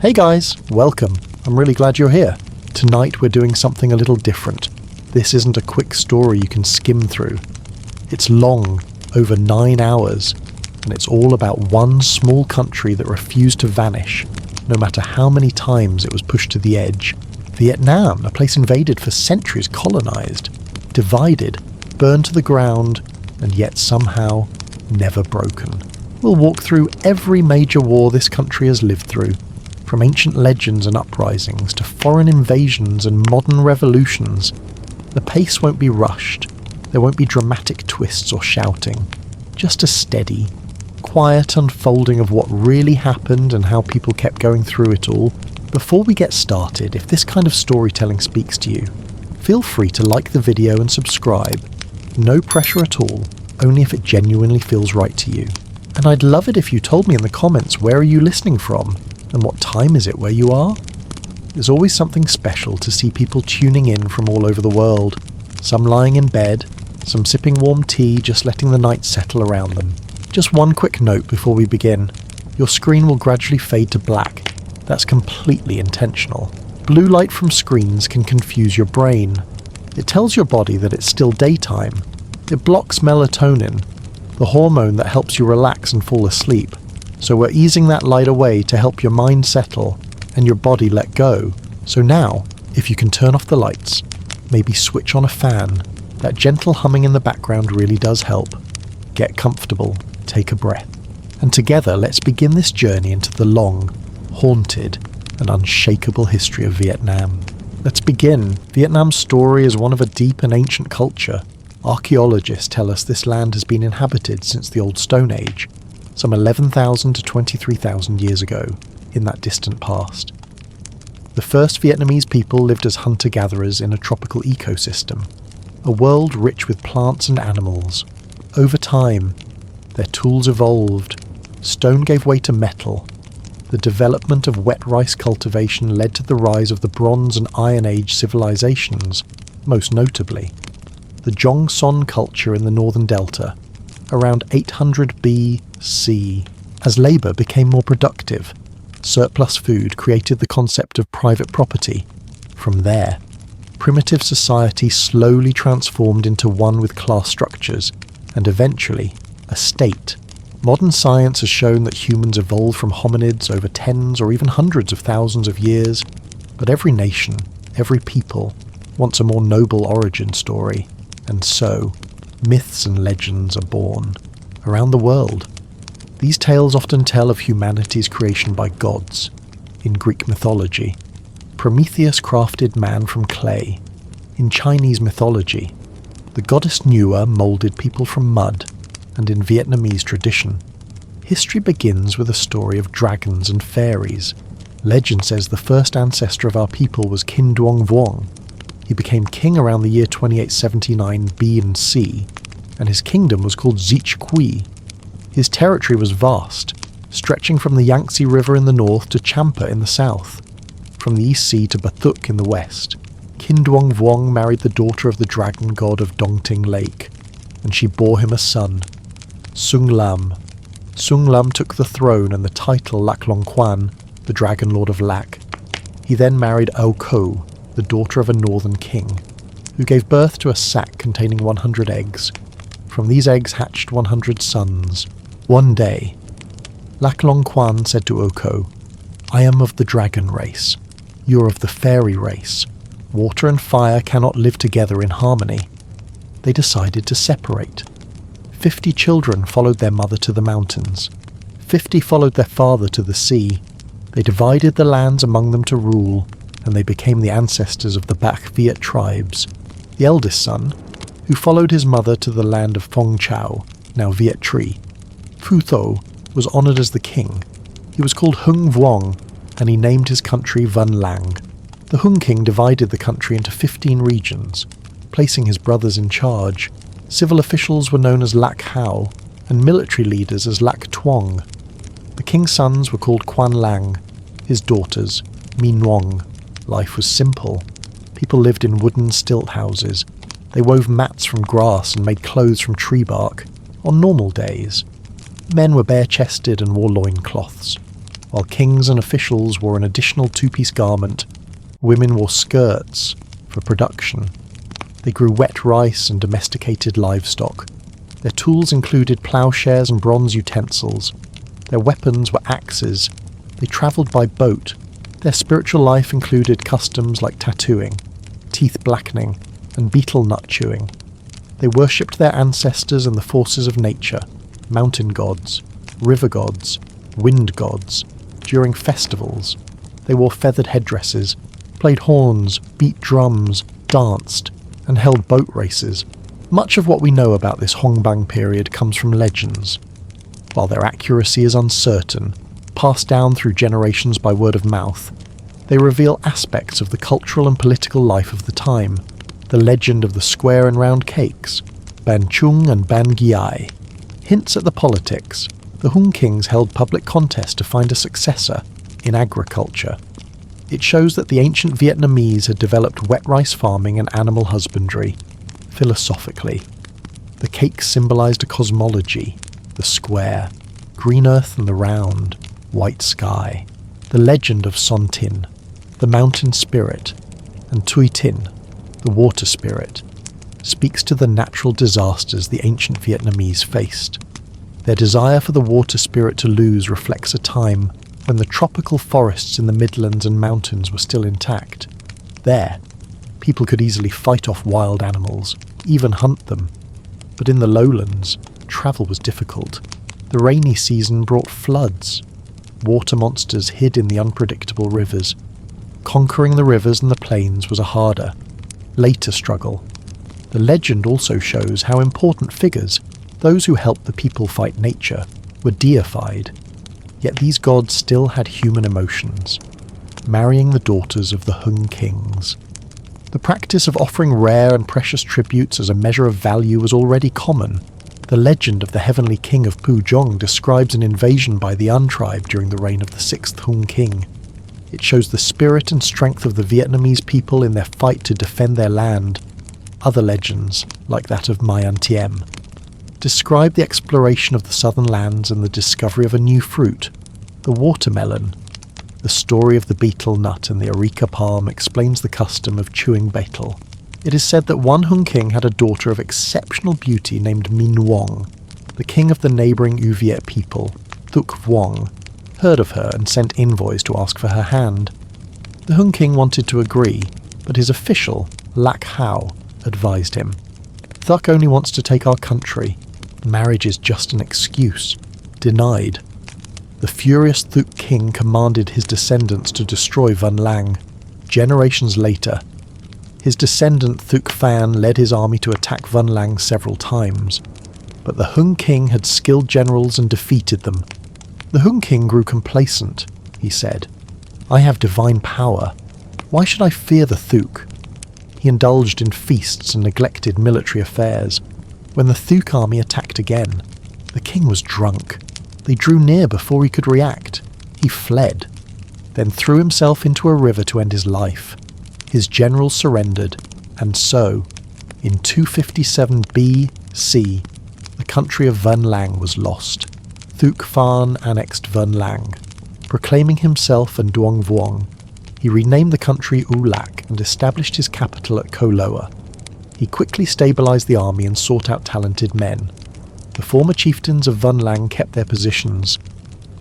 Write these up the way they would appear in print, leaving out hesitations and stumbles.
Hey guys, welcome. I'm really glad you're here. Tonight we're doing something a little different. This isn't a quick story you can skim through. It's long, over 9 hours, and it's all about one small country that refused to vanish, no matter how many times it was pushed to the edge. Vietnam, a place invaded for centuries, colonized, divided, burned to the ground, and yet somehow never broken. We'll walk through every major war this country has lived through, from ancient legends and uprisings to foreign invasions and modern revolutions. The pace won't be rushed. There won't be dramatic twists or shouting. Just a steady, quiet unfolding of what really happened and how people kept going through it all. Before we get started, if this kind of storytelling speaks to you, feel free to like the video and subscribe. No pressure at all, only if it genuinely feels right to you. And I'd love it if you told me in the comments, where are you listening from? And what time is it where you are? There's always something special to see people tuning in from all over the world. Some lying in bed, some sipping warm tea, just letting the night settle around them. Just one quick note before we begin. Your screen will gradually fade to black. That's completely intentional. Blue light from screens can confuse your brain. It tells your body that it's still daytime. It blocks melatonin, the hormone that helps you relax and fall asleep. So we're easing that light away to help your mind settle and your body let go. So now, if you can turn off the lights, maybe switch on a fan, that gentle humming in the background really does help. Get comfortable, take a breath. And together, let's begin this journey into the long, haunted, and unshakable history of Vietnam. Let's begin. Vietnam's story is one of a deep and ancient culture. Archaeologists tell us this land has been inhabited since the Old Stone Age, some 11,000 to 23,000 years ago, in that distant past. The first Vietnamese people lived as hunter-gatherers in a tropical ecosystem, a world rich with plants and animals. Over time, their tools evolved. Stone gave way to metal. The development of wet rice cultivation led to the rise of the Bronze and Iron Age civilizations, most notably the Jong-son culture in the northern delta, around 800 BC. As labour became more productive, surplus food created the concept of private property. From there, primitive society slowly transformed into one with class structures, and eventually, a state. Modern science has shown that humans evolved from hominids over tens or even hundreds of thousands of years, but every nation, every people, wants a more noble origin story, and so, myths and legends are born. Around the world, these tales often tell of humanity's creation by gods. In Greek mythology, Prometheus crafted man from clay. In Chinese mythology, the goddess Nhua moulded people from mud. And in Vietnamese tradition, history begins with a story of dragons and fairies. Legend says the first ancestor of our people was Kin Duong Vuong. He became king around the year 2879 B and C, and his kingdom was called Zich Quy. His territory was vast, stretching from the Yangtze River in the north to Champa in the south, from the East Sea to Bathuk in the west. Kin Duong Vuong married the daughter of the dragon god of Dongting Lake, and she bore him a son, Sung Lam. Sung Lam took the throne and the title Lac Long Quan, the dragon lord of Lac. He then married Ao Ko, the daughter of a northern king, who gave birth to a sack containing 100 eggs. From these eggs hatched 100 sons. One day, Lac Long Quan said to Ao Ko, "I am of the dragon race. You're of the fairy race. Water and fire cannot live together in harmony." They decided to separate. 50 children followed their mother to the mountains. 50 followed their father to the sea. They divided the lands among them to rule, and they became the ancestors of the Bach Viet tribes. The eldest son, who followed his mother to the land of Phong Chau, now Viet Tri, Phu Tho, was honoured as the king. He was called Hung Vuong, and he named his country Vân Lang. The Hung king divided the country into 15 regions, placing his brothers in charge. Civil officials were known as Lac Hao, and military leaders as Lac Tuong. The king's sons were called Quan Lang, his daughters, Mi Nguyen. Life was simple. People lived in wooden stilt houses. They wove mats from grass and made clothes from tree bark, on normal days. Men were bare-chested and wore loincloths. While kings and officials wore an additional two-piece garment, women wore skirts for production. They grew wet rice and domesticated livestock. Their tools included plowshares and bronze utensils. Their weapons were axes. They travelled by boat. Their spiritual life included customs like tattooing, teeth blackening, and betel nut chewing. They worshipped their ancestors and the forces of nature, mountain gods, river gods, wind gods. During festivals, they wore feathered headdresses, played horns, beat drums, danced, and held boat races. Much of what we know about this Hongbang period comes from legends. While their accuracy is uncertain, passed down through generations by word of mouth, they reveal aspects of the cultural and political life of the time. The legend of the square and round cakes, Ban Chung and Ban Giai, hints at the politics. The Hung kings held public contests to find a successor in agriculture. It shows that the ancient Vietnamese had developed wet rice farming and animal husbandry. Philosophically, the cakes symbolised a cosmology, the square, green earth and the round, white sky, the legend of Son Tin, the mountain spirit, and Tui Tin, the water spirit, speaks to the natural disasters the ancient Vietnamese faced. Their desire for the water spirit to lose reflects a time when the tropical forests in the Midlands and mountains were still intact. There, people could easily fight off wild animals, even hunt them. But in the lowlands, travel was difficult. The rainy season brought floods. Water monsters hid in the unpredictable rivers. Conquering the rivers and the plains was a harder, later struggle. The legend also shows how important figures, those who helped the people fight nature, were deified. Yet these gods still had human emotions, marrying the daughters of the Hung kings. The practice of offering rare and precious tributes as a measure of value was already common. The legend of the heavenly king of Pujong describes an invasion by the Un tribe during the reign of the 6th Hung king. It shows the spirit and strength of the Vietnamese people in their fight to defend their land. Other legends, like that of Mayan Tiem, describe the exploration of the southern lands and the discovery of a new fruit, the watermelon. The story of the betel nut and the areca palm explains the custom of chewing betel. It is said that one Hung king had a daughter of exceptional beauty named Min Wong. The king of the neighbouring U Viet people, Thuc Vuong, heard of her and sent envoys to ask for her hand. The Hung king wanted to agree, but his official, Lac Hao, advised him. Thuc only wants to take our country. Marriage is just an excuse. Denied. The furious Thuc king commanded his descendants to destroy Vân Lang. Generations later, his descendant Thuc Phan led his army to attack Vân Lang several times, but the Hung king had skilled generals and defeated them. The Hung king grew complacent. He said, "I have divine power. Why should I fear the Thuc?" He indulged in feasts and neglected military affairs. When the Thuc army attacked again, the king was drunk. They drew near before he could react. He fled, then threw himself into a river to end his life. His generals surrendered, and so, in 257 B.C., the country of Vân Lang was lost. Thuc Phan annexed Vân Lang. Proclaiming himself and Duong Vuong, he renamed the country U Lac and established his capital at Koh Loa. He quickly stabilised the army and sought out talented men. The former chieftains of Vân Lang kept their positions.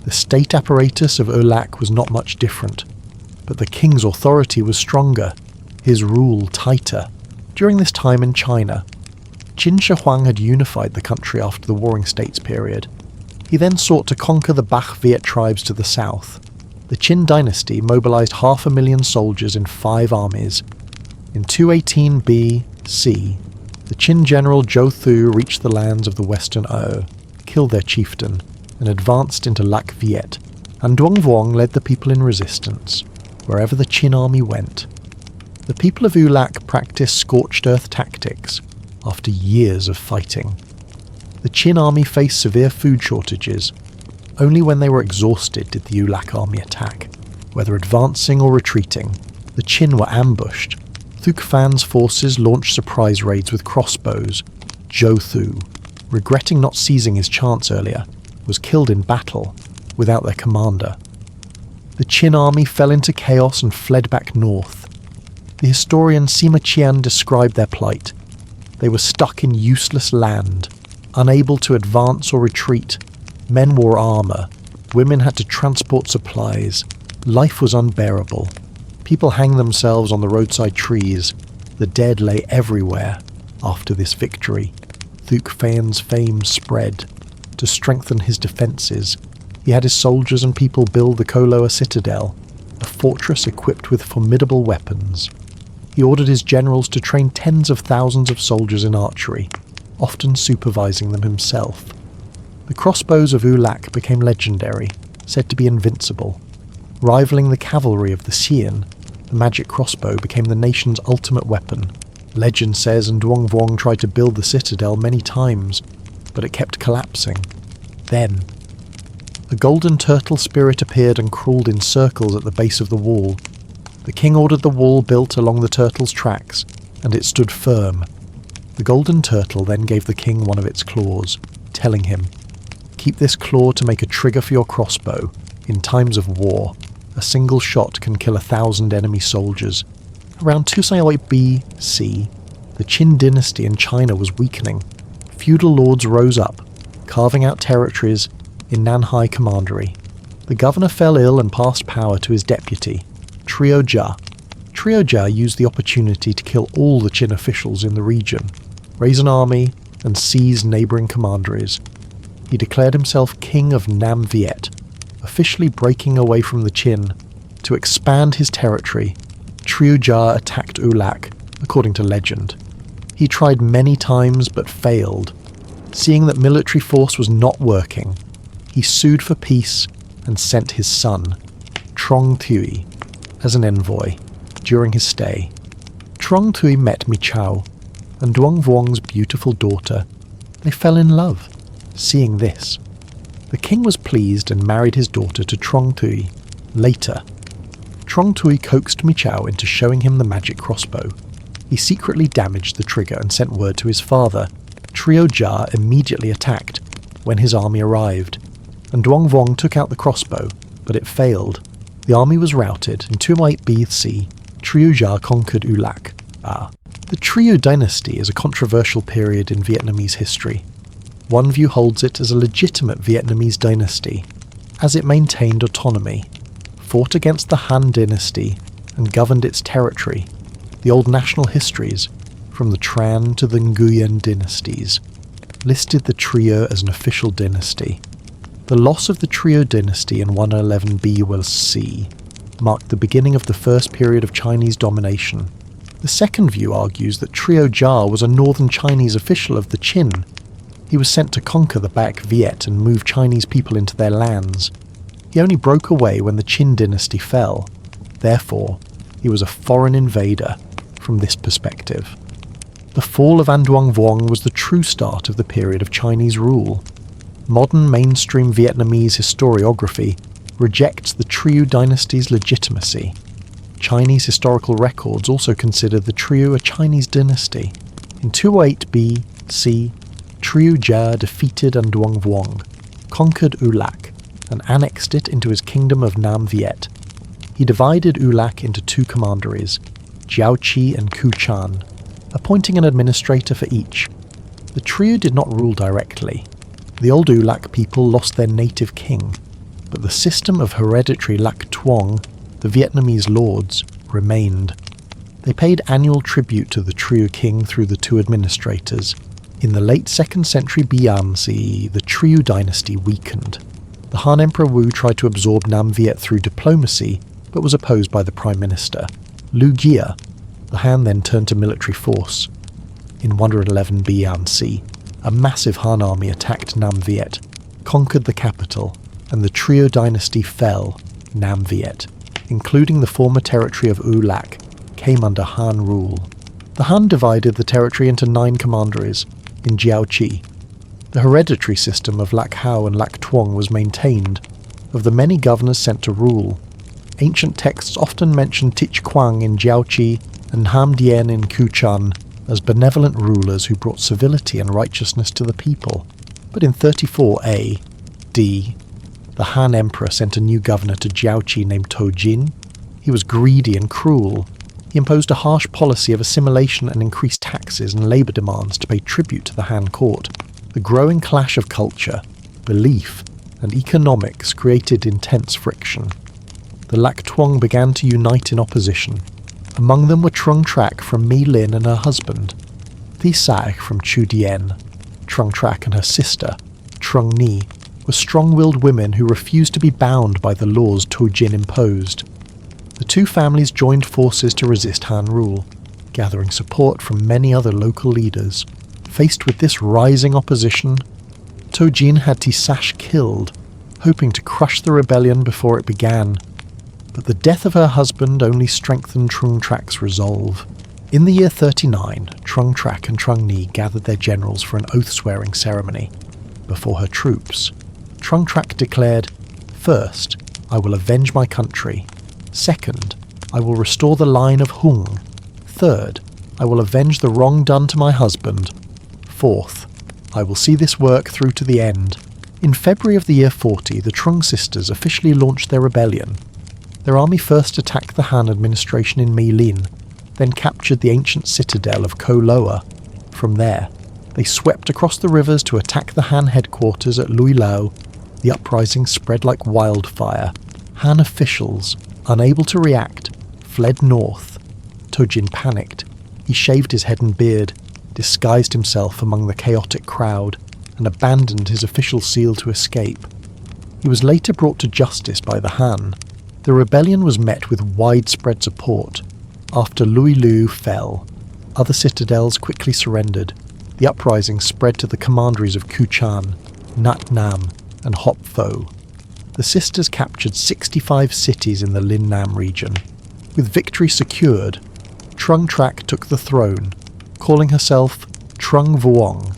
The state apparatus of U Lac was not much different, but the king's authority was stronger, his rule tighter. During this time in China, Qin Shi Huang had unified the country after the Warring States period. He then sought to conquer the Bach Viet tribes to the south. The Qin dynasty mobilised 500,000 soldiers in 5 armies. In 218 B.C., the Qin general Zhou Thu reached the lands of the Western O, killed their chieftain, and advanced into Lac Viet, and Duong Vuong led the people in resistance, wherever the Qin army went. The people of U Lac practiced scorched earth tactics after years of fighting. The Qin army faced severe food shortages. Only when they were exhausted did the U Lac army attack. Whether advancing or retreating, the Qin were ambushed. Thuc Phan's forces launched surprise raids with crossbows. Zhou Thu, regretting not seizing his chance earlier, was killed in battle without their commander. The Qin army fell into chaos and fled back north. The historian Sima Qian described their plight. They were stuck in useless land, unable to advance or retreat. Men wore armour. Women had to transport supplies. Life was unbearable. People hanged themselves on the roadside trees. The dead lay everywhere after this victory. Thuc Phaen's fame spread. To strengthen his defences, he had his soldiers and people build the Koloa citadel, a fortress equipped with formidable weapons. He ordered his generals to train tens of thousands of soldiers in archery, often supervising them himself. The crossbows of Ulak became legendary, said to be invincible. Rivaling the cavalry of the Xian, the magic crossbow became the nation's ultimate weapon. Legend says Nduang Vuong tried to build the citadel many times, but it kept collapsing. Then, a golden turtle spirit appeared and crawled in circles at the base of the wall. The king ordered the wall built along the turtle's tracks, and it stood firm. The golden turtle then gave the king one of its claws, telling him, "Keep this claw to make a trigger for your crossbow. In times of war, a single shot can kill 1,000 enemy soldiers." Around 278 BC, the Qin dynasty in China was weakening. Feudal lords rose up, carving out territories in Nanhai Commandery. The governor fell ill and passed power to his deputy, Trio Jia. Trio Jia used the opportunity to kill all the Qin officials in the region, raise an army, and seize neighbouring commanderies. He declared himself king of Nam Viet, officially breaking away from the Qin. To expand his territory, Trio Jia attacked Ulak, according to legend. He tried many times but failed. Seeing that military force was not working, he sued for peace and sent his son, Trong Thui, as an envoy during his stay. Trong Thui met Mi Chao and Nduang Vuong's beautiful daughter. They fell in love. Seeing this, the king was pleased and married his daughter to Trong Thui. Later, Trong Thui coaxed Mi Chao into showing him the magic crossbow. He secretly damaged the trigger and sent word to his father. Trio Jia immediately attacked when his army arrived, and Nduang Vuong took out the crossbow, but it failed. The army was routed. In 208 BC, Trio Jia conquered Ulak. The Trio dynasty is a controversial period in Vietnamese history. One view holds it as a legitimate Vietnamese dynasty, as it maintained autonomy, fought against the Han dynasty, and governed its territory. The old national histories, from the Tran to the Nguyen dynasties, listed the Trio as an official dynasty. The loss of the Trio dynasty in 111 BC marked the beginning of the first period of Chinese domination. The second view argues that Trio Jia was a northern Chinese official of the Qin. He was sent to conquer the Bach Viet and move Chinese people into their lands. He only broke away when the Qin dynasty fell. Therefore, he was a foreign invader from this perspective. The fall of Nduang Vuong was the true start of the period of Chinese rule. Modern mainstream Vietnamese historiography rejects the Trio dynasty's legitimacy. Chinese historical records also consider the Trio a Chinese dynasty. In 208 BC, Trio Jia defeated Nduang Vuong, conquered Ulak, and annexed it into his kingdom of Nam Viet. He divided Ulak into two commanderies, Jiaoqi and Kuchan, appointing an administrator for each. The Trio did not rule directly. The old Ulak people lost their native king, but the system of hereditary Lac Tuong, the Vietnamese lords, remained. They paid annual tribute to the Trio king through the two administrators. In the late 2nd century BC, the Trio dynasty weakened. The Han Emperor Wu tried to absorb Nam Viet through diplomacy, but was opposed by the Prime Minister. Lu Gia, the Han then turned to military force. In 111 BC, a massive Han army attacked Nam Viet, conquered the capital, and the Trio dynasty fell. Nam Viet, including the former territory of Ulak, came under Han rule. The Han divided the territory into 9 commanderies in Jiaoqi. The hereditary system of Lac Hao and Lac Tuong was maintained. Of the many governors sent to rule, ancient texts often mention Tich Quang in Jiaoqi and Ham Dien in Kuchan as benevolent rulers who brought civility and righteousness to the people. But in 34 A.D., the the Han Emperor sent a new governor to Jiaoqi named Tojin. He was greedy and cruel. He imposed a harsh policy of assimilation and increased taxes and labour demands to pay tribute to the Han court. The growing clash of culture, belief, and economics created intense friction. The Lak Tuong began to unite in opposition. Among them were Trung Trak from Mi Lin and her husband, Thi Sac from Chu Dien. Trung Trak and her sister, Trung Ni, were strong-willed women who refused to be bound by the laws Tojin imposed. The two families joined forces to resist Han rule, gathering support from many other local leaders. Faced with this rising opposition, Tojin had Tisash killed, hoping to crush the rebellion before it began. But the death of her husband only strengthened Trung Trak's resolve. In the year 39, Trung Trak and Trung Ni gathered their generals for an oath-swearing ceremony. Before her troops, Trung Trak declared, "First, I will avenge my country. Second, I will restore the line of Hung. Third, I will avenge the wrong done to my husband. Fourth, I will see this work through to the end." In February of the year 40, the Trung sisters officially launched their rebellion. Their army first attacked the Han administration in Mi Lin, then captured the ancient citadel of Ko Loa. From there, they swept across the rivers to attack the Han headquarters at Lui Lao. The uprising spread like wildfire. Han officials, unable to react, fled north. Tojin panicked. He shaved his head and beard, disguised himself among the chaotic crowd, and abandoned his official seal to escape. He was later brought to justice by the Han. The rebellion was met with widespread support. After Lui Lu fell, other citadels quickly surrendered. The uprising spread to the commanderies of Kuchan, Nat Nam, and Hop Pho. The sisters captured 65 cities in the Lin Nam region. With victory secured, Trung Trak took the throne, calling herself Trung Vuong,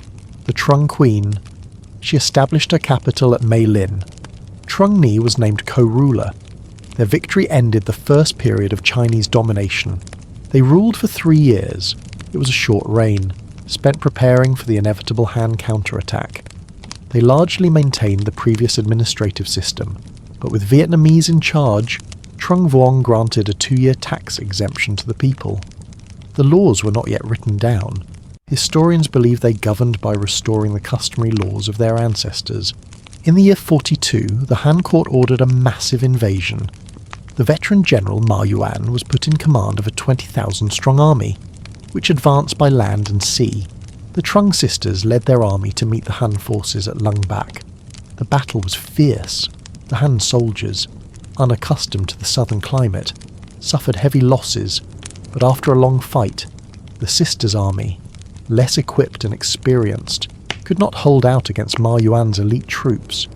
the Trung Queen. She established her capital at Mei Lin. Trung Ni was named co-ruler. Their victory ended the first period of Chinese domination. They ruled for 3 years. It was a short reign, spent preparing for the inevitable Han counterattack. They largely maintained the previous administrative system, but with Vietnamese in charge, Trung Vuong granted a 2-year tax exemption to the people. The laws were not yet written down. Historians believe they governed by restoring the customary laws of their ancestors. In the year 42, the Han court ordered a massive invasion. The veteran general Ma Yuan was put in command of a 20,000-strong army, which advanced by land and sea. The Trung sisters led their army to meet the Han forces at Lung Bak. The battle was fierce. The Han soldiers, unaccustomed to the southern climate, suffered heavy losses, but after a long fight, the sisters' army, less equipped and experienced, could not hold out against Ma Yuan's elite troops.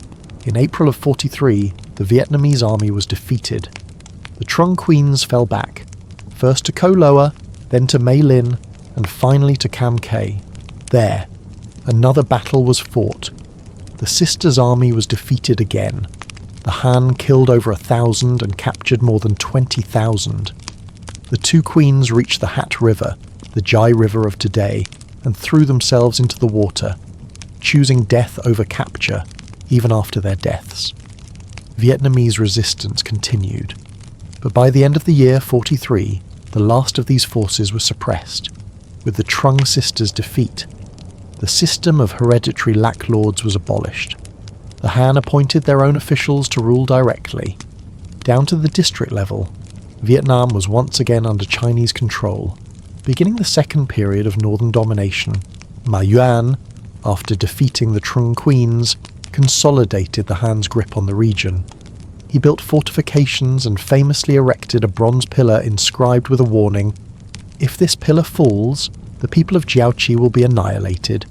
In April of 43, the Vietnamese army was defeated. The Trung queens fell back, first to Ko Loa, then to Mei Lin, and finally to Cam Kay. There, another battle was fought. The sisters' army was defeated again. The Han killed over 1,000 and captured more than 20,000. The two queens reached the Hat River, the Jai River of today, and threw themselves into the water, choosing death over capture, even after their deaths. Vietnamese resistance continued. But by the end of the year 43, the last of these forces was suppressed. With the Trung sisters' defeat, the system of hereditary Lak Lords was abolished. The Han appointed their own officials to rule directly. Down to the district level, Vietnam was once again under Chinese control. Beginning the second period of northern domination, Ma Yuan, after defeating the Trung queens, consolidated the Han's grip on the region. He built fortifications and famously erected a bronze pillar inscribed with a warning, "If this pillar falls, the people of Jiaoqi will be annihilated."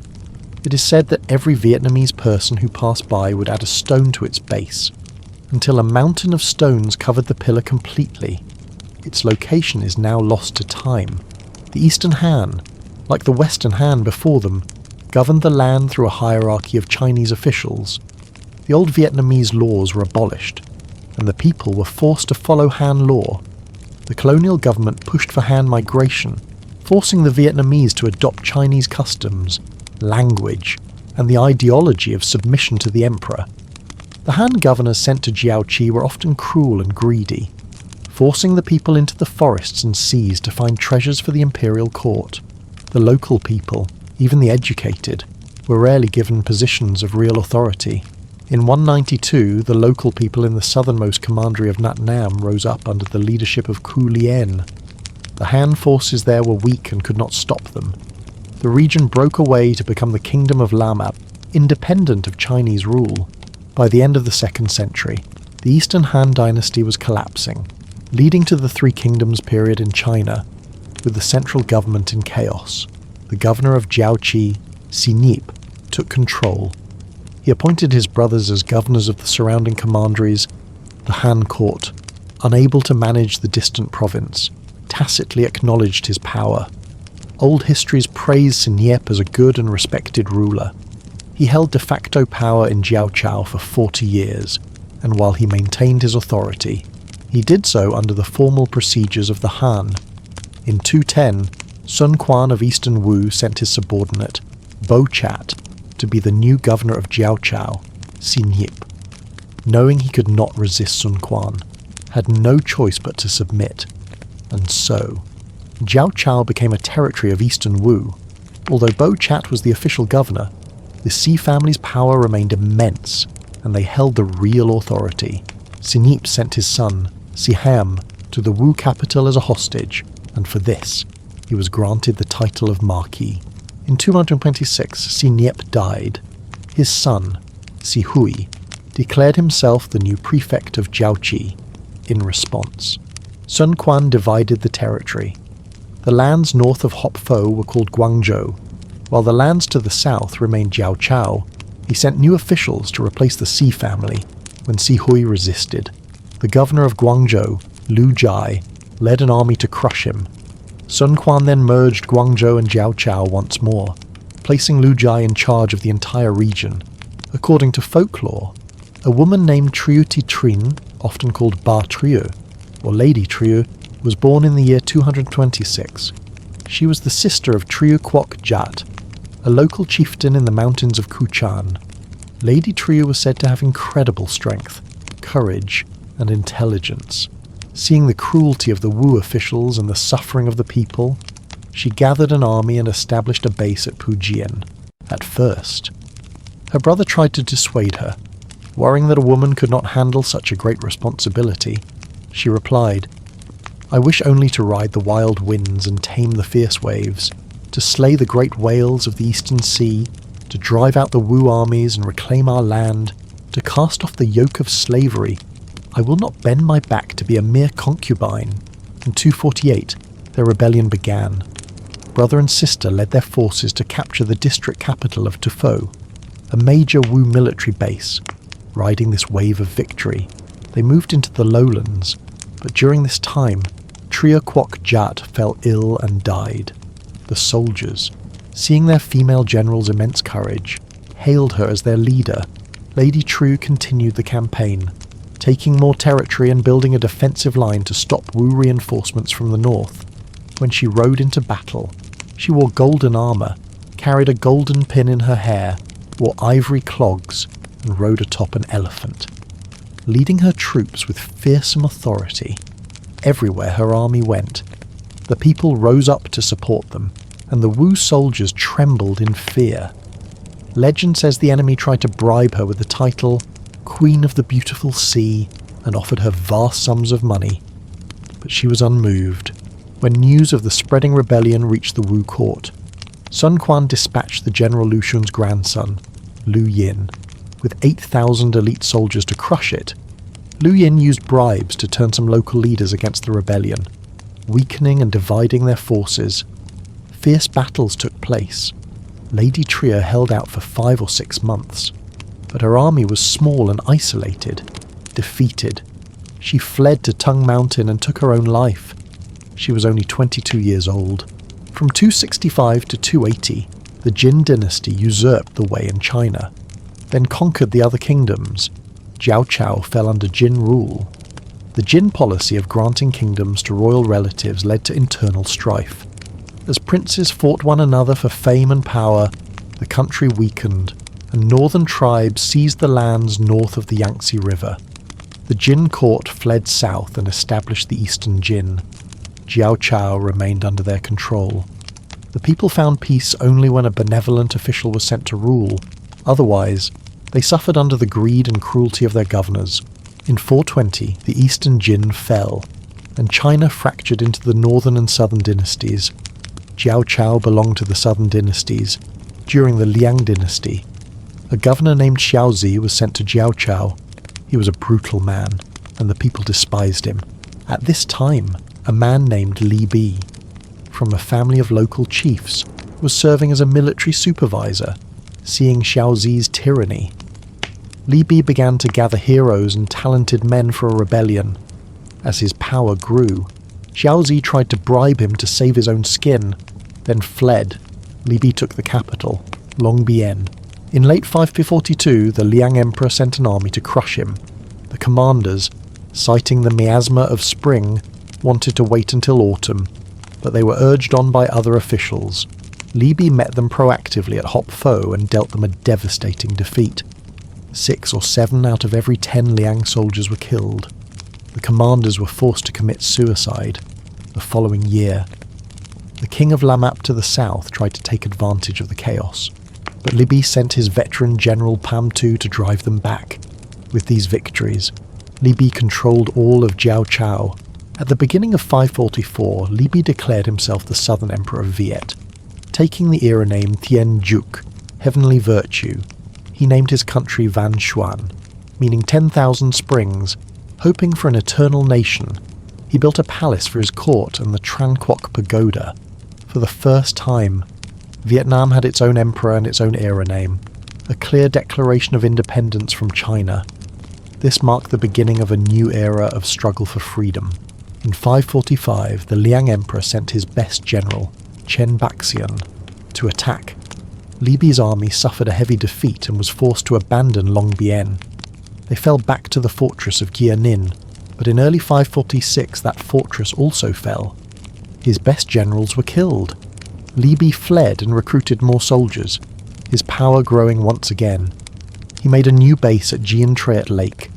It is said that every Vietnamese person who passed by would add a stone to its base, until a mountain of stones covered the pillar completely. Its location is now lost to time. The Eastern Han, like the Western Han before them, governed the land through a hierarchy of Chinese officials. The old Vietnamese laws were abolished, and the people were forced to follow Han law. The colonial government pushed for Han migration, forcing the Vietnamese to adopt Chinese customs, language, and the ideology of submission to the emperor. The Han governors sent to Jiaoqi were often cruel and greedy, forcing the people into the forests and seas to find treasures for the imperial court. The local people, even the educated, were rarely given positions of real authority. In 192, the local people in the southernmost commandery of Nat Nam rose up under the leadership of Quyen. The Han forces there were weak and could not stop them. The region broke away to become the Kingdom of Lam, independent of Chinese rule. By the end of the 2nd century, the Eastern Han dynasty was collapsing, leading to the Three Kingdoms period in China, with the central government in chaos. The governor of Jiaoqi, Xinip, took control. He appointed his brothers as governors of the surrounding commanderies. The Han court, unable to manage the distant province, tacitly acknowledged his power. Old histories praise Xinip as a good and respected ruler. He held de facto power in Jiaochao for 40 years, and while he maintained his authority, he did so under the formal procedures of the Han. In 210, Sun Quan of Eastern Wu sent his subordinate, Bo Chat, to be the new governor of Jiaochao, Xinip. Knowing he could not resist Sun Quan, had no choice but to submit. And so, Jiaochao became a territory of Eastern Wu. Although Bo Chat was the official governor, the Xi family's power remained immense, and they held the real authority. Xinip sent his son, Siham, to the Wu capital as a hostage, and for this, he was granted the title of Marquis. In 226, Xinip died. His son, Sihui, declared himself the new prefect of Jiaoqi. In response, Sun Quan divided the territory. The lands north of Hopfo were called Guangzhou, while the lands to the south remained Jiaochao. He sent new officials to replace the Xi family when Sihui resisted. The governor of Guangzhou, Lu Jai, led an army to crush him. Sun Quan then merged Guangzhou and Jiaochao once more, placing Lu Jai in charge of the entire region. According to folklore, a woman named Triuti Trinh, often called Ba Triu, or Lady Triu, was born in the year 226. She was the sister of Triu Kwok Jat, a local chieftain in the mountains of Kuchan. Lady Triu was said to have incredible strength, courage, and intelligence. Seeing the cruelty of the Wu officials and the suffering of the people, she gathered an army and established a base at Pujian. At first, her brother tried to dissuade her, worrying that a woman could not handle such a great responsibility. She replied, "I wish only to ride the wild winds and tame the fierce waves, to slay the great whales of the eastern sea, to drive out the Wu armies and reclaim our land, to cast off the yoke of slavery. I will not bend my back to be a mere concubine." In 248, their rebellion began. Brother and sister led their forces to capture the district capital of Tufo, a major Wu military base. Riding this wave of victory, they moved into the lowlands, but during this time, Triu Kwok Jat fell ill and died. The soldiers, seeing their female general's immense courage, hailed her as their leader. Lady Triu continued the campaign, taking more territory and building a defensive line to stop Wu reinforcements from the north. When she rode into battle, she wore golden armour, carried a golden pin in her hair, wore ivory clogs, and rode atop an elephant, leading her troops with fearsome authority. Everywhere her army went, the people rose up to support them, and the Wu soldiers trembled in fear. Legend says the enemy tried to bribe her with the title Queen of the Beautiful Sea and offered her vast sums of money, but she was unmoved. When news of the spreading rebellion reached the Wu court, Sun Quan dispatched the General Lu Xun's grandson, Lu Yin, with 8,000 elite soldiers to crush it. Lu Yin used bribes to turn some local leaders against the rebellion, weakening and dividing their forces. Fierce battles took place. Lady Triu held out for 5 or 6 months, but her army was small and isolated. Defeated, she fled to Tung Mountain and took her own life. She was only 22 years old. From 265 to 280, the Jin dynasty usurped the Wei in China, then conquered the other kingdoms. Jiaochao fell under Jin rule. The Jin policy of granting kingdoms to royal relatives led to internal strife. As princes fought one another for fame and power, the country weakened, and northern tribes seized the lands north of the Yangtze River. The Jin court fled south and established the Eastern Jin. Jiao Chao remained under their control. The people found peace only when a benevolent official was sent to rule. Otherwise, they suffered under the greed and cruelty of their governors. In 420, the Eastern Jin fell, and China fractured into the northern and southern dynasties. Jiao Chao belonged to the southern dynasties. During the Liang dynasty, a governor named Xiaozi was sent to Jiao Chao. He was a brutal man, and the people despised him. At this time, a man named Li Bi, from a family of local chiefs, was serving as a military supervisor, seeing Xiaozi's tyranny. Li Bi began to gather heroes and talented men for a rebellion. As his power grew, Xiaozi tried to bribe him to save his own skin, then fled. Li Bi took the capital, Longbien. In late 542, the Liang Emperor sent an army to crush him. The commanders, citing the miasma of spring, wanted to wait until autumn, but they were urged on by other officials. Li Bi met them proactively at Hop Fo and dealt them a devastating defeat. 6 or 7 out of every 10 Liang soldiers were killed. The commanders were forced to commit suicide the following year. The king of Lamap to the south tried to take advantage of the chaos, but Li Bi sent his veteran general Pam Tu to drive them back. With these victories, Li Bi controlled all of Jiao Chao. At the beginning of 544, Li Bi declared himself the southern emperor of Viet. Taking the era name Tien Juk, heavenly virtue, he named his country Van Xuan, meaning 10,000 springs. Hoping for an eternal nation, he built a palace for his court and the Tran Quoc Pagoda. For the first time, Vietnam had its own emperor and its own era name, a clear declaration of independence from China. This marked the beginning of a new era of struggle for freedom. In 545, the Liang Emperor sent his best general, Chen Baxian, to attack. Li Bi's army suffered a heavy defeat and was forced to abandon Longbien. They fell back to the fortress of Gianin, but in early 546 that fortress also fell. His best generals were killed. Li Bi fled and recruited more soldiers, his power growing once again. He made a new base at Jian Treat Lake.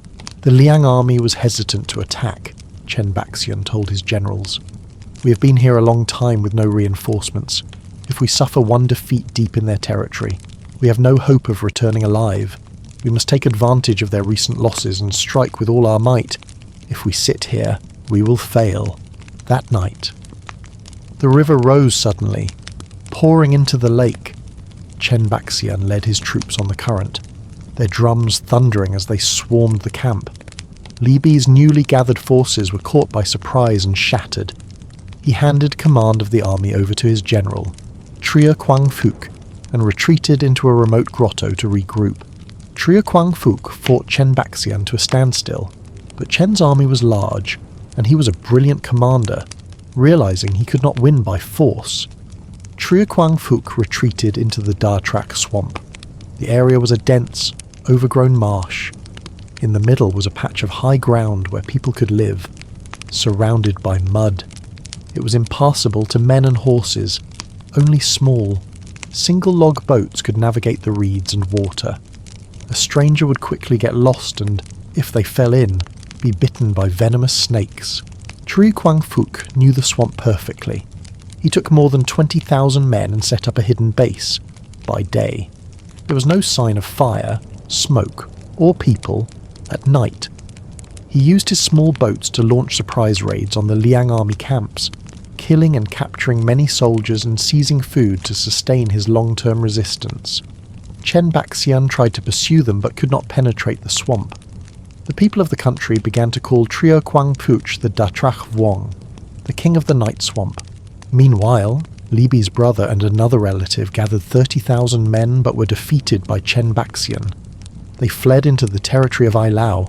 The Liang army was hesitant to attack, Chen Baxian told his generals. We have been here a long time with no reinforcements. If we suffer one defeat deep in their territory, we have no hope of returning alive. We must take advantage of their recent losses and strike with all our might. If we sit here, we will fail. That night, the river rose suddenly, pouring into the lake. Chen Baxian led his troops on the current, their drums thundering as they swarmed the camp. Li Bi's newly gathered forces were caught by surprise and shattered. He handed command of the army over to his general, Tria Quang Phuc, and retreated into a remote grotto to regroup. Tria Quang Phuc fought Chen Baxian to a standstill, but Chen's army was large, and he was a brilliant commander, realizing he could not win by force. Tria Quang Phuc retreated into the Da Trak swamp. The area was a dense, overgrown marsh. In the middle was a patch of high ground where people could live, surrounded by mud. It was impassable to men and horses. Only small, single-log boats could navigate the reeds and water. A stranger would quickly get lost and, if they fell in, be bitten by venomous snakes. Tria Quang Phuc knew the swamp perfectly. He took more than 20,000 men and set up a hidden base, by day. There was no sign of fire, smoke, or people at night. He used his small boats to launch surprise raids on the Liang army camps, killing and capturing many soldiers and seizing food to sustain his long-term resistance. Chen Baxian tried to pursue them but could not penetrate the swamp. The people of the country began to call Tria Quang Phuc the Datrach Vuong, the king of the night swamp. Meanwhile, Li Bi's brother and another relative gathered 30,000 men but were defeated by Chen Baxian. They fled into the territory of Ai Lao.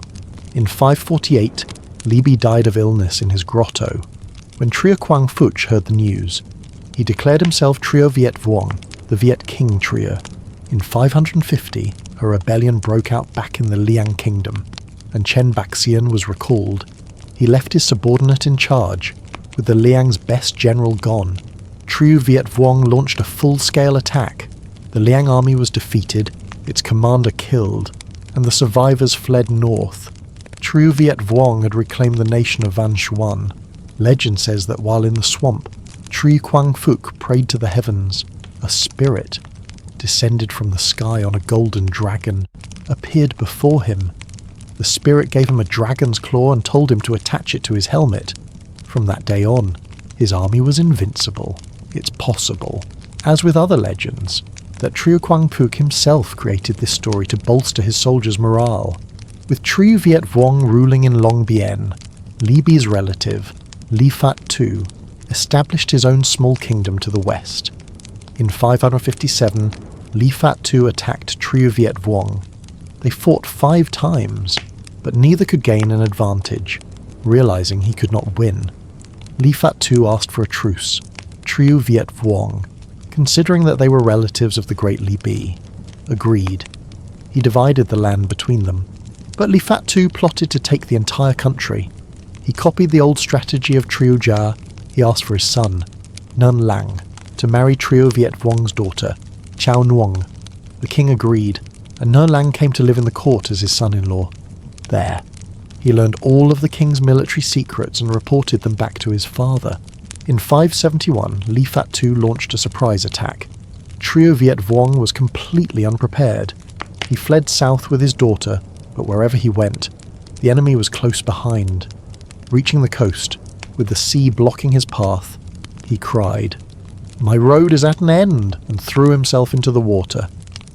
In 548, Li Bi died of illness in his grotto. When Tria Quang Phuc heard the news, he declared himself Trio Viet Vuong, the Viet King Tria. In 550, a rebellion broke out back in the Liang kingdom, and Chen Baxian was recalled. He left his subordinate in charge. With the Liang's best general gone, Trio Viet Vuong launched a full-scale attack. The Liang army was defeated, its commander killed, and the survivors fled north. Trieu Viet Vuong had reclaimed the nation of Van Xuan. Legend says that while in the swamp, Tri Quang Phuc prayed to the heavens. A spirit, descended from the sky on a golden dragon, appeared before him. The spirit gave him a dragon's claw and told him to attach it to his helmet. From that day on, his army was invincible. It's possible, as with other legends, that Trieu Quang Phuc himself created this story to bolster his soldiers' morale. With Trieu Viet Vuong ruling in Long Bien, Li Bi's relative, Li Fat Tu, established his own small kingdom to the west. In 557, Li Fat Tu attacked Trieu Viet Vuong. They fought 5 times, but neither could gain an advantage, realizing he could not win. Li Fat Tu asked for a truce. Trieu Viet Vuong, considering that they were relatives of the great Li Bi, agreed. He divided the land between them, but Li Fat Tu plotted to take the entire country. He copied the old strategy of Trieu Jia. He asked for his son, Nguyen Lang, to marry Trieu Viet Vuong's daughter, Chao Nuong. The king agreed, and Nguyen Lang came to live in the court as his son-in-law. There, he learned all of the king's military secrets and reported them back to his father. In 571, Li Fat Tu launched a surprise attack. Trieu Viet Vuong was completely unprepared. He fled south with his daughter, but wherever he went, the enemy was close behind. Reaching the coast, with the sea blocking his path, he cried, "My road is at an end," and threw himself into the water.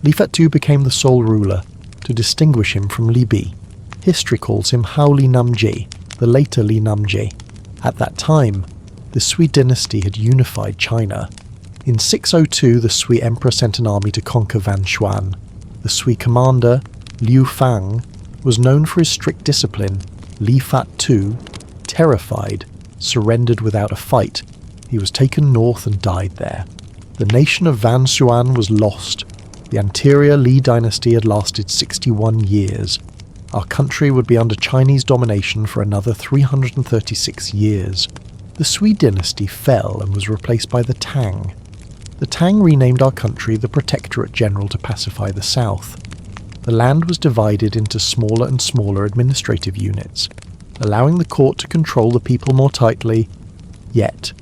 Li Fat Tu became the sole ruler, to distinguish him from Li Bi. History calls him Hao Li Namji, the later Li Namji. At that time, the Sui dynasty had unified China. In 602, the Sui emperor sent an army to conquer Van Xuan. The Sui commander, Liu Fang, was known for his strict discipline. Li Fat Tu, terrified, surrendered without a fight. He was taken north and died there. The nation of Van Xuan was lost. The anterior Li dynasty had lasted 61 years. Our country would be under Chinese domination for another 336 years. The Sui dynasty fell and was replaced by the Tang. The Tang renamed our country the Protectorate General to pacify the south. The land was divided into smaller and smaller administrative units, allowing the court to control the people more tightly. Yet,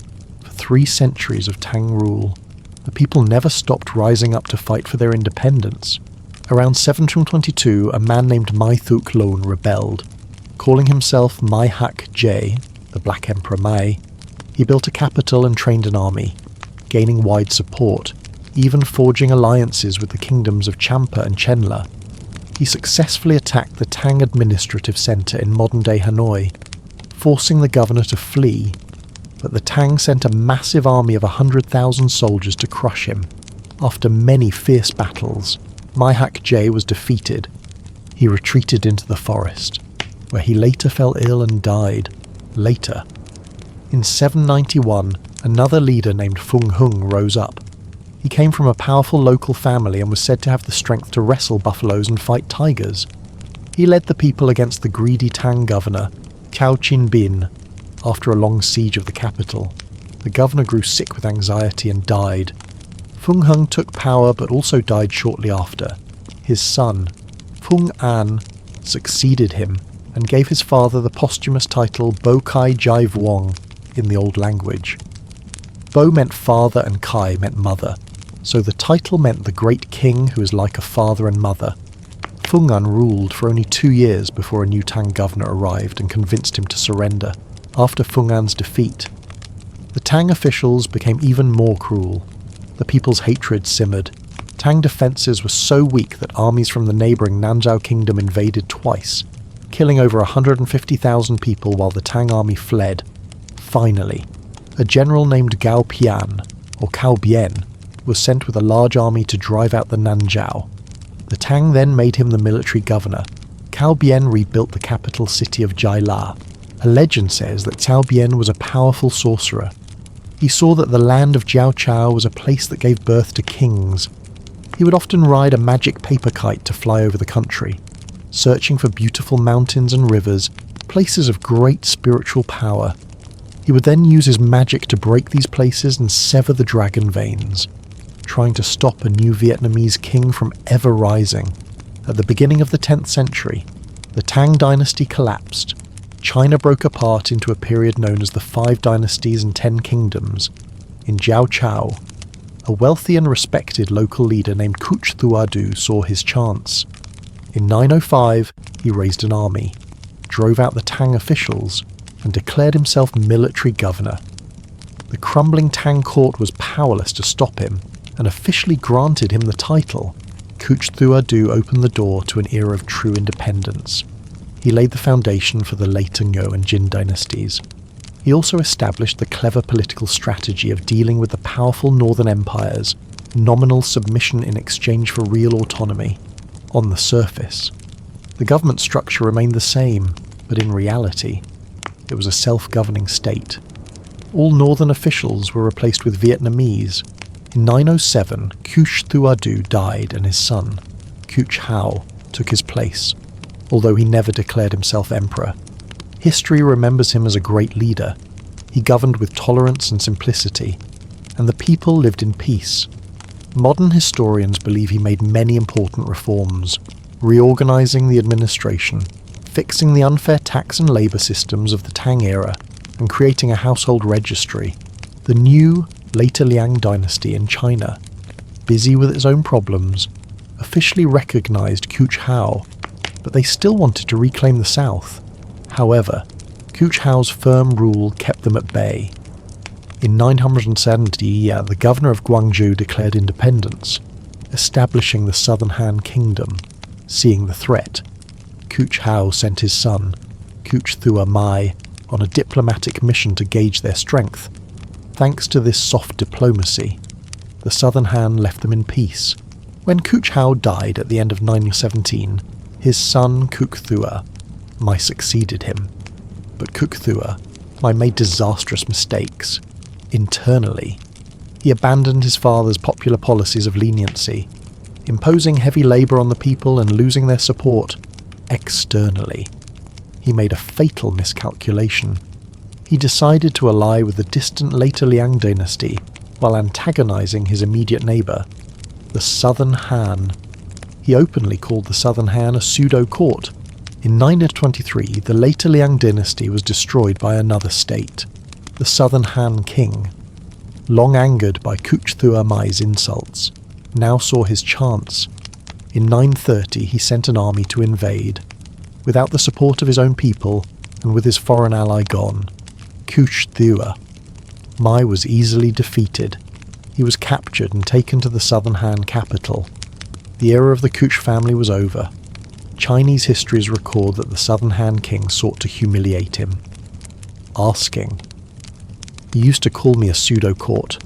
for 3 centuries of Tang rule, the people never stopped rising up to fight for their independence. Around 722, a man named Mai Thuk Lon rebelled. Calling himself Mai Hak Je, the Black Emperor Mai, he built a capital and trained an army, gaining wide support, even forging alliances with the kingdoms of Champa and Chenla. He successfully attacked the Tang administrative centre in modern-day Hanoi, forcing the governor to flee, but the Tang sent a massive army of 100,000 soldiers to crush him. After many fierce battles, Mai Hak Je was defeated. He retreated into the forest, where he later fell ill and died. Later, in 791, another leader named Fung Hung rose up. He came from a powerful local family and was said to have the strength to wrestle buffaloes and fight tigers. He led the people against the greedy Tang governor, Cao Chin Bin, after a long siege of the capital. The governor grew sick with anxiety and died. Fung Hung took power but also died shortly after. His son, Fung An, succeeded him and gave his father the posthumous title Bo Kai Jai Vuong in the old language. Bo meant father and Kai meant mother, so the title meant the great king who is like a father and mother. Fung An ruled for only 2 years before a new Tang governor arrived and convinced him to surrender. After Fung An's defeat, the Tang officials became even more cruel. The people's hatred simmered. Tang defences were so weak that armies from the neighbouring Nanzhao kingdom invaded twice, killing over 150,000 people while the Tang army fled. Finally, a general named Gao Pian, or Cao Bien, was sent with a large army to drive out the Nanzhao. The Tang then made him the military governor. Cao Bien rebuilt the capital city of Jaila. A legend says that Cao Bien was a powerful sorcerer. He saw that the land of Jiao Chao was a place that gave birth to kings. He would often ride a magic paper kite to fly over the country, searching for beautiful mountains and rivers, places of great spiritual power. He would then use his magic to break these places and sever the dragon veins. trying to stop a new Vietnamese king from ever rising. At the beginning of the 10th century, the Tang dynasty collapsed. China broke apart into a period known as the 5 Dynasties and 10 Kingdoms. In Jiao Chao, a wealthy and respected local leader named Cuch Thuadu saw his chance. In 905, he raised an army, drove out the Tang officials, and declared himself military governor. The crumbling Tang court was powerless to stop him, and officially granted him the title. Cuch Thuadu opened the door to an era of true independence. He laid the foundation for the later Ngo and Jin dynasties. He also established the clever political strategy of dealing with the powerful northern empires, nominal submission in exchange for real autonomy. On the surface, the government structure remained the same, but in reality, it was a self-governing state. All northern officials were replaced with Vietnamese. In 907, Cuch Thuadu died and his son, Cuch Hao, took his place, although he never declared himself emperor. History remembers him as a great leader. He governed with tolerance and simplicity, and the people lived in peace. Modern historians believe he made many important reforms, reorganizing the administration, fixing the unfair tax and labor systems of the Tang era, and creating a household registry. The new, later Liang dynasty in China, busy with its own problems, officially recognized Cuch Hao, but they still wanted to reclaim the south. However, Cuch Hao's firm rule kept them at bay. In 970, the governor of Guangzhou declared independence, establishing the Southern Han Kingdom. Seeing the threat, Cuch Hao sent his son, Cuch Thua Mai, on a diplomatic mission to gauge their strength. Thanks to this soft diplomacy, the Southern Han left them in peace. When Cuch Hao died at the end of 917, his son Cuch Thua Mai succeeded him. But Cuch Thua Mai made disastrous mistakes. Internally, he abandoned his father's popular policies of leniency, imposing heavy labour on the people and losing their support. Externally, he made a fatal miscalculation. He decided to ally with the distant later Liang dynasty while antagonising his immediate neighbour, the Southern Han. He openly called the Southern Han a pseudo-court. In 923, the later Liang dynasty was destroyed by another state, the Southern Han king. Long angered by Cuch Thua Mai's insults, now saw his chance. In 930, he sent an army to invade. Without the support of his own people, and with his foreign ally gone, Cuch Thua Mai was easily defeated. He was captured and taken to the Southern Han capital. The era of the Cuch family was over. Chinese histories record that the Southern Han king sought to humiliate him, asking, "You used to call me a pseudo-court.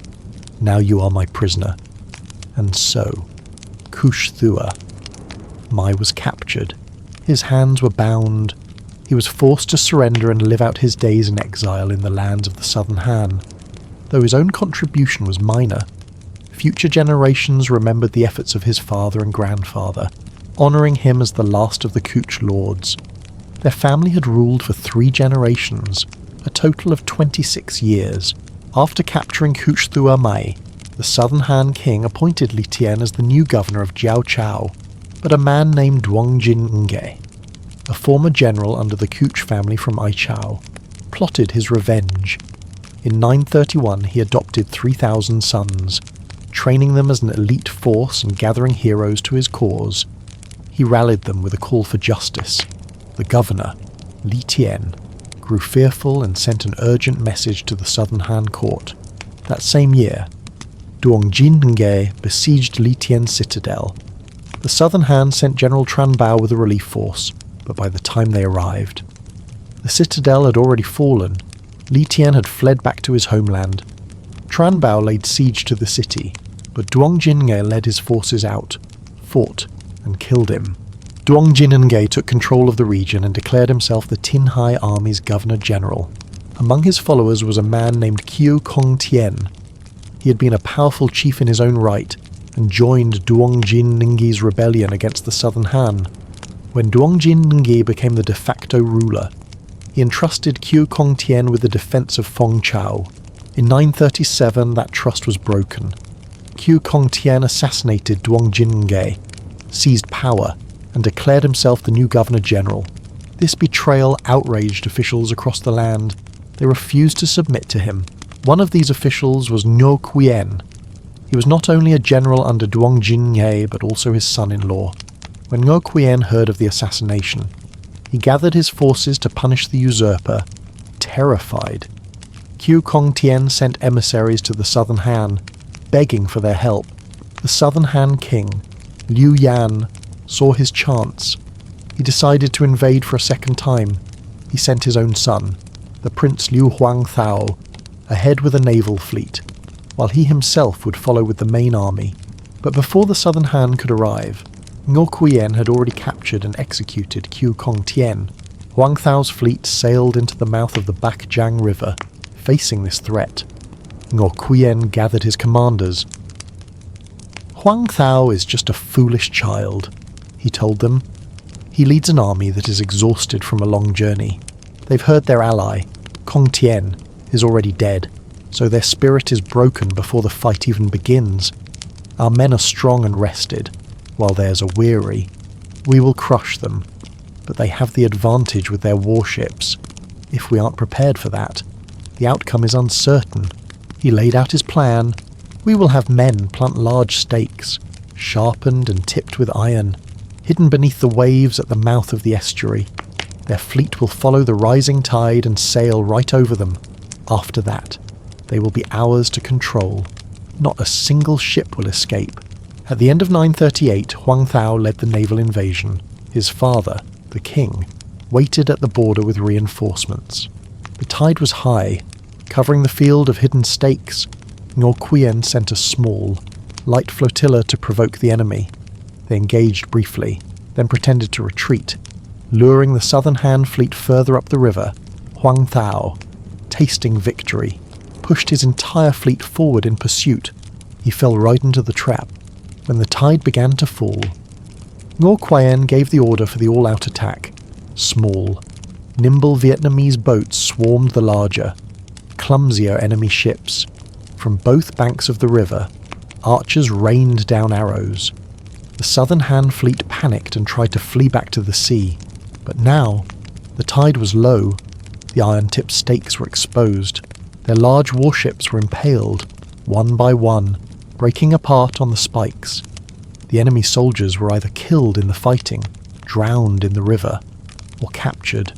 Now you are my prisoner." And so, Cuch Thua Mai was captured. His hands were bound. He was forced to surrender and live out his days in exile in the lands of the Southern Han. Though his own contribution was minor, future generations remembered the efforts of his father and grandfather, honouring him as the last of the Nguyen Lords. Their family had ruled for 3 generations, a total of 26 years. After capturing Cuch Thua Mai, the Southern Han king appointed Li Tian as the new governor of Jiao Chao, but a man named Duangjin Nge, a former general under the Cuch family from Aichao, plotted his revenge. In 931 he adopted 3,000 sons, training them as an elite force and gathering heroes to his cause. He rallied them with a call for justice. The governor, Li Tian, grew fearful and sent an urgent message to the Southern Han court. That same year, Duangjin Nge besieged Li Tian's citadel. The Southern Han sent General Tran Bao with a relief force, but by the time they arrived, the citadel had already fallen. Li Tian had fled back to his homeland. Tran Bao laid siege to the city, but Duangjin Nge led his forces out, fought, and killed him. Duangjin Nge took control of the region and declared himself the Tin Hai Army's governor-general. Among his followers was a man named Qiu Kong Tien. He had been a powerful chief in his own right, and joined Duangjin Nge's rebellion against the Southern Han. When Duangjin Nge became the de facto ruler, he entrusted Qiu Kong Tien with the defense of Fengchao. In 937, that trust was broken. Tien assassinated Duong Jingge, seized power, and declared himself the new governor-general. This betrayal outraged officials across the land. They refused to submit to him. One of these officials was Quyen. He was not only a general under Duong Jingge, but also his son-in-law. When Quyen heard of the assassination, he gathered his forces to punish the usurper. Terrified, Tien sent emissaries to the southern Han, begging for their help. The southern Han king, Liu Yan, saw his chance. He decided to invade for a second time. He sent his own son, the Prince Liu Huangthao, ahead with a naval fleet, while he himself would follow with the main army. But before the southern Han could arrive, Quyen had already captured and executed Tien. Huangthao's fleet sailed into the mouth of the Bach River, facing this threat. Quyen gathered his commanders. "Huangthao is just a foolish child," he told them. "He leads an army that is exhausted from a long journey. They've heard their ally, Tien, is already dead, so their spirit is broken before the fight even begins. Our men are strong and rested, while theirs are weary. We will crush them, but they have the advantage with their warships. If we aren't prepared for that, the outcome is uncertain." He laid out his plan. "We will have men plant large stakes, sharpened and tipped with iron, hidden beneath the waves at the mouth of the estuary. Their fleet will follow the rising tide and sail right over them. After that, they will be ours to control. Not a single ship will escape." At the end of 938, Huangthao led the naval invasion. His father, the king, waited at the border with reinforcements. The tide was high, covering the field of hidden stakes. Quyen sent a small, light flotilla to provoke the enemy. They engaged briefly, then pretended to retreat. Luring the southern Han fleet further up the river, Huangthao, tasting victory, pushed his entire fleet forward in pursuit. He fell right into the trap. When the tide began to fall, Quyen gave the order for the all-out attack. Small, nimble Vietnamese boats swarmed the larger, clumsier enemy ships. From both banks of the river, archers rained down arrows. The southern Han fleet panicked and tried to flee back to the sea. But now, the tide was low. The iron-tipped stakes were exposed. Their large warships were impaled, one by one, breaking apart on the spikes. The enemy soldiers were either killed in the fighting, drowned in the river, or captured.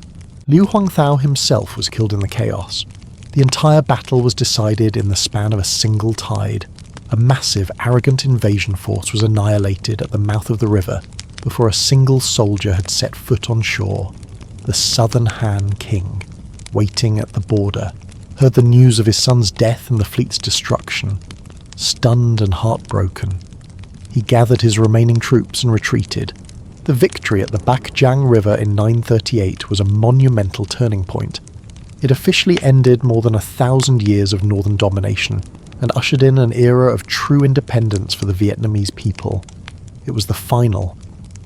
Liu Huangthao himself was killed in the chaos. The entire battle was decided in the span of a single tide. A massive, arrogant invasion force was annihilated at the mouth of the river before a single soldier had set foot on shore. The southern Han king, waiting at the border, heard the news of his son's death and the fleet's destruction. Stunned and heartbroken, he gathered his remaining troops and retreated. The victory at the Bach River in 938 was a monumental turning point. It officially ended more than 1,000 years of northern domination and ushered in an era of true independence for the Vietnamese people. It was the final,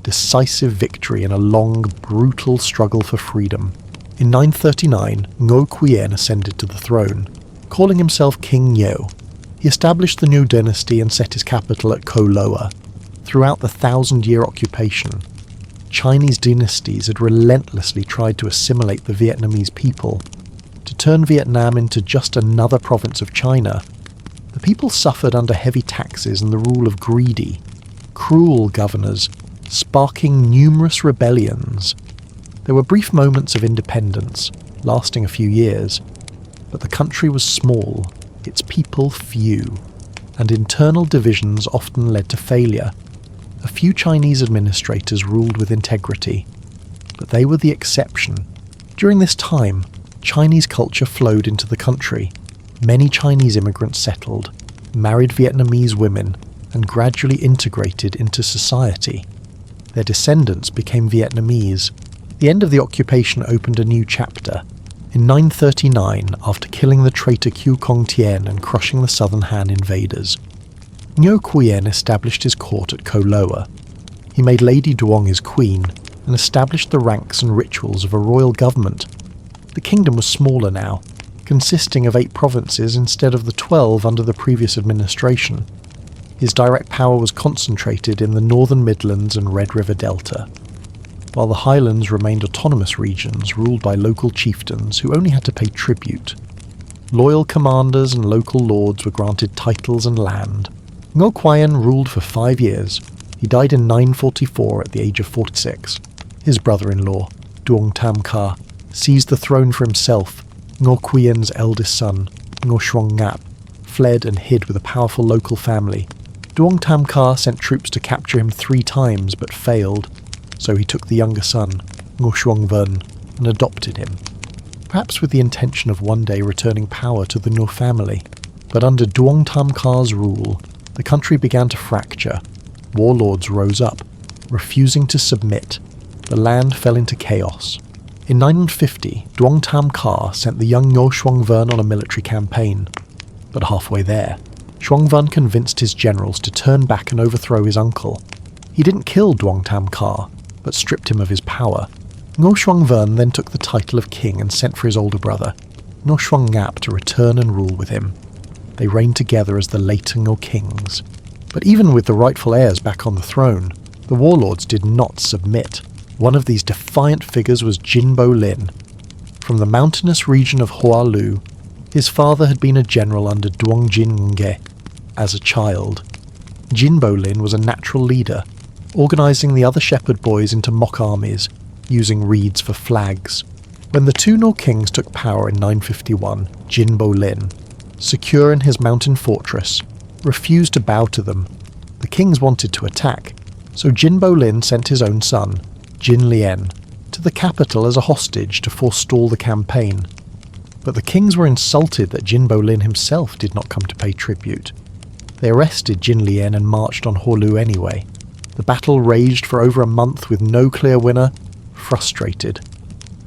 decisive victory in a long, brutal struggle for freedom. In 939, Quyen ascended to the throne, calling himself King Ngo. He established the new dynasty and set his capital at Ko Loa. Throughout the 1,000-year occupation, Chinese dynasties had relentlessly tried to assimilate the Vietnamese people, to turn Vietnam into just another province of China. The people suffered under heavy taxes and the rule of greedy, cruel governors, sparking numerous rebellions. There were brief moments of independence, lasting a few years, but the country was small, its people few, and internal divisions often led to failure. A few Chinese administrators ruled with integrity, but they were the exception. During this time, Chinese culture flowed into the country. Many Chinese immigrants settled, married Vietnamese women, and gradually integrated into society. Their descendants became Vietnamese. The end of the occupation opened a new chapter. In 939, after killing the traitor Tien and crushing the southern Han invaders, Quyen established his court at Ko Loa. He made Lady Duong his queen and established the ranks and rituals of a royal government. The kingdom was smaller now, consisting of 8 provinces instead of the 12 under the previous administration. His direct power was concentrated in the northern Midlands and Red River Delta, while the Highlands remained autonomous regions ruled by local chieftains who only had to pay tribute. Loyal commanders and local lords were granted titles and land. Quyen ruled for 5 years. He died in 944 at the age of 46. His brother-in-law, Duong Tam Ka, seized the throne for himself. Quyen's eldest son, Ngap, fled and hid with a powerful local family. Duong Tam Ka sent troops to capture him 3 times but failed, so he took the younger son, Vern, and adopted him, perhaps with the intention of one day returning power to the Ngo family. But under Duong Tam Ka's rule, the country began to fracture. Warlords rose up, refusing to submit. The land fell into chaos. In 950, Duong Tam Ka sent the young Ngo Vern on a military campaign. But halfway there, Vern convinced his generals to turn back and overthrow his uncle. He didn't kill Duong Tam Ka, but stripped him of his power. Ngo Vern then took the title of king and sent for his older brother, Ngap, to return and rule with him. They reigned together as the later Ngo kings. But even with the rightful heirs back on the throne, the warlords did not submit. One of these defiant figures was Jinbo Lin. From the mountainous region of Hoa Lu, his father had been a general under Duong Jin Nge as a child. Jinbo Lin was a natural leader, organising the other shepherd boys into mock armies, using reeds for flags. When the 2 Ngo kings took power in 951, Jinbo Lin, secure in his mountain fortress, refused to bow to them. The kings wanted to attack, so Jinbo Lin sent his own son, Jin Lien, to the capital as a hostage to forestall the campaign. But the kings were insulted that Jinbo Lin himself did not come to pay tribute. They arrested Jin Lien and marched on Holu anyway. The battle raged for over a month with no clear winner. Frustrated,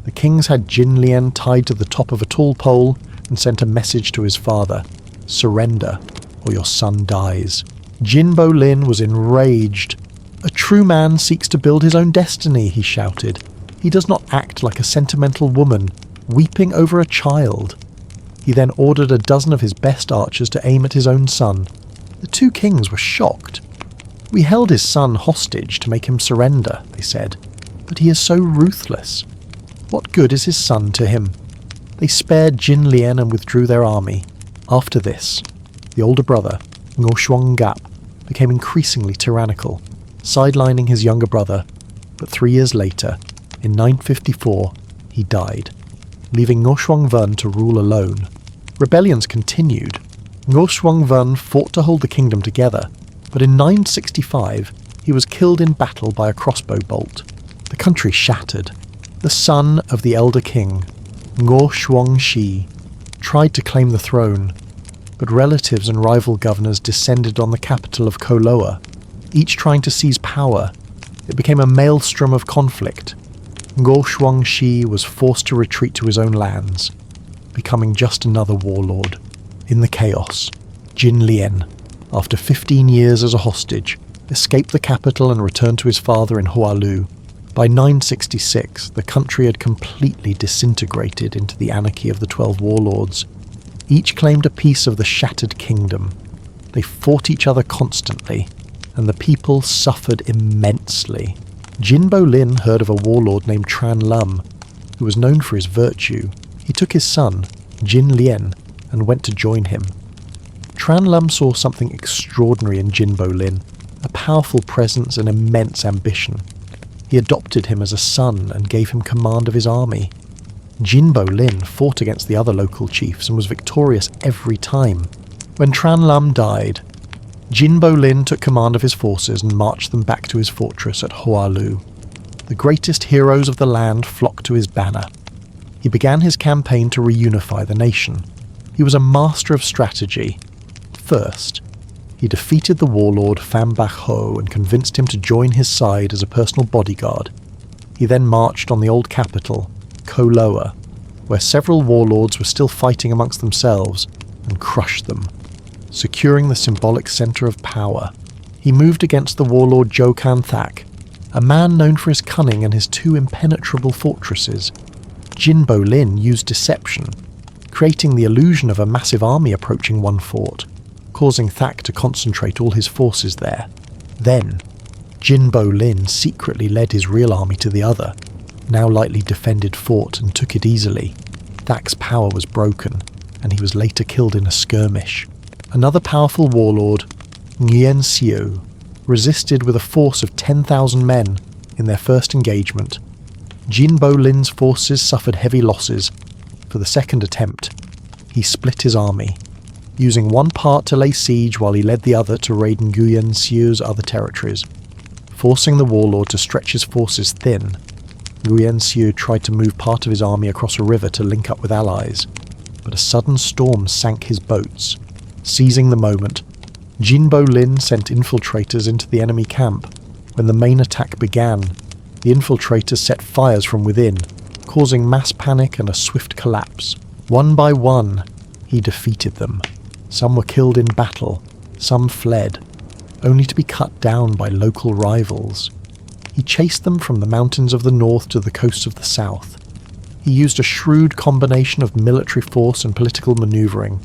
the kings had Jin Lien tied to the top of a tall pole and sent a message to his father: "Surrender, or your son dies." Jinbo Lin was enraged. "A true man seeks to build his own destiny," he shouted. "He does not act like a sentimental woman, weeping over a child." He then ordered a dozen of his best archers to aim at his own son. The 2 kings were shocked. "We held his son hostage to make him surrender," they said, "but he is so ruthless. What good is his son to him?" They spared Jin Lien and withdrew their army. After this, the older brother, Ngo Gap, became increasingly tyrannical, sidelining his younger brother, but 3 years later, in 954, he died, leaving Ngo Vern to rule alone. Rebellions continued. Ngo Vern fought to hold the kingdom together, but in 965 he was killed in battle by a crossbow bolt. The country shattered. The son of the elder king, Ngo Shi, tried to claim the throne, but relatives and rival governors descended on the capital of Koloa, each trying to seize power. It became a maelstrom of conflict. Ngo Shi was forced to retreat to his own lands, becoming just another warlord. In the chaos, Jin Lien, after 15 years as a hostage, escaped the capital and returned to his father in Hoa Lu. By 966, the country had completely disintegrated into the anarchy of the 12 warlords. Each claimed a piece of the shattered kingdom. They fought each other constantly, and the people suffered immensely. Jinbo Lin heard of a warlord named Tran Lum, who was known for his virtue. He took his son, Jin Lien, and went to join him. Tran Lum saw something extraordinary in Jinbo Lin, a powerful presence and immense ambition. He adopted him as a son and gave him command of his army. Jinbo Lin fought against the other local chiefs and was victorious every time. When Tran Lum died, Jinbo Lin took command of his forces and marched them back to his fortress at Hoa Lu. The greatest heroes of the land flocked to his banner. He began his campaign to reunify the nation. He was a master of strategy. First, he defeated the warlord Pham Bach Ho and convinced him to join his side as a personal bodyguard. He then marched on the old capital, Koloa, where several warlords were still fighting amongst themselves, and crushed them, securing the symbolic centre of power. He moved against the warlord Jokan Thak, a man known for his cunning and his 2 impenetrable fortresses. Jinbo Lin used deception, creating the illusion of a massive army approaching one fort. causing Thak to concentrate all his forces there. Then, Jinbo Lin secretly led his real army to the other, now lightly defended fort and took it easily. Thak's power was broken, and he was later killed in a skirmish. Another powerful warlord, Nguyen Lords, resisted with a force of 10,000 men in their first engagement. Jinbo Lin's forces suffered heavy losses. For the second attempt, he split his army, using one part to lay siege while he led the other to raid Nguyen Lords' other territories. Forcing the warlord to stretch his forces thin, Nguyen Lords tried to move part of his army across a river to link up with allies, but a sudden storm sank his boats. Seizing the moment, Jinbo Lin sent infiltrators into the enemy camp. When the main attack began, the infiltrators set fires from within, causing mass panic and a swift collapse. One by one, he defeated them. Some were killed in battle, some fled, only to be cut down by local rivals. He chased them from the mountains of the north to the coasts of the south. He used a shrewd combination of military force and political maneuvering.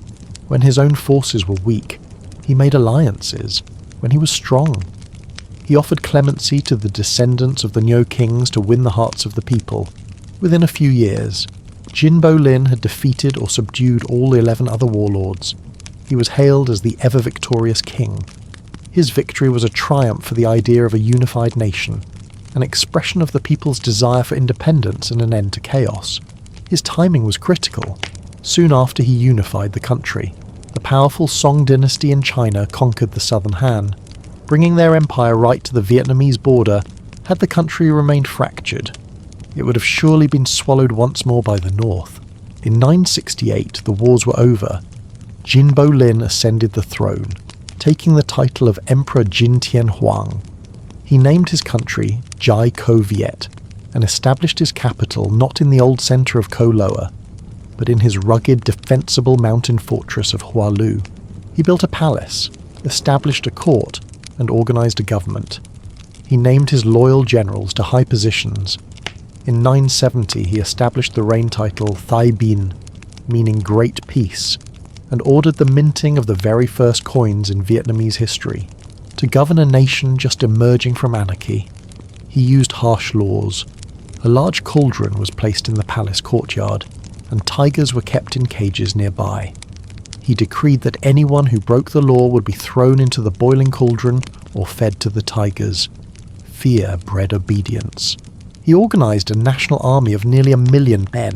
When his own forces were weak, he made alliances. When he was strong, he offered clemency to the descendants of the Nyo kings to win the hearts of the people. Within a few years, Jinbo Lin had defeated or subdued all 11 other warlords. He was hailed as the ever-victorious king. His victory was a triumph for the idea of a unified nation, an expression of the people's desire for independence and an end to chaos. His timing was critical. Soon after he unified the country, the powerful Song dynasty in China conquered the southern Han. Bringing their empire right to the Vietnamese border, had the country remained fractured, it would have surely been swallowed once more by the north. In 968, the wars were over. Jinbo Lin ascended the throne, taking the title of Emperor Jin Tian Huang. He named his country Jai Ko Viet and established his capital not in the old centre of Ko Lower, but in his rugged, defensible mountain fortress of Hua Lu. He built a palace, established a court, and organised a government. He named his loyal generals to high positions. In 970 he established the reign title Thai Bin, meaning Great Peace, and ordered the minting of the very first coins in Vietnamese history. To govern a nation just emerging from anarchy, he used harsh laws. A large cauldron was placed in the palace courtyard, and tigers were kept in cages nearby. He decreed that anyone who broke the law would be thrown into the boiling cauldron or fed to the tigers. Fear bred obedience. He organised a national army of nearly 1 million men,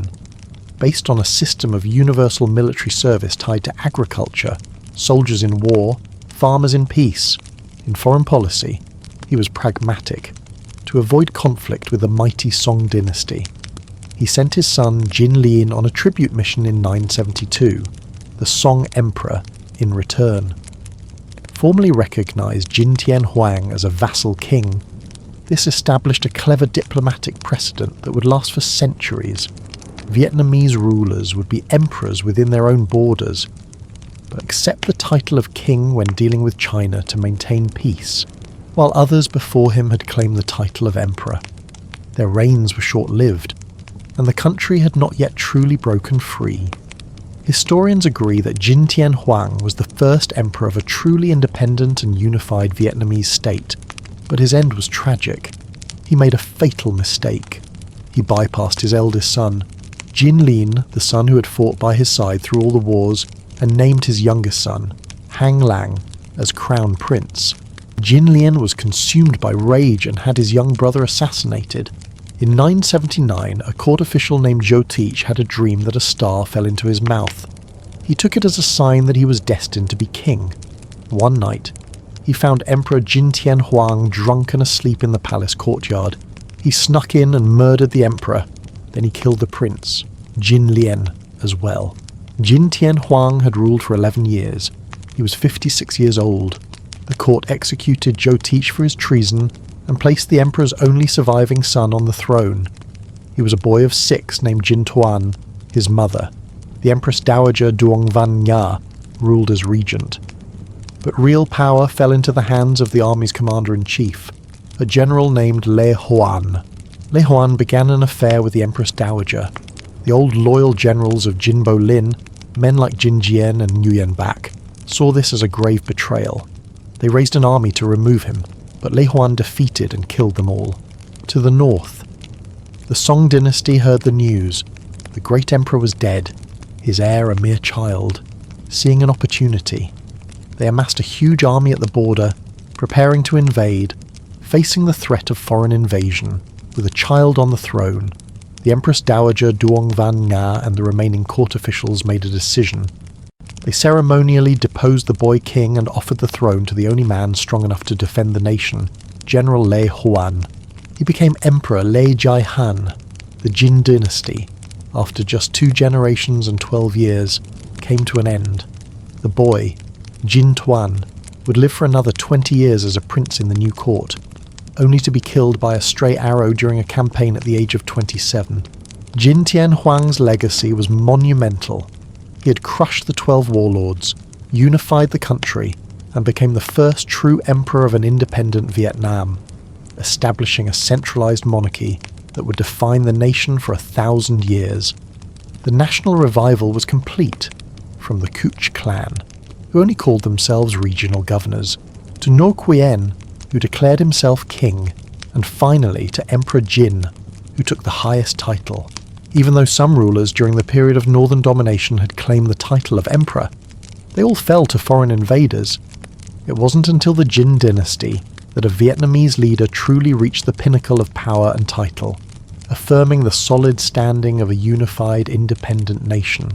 based on a system of universal military service tied to agriculture, soldiers in war, farmers in peace. In foreign policy, he was pragmatic, to avoid conflict with the mighty Song dynasty. He sent his son Jin Lin on a tribute mission in 972, the Song Emperor, in return. Formally recognised Jin Tian Huang as a vassal king, this established a clever diplomatic precedent that would last for centuries. Vietnamese rulers would be emperors within their own borders, but accept the title of king when dealing with China to maintain peace, while others before him had claimed the title of emperor. Their reigns were short-lived, and the country had not yet truly broken free. Historians agree that Jin Tian Huang was the first emperor of a truly independent and unified Vietnamese state, but his end was tragic. He made a fatal mistake. He bypassed his eldest son, Jin Lin, the son who had fought by his side through all the wars, and named his youngest son, Hang Lang, as crown prince. Jin Lin was consumed by rage and had his young brother assassinated. In 979, a court official named Zhou Teach had a dream that a star fell into his mouth. He took it as a sign that he was destined to be king. One night, he found Emperor Jin Tian Huang drunk and asleep in the palace courtyard. He snuck in and murdered the emperor. Then he killed the prince, Jin Lien, as well. Jin Tian Huang had ruled for 11 years. He was 56 years old. The court executed Zhou Teach for his treason and placed the emperor's only surviving son on the throne. He was a boy of 6 named Jin Tuan, his mother. The Empress Dowager Duong Van Ya ruled as regent. But real power fell into the hands of the army's commander-in-chief, a general named Le Huan. Le Huan began an affair with the Empress Dowager. The old loyal generals of Jinbo Lin, men like Jin Jian and Nguyen Bach, saw this as a grave betrayal. They raised an army to remove him, but Lê Hoan defeated and killed them all. To the north, the Song dynasty heard the news. The great emperor was dead, his heir a mere child. Seeing an opportunity, they amassed a huge army at the border, preparing to invade, facing the threat of foreign invasion. With a child on the throne, the Empress Dowager Duong Van Nga and the remaining court officials made a decision. They ceremonially deposed the boy king and offered the throne to the only man strong enough to defend the nation, General Lê Hoan. He became Emperor Lê Jai Han. The Jin dynasty, after just 2 generations and 12 years, came to an end. The boy, Jin Tuan, would live for another 20 years as a prince in the new court, only to be killed by a stray arrow during a campaign at the age of 27. Jin Tian Huang's legacy was monumental. He had crushed the 12 warlords, unified the country, and became the first true emperor of an independent Vietnam, establishing a centralized monarchy that would define the nation for 1,000 years. The national revival was complete, from the Cooch clan, who only called themselves regional governors, to No Quyen, who declared himself king, and finally to Emperor Jin, who took the highest title. Even though some rulers during the period of northern domination had claimed the title of emperor, they all fell to foreign invaders. It wasn't until the Jin dynasty that a Vietnamese leader truly reached the pinnacle of power and title, affirming the solid standing of a unified, independent nation.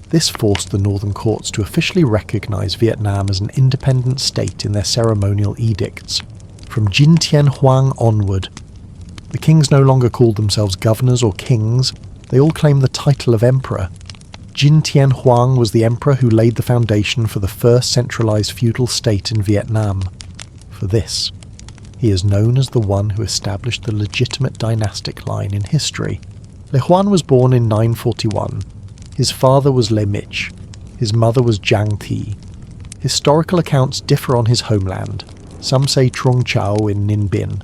This forced the northern courts to officially recognize Vietnam as an independent state in their ceremonial edicts. From Jin Tian Huang onward, the kings no longer called themselves governors or kings, they all claimed the title of emperor. Jin Tian Huang was the emperor who laid the foundation for the first centralized feudal state in Vietnam. For this, he is known as the one who established the legitimate dynastic line in history. Lê Hoan was born in 941. His father was Lê Mich. His mother was Giang Thi. Historical accounts differ on his homeland. Some say Trung Chau in Ninh Binh,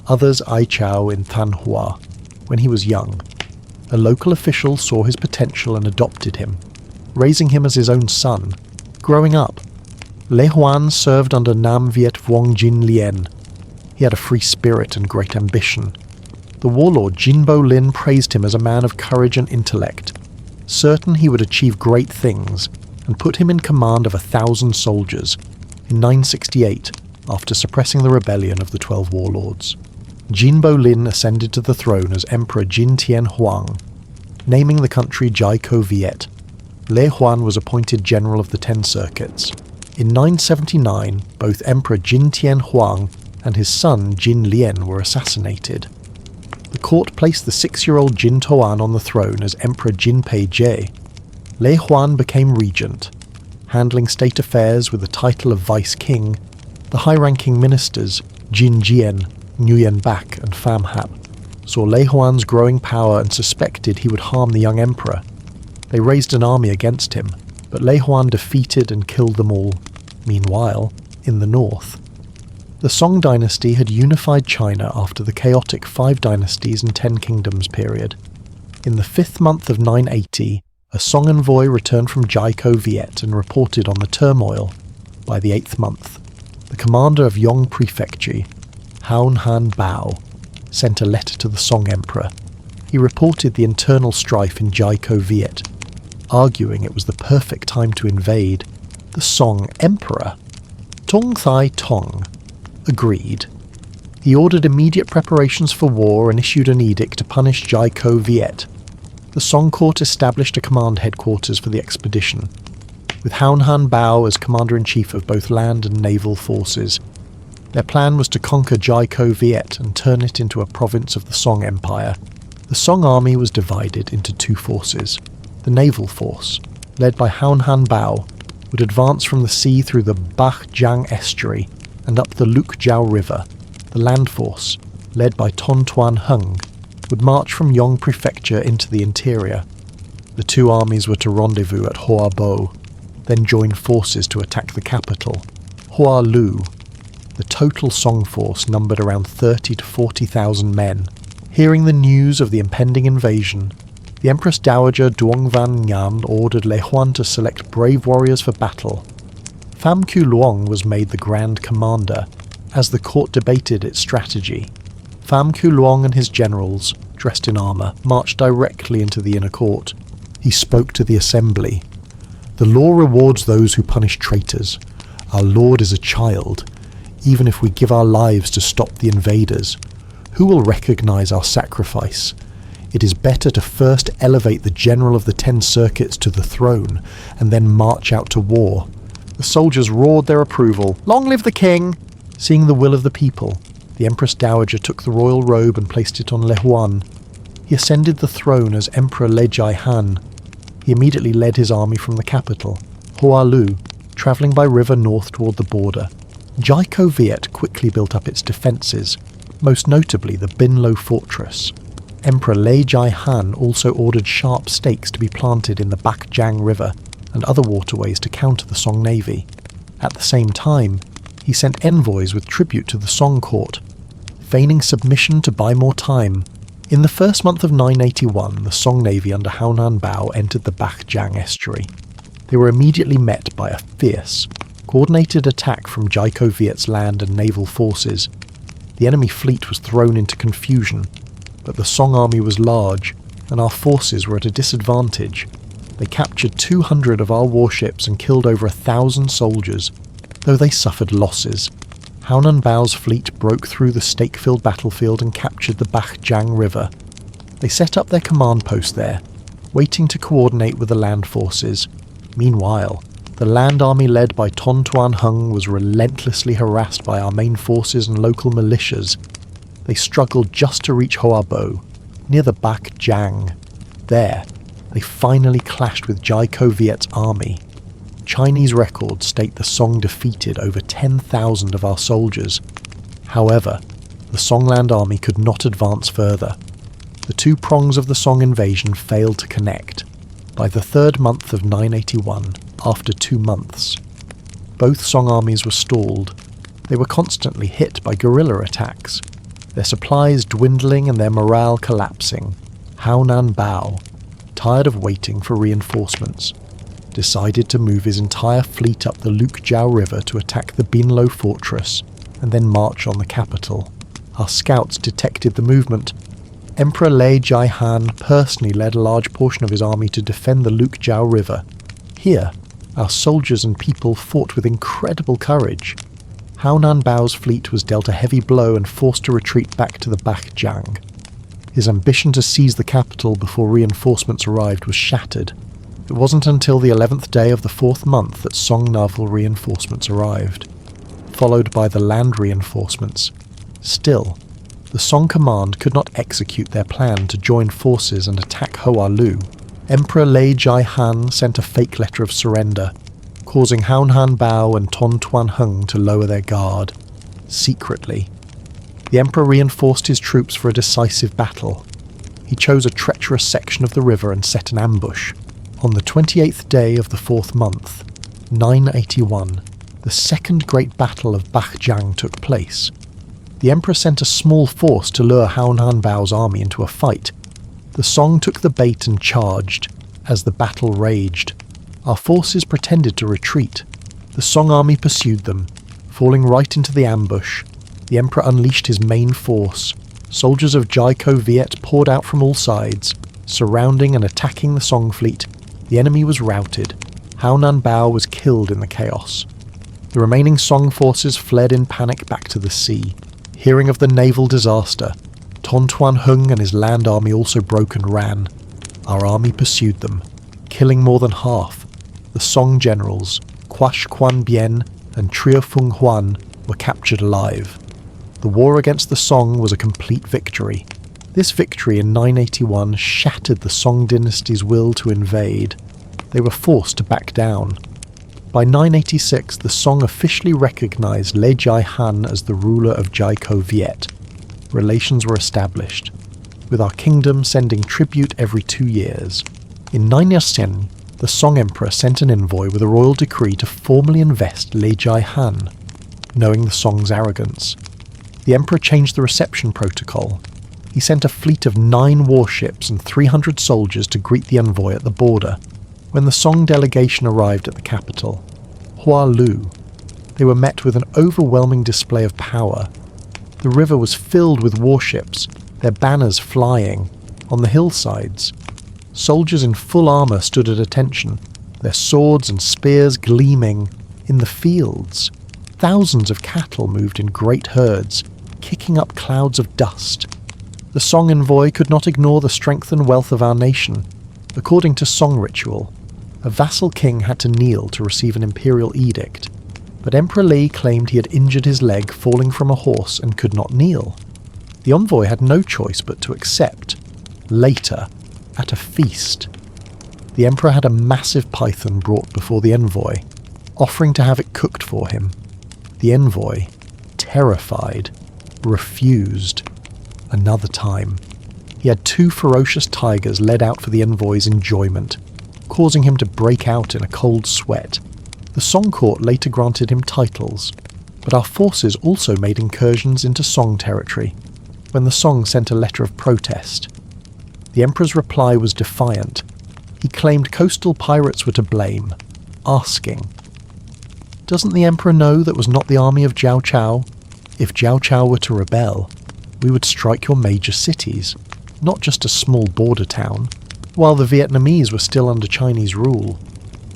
others Ai Chau in Thanh Hoa. When he was young, a local official saw his potential and adopted him, raising him as his own son. Growing up, Lê Hoan served under Nam Viet Vuong Jin Lien. He had a free spirit and great ambition. The warlord Jinbo Lin praised him as a man of courage and intellect, certain he would achieve great things, and put him in command of 1,000 soldiers in 968 after suppressing the rebellion of the 12 warlords. Jinbo Lin ascended to the throne as Emperor Jin Tian Huang, naming the country Jaico Viet. Lê Hoan was appointed general of the 10 circuits. In 979, both Emperor Jin Tian Huang and his son Jin Lien were assassinated. The court placed the 6-year-old Jin Toan on the throne as Emperor Jin Pei Jie. Lê Hoan became regent, handling state affairs with the title of vice-king. The high-ranking ministers, Jin Jian, Nguyen Bach and Pham Hap, saw Lê Hoan's growing power and suspected he would harm the young emperor. They raised an army against him, but Lê Hoan defeated and killed them all. Meanwhile, in the north, the Song dynasty had unified China after the chaotic 5 dynasties and 10 kingdoms period. In the 5th month of 980, a Song envoy returned from Jaico Viet and reported on the turmoil. By the 8th month, the commander of Yong Prefecture, Haon Han Bao, sent a letter to the Song emperor. He reported the internal strife in Jaico Viet, arguing it was the perfect time to invade. The Song emperor, Tong Thai Tong, agreed. He ordered immediate preparations for war and issued an edict to punish Jaico Viet. The Song court established a command headquarters for the expedition, with Haon Han Bao as commander-in-chief of both land and naval forces. Their plan was to conquer Jaico Viet and turn it into a province of the Song Empire. The Song army was divided into 2 forces. The naval force, led by Haon Han Bao, would advance from the sea through the Bach Jiang estuary and up the Luk Jiao River. The land force, led by Ton Tuan Hung, would march from Yong Prefecture into the interior. The 2 armies were to rendezvous at Hoa Bo, then join forces to attack the capital, Hoa Lu. The total Song force numbered around 30 to 40,000 men. Hearing the news of the impending invasion, the Empress Dowager Duong Van Ngan ordered Lê Hoan to select brave warriors for battle. Pham Kyu Luong was made the Grand Commander. As the court debated its strategy, Pham Kyu Luong and his generals, dressed in armour, marched directly into the inner court. He spoke to the assembly. "The law rewards those who punish traitors. Our lord is a child. Even if we give our lives to stop the invaders, who will recognise our sacrifice? It is better to first elevate the general of the 10 circuits to the throne, and then march out to war." The soldiers roared their approval. "Long live the king!" Seeing the will of the people, the Empress Dowager took the royal robe and placed it on Le Huan. He ascended the throne as Emperor Le Jai Han. He immediately led his army from the capital, Hoa Lu, travelling by river north toward the border. Jaiko Viet quickly built up its defences, most notably the Bin Lo fortress. Emperor Le Jai Han also ordered sharp stakes to be planted in the Bach Jang River and other waterways to counter the Song navy. At the same time, he sent envoys with tribute to the Song court, feigning submission to buy more time. In the first month of 981, the Song navy under Haonan Bao entered the Bach Jang estuary. They were immediately met by a fierce, coordinated attack from Jaiko Viet's land and naval forces. The enemy fleet was thrown into confusion, but the Song army was large, and our forces were at a disadvantage. They captured 200 of our warships and killed over 1,000 soldiers, though they suffered losses. Haonan Bao's fleet broke through the stake-filled battlefield and captured the Bach Jang River. They set up their command post there, waiting to coordinate with the land forces. Meanwhile, the land army led by Ton Tuan Hung was relentlessly harassed by our main forces and local militias. They struggled just to reach Hoa Bo, near the Bach Jang. There, they finally clashed with Jaiko Viet's army. Chinese records state the Song defeated over 10,000 of our soldiers. However, the Songland army could not advance further. The two prongs of the Song invasion failed to connect. By the 3rd month of 981, after 2 months, both Song armies were stalled. They were constantly hit by guerrilla attacks, their supplies dwindling and their morale collapsing. Haonan Bao, tired of waiting for reinforcements, decided to move his entire fleet up the Lukjiao River to attack the Bin Lo fortress and then march on the capital. Our scouts detected the movement. Emperor Le Jai Han personally led a large portion of his army to defend the Lukjiao River. Here, our soldiers and people fought with incredible courage. Haonan Bao's fleet was dealt a heavy blow and forced to retreat back to the Bach Jang. His ambition to seize the capital before reinforcements arrived was shattered. It wasn't until the 11th day of the 4th month that Song naval reinforcements arrived, followed by the land reinforcements. Still, the Song command could not execute their plan to join forces and attack Hoa Lu. Emperor Le Jai Han sent a fake letter of surrender, causing Haonan Bao and Ton Tuan Hung to lower their guard. Secretly, the emperor reinforced his troops for a decisive battle. He chose a treacherous section of the river and set an ambush. On the 28th day of the 4th month, 981, the second great battle of Bach Jang took place. The emperor sent a small force to lure Haonan Bao's army into a fight. The Song took the bait and charged. As the battle raged, our forces pretended to retreat. The Song army pursued them. Falling right into the ambush, the emperor unleashed his main force. Soldiers of Jaiko Viet poured out from all sides, surrounding and attacking the Song fleet. The enemy was routed. Haonan Bao was killed in the chaos. The remaining Song forces fled in panic back to the sea. Hearing of the naval disaster, Ton Tuan Hung and his land army also broke and ran. Our army pursued them, killing more than half. The Song generals, Quash Quan Bien and Trio Fung Huan, were captured alive. The war against the Song was a complete victory. This victory in 981 shattered the Song dynasty's will to invade. They were forced to back down. By 986, the Song officially recognized Le Jai Han as the ruler of Jaiko Viet. Relations were established, with our kingdom sending tribute every 2 years. In 910, the Song emperor sent an envoy with a royal decree to formally invest Le Jai Han, knowing the Song's arrogance. The emperor changed the reception protocol. He sent a fleet of 9 warships and 300 soldiers to greet the envoy at the border. When the Song delegation arrived at the capital, Hua Lu. They were met with an overwhelming display of power. The river was filled with warships, their banners flying, on the hillsides. Soldiers in full armour stood at attention, their swords and spears gleaming. In the fields, thousands of cattle moved in great herds, kicking up clouds of dust. The song envoy could not ignore the strength and wealth of our nation. According to song ritual, a vassal king had to kneel to receive an imperial edict, but Emperor Lei claimed he had injured his leg falling from a horse and could not kneel. The envoy had no choice but to accept. Later, at a feast, the emperor had a massive python brought before the envoy, offering to have it cooked for him. The envoy, terrified, refused. Another time, he had 2 ferocious tigers led out for the envoy's enjoyment, causing him to break out in a cold sweat. The Song court later granted him titles, but our forces also made incursions into Song territory, when the Song sent a letter of protest. The emperor's reply was defiant. He claimed coastal pirates were to blame, asking, "Doesn't the emperor know that was not the army of Jiao Chao? If Jiao Chao were to rebel, we would strike your major cities, not just a small border town, while the Vietnamese were still under Chinese rule.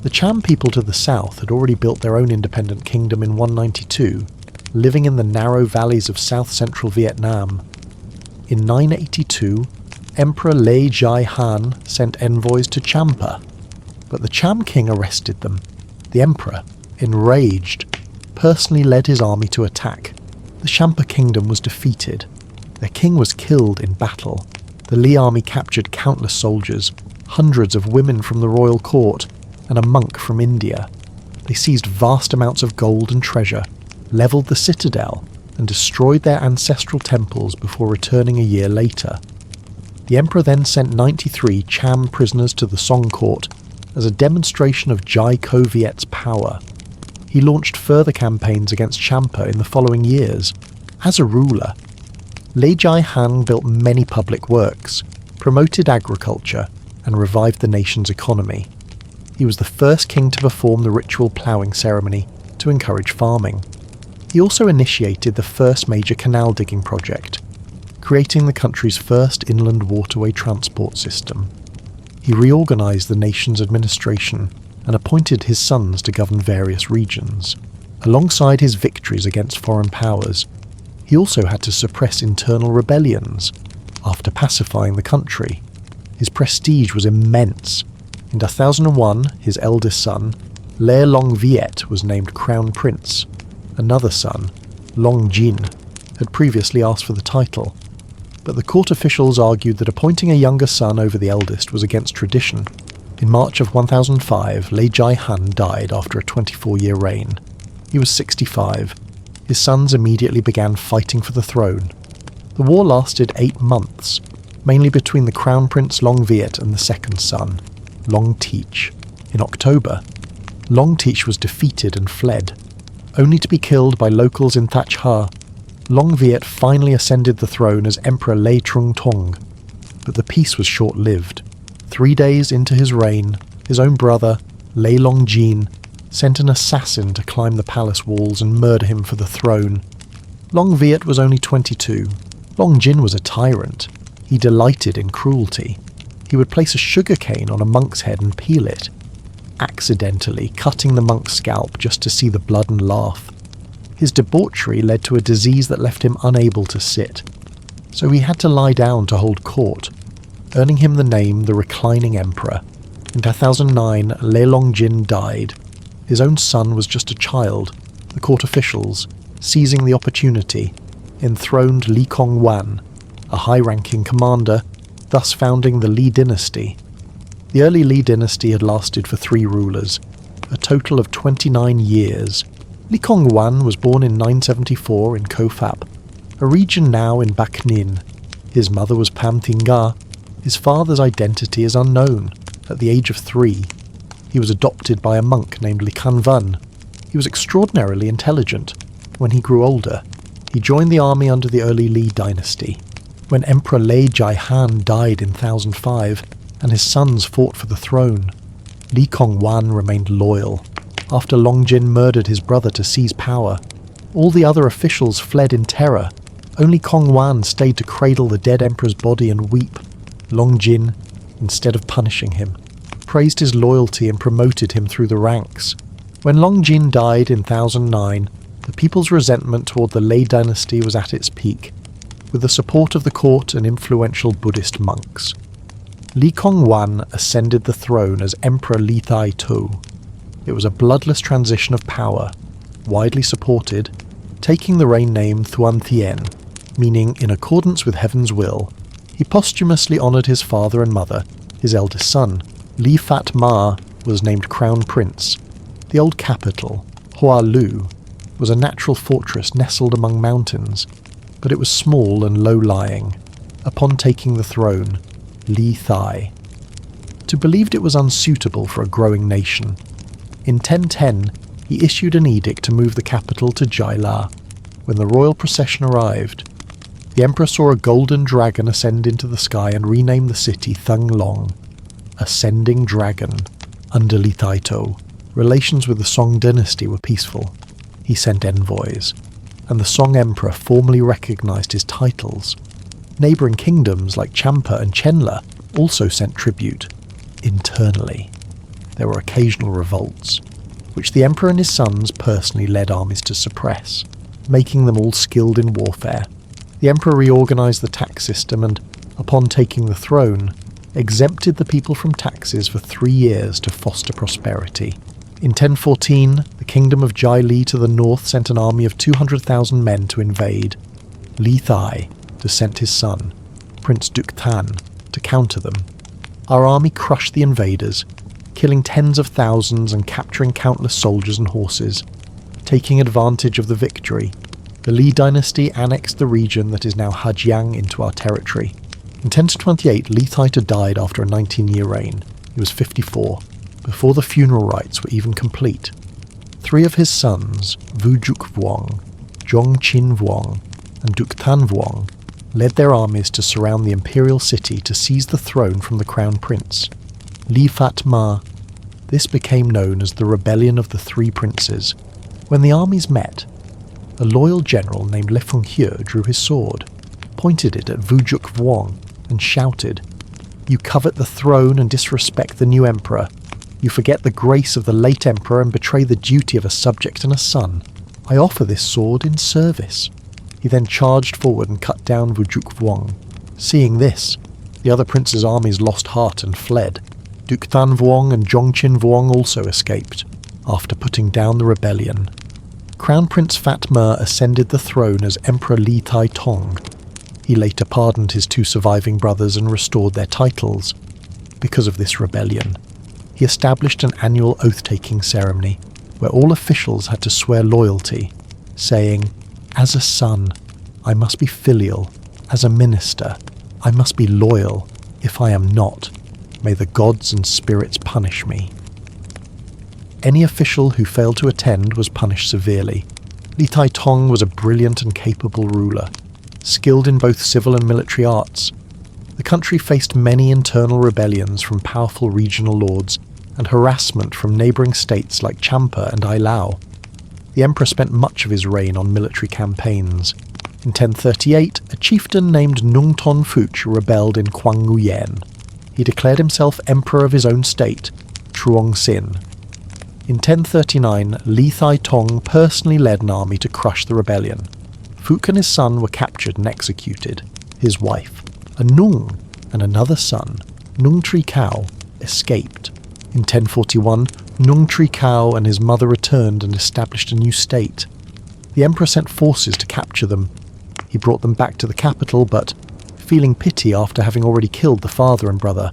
The Cham people to the south had already built their own independent kingdom in 192, living in the narrow valleys of south-central Vietnam. In 982, Emperor Lei Jai Han sent envoys to Champa, but the Cham king arrested them. The emperor, enraged, personally led his army to attack. The Champa kingdom was defeated. Their king was killed in battle. The Li army captured countless soldiers, hundreds of women from the royal court, and a monk from India. They seized vast amounts of gold and treasure, levelled the citadel, and destroyed their ancestral temples before returning a year later. The emperor then sent 93 Cham prisoners to the Song court as a demonstration of Jai Ko Viet's power. He launched further campaigns against Champa in the following years. As a ruler, Lei Jai Han built many public works, promoted agriculture, and revived the nation's economy. He was the first king to perform the ritual ploughing ceremony to encourage farming. He also initiated the first major canal digging project, creating the country's first inland waterway transport system. He reorganised the nation's administration and appointed his sons to govern various regions. Alongside his victories against foreign powers, he also had to suppress internal rebellions. After pacifying the country, his prestige was immense. In 1001, his eldest son, Lê Long Viet, was named Crown Prince. Another son, Long Jin, had previously asked for the title, but the court officials argued that appointing a younger son over the eldest was against tradition. In March of 1005, Lei Jai Han died after a 24-year reign. He was 65. His sons immediately began fighting for the throne. The war lasted 8 months, mainly between the Crown Prince Long Viet and the second son, Long Teach. In October, Long Teach was defeated and fled, only to be killed by locals in Thach Ha. Long Viet finally ascended the throne as Emperor Lei Trung Tong, but the peace was short-lived. 3 days into his reign, his own brother, Lei Long Jin, sent an assassin to climb the palace walls and murder him for the throne. Long Viet was only 22. Long Jin was a tyrant. He delighted in cruelty. He would place a sugarcane on a monk's head and peel it, accidentally cutting the monk's scalp just to see the blood and laugh. His debauchery led to a disease that left him unable to sit, so he had to lie down to hold court, earning him the name the Reclining Emperor. In 1009, Lei Long Jin died. His own son was just a child. The court officials, seizing the opportunity, enthroned Li Kong Wan, a high-ranking commander, thus founding the Li Dynasty. The early Li Dynasty had lasted for 3 rulers, a total of 29 years. Li Kong Wan was born in 974 in Ko Phap, a region now in Bac Ninh. His mother was Pham Thi Nga. His father's identity is unknown. At the age of 3, he was adopted by a monk named Li Can Vun. He was extraordinarily intelligent. When he grew older, he joined the army under the early Li Dynasty. When Emperor Lei Jai Han died in 1005, and his sons fought for the throne, Li Kong Wan remained loyal. After Longjin murdered his brother to seize power, all the other officials fled in terror. Only Kongwan stayed to cradle the dead emperor's body and weep. Longjin, instead of punishing him, praised his loyalty and promoted him through the ranks. When Longjin died in 1009, the people's resentment toward the Lei dynasty was at its peak, with the support of the court and influential Buddhist monks. Li Kongwan ascended the throne as Emperor Li Thai Tu. It was a bloodless transition of power, widely supported, taking the reign name Thuan Thien, meaning in accordance with heaven's will. He posthumously honoured his father and mother. His eldest son, Li Fat Ma, was named Crown Prince. The old capital, Hoa Lu, was a natural fortress nestled among mountains, but it was small and low-lying. Upon taking the throne, Li Thai believed it was unsuitable for a growing nation. In 1010, he issued an edict to move the capital to Jaila. When the royal procession arrived, the emperor saw a golden dragon ascend into the sky and renamed the city Thung Long, Ascending Dragon. Under Li Thai To, relations with the Song dynasty were peaceful. He sent envoys, and the Song emperor formally recognized his titles. Neighbouring kingdoms like Champa and Chenla also sent tribute. Internally, there were occasional revolts, which the emperor and his sons personally led armies to suppress, making them all skilled in warfare. The emperor reorganized the tax system and, upon taking the throne, exempted the people from taxes for 3 years to foster prosperity. In 1014, the kingdom of Jai Li to the north sent an army of 200,000 men to invade. Li Thai sent his son, Prince Duc Tan, to counter them. Our army crushed the invaders, killing tens of thousands and capturing countless soldiers and horses. Taking advantage of the victory, the Li dynasty annexed the region that is now Hajiang into our territory. In 1028, Li Thai died after a 19-year reign. He was 54, before the funeral rites were even complete. 3 of his sons, Vujuk Vuong, Zhong Chin Vuong, and Duc Tan Vuong, led their armies to surround the imperial city to seize the throne from the crown prince, Li Fat Ma. This became known as the Rebellion of the Three Princes. When the armies met, a loyal general named Le Feng Hue drew his sword, pointed it at Vujuk Vuong, and shouted, "You covet the throne and disrespect the new emperor. You forget the grace of the late emperor and betray the duty of a subject and a son. I offer this sword in service." He then charged forward and cut down Vujuk Vuong. Seeing this, the other princes' armies lost heart and fled. Duc Tan Vuong and Zhongqin Vuong also escaped, after putting down the rebellion. Crown Prince Fat Ma ascended the throne as Emperor Li Tai Tong. He later pardoned his 2 surviving brothers and restored their titles. Because of this rebellion, he established an annual oath-taking ceremony where all officials had to swear loyalty, saying, "As a son, I must be filial. As a minister, I must be loyal. If I am not, may the gods and spirits punish me." Any official who failed to attend was punished severely. Li Tai Tong was a brilliant and capable ruler, skilled in both civil and military arts. The country faced many internal rebellions from powerful regional lords and harassment from neighbouring states like Champa and Ailao. The emperor spent much of his reign on military campaigns. In 1038, a chieftain named Nung Ton Fuch rebelled in Quang Nguyen. He declared himself emperor of his own state, Truong Sin. In 1039, Li Thai Tong personally led an army to crush the rebellion. Phuc and his son were captured and executed. His wife, a Nung, and another son, Nung Tri Cao, escaped. In 1041, Nung Tri Cao and his mother returned and established a new state. The emperor sent forces to capture them. He brought them back to the capital, but, feeling pity after having already killed the father and brother,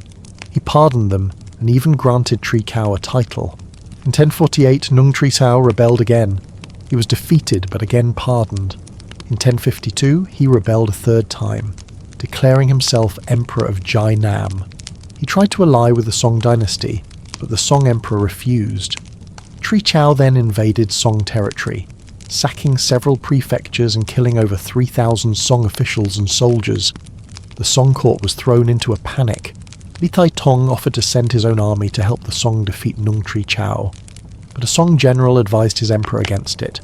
he pardoned them and even granted Tri Cao a title. In 1048, Nung Tri Cao rebelled again. He was defeated but again pardoned. In 1052, he rebelled a 3rd time, declaring himself Emperor of Jai Nam. He tried to ally with the Song dynasty, but the Song emperor refused. Tri Cao then invaded Song territory, sacking several prefectures and killing over 3,000 Song officials and soldiers. The Song court was thrown into a panic. Li Tai Tong offered to send his own army to help the Song defeat Nung Tri Cao. but a Song general advised his emperor against it.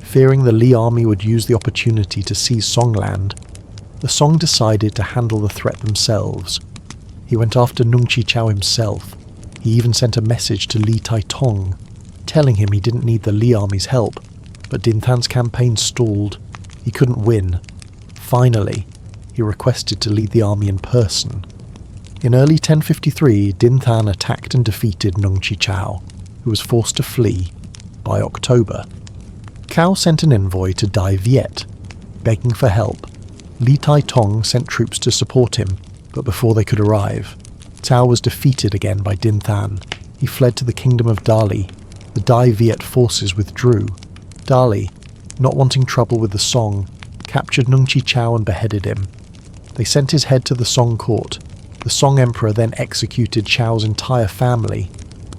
Fearing the Li army would use the opportunity to seize Song land, the Song decided to handle the threat themselves. He went after Nung Chi Chau himself. He even sent a message to Li Tai Tong, telling him he didn't need the Li army's help, but Din Than's campaign stalled. He couldn't win. Finally, he requested to lead the army in person. In early 1053, Din Than attacked and defeated Nung Chi Chau, who was forced to flee. By October, Cao sent an envoy to Dai Viet, begging for help. Li Tai Tong sent troops to support him, but before they could arrive, Cao was defeated again by Din Than. He fled to the kingdom of Dali. The Dai Viet forces withdrew. Dali, not wanting trouble with the Song, captured Nung Chi Chau and beheaded him. They sent his head to the Song court. The Song emperor then executed Chau's entire family,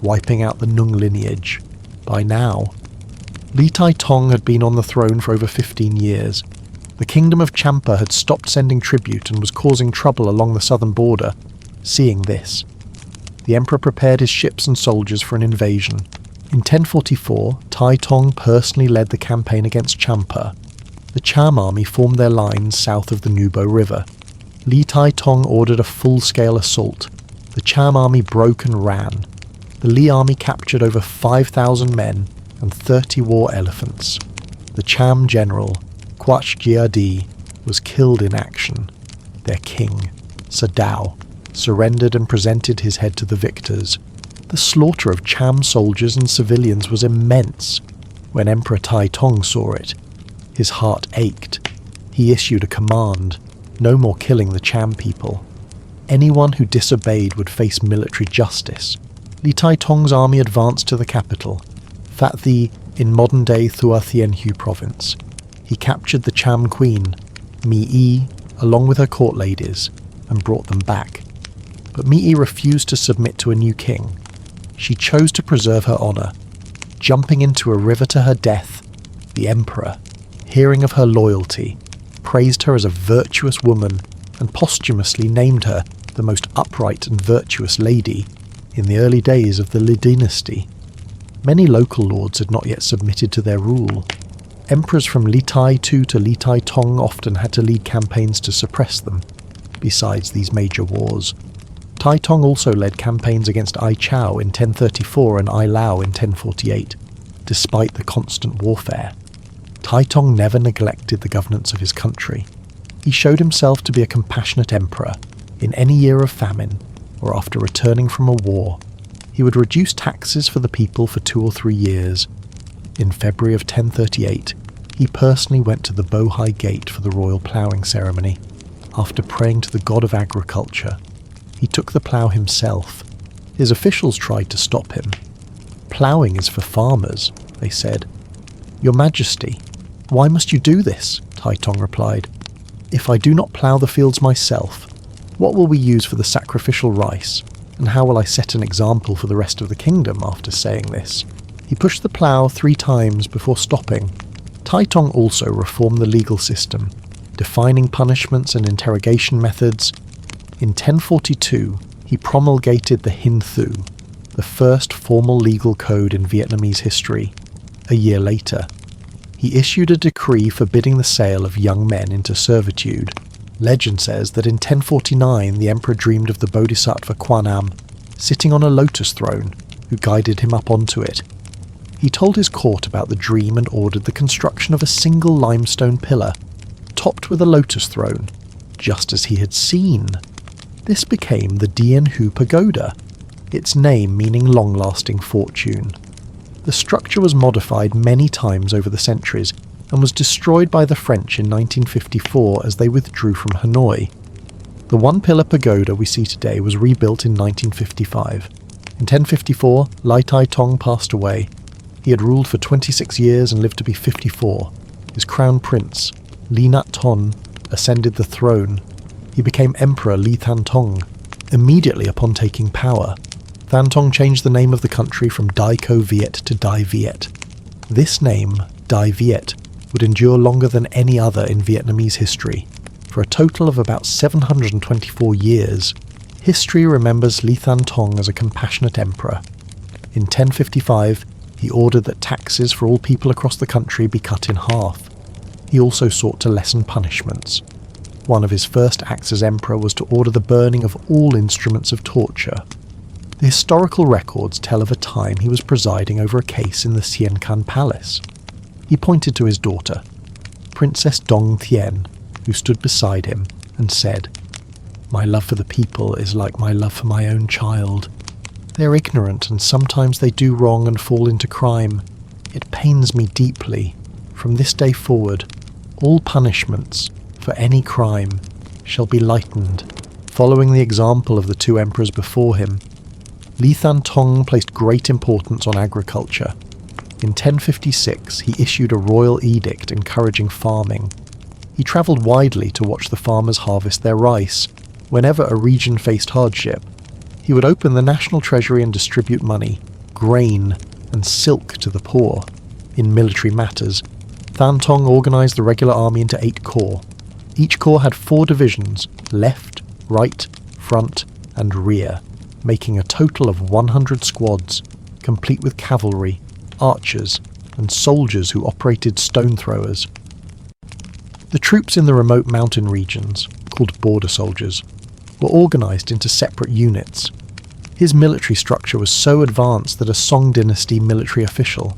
wiping out the Nung lineage. By now, Li Tai Tong had been on the throne for over 15 years. The kingdom of Champa had stopped sending tribute and was causing trouble along the southern border. Seeing this, the emperor prepared his ships and soldiers for an invasion. In 1044, Tai Tong personally led the campaign against Champa. The Cham army formed their lines south of the Nubo River. Li Tai Tong ordered a full-scale assault. The Cham army broke and ran. The Li army captured over 5,000 men and 30 war elephants. The Cham general, Quach Gyadi, was killed in action. Their king, Sadao, surrendered and presented his head to the victors. The slaughter of Cham soldiers and civilians was immense. When Emperor Tai Tong saw it, his heart ached. He issued a command: no more killing the Cham people. Anyone who disobeyed would face military justice. Li Tai Tong's army advanced to the capital, Phat Thi, in modern-day Thua Thien Hu province. He captured the Cham queen, Mi Yi, along with her court ladies, and brought them back. But Mi Yi refused to submit to a new king. She chose to preserve her honour. Jumping into a river to her death, the emperor, hearing of her loyalty, praised her as a virtuous woman and posthumously named her the most upright and virtuous lady in the early days of the Li dynasty. Many local lords had not yet submitted to their rule. Emperors from Li Tai Tu to Li Tai Tong often had to lead campaigns to suppress them, besides these major wars. Tai Tong also led campaigns against Ai Chao in 1034 and Ai Lao in 1048, despite the constant warfare. Tai Tong never neglected the governance of his country. He showed himself to be a compassionate emperor in any year of famine or after returning from a war. He would reduce taxes for the people for 2 or 3 years. In February of 1038, he personally went to the Bohai Gate for the royal ploughing ceremony. After praying to the god of agriculture, he took the plough himself. His officials tried to stop him. "Ploughing is for farmers," they said. "Your Majesty, why must you do this?" Tai Tong replied. "If I do not plough the fields myself, what will we use for the sacrificial rice, and how will I set an example for the rest of the kingdom?" After saying this, he pushed the plough 3 times before stopping. Tai Tong also reformed the legal system, defining punishments and interrogation methods. In 1042, he promulgated the Hin Thu, the first formal legal code in Vietnamese history. A year later, he issued a decree forbidding the sale of young men into servitude. Legend says that in 1049 the emperor dreamed of the bodhisattva Quyen, sitting on a lotus throne, who guided him up onto it. He told his court about the dream and ordered the construction of a single limestone pillar, topped with a lotus throne, just as he had seen. This became the Dien Hu Pagoda, its name meaning long-lasting fortune. The structure was modified many times over the centuries and was destroyed by the French in 1954 as they withdrew from Hanoi. The one-pillar pagoda we see today was rebuilt in 1955. In 1054, Lai Tai Tong passed away. He had ruled for 26 years and lived to be 54. His crown prince, Li Nat Ton, ascended the throne. He became Emperor Li Than Tong. Immediately upon taking power, Than Tong changed the name of the country from Dai Co Viet to Dai Viet. This name, Dai Viet, would endure longer than any other in Vietnamese history. For a total of about 724 years, history remembers Li Than Tong as a compassionate emperor. In 1055, He ordered that taxes for all people across the country be cut in half. He also sought to lessen punishments. One of his first acts as emperor was to order the burning of all instruments of torture. The historical records tell of a time he was presiding over a case in the Sian Khan Palace. He pointed to his daughter, Princess Dong Thien, who stood beside him, and said, "My love for the people is like my love for my own child. They are ignorant and sometimes they do wrong and fall into crime. It pains me deeply. From this day forward, all punishments for any crime shall be lightened." Following the example of the two emperors before him, Li Than Tong placed great importance on agriculture. In 1056, he issued a royal edict encouraging farming. He travelled widely to watch the farmers harvest their rice. Whenever a region faced hardship, he would open the national treasury and distribute money, grain, and silk to the poor. In military matters, Than Tong organised the regular army into 8 corps. Each corps had 4 divisions, left, right, front, and rear, making a total of 100 squads, complete with cavalry, archers, and soldiers who operated stone throwers. The troops in the remote mountain regions, called border soldiers, were organised into separate units. His military structure was so advanced that a Song dynasty military official,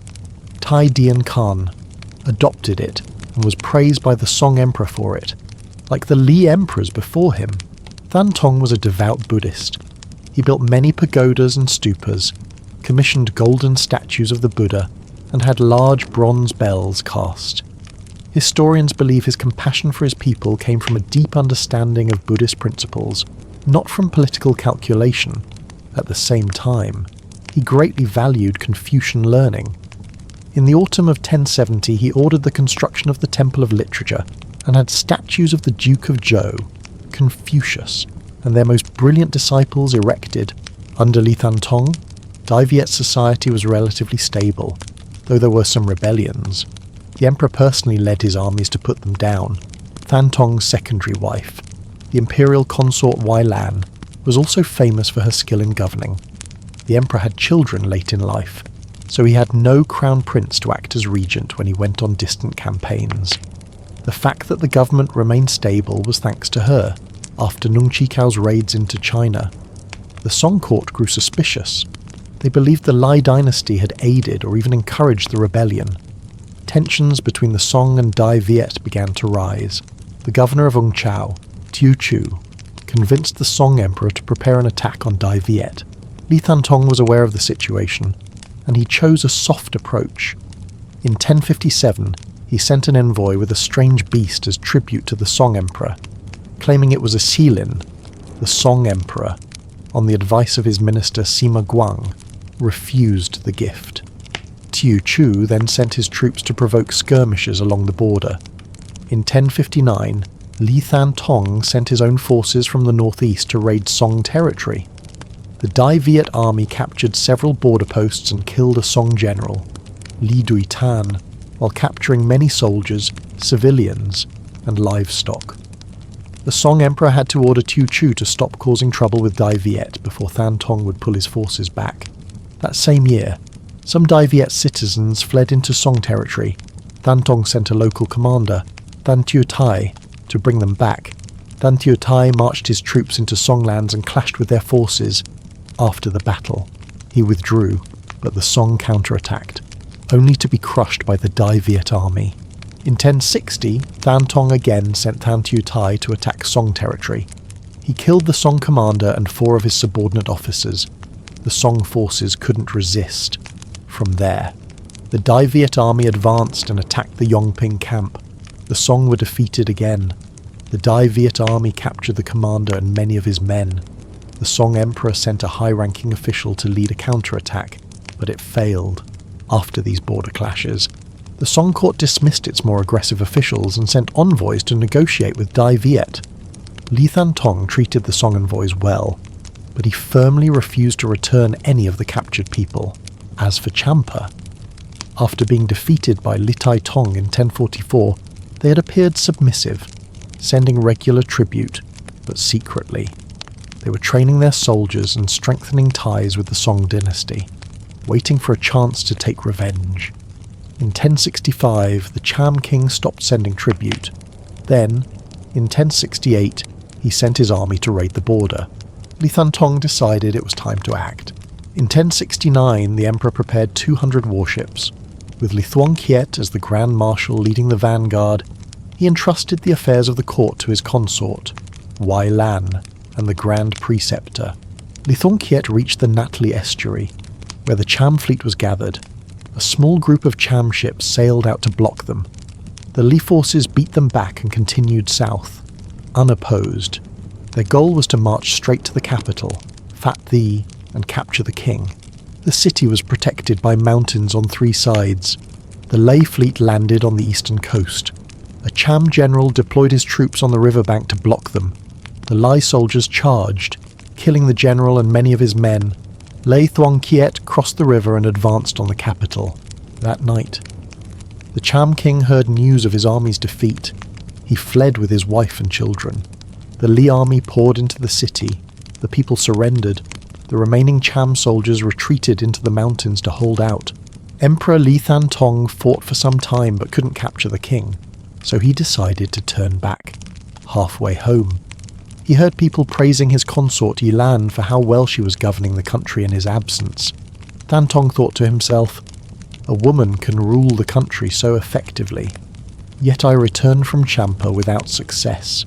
Tai Dian Khan, adopted it and was praised by the Song emperor for it. Like the Li emperors before him, Than Tong was a devout Buddhist. He built many pagodas and stupas, commissioned golden statues of the Buddha, and had large bronze bells cast. Historians believe his compassion for his people came from a deep understanding of Buddhist principles, not from political calculation. At the same time, he greatly valued Confucian learning. In the autumn of 1070, he ordered the construction of the Temple of Literature and had statues of the Duke of Zhou, Confucius, and their most brilliant disciples erected. Under Li Than Tong, Dai Viet society was relatively stable, though there were some rebellions. The emperor personally led his armies to put them down. Than Tong's secondary wife, the imperial consort Wai Lan, was also famous for her skill in governing. The emperor had children late in life, so he had no crown prince to act as regent when he went on distant campaigns. The fact that the government remained stable was thanks to her. After Nung Chikao's raids into China, the Song court grew suspicious. They believed the Lai dynasty had aided or even encouraged the rebellion. Tensions between the Song and Dai Viet began to rise. The governor of Ung Chau, Tiu Chu, convinced the Song emperor to prepare an attack on Dai Viet. Li Than Tong was aware of the situation, and he chose a soft approach. In 1057, he sent an envoy with a strange beast as tribute to the Song emperor. Claiming it was a Xilin, the Song emperor, on the advice of his minister Sima Guang, refused the gift. Tiu Chu then sent his troops to provoke skirmishes along the border. In 1059, Li Than Tong sent his own forces from the northeast to raid Song territory. The Dai Viet army captured several border posts and killed a Song general, Li Dui Tan, while capturing many soldiers, civilians, and livestock. The Song emperor had to order Tiu Chu to stop causing trouble with Dai Viet before Than Tong would pull his forces back. That same year, some Dai Viet citizens fled into Song territory. Than Tong sent a local commander, Than Tiu Tai, to bring them back. Than Tiu Tai marched his troops into Song lands and clashed with their forces. After the battle, he withdrew, but the Song counterattacked, only to be crushed by the Dai Viet army. In 1060, Than Tong again sent Than Tiu Tai to attack Song territory. He killed the Song commander and 4 of his subordinate officers. The Song forces couldn't resist. From there, the Dai Viet army advanced and attacked the Yongping camp. The Song were defeated again. The Dai Viet army captured the commander and many of his men. The Song emperor sent a high-ranking official to lead a counterattack, but it failed. After these border clashes, the Song court dismissed its more aggressive officials and sent envoys to negotiate with Dai Viet. Li Than Tong treated the Song envoys well, but he firmly refused to return any of the captured people. As for Champa, after being defeated by Li Tai Tong in 1044, they had appeared submissive, sending regular tribute, but secretly. They were training their soldiers and strengthening ties with the Song dynasty. waiting for a chance to take revenge. In 1065, the Cham king stopped sending tribute. Then, in 1068, he sent his army to raid the border. Li Thantong decided it was time to act. In 1069, the emperor prepared 200 warships. With Li Thuong Kiet as the Grand Marshal leading the vanguard, he entrusted the affairs of the court to his consort, Wai Lan, and the Grand Preceptor. Li Thuong Kiet reached the Natli estuary, where the Cham fleet was gathered. A small group of Cham ships sailed out to block them. The Li forces beat them back and continued south, unopposed. Their goal was to march straight to the capital, Phat Thi, and capture the king. The city was protected by mountains on 3 sides. The Lei fleet landed on the eastern coast. A Cham general deployed his troops on the riverbank to block them. The Lai soldiers charged, killing the general and many of his men. Lei Thuong Kiet crossed the river and advanced on the capital. That night, the Cham king heard news of his army's defeat. He fled with his wife and children. The Li army poured into the city. The people surrendered. The remaining Cham soldiers retreated into the mountains to hold out. Emperor Li Thantong fought for some time but couldn't capture the king, so he decided to turn back. Halfway home, he heard people praising his consort Yilan for how well she was governing the country in his absence. Thantong thought to himself, "A woman can rule the country so effectively. Yet I returned from Champa without success.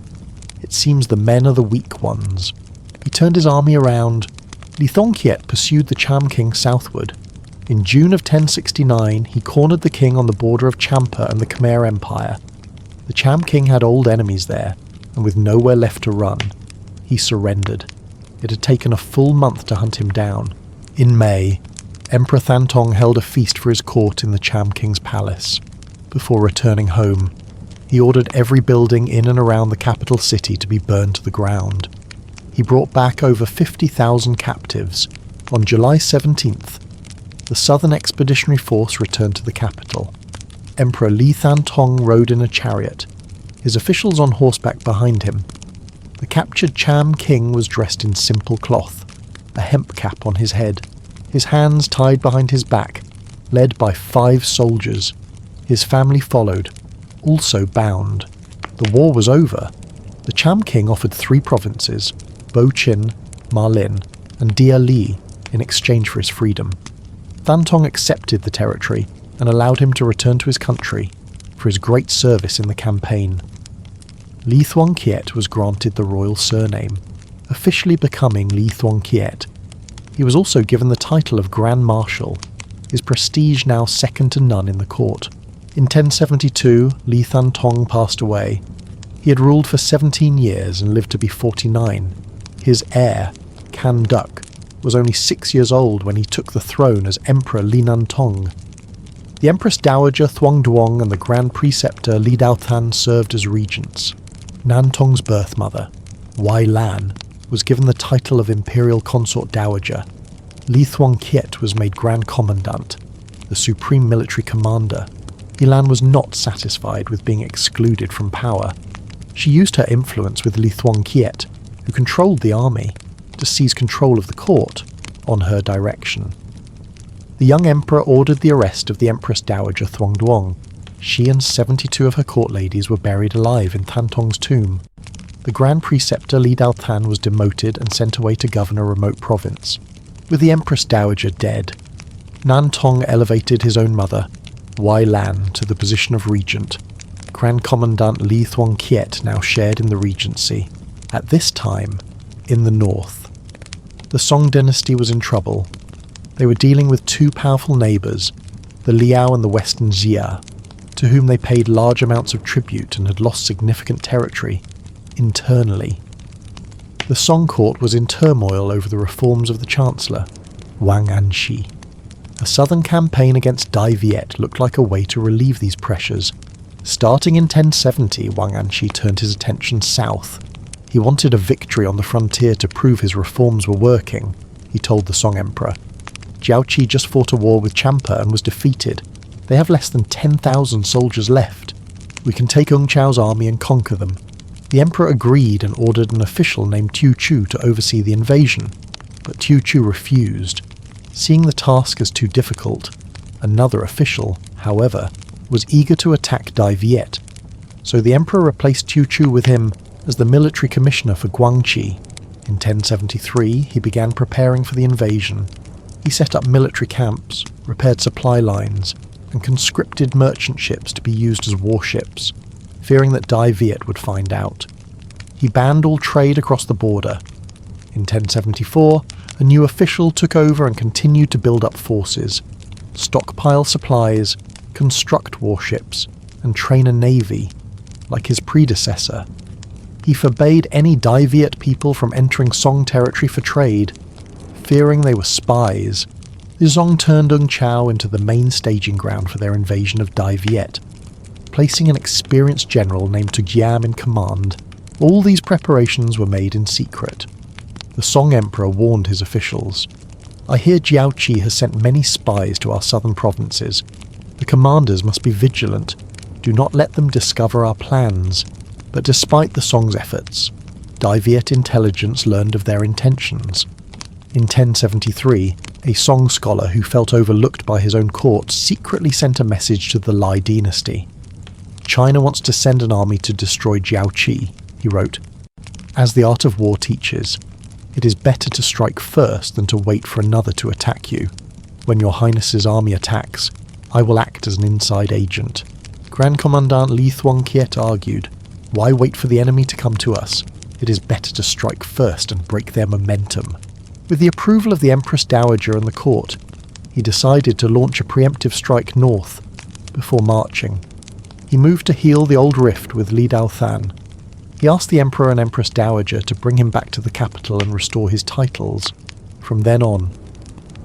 It seems the men are the weak ones." He turned his army around. Li Thuong Kiet pursued the Cham king southward. In June of 1069, he cornered the king on the border of Champa and the Khmer Empire. The Cham king had old enemies there, and with nowhere left to run, he surrendered. It had taken a full month to hunt him down. In May, Emperor Thantong held a feast for his court in the Cham king's palace. Before returning home, he ordered every building in and around the capital city to be burned to the ground. He brought back over 50,000 captives. On July 17th, the Southern Expeditionary Force returned to the capital. Emperor Li Thantong rode in a chariot, his officials on horseback behind him. The captured Cham king was dressed in simple cloth, a hemp cap on his head, his hands tied behind his back, led by 5 soldiers. His family followed, also bound. The war was over. The Cham king offered 3 provinces, Bo Chin, Ma Lin, and Dia Li, in exchange for his freedom. Thantong accepted the territory and allowed him to return to his country for his great service in the campaign. Li Thuong Kiet was granted the royal surname, officially becoming Li Thuong Kiet. He was also given the title of Grand Marshal, his prestige now second to none in the court. In 1072, Li Thantong passed away. He had ruled for 17 years and lived to be 49. His heir, Can Duc, was only 6 years old when he took the throne as Emperor Li Nantong. The Empress Dowager Thuong Duong and the Grand Preceptor Li Daothan served as regents. Nantong's birth mother, Wai Lan, was given the title of Imperial Consort Dowager. Li Thuong Kiet was made Grand Commandant, the supreme military commander. Yilan was not satisfied with being excluded from power. She used her influence with Li Thuong Kiet, who controlled the army, to seize control of the court on her direction. The young emperor ordered the arrest of the Empress Dowager Thuong Duong. She and 72 of her court ladies were buried alive in Thantong's tomb. The Grand Preceptor Li Daothan was demoted and sent away to govern a remote province. With the Empress Dowager dead, Nantong elevated his own mother, Wai Lan, to the position of regent. Grand Commandant Li Thuong Kiet now shared in the regency, at this time in the north. The Song dynasty was in trouble. They were dealing with 2 powerful neighbours, the Liao and the Western Xia, to whom they paid large amounts of tribute and had lost significant territory internally. The Song court was in turmoil over the reforms of the Chancellor, Wang Anshi. A southern campaign against Dai Viet looked like a way to relieve these pressures. Starting in 1070, Wang Anshi turned his attention south. He wanted a victory on the frontier to prove his reforms were working, he told the Song Emperor. Jiaoqi just fought a war with Champa and was defeated. They have less than 10,000 soldiers left. We can take Ung Chao's army and conquer them. The emperor agreed and ordered an official named Tu Chu to oversee the invasion, but Tu Chu refused. Seeing the task as too difficult, another official, however, was eager to attack Dai Viet, so the emperor replaced Tu Chu with him as the military commissioner for Guangxi. In 1073, he began preparing for the invasion. He set up military camps, repaired supply lines, and conscripted merchant ships to be used as warships, fearing that Dai Viet would find out. He banned all trade across the border. In 1074, a new official took over and continued to build up forces, stockpile supplies, construct warships, and train a navy, like his predecessor. He forbade any Dai Viet people from entering Song territory for trade, fearing they were spies. The Song turned Ung Chau into the main staging ground for their invasion of Dai Viet, placing an experienced general named Tu Giam in command. All these preparations were made in secret. The Song emperor warned his officials. "I hear Jiao Qi has sent many spies to our southern provinces. The commanders must be vigilant. Do not let them discover our plans." But despite the Song's efforts, Dai Viet intelligence learned of their intentions. In 1073, a Song scholar who felt overlooked by his own court secretly sent a message to the Lai dynasty. "China wants to send an army to destroy Jiao Qi," he wrote. "As the art of war teaches, it is better to strike first than to wait for another to attack you. When your Highness's army attacks, I will act as an inside agent." Grand Commandant Li Thuong Kiet argued, "Why wait for the enemy to come to us? It is better to strike first and break their momentum." With the approval of the Empress Dowager and the court, he decided to launch a preemptive strike north, before marching. He moved to heal the old rift with Li Dao Than. He asked the Emperor and Empress Dowager to bring him back to the capital and restore his titles. From then on,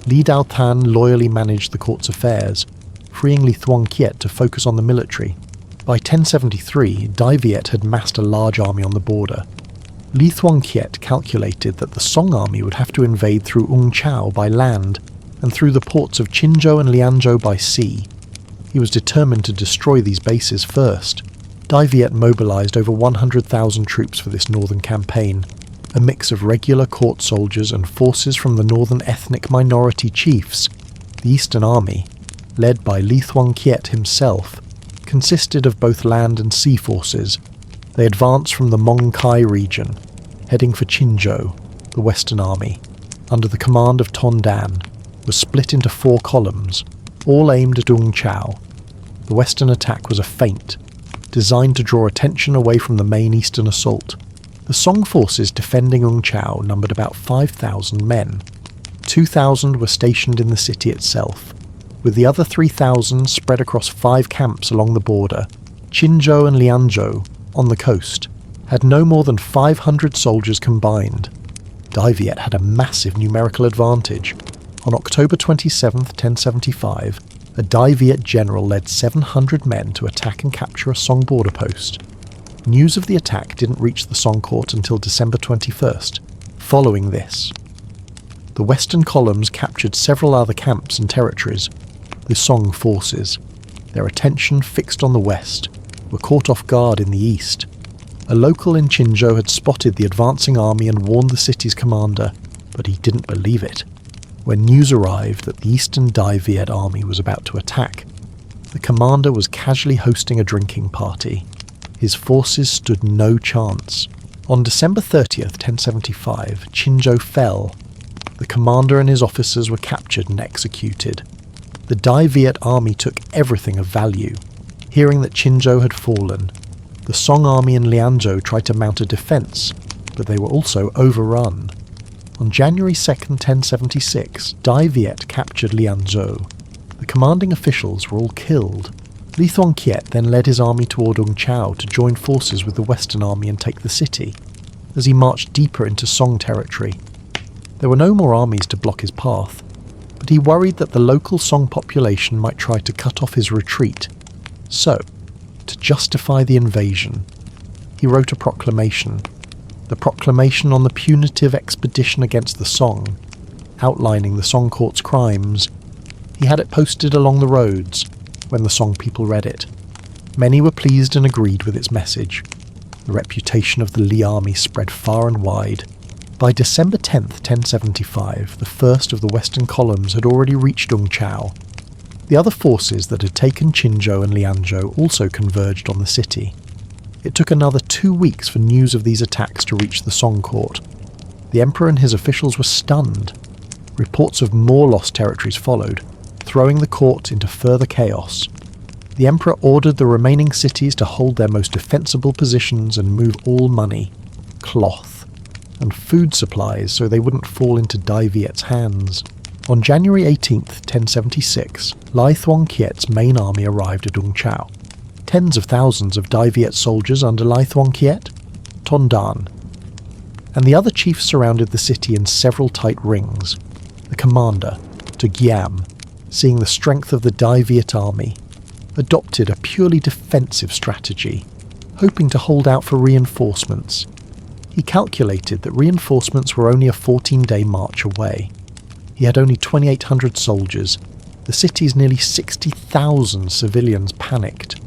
Li Dao Than loyally managed the court's affairs, freeing Li Thuong Kiet to focus on the military. By 1073, Dai Viet had massed a large army on the border. Li Thuong Kiet calculated that the Song army would have to invade through Ung Chau by land and through the ports of Qinzhou and Lianzhou by sea. He was determined to destroy these bases first. Dai Viet mobilized over 100,000 troops for this northern campaign, a mix of regular court soldiers and forces from the northern ethnic minority chiefs. The Eastern Army, led by Li Thuong Kiet himself, consisted of both land and sea forces. They advanced from the Mong Kai region, heading for Qinzhou. The Western Army, under the command of Ton Dan, was split into 4 columns, all aimed at Ung Chau. The Western attack was a feint, designed to draw attention away from the main eastern assault. The Song forces defending Ung Chau numbered about 5,000 men. 2,000 were stationed in the city itself, with the other 3,000 spread across 5 camps along the border. Qinzhou and Lianzhou, on the coast, had no more than 500 soldiers combined. Dai Viet had a massive numerical advantage. On October 27, 1075, a Dai Viet general led 700 men to attack and capture a Song border post. News of the attack didn't reach the Song court until December 21st. Following this, the western columns captured several other camps and territories. The Song forces, their attention fixed on the west, were caught off guard in the east. A local in Qinzhou had spotted the advancing army and warned the city's commander, but he didn't believe it. When news arrived that the Eastern Dai Viet army was about to attack, the commander was casually hosting a drinking party. His forces stood no chance. On December 30th, 1075, Qinzhou fell. The commander and his officers were captured and executed. The Dai Viet army took everything of value. Hearing that Qinzhou had fallen, the Song army in Lianzhou tried to mount a defence, but they were also overrun. On January 2nd, 1076, Dai Viet captured Lianzhou. The commanding officials were all killed. Li Thuong Kiet then led his army toward Ung Chau to join forces with the Western army and take the city. As he marched deeper into Song territory, there were no more armies to block his path, but he worried that the local Song population might try to cut off his retreat. So, to justify the invasion, he wrote a proclamation. The proclamation on the punitive expedition against the Song, outlining the Song court's crimes. He had it posted along the roads. When the Song people read it, many were pleased and agreed with its message. The reputation of the Li army spread far and wide. By December 10th, 1075, the first of the western columns had already reached Ung Chau. The other forces that had taken Qinzhou and Lianzhou also converged on the city. It took another 2 weeks for news of these attacks to reach the Song court. The emperor and his officials were stunned. Reports of more lost territories followed, throwing the court into further chaos. The emperor ordered the remaining cities to hold their most defensible positions and move all money, cloth, and food supplies so they wouldn't fall into Dai Viet's hands. On January 18th, 1076, Lai Thuong Kiet's main army arrived at Ung Chau. Tens of thousands of Dai Viet soldiers under Lai Thuong Kiet, Ton Dan, and the other chiefs surrounded the city in several tight rings. The commander, Tu Giam, seeing the strength of the Dai Viet army, adopted a purely defensive strategy, hoping to hold out for reinforcements. He calculated that reinforcements were only a 14-day march away. He had only 2,800 soldiers. The city's nearly 60,000 civilians panicked.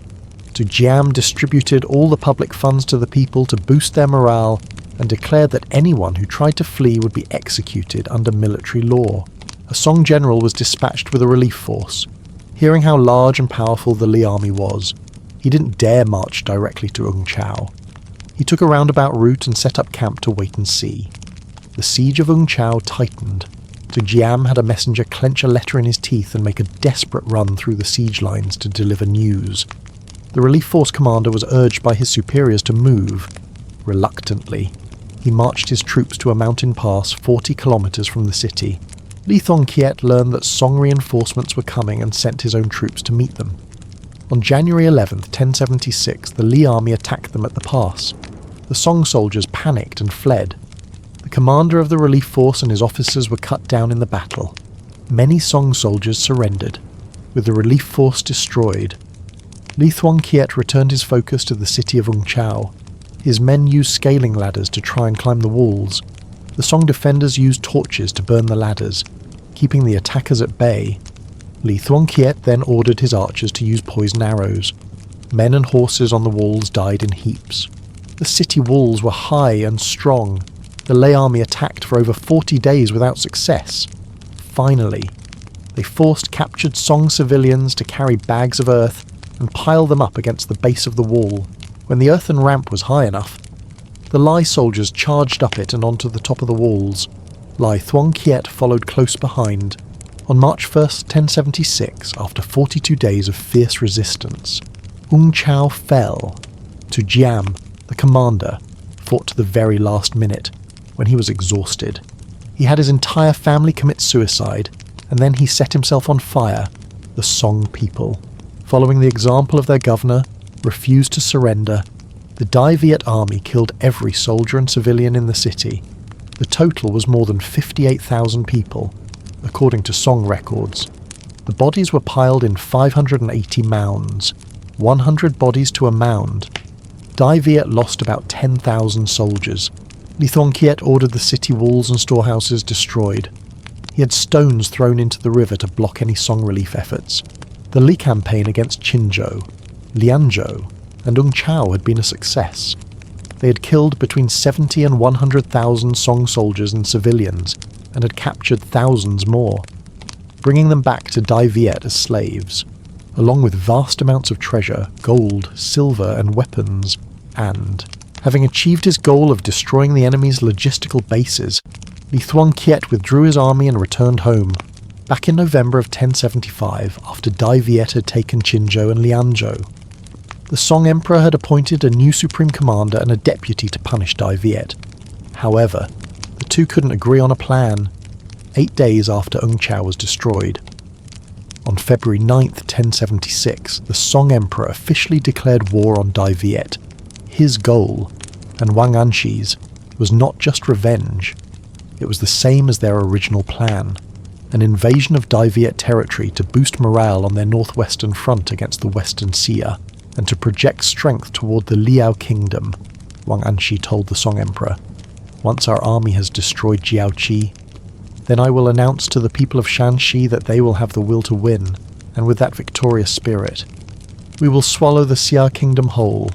Tu Giam distributed all the public funds to the people to boost their morale and declared that anyone who tried to flee would be executed under military law. A Song general was dispatched with a relief force. Hearing how large and powerful the Li army was, he didn't dare march directly to Ung Chau. He took a roundabout route and set up camp to wait and see. The siege of Ung Chau tightened. Tu Giam had a messenger clench a letter in his teeth and make a desperate run through the siege lines to deliver news. The relief force commander was urged by his superiors to move. Reluctantly, he marched his troops to a mountain pass 40 kilometers from the city. Li Thuong Kiet learned that Song reinforcements were coming and sent his own troops to meet them. On January 11th, 1076, the Li army attacked them at the pass. The Song soldiers panicked and fled. The commander of the relief force and his officers were cut down in the battle. Many Song soldiers surrendered, with the relief force destroyed. Li Thuong Kiet returned his focus to the city of Ung Chau. His men used scaling ladders to try and climb the walls. The Song defenders used torches to burn the ladders, keeping the attackers at bay. Li Thuong Kiet then ordered his archers to use poison arrows. Men and horses on the walls died in heaps. The city walls were high and strong. The Lei army attacked for over 40 days without success. Finally, they forced captured Song civilians to carry bags of earth and pile them up against the base of the wall. When the earthen ramp was high enough, the Lai soldiers charged up it and onto the top of the walls. Lai Thuong Kiet followed close behind. On March 1st, 1076, after 42 days of fierce resistance, Ung Chau fell. Tu Giam, the commander, fought to the very last minute, when he was exhausted. He had his entire family commit suicide, and then he set himself on fire. The Song people, following the example of their governor, refused to surrender. The Dai Viet army killed every soldier and civilian in the city. The total was more than 58,000 people, according to Song records. The bodies were piled in 580 mounds, 100 bodies to a mound. Dai Viet lost about 10,000 soldiers. Li Thuong Kiet ordered the city walls and storehouses destroyed. He had stones thrown into the river to block any Song relief efforts. The Li campaign against Qinzhou, Lianzhou, and Ung Chau had been a success. They had killed between 70 and 100,000 Song soldiers and civilians, and had captured thousands more, bringing them back to Dai Viet as slaves, along with vast amounts of treasure, gold, silver, and weapons. And, having achieved his goal of destroying the enemy's logistical bases, Li Thuong Kiet withdrew his army and returned home. Back in November of 1075, after Dai Viet had taken Qinzhou and Lianzhou, the Song emperor had appointed a new supreme commander and a deputy to punish Dai Viet. However, the two couldn't agree on a plan, 8 days after Ung Chau was destroyed. On February 9th, 1076, the Song emperor officially declared war on Dai Viet. His goal, and Wang Anshi's, was not just revenge. It was the same as their original plan, an invasion of Dai Viet territory to boost morale on their northwestern front against the Western Xia, and to project strength toward the Liao kingdom, Wang Anshi told the Song emperor. Once our army has destroyed Jiaoqi, then I will announce to the people of Shanxi that they will have the will to win, and with that victorious spirit, we will swallow the Xia kingdom whole.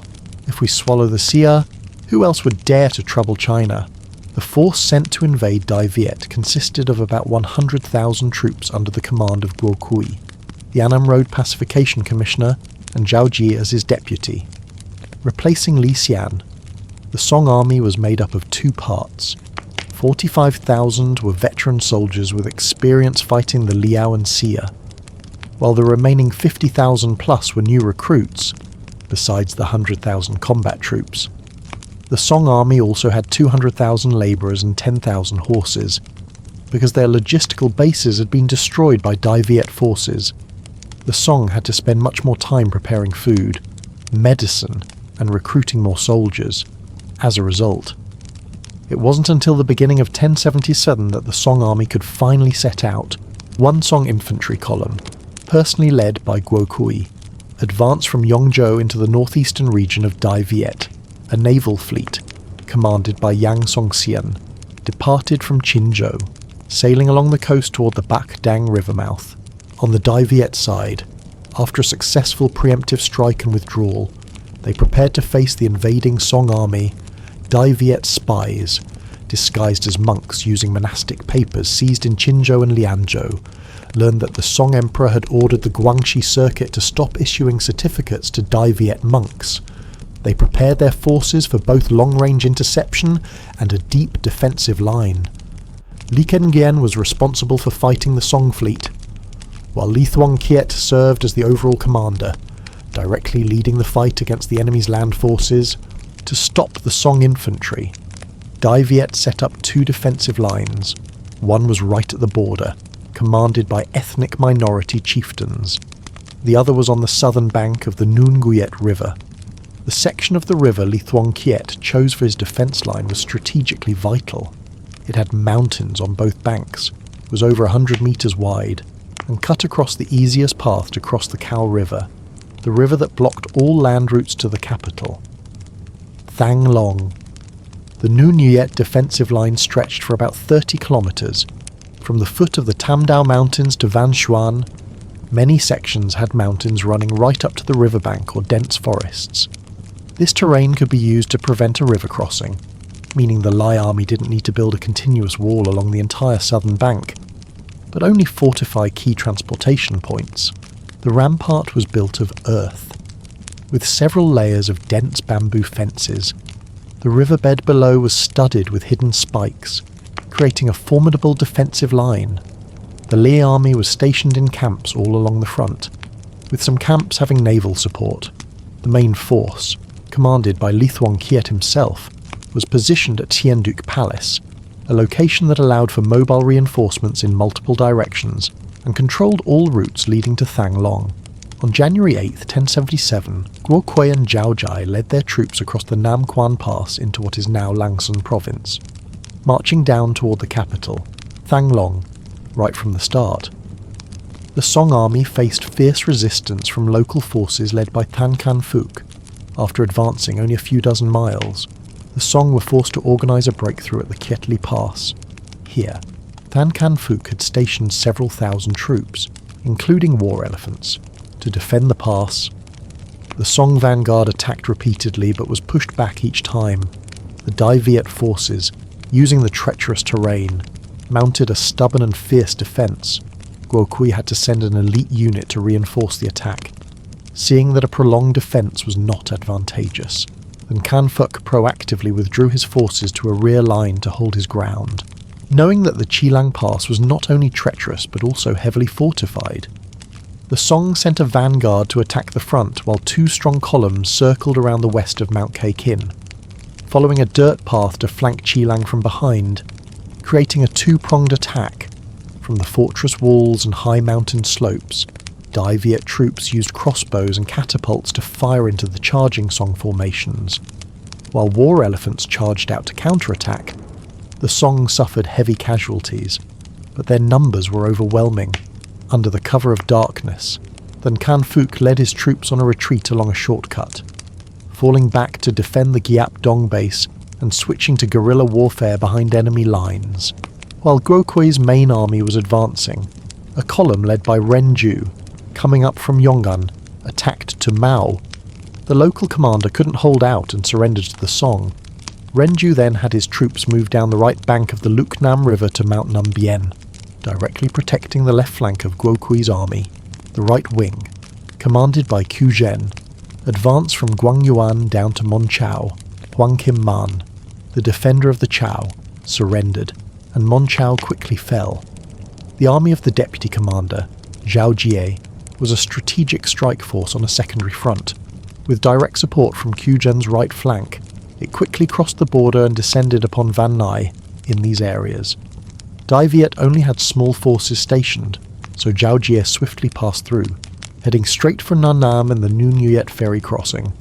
If we swallow the Xia, who else would dare to trouble China? The force sent to invade Dai Viet consisted of about 100,000 troops under the command of Guo Kui, the Annam Road Pacification Commissioner, and Zhao Ji as his deputy. Replacing Li Xian, the Song army was made up of two parts. 45,000 were veteran soldiers with experience fighting the Liao and Xia, while the remaining 50,000 plus were new recruits, besides the 100,000 combat troops. The Song army also had 200,000 labourers and 10,000 horses, because their logistical bases had been destroyed by Dai Viet forces. The Song had to spend much more time preparing food, medicine, and recruiting more soldiers. As a result, it wasn't until the beginning of 1077 that the Song army could finally set out. One Song infantry column, personally led by Guo Kui, advanced from Yongzhou into the northeastern region of Dai Viet. A naval fleet, commanded by Yang Songxian, departed from Qinzhou, sailing along the coast toward the Bach Dang river mouth. On the Dai Viet side, after a successful preemptive strike and withdrawal, they prepared to face the invading Song army. Dai Viet spies, disguised as monks using monastic papers seized in Qinzhou and Lianzhou, learned that the Song emperor had ordered the Guangxi circuit to stop issuing certificates to Dai Viet monks. They prepared their forces for both long-range interception and a deep defensive line. Li Kengyan was responsible for fighting the Song fleet, while Li Thuong Kiet served as the overall commander, directly leading the fight against the enemy's land forces. To stop the Song infantry, Dai Viet set up two defensive lines. One was right at the border, commanded by ethnic minority chieftains. The other was on the southern bank of the Nguyen Lords River. The section of the river Li Thuong Kiet chose for his defence line was strategically vital. It had mountains on both banks, was over 100 metres wide, and cut across the easiest path to cross the Cao River, the river that blocked all land routes to the capital. Thang Long. The Nguyen Lords defensive line stretched for about 30 kilometres. From the foot of the Tam Dao Mountains to Van Xuan, many sections had mountains running right up to the riverbank or dense forests. This terrain could be used to prevent a river crossing, meaning the Lai army didn't need to build a continuous wall along the entire southern bank, but only fortify key transportation points. The rampart was built of earth, with several layers of dense bamboo fences. The riverbed below was studded with hidden spikes, creating a formidable defensive line. The Lai army was stationed in camps all along the front, with some camps having naval support. The main force, commanded by Li Thuong Kiet himself, was positioned at Tienduk Palace, a location that allowed for mobile reinforcements in multiple directions and controlled all routes leading to Thang Long. On January 8, 1077, Guo Kui and Zhao Jai led their troops across the Nam Quan Pass into what is now Lam Son province, marching down toward the capital, Thang Long, right from the start. The Song army faced fierce resistance from local forces led by Tan Can Phuc. After advancing only a few dozen miles, the Song were forced to organise a breakthrough at the Kietli Pass. Here, Tan Can Phuc had stationed several thousand troops, including war elephants, to defend the pass. The Song vanguard attacked repeatedly but was pushed back each time. The Dai Viet forces, using the treacherous terrain, mounted a stubborn and fierce defence. Guo Kui had to send an elite unit to reinforce the attack. Seeing that a prolonged defence was not advantageous, then Can Phuc proactively withdrew his forces to a rear line to hold his ground. Knowing that the Chilang Pass was not only treacherous but also heavily fortified, the Song sent a vanguard to attack the front while two strong columns circled around the west of Mount Kei Kin, following a dirt path to flank Chilang from behind, creating a two-pronged attack. From the fortress walls and high mountain slopes, Dai Viet troops used crossbows and catapults to fire into the charging Song formations, while war elephants charged out to counterattack. The Song suffered heavy casualties, but their numbers were overwhelming. Under the cover of darkness, then Can Phuc led his troops on a retreat along a shortcut, falling back to defend the Giap Dong base and switching to guerrilla warfare behind enemy lines. While Guo Kui's main army was advancing, a column led by Ren Ju, coming up from Yong'an, attacked to Mao. The local commander couldn't hold out and surrendered to the Song. Renju then had his troops move down the right bank of the Luknam River to Mount Num Bien, directly protecting the left flank of Guo Kui's army. The right wing, commanded by Quyen, advanced from Guangyuan down to Mon Chau. Huang Kim Man, the defender of the Chao, surrendered, and Mon Chau quickly fell. The army of the deputy commander, Zhao Jie, was a strategic strike force on a secondary front. With direct support from Quyen's right flank, it quickly crossed the border and descended upon Van Nuy in these areas. Dai Viet only had small forces stationed, so Zhao Jie swiftly passed through, heading straight for Nha Nam and the Nuen Nuet ferry crossing.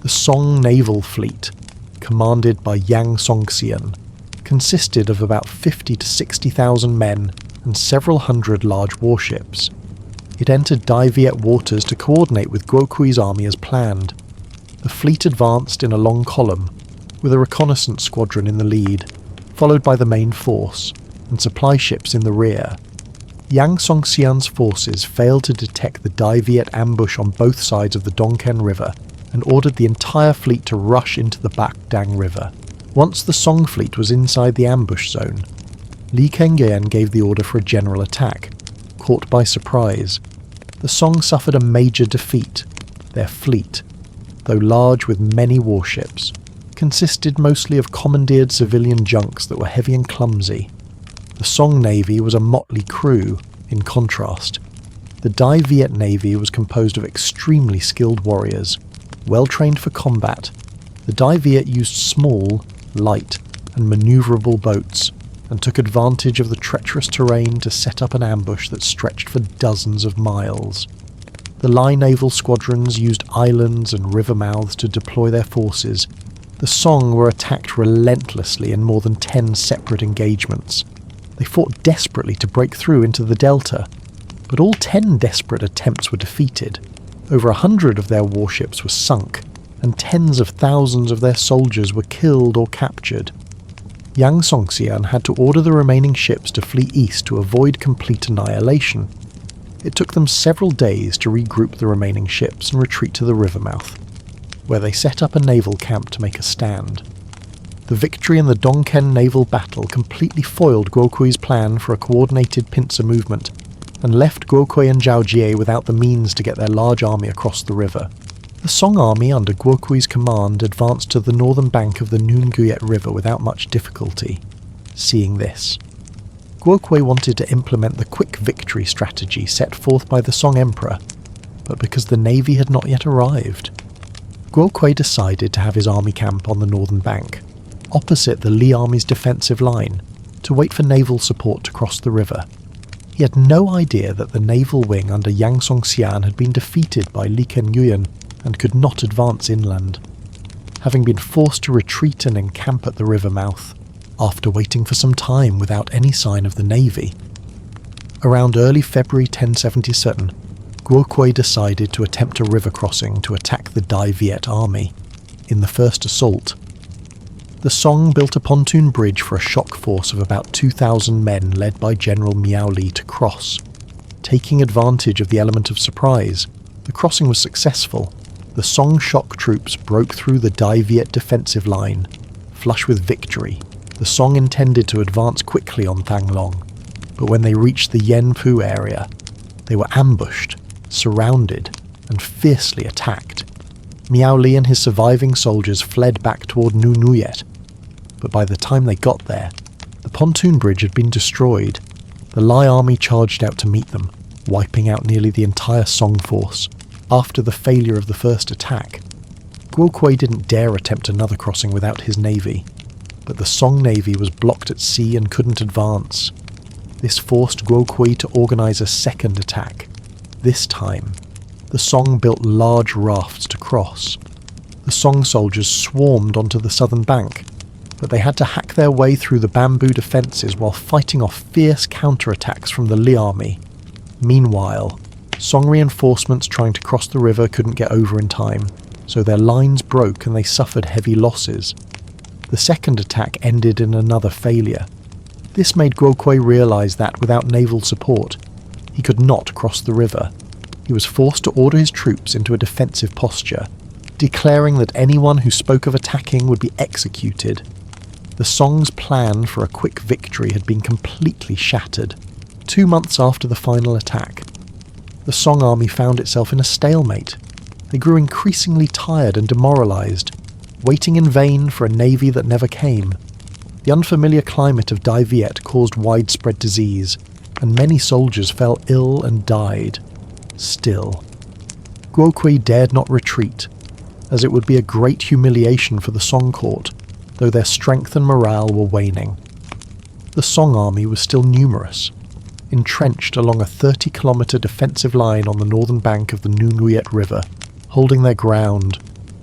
The Song naval fleet, commanded by Yang Songxian, consisted of about 50 to 60,000 men and several hundred large warships. It entered Dai Viet waters to coordinate with Guo Kui's army as planned. The fleet advanced in a long column, with a reconnaissance squadron in the lead, followed by the main force, and supply ships in the rear. Yang Songxian's forces failed to detect the Dai Viet ambush on both sides of the Dongken River, and ordered the entire fleet to rush into the Bac Dang River. Once the Song fleet was inside the ambush zone, Li Kengyan gave the order for a general attack, caught by surprise. The Song suffered a major defeat. Their fleet, though large with many warships, consisted mostly of commandeered civilian junks that were heavy and clumsy. The Song Navy was a motley crew, in contrast. The Dai Viet Navy was composed of extremely skilled warriors, well trained for combat. The Dai Viet used small, light, and manoeuvrable boats, and took advantage of the treacherous terrain to set up an ambush that stretched for dozens of miles. The Lai naval squadrons used islands and river mouths to deploy their forces. The Song were attacked relentlessly in more than 10 separate engagements. They fought desperately to break through into the delta, but all 10 desperate attempts were defeated. Over 100 of their warships were sunk, and tens of thousands of their soldiers were killed or captured. Yang Songxian had to order the remaining ships to flee east to avoid complete annihilation. It took them several days to regroup the remaining ships and retreat to the river mouth, where they set up a naval camp to make a stand. The victory in the Dongken naval battle completely foiled Guo Kui's plan for a coordinated pincer movement, and left Guo Kui and Zhao Jie without the means to get their large army across the river. The Song army under Guo Kui's command advanced to the northern bank of the Nuen Nuet River without much difficulty. Seeing this, Guo Kui wanted to implement the quick victory strategy set forth by the Song Emperor, but because the navy had not yet arrived, Guo Kui decided to have his army camp on the northern bank, opposite the Li army's defensive line, to wait for naval support to cross the river. He had no idea that the naval wing under Yang Songxian had been defeated by Li Kengyan and could not advance inland, having been forced to retreat and encamp at the river mouth, after waiting for some time without any sign of the navy. Around early February 1077, Guo Kui decided to attempt a river crossing to attack the Dai Viet army. In the first assault, the Song built a pontoon bridge for a shock force of about 2,000 men led by General Miao Li to cross. Taking advantage of the element of surprise, the crossing was successful. The Song shock troops broke through the Dai Viet defensive line. Flush with victory, the Song intended to advance quickly on Thang Long, but when they reached the Yen Pu area, they were ambushed, surrounded, and fiercely attacked. Miao Li and his surviving soldiers fled back toward Nuen Nuet, but by the time they got there, the pontoon bridge had been destroyed. The Lai army charged out to meet them, wiping out nearly the entire Song force. After the failure of the first attack, Guo Kui didn't dare attempt another crossing without his navy, but the Song navy was blocked at sea and couldn't advance. This forced Guo Kui to organize a second attack. This time, the Song built large rafts to cross. The Song soldiers swarmed onto the southern bank, but they had to hack their way through the bamboo defences while fighting off fierce counterattacks from the Li army. Meanwhile, Song reinforcements trying to cross the river couldn't get over in time, so their lines broke and they suffered heavy losses. The second attack ended in another failure. This made Guo Kui realise that without naval support, he could not cross the river. He was forced to order his troops into a defensive posture, declaring that anyone who spoke of attacking would be executed. The Song's plan for a quick victory had been completely shattered. 2 months after the final attack, the Song army found itself in a stalemate. They grew increasingly tired and demoralised, waiting in vain for a navy that never came. The unfamiliar climate of Dai Viet caused widespread disease, and many soldiers fell ill and died. Still, Guo Kui dared not retreat, as it would be a great humiliation for the Song court, though their strength and morale were waning. The Song army was still numerous, entrenched along a 30-kilometre defensive line on the northern bank of the Nguyen River, holding their ground.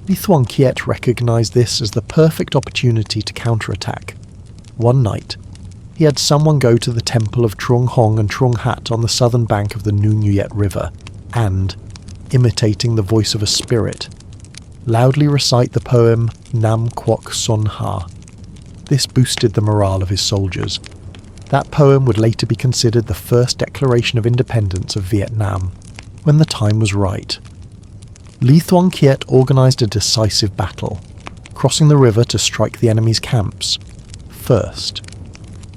Li Thuong Kiet recognised this as the perfect opportunity to counterattack. One night, he had someone go to the temple of Trung Hong and Trung Hat on the southern bank of the Nguyen River and, imitating the voice of a spirit, loudly recite the poem Nam Quoc Son Ha. This boosted the morale of his soldiers. That poem would later be considered the first declaration of independence of Vietnam, when the time was right. Li Thuong Kiet organised a decisive battle, crossing the river to strike the enemy's camps. First,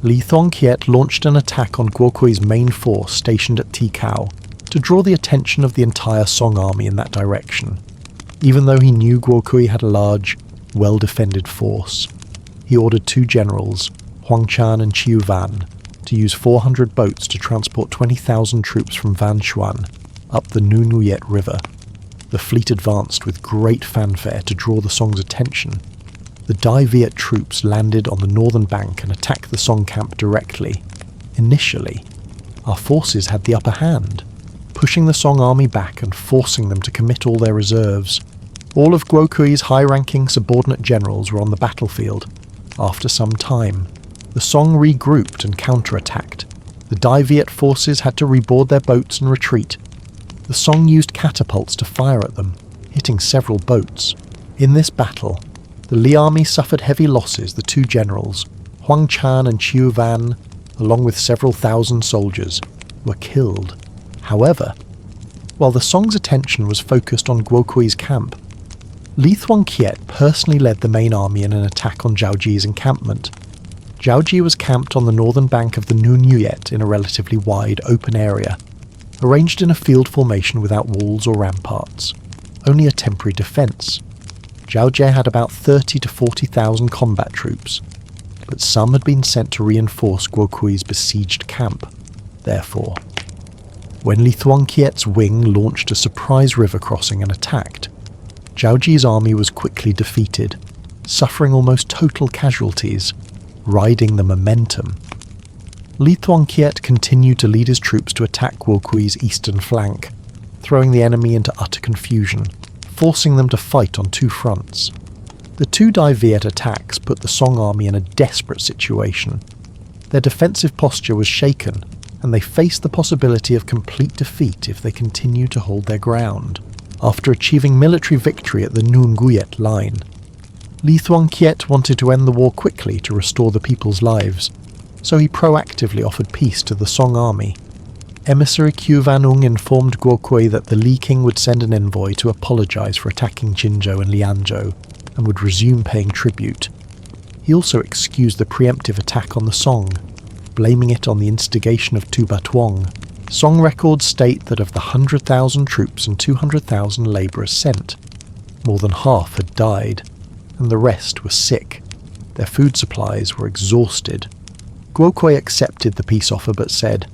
Li Thuong Kiet launched an attack on Guo Kui's main force stationed at Ti Khao to draw the attention of the entire Song army in that direction. Even though he knew Guo Kui had a large, well-defended force, he ordered 2 generals, Huang Chan and Chiu Van, to use 400 boats to transport 20,000 troops from Van Xuan up the Nguyen River. The fleet advanced with great fanfare to draw the Song's attention. The Dai Viet troops landed on the northern bank and attacked the Song camp directly. Initially, our forces had the upper hand, pushing the Song army back and forcing them to commit all their reserves. All of Guo Kui's high-ranking subordinate generals were on the battlefield. After some time, the Song regrouped and counterattacked. The Dai Viet forces had to reboard their boats and retreat. The Song used catapults to fire at them, hitting several boats. In this battle, the Li army suffered heavy losses. The 2 generals, Huang Chan and Chiu Van, along with several thousand soldiers, were killed. However, while the Song's attention was focused on Guo Kui's camp, Li Thuong Kiet personally led the main army in an attack on Zhao Ji's encampment. Zhao Ji was camped on the northern bank of the Nguyen in a relatively wide, open area, arranged in a field formation without walls or ramparts, only a temporary defence. Zhao Ji had about 30 to 40,000 combat troops, but some had been sent to reinforce Guo Kui's besieged camp. Therefore, when Li Thuong Kiet's wing launched a surprise river crossing and attacked, Zhao Ji's army was quickly defeated, suffering almost total casualties, riding the momentum. Li Thuong Kiet continued to lead his troops to attack Guo Kui's eastern flank, throwing the enemy into utter confusion, forcing them to fight on 2 fronts. The 2 Dai Viet attacks put the Song army in a desperate situation. Their defensive posture was shaken, and they faced the possibility of complete defeat if they continued to hold their ground. After achieving military victory at the Nguyen line, Li Thuong Kiet wanted to end the war quickly to restore the people's lives, so he proactively offered peace to the Song army. Emissary Qiu Vanung informed Guo Kui that the Li King would send an envoy to apologise for attacking Jinzhou and Lianzhou, and would resume paying tribute. He also excused the preemptive attack on the Song, blaming it on the instigation of Tu Batuong. Song records state that of the 100,000 troops and 200,000 labourers sent, more than half had died, and the rest were sick. Their food supplies were exhausted. Guo Kui accepted the peace offer but said,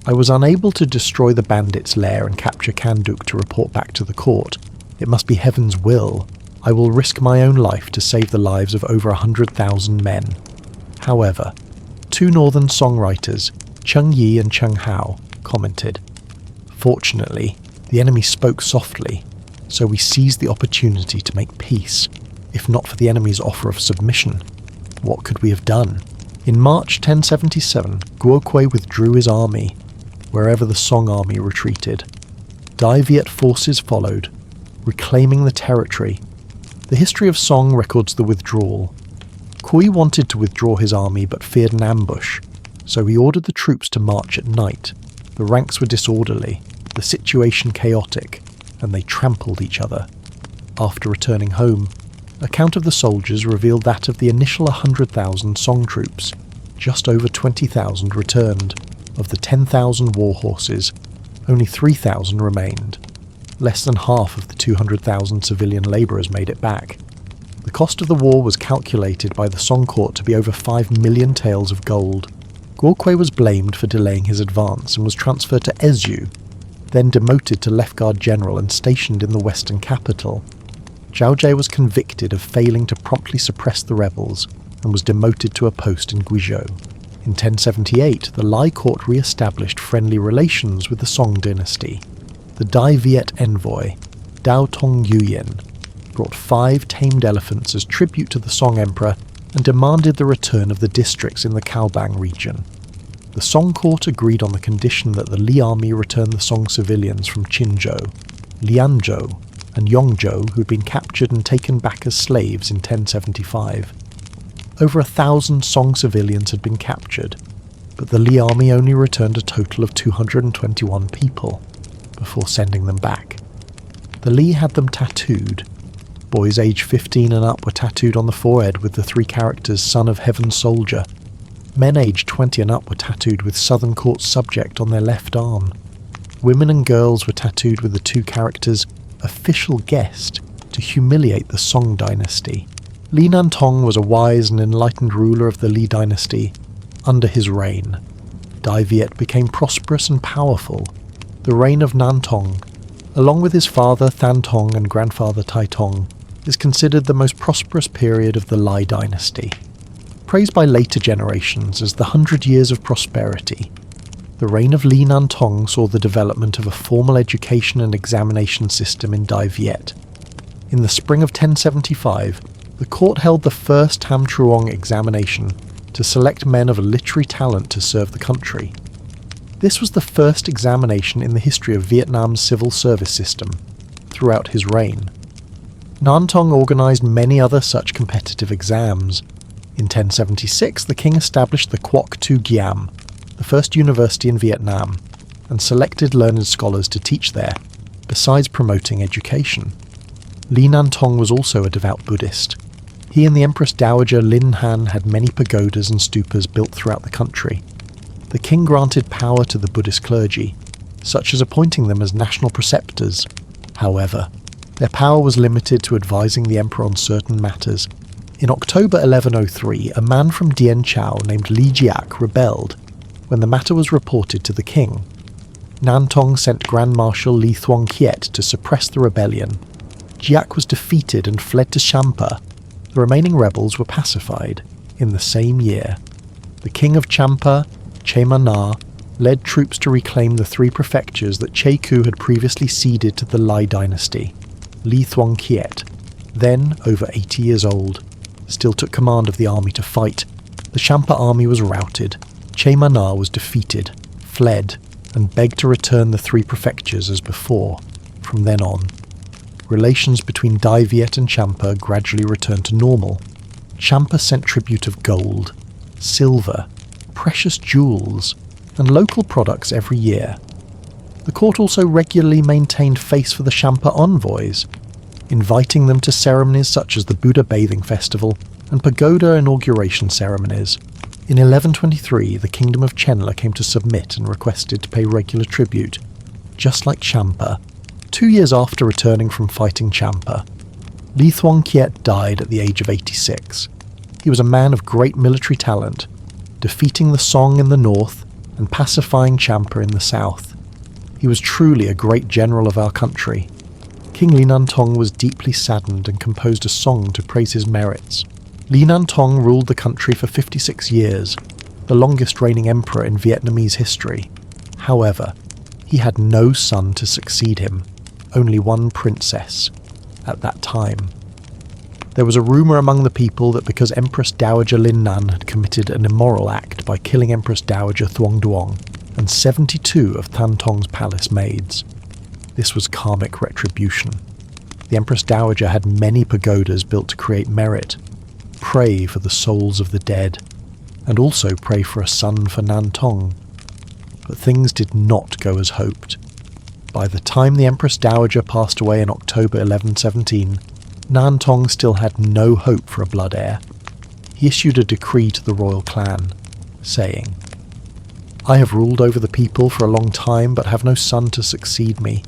"I was unable to destroy the bandits' lair and capture Kanduk to report back to the court. It must be heaven's will. I will risk my own life to save the lives of over 100,000 men." However, 2 northern songwriters, Cheng Yi and Cheng Hao, commented, "Fortunately, the enemy spoke softly, so we seized the opportunity to make peace. If not for the enemy's offer of submission, what could we have done?" In March 1077, Guo Kui withdrew his army, wherever the Song army retreated. Dai Viet forces followed, reclaiming the territory. The history of Song records the withdrawal. Kui wanted to withdraw his army but feared an ambush, so he ordered the troops to march at night. The ranks were disorderly, the situation chaotic, and they trampled each other. After returning home, a count of the soldiers revealed that of the initial 100,000 Song troops, just over 20,000 returned. Of the 10,000 war horses, only 3,000 remained. Less than half of the 200,000 civilian labourers made it back. The cost of the war was calculated by the Song court to be over 5 million taels of gold. Quyen was blamed for delaying his advance and was transferred to Ezu, then demoted to Left Guard General and stationed in the western capital. Zhao was convicted of failing to promptly suppress the rebels and was demoted to a post in Guizhou. In 1078, the Lai court re-established friendly relations with the Song dynasty. The Dai Viet envoy, Dao Tong Nguyen, brought 5 tamed elephants as tribute to the Song emperor and demanded the return of the districts in the Caobang region. The Song court agreed on the condition that the Li army return the Song civilians from Qinzhou, Lianzhou, and Yongzhou who had been captured and taken back as slaves in 1075. Over 1,000 Song civilians had been captured, but the Li army only returned a total of 221 people before sending them back. The Li had them tattooed. Boys aged 15 and up were tattooed on the forehead with the 3 characters Son of Heaven Soldier. Men aged 20 and up were tattooed with Southern Court Subject on their left arm. Women and girls were tattooed with the 2 characters Official Guest to humiliate the Song dynasty. Li Nantong was a wise and enlightened ruler of the Li dynasty. Under his reign, Dai Viet became prosperous and powerful. The reign of Nantong, along with his father Than Tong and grandfather Tai Tong, is considered the most prosperous period of the Lai dynasty. Praised by later generations as the 100 years of prosperity, the reign of Li Nantong saw the development of a formal education and examination system in Dai Viet. In the spring of 1075, the court held the first Tam Truong examination to select men of literary talent to serve the country. This was the first examination in the history of Vietnam's civil service system throughout his reign. Nantong organised many other such competitive exams. In 1076, the king established the Quoc Tu Giam, the first university in Vietnam, and selected learned scholars to teach there, besides promoting education. Li Nantong was also a devout Buddhist. He and the Empress Dowager Lin Han had many pagodas and stupas built throughout the country. The king granted power to the Buddhist clergy, such as appointing them as national preceptors. However, their power was limited to advising the emperor on certain matters. In October 1103, a man from Dien Chau named Li Jiak rebelled. When the matter was reported to the king, Nantong sent Grand Marshal Li Thuong Kiet to suppress the rebellion. Jiak was defeated and fled to Champa. The remaining rebels were pacified. In the same year, the king of Champa, Che Ma, led troops to reclaim the 3 prefectures that Che Ku had previously ceded to the Lai dynasty. Li Thuong Kiet, then over 80 years old, still took command of the army to fight. The Champa army was routed. Che Ma was defeated, fled, and begged to return the 3 prefectures as before. From then on, relations between Dai Viet and Champa gradually returned to normal. Champa sent tribute of gold, silver, precious jewels, and local products every year. The court also regularly maintained face for the Champa envoys, inviting them to ceremonies such as the Buddha bathing festival and pagoda inauguration ceremonies. In 1123, the kingdom of Chenla came to submit and requested to pay regular tribute, just like Champa. 2 years after returning from fighting Champa, Li Thuong Kiet died at the age of 86. He was a man of great military talent, defeating the Song in the north and pacifying Champa in the south. He was truly a great general of our country. King Li Nantong was deeply saddened and composed a song to praise his merits. Li Nantong ruled the country for 56 years, the longest reigning emperor in Vietnamese history. However, he had no son to succeed him, only one princess, at that time. There was a rumour among the people that because Empress Dowager Lin Nan had committed an immoral act by killing Empress Dowager Thuong Duong and 72 of Than Tong's palace maids, this was karmic retribution. The Empress Dowager had many pagodas built to create merit, pray for the souls of the dead, and also pray for a son for Nantong. But things did not go as hoped. By the time the Empress Dowager passed away in October 1117, Nguyen Tong still had no hope for a blood heir. He issued a decree to the royal clan, saying, "I have ruled over the people for a long time but have no son to succeed me.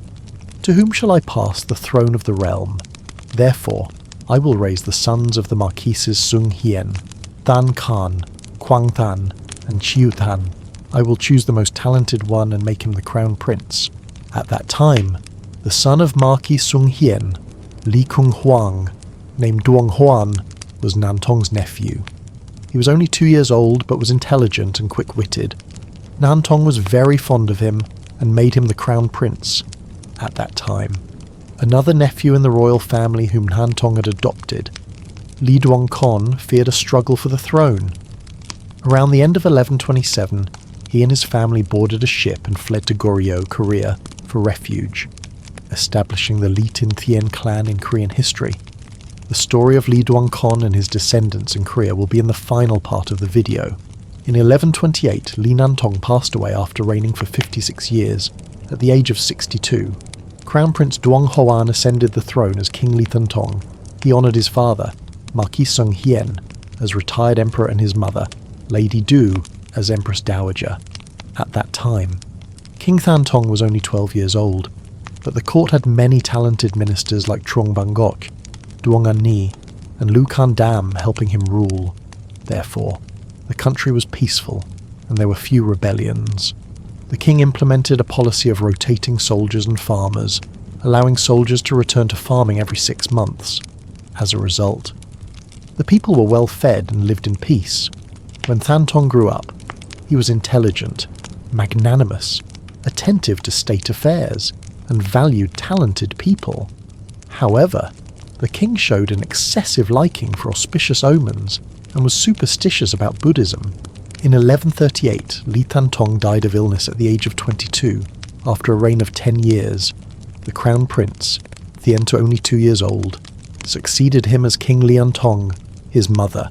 To whom shall I pass the throne of the realm? Therefore, I will raise the sons of the Marquises Sung Hien, Than Khan, Quang Than, and Chiu Than. I will choose the most talented one and make him the crown prince." At that time, the son of Marquis Sung Hien, Li Kung Huang, named Duong Huan, was Nguyen Tong's nephew. He was only 2 years old but was intelligent and quick-witted. Nguyen Tong was very fond of him and made him the crown prince at that time. Another nephew in the royal family whom Nguyen Tong had adopted, Li Duong Kon, feared a struggle for the throne. Around the end of 1127, he and his family boarded a ship and fled to Goryeo, Korea, for refuge, establishing the Li Tin Thien clan in Korean history. The story of Li Duong Kon and his descendants in Korea will be in the final part of the video. In 1128, Li Nguyen Tong passed away after reigning for 56 years, at the age of 62. Crown Prince Duong Hoan ascended the throne as King Li Thun Tong. He honoured his father, Marquis Sung Hien, as retired emperor and his mother, Lady Du, as Empress Dowager. At that time, King Than Tong was only 12 years old, but the court had many talented ministers like Trong Bangok, Duong An Ni, and Lu Can Dam helping him rule. Therefore, the country was peaceful, and there were few rebellions. The king implemented a policy of rotating soldiers and farmers, allowing soldiers to return to farming every 6 months. As a result, the people were well fed and lived in peace. When Than Tong grew up, he was intelligent, magnanimous, attentive to state affairs, and valued talented people. However, the king showed an excessive liking for auspicious omens and was superstitious about Buddhism. In 1138, Li Thun Tong died of illness at the age of 22, after a reign of 10 years. The crown prince, Thien to only 2 years old, succeeded him as King Lian Tong. His mother,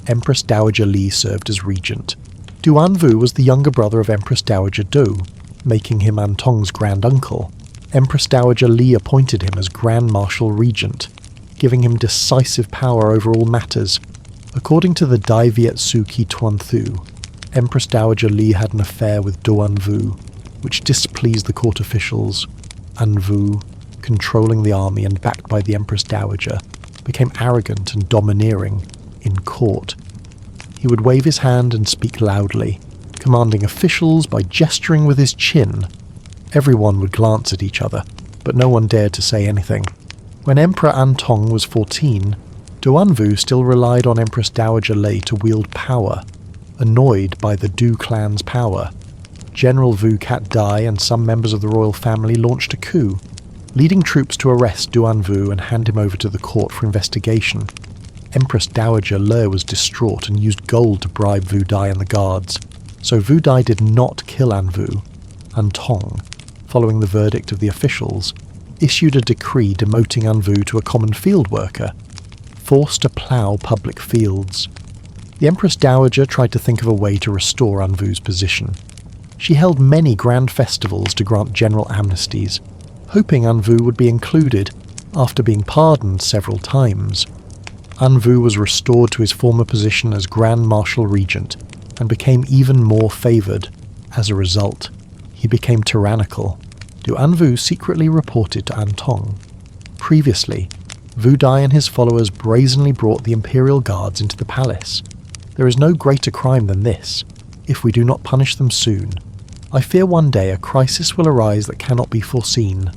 Empress Dowager Li, served as regent. Du An Vu was the younger brother of Empress Dowager Do, making him An Tong's grand uncle. Empress Dowager Li appointed him as Grand Marshal Regent, giving him decisive power over all matters. According to the Dai Viet Su Ki Tuan Thu, Empress Dowager Li had an affair with Do An Vu, which displeased the court officials. An Vu, controlling the army and backed by the Empress Dowager, became arrogant and domineering in court. He would wave his hand and speak loudly, commanding officials by gesturing with his chin. Everyone would glance at each other, but no one dared to say anything. When Emperor An Tong was 14, Do An Vu still relied on Empress Dowager Lei to wield power. Annoyed by the Du clan's power, General Vu Cat Dai and some members of the royal family launched a coup, leading troops to arrest Du An Vu and hand him over to the court for investigation. Empress Dowager Lei was distraught and used gold to bribe Vu Dai and the guards, so Vu Dai did not kill An Vu. An Tong, following the verdict of the officials, issued a decree demoting An Vu to a common field worker, forced to plough public fields. The Empress Dowager tried to think of a way to restore An Vu's position. She held many grand festivals to grant general amnesties, hoping An Vu would be included after being pardoned several times. An Vu was restored to his former position as Grand Marshal Regent and became even more favoured. As a result, he became tyrannical. Du An Vu secretly reported to An Tong. Previously, Vu Dai and his followers brazenly brought the imperial guards into the palace. There is no greater crime than this, if we do not punish them soon. I fear one day a crisis will arise that cannot be foreseen.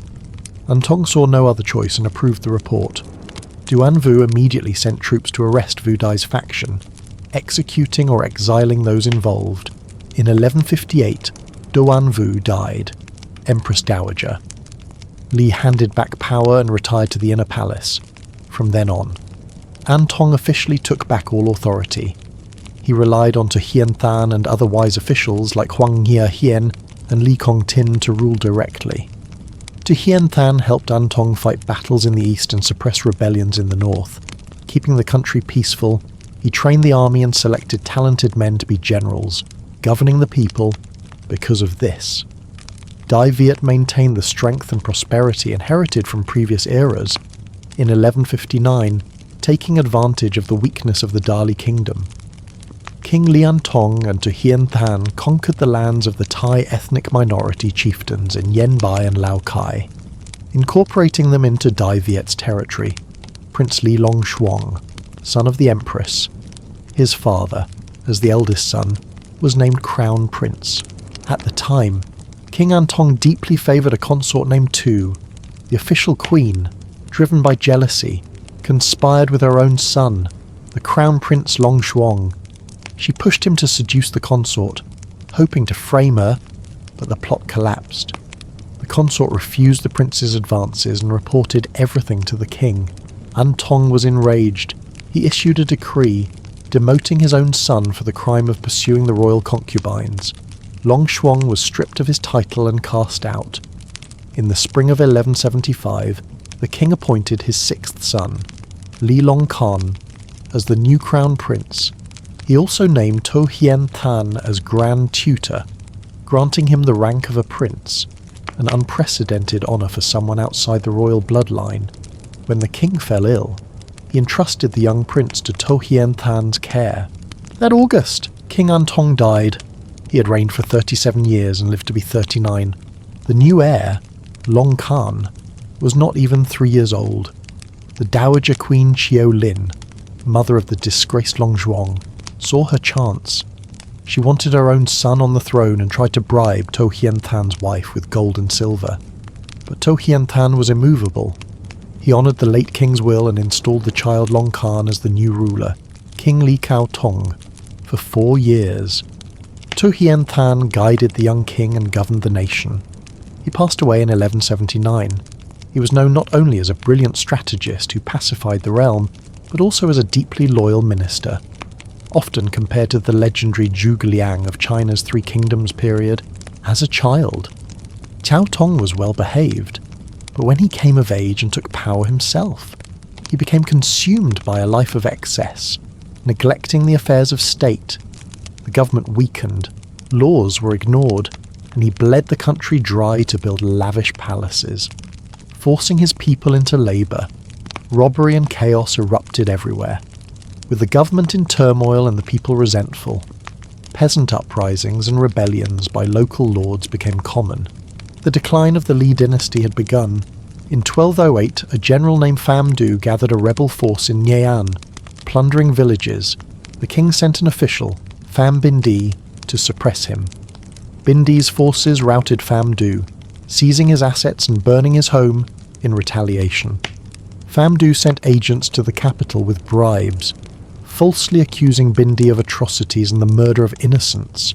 An Tong saw no other choice and approved the report. Du An Vu immediately sent troops to arrest Vu Dai's faction, executing or exiling those involved. In 1158, Du An Vu died, Empress Dowager. Li handed back power and retired to the inner palace. From then on, An Tong officially took back all authority. He relied on Hien Than and other wise officials like Huang Hia Hien and Li Kong Tin to rule directly. Hien Than helped An Tong fight battles in the east and suppress rebellions in the north. Keeping the country peaceful, he trained the army and selected talented men to be generals, governing the people because of this. Dai Viet maintained the strength and prosperity inherited from previous eras, in 1159 taking advantage of the weakness of the Dali kingdom. King Lian Tong and Tu Hien Than conquered the lands of the Thai ethnic minority chieftains in Yen Bai and Lao Kai, incorporating them into Dai Viet's territory. Prince Li Long Shuang, son of the Empress, his father, as the eldest son, was named Crown Prince. At the time, King Antong deeply favoured a consort named Tu. The official queen, driven by jealousy, conspired with her own son, the Crown Prince Long Shuang. She pushed him to seduce the consort, hoping to frame her, but the plot collapsed. The consort refused the prince's advances and reported everything to the king. Antong was enraged. He issued a decree demoting his own son for the crime of pursuing the royal concubines. Long Shuang was stripped of his title and cast out. In the spring of 1175, the king appointed his sixth son, Li Long Khan, as the new crown prince. He also named To Hien Than as Grand Tutor, granting him the rank of a prince, an unprecedented honour for someone outside the royal bloodline. When the king fell ill, he entrusted the young prince to To Hien Than's care. That August, King Antong died. He had reigned for 37 years and lived to be 39. The new heir, Long Khan, was not even 3 years old. The Dowager Queen Chiao Lin, mother of the disgraced Long Zhuang, saw her chance. She wanted her own son on the throne and tried to bribe To Hien Than's wife with gold and silver. But To Hien Than was immovable. He honoured the late king's will and installed the child Long Khan as the new ruler, King Li Kao Tong, for 4 years. To Hien Than guided the young king and governed the nation. He passed away in 1179. He was known not only as a brilliant strategist who pacified the realm, but also as a deeply loyal minister. Often compared to the legendary Zhuge Liang of China's Three Kingdoms period, as a child, Cao Tong was well behaved, but when he came of age and took power himself, he became consumed by a life of excess, neglecting the affairs of state. The government weakened, laws were ignored, and he bled the country dry to build lavish palaces, forcing his people into labour. Robbery and chaos erupted everywhere. With the government in turmoil and the people resentful, peasant uprisings and rebellions by local lords became common. The decline of the Li dynasty had begun. In 1208, a general named Pham Du gathered a rebel force in Niean, plundering villages. The king sent an official, Pham Bindi, to suppress him. Bindi's forces routed Pham Du, seizing his assets and burning his home in retaliation. Pham Du sent agents to the capital with bribes, falsely accusing Bindi of atrocities and the murder of innocents.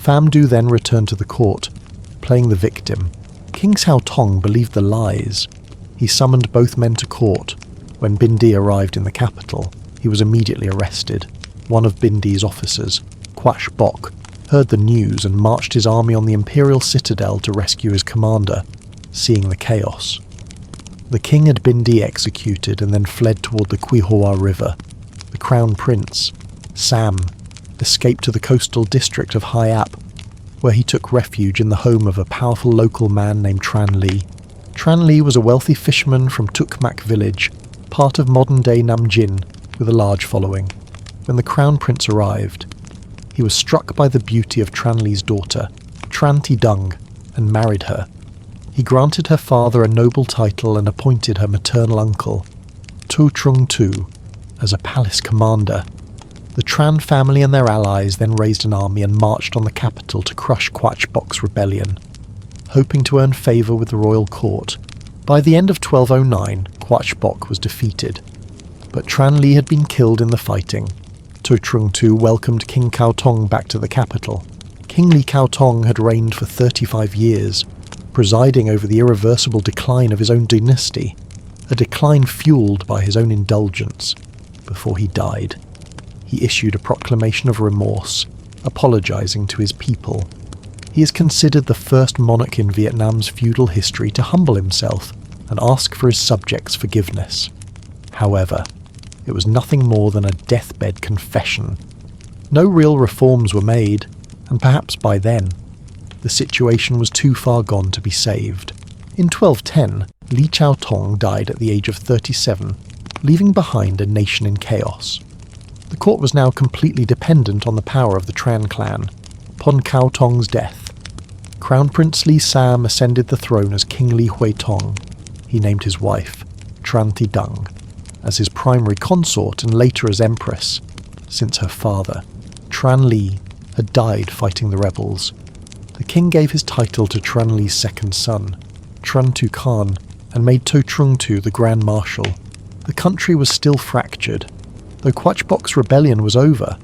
Pham Du then returned to the court, playing the victim. King Cao Tong believed the lies. He summoned both men to court. When Bindi arrived in the capital, he was immediately arrested. One of Bindi's officers, Quach Bok, heard the news and marched his army on the imperial citadel to rescue his commander, seeing the chaos. The king had Bindi executed and then fled toward the Quihua River. The crown prince, Sam, escaped to the coastal district of Hai Ap, where he took refuge in the home of a powerful local man named Tran Li. Tran Li was a wealthy fisherman from Tuk Mak village, part of modern-day Namjin, with a large following. When the crown prince arrived, he was struck by the beauty of Tran Li's daughter, Tran Thi Dung, and married her. He granted her father a noble title and appointed her maternal uncle, Tu Trung Tu, as a palace commander. The Tran family and their allies then raised an army and marched on the capital to crush Quach Bok's rebellion, hoping to earn favour with the royal court. By the end of 1209, Quach Bok was defeated, but Tran Li had been killed in the fighting. Tu Trung Tu welcomed King Cao Tong back to the capital. King Li Cao Tong had reigned for 35 years, presiding over the irreversible decline of his own dynasty, a decline fueled by his own indulgence, before he died. He issued a proclamation of remorse, apologising to his people. He is considered the first monarch in Vietnam's feudal history to humble himself and ask for his subjects' forgiveness. However, it was nothing more than a deathbed confession. No real reforms were made, and perhaps by then, The situation was too far gone to be saved. In 1210, Li Chaotong died at the age of 37, leaving behind a nation in chaos. The court was now completely dependent on the power of the Tran clan. Upon Cao Tong's death, Crown Prince Li Sam ascended the throne as King Li Huitong. He named his wife, Tran Thi Dung, as his primary consort and later as empress, since her father, Tran Li, had died fighting the rebels. The king gave his title to Tran Li's second son, Tran Tu Khan, and made To Trung Tu the Grand Marshal. The country was still fractured. Though Quachbok's rebellion was over,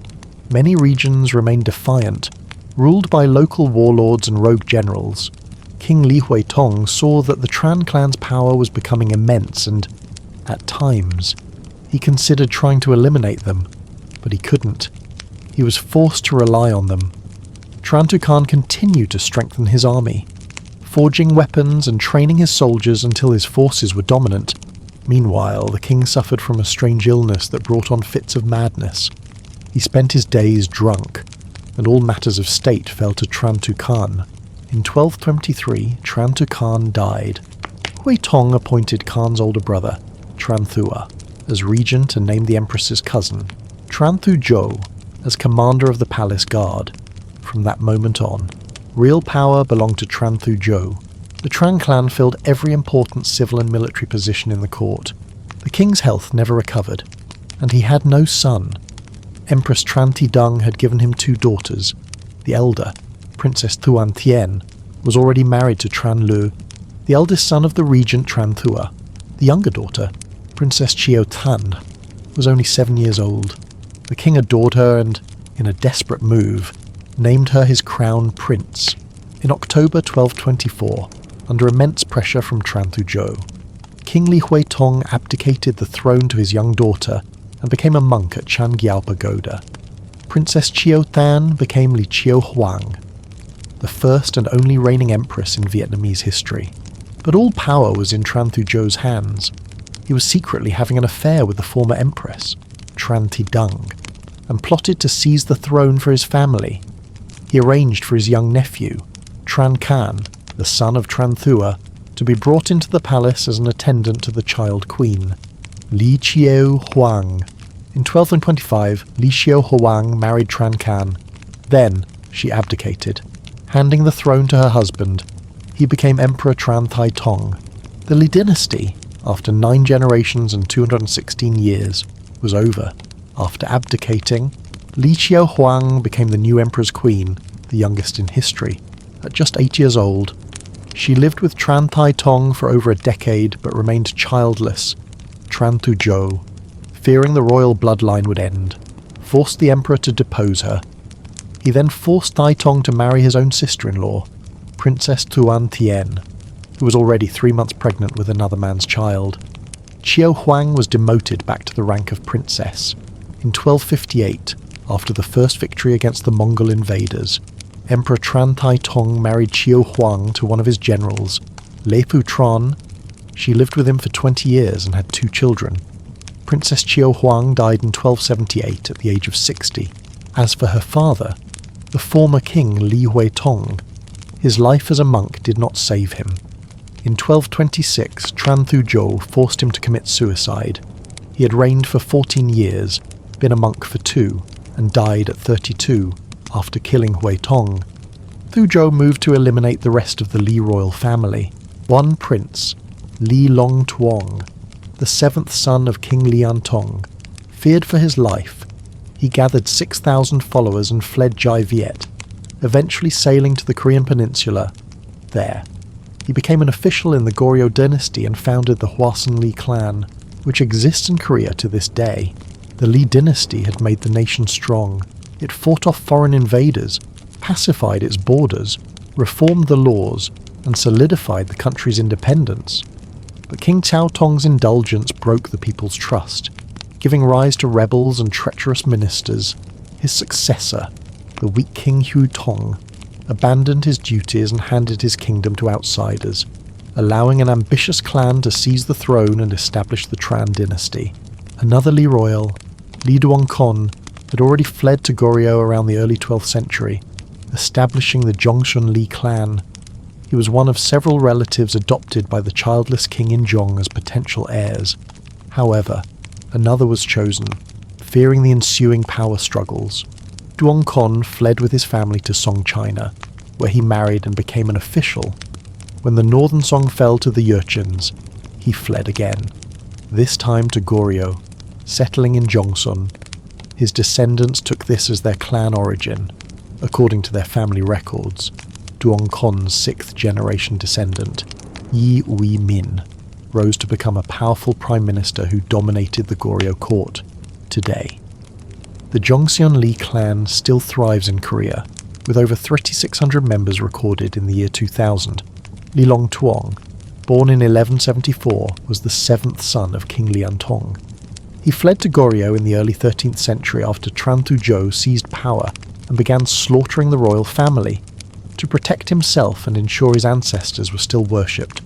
many regions remained defiant, ruled by local warlords and rogue generals. King Li Huitong saw that the Tran clan's power was becoming immense and, at times, he considered trying to eliminate them, but he couldn't. He was forced to rely on them. Tran Tu Khan continued to strengthen his army, forging weapons and training his soldiers until his forces were dominant. Meanwhile, the king suffered from a strange illness that brought on fits of madness. He spent his days drunk, and all matters of state fell to Tran Tu Khan. In 1223, Tran Tu Khan died. Huitong appointed Khan's older brother, Tran Thua, as regent and named the empress's cousin, Tran Thu Zhou, as commander of the palace guard. From that moment on, real power belonged to Tran Thu Zhou. The Tran clan filled every important civil and military position in the court. The king's health never recovered, and he had no son. Empress Tran Thi Dung had given him 2 daughters. The elder, Princess Thuan Thien, was already married to Tran Lu, the eldest son of the regent Tran Thua. The younger daughter, Princess Chiao Tan, was only 7 years old. The king adored her and, in a desperate move, named her his crown prince. In October 1224, under immense pressure from Tran Thu Zhou, King Li Huitong abdicated the throne to his young daughter and became a monk at Changyao Pagoda. Princess Chiao Tan became Li Chiao Huang, the first and only reigning empress in Vietnamese history. But all power was in Tran Thu Zhou's hands. He was secretly having an affair with the former empress, Tran Thi Dung, and plotted to seize the throne for his family. He arranged for his young nephew, Tran Khan, the son of Tran Thua, to be brought into the palace as an attendant to the child queen, Li Chiao Huang. In 1225, Li Chiao Huang married Tran Khan. Then she abdicated, handing the throne to her husband. He became Emperor Tran Thai Tong. The Li Dynasty, after 9 generations and 216 years, was over. After abdicating, Li Chiao Huang became the new emperor's queen, the youngest in history. At just 8 years old, she lived with Tran Thai Tong for over a decade but remained childless. Tran Thu Zhou, fearing the royal bloodline would end, forced the emperor to depose her. He then forced Thai Tong to marry his own sister-in-law, Princess Thuan Thien, who was already 3 months pregnant with another man's child. Chiao Huang was demoted back to the rank of princess. In 1258, after the first victory against the Mongol invaders, Emperor Tran Thai Tong married Chiao Huang to one of his generals, Lê Phu Tran. She lived with him for 20 years and had 2 children. Princess Chiao Huang died in 1278 at the age of 60. As for her father, the former king Li Huitong, his life as a monk did not save him. In 1226, Tran Thu Zhou forced him to commit suicide. He had reigned for 14 years, been a monk for 2, and died at 32 after killing Huitong. Thu Zhou moved to eliminate the rest of the Li royal family. One prince, Li Long Tuong, the 7th son of King Lian Tong, feared for his life. He gathered 6,000 followers and fled Jai Viet, eventually sailing to the Korean peninsula. There, he became an official in the Goryeo dynasty and founded the Hwasun Li clan, which exists in Korea to this day. The Li dynasty had made the nation strong. It fought off foreign invaders, pacified its borders, reformed the laws, and solidified the country's independence. But King Cao Tong's indulgence broke the people's trust, giving rise to rebels and treacherous ministers. His successor, the weak King Hu Tong, abandoned his duties and handed his kingdom to outsiders, allowing an ambitious clan to seize the throne and establish the Tran dynasty. Another Li royal, Li Duongkon, had already fled to Goryeo around the early 12th century. establishing the Zhongxun Li clan. He was one of several relatives adopted by the childless king in Zhong as potential heirs. However, another was chosen, fearing the ensuing power struggles. Duong Con fled with his family to Song China, where he married and became an official. When the northern Song fell to the Jurchens, he fled again, this time to Goryeo, settling in Zhongsun. His descendants took this as their clan origin, according to their family records. Duong Con's sixth-generation descendant, Yi Ui Min, rose to become a powerful prime minister who dominated the Goryeo court today. The Zhongxian Li clan still thrives in Korea, with over 3,600 members recorded in the year 2000. Li Long Tuong, born in 1174, was the seventh son of King Liantong. He fled to Goryeo in the early 13th century after Tran Thu Zhou seized power and began slaughtering the royal family to protect himself and ensure his ancestors were still worshipped.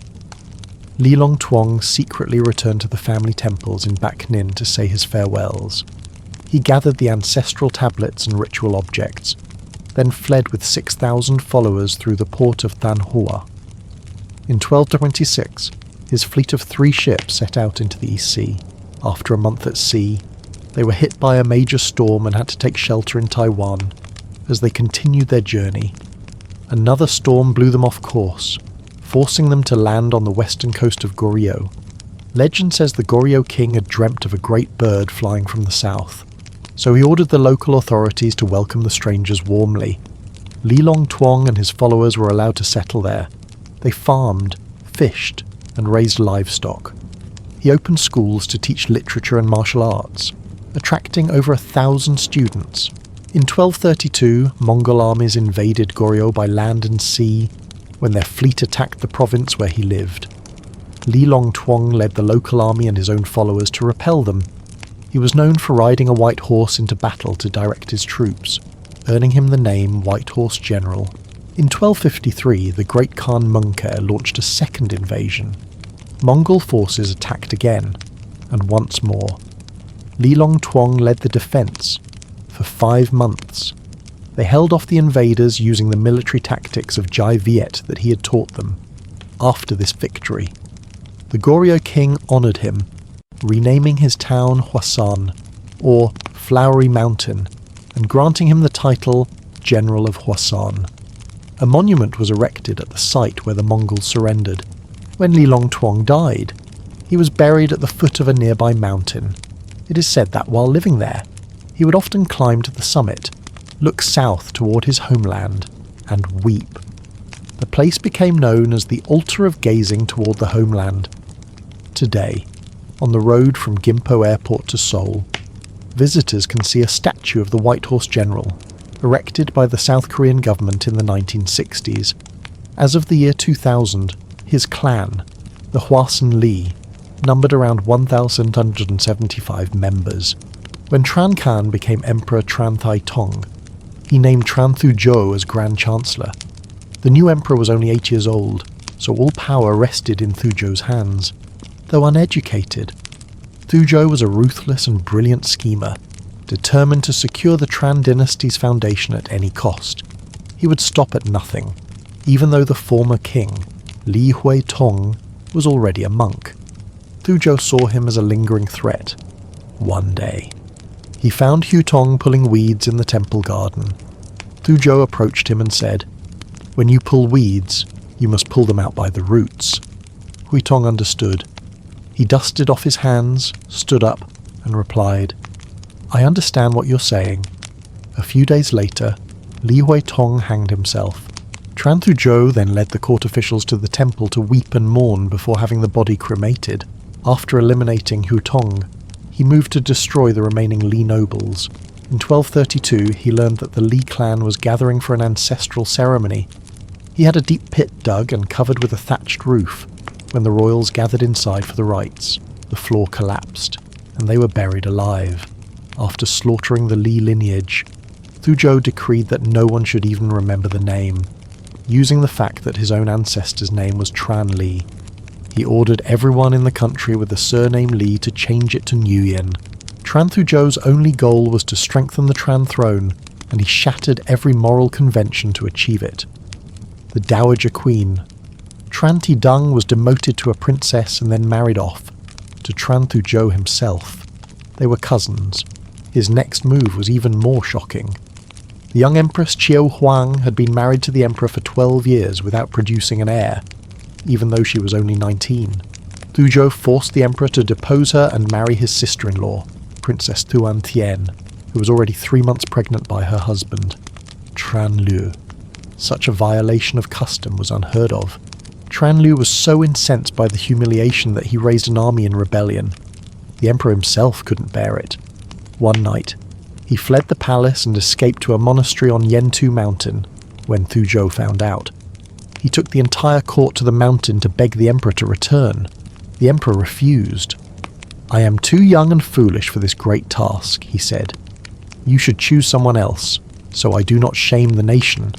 Li Long Tuong secretly returned to the family temples in Bac Ninh to say his farewells. He gathered the ancestral tablets and ritual objects, then fled with 6,000 followers through the port of Than Hoa. In 1226, his fleet of 3 ships set out into the East Sea. After a month at sea, they were hit by a major storm and had to take shelter in Taiwan as they continued their journey. Another storm blew them off course, forcing them to land on the western coast of Goryeo. Legend says the Goryeo king had dreamt of a great bird flying from the south, so he ordered the local authorities to welcome the strangers warmly. Li Long Tuong and his followers were allowed to settle there. They farmed, fished, and raised livestock. He opened schools to teach literature and martial arts, attracting over 1,000 students. In 1232, Mongol armies invaded Goryeo by land and sea when their fleet attacked the province where he lived. Li Long Tuong led the local army and his own followers to repel them. He was known for riding a white horse into battle to direct his troops, earning him the name White Horse General. In 1253, the Great Khan Mungke launched a second invasion. Mongol forces attacked again, and once more. Li Long Tuong led the defence for 5 months. They held off the invaders using the military tactics of Jai Viet that he had taught them. After this victory, the Goryeo king honoured him, renaming his town Hwasan, or Flowery Mountain, and granting him the title General of Hwasan. A monument was erected at the site where the Mongols surrendered. When Li Long Tuong died, he was buried at the foot of a nearby mountain. It is said that while living there, he would often climb to the summit, look south toward his homeland, and weep. The place became known as the Altar of Gazing toward the homeland. Today, on the road from Gimpo Airport to Seoul, visitors can see a statue of the White Horse General, erected by the South Korean government in the 1960s. As of the year 2000, his clan, the Hwasan Li, numbered around 1,175 members. When Tran Khan became Emperor Tran Thai Tong, he named Tran Thu Zhou as Grand Chancellor. The new emperor was only 8 years old, so all power rested in Thu Zhou's hands. Though uneducated, Thu Zhou was a ruthless and brilliant schemer, determined to secure the Tran Dynasty's foundation at any cost. He would stop at nothing, even though the former king, Li Hui Tong, was already a monk. Thu Zhou saw him as a lingering threat. One day, he found Hu Tong pulling weeds in the temple garden. Thu Zhou approached him and said, "When you pull weeds, you must pull them out by the roots." Hui Tong understood. He dusted off his hands, stood up, and replied, "I understand what you're saying." A few days later, Li Hui Tong hanged himself. Tran Thu Zhou then led the court officials to the temple to weep and mourn before having the body cremated. After eliminating Hu Tong, he moved to destroy the remaining Li nobles. In 1232, he learned that the Li clan was gathering for an ancestral ceremony. He had a deep pit dug and covered with a thatched roof. When the royals gathered inside for the rites, the floor collapsed, and they were buried alive. After slaughtering the Li lineage, Thu Zhou decreed that no one should even remember the name, using the fact that his own ancestor's name was Tran Li. He ordered everyone in the country with the surname Li to change it to Nguyen. Tran Thu Zhou's only goal was to strengthen the Tran throne and he shattered every moral convention to achieve it. The Dowager Queen. Tran Thi Dung was demoted to a princess and then married off to Tran Thu Zhou himself. They were cousins. His next move was even more shocking. The young Empress Chiao Huang had been married to the emperor for 12 years without producing an heir, even though she was only 19. Thu Zhou forced the emperor to depose her and marry his sister-in-law, Princess Thuan Thien, who was already 3 months pregnant by her husband, Tran Lu. Such a violation of custom was unheard of. Tran Lu was so incensed by the humiliation that he raised an army in rebellion. The emperor himself couldn't bear it. One night, he fled the palace and escaped to a monastery on Yentu Mountain when Thu Zhou found out. He took the entire court to the mountain to beg the emperor to return. The emperor refused. "I am too young and foolish for this great task," he said. "You should choose someone else, so I do not shame the nation,"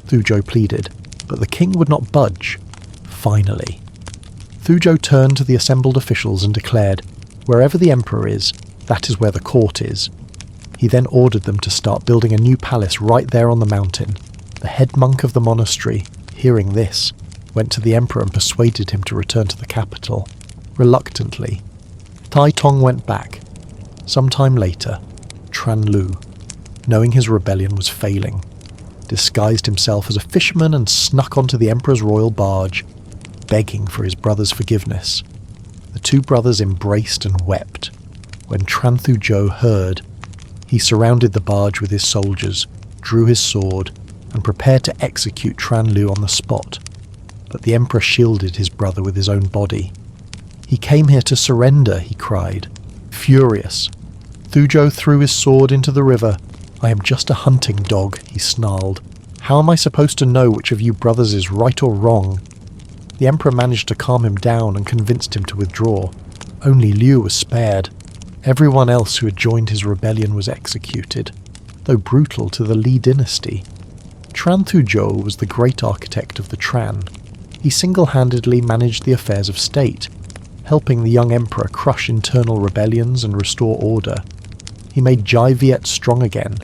Thu Zhou pleaded, but the king would not budge. Finally, Thu Zhou turned to the assembled officials and declared, "Wherever the emperor is, that is where the court is." He then ordered them to start building a new palace right there on the mountain. The head monk of the monastery, hearing this, went to the emperor and persuaded him to return to the capital. Reluctantly, Tai Tong went back. Sometime later, Tran Lu, knowing his rebellion was failing, disguised himself as a fisherman and snuck onto the emperor's royal barge, begging for his brother's forgiveness. The two brothers embraced and wept. When Tran Thu Zhou heard, he surrounded the barge with his soldiers, drew his sword, and prepared to execute Tran Lu on the spot. But the emperor shielded his brother with his own body. "He came here to surrender," he cried, furious. Thu Zhou threw his sword into the river. "I am just a hunting dog," he snarled. "How am I supposed to know which of you brothers is right or wrong?" The emperor managed to calm him down and convinced him to withdraw. Only Liu was spared. Everyone else who had joined his rebellion was executed, though brutal to the Li dynasty. Tran Thu Zhou was the great architect of the Tran. He single-handedly managed the affairs of state, helping the young emperor crush internal rebellions and restore order. He made Jai Viet strong again,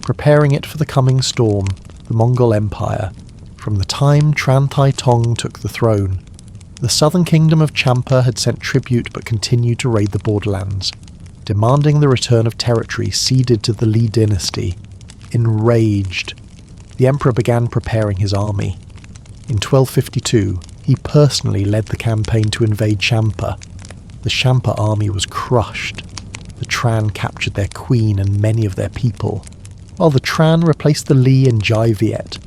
preparing it for the coming storm, the Mongol Empire. From the time Tran Tai Tong took the throne, the southern kingdom of Champa had sent tribute but continued to raid the borderlands, demanding the return of territory ceded to the Li dynasty. Enraged, the emperor began preparing his army. In 1252, he personally led the campaign to invade Champa. The Champa army was crushed. The Tran captured their queen and many of their people, while the Tran replaced the Li in Jai Viet.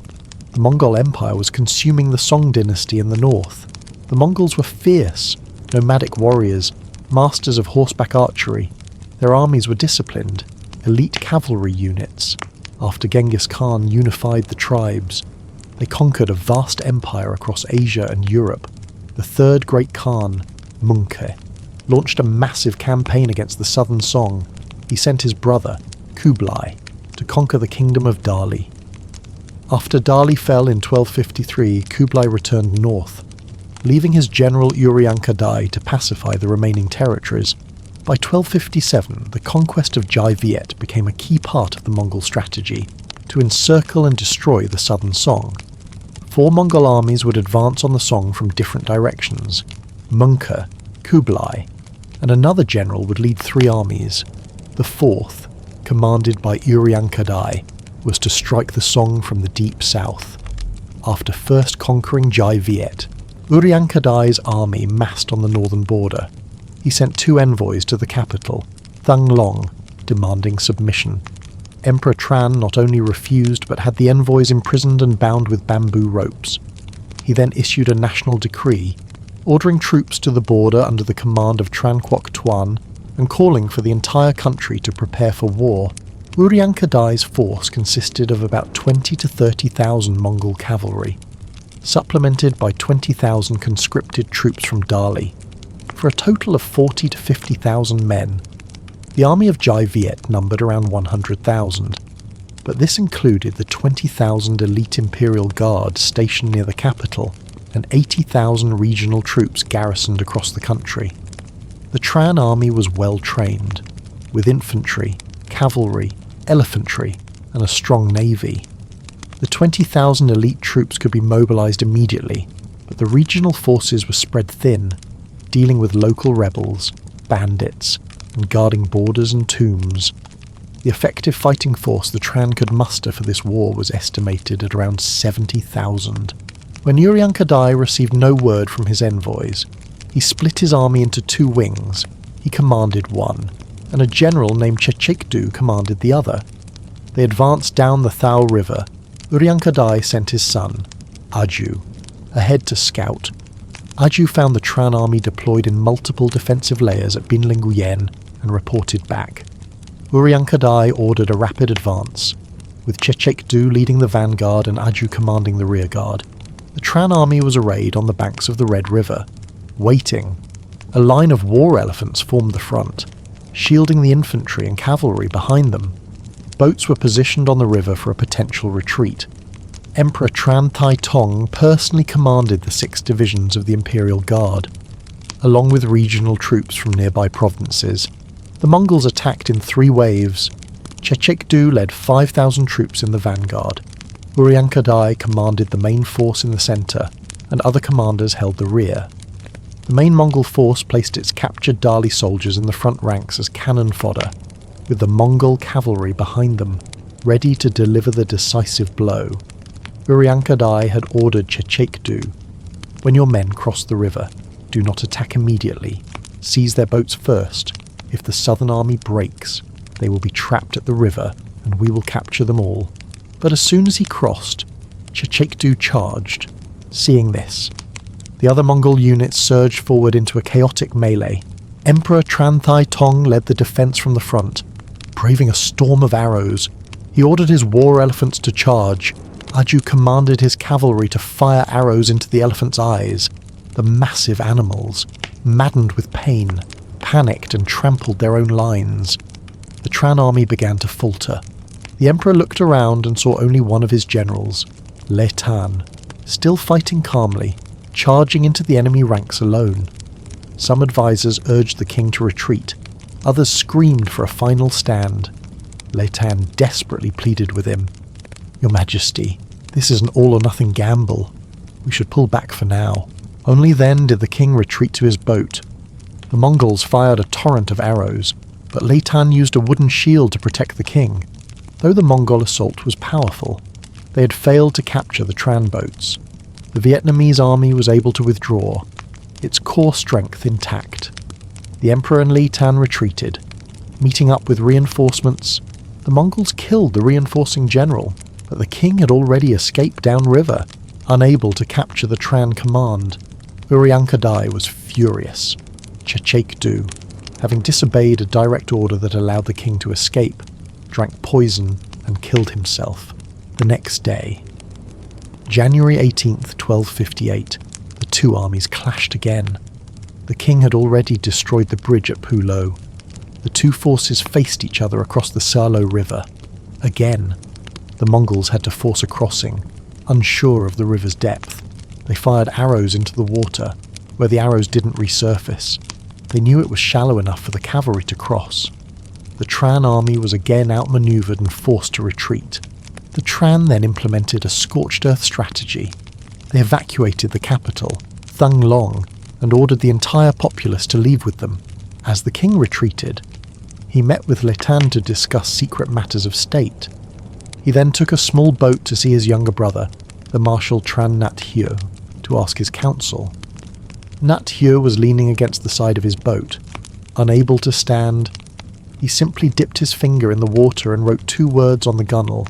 The Mongol Empire was consuming the Song dynasty in the north. The Mongols were fierce, nomadic warriors, masters of horseback archery. Their armies were disciplined, elite cavalry units. After Genghis Khan unified the tribes, they conquered a vast empire across Asia and Europe. The third great Khan, Mungke, launched a massive campaign against the southern Song. He sent his brother, Kublai, to conquer the kingdom of Dali. After Dali fell in 1253, Kublai returned north, leaving his general Uryanka Dai to pacify the remaining territories. By 1257, the conquest of Jai Viet became a key part of the Mongol strategy, to encircle and destroy the southern Song. 4 Mongol armies would advance on the Song from different directions. Mungke, Kublai, and another general would lead 3 armies. The 4th, commanded by Uryanka Dai, was to strike the Song from the deep south. After first conquering Jai Viet, Uryanka Dai's army massed on the northern border. He sent 2 envoys to the capital, Thang Long, demanding submission. Emperor Tran not only refused but had the envoys imprisoned and bound with bamboo ropes. He then issued a national decree, ordering troops to the border under the command of Tran Quoc Tuan and calling for the entire country to prepare for war. Uryanka Dai's force consisted of about 20 to 30,000 Mongol cavalry, supplemented by 20,000 conscripted troops from Dali, for a total of 40 to 50,000 men. The army of Jai Viet numbered around 100,000, but this included the 20,000 elite Imperial Guard stationed near the capital and 80,000 regional troops garrisoned across the country. The Tran army was well trained, with infantry, cavalry, elephantry, and a strong navy. The 20,000 elite troops could be mobilized immediately, but the regional forces were spread thin, dealing with local rebels, bandits, and guarding borders and tombs. The effective fighting force the Tran could muster for this war was estimated at around 70,000. When Uriankadai received no word from his envoys, he split his army into two wings. He commanded one, and a general named Chechikdu commanded the other. They advanced down the Thao River. Uriankadai sent his son, Aju, ahead to scout. Aju found the Tran army deployed in multiple defensive layers at Binling Nguyen and reported back. Uriankadai ordered a rapid advance, with Chechikdu leading the vanguard and Aju commanding the rearguard. The Tran army was arrayed on the banks of the Red River, waiting. A line of war elephants formed the front, shielding the infantry and cavalry behind them. Boats were positioned on the river for a potential retreat. Emperor Tran Thai Tong personally commanded the 6 divisions of the Imperial Guard, along with regional troops from nearby provinces. The Mongols attacked in 3 waves. Chechikdu led 5,000 troops in the vanguard. Uriankadai commanded the main force in the centre, and other commanders held the rear. The main Mongol force placed its captured Dali soldiers in the front ranks as cannon fodder, with the Mongol cavalry behind them, ready to deliver the decisive blow. Uriankadai had ordered Chechikdu, "When your men cross the river, do not attack immediately. Seize their boats first. If the southern army breaks, they will be trapped at the river, and we will capture them all." But as soon as he crossed, Chechikdu charged. Seeing this, the other Mongol units surged forward into a chaotic melee. Emperor Tran Thai Tong led the defence from the front, braving a storm of arrows. He ordered his war elephants to charge. Aju commanded his cavalry to fire arrows into the elephants' eyes. The massive animals, maddened with pain, panicked and trampled their own lines. The Tran army began to falter. The emperor looked around and saw only one of his generals, Le Tan, still fighting calmly, charging into the enemy ranks alone. Some advisors urged the king to retreat. Others screamed for a final stand. Le Tan desperately pleaded with him. "Your Majesty, this is an all-or-nothing gamble. We should pull back for now." Only then did the king retreat to his boat. The Mongols fired a torrent of arrows, but Le Tan used a wooden shield to protect the king. Though the Mongol assault was powerful, they had failed to capture the Tran boats. The Vietnamese army was able to withdraw, its core strength intact. The emperor and Le Tan retreated. Meeting up with reinforcements, the Mongols killed the reinforcing general, but the king had already escaped downriver, unable to capture the Tran command. Uriankadai was furious. Chechikdu, having disobeyed a direct order that allowed the king to escape, drank poison and killed himself. The next day, January 18th, 1258, the two armies clashed again. The king had already destroyed the bridge at Pulo. The two forces faced each other across the Salo River. Again, the Mongols had to force a crossing, unsure of the river's depth. They fired arrows into the water, where the arrows didn't resurface. They knew it was shallow enough for the cavalry to cross. The Tran army was again outmaneuvered and forced to retreat. The Tran then implemented a scorched earth strategy. They evacuated the capital, Thung Long, and ordered the entire populace to leave with them. As the king retreated, he met with Le Tan to discuss secret matters of state. He then took a small boat to see his younger brother, the Marshal Tran Nat Hyo, to ask his counsel. Nat Hyo was leaning against the side of his boat. Unable to stand, he simply dipped his finger in the water and wrote 2 words on the gunwale,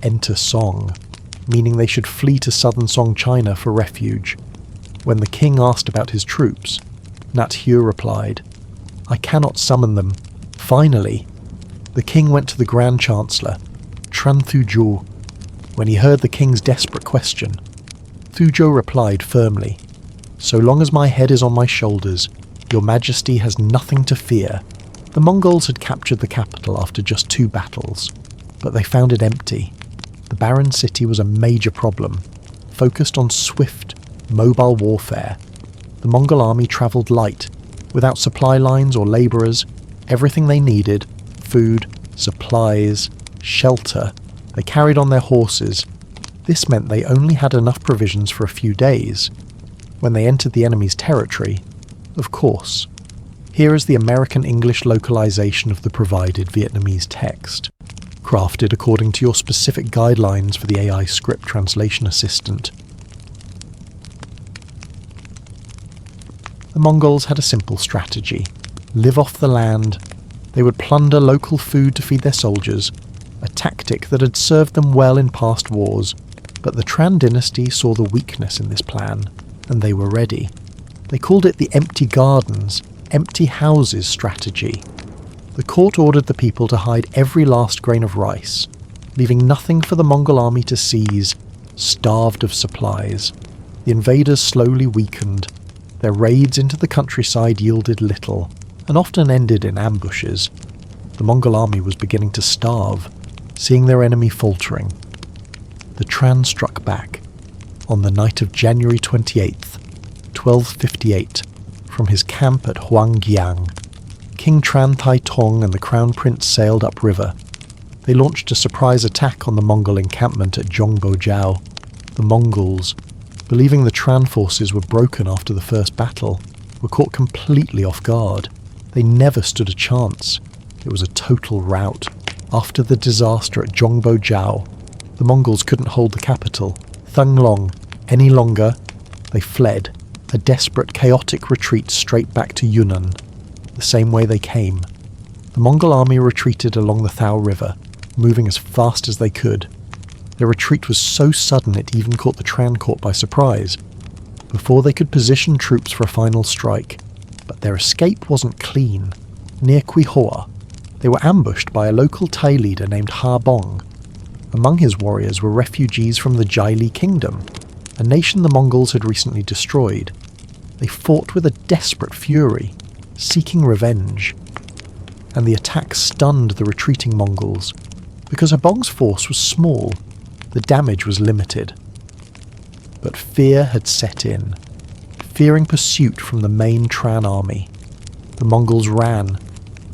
"Enter Song," meaning they should flee to southern Song China for refuge. When the king asked about his troops, Nat Hyo replied, "I cannot summon them." Finally, the king went to the Grand Chancellor, Tran Thujo. When he heard the king's desperate question, Thujo replied firmly, "So long as my head is on my shoulders, your Majesty has nothing to fear." The Mongols had captured the capital after just 2 battles, but they found it empty. The barren city was a major problem, focused on swift, mobile warfare. The Mongol army travelled light, without supply lines or labourers. Everything they needed, food, supplies, shelter, They carried on their horses. This meant they only had enough provisions for a few days. When they entered the enemy's territory, of course. Here is the American English localization of the provided Vietnamese text, crafted according to your specific guidelines for the AI script translation assistant. The Mongols had a simple strategy: live off the land. They would plunder local food to feed their soldiers, a tactic that had served them well in past wars, but the Trinh dynasty saw the weakness in this plan, and they were ready. They called it the empty gardens, empty houses strategy. The court ordered the people to hide every last grain of rice, leaving nothing for the Mongol army to seize, starved of supplies. The invaders slowly weakened. Their raids into the countryside yielded little, and often ended in ambushes. The Mongol army was beginning to starve, seeing their enemy faltering. The Trinh struck back, on the night of January 28th, 1258, from his camp at Huangjiang. King Trinh Thai Tong and the Crown Prince sailed upriver. They launched a surprise attack on the Mongol encampment at Zhongbojiao. The Mongols, believing the Trinh forces were broken after the first battle, were caught completely off guard. They never stood a chance. It was a total rout. After the disaster at Zhongbojiao, the Mongols couldn't hold the capital, Thang Long, any longer. They fled, a desperate, chaotic retreat straight back to Yunnan, the same way they came. The Mongol army retreated along the Thao River, moving as fast as they could. Their retreat was so sudden it even caught the Trinh court by surprise, before they could position troops for a final strike. But their escape wasn't clean. Near Quy Hoa, they were ambushed by a local Thai leader named Ha Bong. Among his warriors were refugees from the Jaili kingdom, a nation the Mongols had recently destroyed. They fought with a desperate fury, seeking revenge. And the attack stunned the retreating Mongols. Because Ha Bong's force was small, the damage was limited. But fear had set in, fearing pursuit from the main Trinh army. The Mongols ran,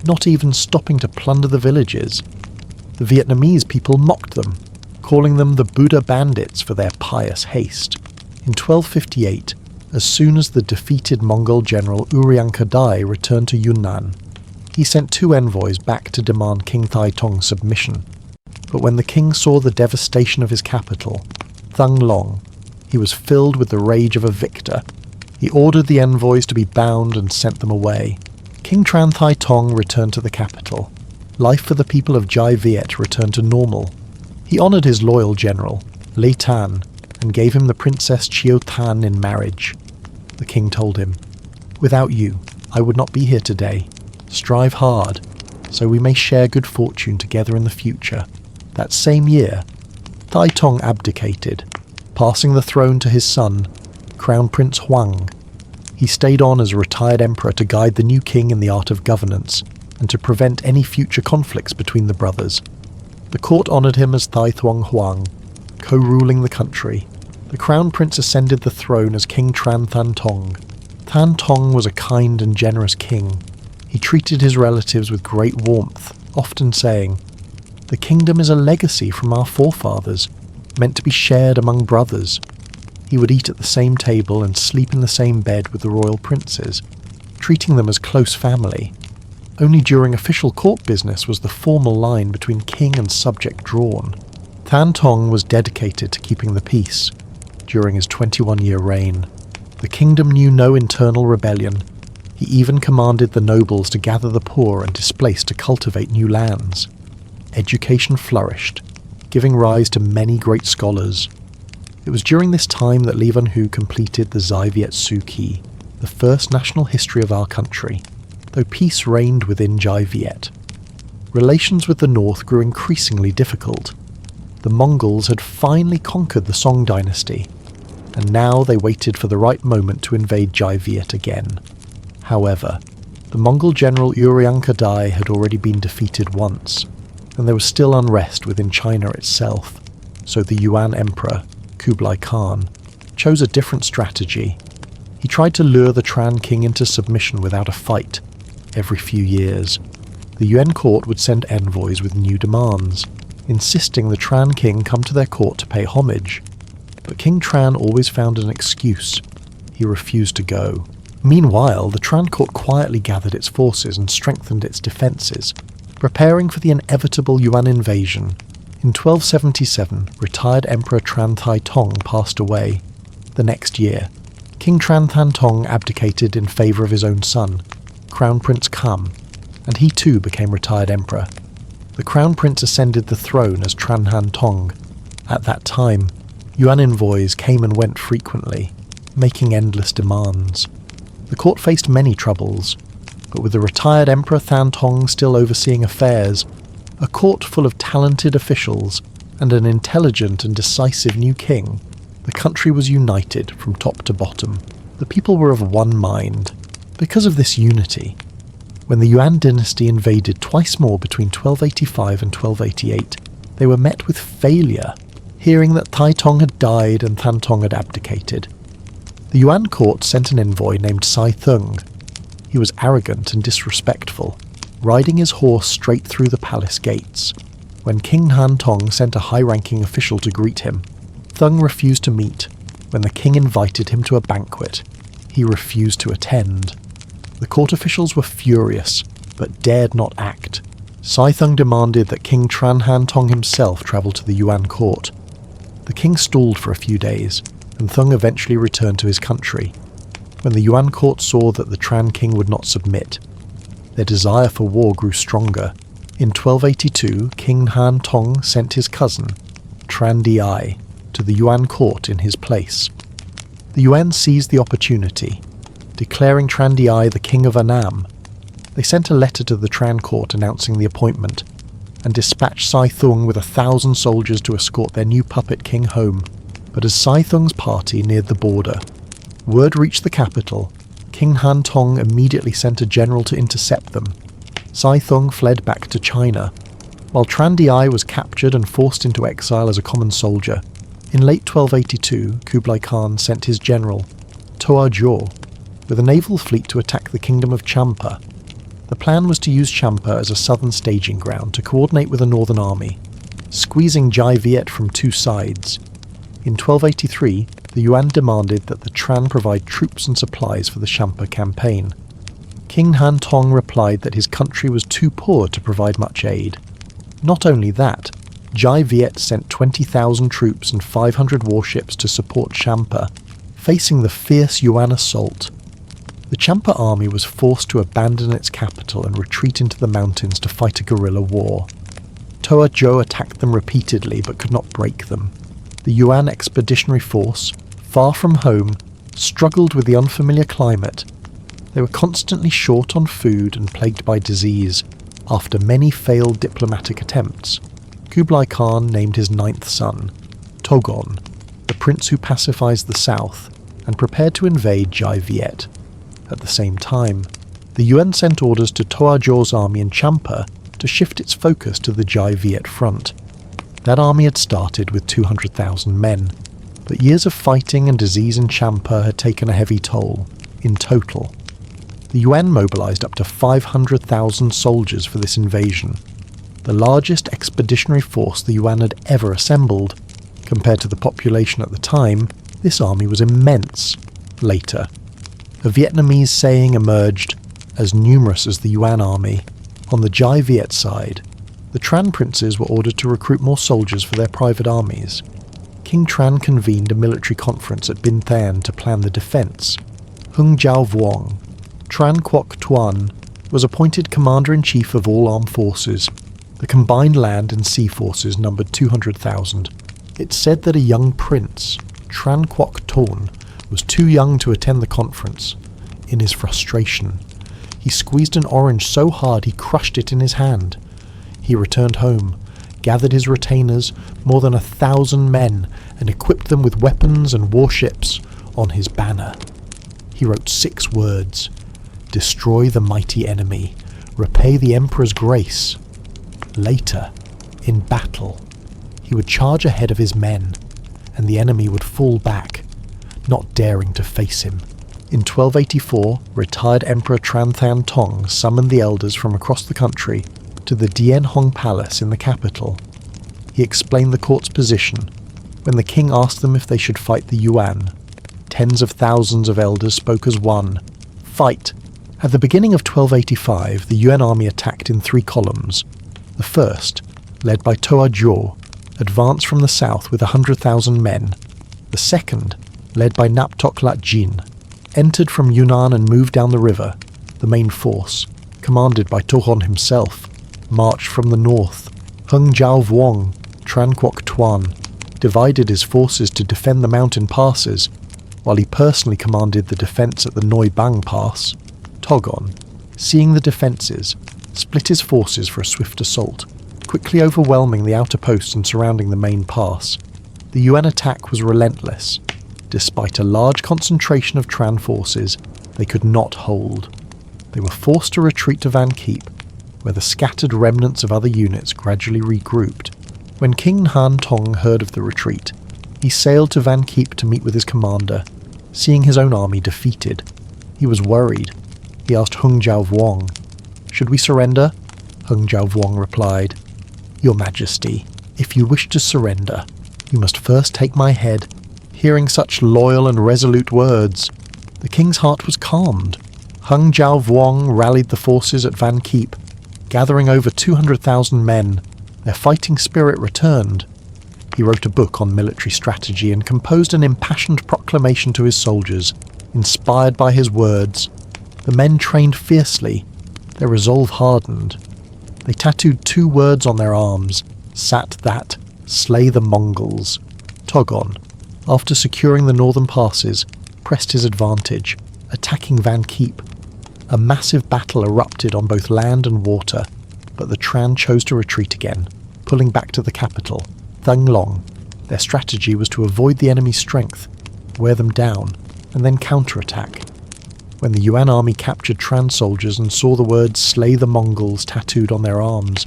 not even stopping to plunder the villages. The Vietnamese people mocked them, calling them the Buddha bandits for their pious haste. In 1258, as soon as the defeated Mongol general Uryanka Dai returned to Yunnan, he sent 2 envoys back to demand King Thai Tong's submission. But when the king saw the devastation of his capital, Thang Long, he was filled with the rage of a victor. He ordered the envoys to be bound and sent them away. King Trinh Thai Tong returned to the capital. Life for the people of Jai Viet returned to normal. He honoured his loyal general, Lê Tan, and gave him the Princess Chiêu Tan in marriage. The king told him, "Without you, I would not be here today. Strive hard, so we may share good fortune together in the future." That same year, Thai Tong abdicated, passing the throne to his son, Crown Prince Huang. He stayed on as a retired emperor to guide the new king in the art of governance, and to prevent any future conflicts between the brothers. The court honoured him as Thai Thuong Huang, co-ruling the country. The crown prince ascended the throne as King Tran Than Tong. Than Tong was a kind and generous king. He treated his relatives with great warmth, often saying, "The kingdom is a legacy from our forefathers, meant to be shared among brothers." He would eat at the same table and sleep in the same bed with the royal princes, treating them as close family. Only during official court business was the formal line between king and subject drawn. Than Tong was dedicated to keeping the peace. During his 21-year reign, the kingdom knew no internal rebellion. He even commanded the nobles to gather the poor and displaced to cultivate new lands. Education flourished, giving rise to many great scholars. It was during this time that Lee Van Hu completed the Zai Viet Su Ki, the first national history of our country, though peace reigned within Jai Viet. Relations with the north grew increasingly difficult. The Mongols had finally conquered the Song dynasty, and now they waited for the right moment to invade Jai Viet again. However, the Mongol general Uryanka Dai had already been defeated once, and there was still unrest within China itself, so the Yuan emperor, Kublai Khan, chose a different strategy. He tried to lure the Tran king into submission without a fight. Every few years, the Yuan court would send envoys with new demands. insisting the Tran king come to their court to pay homage. But King Tran always found an excuse. He refused to go. Meanwhile, the Tran court quietly gathered its forces and strengthened its defences, preparing for the inevitable Yuan invasion. In 1277, retired Emperor Tran Thai Tong passed away. The next year, King Tran Than Tong abdicated in favour of his own son, Crown Prince Kham, and he too became retired emperor. The Crown Prince ascended the throne as Tran Han Tong. At that time, Yuan envoys came and went frequently, making endless demands. The court faced many troubles, but with the retired Emperor Than Tong still overseeing affairs, a court full of talented officials, and an intelligent and decisive new king, the country was united from top to bottom. The people were of one mind. Because of this unity, when the Yuan dynasty invaded twice more between 1285 and 1288, they were met with failure, hearing that Thai Tong had died and Than Tong had abdicated. The Yuan court sent an envoy named Sai Thung. He was arrogant and disrespectful, riding his horse straight through the palace gates. When King Han Tong sent a high-ranking official to greet him, Thung refused to meet. When the king invited him to a banquet, he refused to attend. The court officials were furious, but dared not act. Sai Thung demanded that King Tran Han Tong himself travel to the Yuan court. The king stalled for a few days, and Thung eventually returned to his country. When the Yuan court saw that the Tran king would not submit, their desire for war grew stronger. In 1282, King Han Tong sent his cousin, Tran Di, to the Yuan court in his place. The Yuan seized the opportunity, declaring Tran Di the king of Annam. They sent a letter to the Tran court announcing the appointment, and dispatched Sai Thung with 1,000 soldiers to escort their new puppet king home. But as Sai Thung's party neared the border, word reached the capital. King Han Tong immediately sent a general to intercept them. Sai Thung fled back to China, while Tran Di was captured and forced into exile as a common soldier. In late 1282, Kublai Khan sent his general, Toa Jo, with a naval fleet to attack the kingdom of Champa. The plan was to use Champa as a southern staging ground to coordinate with a northern army, squeezing Jai Viet from two sides. In 1283, the Yuan demanded that the Tran provide troops and supplies for the Champa campaign. King Han Tong replied that his country was too poor to provide much aid. Not only that, Jai Viet sent 20,000 troops and 500 warships to support Champa, facing the fierce Yuan assault. The Champa army was forced to abandon its capital and retreat into the mountains to fight a guerrilla war. Toa Jo attacked them repeatedly but could not break them. The Yuan expeditionary force, far from home, struggled with the unfamiliar climate. They were constantly short on food and plagued by disease. After many failed diplomatic attempts, Kublai Khan named his 9th son, Togon, the prince who pacifies the south, and prepared to invade Jai Viet. At the same time, the Yuan sent orders to Toa Jo's army in Champa to shift its focus to the Jai Viet front. That army had started with 200,000 men, but years of fighting and disease in Champa had taken a heavy toll. In total, the Yuan mobilized up to 500,000 soldiers for this invasion, the largest expeditionary force the Yuan had ever assembled. Compared to the population at the time, this army was immense. Later, a Vietnamese saying emerged, as numerous as the Yuan army. On the Jai Viet side, the Tran princes were ordered to recruit more soldiers for their private armies. King Tran convened a military conference at Bin Than to plan the defence. Hung Jiao Vuong, Tran Quoc Tuan, was appointed commander-in-chief of all armed forces. The combined land and sea forces numbered 200,000. It's said that a young prince, Tran Quoc Ton, was too young to attend the conference. In his frustration, he squeezed an orange so hard he crushed it in his hand. He returned home, gathered his retainers, more than 1,000 men, and equipped them with weapons and warships on his banner. He wrote 6 words: "Destroy the mighty enemy, repay the emperor's grace." Later, in battle, he would charge ahead of his men, and the enemy would fall back, not daring to face him. In 1284, retired Emperor Tran Than Tong summoned the elders from across the country to the Dien Hong Palace in the capital. he explained the court's position. When the king asked them if they should fight the Yuan, tens of thousands of elders spoke as one. Fight! At the beginning of 1285, the Yuan army attacked in 3 columns. The first, led by Toa Zhuo, advanced from the south with 100,000 men. The second, led by Naptok Lat Jin, entered from Yunnan and moved down the river. The main force, commanded by Tohon himself, marched from the north. Hung Jiao Vuong, Tran Quoc Tuan, divided his forces to defend the mountain passes, while he personally commanded the defence at the Noi Bang Pass. Togon, seeing the defences, split his forces for a swift assault, quickly overwhelming the outer posts and surrounding the main pass. The Yuan attack was relentless. Despite a large concentration of Tran forces, they could not hold. They were forced to retreat to Van Keep, where the scattered remnants of other units gradually regrouped. When King Han Tong heard of the retreat, he sailed to Van Keep to meet with his commander. Seeing his own army defeated, he was worried. He asked Hung Jiao Vuong, "Should we surrender?" Hung Jiao Vuong replied, "Your Majesty, if you wish to surrender, you must first take my head." Hearing such loyal and resolute words, the king's heart was calmed. Hung Jiao Vuong rallied the forces at Van Keep, gathering over 200,000 men. Their fighting spirit returned. He wrote a book on military strategy and composed an impassioned proclamation to his soldiers. Inspired by his words, the men trained fiercely. Their resolve hardened. They tattooed 2 words on their arms: Sat That, slay the Mongols. Togon, after securing the northern passes, pressed his advantage, attacking Van Keep. A massive battle erupted on both land and water, but the Tran chose to retreat again, pulling back to the capital, Thang Long. Their strategy was to avoid the enemy's strength, wear them down, and then counterattack. When the Yuan army captured Tran soldiers and saw the words "Slay the Mongols" tattooed on their arms,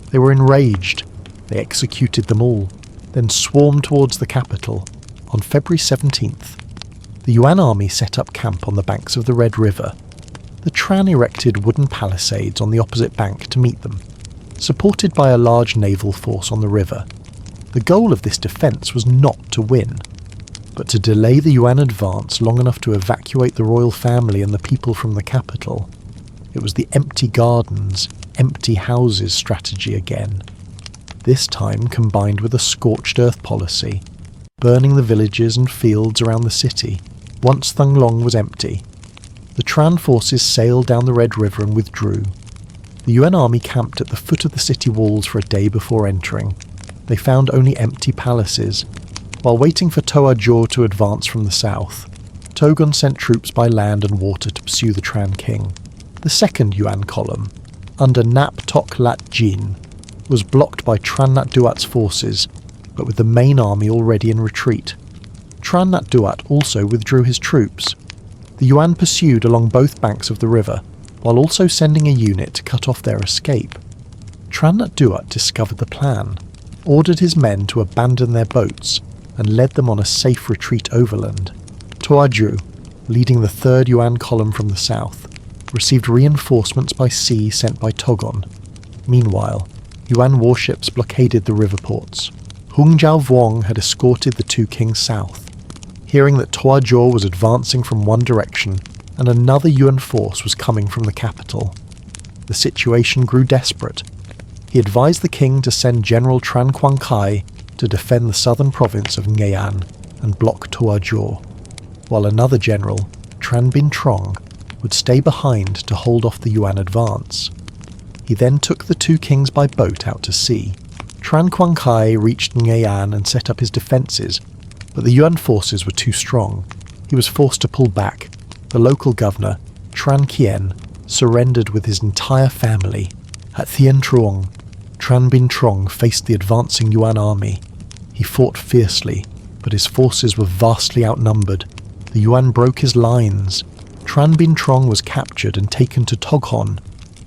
they were enraged. They executed them all, then swarmed towards the capital. On February 17th, the Yuan army set up camp on the banks of the Red River. The Tran erected wooden palisades on the opposite bank to meet them, supported by a large naval force on the river. The goal of this defence was not to win, but to delay the Yuan advance long enough to evacuate the royal family and the people from the capital. It was the empty gardens, empty houses strategy again, this time combined with a scorched earth policy, burning the villages and fields around the city. Once Thang Long was empty, the Tran forces sailed down the Red River and withdrew. The Yuan army camped at the foot of the city walls for a day before entering. They found only empty palaces. While waiting for Toa Zhuo to advance from the south, Togon sent troops by land and water to pursue the Tran king. The second Yuan column, under Nap Tok Lat Jin, was blocked by Tran Nat Duat's forces, but with the main army already in retreat. Tran Nat Duat also withdrew his troops. The Yuan pursued along both banks of the river, while also sending a unit to cut off their escape. Tran Nat Duat discovered the plan, ordered his men to abandon their boats, and led them on a safe retreat overland. Toa Zhuo, leading the third Yuan column from the south, received reinforcements by sea sent by Togon. Meanwhile, Yuan warships blockaded the river ports. Hung Jiao Vuong had escorted the 2 kings south. Hearing that Toa Zhuo was advancing from one direction and another Yuan force was coming from the capital, the situation grew desperate. He advised the king to send General Tran Quang Kai to defend the southern province of Nguyen and block Toa Zhuo, while another general, Tran Bin Trong, would stay behind to hold off the Yuan advance. He then took the 2 kings by boat out to sea. Tran Quang Kai reached Nguyen and set up his defences, but the Yuan forces were too strong. He was forced to pull back. The local governor, Tran Quyen, surrendered with his entire family. At Thien Truong, Tran Bin Trong faced the advancing Yuan army. He fought fiercely, but his forces were vastly outnumbered. The Yuan broke his lines. Tran Bin Trong was captured and taken to Toghon.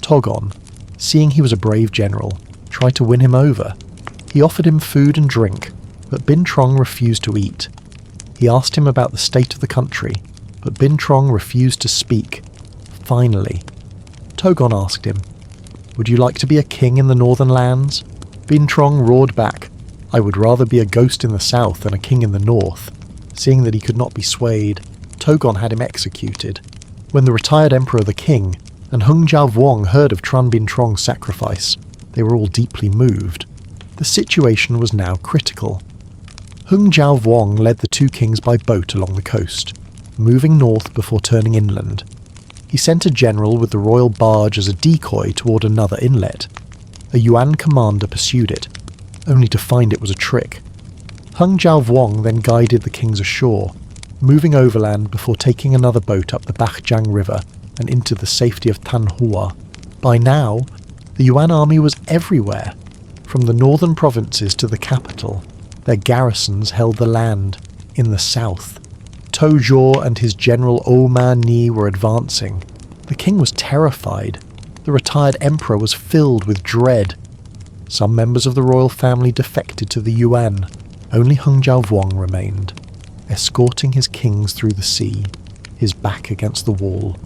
Togon, seeing he was a brave general, tried to win him over. He offered him food and drink, but Bin Trong refused to eat. He asked him about the state of the country, but Bin Trong refused to speak. Finally, Togon asked him, "Would you like to be a king in the northern lands?" Bin Trong roared back, I would rather be a ghost in the south than a king in the north. Seeing that he could not be swayed, Togon had him executed. When the retired emperor the king and Hung Jiao Vuong heard of Tran Bin Trong's sacrifice, they were all deeply moved. The situation was now critical. Hung Jiao Vuong led the two kings by boat along the coast, moving north before turning inland. He sent a general with the royal barge as a decoy toward another inlet. A Yuan commander pursued it, only to find it was a trick. Hung Jiao Vuong then guided the kings ashore, moving overland before taking another boat up the Bachjiang River and into the safety of Tanhua. By now, the Yuan army was everywhere. From the northern provinces to the capital, their garrisons held the land. In the south, To Zhuo and his general O Ma Ni were advancing. The king was terrified. The retired emperor was filled with dread. Some members of the royal family defected to the Yuan. Only Hung Jiao Vuong remained, escorting his kings through the sea, his back against the wall.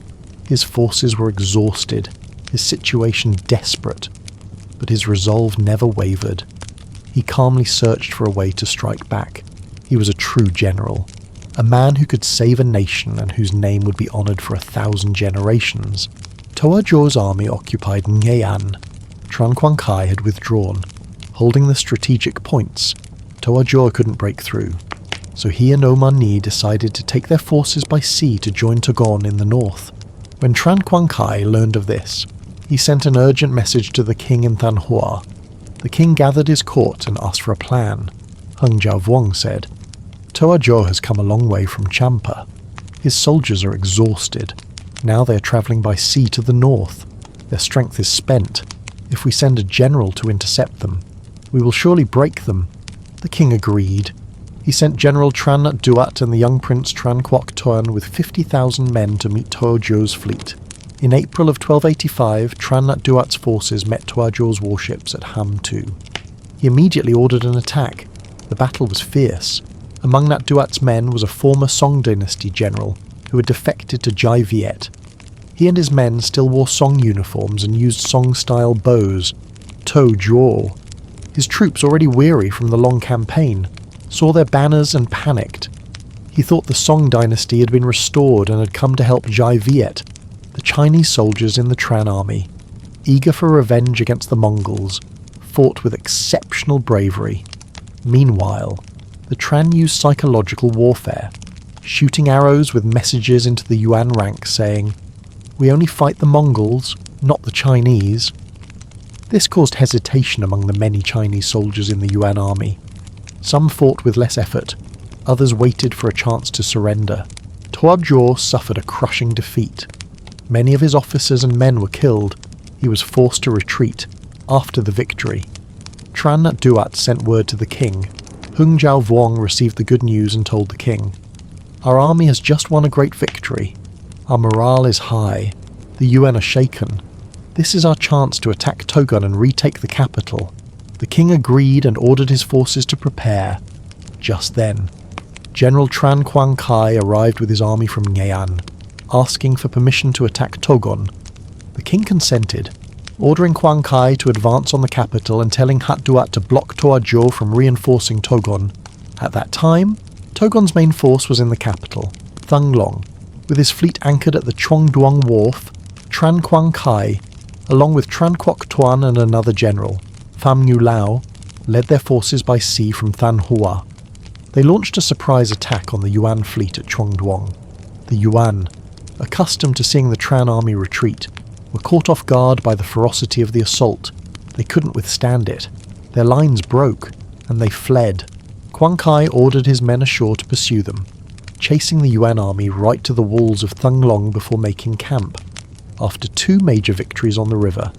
His forces were exhausted, his situation desperate, but his resolve never wavered. He calmly searched for a way to strike back. He was a true general, a man who could save a nation and whose name would be honoured for 1,000 generations. Toa Zhuo's army occupied Nguyen. Tran Quang Kai had withdrawn. Holding the strategic points, Toa Zhuo couldn't break through, so he and O Ma Ni decided to take their forces by sea to join Togon in the north. When Tran Quang Kai learned of this, he sent an urgent message to the king in Tanhua. The king gathered his court and asked for a plan. Hung Jiao Vuong said, Toa Zhuo has come a long way from Champa. His soldiers are exhausted. Now they are travelling by sea to the north. Their strength is spent. If we send a general to intercept them, we will surely break them. The king agreed. He sent General Tran Nhat Duat and the young prince Tran Quoc Tuan with 50,000 men to meet Toa Zhuo's fleet. In April of 1285, Tran Nhat Duat's forces met Toa Zhuo's warships at Ham Tu. He immediately ordered an attack. The battle was fierce. Among Nhat Duat's men was a former Song Dynasty general who had defected to Jai Viet. He and his men still wore Song uniforms and used Song-style bows. To Zhuo, his troops already weary from the long campaign, saw their banners and panicked. He thought the Song dynasty had been restored and had come to help Jai Viet, the Chinese soldiers in the Tran army, eager for revenge against the Mongols, fought with exceptional bravery. Meanwhile, the Tran used psychological warfare, shooting arrows with messages into the Yuan ranks saying, "We only fight the Mongols, not the Chinese." This caused hesitation among the many Chinese soldiers in the Yuan army. Some fought with less effort, others waited for a chance to surrender. Toa Zhuo suffered a crushing defeat. Many of his officers and men were killed. He was forced to retreat after the victory. Tran Nhat Duat sent word to the king. Hung Jiao Vuong received the good news and told the king, "Our army has just won a great victory. Our morale is high. The Yuan are shaken. This is our chance to attack Togon and retake the capital." The king agreed and ordered his forces to prepare. Just then, General Tran Quang Kai arrived with his army from Nguyen, asking for permission to attack Togon. The king consented, ordering Quang Kai to advance on the capital and telling Nhat Duat to block Toa Zhuo from reinforcing Togon. At that time, Togon's main force was in the capital, Thung Long. With his fleet anchored at the Chong Duong Wharf, Tran Quang Kai, along with Tran Quoc Tuan and another general, Pham Ngu Lao, led their forces by sea from Than Hoa. They launched a surprise attack on the Yuan fleet at Chong Duong. The Yuan, accustomed to seeing the Tran army retreat, were caught off guard by the ferocity of the assault. They couldn't withstand it. Their lines broke, and they fled. Quang Kai ordered his men ashore to pursue them, chasing the Yuan army right to the walls of Thung Long before making camp. After 2 major victories on the river,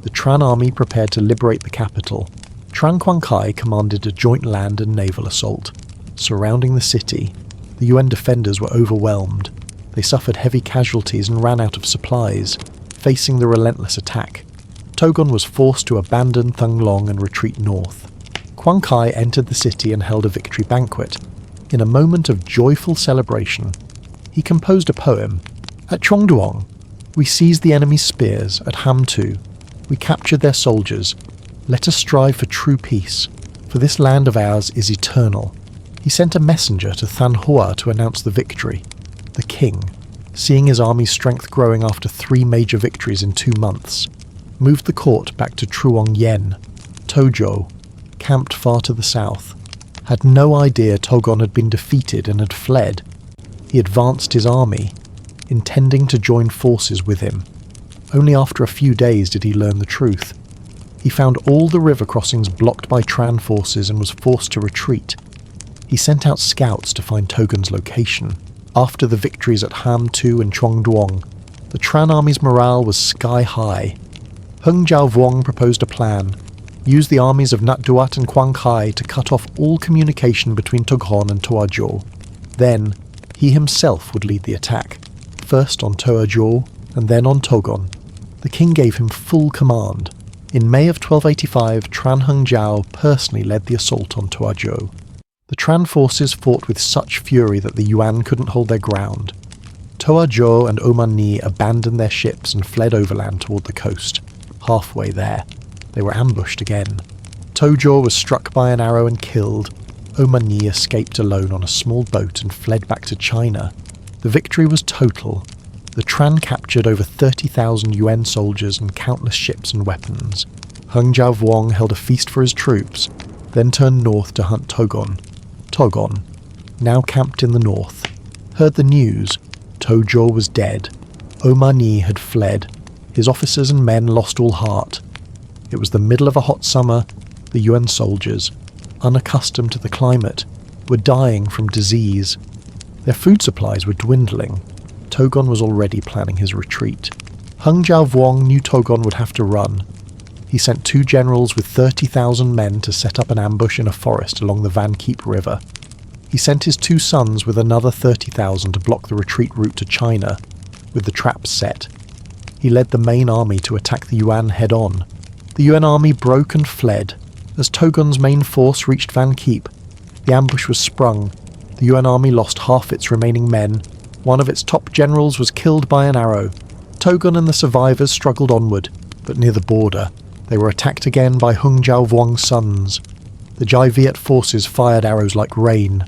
the Tran army prepared to liberate the capital. Tran Quang Kai commanded a joint land and naval assault. Surrounding the city, the Yuan defenders were overwhelmed. They suffered heavy casualties and ran out of supplies, facing the relentless attack. Togon was forced to abandon Thung Long and retreat north. Quang Kai entered the city and held a victory banquet. In a moment of joyful celebration, he composed a poem. At Chongduong, we seized the enemy's spears. At Ham Tu, we captured their soldiers. Let us strive for true peace. For this land of ours is eternal. He sent a messenger to Than Hoa to announce the victory. The king, seeing his army's strength growing after 3 major victories in 2 months, moved the court back to Truong Yen, Tojo, camped far to the south, had no idea Togon had been defeated and had fled. He advanced his army, intending to join forces with him. Only after a few days did he learn the truth. He found all the river crossings blocked by Tran forces and was forced to retreat. He sent out scouts to find Togon's location. After the victories at Ham Tu and Chuang Duong, the Tran army's morale was sky high. Hung Jiao Vuong proposed a plan: use the armies of Nat Duat and Quang Khai to cut off all communication between Toghon and Toajo. Then, he himself would lead the attack, first on Toajo and then on Togon. The king gave him full command. In May of 1285, Tran Hung Jiao personally led the assault on Toajo. The Tran forces fought with such fury that the Yuan couldn't hold their ground. Toajo and Oman Ni abandoned their ships and fled overland toward the coast. Halfway there, they were ambushed again. Tojo was struck by an arrow and killed. Oman Ni escaped alone on a small boat and fled back to China. The victory was total. The Tran captured over 30,000 Yuan soldiers and countless ships and weapons. Hung Jiao Vuong held a feast for his troops, then turned north to hunt Togon. Togon, now camped in the north, heard the news. Tojo was dead. Oman Ni had fled. His officers and men lost all heart. It was the middle of a hot summer. The Yuan soldiers, unaccustomed to the climate, were dying from disease. Their food supplies were dwindling. Togon was already planning his retreat. Hung Jiao Vuong knew Togon would have to run. He sent 2 generals with 30,000 men to set up an ambush in a forest along the Van Keep River. He sent his 2 sons with another 30,000 to block the retreat route to China, with the traps set. He led the main army to attack the Yuan head-on. The Yuan army broke and fled. As Togon's main force reached Van Keep, the ambush was sprung. The Yuan army lost half its remaining men. One of its top generals was killed by an arrow. Togon and the survivors struggled onward, but near the border, they were attacked again by Hung Jiao Vuong's sons. The Jai Viet forces fired arrows like rain.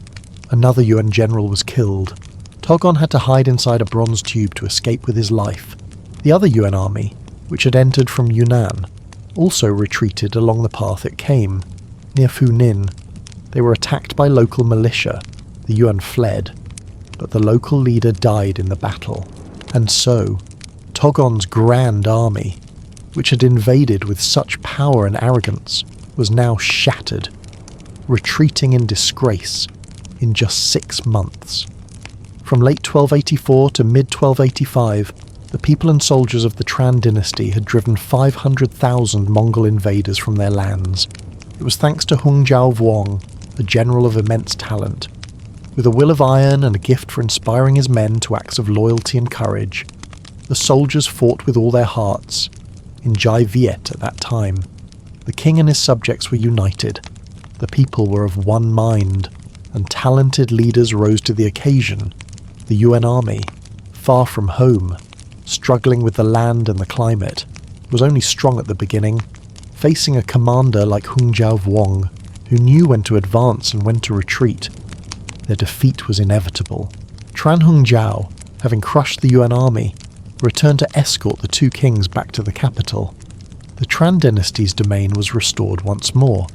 Another Yuan general was killed. Togon had to hide inside a bronze tube to escape with his life. The other Yuan army, which had entered from Yunnan, also retreated along the path it came, near Funin. They were attacked by local militia. The Yuan fled, but the local leader died in the battle. And so, Togon's grand army, which had invaded with such power and arrogance, was now shattered, retreating in disgrace in just 6 months. From late 1284 to mid-1285, the people and soldiers of the Tran dynasty had driven 500,000 Mongol invaders from their lands. It was thanks to Hung Jiao Vuong, a general of immense talent. With a will of iron and a gift for inspiring his men to acts of loyalty and courage, the soldiers fought with all their hearts. In Jai Viet at that time, the king and his subjects were united. The people were of one mind, and talented leaders rose to the occasion. The Yuan army, far from home, struggling with the land and the climate, was only strong at the beginning, facing a commander like Hung Jiao Vuong, who knew when to advance and when to retreat. Their defeat was inevitable. Tran Hung Jiao, having crushed the Yuan army, returned to escort the 2 kings back to the capital. The Tran dynasty's domain was restored once more.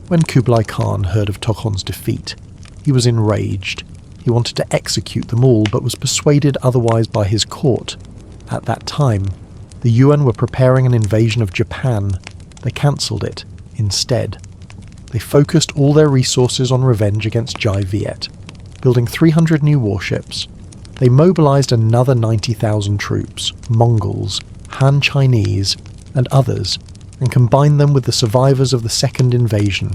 When Kublai Khan heard of Toghon's defeat, he was enraged. He wanted to execute them all, but was persuaded otherwise by his court. At that time, the Yuan were preparing an invasion of Japan. They cancelled it instead. They focused all their resources on revenge against Jai Viet, building 300 new warships. They mobilized another 90,000 troops, Mongols, Han Chinese, and others, and combined them with the survivors of the second invasion.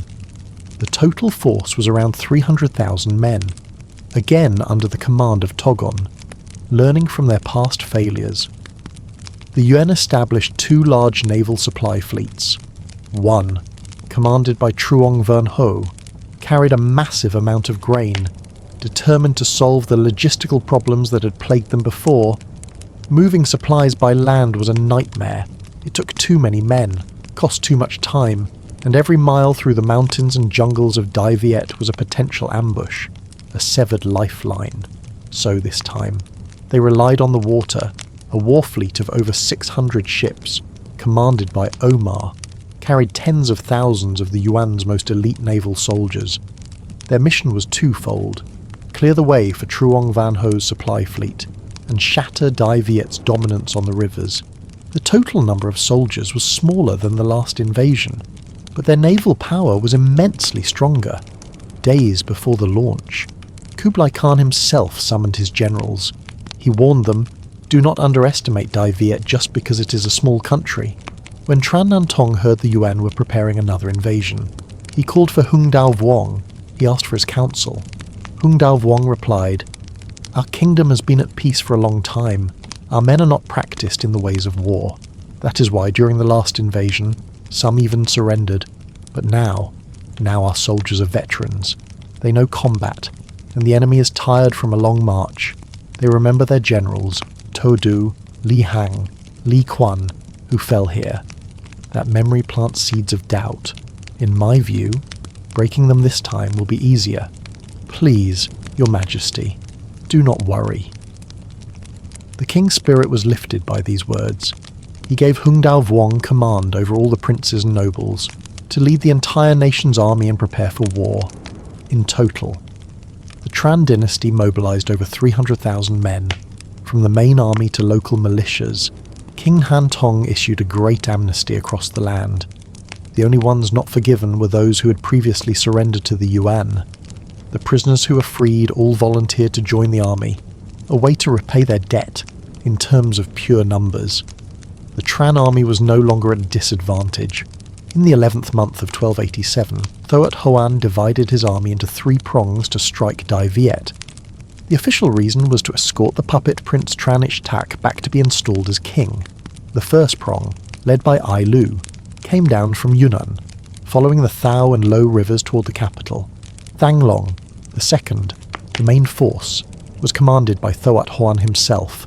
The total force was around 300,000 men, again under the command of Togon, learning from their past failures. The Yuan established 2 large naval supply fleets. One, commanded by Truong Vern Ho, carried a massive amount of grain, determined to solve the logistical problems that had plagued them before. Moving supplies by land was a nightmare. It took too many men, cost too much time, and every mile through the mountains and jungles of Dai Viet was a potential ambush, a severed lifeline. So this time, they relied on the water, a war fleet of over 600 ships, commanded by Omar, carried tens of thousands of the Yuan's most elite naval soldiers. Their mission was twofold: clear the way for Truong Van Ho's supply fleet, and shatter Dai Viet's dominance on the rivers. The total number of soldiers was smaller than the last invasion, but their naval power was immensely stronger. Days before the launch, Kublai Khan himself summoned his generals. He warned them, do not underestimate Dai Viet just because it is a small country. When Tran Nan Tong heard the Yuan were preparing another invasion, he called for Hung Dao Vuong. He asked for his counsel. Hung Dao Vuong replied, "Our kingdom has been at peace for a long time. Our men are not practiced in the ways of war. That is why during the last invasion, some even surrendered. But now our soldiers are veterans. They know combat, and the enemy is tired from a long march. They remember their generals, To Du, Li Hang, Li Quan, who fell here. That memory plants seeds of doubt. In my view, breaking them this time will be easier. Please, Your Majesty, do not worry." The king's spirit was lifted by these words. He gave Hung Dao Vuong command over all the princes and nobles, to lead the entire nation's army and prepare for war. In total, the Tran dynasty mobilized over 300,000 men. From the main army to local militias, King Han Tong issued a great amnesty across the land. The only ones not forgiven were those who had previously surrendered to the Yuan. The prisoners who were freed all volunteered to join the army, a way to repay their debt in terms of pure numbers. The Tran army was no longer at a disadvantage. In the 11th month of 1287, Thoat Hoan divided his army into 3 prongs to strike Dai Viet. The official reason was to escort the puppet Prince Tranish Tak back to be installed as king. The first prong, led by Ai Lu, came down from Yunnan, following the Thao and Lo rivers toward the capital. Thang Long, the second, the main force, was commanded by Thoat Hoan himself.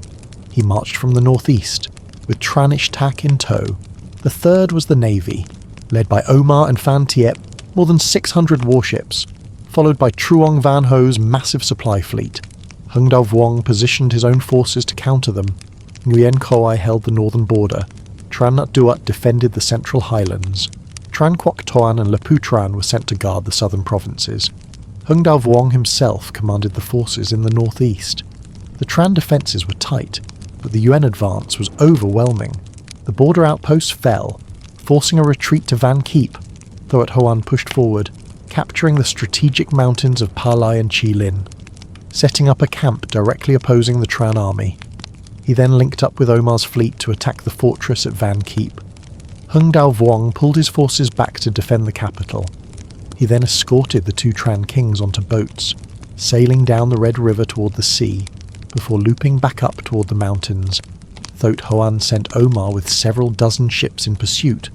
He marched from the northeast, with Tranish Tak in tow. The third was the navy, led by Omar and Phan Tiep, more than 600 warships, followed by Truong Van Ho's massive supply fleet. Hung Dao Vuong positioned his own forces to counter them. Nguyen Khoi held the northern border. Tran Nhat Duat defended the central highlands. Tran Quoc Toan and Lepu Tran were sent to guard the southern provinces. Hung Dao Vuong himself commanded the forces in the northeast. The Tran defences were tight, but the Yuan advance was overwhelming. The border outposts fell, forcing a retreat to Van Keep. Thoat Hoan pushed forward, capturing the strategic mountains of Palai and Chi Lin, setting up a camp directly opposing the Tran army. He then linked up with Omar's fleet to attack the fortress at Van Keep. Hung Dao Vuong pulled his forces back to defend the capital. He then escorted the 2 Tran kings onto boats, sailing down the Red River toward the sea, before looping back up toward the mountains. Thoat Hoan sent Omar with several dozen ships in pursuit.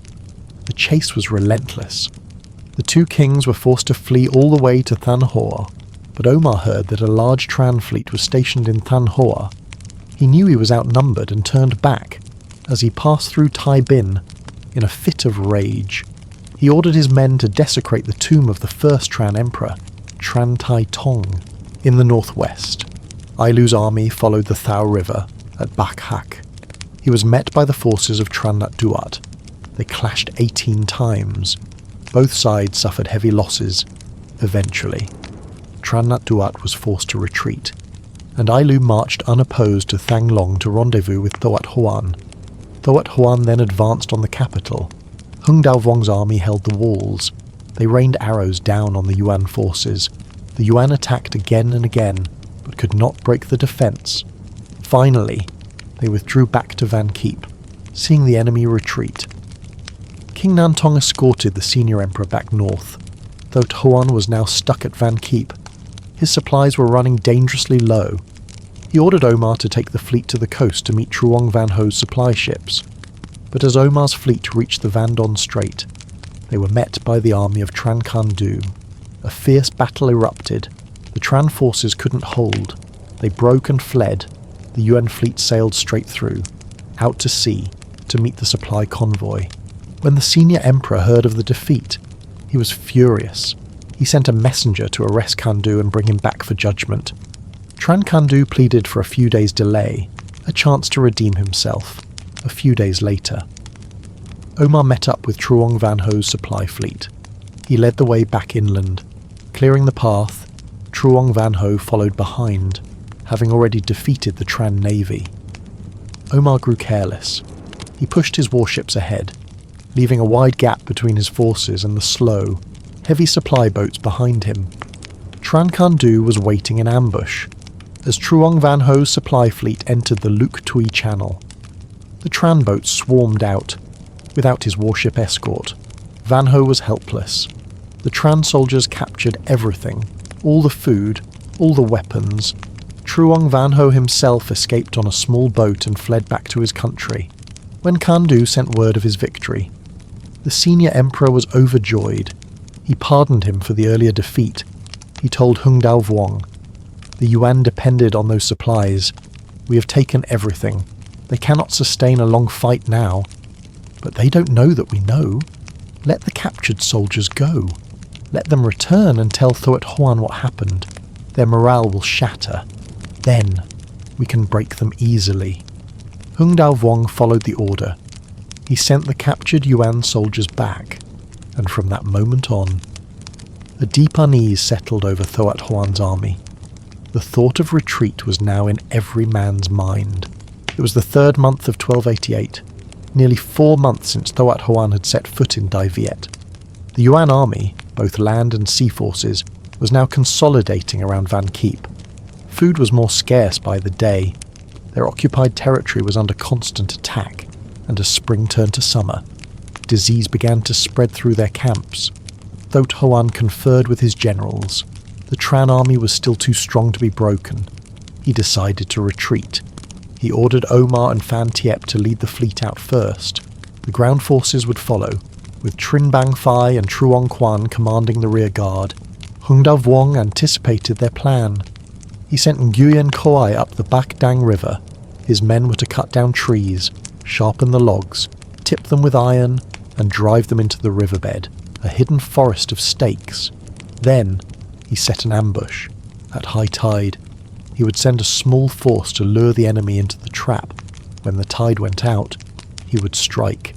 The chase was relentless. The 2 kings were forced to flee all the way to Than Hoa, but Omar heard that a large Tran fleet was stationed in Than Hoa. He knew he was outnumbered and turned back as he passed through Tai Bin in a fit of rage. He ordered his men to desecrate the tomb of the first Tran emperor, Tran Tai Tong, in the northwest. Ai Lu's army followed the Thao River at Bach Hak. He was met by the forces of Tran Nhat Duat. They clashed 18 times. Both sides suffered heavy losses. Eventually, Tran Nhat Duat was forced to retreat, and Ai Lu marched unopposed to Thang Long to rendezvous with Thoat Hoan. Thoat Hoan then advanced on the capital. Hung Dao Vuong's army held the walls. They rained arrows down on the Yuan forces. The Yuan attacked again and again, but could not break the defense. Finally, they withdrew back to Van Keep, seeing the enemy retreat. King Nantong escorted the senior emperor back north. Thoat Hoan was now stuck at Van Keep. His supplies were running dangerously low. He ordered Omar to take the fleet to the coast to meet Truong Van Ho's supply ships. But as Omar's fleet reached the Van Don Strait, they were met by the army of Tran Khan Du. A fierce battle erupted. The Tran forces couldn't hold. They broke and fled. The Yuan fleet sailed straight through, out to sea, to meet the supply convoy. When the senior emperor heard of the defeat, he was furious. He sent a messenger to arrest Khandu and bring him back for judgment. Tran Khandu pleaded for a few days' delay, a chance to redeem himself. A few days later, Omar met up with Truong Van Ho's supply fleet. He led the way back inland. Clearing the path, Truong Van Ho followed behind, having already defeated the Tran navy. Omar grew careless. He pushed his warships ahead, leaving a wide gap between his forces and the slow, heavy supply boats behind him. Tran Khandu was waiting in ambush as Truong Van Ho's supply fleet entered the Luk Tui Channel. The Tran boats swarmed out. Without his warship escort, Van Ho was helpless. The Tran soldiers captured everything, all the food, all the weapons. Truong Van Ho himself escaped on a small boat and fled back to his country. When Khandu sent word of his victory, the senior emperor was overjoyed. He pardoned him for the earlier defeat. He told Hung Dao Vuong, "The Yuan depended on those supplies. We have taken everything. They cannot sustain a long fight now. But they don't know that we know. Let the captured soldiers go. Let them return and tell Thoat Huan what happened. Their morale will shatter. Then we can break them easily." Hung Dao Vuong followed the order. He sent the captured Yuan soldiers back, and from that moment on, a deep unease settled over Thoat Huan's army. The thought of retreat was now in every man's mind. It was the 3rd month of 1288, nearly 4 months since Thoat Huan had set foot in Dai Viet. The Yuan army, both land and sea forces, was now consolidating around Van Keep. Food was more scarce by the day. Their occupied territory was under constant attack, and as spring turned to summer, disease began to spread through their camps. Thoat Huan conferred with his generals. The Tran army was still too strong to be broken. He decided to retreat. He ordered Omar and Phan Thiep to lead the fleet out first. The ground forces would follow, with Trinh Bang Phai and Truong Quan commanding the rear guard. Hung Dao Vuong anticipated their plan. He sent Nguyen Lords up the Bach Dang River. His men were to cut down trees, sharpen the logs, tip them with iron, and drive them into the riverbed, a hidden forest of stakes. Then he set an ambush. At high tide, he would send a small force to lure the enemy into the trap. When the tide went out, he would strike.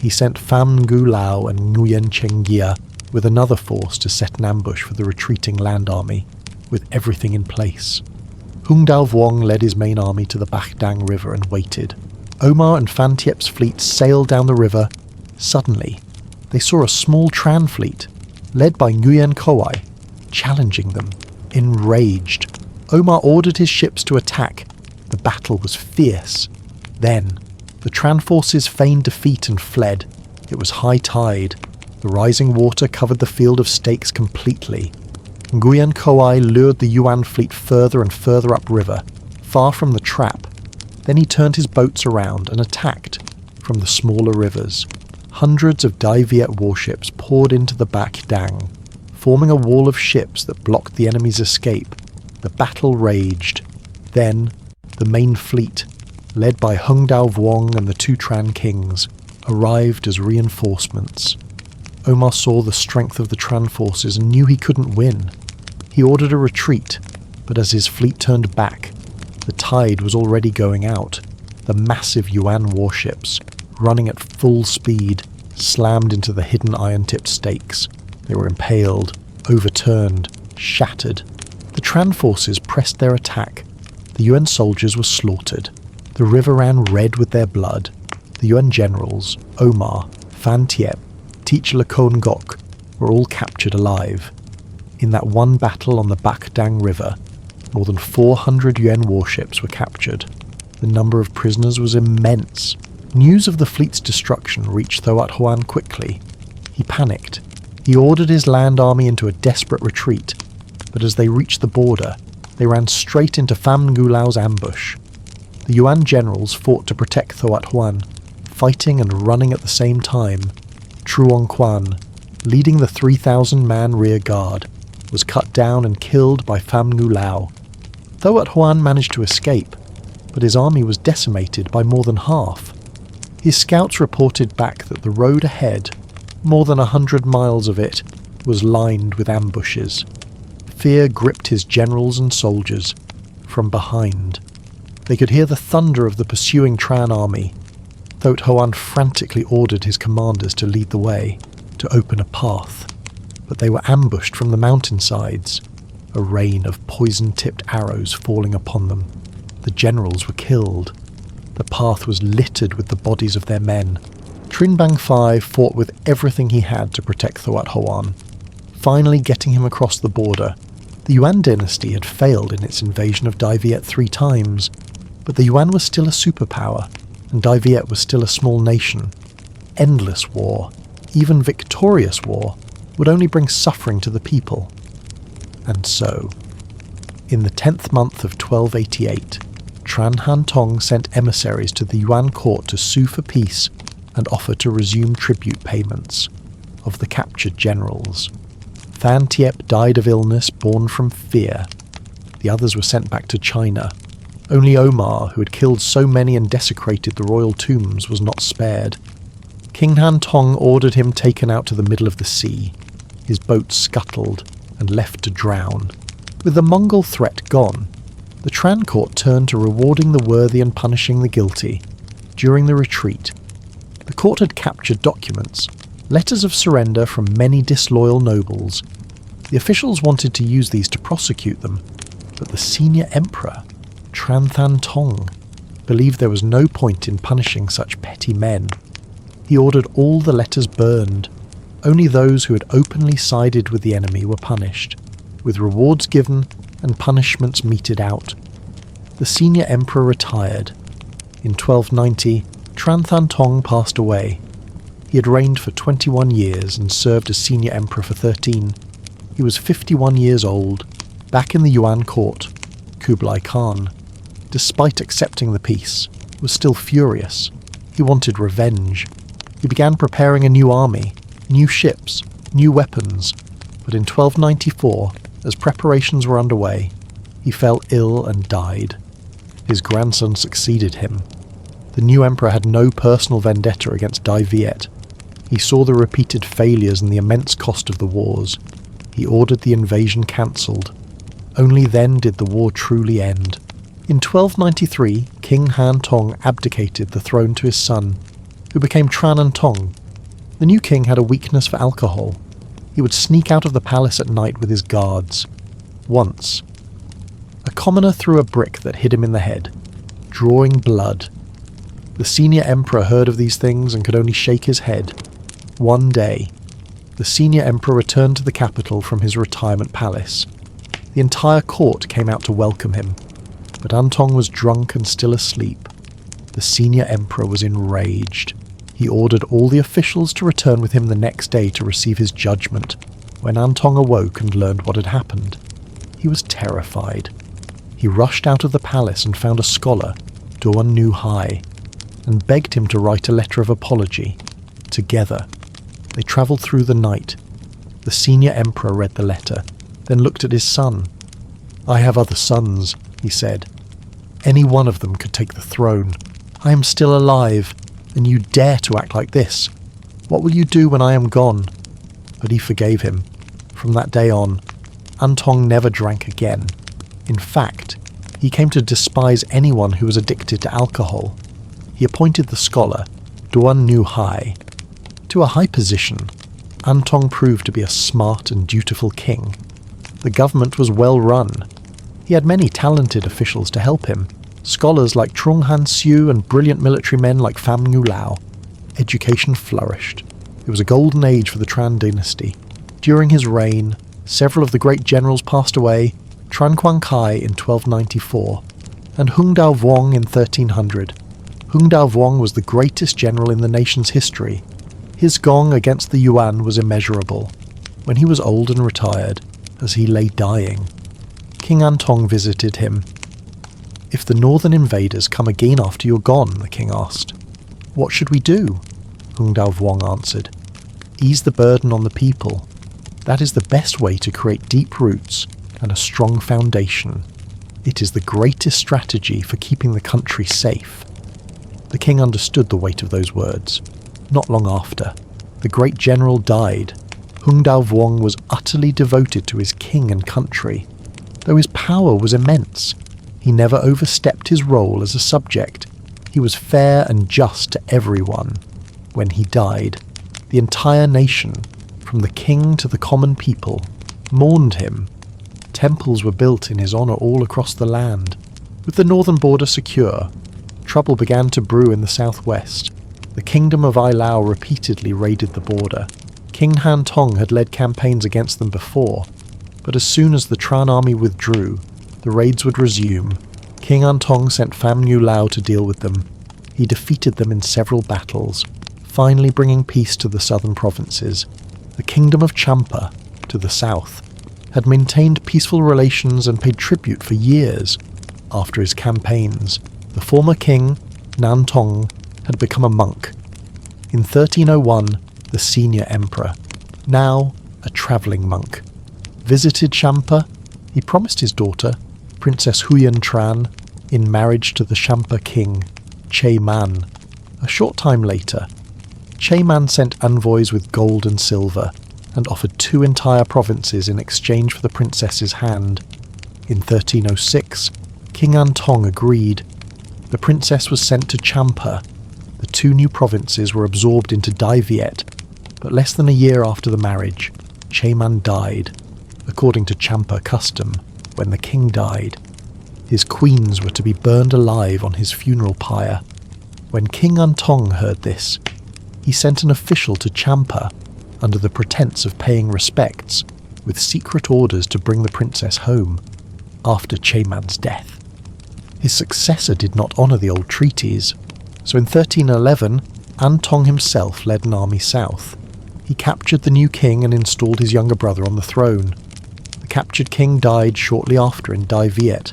He sent Pham Ngu Lao and Nguyen Chengia with another force to set an ambush for the retreating land army, with everything in place. Hung Dao Vuong led his main army to the Bach Dang River and waited. Omar and Phan Thiep's fleet sailed down the river. Suddenly, they saw a small Tran fleet, led by Nguyen Lords, challenging them. Enraged, Omar ordered his ships to attack. The battle was fierce. Then, the Tran forces feigned defeat and fled. It was high tide. The rising water covered the field of stakes completely. Nguyen Lords lured the Yuan fleet further and further upriver, far from the trap. Then he turned his boats around and attacked from the smaller rivers. Hundreds of Dai Viet warships poured into the Bach Dang, forming a wall of ships that blocked the enemy's escape. The battle raged. Then, the main fleet, led by Hung Dao Vuong and the 2 Tran kings, arrived as reinforcements. Omar saw the strength of the Tran forces and knew he couldn't win. He ordered a retreat, but as his fleet turned back, the tide was already going out. The massive Yuan warships, running at full speed, slammed into the hidden iron-tipped stakes. They were impaled, overturned, shattered. The Tran forces pressed their attack. The Yuan soldiers were slaughtered. The river ran red with their blood. The Yuan generals, Omar, Phan Thiep, Teach Lakon Gok, were all captured alive. In that one battle on the Bach Dang River, more than 400 Yuan warships were captured. The number of prisoners was immense. News of the fleet's destruction reached Thoat Huan quickly. He panicked. He ordered his land army into a desperate retreat, but as they reached the border, they ran straight into Pham Ngu Lao's ambush. The Yuan generals fought to protect Thoat Huan, fighting and running at the same time. Truong Quan, leading the 3,000-man rear guard, was cut down and killed by Pham Ngu Lao. Thoat Huan managed to escape, but his army was decimated by more than half. His scouts reported back that the road ahead, more than 100 miles of it, was lined with ambushes. Fear gripped his generals and soldiers. From behind, they could hear the thunder of the pursuing Tran army. Thoth Hoan frantically ordered his commanders to lead the way, to open a path. But they were ambushed from the mountainsides, a rain of poison-tipped arrows falling upon them. The generals were killed. The path was littered with the bodies of their men. Trinh Bang Phai fought with everything he had to protect Thoth Hoan, finally getting him across the border. The Yuan dynasty had failed in its invasion of Dai Viet 3 times, but the Yuan was still a superpower, and Dai Viet was still a small nation. Endless war, even victorious war, would only bring suffering to the people. And so, in the 10th month of 1288, Tran Han Tong sent emissaries to the Yuan court to sue for peace and offer to resume tribute payments of the captured generals. Phan Thiep died of illness born from fear. The others were sent back to China. Only Omar, who had killed so many and desecrated the royal tombs, was not spared. King Han Tong ordered him taken out to the middle of the sea. His boat scuttled and left to drown. With the Mongol threat gone, the Tran court turned to rewarding the worthy and punishing the guilty. During the retreat, the court had captured documents, letters of surrender from many disloyal nobles. The officials wanted to use these to prosecute them, but the senior emperor, Tran Than Tong, believed there was no point in punishing such petty men. He ordered all the letters burned. Only those who had openly sided with the enemy were punished, with rewards given and punishments meted out. The senior emperor retired. In 1290, Tran Than Tong passed away. He had reigned for 21 years and served as senior emperor for 13. He was 51 years old, back in the Yuan court. Kublai Khan, despite accepting the peace, was still furious. He wanted revenge. He began preparing a new army, new ships, new weapons. But in 1294, as preparations were underway, he fell ill and died. His grandson succeeded him. The new emperor had no personal vendetta against Dai Viet. He saw the repeated failures and the immense cost of the wars. He ordered the invasion cancelled. Only then did the war truly end. In 1293, King Han Tong abdicated the throne to his son, who became Tran An Tong. The new king had a weakness for alcohol. He would sneak out of the palace at night with his guards. Once, a commoner threw a brick that hit him in the head, drawing blood. The senior emperor heard of these things and could only shake his head. One day, the senior emperor returned to the capital from his retirement palace. The entire court came out to welcome him, but Antong was drunk and still asleep. The senior emperor was enraged. He ordered all the officials to return with him the next day to receive his judgment. When Antong awoke and learned what had happened, he was terrified. He rushed out of the palace and found a scholar, Duan Nu Hai, and begged him to write a letter of apology. Together, they travelled through the night. The senior emperor read the letter, then looked at his son. "I have other sons," he said. "Any one of them could take the throne. I am still alive, and you dare to act like this. What will you do when I am gone?" But he forgave him. From that day on, Antong never drank again. In fact, he came to despise anyone who was addicted to alcohol. He appointed the scholar, Duan Nu Hai, to a high position. Antong proved to be a smart and dutiful king. The government was well run. He had many talented officials to help him, scholars like Trung Han Siu and brilliant military men like Pham Ngu Lao. Education flourished. It was a golden age for the Tran dynasty. During his reign, several of the great generals passed away, Tran Quang Khai in 1294, and Hung Dao Vuong in 1300. Hung Dao Vuong was the greatest general in the nation's history. His gong against the Yuan was immeasurable. When he was old and retired, as he lay dying, King Antong visited him. "If the northern invaders come again after you're gone," the king asked, "what should we do?" Hung Dao Vuong answered, "Ease the burden on the people. That is the best way to create deep roots and a strong foundation. It is the greatest strategy for keeping the country safe." The king understood the weight of those words. Not long after, the great general died. Hung Dao Vuong was utterly devoted to his king and country. Though his power was immense, he never overstepped his role as a subject. He was fair and just to everyone. When he died, the entire nation, from the king to the common people, mourned him. Temples were built in his honour all across the land. With the northern border secure, trouble began to brew in the southwest. The kingdom of Ai Lao repeatedly raided the border. King Han Tong had led campaigns against them before, but as soon as the Tran army withdrew, the raids would resume. King An Tong sent Pham Ngu Lao to deal with them. He defeated them in several battles, finally bringing peace to the southern provinces. The kingdom of Champa, to the south, had maintained peaceful relations and paid tribute for years. After his campaigns, the former king, Nan Tong, had become a monk. In 1301, the senior emperor, now a travelling monk, visited Champa. He promised his daughter, Princess Huyen Tran, in marriage to the Champa king, Che Man. A short time later, Che Man sent envoys with gold and silver, and offered 2 entire provinces in exchange for the princess's hand. In 1306, King An Tong agreed. The princess was sent to Champa. The 2 new provinces were absorbed into Dai Viet, but less than a year after the marriage, Che Man died. According to Champa custom, when the king died, his queens were to be burned alive on his funeral pyre. When King An Tong heard this, he sent an official to Champa under the pretense of paying respects, with secret orders to bring the princess home after Che Man's death. His successor did not honour the old treaties, so in 1311 An Tong himself led an army south. He captured the new king and installed his younger brother on the throne. The captured king died shortly after in Dai Viet.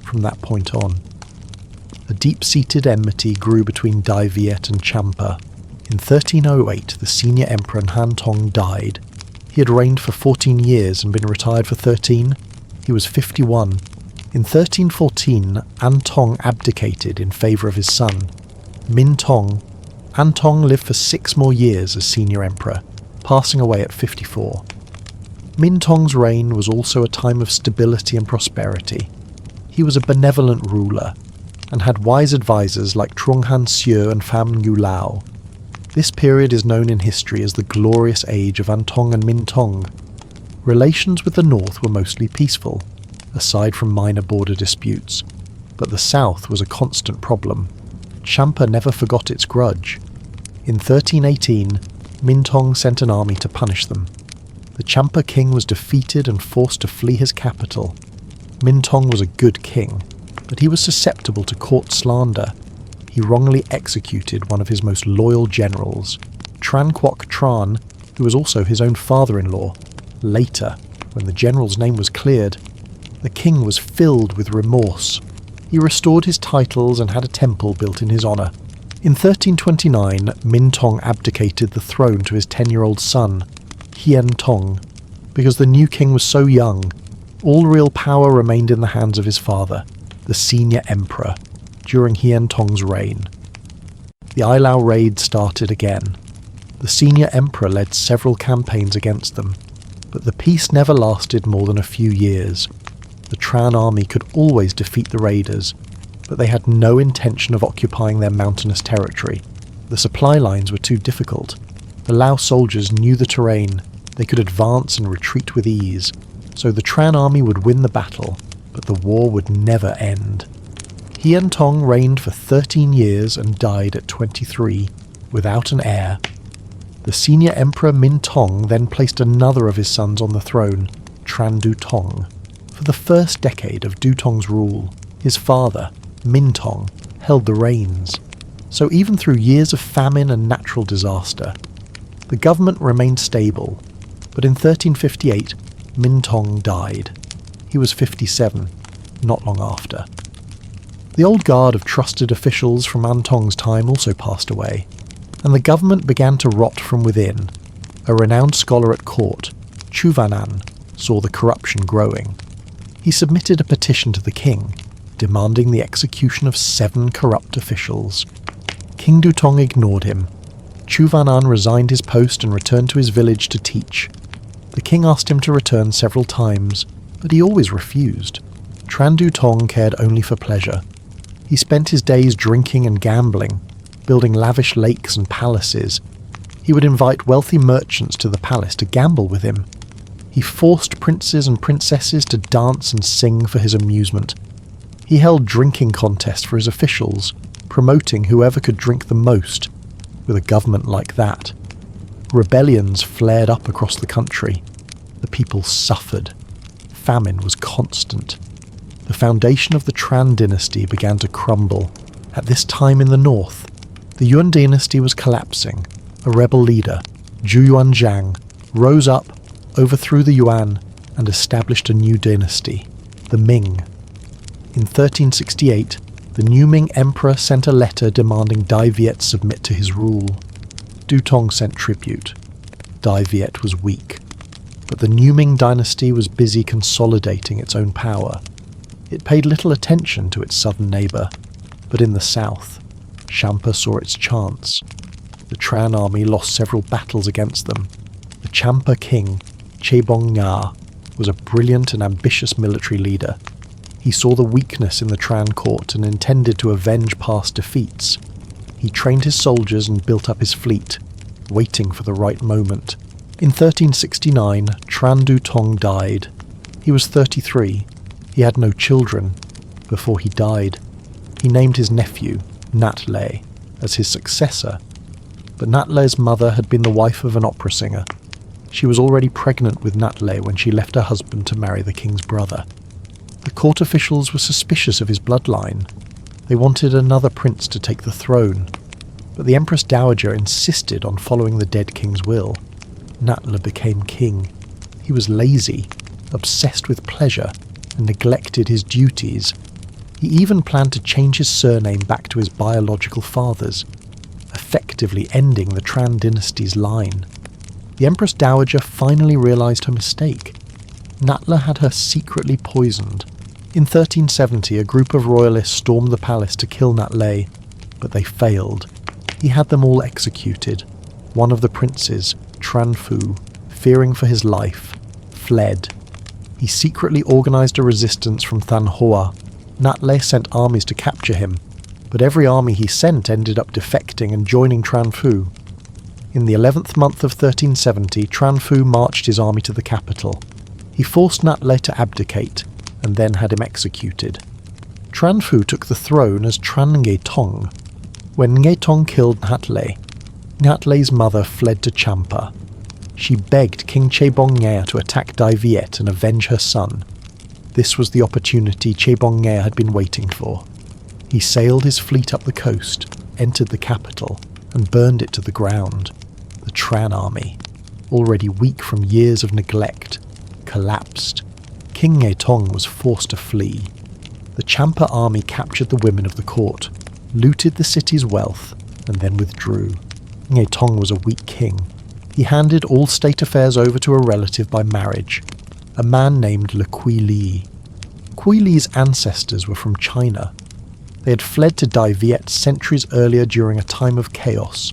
From that point on, a deep-seated enmity grew between Dai Viet and Champa. In 1308, the senior emperor Han Tong died. He had reigned for 14 years and been retired for 13. He was 51. In 1314, An Tong abdicated in favour of his son, Min Tong. An Tong lived for 6 more years as senior emperor, passing away at 54. Min Tong's reign was also a time of stability and prosperity. He was a benevolent ruler, and had wise advisors like Trung Han Sieu and Pham Ngu Lao. This period is known in history as the glorious age of An Tong and Min Tong. Relations with the north were mostly peaceful, aside from minor border disputes, but the south was a constant problem. Champa never forgot its grudge. In 1318, Min Tong sent an army to punish them. The Champa king was defeated and forced to flee his capital. Min Tong was a good king, but he was susceptible to court slander. He wrongly executed one of his most loyal generals, Tran Quoc Tran, who was also his own father-in-law. Later, when the general's name was cleared, the king was filled with remorse. He restored his titles and had a temple built in his honour. In 1329, Min Tong abdicated the throne to his 10-year-old son, Hien Tong. Because the new king was so young, all real power remained in the hands of his father, the senior emperor, during Hien Tong's reign. The Ai Lao raid started again. The senior emperor led several campaigns against them, but the peace never lasted more than a few years. The Tran army could always defeat the raiders, but they had no intention of occupying their mountainous territory. The supply lines were too difficult. The Lao soldiers knew the terrain. They could advance and retreat with ease, so the Tran army would win the battle, but the war would never end. Hien Tong reigned for 13 years and died at 23, without an heir. The senior emperor Min Tong then placed another of his sons on the throne, Tran Du Tong. For the first decade of Du Tong's rule, his father, Min Tong, held the reins. So even through years of famine and natural disaster, the government remained stable. But in 1358, Min Tong died. He was 57, not long after. The old guard of trusted officials from An Tong's time also passed away, and the government began to rot from within. A renowned scholar at court, Chu Vanan, saw the corruption growing. He submitted a petition to the king, demanding the execution of 7 corrupt officials. King Dutong ignored him. Chu Van-an resigned his post and returned to his village to teach. The king asked him to return several times, but he always refused. Tran Dutong cared only for pleasure. He spent his days drinking and gambling, building lavish lakes and palaces. He would invite wealthy merchants to the palace to gamble with him. He forced princes and princesses to dance and sing for his amusement. He held drinking contests for his officials, promoting whoever could drink the most. With a government like that, rebellions flared up across the country. The people suffered. Famine was constant. The foundation of the Tran dynasty began to crumble. At this time in the north, the Yuan dynasty was collapsing. A rebel leader, Zhu Yuanzhang, rose up, overthrew the Yuan, and established a new dynasty, the Ming. In 1368, the new Ming emperor sent a letter demanding Dai Viet submit to his rule. Dutong sent tribute. Dai Viet was weak. But the new Ming dynasty was busy consolidating its own power. It paid little attention to its southern neighbour, but in the south, Champa saw its chance. The Tran army lost several battles against them. The Champa king, Chebong Nga, was a brilliant and ambitious military leader. He saw the weakness in the Tran court and intended to avenge past defeats. He trained his soldiers and built up his fleet, waiting for the right moment. In 1369, Tran Dutong died. He was 33. He had no children. Before he died, he named his nephew, Nat Le, as his successor. But Nat Le's mother had been the wife of an opera singer. She was already pregnant with Nat Le when she left her husband to marry the king's brother. The court officials were suspicious of his bloodline. They wanted another prince to take the throne, but the Empress Dowager insisted on following the dead king's will. Nat Le became king. He was lazy, obsessed with pleasure, and neglected his duties. He even planned to change his surname back to his biological father's, effectively ending the Tran dynasty's line. The Empress Dowager finally realised her mistake. Natla had her secretly poisoned. In 1370, a group of royalists stormed the palace to kill Natle, but they failed. He had them all executed. One of the princes, Tran Phu, fearing for his life, fled. He secretly organised a resistance from Than Hoa. Natle sent armies to capture him, but every army he sent ended up defecting and joining Tran Phu. In the 11th month of 1370, Tran Phu marched his army to the capital. He forced Natle to abdicate, and then had him executed. Tran Phu took the throne as Tran Nge Tong. When Nge Tong killed Natle, Natle's mother fled to Champa. She begged King Chebong Nge to attack Dai Viet and avenge her son. This was the opportunity Chebong Nge had been waiting for. He sailed his fleet up the coast, entered the capital, and burned it to the ground. The Tran army, already weak from years of neglect, collapsed. King Nge Tong was forced to flee. The Champa army captured the women of the court, looted the city's wealth, and then withdrew. Nge Tong was a weak king. He handed all state affairs over to a relative by marriage, a man named Le Quy Li. Quy Li's ancestors were from China. They had fled to Dai Viet centuries earlier during a time of chaos.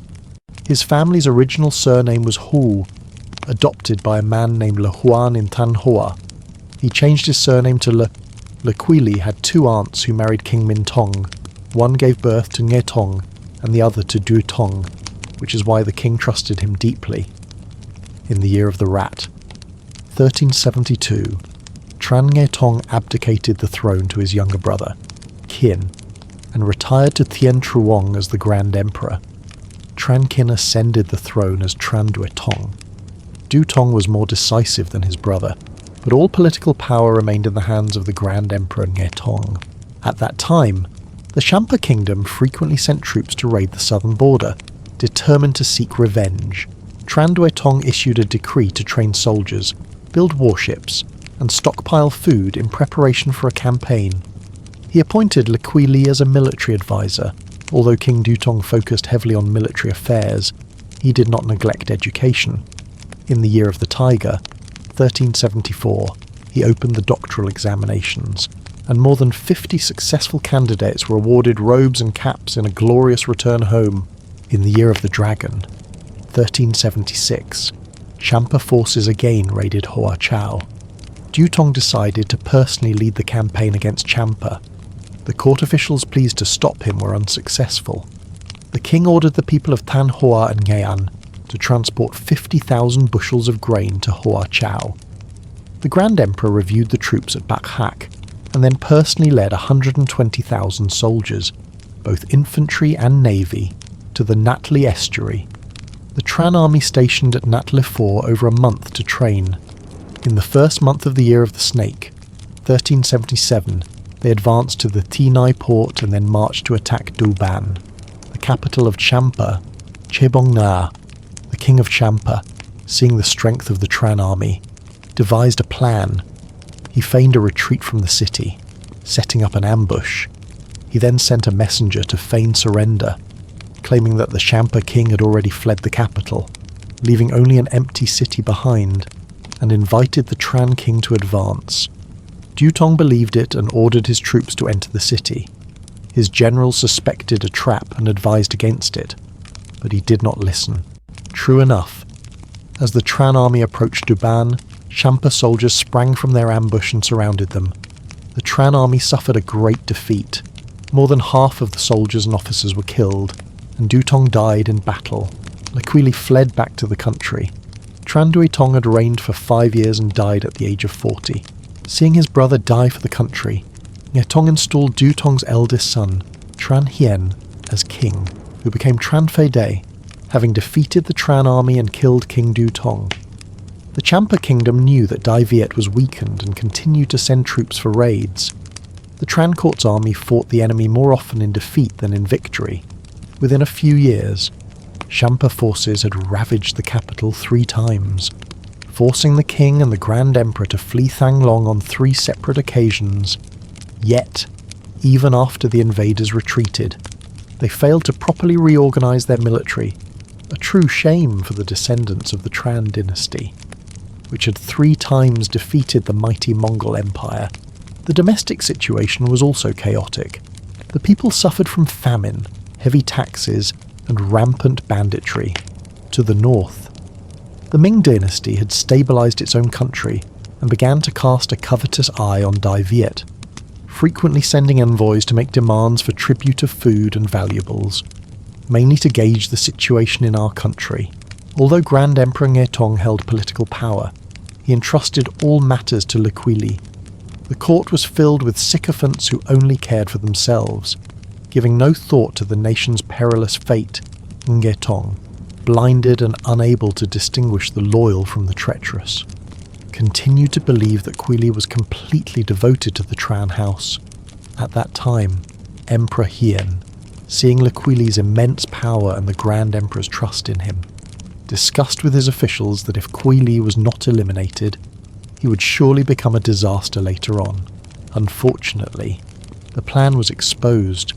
His family's original surname was Hu, adopted by a man named Le Huan in Than Hoa. He changed his surname to Le. Le Quy Li had two aunts who married King Min Tong. One gave birth to Nge Tong, and the other to Du Tong, which is why the king trusted him deeply. In the year of the rat, 1372, Tran Nge Tong abdicated the throne to his younger brother, Qin, and retired to Thien Truong as the Grand Emperor. Tran Qin ascended the throne as Tran Due Tong. Du Tong was more decisive than his brother, but all political power remained in the hands of the Grand Emperor Nge Tong. At that time, the Champa kingdom frequently sent troops to raid the southern border, determined to seek revenge. Tran Due Tong issued a decree to train soldiers, build warships, and stockpile food in preparation for a campaign. He appointed Le Quy Li as a military advisor. Although King Du Tong focused heavily on military affairs, he did not neglect education. In the year of the tiger, 1374, he opened the doctoral examinations. and more than 50 successful candidates were awarded robes and caps in a glorious return home in the year of the dragon, 1376. Champa forces again raided Hoa Chau. Dutong decided to personally lead the campaign against Champa. The court officials pleased to stop him were unsuccessful. The king ordered the people of Than Hoa and Nguyen to transport 50,000 bushels of grain to Hoa Chau. The Grand Emperor reviewed the troops at Bach Hak and then personally led 120,000 soldiers, both infantry and navy, to the Natli estuary. The Tran army stationed at Natli for over a month to train. In the first month of the Year of the Snake, 1377, they advanced to the Tinai port and then marched to attack Duban, the capital of Champa. Chebong Na, the king of Champa, seeing the strength of the Tran army, devised a plan. He feigned a retreat from the city, setting up an ambush. He then sent a messenger to feign surrender, claiming that the Champa king had already fled the capital, leaving only an empty city behind, and invited the Tran king to advance. Dutong believed it and ordered his troops to enter the city. His generals suspected a trap and advised against it, but he did not listen. True enough, as the Tran army approached Duban, Champa soldiers sprang from their ambush and surrounded them. The Tran army suffered a great defeat. More than half of the soldiers and officers were killed, and Dutong died in battle. Laquili fled back to the country. Tran Dui Tong had reigned for 5 years and died at the age of 40. Seeing his brother die for the country, Ngetong installed Dutong's eldest son, Tran Hien, as king, who became Tran Fei Day, having defeated the Tran army and killed King Dutong. The Champa kingdom knew that Dai Viet was weakened and continued to send troops for raids. The Tran court's army fought the enemy more often in defeat than in victory. Within a few years, Champa forces had ravaged the capital 3 times, forcing the king and the Grand Emperor to flee Thang Long on 3 separate occasions. Yet, even after the invaders retreated, they failed to properly reorganize their military, a true shame for the descendants of the Tran dynasty, which had 3 times defeated the mighty Mongol Empire. The domestic situation was also chaotic. The people suffered from famine, heavy taxes, and rampant banditry. To the north, the Ming dynasty had stabilized its own country and began to cast a covetous eye on Dai Viet, frequently sending envoys to make demands for tribute of food and valuables, mainly to gauge the situation in our country. Although Grand Emperor Ngetong held political power, he entrusted all matters to Laquili. The court was filled with sycophants who only cared for themselves, giving no thought to the nation's perilous fate. Ngetong, blinded and unable to distinguish the loyal from the treacherous, continued to believe that Quili was completely devoted to the Tran house. At that time, Emperor Hien, seeing Laquili's immense power and the Grand Emperor's trust in him, discussed with his officials that if Quili was not eliminated, he would surely become a disaster later on. Unfortunately, the plan was exposed.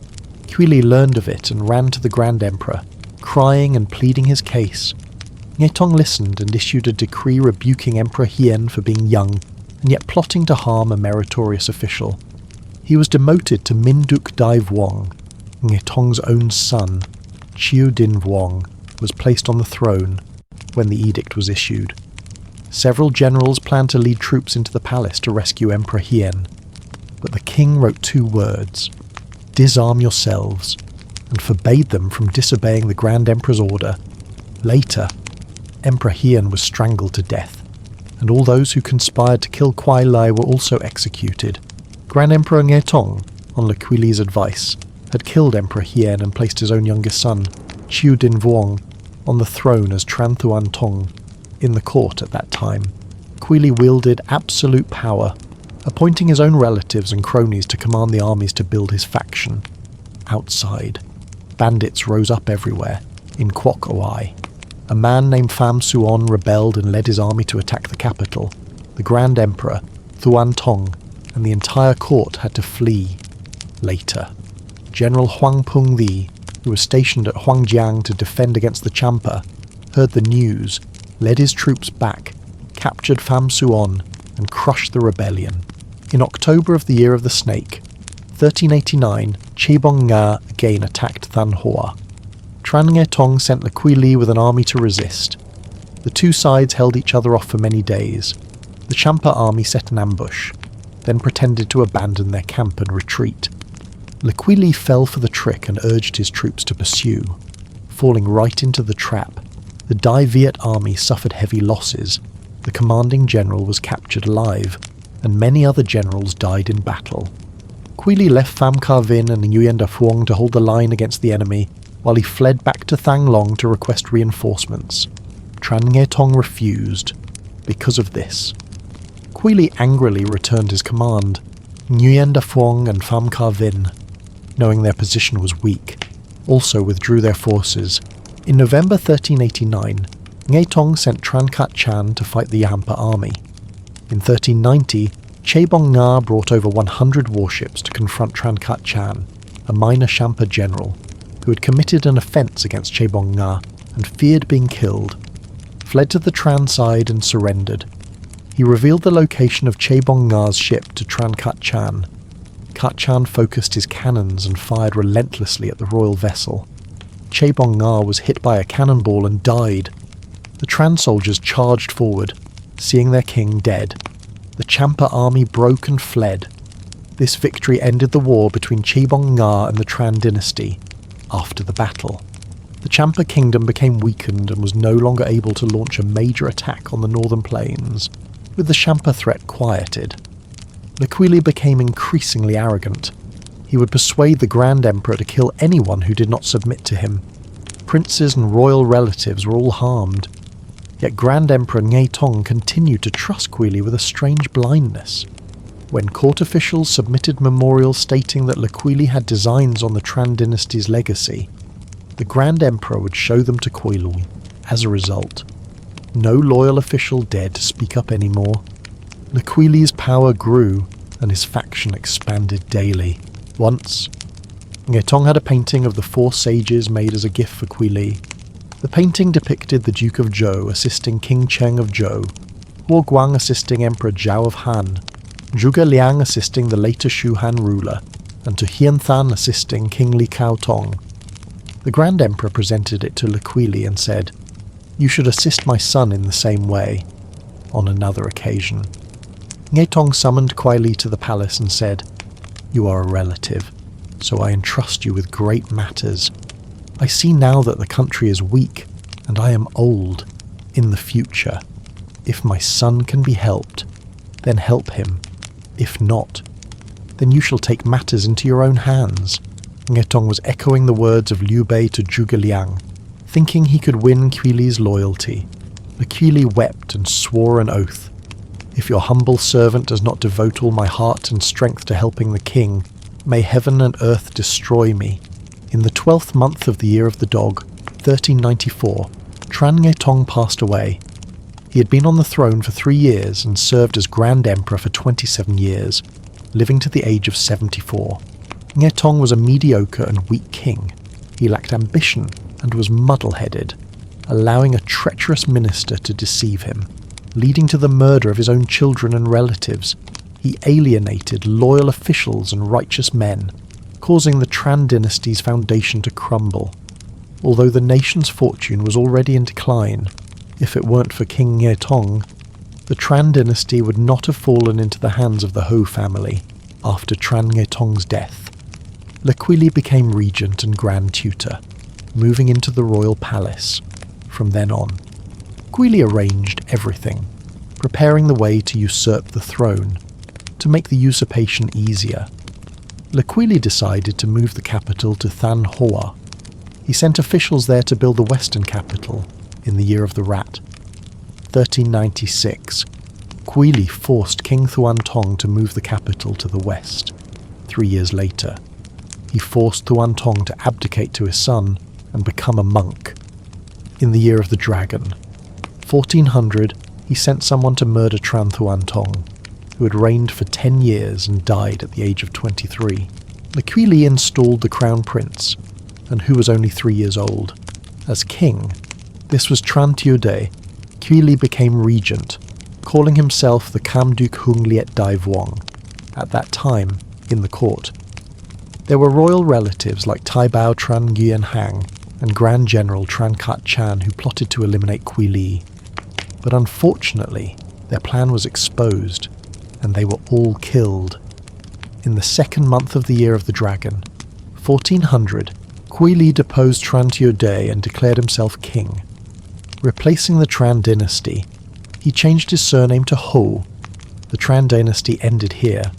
Quili learned of it and ran to the Grand Emperor, crying and pleading his case. Ngetong listened and issued a decree rebuking Emperor Hien for being young and yet plotting to harm a meritorious official. He was demoted to Minduk Dai Vuong. Ngetong's own son, Chiu Din Vuong, was placed on the throne when the edict was issued. Several generals planned to lead troops into the palace to rescue Emperor Hien, but the king wrote 2 words: "Disarm yourselves," and forbade them from disobeying the Grand Emperor's order. Later, Emperor Hien was strangled to death, and all those who conspired to kill Kwai Lai were also executed. Grand Emperor Ngetong, on Laquili's advice, had killed Emperor Hien and placed his own youngest son, Chiu Din Vuong, on the throne as Tran Thuan Tong. In the court at that time, Quili wielded absolute power, appointing his own relatives and cronies to command the armies to build his faction. Outside, bandits rose up everywhere. In Kwok Owai, a man named Pham Suon rebelled and led his army to attack the capital. The Grand Emperor, Thuan Tong, and the entire court had to flee. Later, General Huang Pung Thi, who was stationed at Huangjiang to defend against the Champa, heard the news, led his troops back, captured Pham Suon, and crushed the rebellion. In October of the Year of the Snake, 1389, Chebong Nga again attacked Than Hoa. Tran Nghe Tong sent Lê Quy with an army to resist. The two sides held each other off for many days. The Champa army set an ambush, then pretended to abandon their camp and retreat. Lê Quy fell for the trick and urged his troops to pursue. Falling right into the trap, the Dai Viet army suffered heavy losses. The commanding general was captured alive, and many other generals died in battle. Quy left Pham Ca Vinh and Nguyen Phuong to hold the line against the enemy, while he fled back to Thang Long to request reinforcements. Tran Nghe Tong refused. Because of this, Quy angrily returned his command. Nguyen Phuong and Pham Ca Vinh, knowing their position was weak, also withdrew their forces. In November 1389, Nghe Tong sent Tran Kat Chan to fight the Yampa army. In 1390, Chebong Nga brought over 100 warships to confront Tran Kat Chan, a minor Champa general, who had committed an offence against Chebong Nga and feared being killed, fled to the Tran side and surrendered. He revealed the location of Chebong Nga's ship to Tran Kat Chan. Kat Chan focused his cannons and fired relentlessly at the royal vessel. Chebong Nga was hit by a cannonball and died. The Tran soldiers charged forward, seeing their king dead. The Champa army broke and fled. This victory ended the war between Chebong Nga and the Tran dynasty. After the battle, the Champa kingdom became weakened and was no longer able to launch a major attack on the northern plains. With the Champa threat quieted, Lê Quy became increasingly arrogant. He would persuade the Grand Emperor to kill anyone who did not submit to him. Princes and royal relatives were all harmed. Yet Grand Emperor Nghe Tong continued to trust Quy with a strange blindness. When court officials submitted memorials stating that Lê Quy had designs on the Tran dynasty's legacy, the Grand Emperor would show them to Quy. As a result, no loyal official dared to speak up anymore. Lê Quy power grew, and his faction expanded daily. Once, Nghe Tong had a painting of the four sages made as a gift for Quy. The painting depicted the Duke of Zhou assisting King Cheng of Zhou, Huo Guang assisting Emperor Zhao of Han, Zhuge Liang assisting the later Shu Han ruler, and Tu Hien Than assisting King Li Cao Tong. The Grand Emperor presented it to Lê Quy and said, "You should assist my son in the same way." On another occasion, Nghe Tong summoned Quy to the palace and said, "You are a relative, so I entrust you with great matters. I see now that the country is weak, and I am old. In the future, if my son can be helped, then help him. If not, then you shall take matters into your own hands." Nghe Tong was echoing the words of Liu Bei to Zhuge Liang, thinking he could win Quy loyalty. Lê Quy wept and swore an oath. "If your humble servant does not devote all my heart and strength to helping the king, may heaven and earth destroy me." In the 12th month of the Year of the Dog, 1394, Tran Nghe Tong passed away. He had been on the throne for 3 years and served as Grand Emperor for 27 years, living to the age of 74. Nghe Tong was a mediocre and weak king. He lacked ambition and was muddle-headed, allowing a treacherous minister to deceive him, leading to the murder of his own children and relatives. He alienated loyal officials and righteous men, causing the Tran dynasty's foundation to crumble. Although the nation's fortune was already in decline, if it weren't for King Nghe Tong, the Tran dynasty would not have fallen into the hands of the Ho family after Tran Nghe Tong's death. Lê Quy became regent and grand tutor, moving into the royal palace. From then on, Quy arranged everything, preparing the way to usurp the throne. To make the usurpation easier, Lê Quy decided to move the capital to Than Hoa. He sent officials there to build the western capital in the Year of the Rat. 1396, Quy forced King Thuan Tong to move the capital to the west. 3 years later, he forced Thuan Tong to abdicate to his son and become a monk. In the Year of the Dragon, 1400, he sent someone to murder Tran Thuan Tong, who had reigned for 10 years and died at the age of 23. Lê Quy installed the crown prince, and who was only 3 years old, as king. This was Tran Thieu Day. Quy became regent, calling himself the Kam Duc Hung Liet Dai Vuong. at that time, in the court. There were royal relatives like Tai Bao Tran Nguyen Hang and Grand General Tran Kat Chan who plotted to eliminate Quỳ. But unfortunately, their plan was exposed, and they were all killed. In the second month of the Year of the Dragon, 1400, Quỳ deposed Tran Thieu Day and declared himself king. Replacing the Tran dynasty, he changed his surname to Ho. The Tran dynasty ended here.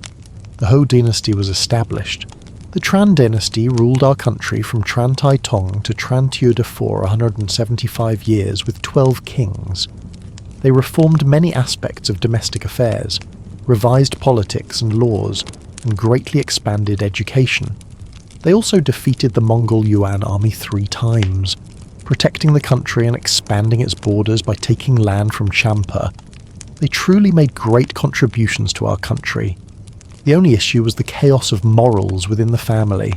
The Ho dynasty was established. The Tran dynasty ruled our country from Tran Tai Tong to Tran Thieu de for 175 years with 12 kings. They reformed many aspects of domestic affairs, revised politics and laws, and greatly expanded education. They also defeated the Mongol Yuan army 3 times, protecting the country and expanding its borders by taking land from Champa. They truly made great contributions to our country. The only issue was the chaos of morals within the family.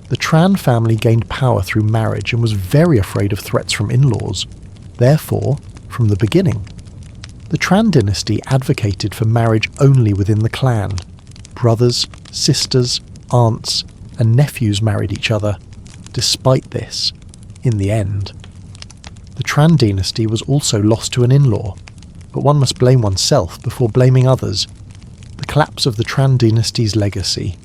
The Tran family gained power through marriage and was very afraid of threats from in-laws. Therefore, from the beginning, the Tran dynasty advocated for marriage only within the clan. Brothers, sisters, aunts, and nephews married each other. Despite this, in the end, the Tran dynasty was also lost to an in-law, but one must blame oneself before blaming others. The collapse of the Tran dynasty's legacy,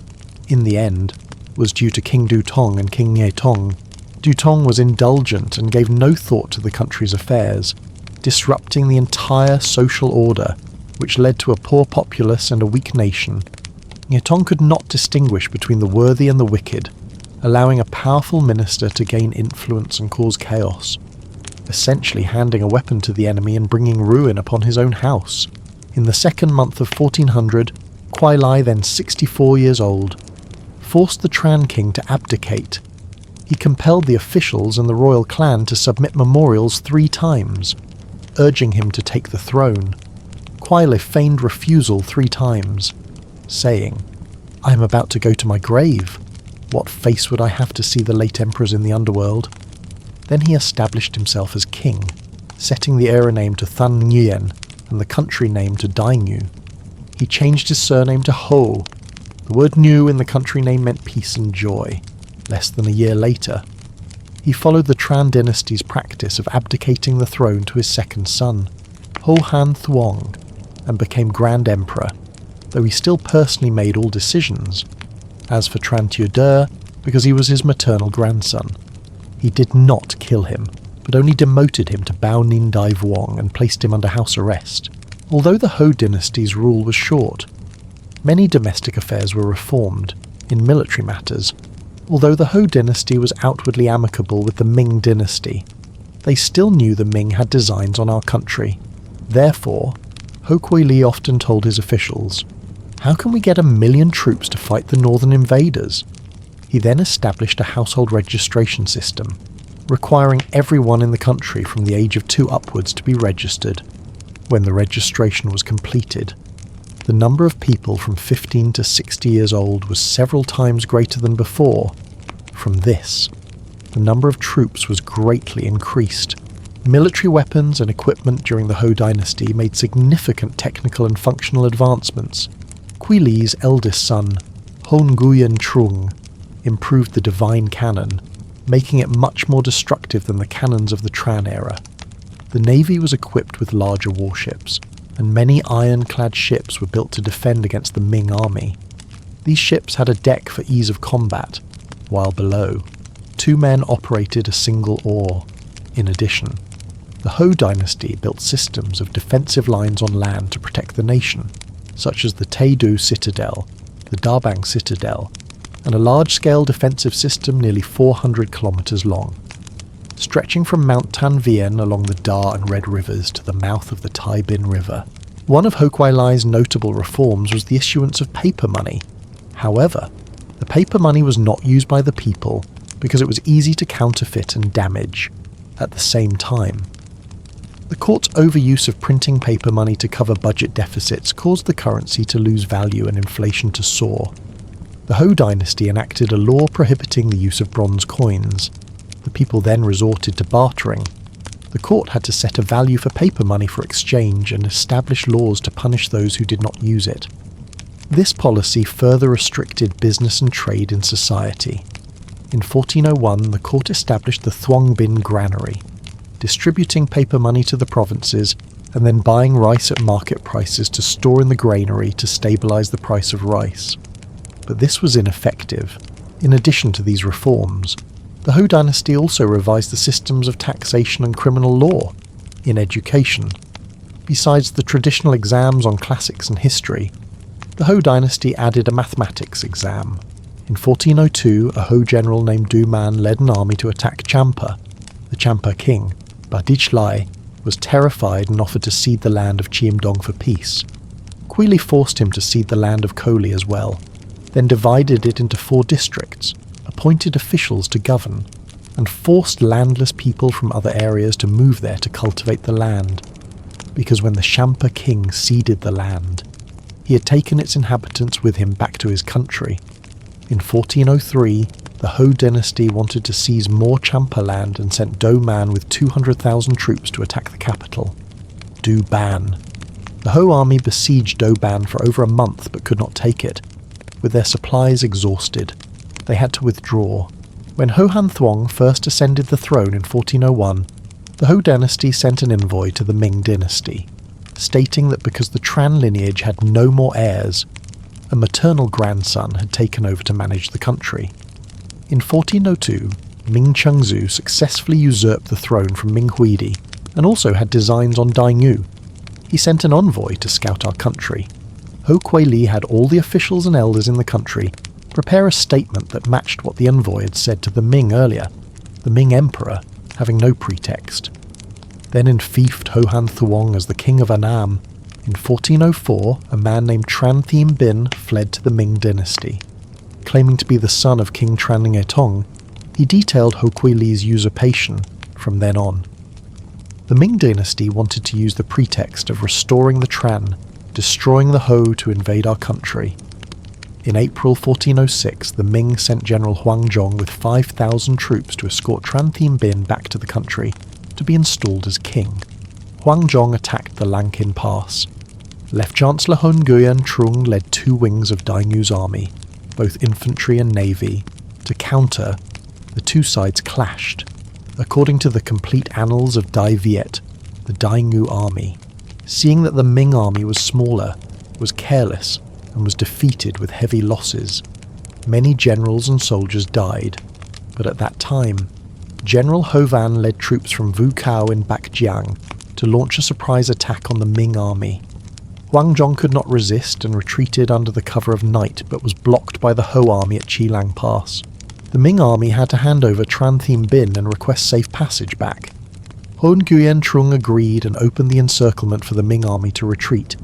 in the end, was due to King Du Tong and King Nye Tong. Du Tong was indulgent and gave no thought to the country's affairs, disrupting the entire social order, which led to a poor populace and a weak nation. Nye Tong could not distinguish between the worthy and the wicked, allowing a powerful minister to gain influence and cause chaos, essentially handing a weapon to the enemy and bringing ruin upon his own house. In the second month of 1400, Quyen, then 64 years old, forced the Tran king to abdicate. He compelled the officials and the royal clan to submit memorials 3 times, urging him to take the throne. Quyen feigned refusal 3 times, saying, "I am about to go to my grave. What face would I have to see the late emperors in the underworld?" Then he established himself as king, setting the era name to Thun Nguyen and the country name to Daingu. He changed his surname to Ho. The word New in the country name meant peace and joy. Less than a year later, he followed the Tran dynasty's practice of abdicating the throne to his second son, Ho Han Thuong, and became Grand Emperor, though he still personally made all decisions. As for Tran Thieu De, because he was his maternal grandson, he did not kill him, but only demoted him to Bao Nin Dai Vuong and placed him under house arrest. Although the Ho dynasty's rule was short, many domestic affairs were reformed. In military matters, although the Ho dynasty was outwardly amicable with the Ming dynasty, they still knew the Ming had designs on our country. Therefore, Ho Quỳ often told his officials, "How can we get 1,000,000 troops to fight the northern invaders?" He then established a household registration system, requiring everyone in the country from the age of 2 upwards to be registered. When the registration was completed, the number of people from 15 to 60 years old was several times greater than before. From this, the number of troops was greatly increased. Military weapons and equipment during the Ho dynasty made significant technical and functional advancements. Quỳ eldest son, Ho Nguyen Trung, improved the divine cannon, making it much more destructive than the cannons of the Tran era. The navy was equipped with larger warships, and many ironclad ships were built to defend against the Ming army. These ships had a deck for ease of combat, while below, 2 men operated a single oar. In addition, the Ho dynasty built systems of defensive lines on land to protect the nation, such as the Taedu Citadel, the Darbang Citadel, and a large-scale defensive system nearly 400 kilometers long, stretching from Mount Tan Vien along the Da and Red rivers to the mouth of the Tai Bin River. One of Ho Quyen's notable reforms was the issuance of paper money. However, the paper money was not used by the people because it was easy to counterfeit and damage. At the same time, the court's overuse of printing paper money to cover budget deficits caused the currency to lose value and inflation to soar. The Ho dynasty enacted a law prohibiting the use of bronze coins. The people then resorted to bartering. The court had to set a value for paper money for exchange and establish laws to punish those who did not use it. This policy further restricted business and trade in society. In 1401, the court established the Thuong Bin Granary, distributing paper money to the provinces and then buying rice at market prices to store in the granary to stabilise the price of rice. But this was ineffective. In addition to these reforms, the Ho dynasty also revised the systems of taxation and criminal law, in education. Besides the traditional exams on classics and history, the Ho dynasty added a mathematics exam. In 1402, a Ho general named Du Man led an army to attack Champa. The Champa king, Badich Lai, was terrified and offered to cede the land of Chiemdong for peace. Quili forced him to cede the land of Koli as well, then divided it into 4 districts, appointed officials to govern, and forced landless people from other areas to move there to cultivate the land. Because when the Champa king ceded the land, he had taken its inhabitants with him back to his country. In 1403, the Ho dynasty wanted to seize more Champa land and sent Do Man with 200,000 troops to attack the capital, Du Ban. The Ho army besieged Do Ban for over a month but could not take it. With their supplies exhausted, they had to withdraw. When Hohan Thuong first ascended the throne in 1401, the Ho dynasty sent an envoy to the Ming dynasty, stating that because the Tran lineage had no more heirs, a maternal grandson had taken over to manage the country. In 1402, Ming Chengzu successfully usurped the throne from Ming Huidi and also had designs on Daingu. He sent an envoy to scout our country. Ho Kuei Li had all the officials and elders in the country prepare a statement that matched what the envoy had said to the Ming earlier, the Ming emperor having no pretext. Then enfeoffed Hohan Thuong as the king of Annam. In 1404, a man named Tran Thiem Bin fled to the Ming dynasty. Claiming to be the son of King Tran Ngetong, he detailed Ho Kuei Li's usurpation from then on. The Ming dynasty wanted to use the pretext of restoring the Tran, destroying the Ho to invade our country. In April 1406, the Ming sent General Huang Zhong with 5,000 troops to escort Tran Thiem Bin back to the country to be installed as king. Huang Zhong attacked the Lankin Pass. Left Chancellor Hun Nguyen Trung led 2 wings of Daingu's army, both infantry and navy. To counter, the 2 sides clashed. According to the complete annals of Dai Viet, the Daingu army, seeing that the Ming army was smaller, was careless, and was defeated with heavy losses. Many generals and soldiers died, but at that time, General Hovan led troops from Vukao in Bakjiang to launch a surprise attack on the Ming army. Huang Zhong could not resist and retreated under the cover of night, but was blocked by the Ho army at Chilang Pass. The Ming army had to hand over Tran Thiem Bin and request safe passage back. Hun Nguyen Trung agreed and opened the encirclement for the Ming army to retreat.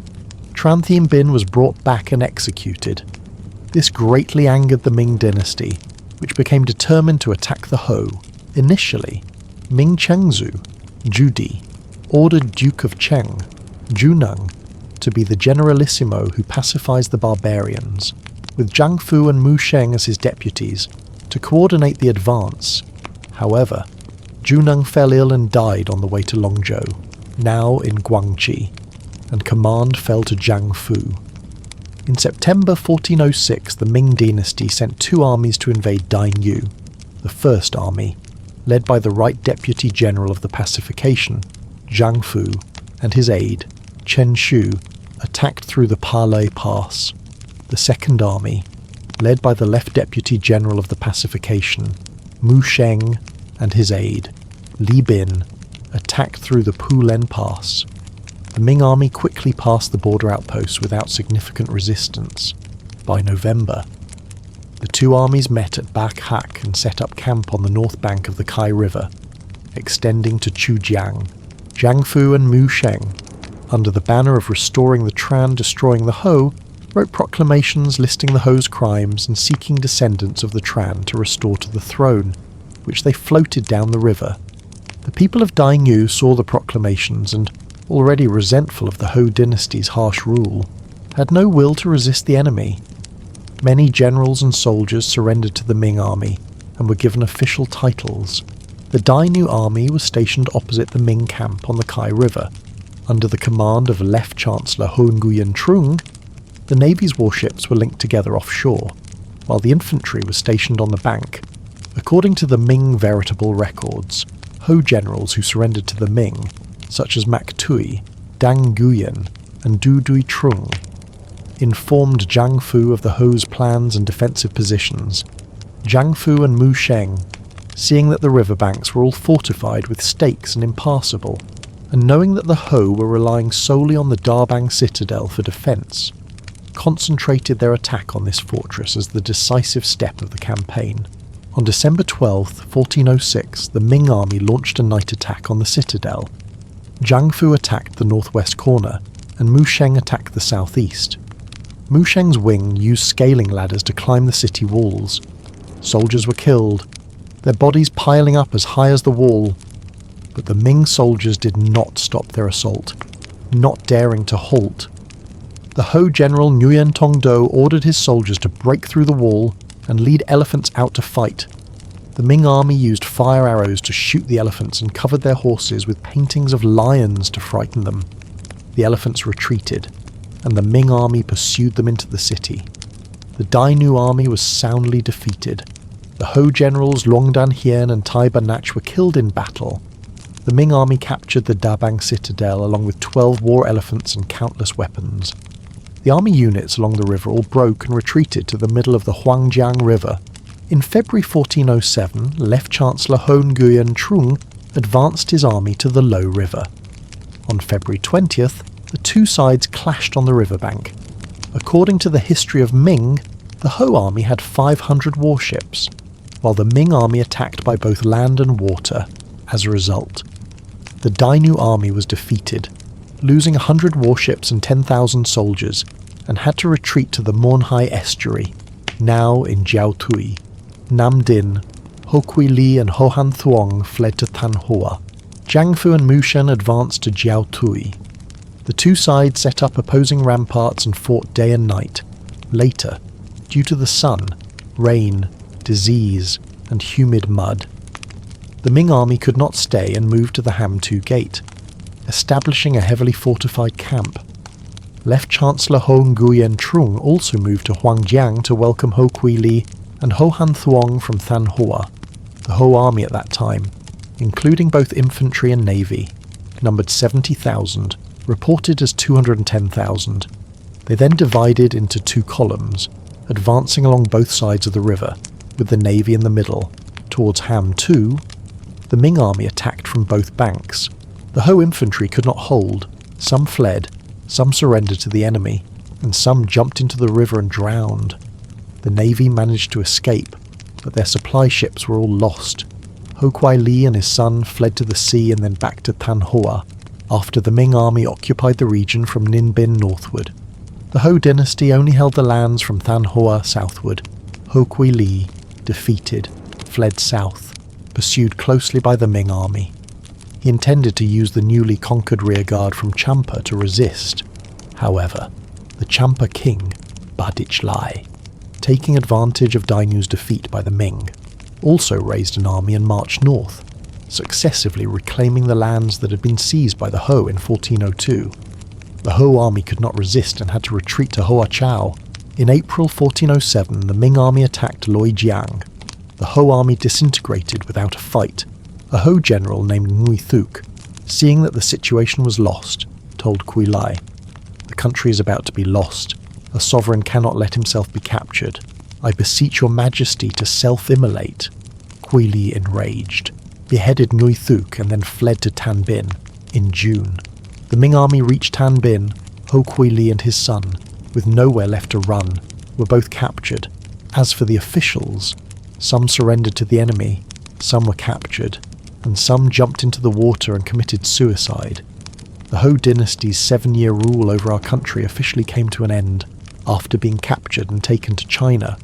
Tran Thiem Bin was brought back and executed. This greatly angered the Ming dynasty, which became determined to attack the Ho. Initially, Ming Chengzu, Judi, ordered Duke of Cheng, Juneng, to be the generalissimo who pacifies the barbarians, with Zhang Fu and Mu Sheng as his deputies, to coordinate the advance. However, Juneng fell ill and died on the way to Longzhou, now in Guangxi, and command fell to Zhang Fu. In September 1406, the Ming dynasty sent 2 armies to invade Dainyu. The First Army, led by the Right Deputy General of the Pacification, Zhang Fu, and his aide, Chen Shu, attacked through the Palei Pass. The Second Army, led by the Left Deputy General of the Pacification, Mu Sheng, and his aide, Li Bin, attacked through the Pulen Pass. The Ming army quickly passed the border outposts without significant resistance. By November, the 2 armies met at Bach Hak and set up camp on the north bank of the Kai River, extending to Chujiang. Zhang Fu and Mu Sheng, under the banner of restoring the Tran, destroying the Ho, wrote proclamations listing the Ho's crimes and seeking descendants of the Tran to restore to the throne, which they floated down the river. The people of Dainyu saw the proclamations and, already resentful of the Ho dynasty's harsh rule, had no will to resist the enemy. Many generals and soldiers surrendered to the Ming army and were given official titles. The Dainyu army was stationed opposite the Ming camp on the Kai River. Under the command of Left Chancellor Ho Nguyen Trung, The Navy's warships were linked together offshore, while the infantry was stationed on the bank. According to the Ming veritable records, Ho generals who surrendered to the Ming, such as Mak Tui, Dang Nguyen, and Du Dui Trung, informed Jiang Fu of the Ho's plans and defensive positions. Jiang Fu and Mu Sheng, seeing that the riverbanks were all fortified with stakes and impassable, and knowing that the Ho were relying solely on the Darbang citadel for defence, concentrated their attack on this fortress as the decisive step of the campaign. On December 12, 1406, the Ming army launched a night attack on the citadel. Jiang Fu attacked the northwest corner, and Mu Sheng attacked the southeast. Mu Sheng's wing used scaling ladders to climb the city walls. Soldiers were killed, their bodies piling up as high as the wall. But the Ming soldiers did not stop their assault, not daring to halt. The Ho general Nguyen Tongdo ordered his soldiers to break through the wall and lead elephants out to fight. The Ming army used fire arrows to shoot the elephants and covered their horses with paintings of lions to frighten them. The elephants retreated, and the Ming army pursued them into the city. The Dainu army was soundly defeated. The Ho generals Luang Dan Hien and Tai Ba Nach were killed in battle. The Ming army captured the Dabang citadel along with 12 war elephants and countless weapons. The army units along the river all broke and retreated to the middle of the Huangjiang River. In February 1407, Left Chancellor Ho Nguyen Trung advanced his army to the Low River. On February 20th, the two sides clashed on the riverbank. According to the history of Ming, the Ho army had 500 warships, while the Ming army attacked by both land and water. As a result, the Dainu army was defeated, losing 100 warships and 10,000 soldiers, and had to retreat to the Monhai estuary, now in Jiaotui. Nam Din, Ho Kui Li and Ho Han Thuong fled to Tan Hoa. Jiang Fu and Mu Shen advanced to Jiaotui. The two sides set up opposing ramparts and fought day and night. Later, due to the sun, rain, disease, and humid mud, the Ming army could not stay and moved to the Ham-Tu Gate, establishing a heavily fortified camp. Left Chancellor Ho Nguyen Trung also moved to Huangjiang to welcome Ho Kui Li and Ho Han Thuong from Than Hoa. The Ho army at that time, including both infantry and navy, numbered 70,000, reported as 210,000. They then divided into two columns, advancing along both sides of the river, with the navy in the middle. Towards Ham-Tu, the Ming army attacked from both banks. The Ho infantry could not hold. Some fled, some surrendered to the enemy, and some jumped into the river and drowned. The navy managed to escape, but their supply ships were all lost. Ho Kui Li and his son fled to the sea and then back to Than Hoa, after the Ming army occupied the region from Ninh Binh northward. The Ho dynasty only held the lands from Than Hoa southward. Ho Kui Li, defeated, fled south, pursued closely by the Ming army. He intended to use the newly conquered rearguard from Champa to resist. However, the Champa king, Badich Lai, taking advantage of Dainu's defeat by the Ming, also raised an army and marched north, successively reclaiming the lands that had been seized by the Ho in 1402. The Ho army could not resist and had to retreat to Hoa Chau. In April 1407, the Ming army attacked Loijiang. The Ho army disintegrated without a fight. A Ho general named Nguyen Thuk, seeing that the situation was lost, told Kui Lai, "The country is about to be lost. A sovereign cannot let himself be captured. I beseech your majesty to self-immolate." Kui Li, enraged, beheaded Nguyen Thuk and then fled to Tan Binh in June. The Ming army reached Tan Binh. Ho Kui Li and his son, with nowhere left to run, were both captured. As for the officials, some surrendered to the enemy, some were captured, and some jumped into the water and committed suicide. The Ho dynasty's 7-year rule over our country officially came to an end after being captured and taken to China.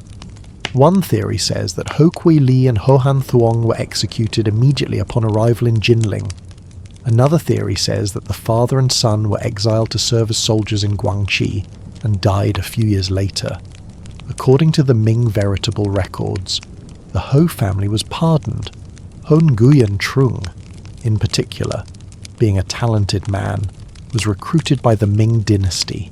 One theory says that Ho Kui Li and Ho Han Thuong were executed immediately upon arrival in Jinling. Another theory says that the father and son were exiled to serve as soldiers in Guangxi and died a few years later. According to the Ming veritable records, the Ho family was pardoned. Ho Nguyen Trung, in particular, being a talented man, was recruited by the Ming dynasty.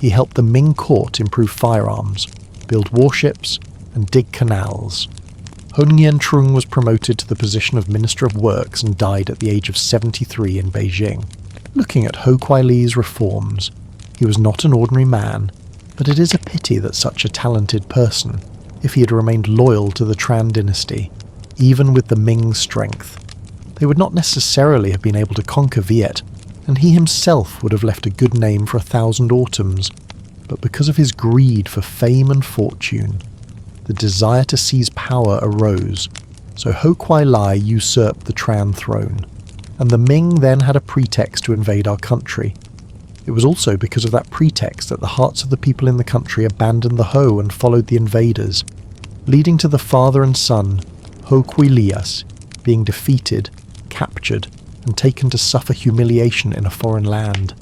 He helped the Ming court improve firearms, build warships, and dig canals. Nguyen Trung was promoted to the position of Minister of Works and died at the age of 73 in Beijing. Looking at Ho Kwai Li's reforms, he was not an ordinary man, but it is a pity that such a talented person, if he had remained loyal to the Tran dynasty, even with the Ming's strength, they would not necessarily have been able to conquer Viet, and he himself would have left a good name for 1,000 autumns, but because of his greed for fame and fortune, the desire to seize power arose, so Ho Kwai Li usurped the Tran throne, and the Ming then had a pretext to invade our country. It was also because of that pretext that the hearts of the people in the country abandoned the Ho and followed the invaders, leading to the father and son, Ho Kwai Lias, being defeated, captured, and taken to suffer humiliation in a foreign land.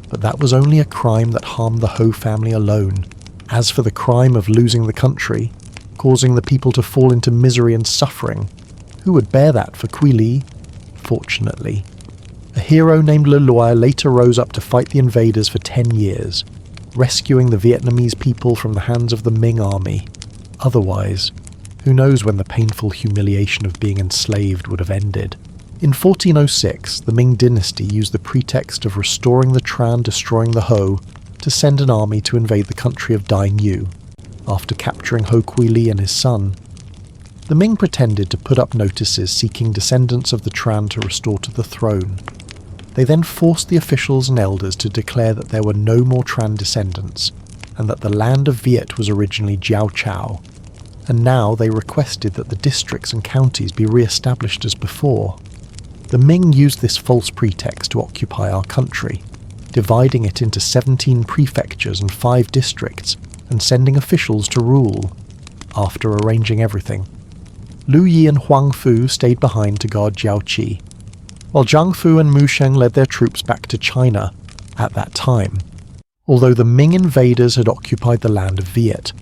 But that was only a crime that harmed the Ho family alone. As for the crime of losing the country, causing the people to fall into misery and suffering, who would bear that for Kwai Li? Fortunately, a hero named Le Loi later rose up to fight the invaders for 10 years, rescuing the Vietnamese people from the hands of the Ming army. Otherwise, who knows when the painful humiliation of being enslaved would have ended. In 1406, the Ming dynasty used the pretext of restoring the Tran destroying the Ho to send an army to invade the country of Dai Nhu. After capturing Ho Kwai Li and his son, the Ming pretended to put up notices seeking descendants of the Tran to restore to the throne. They then forced the officials and elders to declare that there were no more Tran descendants, and that the land of Viet was originally Jiao Chao, and now they requested that the districts and counties be re-established as before. The Ming used this false pretext to occupy our country, dividing it into 17 prefectures and 5 districts, and sending officials to rule, after arranging everything. Lu Yi and Huang Fu stayed behind to guard Jiaoqi, while Zhang Fu and Mu Sheng led their troops back to China at that time. Although the Ming invaders had occupied the land of Viet,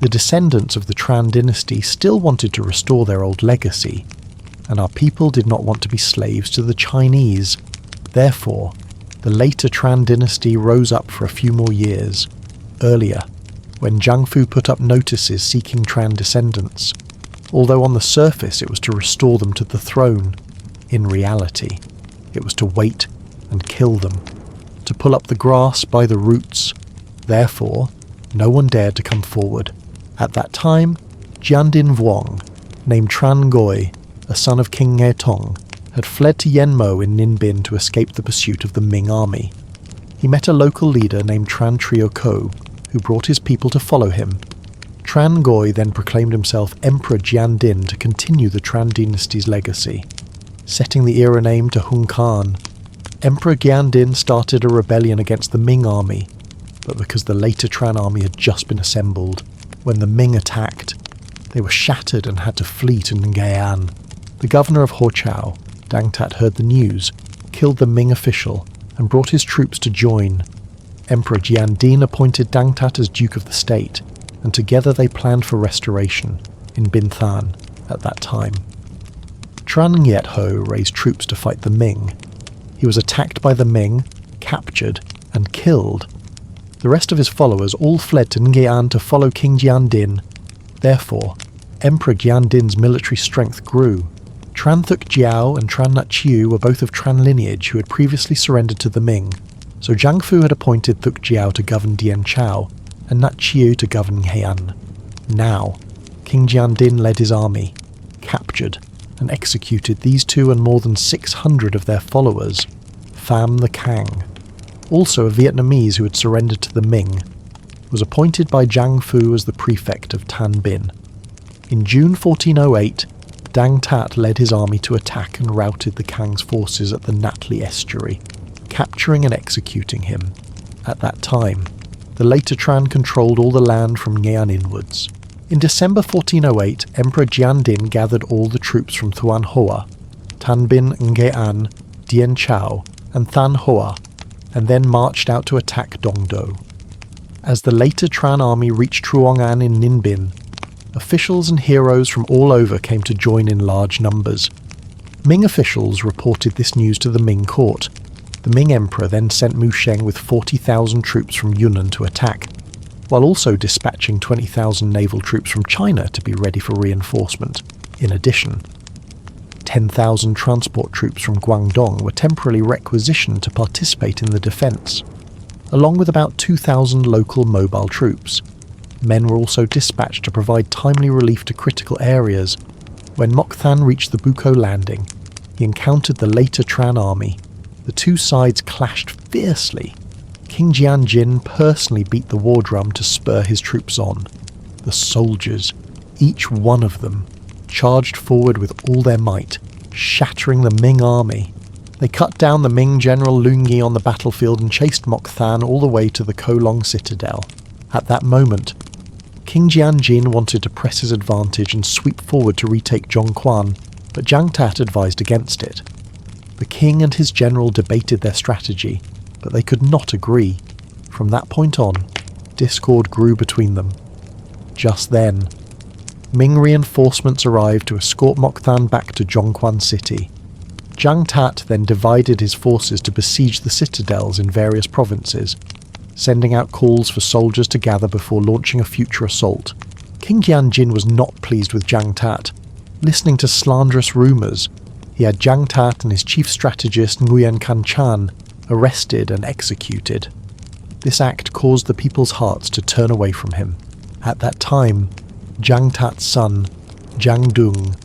the descendants of the Tran dynasty still wanted to restore their old legacy, and our people did not want to be slaves to the Chinese. Therefore, the later Tran dynasty rose up for a few more years. Earlier, when Zhang Fu put up notices seeking Tran descendants, although on the surface it was to restore them to the throne, in reality, it was to wait and kill them, to pull up the grass by the roots. Therefore, no one dared to come forward. At that time, Jian Din Vuong, named Tran Goi, a son of King Nge Tong, had fled to Yenmo in Ninh Binh to escape the pursuit of the Ming army. He met a local leader named Tran Trio Ko, who brought his people to follow him. Tran Goi then proclaimed himself Emperor Jian Din to continue the Tran dynasty's legacy. Setting the era name to Hung Khan, Emperor Jian Din started a rebellion against the Ming army, but because the later Tran army had just been assembled, when the Ming attacked, they were shattered and had to flee to Nguyen. The governor of Ho Chao, Dang Tat, heard the news, killed the Ming official, and brought his troops to join. Emperor Jian Din appointed Dang Tat as Duke of the State, and together they planned for restoration in Binh Than at that time. Tran Ngyet Ho raised troops to fight the Ming. He was attacked by the Ming, captured, and killed. The rest of his followers all fled to Nguyen to follow King Jian Din. Therefore, Emperor Jian Din's military strength grew. Tran Thuk Jiao and Tran Nat Chiu were both of Tran lineage who had previously surrendered to the Ming, so Zhang Fu had appointed Thuk Jiao to govern Dien Chao and Nat Chiu to govern Heian. Now, King Jian Din led his army, captured and executed these two and more than 600 of their followers. Pham the Cang, also a Vietnamese who had surrendered to the Ming, was appointed by Zhang Fu as the prefect of Tan Binh. In June 1408, Dang Tat led his army to attack and routed the Kang's forces at the Natli estuary, capturing and executing him. At that time, the later Tran controlled all the land from Nguyen inwards. In December 1408, Emperor Jian Din gathered all the troops from Thuan Hoa, Tan Binh Nguyen, Dien Chao, and Than Hoa, and then marched out to attack Dong Do. As the later Tran army reached Truong An in Ninh Binh, officials and heroes from all over came to join in large numbers. Ming officials reported this news to the Ming court, The Ming Emperor then sent Mu Sheng with 40,000 troops from Yunnan to attack, while also dispatching 20,000 naval troops from China to be ready for reinforcement. In addition, 10,000 transport troops from Guangdong were temporarily requisitioned to participate in the defence, along with about 2,000 local mobile troops. Men were also dispatched to provide timely relief to critical areas. When Moktan reached the Buko landing, he encountered the later Tran army. The two sides clashed fiercely. King Jianjin personally beat the war drum to spur his troops on. The soldiers, each one of them, charged forward with all their might, shattering the Ming army. They cut down the Ming general Lungi on the battlefield and chased Moktan all the way to the Kolong citadel. At that moment, King Jianjin wanted to press his advantage and sweep forward to retake Zhongquan, but Jiang Tat advised against it. The king and his general debated their strategy, but they could not agree. From that point on, discord grew between them. Just then, Ming reinforcements arrived to escort Moktan back to Zhongquan city. Jiang Tat then divided his forces to besiege the citadels in various provinces, sending out calls for soldiers to gather before launching a future assault. King Jianjin was not pleased with Jiang Tat. Listening to slanderous rumours, he had Jiang Tat and his chief strategist Nguyen Chan arrested and executed. This act caused the people's hearts to turn away from him. At that time, Jiang Tat's son, Jiang Dung,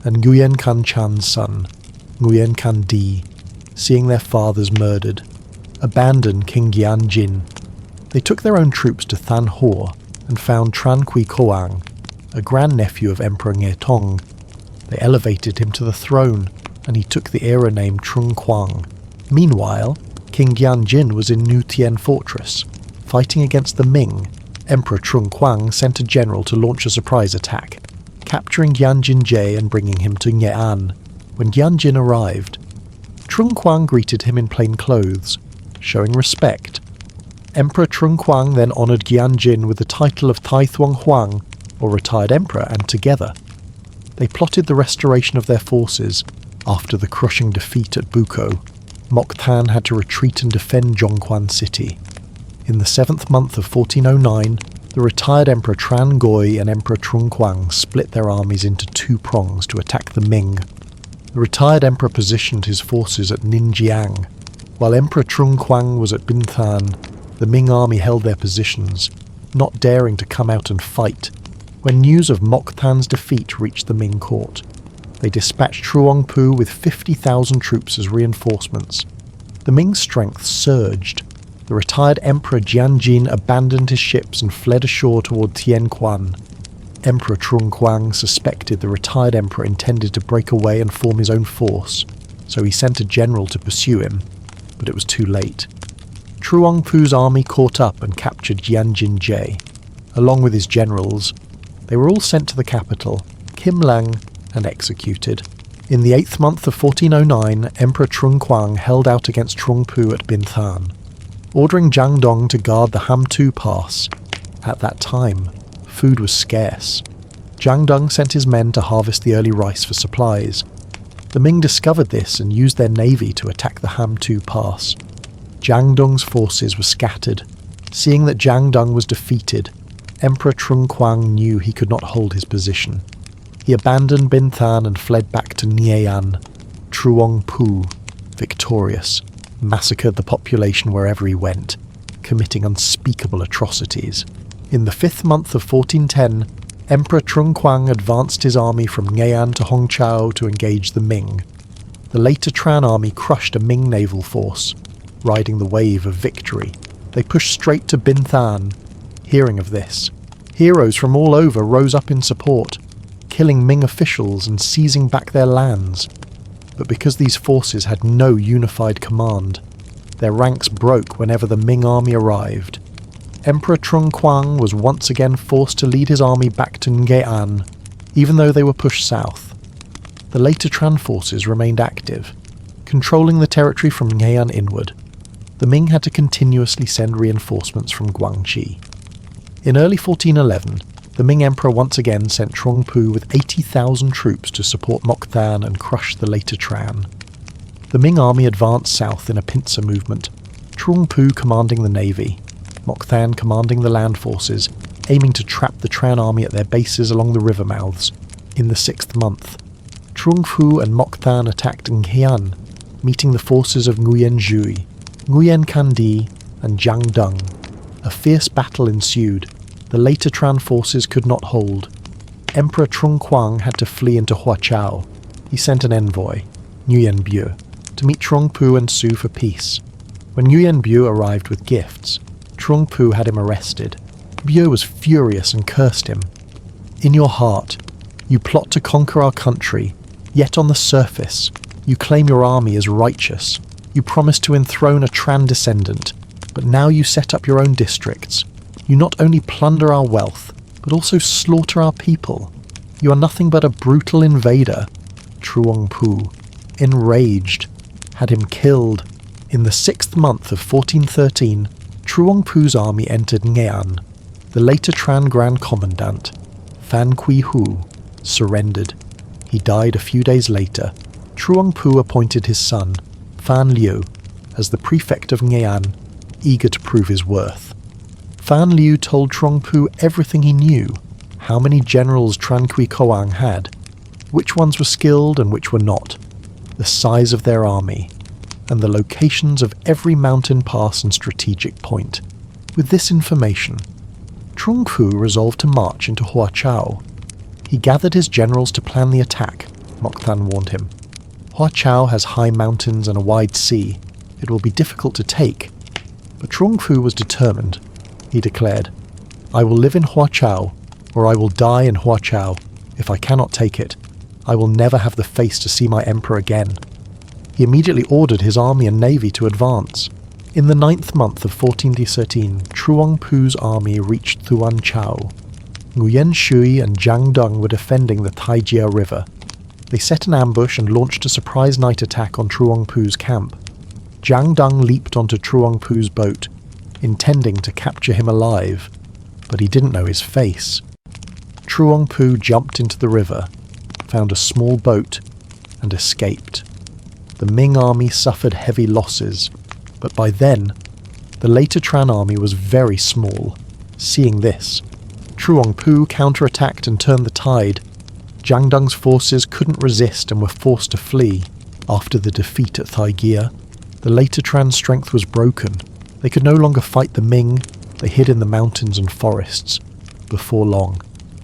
and Nguyen Chan's son, Nguyen Can Di, seeing their fathers murdered, abandoned King Jianjin. They took their own troops to Than Ho and found Tran Kui Koang, a grandnephew of Emperor Nge Tong. They elevated him to the throne, and he took the era name Trung Quang. Meanwhile, King Jianjin was in Nu Tien Fortress, fighting against the Ming. Emperor Trung Quang sent a general to launch a surprise attack, capturing Jianjin Jie and bringing him to Nge'an. When Jianjin arrived, Trung Quang greeted him in plain clothes, showing respect. Emperor Trung Quang then honoured Jianjin with the title of Tai Thuong Huang, or retired emperor, and together they plotted the restoration of their forces. After the crushing defeat at Buko, Moktan had to retreat and defend Zhongquan city. In the 7th month of 1409, the retired Emperor Tran Goi and Emperor Trung Quang split their armies into two prongs to attack the Ming. The retired emperor positioned his forces at Ninjiang. While Emperor Trung Quang was at Binthan, the Ming army held their positions, not daring to come out and fight. When news of Moktan's defeat reached the Ming court, they dispatched Truongpu with 50,000 troops as reinforcements. The Ming's strength surged. The retired Emperor Jianjin abandoned his ships and fled ashore toward Tianquan. Emperor Trung Quang suspected the retired emperor intended to break away and form his own force, so he sent a general to pursue him, but it was too late. Truongpu's army caught up and captured Jianjin Jie. Along with his generals, they were all sent to the capital, Kim Lang, and executed. In the 8th month of 1409, Emperor Trung Quang held out against Truongpu at Binthan, ordering Jiang Dong to guard the Hamtu Pass. At that time, food was scarce. Jiang Dong sent his men to harvest the early rice for supplies. The Ming discovered this and used their navy to attack the Hamtu Pass. Jiang Dong's forces were scattered. Seeing that Jiang Dong was defeated, Emperor Trung Quang knew he could not hold his position. He abandoned Binthan and fled back to Niean. Truongpu, victorious, massacred the population wherever he went, committing unspeakable atrocities. In the 5th month of 1410, Emperor Trung Quang advanced his army from Nge'an to Hongqiao to engage the Ming. The later Tran army crushed a Ming naval force, riding the wave of victory. They pushed straight to Binthan. Hearing of this, heroes from all over rose up in support, killing Ming officials and seizing back their lands. But because these forces had no unified command, their ranks broke whenever the Ming army arrived. Emperor Trung Quang was once again forced to lead his army back to Nge'an, even though they were pushed south. The later Tran forces remained active, controlling the territory from Nge'an inward. The Ming had to continuously send reinforcements from Guangxi. In early 1411, the Ming Emperor once again sent Truongpu with 80,000 troops to support Moktan and crush the later Tran. The Ming army advanced south in a pincer movement, Trung Pu commanding the navy, Mok Than commanding the land forces, aiming to trap the Tran army at their bases along the river mouths. In the 6th month, Trung Pu and Mok Than attacked Nguyen, meeting the forces of Nguyen Zhui, Nguyen Kandi, and Jiang Dung. A fierce battle ensued. The later Tran forces could not hold. Emperor Trung Quang had to flee into Huachao. He sent an envoy, Nguyen Biu, to meet Trung Pu and Su for peace. When Nguyen Biu arrived with gifts, Trung Pu had him arrested. Biu was furious and cursed him. "In your heart, you plot to conquer our country, yet on the surface, you claim your army is righteous. You promise to enthrone a Tran descendant, but now you set up your own districts. You not only plunder our wealth, but also slaughter our people. You are nothing but a brutal invader." Truong Pu, enraged, had him killed. In the 6th month of 1413, Truong Pu's army entered Ngean. The later Tran Grand Commandant, Fan Kui Hu, surrendered. He died a few days later. Truong Pu appointed his son, Fan Liu, as the prefect of Ngean, eager to prove his worth. Fan Liu told Truong Pu everything he knew, how many generals Tran Kui Koang had, which ones were skilled and which were not, the size of their army, and the locations of every mountain pass and strategic point. With this information, Trung Pu resolved to march into Huachao. He gathered his generals to plan the attack, Mok Than warned him. Huachao has high mountains and a wide sea. It will be difficult to take. But Trung Pu was determined. He declared, "I will live in Huachao, or I will die in Huachao. If I cannot take it, I will never have the face to see my emperor again." He immediately ordered his army and navy to advance. In the 9th month of 1413, Truong Pu's army reached Thuan Chao. Nguyen Shui and Jiang Dung were defending the Taijia River. They set an ambush and launched a surprise night attack on Truong Pu's camp. Jiang Dung leaped onto Truong Pu's boat, intending to capture him alive, but he didn't know his face. Truong Pu jumped into the river, found a small boat, and escaped. The Ming army suffered heavy losses, but by then, the later Tran army was very small. Seeing this, Truong Pu counterattacked and turned the tide. Jiang Dung's forces couldn't resist and were forced to flee. After the defeat at Taijia, the later Tran strength was broken. They could no longer fight the Ming. They hid in the mountains and forests. Before long,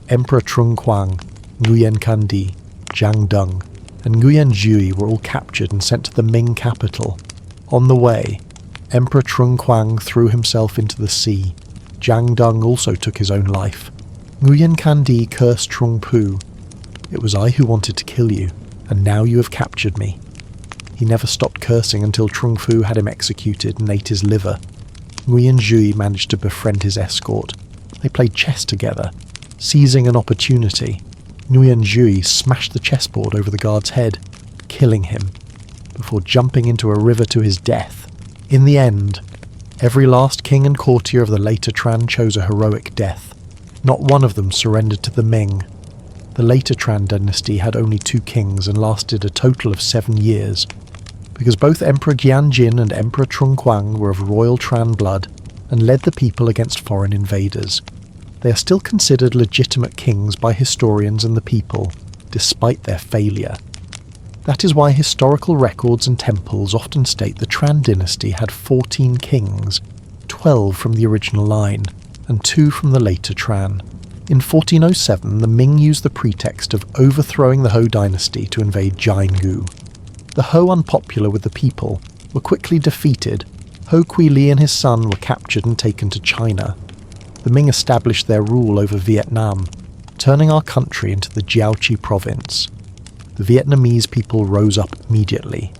Emperor Trung Quang, Nguyen Kandi, Jiang Dung, and Nguyen Zhui were all captured and sent to the Ming capital. On the way, Emperor Trung Quang threw himself into the sea. Jiang Dung also took his own life. Nguyen Kandi cursed Trung Pu. "It was I who wanted to kill you, and now you have captured me." He never stopped cursing until Trung Pu had him executed and ate his liver. Nguyen Zhui managed to befriend his escort. They played chess together. Seizing an opportunity, Nguyen Zhui smashed the chessboard over the guard's head, killing him, before jumping into a river to his death. In the end, every last king and courtier of the later Tran chose a heroic death. Not one of them surrendered to the Ming. The later Tran dynasty had only 2 kings and lasted a total of 7 years. Because both Emperor Jianjin and Emperor Trung Quang were of royal Tran blood and led the people against foreign invaders, they are still considered legitimate kings by historians and the people, despite their failure. That is why historical records and temples often state the Tran dynasty had 14 kings, 12 from the original line, and 2 from the later Tran. In 1407, the Ming used the pretext of overthrowing the Ho dynasty to invade Jiangu. The Ho, unpopular with the people, were quickly defeated. Ho Kui Li and his son were captured and taken to China. The Ming established their rule over Vietnam, turning our country into the Jiaoqi province. The Vietnamese people rose up immediately,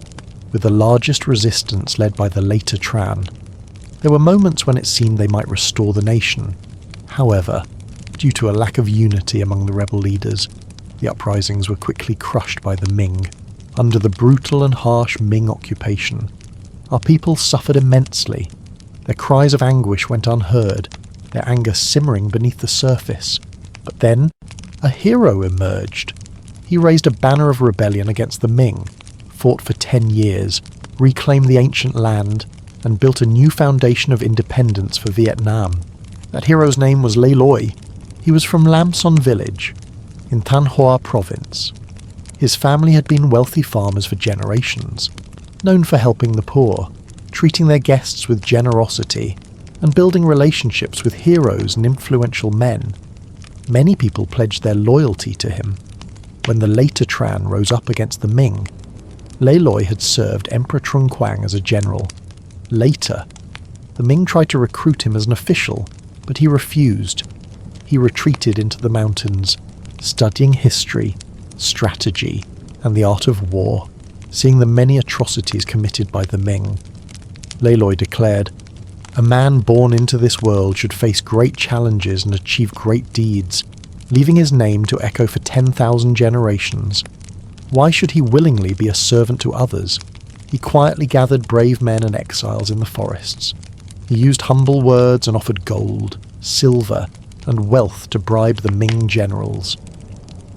with the largest resistance led by the later Tran. There were moments when it seemed they might restore the nation. However, due to a lack of unity among the rebel leaders, the uprisings were quickly crushed by the Ming. Under the brutal and harsh Ming occupation, our people suffered immensely. Their cries of anguish went unheard, their anger simmering beneath the surface. But then, a hero emerged. He raised a banner of rebellion against the Ming, fought for 10 years, reclaimed the ancient land, and built a new foundation of independence for Vietnam. That hero's name was Le Loi. He was from Lam Son village, in Thanh Hoa province. His family had been wealthy farmers for generations, known for helping the poor, treating their guests with generosity, and building relationships with heroes and influential men. Many people pledged their loyalty to him. When the later Tran rose up against the Ming, Le Loi had served Emperor Trung as a general. Later, the Ming tried to recruit him as an official, but he refused. He retreated into the mountains, studying history, strategy, and the art of war, seeing the many atrocities committed by the Ming. Le Loi declared, "A man born into this world should face great challenges and achieve great deeds, leaving his name to echo for 10,000 generations. Why should he willingly be a servant to others? He quietly gathered brave men and exiles in the forests. He used humble words and offered gold, silver, and wealth to bribe the Ming generals,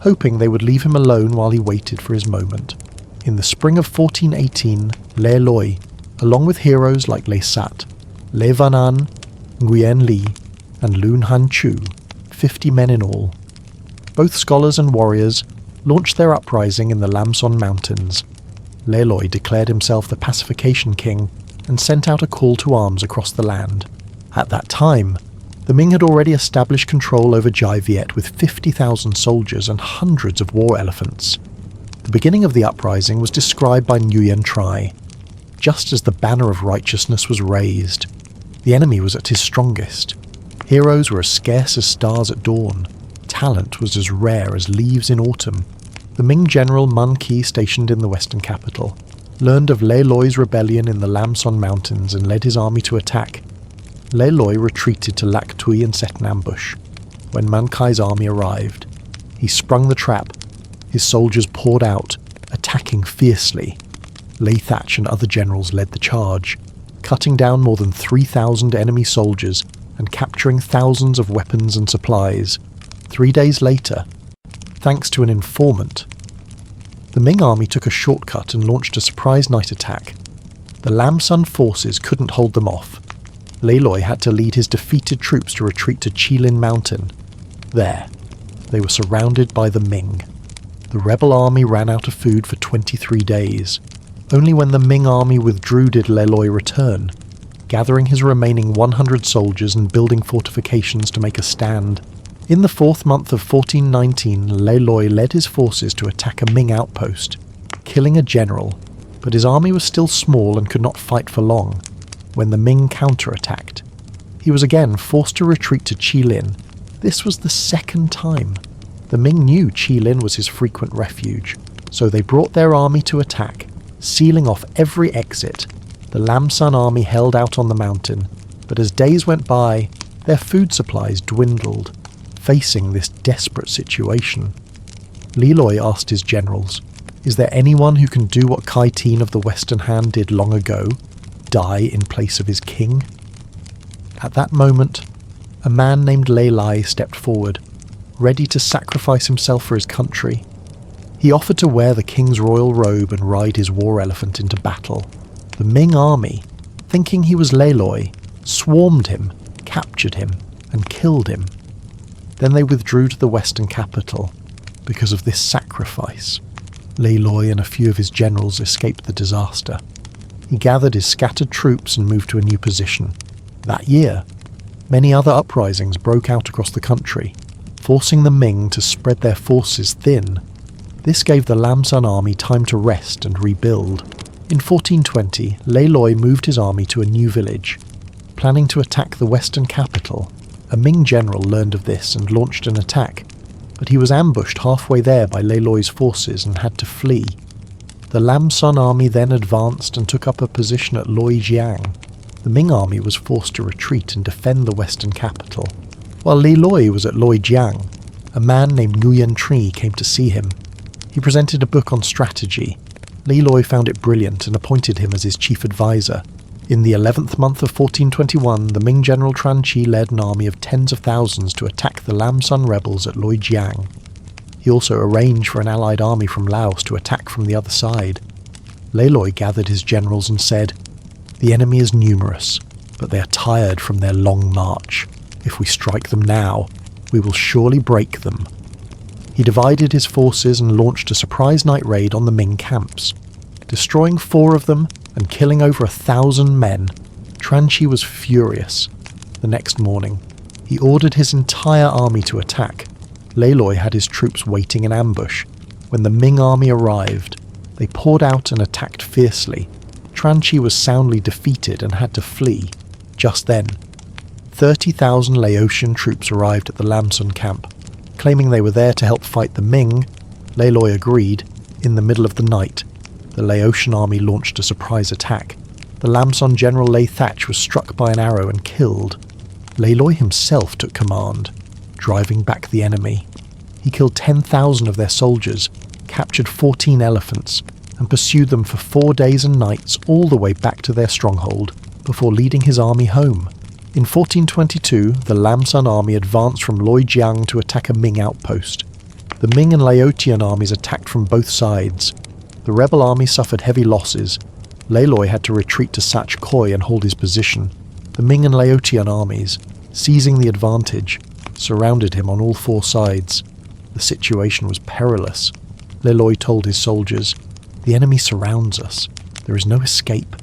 hoping they would leave him alone while he waited for his moment. In the spring of 1418, Le Loi, along with heroes like Le Sat, Le Van An, Nguyen Li, and Lun Han Chu, 50 men in all, both scholars and warriors, launched their uprising in the Lam Son Mountains. Le Loi declared himself the pacification king and sent out a call to arms across the land. At that time, the Ming had already established control over Jai Viet with 50,000 soldiers and hundreds of war elephants. The beginning of the uprising was described by Nguyen Lords. Just as the banner of righteousness was raised, the enemy was at his strongest. Heroes were as scarce as stars at dawn. Talent was as rare as leaves in autumn. The Ming general Man Ki, stationed in the western capital, learned of Le Loi's rebellion in the Lam Son Mountains and led his army to attack. Le Loi retreated to Lac Tui and set an ambush. When Man Kai's army arrived, he sprung the trap. His soldiers poured out, attacking fiercely. Le Thach and other generals led the charge, cutting down more than 3,000 enemy soldiers and capturing thousands of weapons and supplies. 3 days later, thanks to an informant, the Ming army took a shortcut and launched a surprise night attack. The Lam Son forces couldn't hold them off. Le Loi had to lead his defeated troops to retreat to Chilin Mountain. There, they were surrounded by the Ming. The rebel army ran out of food for 23 days. Only when the Ming army withdrew did Le Loi return, gathering his remaining 100 soldiers and building fortifications to make a stand. In the 4th month of 1419, Le Loi led his forces to attack a Ming outpost, killing a general, but his army was still small and could not fight for long. When the Ming counterattacked, he was again forced to retreat to Chilin. This was the 2nd time. The Ming knew Chilin was his frequent refuge, so they brought their army to attack, sealing off every exit. The Lam Son army held out on the mountain, but as days went by, their food supplies dwindled. Facing this desperate situation, Le Loi asked his generals, "Is there anyone who can do what Kai Tin of the Western Han did long ago? Die in place of his king?" At that moment, a man named Le Lai stepped forward, ready to sacrifice himself for his country. He offered to wear the king's royal robe and ride his war elephant into battle. The Ming army, thinking he was Le Loi, swarmed him, captured him, and killed him. Then they withdrew to the western capital. Because of this sacrifice, Le Loi and a few of his generals escaped the disaster. He gathered his scattered troops and moved to a new position. That year, many other uprisings broke out across the country, forcing the Ming to spread their forces thin. This gave the Lam Son army time to rest and rebuild. In 1420, Le Loi moved his army to a new village, planning to attack the western capital. A Ming general learned of this and launched an attack, but he was ambushed halfway there by Le Loi's forces and had to flee. The Lam Son army then advanced and took up a position at Loi Jiang. The Ming army was forced to retreat and defend the western capital. While Le Loi was at Loi Jiang, a man named Nguyen Lords came to see him. He presented a book on strategy. Le Loi found it brilliant and appointed him as his chief advisor. In the 11th month of 1421, the Ming general Tran Chi led an army of tens of thousands to attack the Lam Son rebels at Loi Jiang. He also arranged for an allied army from Laos to attack from the other side. Lê Loi gathered his generals and said, "The enemy is numerous, but they are tired from their long march. If we strike them now, we will surely break them." He divided his forces and launched a surprise night raid on the Ming camps. Destroying 4 of them and killing over 1,000 men, Trinh was furious. The next morning, he ordered his entire army to attack. Lê Loi had his troops waiting in ambush. When the Ming army arrived, they poured out and attacked fiercely. Trinh was soundly defeated and had to flee. Just then, 30,000 Laotian troops arrived at the Lam Son camp. Claiming they were there to help fight the Ming, Lê Loi agreed. In the middle of the night, the Laotian army launched a surprise attack. The Lam Son general Lê Thach was struck by an arrow and killed. Lê Loi himself took command, driving back the enemy. He killed 10,000 of their soldiers, captured 14 elephants, and pursued them for 4 days and nights all the way back to their stronghold, before leading his army home. In 1422, the Lam Son army advanced from Loijiang to attack a Ming outpost. The Ming and Laotian armies attacked from both sides. The rebel army suffered heavy losses. Lê Loi had to retreat to Sach Khoi and hold his position. The Ming and Laotian armies, seizing the advantage, surrounded him on all 4 sides. The situation was perilous. Lê Loi told his soldiers, "The enemy surrounds us. There is no escape.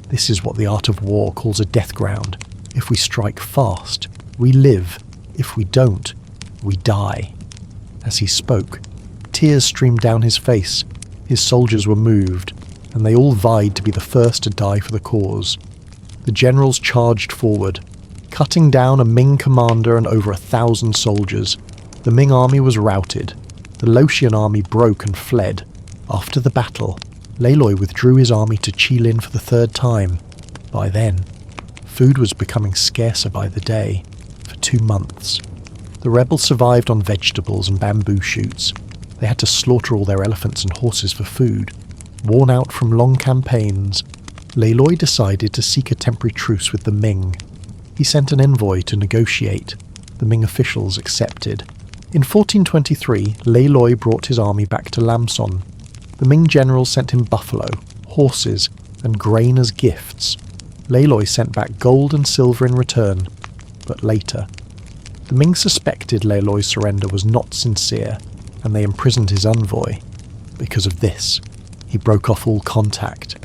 This is what the art of war calls a death ground. If we strike fast, we live. If we don't, we die." As he spoke, tears streamed down his face. His soldiers were moved, and they all vied to be the first to die for the cause. The generals charged forward, cutting down a Ming commander and over 1,000 soldiers. The Ming army was routed. The Laotian army broke and fled. After the battle, Lê Loi withdrew his army to Jilin for the 3rd time. By then, food was becoming scarcer by the day. For 2 months, the rebels survived on vegetables and bamboo shoots. They had to slaughter all their elephants and horses for food. Worn out from long campaigns, Lê Loi decided to seek a temporary truce with the Ming. He sent an envoy to negotiate. The Ming officials accepted. In 1423, Lê Loi brought his army back to Lam Son. The Ming generals sent him buffalo, horses, and grain as gifts. Lê Loi sent back gold and silver in return, but later. The Ming suspected Lê Loi's surrender was not sincere, and they imprisoned his envoy. Because of this, he broke off all contact.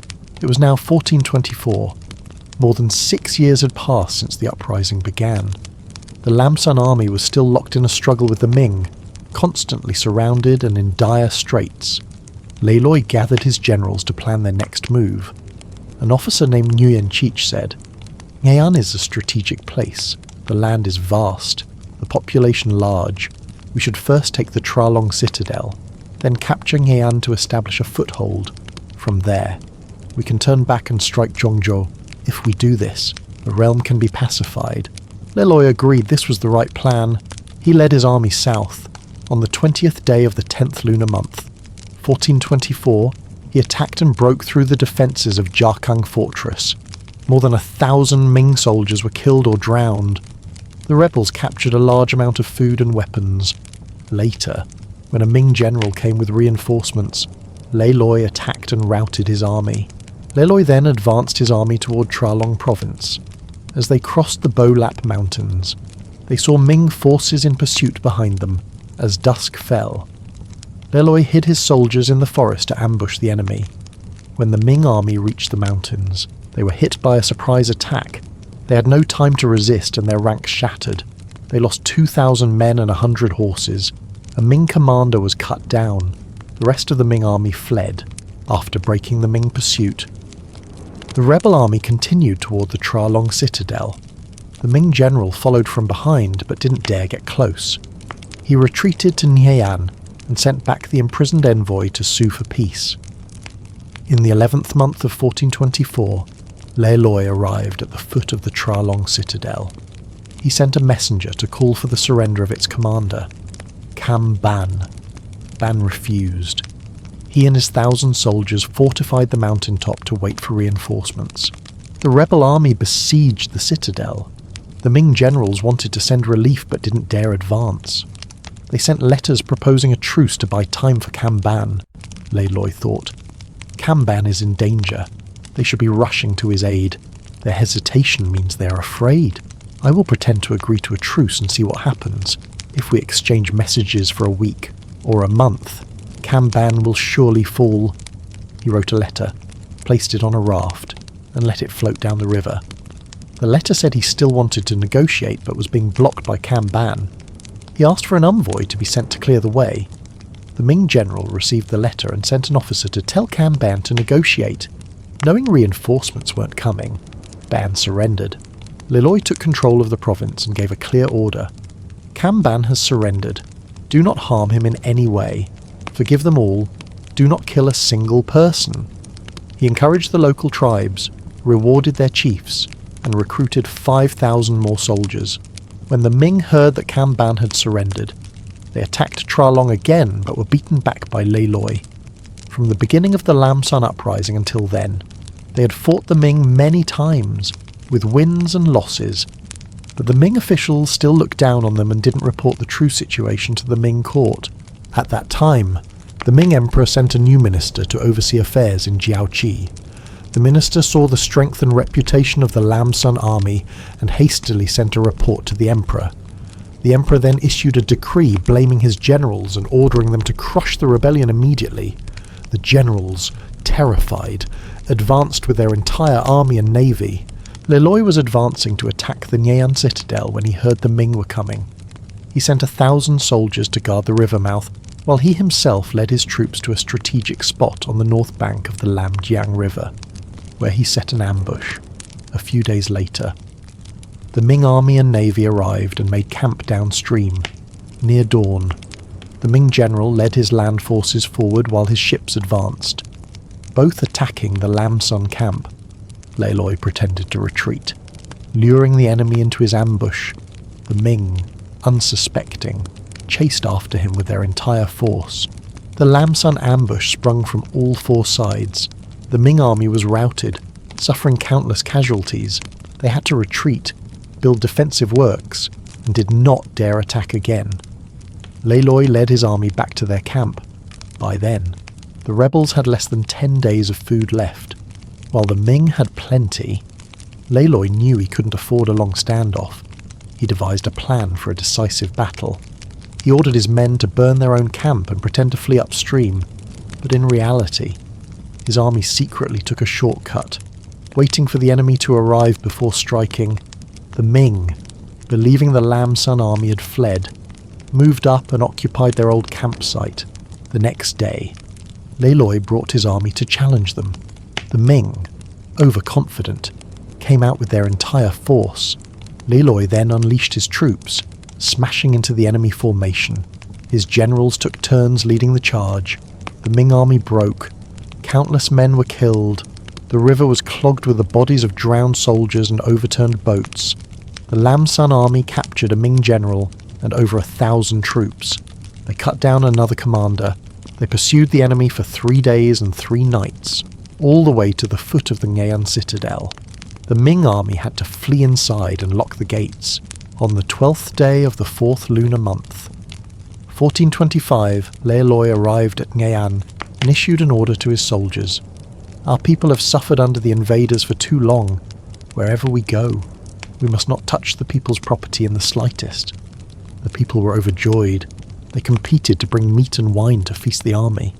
It was now 1424. More than 6 years had passed since the uprising began. The Lam Son army was still locked in a struggle with the Ming, constantly surrounded and in dire straits. Lê Loi gathered his generals to plan their next move. An officer named Nguyen Lords said, "Nguyen is a strategic place. The land is vast, the population large. We should first take the Tralong citadel, then capture Nguyen to establish a foothold. From there, we can turn back and strike Zhongzhou. If we do this, the realm can be pacified." Lê Loi agreed this was the right plan. He led his army south. On the 20th day of the 10th lunar month, 1424, he attacked and broke through the defences of Jiakang fortress. More than 1,000 Ming soldiers were killed or drowned. The rebels captured a large amount of food and weapons. Later, when a Ming general came with reinforcements, Lê Loi attacked and routed his army. Lê Loi then advanced his army toward Tralong province. As they crossed the Bo Lap mountains, they saw Ming forces in pursuit behind them. As dusk fell, Lê Loi hid his soldiers in the forest to ambush the enemy. When the Ming army reached the mountains, they were hit by a surprise attack. They had no time to resist and their ranks shattered. They lost 2,000 men and 100 horses. A Ming commander was cut down. The rest of the Ming army fled after breaking the Ming pursuit. The rebel army continued toward the Tralong citadel. The Ming general followed from behind but didn't dare get close. He retreated to Nguyen and sent back the imprisoned envoy to sue for peace. In the 11th month of 1424, Lê Loi arrived at the foot of the Tralong citadel. He sent a messenger to call for the surrender of its commander, Cam Ban. Ban refused. He and his 1,000 soldiers fortified the mountaintop to wait for reinforcements. The rebel army besieged the citadel. The Ming generals wanted to send relief but didn't dare advance. They sent letters proposing a truce to buy time for Cam Ban. Lê Loi thought, Camban is in danger. They should be rushing to his aid. Their hesitation means they are afraid. I will pretend to agree to a truce and see what happens. If we exchange messages for a week or a month, Camban will surely fall." He wrote a letter, placed it on a raft, and let it float down the river. The letter said he still wanted to negotiate but was being blocked by Camban. He asked for an envoy to be sent to clear the way. The Ming general received the letter and sent an officer to tell Camban to negotiate. Knowing reinforcements weren't coming, Ban surrendered. Leloy took control of the province and gave a clear order. "Camban has surrendered. Do not harm him in any way. Forgive them all. Do not kill a single person." He encouraged the local tribes, rewarded their chiefs, and recruited 5,000 more soldiers. When the Ming heard that Camban had surrendered, they attacked Tralong again but were beaten back by Leloy. From the beginning of the Lam Son Uprising until then, they had fought the Ming many times, with wins and losses, but the Ming officials still looked down on them and didn't report the true situation to the Ming court. At that time, the Ming emperor sent a new minister to oversee affairs in Jiaoqi. The minister saw the strength and reputation of the Lam Son army and hastily sent a report to the emperor. The emperor then issued a decree blaming his generals and ordering them to crush the rebellion immediately. The generals, terrified, advanced with their entire army and navy. Leloy was advancing to attack the Nguyen citadel when he heard the Ming were coming. He sent 1,000 soldiers to guard the river mouth, while he himself led his troops to a strategic spot on the north bank of the Lamjiang River, where he set an ambush. A few days later, the Ming army and navy arrived and made camp downstream. Near dawn, the Ming general led his land forces forward while his ships advanced, both attacking the Lam Son camp. Leloy pretended to retreat, luring the enemy into his ambush. The Ming, unsuspecting, chased after him with their entire force. The Lam Son ambush sprung from all four sides. The Ming army was routed, suffering countless casualties. They had to retreat, build defensive works, and did not dare attack again. Leloy led his army back to their camp. By then, the rebels had less than 10 days of food left. While the Ming had plenty, Leloy knew he couldn't afford a long standoff. He devised a plan for a decisive battle. He ordered his men to burn their own camp and pretend to flee upstream, but in reality, his army secretly took a shortcut, waiting for the enemy to arrive before striking. The Ming, believing the Lam Son army had fled, moved up and occupied their old campsite. The next day, Leloy brought his army to challenge them. The Ming, overconfident, came out with their entire force. Leloy then unleashed his troops, smashing into the enemy formation. His generals took turns leading the charge. The Ming army broke. Countless men were killed. The river was clogged with the bodies of drowned soldiers and overturned boats. The Lam Son army captured a Ming general and over 1,000 troops. They cut down another commander. They pursued the enemy for 3 days and 3 nights, all the way to the foot of the Nguyen citadel. The Ming army had to flee inside and lock the gates. On the 12th day of the 4th lunar month, 1425, Leloy arrived at Nguyen and issued an order to his soldiers. "Our people have suffered under the invaders for too long. Wherever we go, we must not touch the people's property in the slightest." The people were overjoyed. They competed to bring meat and wine to feast the army.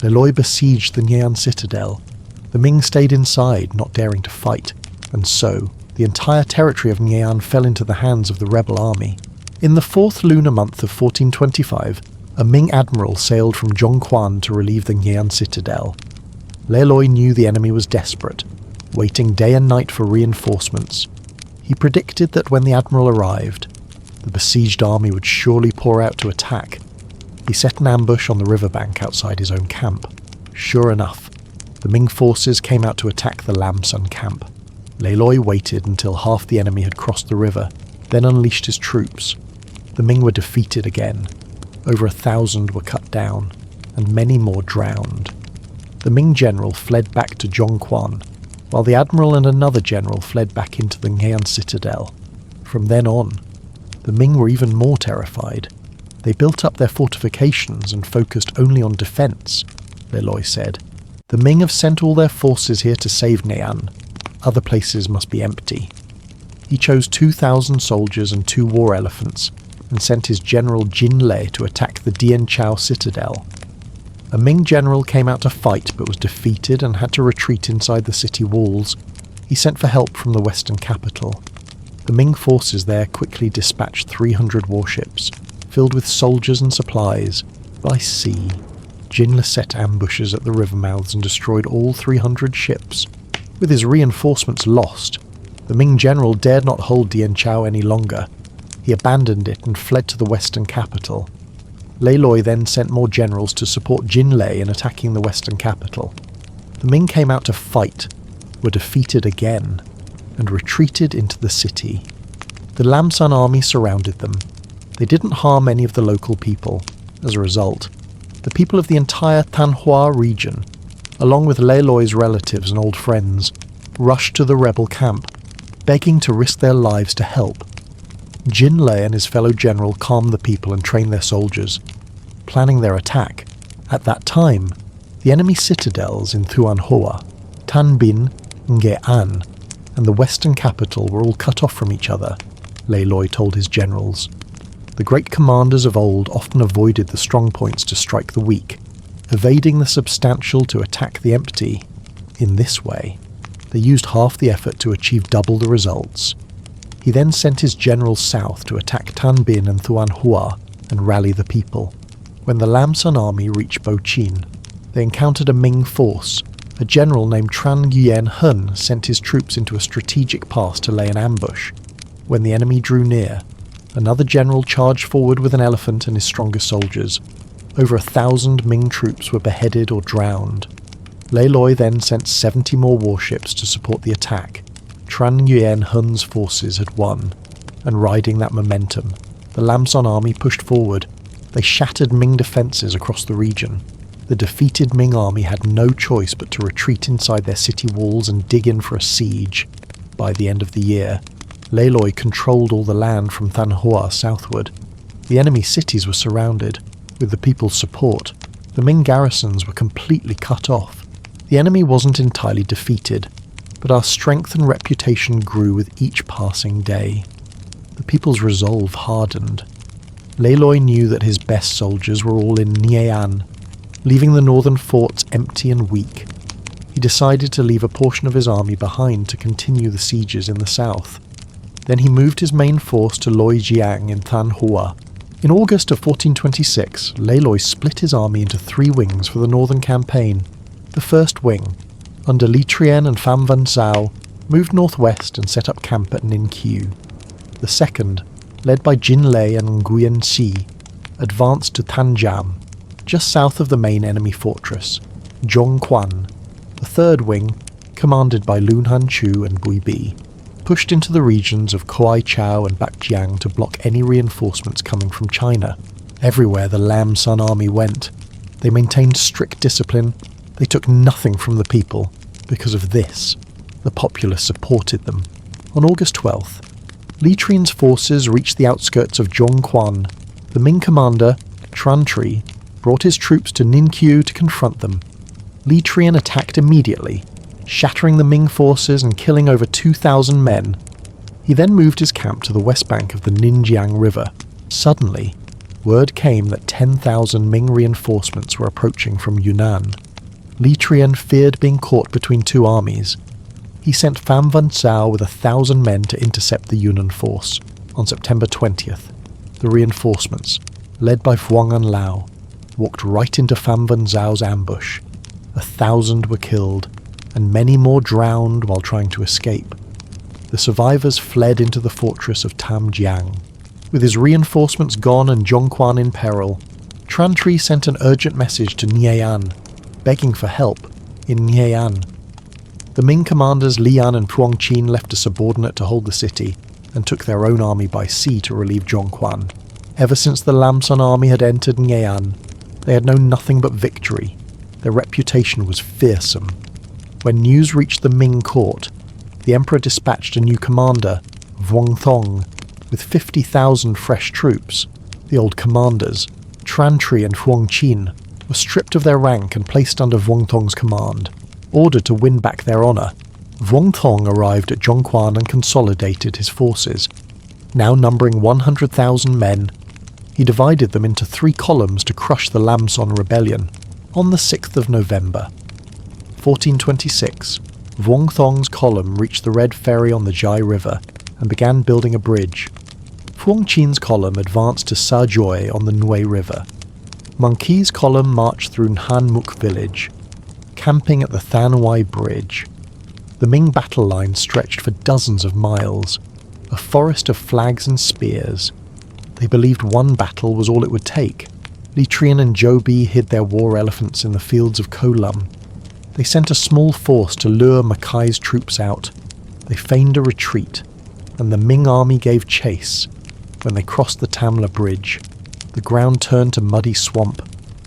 Leloy besieged the Nguyen citadel. The Ming stayed inside, not daring to fight, and so the entire territory of Nguyen fell into the hands of the rebel army. In the 4th lunar month of 1425, a Ming admiral sailed from Zhongquan to relieve the Nguyen citadel. Leloy knew the enemy was desperate, waiting day and night for reinforcements. He predicted that when the admiral arrived, the besieged army would surely pour out to attack. He set an ambush on the riverbank outside his own camp. Sure enough, the Ming forces came out to attack the Lam Son camp. Leloy waited until half the enemy had crossed the river, then unleashed his troops. The Ming were defeated again. Over 1,000 were cut down, and many more drowned. The Ming general fled back to Zhongquan, while the admiral and another general fled back into the Nguyen citadel. From then on, the Ming were even more terrified. They built up their fortifications and focused only on defense, Leloy said. The Ming have sent all their forces here to save Nian. Other places must be empty. He chose 2,000 soldiers and 2 war elephants, and sent his general Jin Lei to attack the Dien Chao citadel. A Ming general came out to fight but was defeated and had to retreat inside the city walls. He sent for help from the western capital. The Ming forces there quickly dispatched 300 warships, filled with soldiers and supplies, by sea. Jin Lei set ambushes at the river mouths and destroyed all 300 ships. With his reinforcements lost, the Ming general dared not hold Dien Chao any longer. He abandoned it and fled to the western capital. Lei Loi then sent more generals to support Jin Lei in attacking the western capital. The Ming came out to fight, were defeated again, and retreated into the city. The Lam Son army surrounded them. They didn't harm any of the local people. As a result, the people of the entire Thanh region, along with Lei Loi's relatives and old friends, rushed to the rebel camp, begging to risk their lives to help. Jin Lei and his fellow general calmed the people and trained their soldiers, planning their attack. At that time, the enemy citadels in Thuan Hoa, Tan Binh, Nge An, and the western capital were all cut off from each other, Lei Loi told his generals. The great commanders of old often avoided the strong points to strike the weak, evading the substantial to attack the empty. In this way, they used half the effort to achieve double the results. He then sent his generals south to attack Tan Binh and Thuan Hoa and rally the people. When the Lam Son army reached Bo Chin, they encountered a Ming force. A general named Tran Nguyen Hun sent his troops into a strategic pass to lay an ambush. When the enemy drew near, another general charged forward with an elephant and his strongest soldiers. Over 1,000 Ming troops were beheaded or drowned. Lei Loi then sent 70 more warships to support the attack. Tran Nguyen Hun's forces had won, and riding that momentum, the Lam Son army pushed forward. They shattered Ming defences across the region. The defeated Ming army had no choice but to retreat inside their city walls and dig in for a siege. By the end of the year, Lei Loi controlled all the land from Thanh Hoa southward. The enemy cities were surrounded. With the people's support, the Ming garrisons were completely cut off. The enemy wasn't entirely defeated, but our strength and reputation grew with each passing day. The people's resolve hardened. Lei Loi knew that his best soldiers were all in Nye An, leaving the northern forts empty and weak. He decided to leave a portion of his army behind to continue the sieges in the south. Then he moved his main force to Loi Jiang in Thanh Hoa. In August of 1426, Lei Loi split his army into 3 wings for the northern campaign. The first wing, under Li Trien and Pham Van Zhao, moved northwest and set up camp at Ninh Kiu. The second, led by Jin Lei and Nguyen Si, advanced to Thanh Giam, just south of the main enemy fortress, Zhong Quan. The third wing, commanded by Lun Han Chu and Bui Bi, pushed into the regions of Kuai Chau and Bac Jiang to block any reinforcements coming from China. Everywhere the Lam Son army went, they maintained strict discipline. They took nothing from the people. Because of this, the populace supported them. On August 12th, Li Trien's forces reached the outskirts of Zhong Quan. The Ming commander, Tran Tri, brought his troops to Ninh Kiu to confront them. Li Trien attacked immediately, shattering the Ming forces and killing over 2,000 men. He then moved his camp to the west bank of the Ninjiang River. Suddenly, word came that 10,000 Ming reinforcements were approaching from Yunnan. Li Trien feared being caught between 2 armies. He sent Pham Van Zhao with 1,000 men to intercept the Yunnan force. On September 20th, the reinforcements, led by Phuong An Lao, walked right into Pham Van Zhao's ambush. 1,000 were killed, and many more drowned while trying to escape. The survivors fled into the fortress of Tam Jiang. With his reinforcements gone and Zhong Quan in peril, Tran Tri sent an urgent message to Nye An, begging for help in Nye An. The Ming commanders Lian and Phuong Chin left a subordinate to hold the city and took their own army by sea to relieve Zhong Quan. Ever since the Lam Son army had entered Nye An, they had known nothing but victory. Their reputation was fearsome. When news reached the Ming court, the emperor dispatched a new commander, Vuong Thong, with 50,000 fresh troops. The old commanders, Tran Tri and Phuong Chin, were stripped of their rank and placed under Vuong Thong's command, ordered to win back their honour. Vuong Thong arrived at Zhongquan and consolidated his forces. Now numbering 100,000 men, he divided them into 3 columns to crush the Lam Son rebellion on the 6th of November. 1426, Vuong Thong's column reached the Red Ferry on the Jai River and began building a bridge. Phuong Chin's column advanced to Sa Joy on the Nui River. Mong Ke's column marched through Nhan Muk village, camping at the Than Uai Bridge. The Ming battle line stretched for dozens of miles, a forest of flags and spears. They believed one battle was all it would take. Li Trien and Zhou Bi hid their war elephants in the fields of Kolum. They sent a small force to lure Macai's troops out. They feigned a retreat, and the Ming army gave chase. When they crossed the Tamla Bridge, the ground turned to muddy swamp.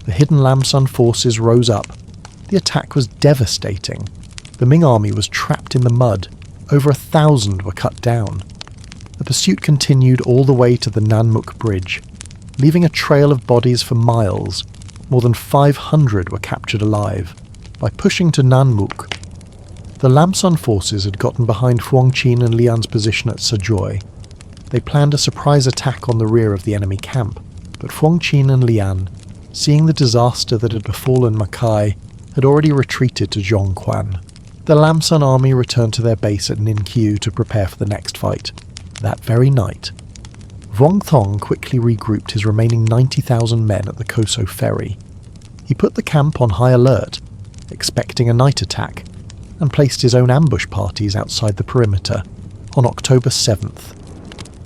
The hidden Lam Son forces rose up. The attack was devastating. The Ming army was trapped in the mud. Over 1,000 were cut down. The pursuit continued all the way to the Nan Muk Bridge, leaving a trail of bodies for miles. More than 500 were captured alive. By pushing to Nan Muk, the Lam Son forces had gotten behind Phuong Chin and Lian's position at Sajoy. They planned a surprise attack on the rear of the enemy camp, but Phuong Chin and Lian, seeing the disaster that had befallen Macai, had already retreated to Zhongquan. The Lam Son army returned to their base at Nin Kiu to prepare for the next fight. That very night, Vuong Thong quickly regrouped his remaining 90,000 men at the Koso ferry. He put the camp on high alert, expecting a night attack, and placed his own ambush parties outside the perimeter. On October 7th,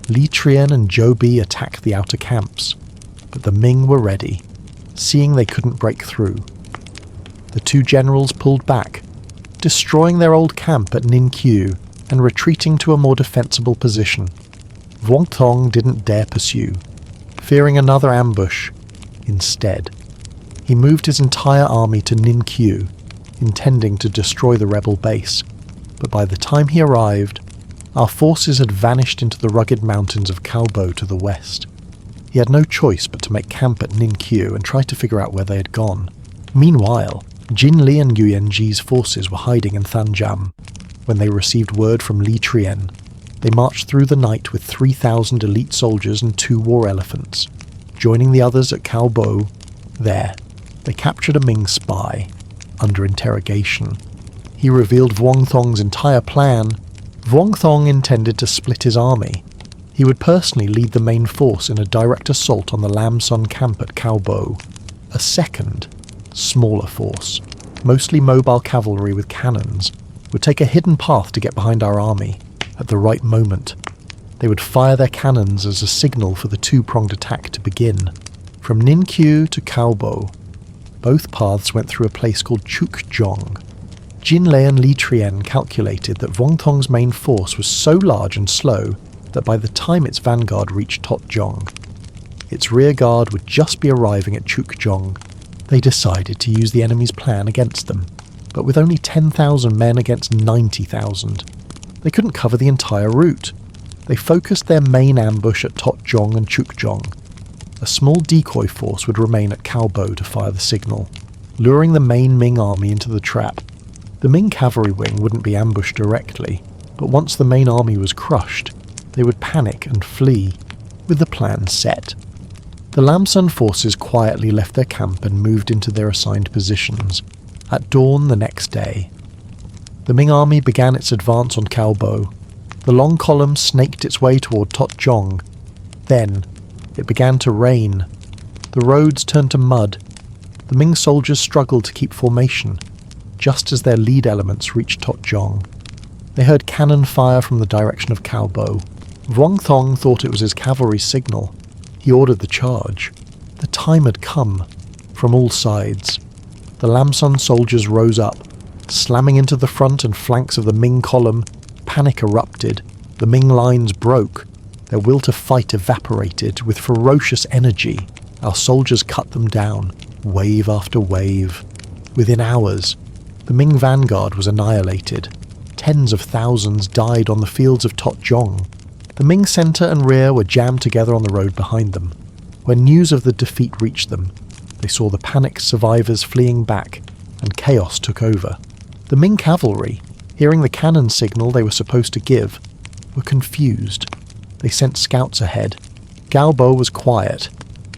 Li Trien and Zhou Bi attacked the outer camps, but the Ming were ready, seeing they couldn't break through. The 2 generals pulled back, destroying their old camp at Nin Kiu and retreating to a more defensible position. Vuong Thong didn't dare pursue, fearing another ambush. Instead, he moved his entire army to Nin Kiu, intending to destroy the rebel base. But by the time he arrived, our forces had vanished into the rugged mountains of Kaobo to the west. He had no choice but to make camp at Nin Kiu and try to figure out where they had gone. Meanwhile, Jin Li and Nguyen Ji's forces were hiding in Thanjam. When they received word from Li Trien, they marched through the night with 3,000 elite soldiers and 2 war elephants. Joining the others at Kaobo, there, they captured a Ming spy. Under interrogation, he revealed Vuong Thong's entire plan. Vuong Thong intended to split his army. He would personally lead the main force in a direct assault on the Lam Son camp at Kaobo. A second, smaller force, mostly mobile cavalry with cannons, would take a hidden path to get behind our army. At the right moment, they would fire their cannons as a signal for the 2-pronged attack to begin. From Nin Kiu to Kaobo, both paths went through a place called Chukjong. Jin Lei and Li Trien calculated that Vuong Thong's main force was so large and slow that by the time its vanguard reached Totjong, its rear guard would just be arriving at Chukjong. They decided to use the enemy's plan against them, but with only 10,000 men against 90,000. They couldn't cover the entire route. They focused their main ambush at Totjong and Chukjong. A small decoy force would remain at Kaobo to fire the signal, luring the main Ming army into the trap. The Ming cavalry wing wouldn't be ambushed directly, but once the main army was crushed, they would panic and flee, with the plan set. The Lam Son forces quietly left their camp and moved into their assigned positions. At dawn the next day, the Ming army began its advance on Kaobo. The long column snaked its way toward Totjong. Then, it began to rain. The roads turned to mud. The Ming soldiers struggled to keep formation, just as their lead elements reached Totjong. They heard cannon fire from the direction of Kaobo. Vuong Thong thought it was his cavalry's signal. He ordered the charge. The time had come. From all sides, the Lam Son soldiers rose up, slamming into the front and flanks of the Ming column. Panic erupted. The Ming lines broke. Their will to fight evaporated. With ferocious energy, our soldiers cut them down, wave after wave. Within hours, the Ming vanguard was annihilated. Tens of thousands died on the fields of Totjong. The Ming centre and rear were jammed together on the road behind them. When news of the defeat reached them, They saw the panicked survivors fleeing back, and chaos took over. The Ming cavalry, hearing the cannon signal they were supposed to give, were confused. They sent scouts ahead. Gao Bo was quiet.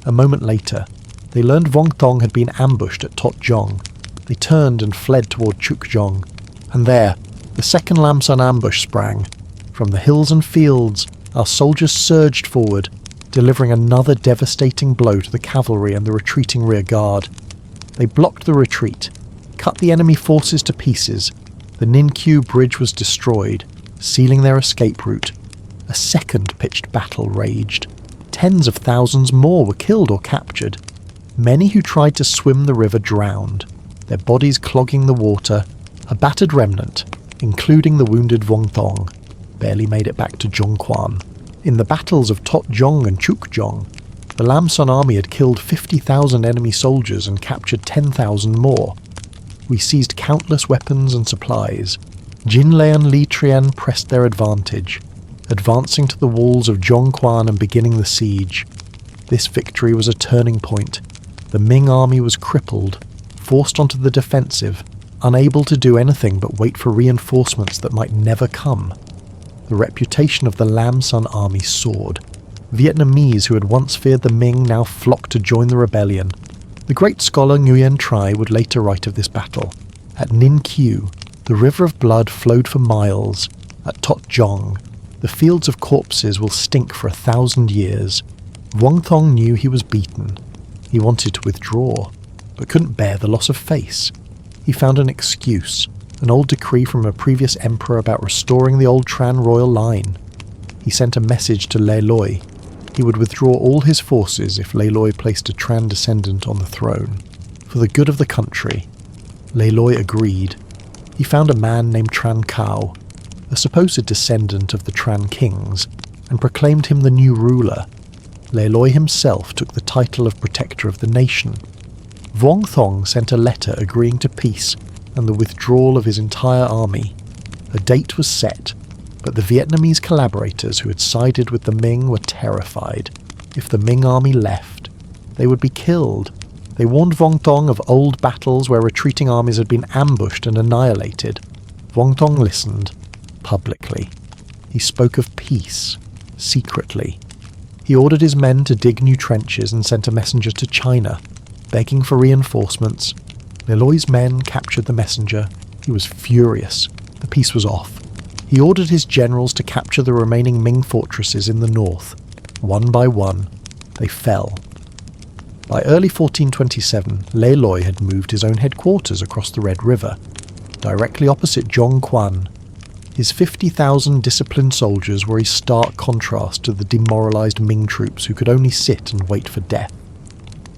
A moment later, they learned Vong Thong had been ambushed at Tot Jong. They turned and fled toward Chuk Jong. And there, the second Lam Son ambush sprang. From the hills and fields, our soldiers surged forward, delivering another devastating blow to the cavalry and the retreating rear guard. They blocked the retreat, cut the enemy forces to pieces. The Nin-Kyu bridge was destroyed, sealing their escape route. A second pitched battle raged. Tens of thousands more were killed or captured. Many who tried to swim the river drowned, their bodies clogging the water. A battered remnant, including the wounded Vong Thong, barely made it back to Zhongquan. In the battles of Tot Jong and Chuk Jong, the Lam Son army had killed 50,000 enemy soldiers and captured 10,000 more. We seized countless weapons and supplies. Jinlei and Li Trian pressed their advantage, advancing to the walls of Zhongquan and beginning the siege. This victory was a turning point. The Ming army was crippled, forced onto the defensive, unable to do anything but wait for reinforcements that might never come. The reputation of the Lam Son army soared. Vietnamese who had once feared the Ming now flocked to join the rebellion. The great scholar Nguyen Tri would later write of this battle. At Nin Kyu, the river of blood flowed for miles. At Tot Jong, the fields of corpses will stink for 1,000 years. Vong Thong knew he was beaten. He wanted to withdraw, but couldn't bear the loss of face. He found an excuse, an old decree from a previous emperor about restoring the old Tran royal line. He sent a message to Le Loi. He would withdraw all his forces if Le Loi placed a Tran descendant on the throne. For the good of the country, Le Loi agreed. He found a man named Tran Kao, a supposed descendant of the Tran kings, and proclaimed him the new ruler. Le Loi himself took the title of protector of the nation. Vong Thong sent a letter agreeing to peace and the withdrawal of his entire army. A date was set, but the Vietnamese collaborators who had sided with the Ming were terrified. If the Ming army left, they would be killed. They warned Vong Thong of old battles where retreating armies had been ambushed and annihilated. Vong Thong listened, publicly. He spoke of peace, secretly. He ordered his men to dig new trenches and sent a messenger to China, begging for reinforcements. Le Loi's men captured the messenger. He was furious. The peace was off. He ordered his generals to capture the remaining Ming fortresses in the north. One by one, they fell. By early 1427, Le Loi had moved his own headquarters across the Red River, directly opposite Zhongquan. His 50,000 disciplined soldiers were a stark contrast to the demoralized Ming troops who could only sit and wait for death.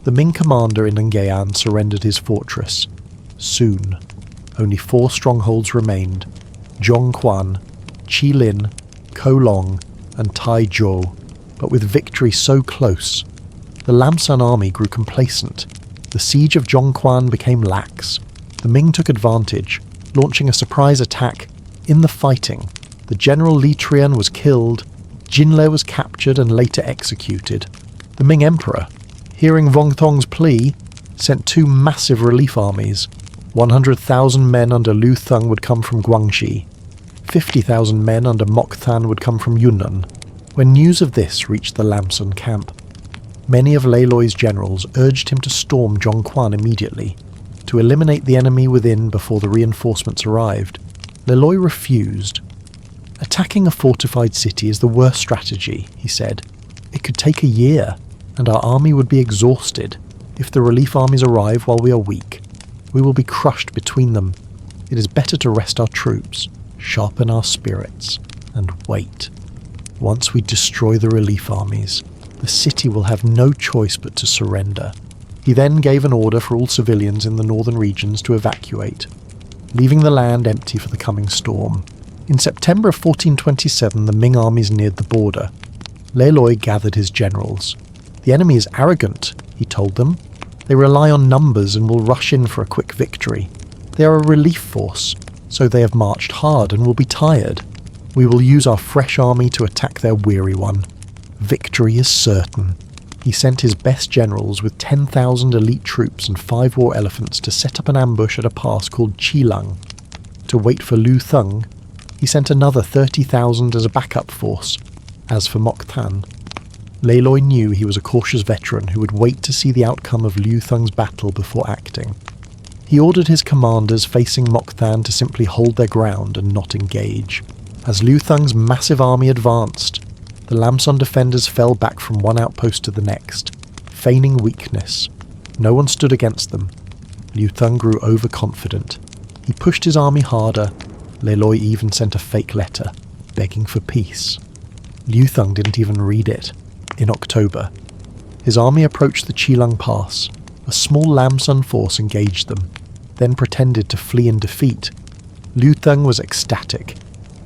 The Ming commander in Nguyen surrendered his fortress. Soon, only 4 strongholds remained: Zhongquan, Qilin, Kolong, and Taizhou. But with victory so close, the Lam Son army grew complacent. The siege of Zhongquan became lax. The Ming took advantage, launching a surprise attack. In the fighting, the general Li Trian was killed, Jinlei was captured and later executed. The Ming emperor, hearing Vong Thong's plea, sent 2 massive relief armies. 100,000 men under Lu Thung would come from Guangxi. 50,000 men under Mok Than would come from Yunnan. When news of this reached the Lam Son camp, many of Le Loi's generals urged him to storm Zhongquan immediately, to eliminate the enemy within before the reinforcements arrived. Le Loi refused. Attacking a fortified city is the worst strategy, he said. It could take a year, and our army would be exhausted. If the relief armies arrive while we are weak, we will be crushed between them. It is better to rest our troops, sharpen our spirits, and wait. Once we destroy the relief armies, the city will have no choice but to surrender. He then gave an order for all civilians in the northern regions to evacuate, leaving the land empty for the coming storm. In September of 1427, the Ming armies neared the border. Le Loi gathered his generals. The enemy is arrogant, he told them. They rely on numbers and will rush in for a quick victory. They are a relief force, so they have marched hard and will be tired. We will use our fresh army to attack their weary one. Victory is certain. He sent his best generals with 10,000 elite troops and 5 war elephants to set up an ambush at a pass called Chilang. To wait for Lu Thung, he sent another 30,000 as a backup force. As for Mok Than, Lê Loi knew he was a cautious veteran who would wait to see the outcome of Lu Thung's battle before acting. He ordered his commanders facing Mok Than to simply hold their ground and not engage. As Lu Thung's massive army advanced, the Lam Son defenders fell back from one outpost to the next, feigning weakness. No one stood against them. Lu Thung grew overconfident. He pushed his army harder. Lê Loi even sent a fake letter, begging for peace. Lu Thung didn't even read it. In October, his army approached the Chilang Pass. A small Lam Son force engaged them, then pretended to flee in defeat. Lu Thung was ecstatic.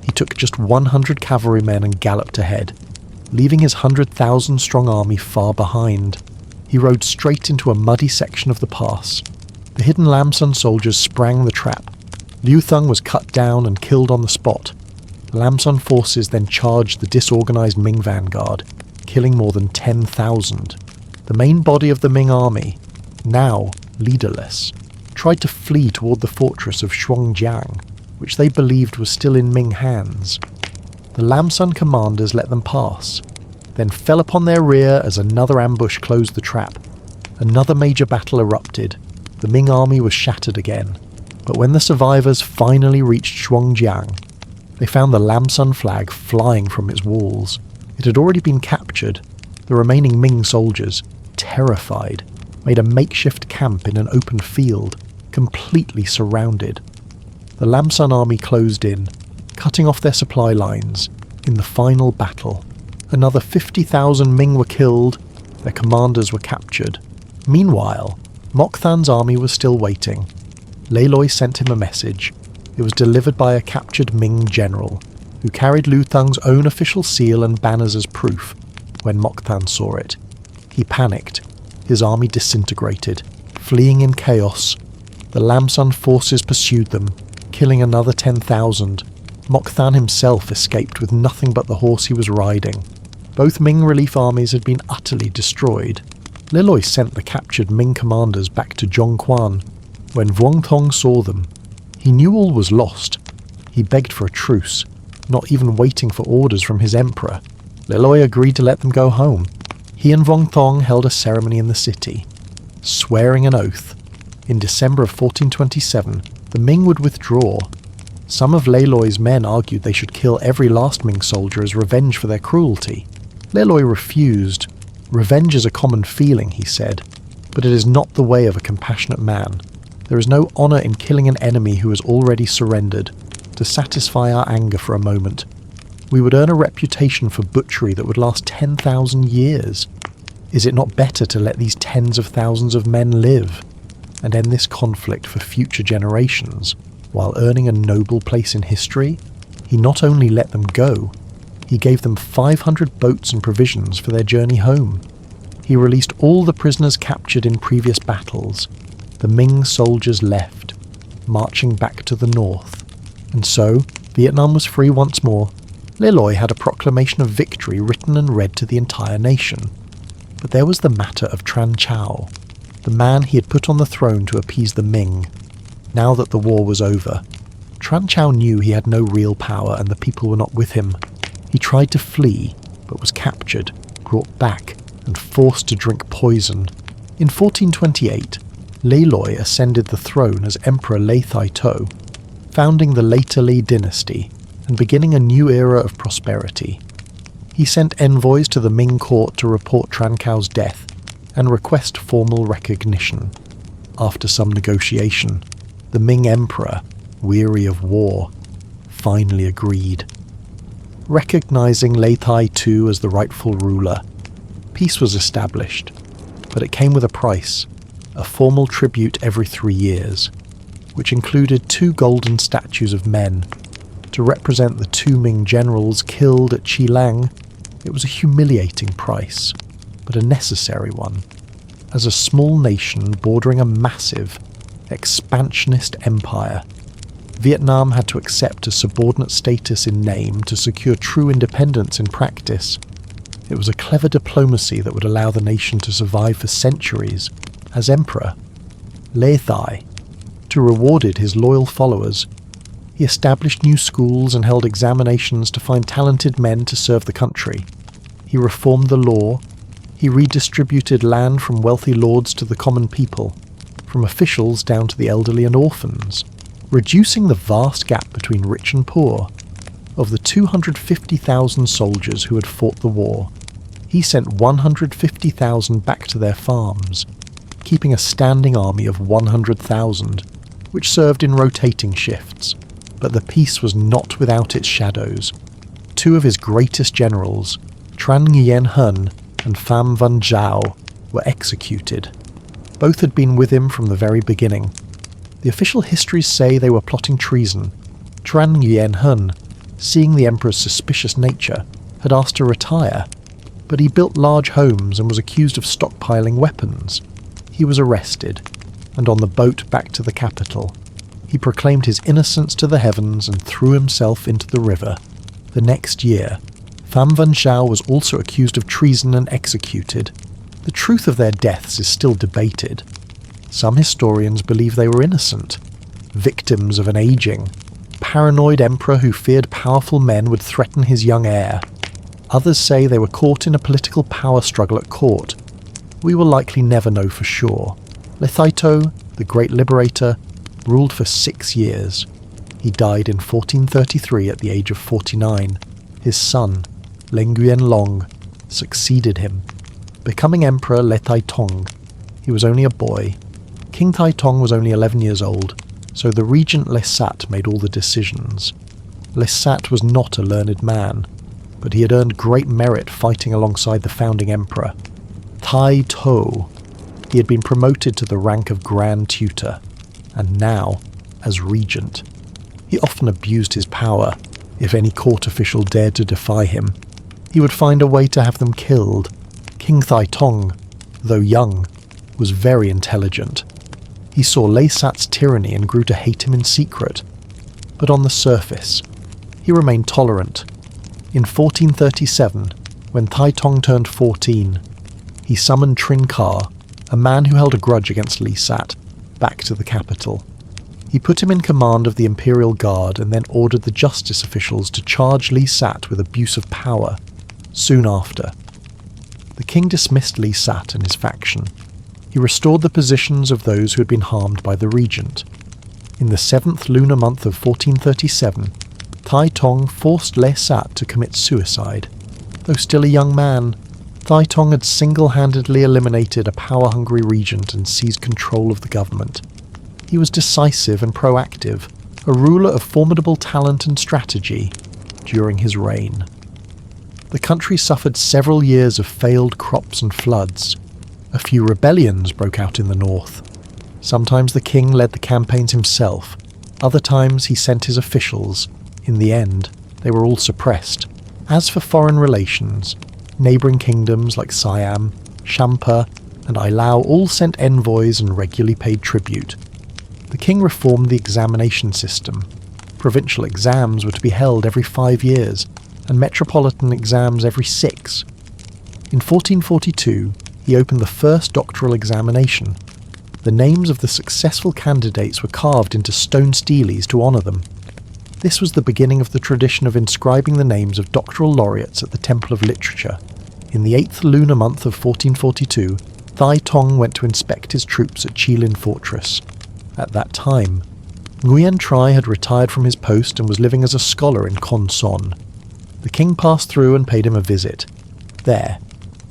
He took just 100 cavalrymen and galloped ahead, leaving his 100,000-strong army far behind. He rode straight into a muddy section of the pass. The hidden Lam Son soldiers sprang the trap. Lu Thung was cut down and killed on the spot. The Lam Son forces then charged the disorganized Ming vanguard, killing more than 10,000. The main body of the Ming army, now leaderless, tried to flee toward the fortress of Shuangjiang, which they believed was still in Ming hands. The Lam Son commanders let them pass, then fell upon their rear as another ambush closed the trap. Another major battle erupted. The Ming army was shattered again. But when the survivors finally reached Shuangjiang, they found the Lam Son flag flying from its walls. It had already been captured. The remaining Ming soldiers, terrified, made a makeshift camp in an open field, completely surrounded. The Lam Son army closed in, cutting off their supply lines. In the final battle, another 50,000 Ming were killed, their commanders were captured. Meanwhile, Mok Than's army was still waiting. Lê Loi sent him a message. It was delivered by a captured Ming general, who carried Lu Thung's own official seal and banners as proof. When Mok Than saw it, he panicked. His army disintegrated, fleeing in chaos. The Lam Son forces pursued them, killing another 10,000. Mok Than himself escaped with nothing but the horse he was riding. Both Ming relief armies had been utterly destroyed. Lê Loi sent the captured Ming commanders back to Zhongquan. When Vuong Thong saw them, he knew all was lost. He begged for a truce, not even waiting for orders from his emperor. Lê Loi agreed to let them go home. He and Vuong Thong held a ceremony in the city, swearing an oath. In December of 1427, the Ming would withdraw. Some of Lê Loi's men argued they should kill every last Ming soldier as revenge for their cruelty. Lê Loi refused. Revenge is a common feeling, he said, but it is not the way of a compassionate man. There is no honour in killing an enemy who has already surrendered, to satisfy our anger for a moment. We would earn a reputation for butchery that would last 10,000 years. Is it not better to let these tens of thousands of men live, and end this conflict for future generations, while earning a noble place in history? He not only let them go, he gave them 500 boats and provisions for their journey home. He released all the prisoners captured in previous battles. The Ming soldiers left, marching back to the north. And so, Vietnam was free once more. Lê Loi had a proclamation of victory written and read to the entire nation. But there was the matter of Tran Chau, the man he had put on the throne to appease the Ming. Now that the war was over, Tran Chau knew he had no real power and the people were not with him. He tried to flee, but was captured, brought back, and forced to drink poison. In 1428, Lê Loi ascended the throne as Emperor Lê Thai To, founding the later Lê Dynasty and beginning a new era of prosperity. He sent envoys to the Ming court to report Tran Chau's death and request formal recognition. After some negotiation, the Ming emperor, weary of war, finally agreed. Recognizing Lê Thai Tu as the rightful ruler, peace was established, but it came with a price, a formal tribute every 3 years, which included 2 golden statues of men. To represent the 2 Ming generals killed at Chilang, it was a humiliating price, but a necessary one. As a small nation bordering a massive, expansionist empire, Vietnam had to accept a subordinate status in name to secure true independence in practice. It was a clever diplomacy that would allow the nation to survive for centuries as emperor. Lê Thai, to rewarded his loyal followers, he established new schools and held examinations to find talented men to serve the country. He reformed the law. He redistributed land from wealthy lords to the common people, from officials down to the elderly and orphans, reducing the vast gap between rich and poor. Of the 250,000 soldiers who had fought the war, he sent 150,000 back to their farms, keeping a standing army of 100,000, which served in rotating shifts. But the peace was not without its shadows. Two of his greatest generals, Tran Nguyen Hun and Pham Văn Zhao, were executed. Both had been with him from the very beginning. The official histories say they were plotting treason. Tran Nguyen Hun, seeing the emperor's suspicious nature, had asked to retire, but he built large homes and was accused of stockpiling weapons. He was arrested, and on the boat back to the capital, he proclaimed his innocence to the heavens and threw himself into the river. The next year, Pham Văn Zhao was also accused of treason and executed. The truth of their deaths is still debated. Some historians believe they were innocent, victims of an aging, paranoid emperor who feared powerful men would threaten his young heir. Others say they were caught in a political power struggle at court. We will likely never know for sure. Lethito, the great liberator, ruled for 6 years. He died in 1433 at the age of 49. His son, Nguyen Long, succeeded him, becoming Emperor Le Tai Tong. He was only a boy. King Tai Tong was only 11 years old, so the regent Le Sat made all the decisions. Le Sat was not a learned man, but he had earned great merit fighting alongside the founding emperor. Tai To. He had been promoted to the rank of Grand Tutor, and now as regent. He often abused his power. If any court official dared to defy him, he would find a way to have them killed. King Thai Tong, though young, was very intelligent. He saw Lê Sat's tyranny and grew to hate him in secret. But on the surface, he remained tolerant. In 1437, when Thai Tong turned 14, he summoned Trinh, a man who held a grudge against Lê Sat, back to the capital. He put him in command of the Imperial Guard and then ordered the justice officials to charge Lê Sat with abuse of power. Soon after, the king dismissed Lê Sat and his faction. He restored the positions of those who had been harmed by the regent. In the 7th lunar month of 1437, Thai Tong forced Lê Sat to commit suicide. Though still a young man, Thai Tong had single-handedly eliminated a power-hungry regent and seized control of the government. He was decisive and proactive, a ruler of formidable talent and strategy during his reign. The country suffered several years of failed crops and floods. A few rebellions broke out in the north. Sometimes the king led the campaigns himself, other times he sent his officials. In the end, they were all suppressed. As for foreign relations, neighbouring kingdoms like Siam, Champa, and Ilau all sent envoys and regularly paid tribute. The king reformed the examination system. Provincial exams were to be held every 5 years, and metropolitan exams every 6. In 1442, he opened the first doctoral examination. The names of the successful candidates were carved into stone steles to honour them. This was the beginning of the tradition of inscribing the names of doctoral laureates at the Temple of Literature. In the 8th lunar month of 1442, Thai Tong went to inspect his troops at Chilin Fortress. At that time, Nguyen Tri had retired from his post and was living as a scholar in Con Son. The king passed through and paid him a visit. There,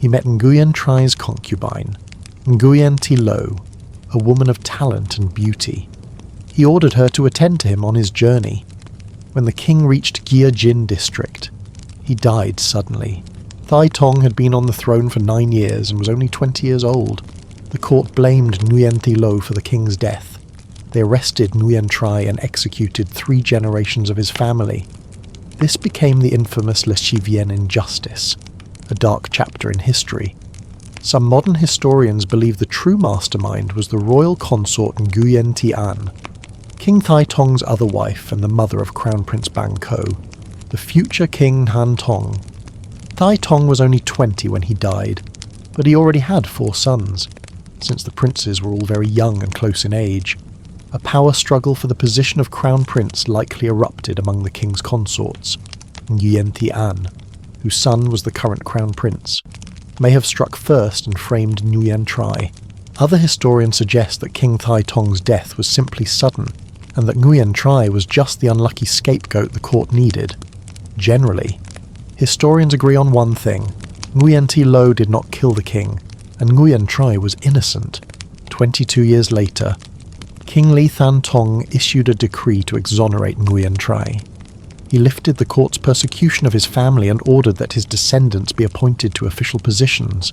he met Nguyen Tri's concubine, Nguyen Thi Lo, a woman of talent and beauty. He ordered her to attend to him on his journey. When the king reached Gia Jin district, he died suddenly. Thai Tong had been on the throne for 9 years and was only 20 years old. The court blamed Nguyen Thi Lo for the king's death. They arrested Nguyen Tri and executed 3 generations of his family. This became the infamous Le Chivien injustice, a dark chapter in history. Some modern historians believe the true mastermind was the royal consort Nguyen Thi An, King Thai Tong's other wife and the mother of Crown Prince Bang Ko, the future King Han Tong. Thai Tong was only 20 when he died, but he already had 4 sons. Since the princes were all very young and close in age, a power struggle for the position of crown prince likely erupted among the king's consorts. Nguyen, whose son was the current crown prince, may have struck first and framed Nguyen Trai. Other historians suggest that King Thai Tong's death was simply sudden, and that Nguyen Trai was just the unlucky scapegoat the court needed. Generally, historians agree on one thing: Nguyen Lo did not kill the king, and Nguyen Trai was innocent. 22 years later, King Li Than Tong issued a decree to exonerate Nguyen Trai. He lifted the court's persecution of his family and ordered that his descendants be appointed to official positions.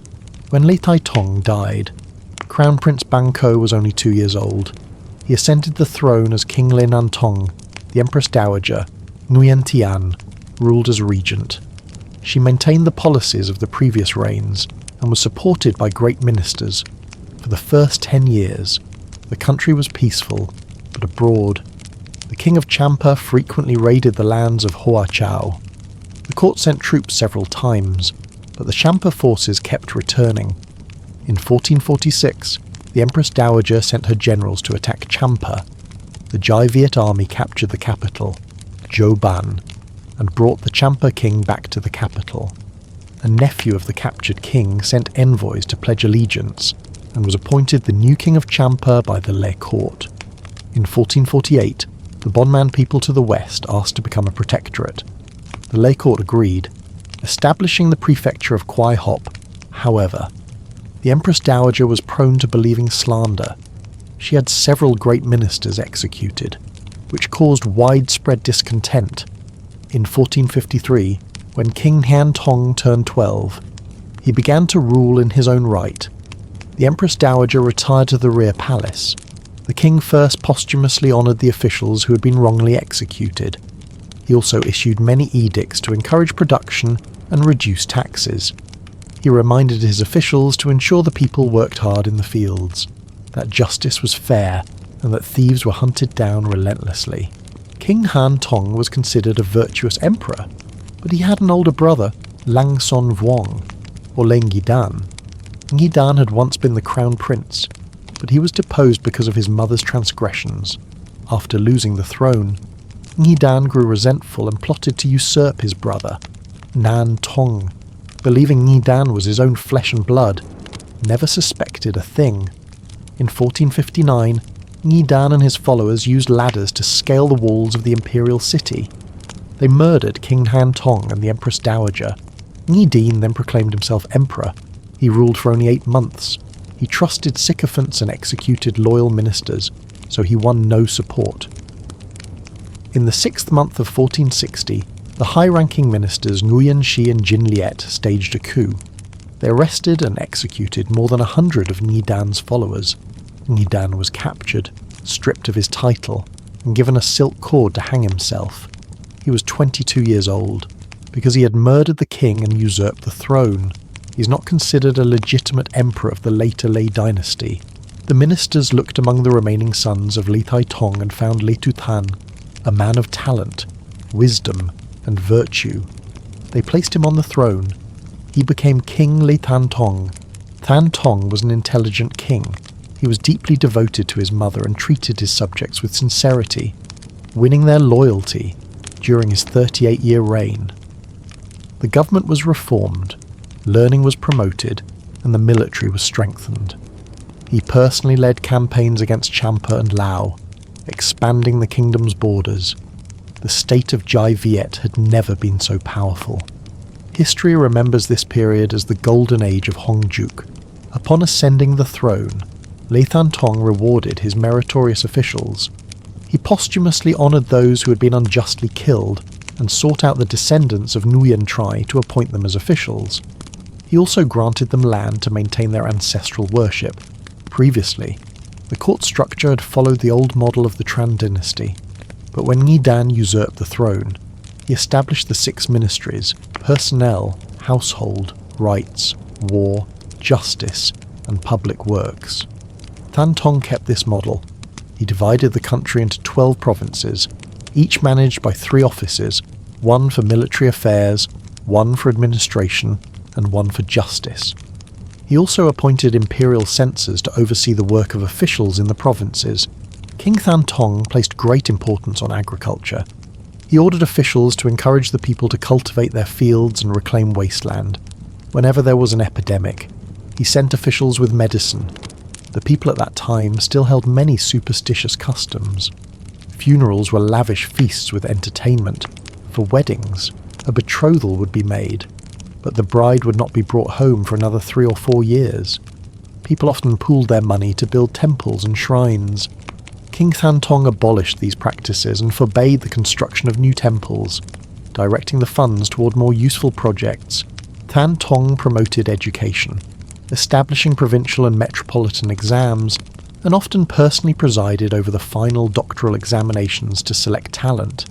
When Li Thai Tong died, Crown Prince Bang Ko was only 2 years old. He ascended the throne as King Lin Nan Tong. The Empress Dowager, Nguyen Tian, ruled as regent. She maintained the policies of the previous reigns and was supported by great ministers. For the first 10 years, the country was peaceful, but abroad, the King of Champa frequently raided the lands of Hoa Chau. The court sent troops several times, but the Champa forces kept returning. In 1446, the Empress Dowager sent her generals to attack Champa. The Jai Viet army captured the capital, Jo Ban, and brought the Champa king back to the capital. A nephew of the captured king sent envoys to pledge allegiance, and was appointed the new king of Champa by the Leh court. In 1448, the Bonman people to the west asked to become a protectorate. The Leh court agreed, establishing the prefecture of Quai Hop. However, the Empress Dowager was prone to believing slander. She had several great ministers executed, which caused widespread discontent. In 1453, when King Hian Tong turned 12, he began to rule in his own right. The Empress Dowager retired to the rear palace. The king first posthumously honoured the officials who had been wrongly executed. He also issued many edicts to encourage production and reduce taxes. He reminded his officials to ensure the people worked hard in the fields, that justice was fair, and that thieves were hunted down relentlessly. King Han Tong was considered a virtuous emperor, but he had an older brother, Lam Son Uprising, or Nguyen. Nguyen had once been the crown prince, but he was deposed because of his mother's transgressions. After losing the throne, Nguyen grew resentful and plotted to usurp his brother, Nan Tong. Believing Nguyen was his own flesh and blood, never suspected a thing. In 1459, Nguyen and his followers used ladders to scale the walls of the imperial city. They murdered King Han Tong and the Empress Dowager. Nguyen then proclaimed himself emperor. He ruled for only 8 months. He trusted sycophants and executed loyal ministers, so he won no support. In the 6th month of 1460, the high-ranking ministers Nguyen Shi and Jin Liet staged a coup. They arrested and executed more than 100 of Nguyen's followers. Nguyen was captured, stripped of his title, and given a silk cord to hang himself. He was 22 years old. Because he had murdered the king and usurped the throne, he is not considered a legitimate emperor of the later Lei dynasty. The ministers looked among the remaining sons of Li Thai Tong and found Li Tu Than, a man of talent, wisdom, and virtue. They placed him on the throne. He became King Li Than Tong. Than Tong was an intelligent king. He was deeply devoted to his mother and treated his subjects with sincerity, winning their loyalty during his 38-year reign. The government was reformed, learning was promoted, and the military was strengthened. He personally led campaigns against Champa and Lao, expanding the kingdom's borders. The state of Jai Viet had never been so powerful. History remembers this period as the golden age of Hongjuk. Upon ascending the throne, Li Than Tong rewarded his meritorious officials. He posthumously honoured those who had been unjustly killed and sought out the descendants of Nguyen Trai to appoint them as officials. He also granted them land to maintain their ancestral worship. Previously, the court structure had followed the old model of the Tran dynasty, but when Nguyen usurped the throne, he established the 6 ministries: personnel, household, rights, war, justice, and public works. Than Tong kept this model. He divided the country into 12 provinces, each managed by 3 offices, one for military affairs, one for administration and one for justice. He also appointed imperial censors to oversee the work of officials in the provinces. King Than Tong placed great importance on agriculture. He ordered officials to encourage the people to cultivate their fields and reclaim wasteland. Whenever there was an epidemic, he sent officials with medicine. The people at that time still held many superstitious customs. Funerals were lavish feasts with entertainment. For weddings, a betrothal would be made, but the bride would not be brought home for another 3 or 4 years. People often pooled their money to build temples and shrines. King Than Tong abolished these practices and forbade the construction of new temples, directing the funds toward more useful projects. Than Tong promoted education, establishing provincial and metropolitan exams, and often personally presided over the final doctoral examinations to select talent.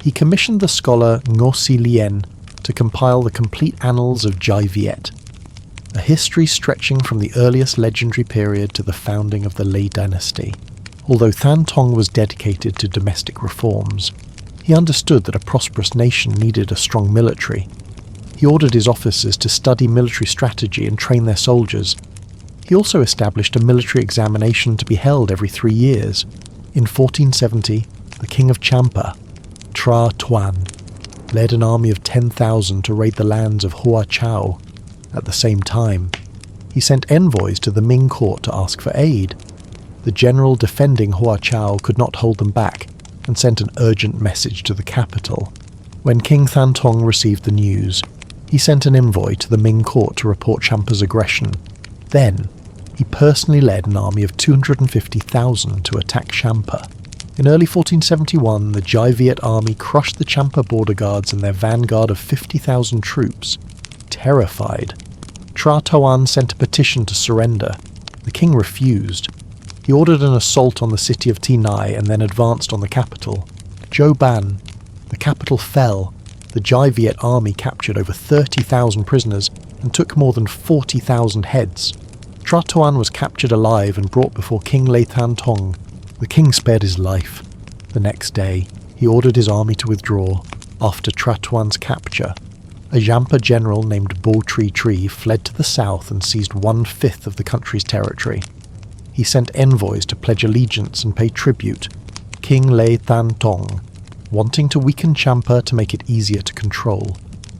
He commissioned the scholar Ngo Lien to compile the complete annals of Jai Viet, a history stretching from the earliest legendary period to the founding of the Lê Dynasty. Although Than Tong was dedicated to domestic reforms, he understood that a prosperous nation needed a strong military. He ordered his officers to study military strategy and train their soldiers. He also established a military examination to be held every 3 years. In 1470, the King of Champa, Tra Tuan, led an army of 10,000 to raid the lands of Hua Chao. At the same time, he sent envoys to the Ming court to ask for aid. The general defending Hua Chao could not hold them back and sent an urgent message to the capital. When King Than Tong received the news, he sent an envoy to the Ming court to report Champa's aggression. Then, he personally led an army of 250,000 to attack Champa. In early 1471, the Jai Viet army crushed the Champa border guards and their vanguard of 50,000 troops. Terrified, Tra Tuan sent a petition to surrender. The king refused. He ordered an assault on the city of Thi Nai and then advanced on the capital. Jo Ban, the capital fell. The Jai Viet army captured over 30,000 prisoners and took more than 40,000 heads. Tra Tuan was captured alive and brought before King Lê Than Tong. The king spared his life. The next day, he ordered his army to withdraw. After Tra Tuan's capture, a Jampa general named Bo Tri Tri fled to the south and seized 1/5 of the country's territory. He sent envoys to pledge allegiance and pay tribute. King Lê Than Tong, wanting to weaken Champa to make it easier to control,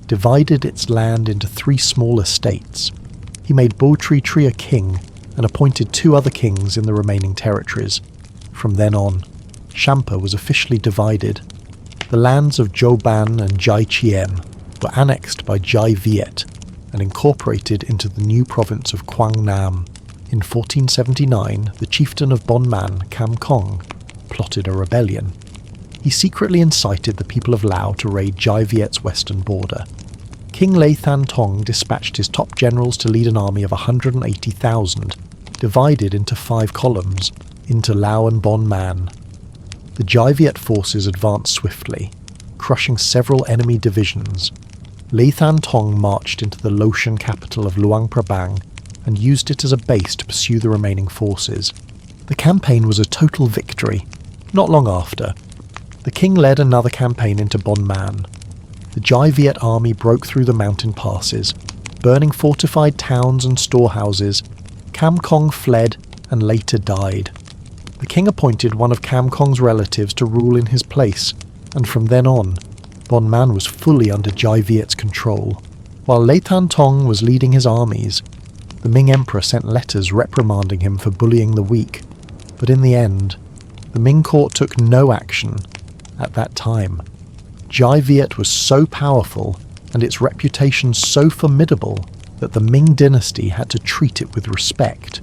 divided its land into 3 smaller states. He made Bo Tri Tri a king and appointed 2 other kings in the remaining territories. From then on, Champa was officially divided. The lands of Jo Ban and Jai Chiem were annexed by Jai Viet and incorporated into the new province of Quang Nam. In 1479, the chieftain of Bon Man, Cam Kong, plotted a rebellion. He secretly incited the people of Lao to raid Jai Viet's western border. King Lê Than Tong dispatched his top generals to lead an army of 180,000, divided into 5 columns, into Lao and Bon Man. The Jai Viet forces advanced swiftly, crushing several enemy divisions. Lê Than Tong marched into the Laotian capital of Luang Prabang and used it as a base to pursue the remaining forces. The campaign was a total victory. Not long after, the king led another campaign into Bon Man. The Jai Viet army broke through the mountain passes, burning fortified towns and storehouses. Cam Kong fled and later died. The king appointed one of Cam Kong's relatives to rule in his place, and from then on, Bon Man was fully under Jai Viet's control. While Lê Than Tong was leading his armies, the Ming emperor sent letters reprimanding him for bullying the weak. But in the end, the Ming court took no action. At that time, Jai Viet was so powerful and its reputation so formidable that the Ming dynasty had to treat it with respect.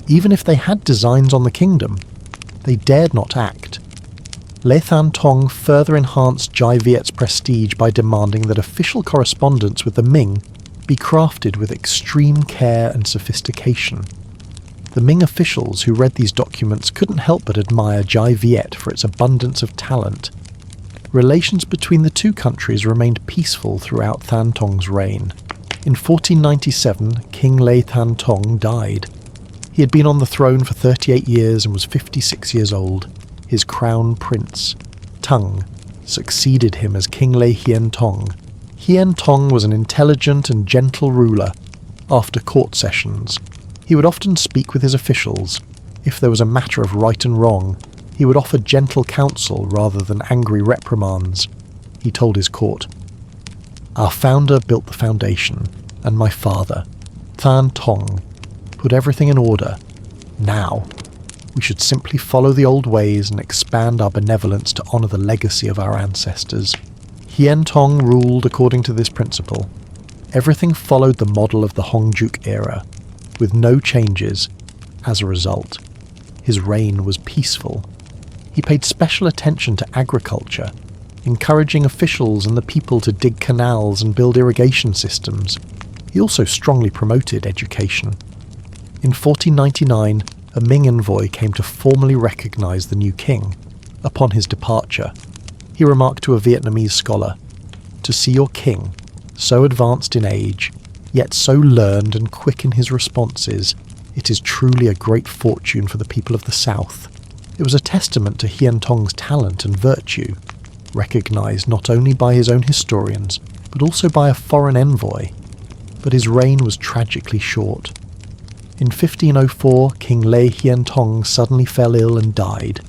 Even if they had designs on the kingdom, they dared not act. Lê Than Tong further enhanced Jai Viet's prestige by demanding that official correspondence with the Ming be crafted with extreme care and sophistication. The Ming officials who read these documents couldn't help but admire Jai Viet for its abundance of talent. Relations between the 2 countries remained peaceful throughout Than Tong's reign. In 1497, King Lê Than Tong died. He had been on the throne for 38 years and was 56 years old. His crown prince, Tung, succeeded him as King Lê Hien Tong. Hiến Tông was an intelligent and gentle ruler. After court sessions, he would often speak with his officials. If there was a matter of right and wrong, he would offer gentle counsel rather than angry reprimands. He told his court, "Our founder built the foundation, and my father, Than Tong, put everything in order. Now, we should simply follow the old ways and expand our benevolence to honour the legacy of our ancestors." Hiến Tông ruled according to this principle. Everything followed the model of the Hongjuk era, with no changes. As a result, his reign was peaceful. He paid special attention to agriculture, encouraging officials and the people to dig canals and build irrigation systems. He also strongly promoted education. In 1499, a Ming envoy came to formally recognize the new king. Upon his departure, he remarked to a Vietnamese scholar, "To see your king, so advanced in age, yet so learned and quick in his responses, it is truly a great fortune for the people of the South." It was a testament to Hiến Tong's talent and virtue, recognized not only by his own historians, but also by a foreign envoy. But his reign was tragically short. In 1504, King Lê Hiến Tông suddenly fell ill and died.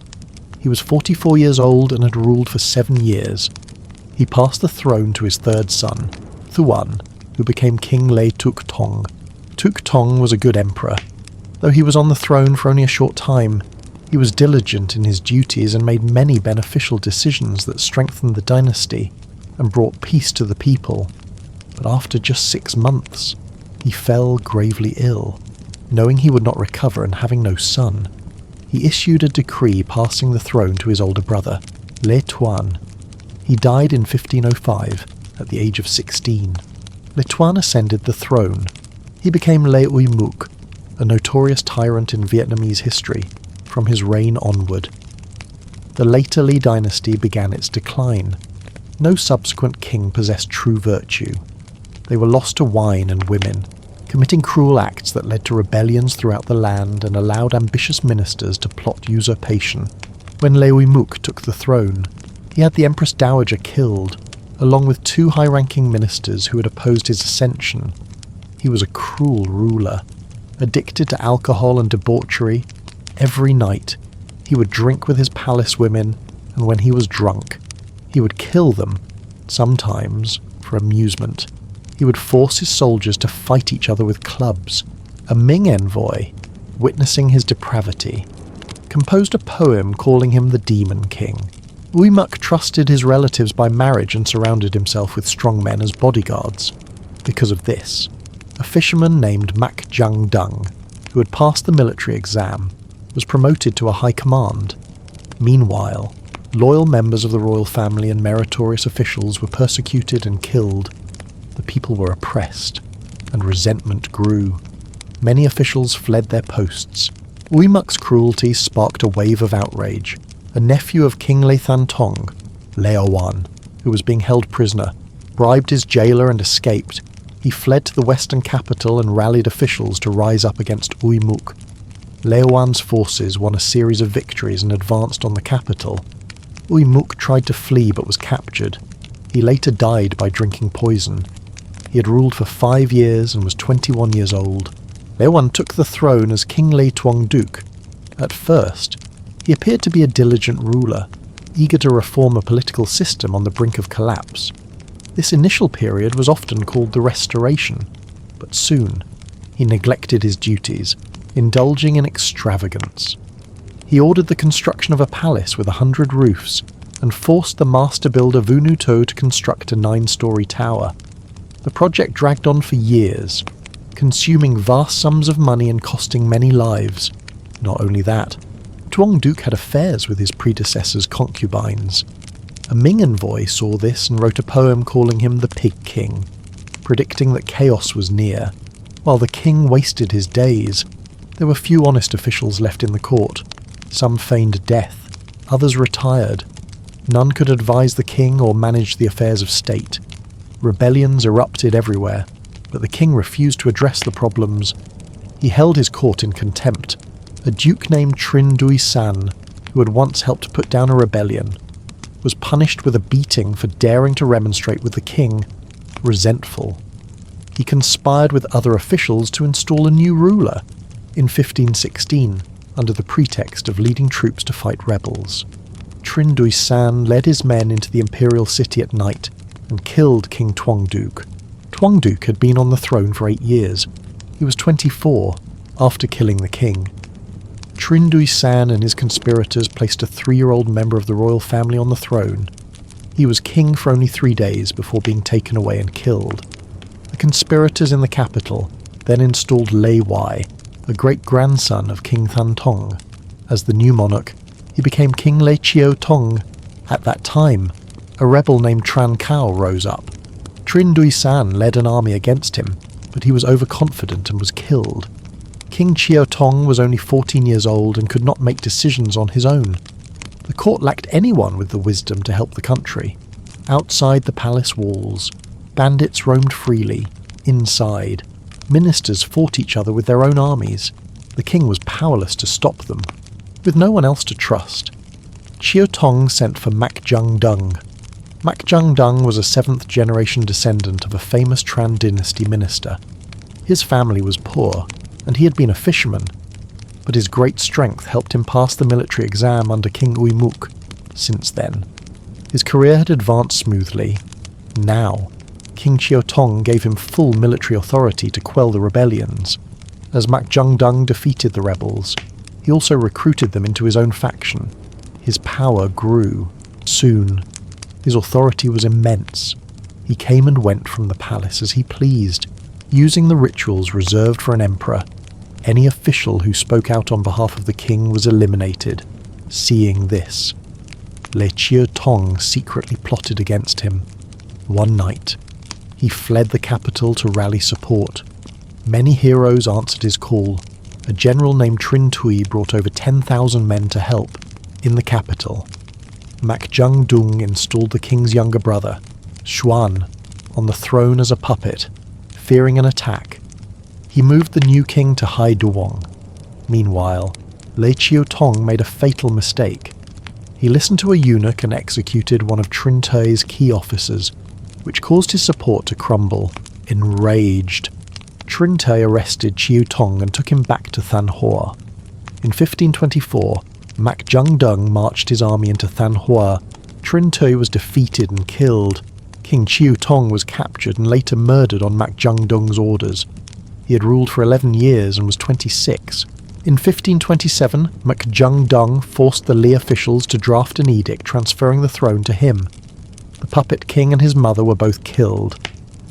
He was 44 years old and had ruled for 7 years. He passed the throne to his third son, Thuan, who became King Lê Tuc Tông. Tuc Tông was a good emperor. Though he was on the throne for only a short time, he was diligent in his duties and made many beneficial decisions that strengthened the dynasty and brought peace to the people. But after just 6 months, he fell gravely ill. Knowing he would not recover and having no son, he issued a decree passing the throne to his older brother, Lê Tuan. He died in 1505 at the age of 16. Lê Tuan ascended the throne. He became Lê Uy Muk, a notorious tyrant in Vietnamese history, from his reign onward. The later Lê dynasty began its decline. No subsequent king possessed true virtue. They were lost to wine and women, committing cruel acts that led to rebellions throughout the land and allowed ambitious ministers to plot usurpation. When Lê Uy Muk took the throne, he had the Empress Dowager killed, along with 2 high-ranking ministers who had opposed his ascension. He was a cruel ruler, addicted to alcohol and debauchery. Every night, he would drink with his palace women, and when he was drunk, he would kill them, sometimes for amusement. He would force his soldiers to fight each other with clubs. A Ming envoy, witnessing his depravity, composed a poem calling him the Demon King. Uy Muk trusted his relatives by marriage and surrounded himself with strong men as bodyguards. Because of this, a fisherman named Mak Jung Dung, who had passed the military exam, was promoted to a high command. Meanwhile, loyal members of the royal family and meritorious officials were persecuted and killed. The people were oppressed, and resentment grew. Many officials fled their posts. Uy Muk's cruelty sparked a wave of outrage. A nephew of King Lê Than Tông, Lê Owan, who was being held prisoner, bribed his jailer and escaped. He fled to the western capital and rallied officials to rise up against Uy Muk. Lê Owan's forces won a series of victories and advanced on the capital. Uy Muk tried to flee but was captured. He later died by drinking poison. He had ruled for 5 years and was 21 years old. Lê Owan took the throne as King Lê Tuong Duc. At first, he appeared to be a diligent ruler, eager to reform a political system on the brink of collapse. This initial period was often called the Restoration, but soon he neglected his duties, indulging in extravagance. He ordered the construction of a palace with 100 roofs and forced the master builder Vu Nu To to construct a 9-story tower. The project dragged on for years, consuming vast sums of money and costing many lives. Not only that, Tuong Duc had affairs with his predecessor's concubines. A Ming envoy saw this and wrote a poem calling him the Pig King, predicting that chaos was near. While the king wasted his days, there were few honest officials left in the court. Some feigned death, others retired. None could advise the king or manage the affairs of state. Rebellions erupted everywhere, but the king refused to address the problems. He held his court in contempt. A duke named Trinh Dui San, who had once helped put down a rebellion, was punished with a beating for daring to remonstrate with the king. resentful. He conspired with other officials to install a new ruler in 1516 under the pretext of leading troops to fight rebels. Trinh Duy-san led his men into the imperial city at night and killed King Tuongduc. Tuongduc had been on the throne for 8 years. He was 24 after killing the king. Trinh Duy-san and his conspirators placed a 3-year-old member of the royal family on the throne. He was king for only 3 days before being taken away and killed. The conspirators in the capital then installed Lê Hoài, a great-grandson of King Thanh Tong. As the new monarch, he became King Lê Chiêu Tong. At that time, a rebel named Tran Cao rose up. Trinh Duy-san led an army against him, but he was overconfident and was killed. King Chiêu Tong was only 14 years old and could not make decisions on his own. The court lacked anyone with the wisdom to help the country. Outside the palace walls, bandits roamed freely. Inside, ministers fought each other with their own armies. The king was powerless to stop them. With no one else to trust, Chiêu Tong sent for Mak Jung Dung. Mak Jung Dung was a 7th-generation descendant of a famous Tran Dynasty minister. His family was poor, and he had been a fisherman, but his great strength helped him pass the military exam under King Uymuk. Since then, his career had advanced smoothly. Now, King Chiêu Tong gave him full military authority to quell the rebellions. As Mak Jung Dung defeated the rebels, he also recruited them into his own faction. His power grew. Soon, his authority was immense. He came and went from the palace as he pleased, using the rituals reserved for an emperor. Any official who spoke out on behalf of the king was eliminated. Seeing this, Lê Chiêu Tong secretly plotted against him. One night, he fled the capital to rally support. Many heroes answered his call. A general named Trinh Tui brought over 10,000 men to help. In the capital, Mak Jung Dung installed the king's younger brother, Xuan, on the throne as a puppet. Fearing an attack, he moved the new king to Hai Duong. Meanwhile, Lê Chiêu Tong made a fatal mistake. He listened to a eunuch and executed one of Trinh Tui's key officers, which caused his support to crumble. Enraged, Trinh Tui arrested Chiêu Tong and took him back to Thanh Hoa. In 1524, Mak Jung Dung marched his army into Thanh Hoa. Trinh Tui was defeated and killed. King Chiêu Tong was captured and later murdered on Mak Jung Dung's orders. He had ruled for 11 years and was 26. In 1527, Mak Jung Dung forced the Lê officials to draft an edict transferring the throne to him. The puppet king and his mother were both killed.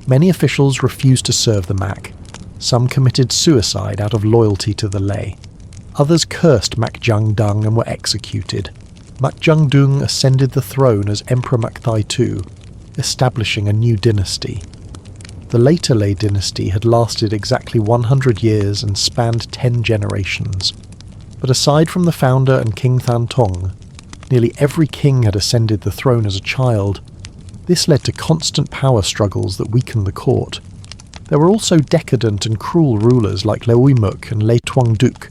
Many officials refused to serve the Mak. Some committed suicide out of loyalty to the Lê. Others cursed Mak Jung Dung and were executed. Mak Jung Dung ascended the throne as Emperor Mak Thai II, establishing a new dynasty. The later Lê dynasty had lasted exactly 100 years and spanned 10 generations. But aside from the founder and King Thanh Tong, nearly every king had ascended the throne as a child. This led to constant power struggles that weakened the court. There were also decadent and cruel rulers like Lê Uymuk and Lê Tuong Duc,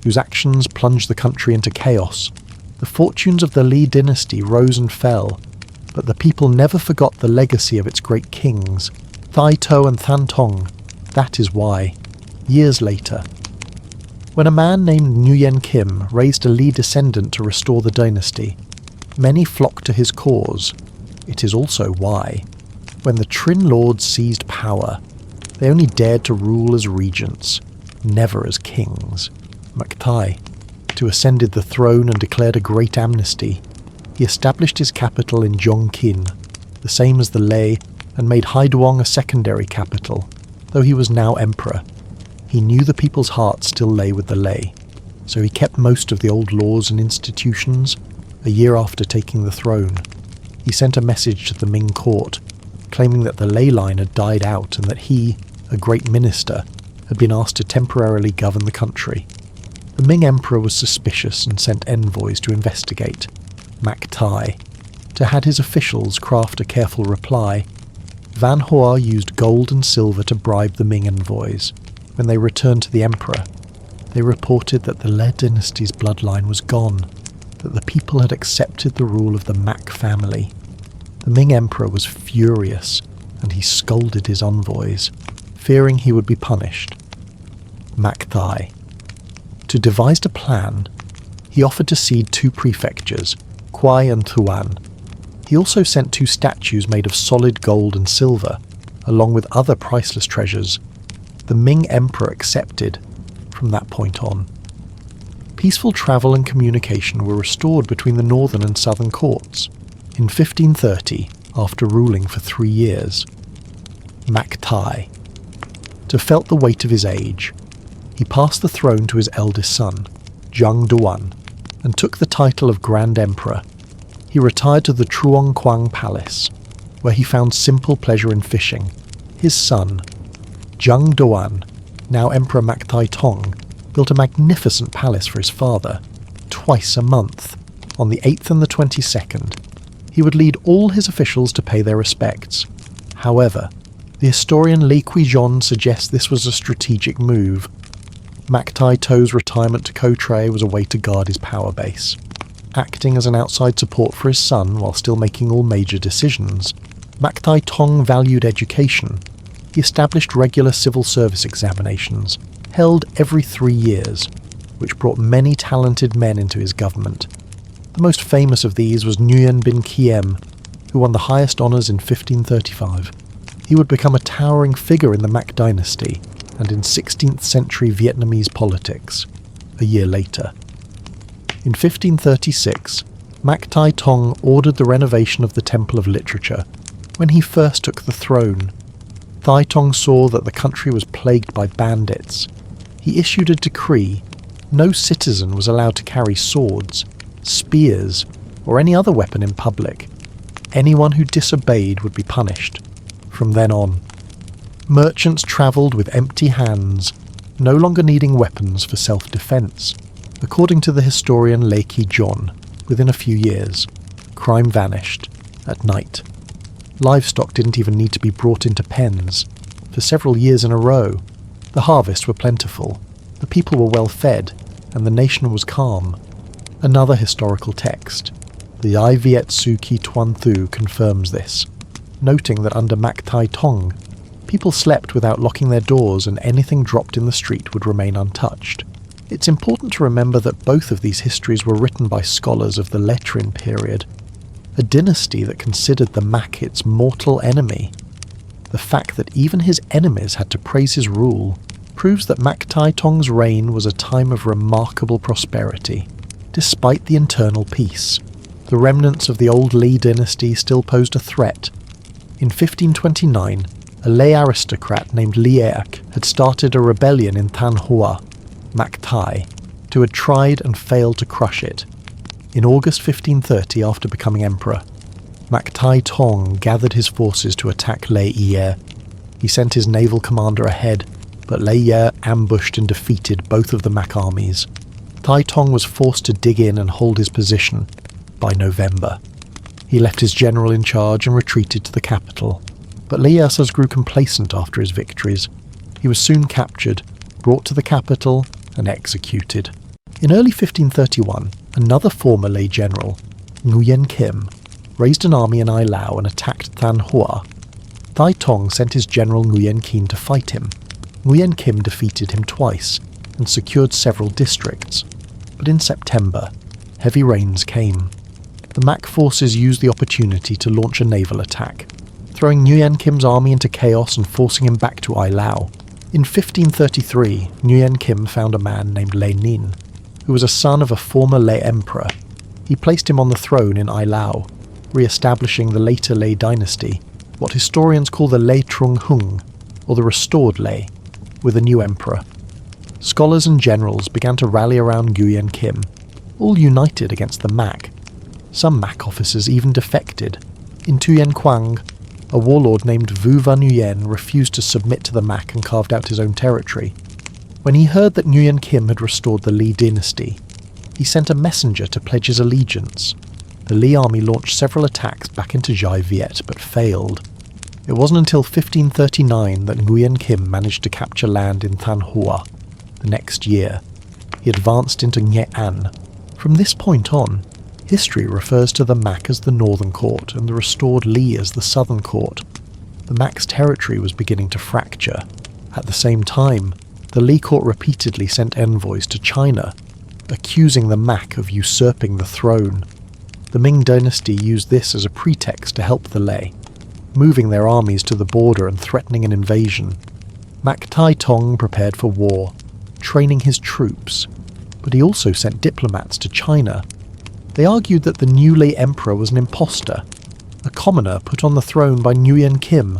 whose actions plunged the country into chaos. The fortunes of the Lê dynasty rose and fell, but the people never forgot the legacy of its great kings, Thai To and Thanh Tong. That is why, years later, when a man named Nguyen Kim raised a Lê descendant to restore the dynasty, many flocked to his cause. It is also why, when the Nguyen Lords seized power, they only dared to rule as regents, never as kings. Mak Thai II ascended the throne and declared a great amnesty. He established his capital in Jong Kin, the same as the Lê, and made Hai Duong a secondary capital. Though he was now emperor, he knew the people's hearts still lay with the Lê, so he kept most of the old laws and institutions. A year after taking the throne, he sent a message to the Ming court, claiming that the Lê line had died out and that he, a great minister, had been asked to temporarily govern the country. The Ming emperor was suspicious and sent envoys to investigate. Mak Thai II had his officials craft a careful reply. Van Hoa used gold and silver to bribe the Ming envoys. When they returned to the emperor, they reported that the Lê dynasty's bloodline was gone, that the people had accepted the rule of the Mak family. The Ming emperor was furious and he scolded his envoys, fearing he would be punished. Mac Thai. To devise a plan, he offered to cede 2 prefectures, Quyen and Thuan. He also sent 2 statues made of solid gold and silver, along with other priceless treasures. The Ming emperor accepted from that point on. Peaceful travel and communication were restored between the northern and southern courts. In 1530, after ruling for 3 years, Mac Thai. To felt the weight of his age, he passed the throne to his eldest son, Jung Duan, and took the title of Grand Emperor. He retired to the Truong Quang Palace, where he found simple pleasure in fishing. His son, Jung Duan, now Emperor Mac Thai Tong, built a magnificent palace for his father, twice a month, on the 8th and the 22nd. He would lead all his officials to pay their respects. However, the historian Lê Quy Gion suggests this was a strategic move. Mac Thai To's retirement to Cottray was a way to guard his power base. Acting as an outside support for his son while still making all major decisions, Mac Thai Tong valued education. He established regular civil service examinations, held every 3 years, which brought many talented men into his government. The most famous of these was Nguyen bin Kiem, who won the highest honours in 1535. He would become a towering figure in the Mac Dynasty and in 16th century Vietnamese politics, a year later. In 1536, Mac Thai Tong ordered the renovation of the Temple of Literature. When he first took the throne, Thai Tong saw that the country was plagued by bandits. He issued a decree: no citizen was allowed to carry swords, spears, or any other weapon in public. Anyone who disobeyed would be punished. From then on, merchants travelled with empty hands, no longer needing weapons for self-defence. According to the historian Lê Quy Gion, within a few years, crime vanished at night. Livestock didn't even need to be brought into pens. For several years in a row, the harvests were plentiful, the people were well fed, and the nation was calm. Another historical text, the I Viet Su Ki Tuan Thu, confirms this, noting that under Mac Thai Tong, people slept without locking their doors and anything dropped in the street would remain untouched. It's important to remember that both of these histories were written by scholars of the Lettrine period, a dynasty that considered the Mac its mortal enemy. The fact that even his enemies had to praise his rule proves that Mac Thai Tong's reign was a time of remarkable prosperity. Despite the internal peace, the remnants of the old Lê dynasty still posed a threat. In 1529, a Lê aristocrat named Liek had started a rebellion in Than Hoa, Mac Thai, who had tried and failed to crush it. In August 1530, after becoming emperor, Mac Thai Tong gathered his forces to attack Lê Yê. He sent his naval commander ahead, but Lê Yê ambushed and defeated both of the Mac armies. Thai Tong was forced to dig in and hold his position by November. He left his general in charge and retreated to the capital. But Lê Yê grew complacent after his victories. He was soon captured, brought to the capital, and executed. In early 1531, another former Lê general, Nguyen Kim, raised an army in Ai Lao and attacked Than Hoa. Thai Tong sent his general Nguyen Keen to fight him. Nguyen Kim defeated him twice and secured several districts. But in September, heavy rains came. The Mac forces used the opportunity to launch a naval attack, throwing Nguyen Kim's army into chaos and forcing him back to Ai Lao. In 1533, Nguyen Kim found a man named Lê Ninh, who was a son of a former Lê emperor. He placed him on the throne in Ai Lao, re-establishing the later Lê dynasty, what historians call the Lê Trung Hung, or the restored Lê, with a new emperor. Scholars and generals began to rally around Nguyen Kim, all united against the Mac. Some Mac officers even defected. In Tuyen Quang, a warlord named Vu Va Nguyen refused to submit to the Mac and carved out his own territory. When he heard that Nguyen Kim had restored the Lê dynasty, he sent a messenger to pledge his allegiance. The Lê army launched several attacks back into Jai Viet, but failed. It wasn't until 1539 that Nguyen Kim managed to capture land in Than Hoa. The next year, he advanced into Nghệ An. From this point on, history refers to the Mac as the northern court and the restored Lê as the southern court. the Mac's territory was beginning to fracture. At the same time, the Li court repeatedly sent envoys to China, accusing the Mac of usurping the throne. The Ming dynasty used this as a pretext to help the Lei, moving their armies to the border and threatening an invasion. Mac Tai Tong prepared for war, training his troops, but he also sent diplomats to China. They argued that the new Lei emperor was an impostor, a commoner put on the throne by Nguyen Kim,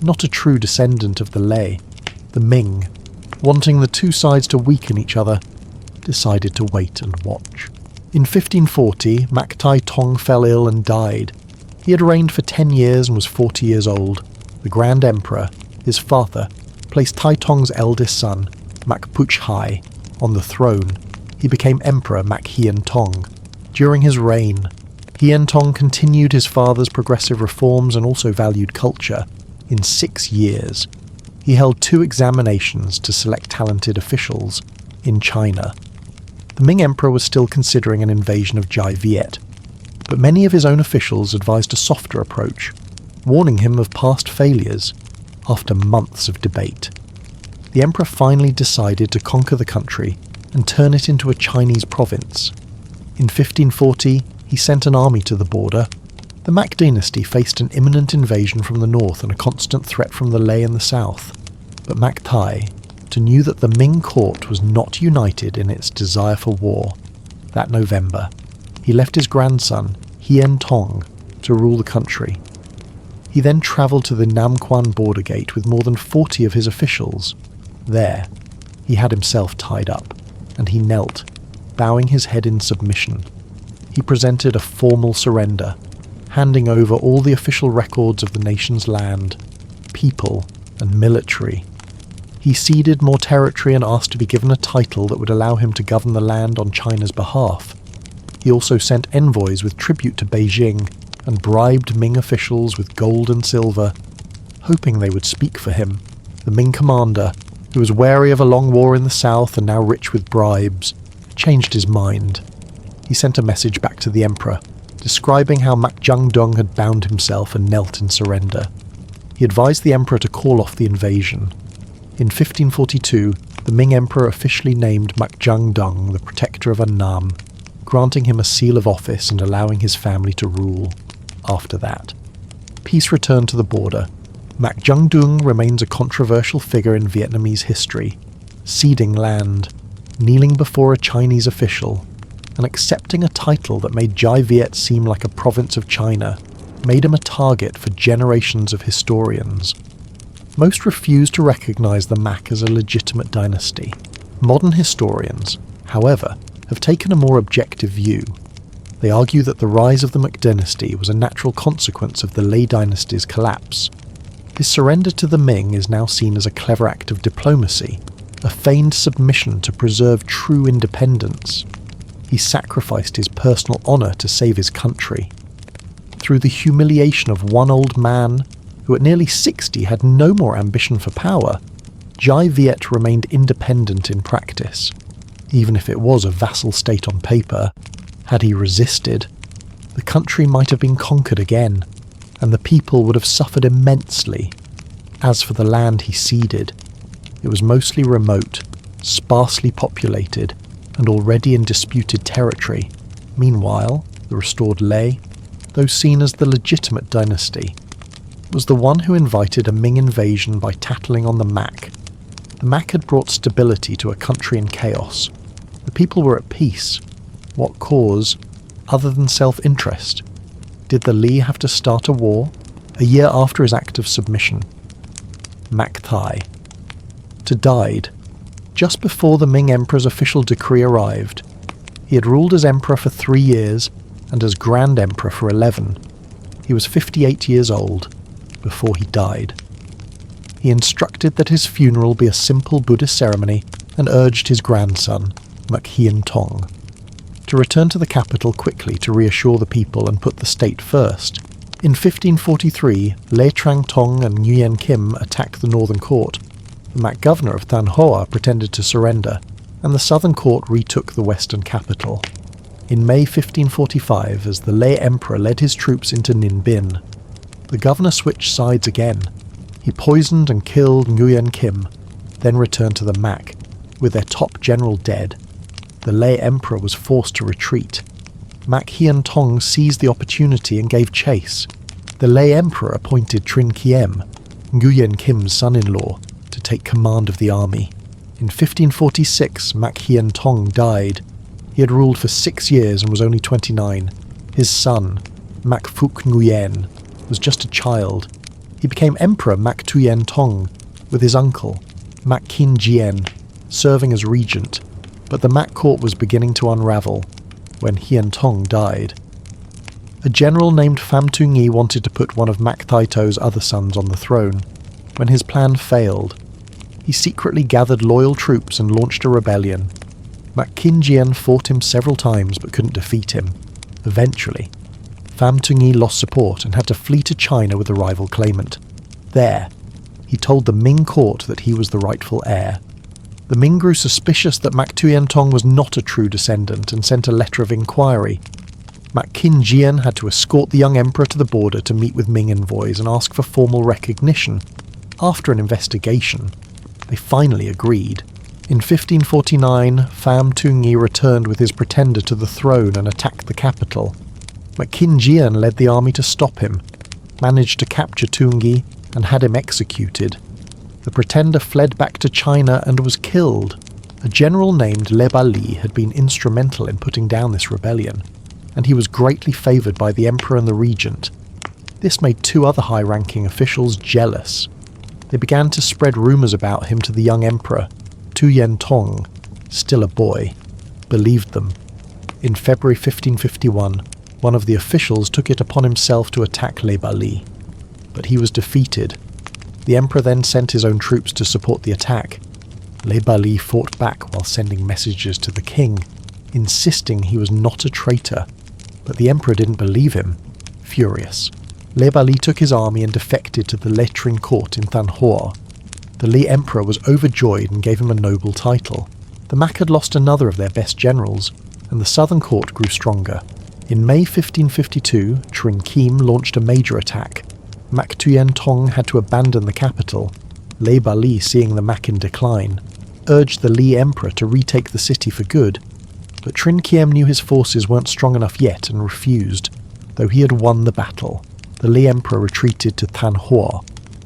not a true descendant of the Lei. The Ming, wanting the two sides to weaken each other, decided to wait and watch. In 1540, Mac Tai Tong fell ill and died. He had reigned for 10 years and was 40 years old. The Grand Emperor, his father, placed Tai Tong's eldest son, Mac Puch Hai, on the throne. He became Emperor Mac Hien Tong. During his reign, Hien Tong continued his father's progressive reforms and also valued culture. In 6 years, he held 2 examinations to select talented officials in China. The Ming Emperor was still considering an invasion of Jai Viet, but many of his own officials advised a softer approach, warning him of past failures. After months of debate, the emperor finally decided to conquer the country and turn it into a Chinese province. In 1540, he sent an army to the border. The Mac dynasty faced an imminent invasion from the north and a constant threat from the Lei in the south, but Mac Tai knew that the Ming court was not united in its desire for war. That November, he left his grandson, Hien Tong, to rule the country. He then travelled to the Nam Quan border gate with more than 40 of his officials. There, he had himself tied up, and he knelt, bowing his head in submission. He presented a formal surrender, handing over all the official records of the nation's land, people, and military. He ceded more territory and asked to be given a title that would allow him to govern the land on China's behalf. He also sent envoys with tribute to Beijing and bribed Ming officials with gold and silver, hoping they would speak for him. The Ming commander, who was wary of a long war in the south and now rich with bribes, changed his mind. He sent a message back to the emperor, describing how Mac Jung-dong had bound himself and knelt in surrender. He advised the emperor to call off the invasion. In 1542, the Ming emperor officially named Mac Jung-dong the protector of Annam, granting him a seal of office and allowing his family to rule. After that, peace returned to the border. Mac Jung-dong remains a controversial figure in Vietnamese history, ceding land, kneeling before a Chinese official, and accepting a title that made Jai Viet seem like a province of China, made him a target for generations of historians. Most refuse to recognize the Mac as a legitimate dynasty. Modern historians, however, have taken a more objective view. They argue that the rise of the Mac dynasty was a natural consequence of the Lei dynasty's collapse. His surrender to the Ming is now seen as a clever act of diplomacy, a feigned submission to preserve true independence. He sacrificed his personal honour to save his country. Through the humiliation of one old man, who at nearly 60 had no more ambition for power, Jai Viet remained independent in practice. Even if it was a vassal state on paper, had he resisted, the country might have been conquered again, and the people would have suffered immensely. As for the land he ceded, it was mostly remote, sparsely populated, and already in disputed territory. Meanwhile, the restored Lei, though seen as the legitimate dynasty, was the one who invited a Ming invasion by tattling on the Mac. The Mac had brought stability to a country in chaos. The people were at peace. What cause, other than self-interest? Did the Li have to start a war? A year after his act of submission, Mac Thai died just before the Ming Emperor's official decree arrived. He had ruled as emperor for 3 years and as Grand Emperor for 11. He was 58 years old before he died. He instructed that his funeral be a simple Buddhist ceremony and urged his grandson, Mac Hien Tong, to return to the capital quickly to reassure the people and put the state first. In 1543, Lê Trang Tong and Nguyen Kim attacked the northern court. The Mac governor of Than Hoa pretended to surrender, and the southern court retook the western capital. In May 1545, as the Lê emperor led his troops into Ninh Binh, the governor switched sides again, He poisoned and killed Nguyen Kim, then returned to the Mac, with their top general dead. The Lê Emperor was forced to retreat. Mac Hian Tong seized the opportunity and gave chase. The Lê Emperor appointed Trinh Kiem, Nguyen Kim's son-in-law, to take command of the army. In 1546, Mac Hian Tong died. He had ruled for 6 years and was only 29. His son, Mac Phuc Nguyen, was just a child. He became Emperor Mac Tuyen Tong, with his uncle, Mac Kin Jien, serving as regent, but the Mac court was beginning to unravel when Hian Tong died. A general named Pham Tu Nhi wanted to put one of Mac Thaito's other sons on the throne. When his plan failed, he secretly gathered loyal troops and launched a rebellion. Mac Kin Jien fought him several times but couldn't defeat him. Eventually, Pham Tu Nhi lost support and had to flee to China with a rival claimant. There, he told the Ming court that he was the rightful heir. The Ming grew suspicious that Mac Tuyen Tong was not a true descendant and sent a letter of inquiry. Mac Kin Jien had to escort the young emperor to the border to meet with Ming envoys and ask for formal recognition. After an investigation, they finally agreed. In 1549, Pham Tu Nhi returned with his pretender to the throne and attacked the capital. Mac Kin Jien led the army to stop him, managed to capture Tu Nhi, and had him executed. The pretender fled back to China and was killed. A general named Le Bali had been instrumental in putting down this rebellion, and he was greatly favoured by the emperor and the regent. This made 2 other high-ranking officials jealous. They began to spread rumours about him to the young emperor. Tuyen Tong, still a boy, believed them. In February 1551, one of the officials took it upon himself to attack Le Bali, but he was defeated. The emperor then sent his own troops to support the attack. Le Bali fought back while sending messages to the king, insisting he was not a traitor, but the emperor didn't believe him. Furious, Le Bali took his army and defected to the Le Trinh court in Thanh Hoa. The Le emperor was overjoyed and gave him a noble title. The Mac had lost another of their best generals, and the southern court grew stronger. In May 1552, Trinh Kim launched a major attack. Mac Tuyen Tong had to abandon the capital. Le Bali, seeing the Mac in decline, urged the Le emperor to retake the city for good, but Trinh Kiem knew his forces weren't strong enough yet and refused. Though he had won the battle, the Le emperor retreated to Thanh Hoa.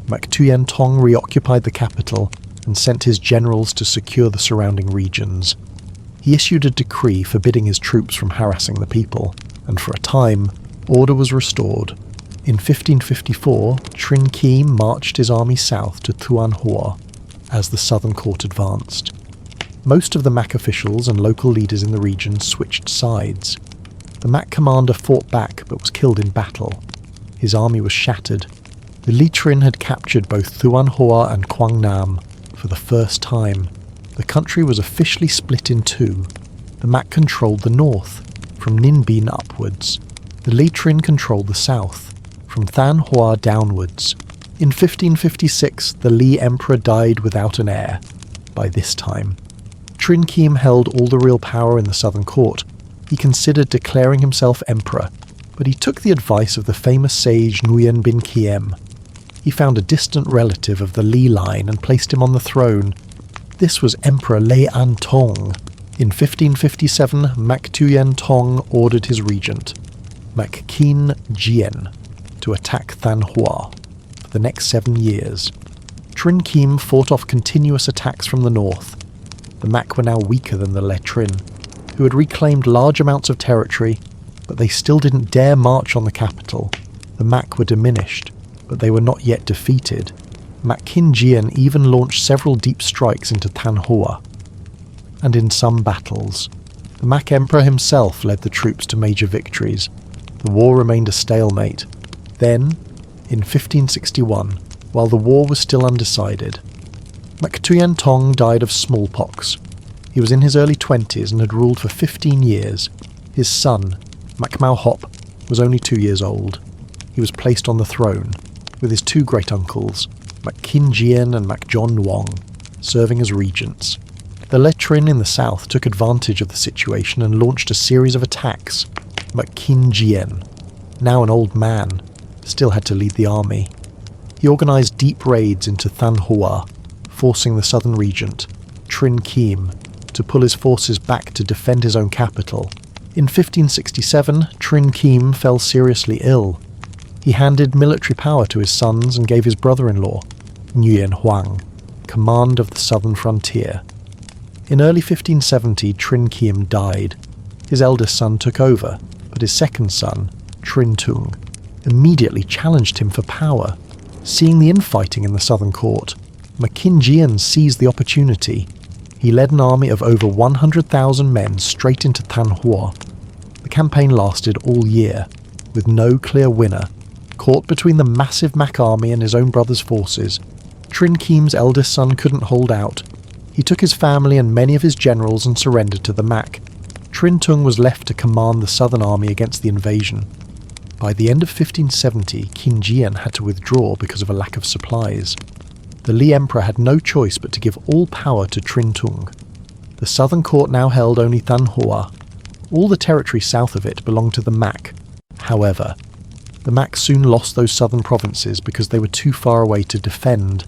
Mac Tuyen Tong reoccupied the capital and sent his generals to secure the surrounding regions. He issued a decree forbidding his troops from harassing the people, and for a time, order was restored. In 1554, Trinh Kim marched his army south to Thuan Hoa as the southern court advanced. Most of the Mac officials and local leaders in the region switched sides. The Mac commander fought back but was killed in battle. His army was shattered. The Le Trinh had captured both Thuan Hoa and Quang Nam for the first time. The country was officially split in 2. The Mac controlled the north, from Ninh Binh upwards. The Le Trinh controlled the south, from Thanh Hoa downwards. In 1556, the Le emperor died without an heir. By this time, Trinh Kim held all the real power in the southern court. He considered declaring himself emperor, but he took the advice of the famous sage Nguyen bin Kiem. He found a distant relative of the Le line and placed him on the throne. This was Emperor Le An Tong. In 1557, Mac Tuyen Tong ordered his regent, Mac Kin Jien, to attack Thanh Hoa. For the next 7 years, Trinh Kim fought off continuous attacks from the north. The Mac were now weaker than the Le Trinh, who had reclaimed large amounts of territory, but they still didn't dare march on the capital. The Mac were diminished, but they were not yet defeated. Mac Kin Jien even launched several deep strikes into Thanh Hoa. And in some battles, the Mac Emperor himself led the troops to major victories. The war remained a stalemate. Then, in 1561, while the war was still undecided, Mac Tuyen Tong died of smallpox. He was in his early 20s and had ruled for 15 years. His son, Mac Mao Hop, was only 2 years old. He was placed on the throne, with his 2 great-uncles, Mac Kin Jien and Mac John Nuong, serving as regents. The Le Trinh in the south took advantage of the situation and launched a series of attacks. Mac Kin Jien, now an old man, still had to lead the army. He He organised deep raids into Than Hoa, forcing the southern regent, Trinh to pull his forces back to defend his own capital. In 1567, Trinh fell seriously ill. He handed military power to his sons and gave his brother-in-law, Nguyen command of the southern frontier. In early 1570, Trinh died. His eldest son took over, but his second son, Trinh Tung, immediately challenged him for power. Seeing the infighting in the southern court, Nguyen seized the opportunity. He led an army of over 100,000 men straight into Than Hoa. The campaign lasted all year, with no clear winner. Caught between the massive Mac army and his own brother's forces, Trinh eldest son couldn't hold out. He took his family and many of his generals and surrendered to the Mac. Trinh Tung was left to command the southern army against the invasion. By the end of 1570, Nguyen had to withdraw because of a lack of supplies. The Li Emperor had no choice but to give all power to Trinh Tung. The southern court now held only Than Hoa. All the territory south of it belonged to the Mac. However, the Mac soon lost those southern provinces because they were too far away to defend.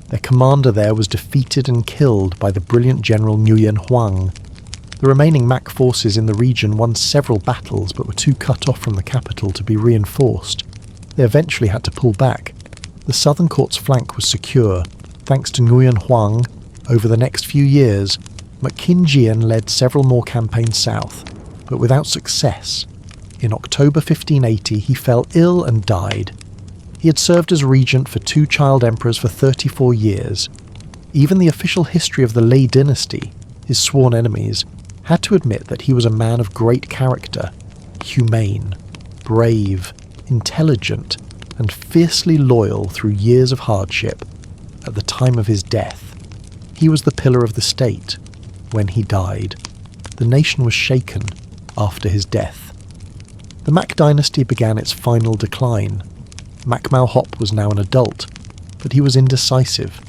Their commander there was defeated and killed by the brilliant general Nguyen. The remaining Mac forces in the region won several battles but were too cut off from the capital to be reinforced. They eventually had to pull back. The southern court's flank was secure. Thanks to Nguyen, over the next few years, Nguyen led several more campaigns south, but without success. In October 1580, he fell ill and died. He had served as regent for two child emperors for 34 years. Even the official history of the Lei dynasty, his sworn enemies, had to admit that he was a man of great character, humane, brave, intelligent, and fiercely loyal through years of hardship. At the time of his death, he was the pillar of the state. When he died, the nation was shaken after his death. The Mac dynasty began its final decline. Mac Mau Hop was now an adult, but he was indecisive.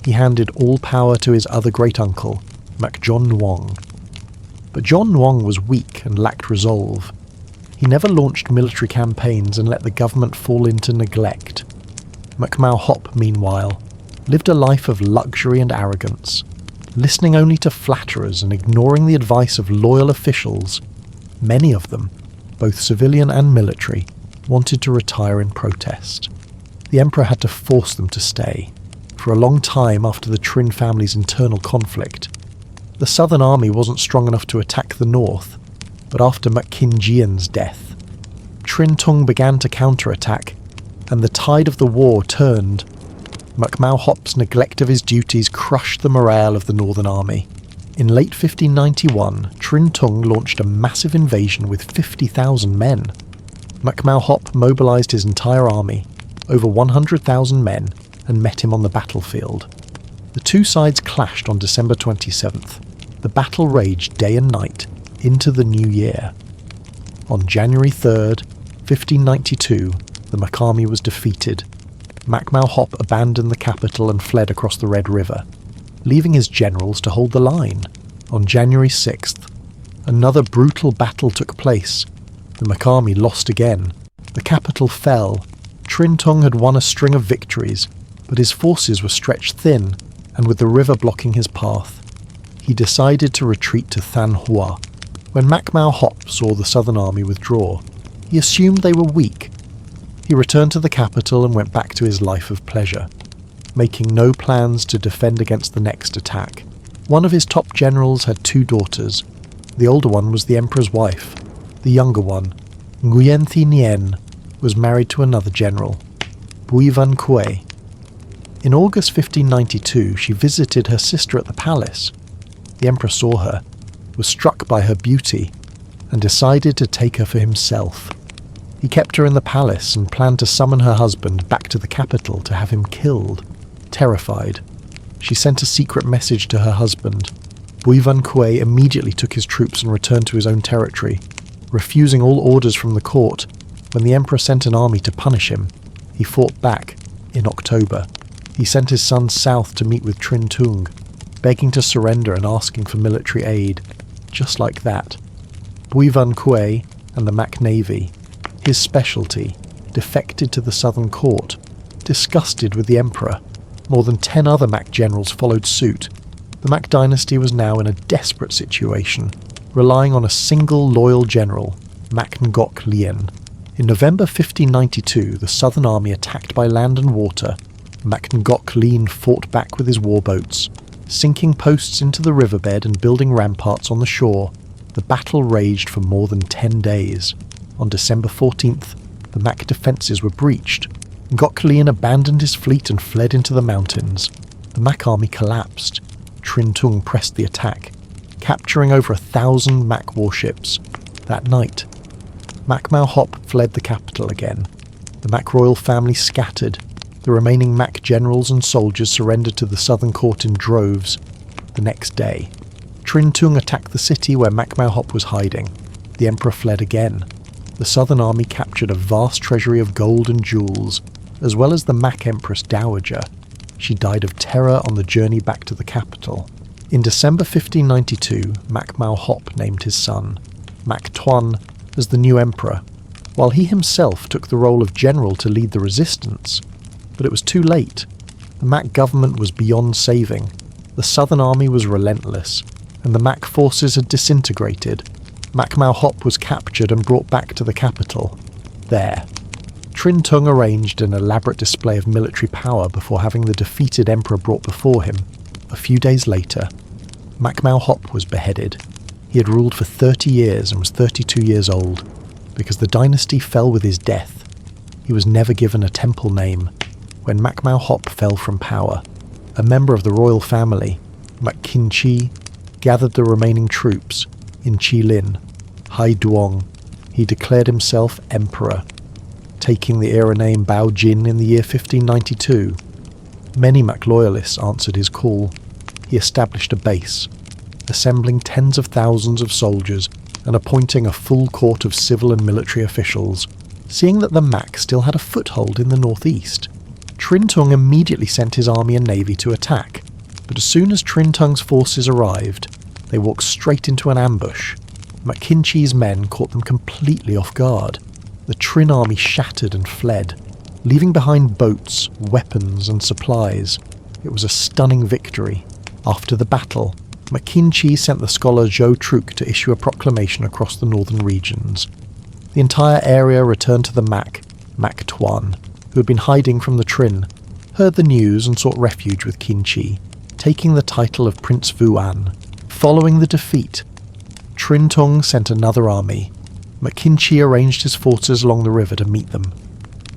He handed all power to his other great-uncle, Mac John Nuong. But John Nuong was weak and lacked resolve. He never launched military campaigns and let the government fall into neglect. Mac Mau Hop, meanwhile, lived a life of luxury and arrogance, listening only to flatterers and ignoring the advice of loyal officials. Many of them, both civilian and military, wanted to retire in protest. The emperor had to force them to stay. For a long time after the Trinh family's internal conflict, the southern army wasn't strong enough to attack the north, but after Nguyen's death, Trinh Tung began to counterattack, and the tide of the war turned. Mac Mau Hop's neglect of his duties crushed the morale of the northern army. In late 1591, Trinh Tung launched a massive invasion with 50,000 men. Mac Mau Hop mobilised his entire army, over 100,000 men, and met him on the battlefield. The two sides clashed on December 27th. The battle raged day and night into the new year. On January 3rd, 1592, the Mac army was defeated. Mac Mau Hop abandoned the capital and fled across the Red River, leaving his generals to hold the line. On January 6th, another brutal battle took place. The Mac army lost again. The capital fell. Trinh Tung had won a string of victories, but his forces were stretched thin, and with the river blocking his path, he decided to retreat to Than Hoa. When Mac Mau Hop saw the southern army withdraw, he assumed they were weak. He returned to the capital and went back to his life of pleasure, making no plans to defend against the next attack. One of his top generals had two daughters. The older one was the emperor's wife. The younger one, Nguyen was married to another general, Quyen. In August 1592, she visited her sister at the palace. The emperor saw her, was struck by her beauty, and decided to take her for himself. He kept her in the palace and planned to summon her husband back to the capital to have him killed. Terrified, she sent a secret message to her husband. Quyen immediately took his troops and returned to his own territory, refusing all orders from the court. When the emperor sent an army to punish him, he fought back. In October, he sent his son south to meet with Trinh Tung, begging to surrender and asking for military aid. Just like that, Quyen and the Mac Navy, his specialty, defected to the southern court. Disgusted with the emperor, more than 10 other Mac generals followed suit. The Mac dynasty was now in a desperate situation, relying on a single loyal general, Mac Ngoc Lien. In November 1592, the southern army attacked by land and water. Mac Ngoc Lien fought back with his warboats, sinking posts into the riverbed and building ramparts on the shore. The battle raged for more than 10 days. On December 14th, the Mac defences were breached. Ngoc Lien abandoned his fleet and fled into the mountains. The Mac army collapsed. Trinh pressed the attack, capturing over 1,000 Mac warships. That night, Mac Mau Hop fled the capital again. The Mac royal family scattered. The remaining Mac generals and soldiers surrendered to the southern court in droves. The next day, Trinh attacked the city where Mac Mau Hop was hiding. The emperor fled again. The southern army captured a vast treasury of gold and jewels, as well as the Mac Empress Dowager. She died of terror on the journey back to the capital. In December 1592, Mac Mau Hop named his son, Mac Tuan, as the new emperor, while he himself took the role of general to lead the resistance. But it was too late. The Mac government was beyond saving. The southern army was relentless, and the Mac forces had disintegrated. Mac Mau Hop was captured and brought back to the capital. There, Trinh arranged an elaborate display of military power before having the defeated emperor brought before him. A few days later, Mac Mau Hop was beheaded. He had ruled for 30 years and was 32 years old. Because the dynasty fell with his death, he was never given a temple name. When Mac Mau Hop fell from power, a member of the royal family, Mac Kin Chi, gathered the remaining troops. In Chi Lin, Hai Duong, he declared himself emperor, taking the era name Bao Jin in the year 1592. Many Mac loyalists answered his call. He established a base, assembling tens of thousands of soldiers and appointing a full court of civil and military officials. Seeing that the Mac still had a foothold in the northeast, Trinh immediately sent his army and navy to attack. But as soon as Trinh forces arrived, they walked straight into an ambush. Mac Kin Chi's men caught them completely off guard. The Trinh army shattered and fled, leaving behind boats, weapons and supplies. It was a stunning victory. After the battle, Mac Kin Chi sent the scholar Zhou Truk to issue a proclamation across the northern regions. The entire area returned to the Mac Tuan, who had been hiding from the Trinh, heard the news and sought refuge with Kin Chi, taking the title of Prince Vuan. Following the defeat, Trinh sent another army. Mac Kin Chi arranged his forces along the river to meet them.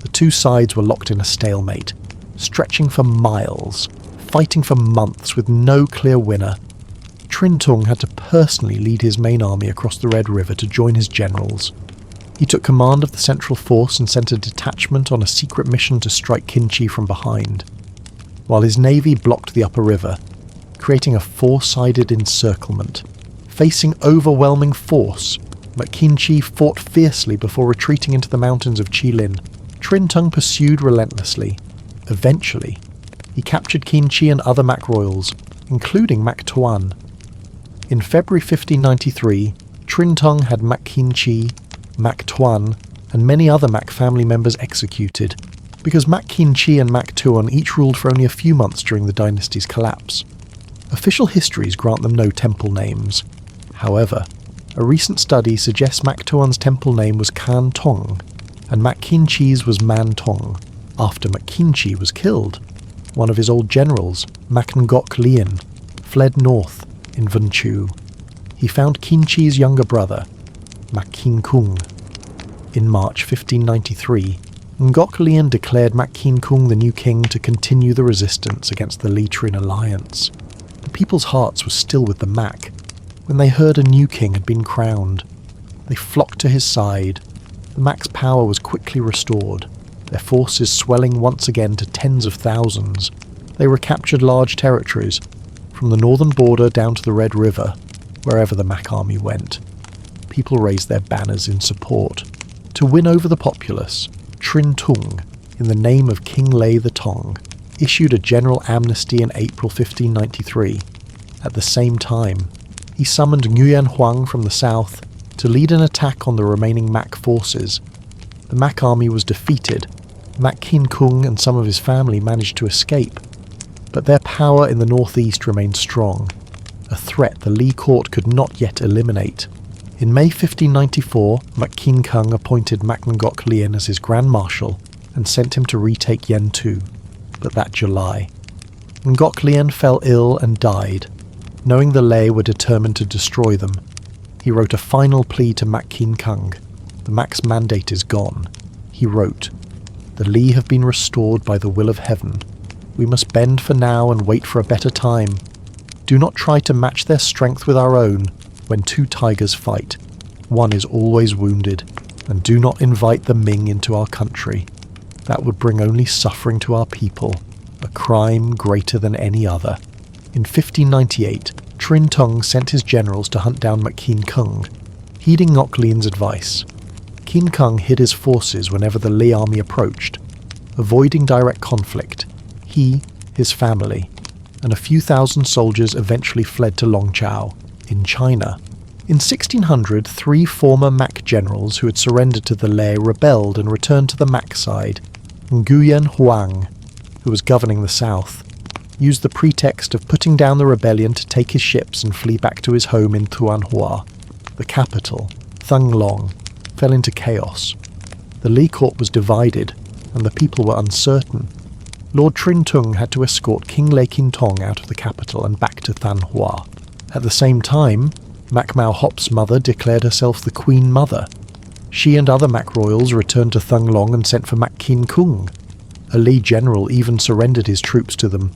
The two sides were locked in a stalemate, stretching for miles, fighting for months with no clear winner. Trinh had to personally lead his main army across the Red River to join his generals. He took command of the central force and sent a detachment on a secret mission to strike Kin Chi from behind, while his navy blocked the upper river, creating a four-sided encirclement. Facing overwhelming force, Mac Kin Chi fought fiercely before retreating into the mountains of Chi Lin. Trinh pursued relentlessly. Eventually, he captured Kin Chi and other Mac royals, including Mac Tuan. In February 1593, Trinh had Mac Kin Chi, Mac Tuan, and many other Mac family members executed, because Mac Kin Chi and Mac Tuan each ruled for only a few months during the dynasty's collapse. Official histories grant them no temple names. However, a recent study suggests Mac Tuan's temple name was Kan Tong, and Mac Kin Chi's was Man Tong, after Mac Kin Chi was killed. One of his old generals, Mac Ngoc Lien, fled north in Vân Chu. He found Kin Chi's younger brother, Mac Kin Kung. In March 1593, Ngoc Lien declared Mac Kin Kung the new king to continue the resistance against the Li Trinh alliance. The people's hearts were still with the Mac when they heard a new king had been crowned. They flocked to his side. The Mac's power was quickly restored, their forces swelling once again to tens of thousands. They recaptured large territories, from the northern border down to the Red River. Wherever the Mac army went, people raised their banners in support. To win over the populace, Trinh, in the name of King Lei the Tong, issued a general amnesty in April 1593. At the same time, he summoned Nguyen Huang from the south to lead an attack on the remaining Mac forces. The Mac army was defeated, Mak Kin Kung and some of his family managed to escape, but their power in the northeast remained strong, a threat the Lee court could not yet eliminate. In May 1594, Mak Kin Kung appointed Mak Ngok Lien as his Grand Marshal and sent him to retake Yen Tu, but that July. Ngok Lien fell ill and died. Knowing the Lei were determined to destroy them, he wrote a final plea to Mak Kin Kung. The Mak's mandate is gone. He wrote, "The Li have been restored by the will of heaven. We must bend for now and wait for a better time. Do not try to match their strength with our own. When two tigers fight, one is always wounded, and do not invite the Ming into our country. That would bring only suffering to our people, a crime greater than any other." In 1598, Trinh sent his generals to hunt down Mak Kin Kung. Heeding Ngok Lien's advice, Kin Kung hid his forces whenever the Li army approached, avoiding direct conflict. He, his family, and a few thousand soldiers eventually fled to Longchao, in China. In 1600, 3 former Mak generals who had surrendered to the Lei rebelled and returned to the Mak side. Nguyen Huang, who was governing the south, used the pretext of putting down the rebellion to take his ships and flee back to his home in Thuanhua. The capital, Thang Long, fell into chaos. The Li court was divided, and the people were uncertain. Lord Trinh Tung had to escort King Lei Kin Tong out of the capital and back to Thanhua. At the same time, Mak Mao Hop's mother declared herself the Queen Mother. She and other Mak royals returned to Thang Long and sent for Mak Kin Kung. A Li general even surrendered his troops to them.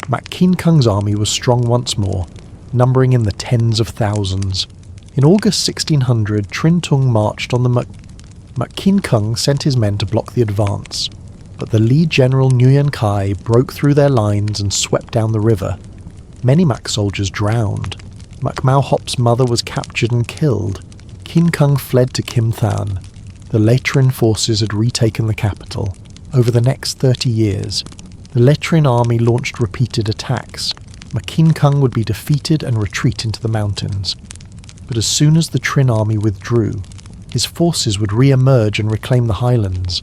Mak Kin Kung's army was strong once more, numbering in the tens of thousands. In August 1600, Trinh Tung marched on the Mak Kin Kung sent his men to block the advance, but the Li general Nguyen Kai broke through their lines and swept down the river. Many Mak soldiers drowned. Mak Mao Hop's mother was captured and killed. Kin Kung fled to Kim Than. The Letrin forces had retaken the capital. Over the next 30 years, the Letrin army launched repeated attacks. Mak Kin Kung would be defeated and retreat into the mountains. But as soon as the Trinh army withdrew, his forces would re-emerge and reclaim the highlands.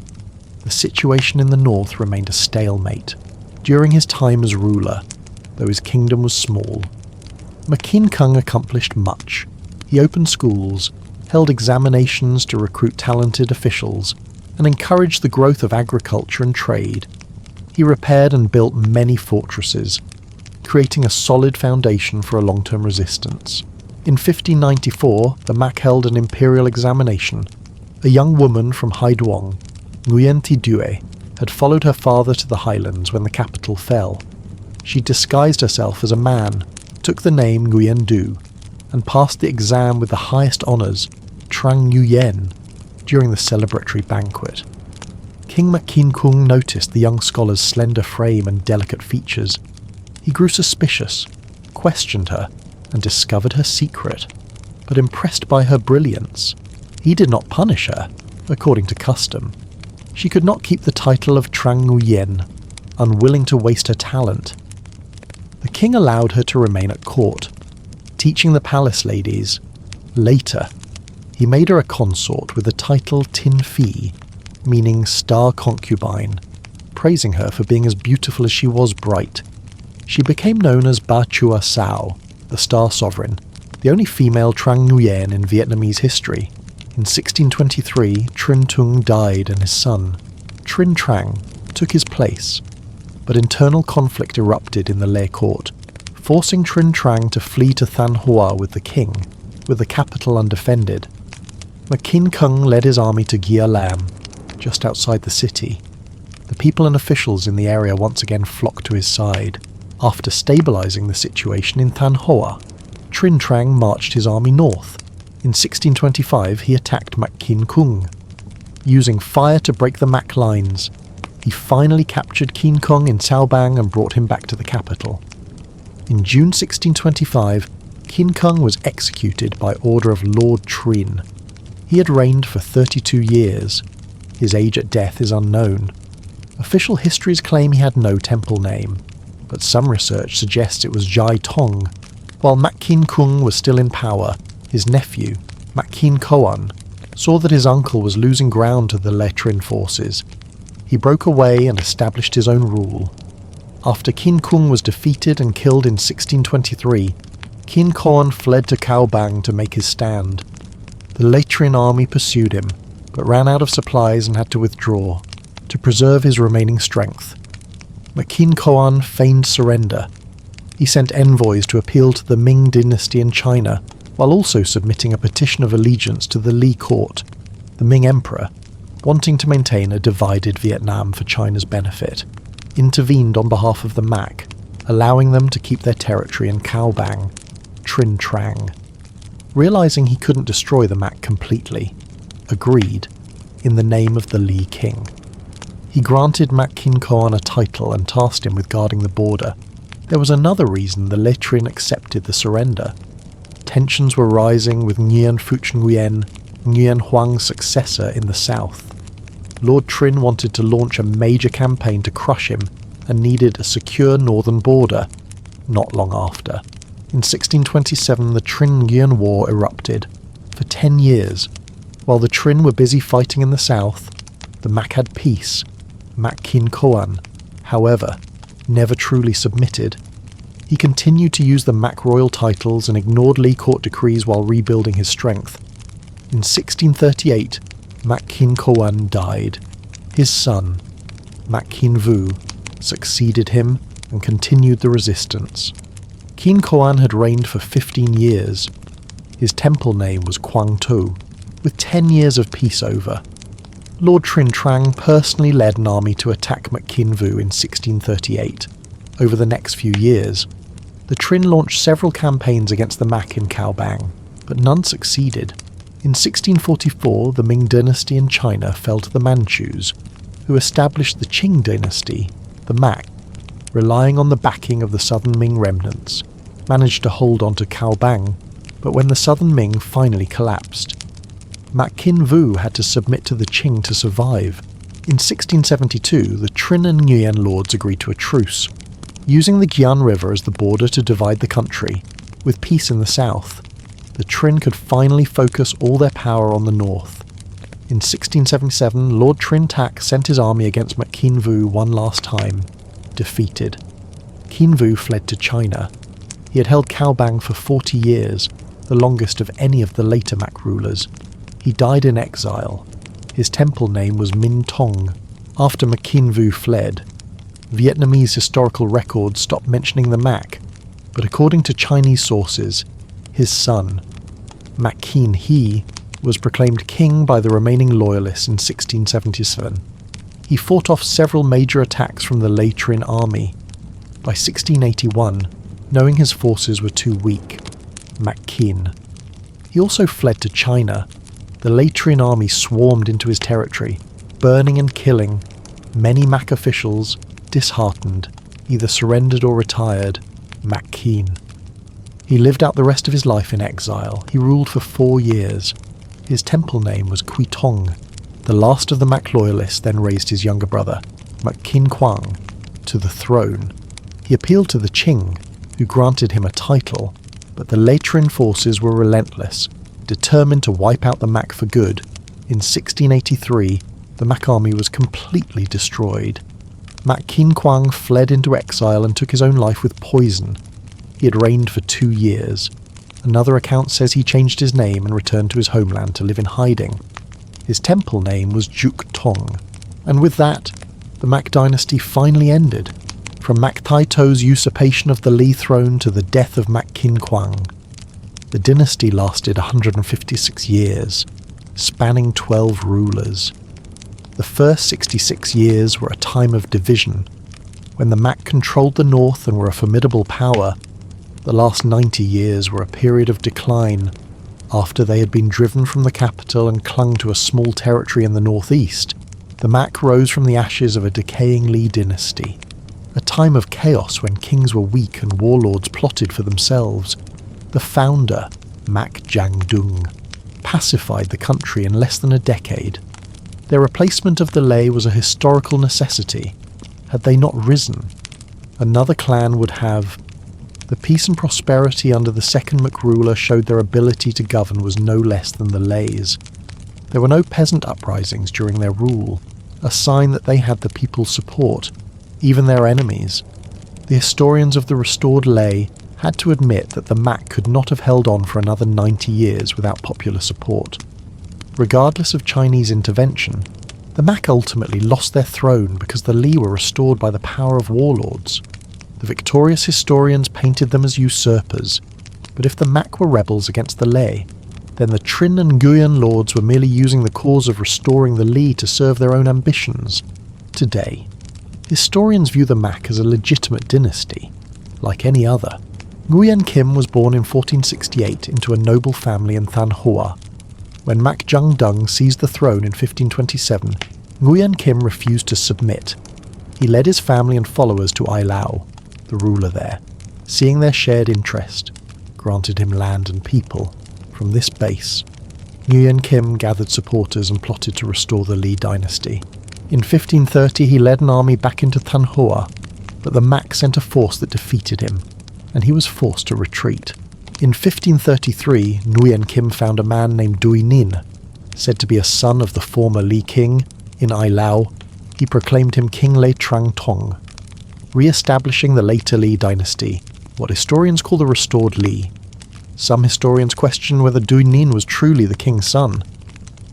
The situation in the north remained a stalemate. During his time as ruler, though his kingdom was small, Mak Kin Kung accomplished much. He opened schools, held examinations to recruit talented officials, and encouraged the growth of agriculture and trade. He repaired and built many fortresses, creating a solid foundation for a long-term resistance. In 1594, the Mak held an imperial examination. A young woman from Haiduong, Nguyen Tidue, had followed her father to the highlands when the capital fell. She disguised herself as a man, took the name Nguyen Du, and passed the exam with the highest honours, Trang Nguyen, during the celebratory banquet. King Mak Kin Kung noticed the young scholar's slender frame and delicate features. He grew suspicious, questioned her, and discovered her secret. But impressed by her brilliance, he did not punish her, according to custom. She could not keep the title of Trang Nguyen, unwilling to waste her talent. The king allowed her to remain at court, teaching the palace ladies. Later, he made her a consort with the title Tin Phi, meaning star concubine, praising her for being as beautiful as she was bright. She became known as Ba Chua Sao, the star sovereign, the only female Trang Nguyen in Vietnamese history. In 1623, Trinh Tung died and his son, Trinh Trang, took his place. But internal conflict erupted in the Lei court, forcing Trinh Trang to flee to Than Hoa with the king, with the capital undefended. Mak Kin Kung led his army to Gia Lam, just outside the city. The people and officials in the area once again flocked to his side. After stabilizing the situation in Than Hoa, Trinh Trang marched his army north. In 1625, he attacked Mak Kin Kung. Using fire to break the Mak lines, he finally captured Kin Kung in Sao Bang and brought him back to the capital. In June 1625, Kin Kung was executed by order of Lord Trinh. He had reigned for 32 years. His age at death is unknown. Official histories claim he had no temple name, but some research suggests it was Jai Tong. While Mak Kin Kung was still in power, his nephew, Mak Kin Koan, saw that his uncle was losing ground to the Letrin forces. He broke away and established his own rule. After Qin Kung was defeated and killed in 1623, Qin Koan fled to Cao Bang to make his stand. The Latrian army pursued him, but ran out of supplies and had to withdraw, to preserve his remaining strength. Qin Koan feigned surrender. He sent envoys to appeal to the Ming dynasty in China, while also submitting a petition of allegiance to the Li court, the Ming emperor, wanting to maintain a divided Vietnam for China's benefit, intervened on behalf of the Mac, allowing them to keep their territory in Cao Bang, Trinh Trang. Realizing he couldn't destroy the Mac completely, agreed, in the name of the Li king. He granted Mac Qin Koan a title and tasked him with guarding the border. There was another reason the Latrian accepted the surrender. Tensions were rising with Nguyen Nguyen, Nguyen Huang's successor in the south. Lord Trinh wanted to launch a major campaign to crush him and needed a secure northern border. Not long after, in 1627, the Trinh-Nguyen War erupted. For 10 years, while the Trinh were busy fighting in the south, the Mac had peace. Mac Qin Koan, however, never truly submitted. He continued to use the Mac royal titles and ignored Li court decrees while rebuilding his strength. In 1638, Mac Qin Koan died. His son, Mac Qin Vu, succeeded him and continued the resistance. Qin Koan had reigned for 15 years. His temple name was Quang Tu, with 10 years of peace over. Lord Trinh Trang personally led an army to attack Mac Qin Vu in 1638. Over the next few years, the Trinh launched several campaigns against the Mac in Cao Bang, but none succeeded. In 1644, the Ming dynasty in China fell to the Manchus, who established the Qing dynasty. The Mac, relying on the backing of the southern Ming remnants, managed to hold on to Cao Bang, but when the southern Ming finally collapsed, Mac Qin Vu had to submit to the Qing to survive. In 1672, the Trinh and Nguyen Lords agreed to a truce, using the Jian River as the border to divide the country. With peace in the south, the Trinh could finally focus all their power on the north. In 1677, Lord Trinh Tak sent his army against Mac Qin Vu one last time, defeated. Qin Vu fled to China. He had held Cao Bang for 40 years, the longest of any of the later Mac rulers. He died in exile. His temple name was Min Tong. After Mac Qin Vu fled, Vietnamese historical records stopped mentioning the Mac, but according to Chinese sources, his son, Mac Qin He, was proclaimed king by the remaining loyalists in 1677. He fought off several major attacks from the Latrian army. By 1681, knowing his forces were too weak, Mac Qin. He also fled to China. The Latrian army swarmed into his territory, burning and killing. Many Mac officials, disheartened, either surrendered or retired. Mac Qin. He lived out the rest of his life in exile. He ruled for 4 years. His temple name was Quy Tong. The last of the Mac loyalists then raised his younger brother, Mac Qin Quang, to the throne. He appealed to the Qing, who granted him a title, but the Latrian forces were relentless, determined to wipe out the Mac for good. In 1683, the Mac army was completely destroyed. Mac Qin Quang fled into exile and took his own life with poison. He had reigned for 2 years. Another account says he changed his name and returned to his homeland to live in hiding. His temple name was Juk Tong. And with that, the Mac dynasty finally ended, from Mac Tai To's usurpation of the Li throne to the death of Mac Qin Quang. The dynasty lasted 156 years, spanning 12 rulers. The first 66 years were a time of division. When the Mac controlled the north and were a formidable power, the last 90 years were a period of decline. After they had been driven from the capital and clung to a small territory in the northeast, the Mac rose from the ashes of a decaying Li dynasty. A time of chaos when kings were weak and warlords plotted for themselves. The founder, Mac Jiangdung, pacified the country in less than a decade. Their replacement of the Lei was a historical necessity. Had they not risen, another clan would have. The peace and prosperity under the second Mac ruler showed their ability to govern was no less than the Leis. There were no peasant uprisings during their rule. a sign that they had the people's support, even their enemies. The historians of the restored lei had to admit that the Mak could not have held on for another 90 years without popular support. Regardless of Chinese intervention, the Mak ultimately lost their throne because the Li were restored by the power of warlords. The victorious historians painted them as usurpers, but if the Mak were rebels against the lei, then the Trinh and Nguyen Lords were merely using the cause of restoring the Li to serve their own ambitions. Today, historians view the Mak as a legitimate dynasty, like any other. Nguyen Kim was born in 1468 into a noble family in Than Hoa. When Mak Jung Dung seized the throne in 1527, Nguyen Kim refused to submit. He led his family and followers to Ai Lao, the ruler there, seeing their shared interest, granted him land and people. From this base, Nguyen Kim gathered supporters and plotted to restore the Li dynasty. In 1530 he led an army back into Than Hoa, but the Mak sent a force that defeated him, and he was forced to retreat. In 1533, Nguyen Kim found a man named Dui Nin, said to be a son of the former Li king. In Ai Lao, he proclaimed him King Lei Trang Tong, re-establishing the later Li dynasty, what historians call the restored Li. Some historians question whether Dui Nin was truly the king's son,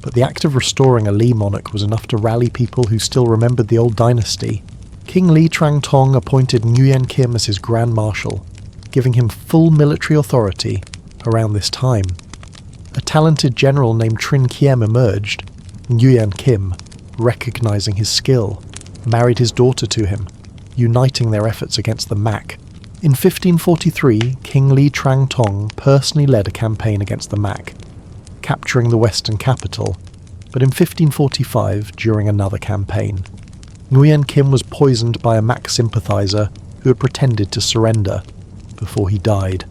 but the act of restoring a Li monarch was enough to rally people who still remembered the old dynasty. King Li Trang Tong appointed Nguyen Kim as his Grand Marshal, giving him full military authority around this time. A talented general named Trinh Kiem emerged. Nguyen Kim, recognizing his skill, married his daughter to him, uniting their efforts against the Mak. In 1543, King Li Trang Tong personally led a campaign against the Mak, capturing the western capital, but in 1545, during another campaign, Nguyen Kim was poisoned by a Mak sympathizer who had pretended to surrender before he died.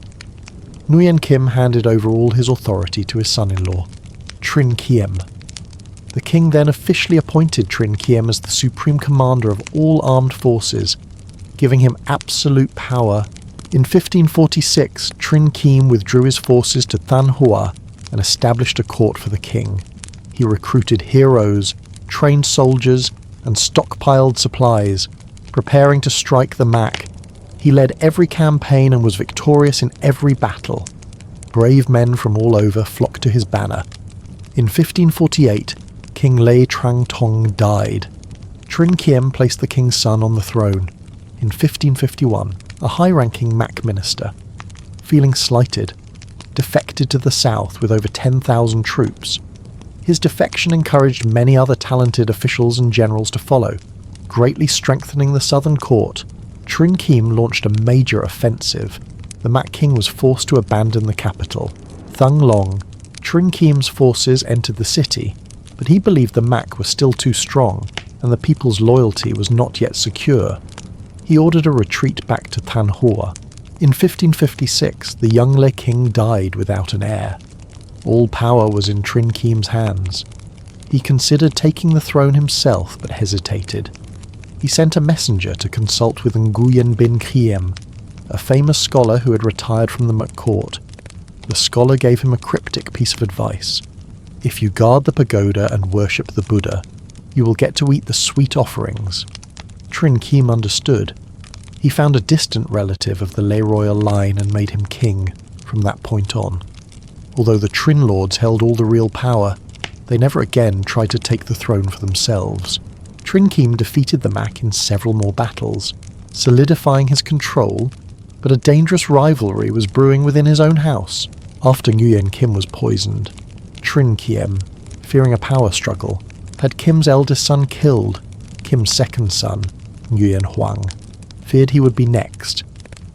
Nguyen Kim handed over all his authority to his son-in-law, Trinh Kiem. The king then officially appointed Trinh Kiem as the supreme commander of all armed forces, giving him absolute power. In 1546, Trinh Kiem withdrew his forces to Than Hoa and established a court for the king. He recruited heroes, trained soldiers, and stockpiled supplies, preparing to strike the Mak. He led every campaign and was victorious in every battle. Brave men from all over flocked to his banner. In 1548, King Lei Trang Tong died. Trinh Kiem placed the king's son on the throne. In 1551, a high-ranking Mak minister, feeling slighted, defected to the south with over 10,000 troops. His defection encouraged many other talented officials and generals to follow, greatly strengthening the southern court. Trinh Kiem launched a major offensive. The Mak king was forced to abandon the capital, Thung Long. Trinh Kiem's forces entered the city, but he believed the Mak were still too strong, and the people's loyalty was not yet secure. He ordered a retreat back to Than Hoa. In 1556, the young Lei king died without an heir. All power was in Trinh Kiem's hands. He considered taking the throne himself, but hesitated. He sent a messenger to consult with Nguyen bin Kiem, a famous scholar who had retired from the Mak court. The scholar gave him a cryptic piece of advice. If you guard the pagoda and worship the Buddha, you will get to eat the sweet offerings. Trinh Kiem understood. He found a distant relative of the Lei royal line and made him king from that point on. Although the Nguyen Lords held all the real power, they never again tried to take the throne for themselves. Trinh Kiem defeated the Mak in several more battles, solidifying his control, but a dangerous rivalry was brewing within his own house. After Nguyen Kim was poisoned, Trinh Kiem, fearing a power struggle, had Kim's eldest son killed. Kim's second son, Nguyen Huang, feared he would be next.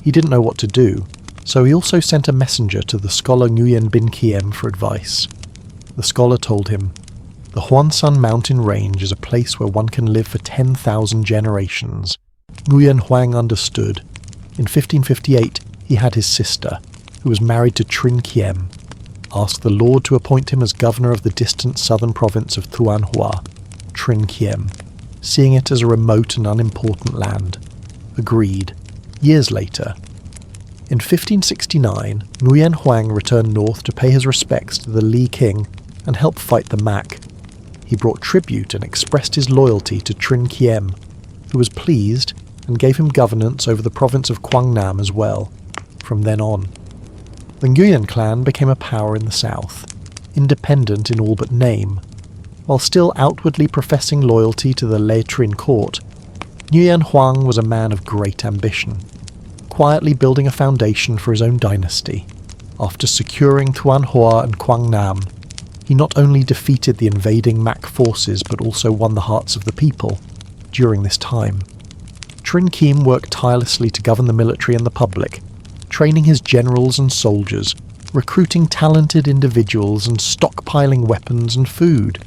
He didn't know what to do, so he also sent a messenger to the scholar Nguyen bin Kiem for advice. The scholar told him, "The Huansan mountain range is a place where one can live for 10,000 generations." Nguyen Huang understood. In 1558, he had his sister, who was married to Trinh Kiem, asked the Lord to appoint him as governor of the distant southern province of Thuan Hoa. Trinh Kiem, seeing it as a remote and unimportant land, agreed. Years later, in 1569, Nguyen Huang returned north to pay his respects to the Li king and help fight the Mak. He brought tribute and expressed his loyalty to Trinh, who was pleased and gave him governance over the province of Quang Nam as well, from then on. The Nguyen clan became a power in the south, independent in all but name. While still outwardly professing loyalty to the Le Trinh court, Nguyen Huang was a man of great ambition, quietly building a foundation for his own dynasty. After securing Thuan Hoa and Quang Nam, he not only defeated the invading Mac forces but also won the hearts of the people during this time. Trinh Kim worked tirelessly to govern the military and the public, training his generals and soldiers, recruiting talented individuals and stockpiling weapons and food.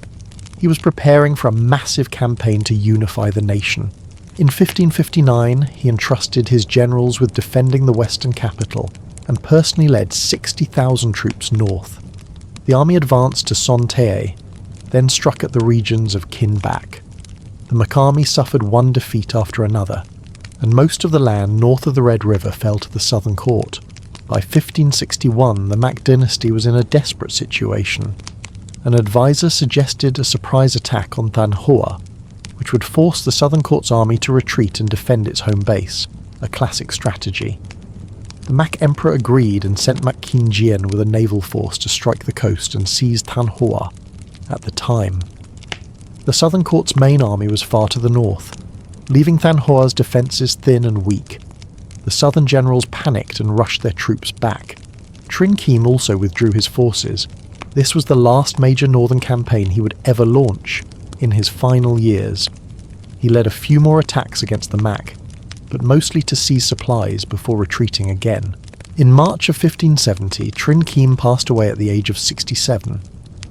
He was preparing for a massive campaign to unify the nation. In 1559, he entrusted his generals with defending the western capital and personally led 60,000 troops north. The army advanced to Son Tae, then struck at the regions of Kin Bach. The Mac army suffered one defeat after another, and most of the land north of the Red River fell to the southern court. By 1561, the Mac dynasty was in a desperate situation. An advisor suggested a surprise attack on Than Hoa, which would force the southern court's army to retreat and defend its home base, a classic strategy. The Mac emperor agreed and sent Mac Kin Jien with a naval force to strike the coast and seize Than Hoa at the time. The southern court's main army was far to the north, leaving Than Hoa's defences thin and weak. The southern generals panicked and rushed their troops back. Trinh Kim also withdrew his forces. This was the last major northern campaign he would ever launch in his final years. He led a few more attacks against the Mac, but mostly to seize supplies before retreating again. In March of 1570, Trinh Kim passed away at the age of 67.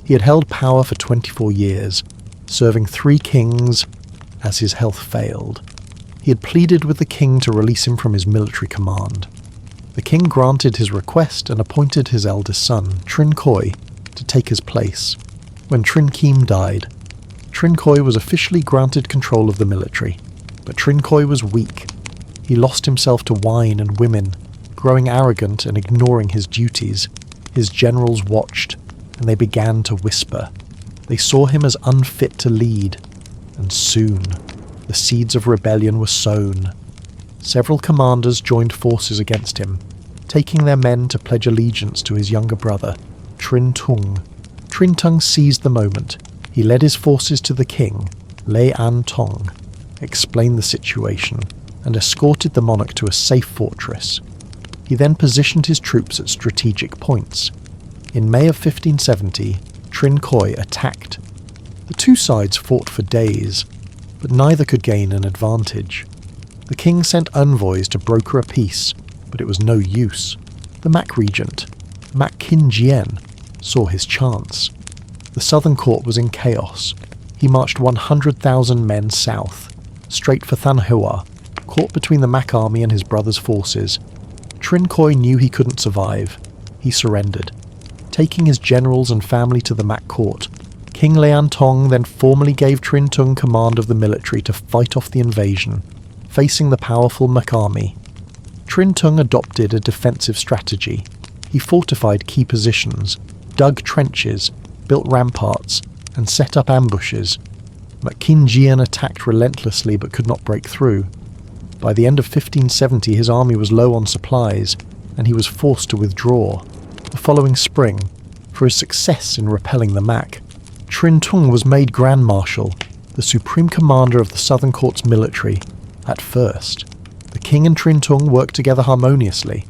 He had held power for 24 years, serving 3 kings as his health failed. He had pleaded with the king to release him from his military command. The king granted his request and appointed his eldest son, Trinh Khoi, to take his place. When Trinh Kim died, Trinh Khoi was officially granted control of the military, but Trinh Khoi was weak. He lost himself to wine and women, growing arrogant and ignoring his duties. His generals watched, and they began to whisper. They saw him as unfit to lead, and soon the seeds of rebellion were sown. Several commanders joined forces against him, taking their men to pledge allegiance to his younger brother, Trinh Tung. Trinh Tung seized the moment. He led his forces to the king, Le An Tong, explained the situation, and escorted the monarch to a safe fortress. He then positioned his troops at strategic points. In May of 1570, Trinh Khoi attacked. The two sides fought for days, but neither could gain an advantage. The king sent envoys to broker a peace, but it was no use. The Mac regent, Mac Kin Jien, saw his chance. The southern court was in chaos. He marched 100,000 men south, straight for Than Hoa, caught between the Mac army and his brother's forces. Trinh Khoi knew he couldn't survive. He surrendered, taking his generals and family to the Mac court. King Lean Tong then formally gave Trinh Tung command of the military to fight off the invasion, facing the powerful Mac army. Trinh Tung adopted a defensive strategy. He fortified key positions, dug trenches, built ramparts, and set up ambushes. Mac Kin Jien attacked relentlessly but could not break through. By the end of 1570, his army was low on supplies, and he was forced to withdraw. The following spring, for his success in repelling the Mac, Trinh Tung was made Grand Marshal, the supreme commander of the Southern Court's military, at first. The king and Trinh Tung worked together harmoniously,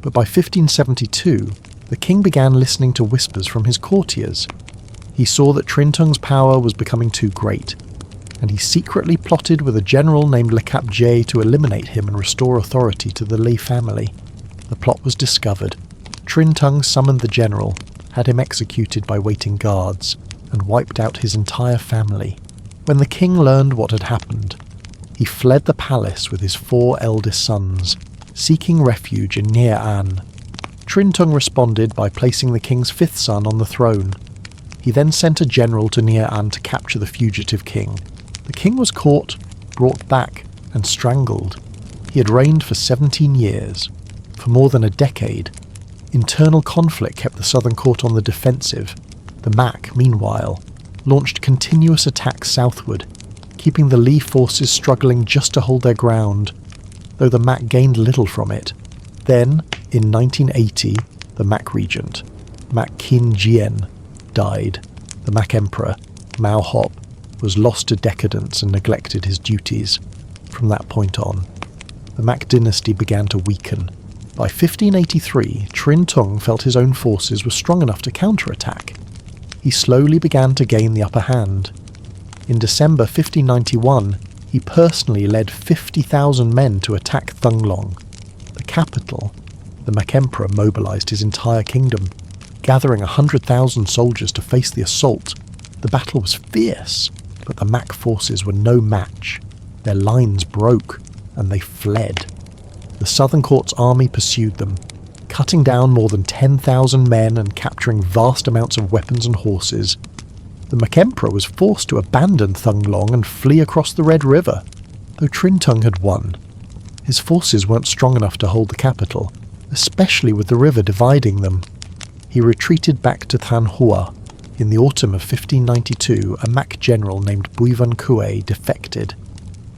but by 1572, the king began listening to whispers from his courtiers. He saw that Trinh Tung's power was becoming too great, and he secretly plotted with a general named Le Cap Jay to eliminate him and restore authority to the Li family. The plot was discovered. Trinh Tung summoned the general, had him executed by waiting guards, and wiped out his entire family. When the king learned what had happened, he fled the palace with his 4 eldest sons, seeking refuge in Nghia An. Trinh Tung responded by placing the king's 5th son on the throne. He then sent a general to Nghia An to capture the fugitive king. The king was caught, brought back, and strangled. He had reigned for 17 years. For more than a decade, internal conflict kept the southern court on the defensive. The Mac, meanwhile, launched continuous attacks southward, keeping the Li forces struggling just to hold their ground, though the Mac gained little from it. Then, in 1980, the Mac regent, Mac Quyen, died. The Mac emperor, Mao Hop, was lost to decadence and neglected his duties. From that point on, the Mac dynasty began to weaken. By 1583, Trinh felt his own forces were strong enough to counterattack. He slowly began to gain the upper hand. In December 1591, he personally led 50,000 men to attack Thunglong, the capital. The Mac emperor mobilized his entire kingdom, gathering 100,000 soldiers to face the assault. The battle was fierce, but the Mac forces were no match. Their lines broke, and they fled. The Southern Court's army pursued them, cutting down more than 10,000 men and capturing vast amounts of weapons and horses. The Mac emperor was forced to abandon Thunglong and flee across the Red River. Though Trinh had won, his forces weren't strong enough to hold the capital, especially with the river dividing them. He retreated back to Thanh Hoa. In the autumn of 1592, a Mac general named Bùi Quyen defected.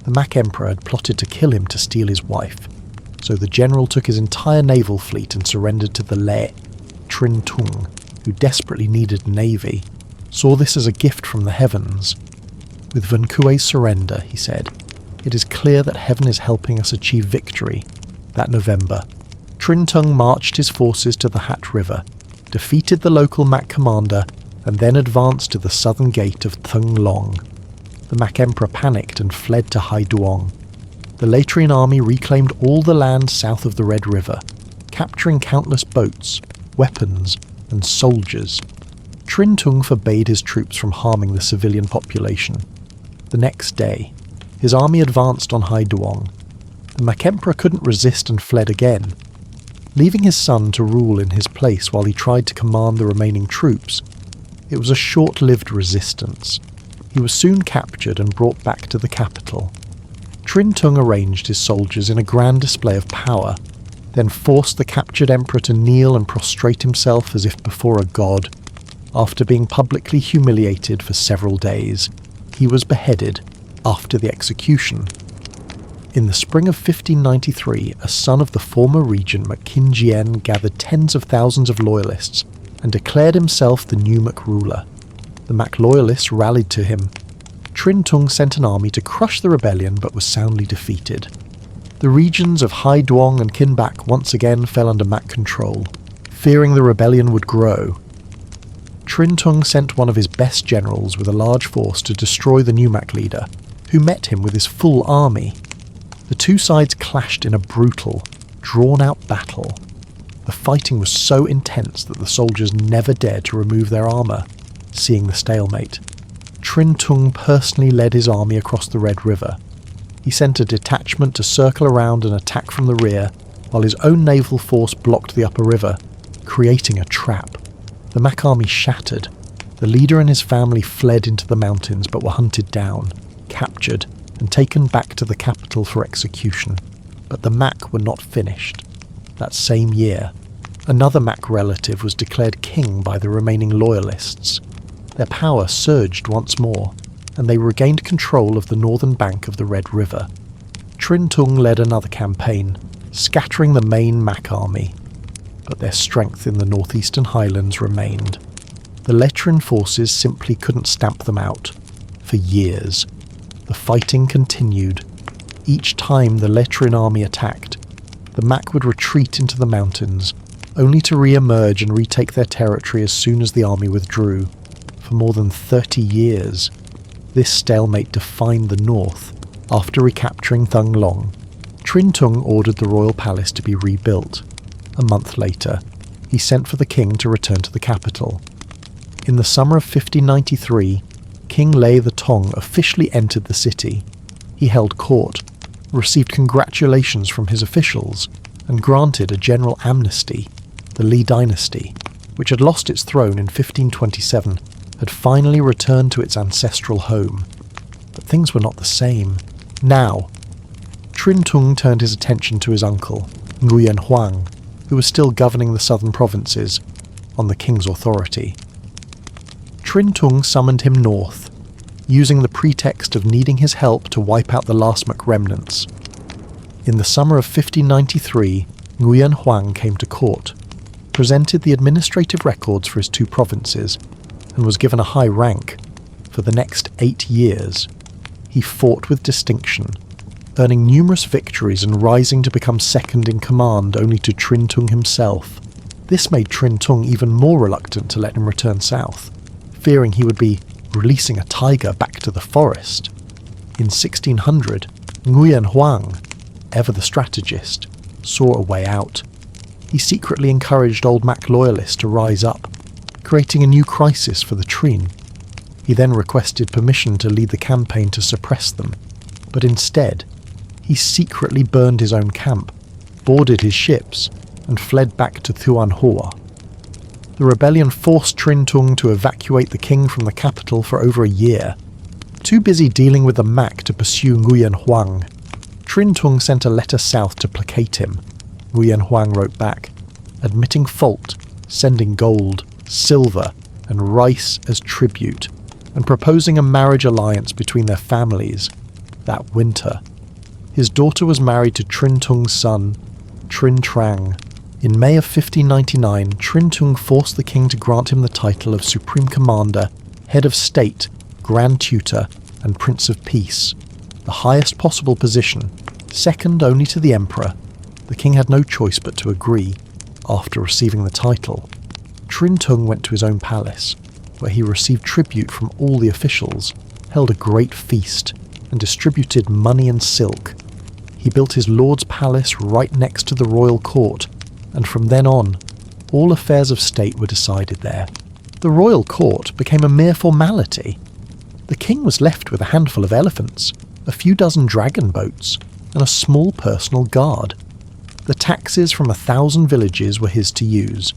The Mac emperor had plotted to kill him to steal his wife, so the general took his entire naval fleet and surrendered to the Lê. Trinh, who desperately needed a navy, saw this as a gift from the heavens. With Vân Quyen's surrender, he said, it is clear that heaven is helping us achieve victory. That November, Trinh marched his forces to the Hat River, defeated the local Mac commander, and then advanced to the southern gate of Thunglong. The Mac emperor panicked and fled to Hai Duong. The Latrian army reclaimed all the land south of the Red River, capturing countless boats, weapons, and soldiers. Trinh forbade his troops from harming the civilian population. The next day, his army advanced on Hai Duong. The Mac emperor couldn't resist and fled again. Leaving his son to rule in his place while he tried to command the remaining troops, it was a short-lived resistance. He was soon captured and brought back to the capital. Trinh arranged his soldiers in a grand display of power, then forced the captured emperor to kneel and prostrate himself as if before a god. After being publicly humiliated for several days, he was beheaded after the execution. In the spring of 1593, a son of the former regent Mac Quyen gathered tens of thousands of loyalists and declared himself the new Mac ruler. The Mac loyalists rallied to him. Trinh sent an army to crush the rebellion but was soundly defeated. The regions of Hai Duong and Kinh Bach once again fell under Mac control, fearing the rebellion would grow. Trinh sent one of his best generals with a large force to destroy the new Mac leader, who met him with his full army. The two sides clashed in a brutal, drawn-out battle. The fighting was so intense that the soldiers never dared to remove their armour. Seeing the stalemate, Trinh personally led his army across the Red River. He sent a detachment to circle around and attack from the rear, while his own naval force blocked the upper river, creating a trap. The Mac army shattered. The leader and his family fled into the mountains but were hunted down, captured, and taken back to the capital for execution. But the Mac were not finished. That same year, another Mac relative was declared king by the remaining loyalists. Their power surged once more, and they regained control of the northern bank of the Red River. Trinh led another campaign, scattering the main Mac army, but their strength in the northeastern highlands remained. The Latrian forces simply couldn't stamp them out. For years, the fighting continued. Each time the Latrian army attacked, the Mac would retreat into the mountains, only to re-emerge and retake their territory as soon as the army withdrew. For more than 30 years, this stalemate defined the north. After recapturing Thunglong, Trinh ordered the royal palace to be rebuilt. A month later, he sent for the king to return to the capital. In the summer of 1593, King Lê the Tong officially entered the city. He held court, received congratulations from his officials, and granted a general amnesty. The Lý dynasty, which had lost its throne in 1527, had finally returned to its ancestral home. But things were not the same. Now, Trinh turned his attention to his uncle, Nguyen Huang, who was still governing the southern provinces, on the king's authority. Trinh Tung summoned him north, using the pretext of needing his help to wipe out the last Mc remnants. In the summer of 1593, Nguyen Huang came to court, presented the administrative records for his two provinces, and was given a high rank. For the next 8 years, he fought with distinction, earning numerous victories and rising to become second in command only to Trinh Tung himself. This made Trinh Tung even more reluctant to let him return south, fearing he would be releasing a tiger back to the forest. In 1600, Nguyen Huang, ever the strategist, saw a way out. He secretly encouraged old Mac loyalists to rise up, creating a new crisis for the Trinh. He then requested permission to lead the campaign to suppress them, but instead, he secretly burned his own camp, boarded his ships, and fled back to Thuan Hoa. The rebellion forced Trinh Tung to evacuate the king from the capital for over a year. Too busy dealing with the Mac to pursue Nguyen Huang, Trinh Tung sent a letter south to placate him. Nguyen Huang wrote back, admitting fault, sending gold, silver, and rice as tribute, and proposing a marriage alliance between their families. That winter, his daughter was married to Trinh Tung's son, Trinh Trang. In May of 1599, Trinh Tung forced the king to grant him the title of Supreme Commander, Head of State, Grand Tutor, and Prince of Peace, the highest possible position, second only to the Emperor. The king had no choice but to agree. After receiving the title, Trinh Tung went to his own palace, where he received tribute from all the officials, held a great feast, and distributed money and silk. He built his lord's palace right next to the royal court, and from then on, all affairs of state were decided there. The royal court became a mere formality. The king was left with a handful of elephants, a few dozen dragon boats, and a small personal guard. The taxes from 1,000 villages were his to use.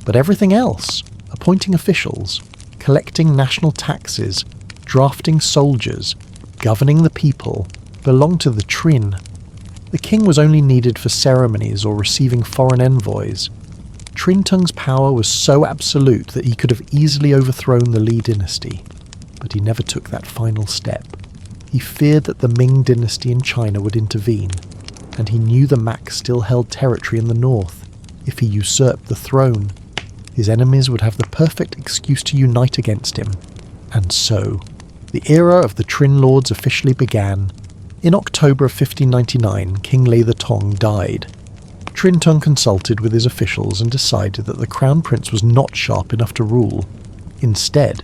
But everything else, appointing officials, collecting national taxes, drafting soldiers, governing the people, belonged to the Trinh. The king was only needed for ceremonies or receiving foreign envoys. Trinh Tung's power was so absolute that he could have easily overthrown the Li dynasty, but he never took that final step. He feared that the Ming dynasty in China would intervene, and he knew the Mac still held territory in the north. If he usurped the throne, his enemies would have the perfect excuse to unite against him. And so, the era of the Nguyen Lords officially began. In October of 1599, King Lê the Tong died. Trinh Tung consulted with his officials and decided that the crown prince was not sharp enough to rule. Instead,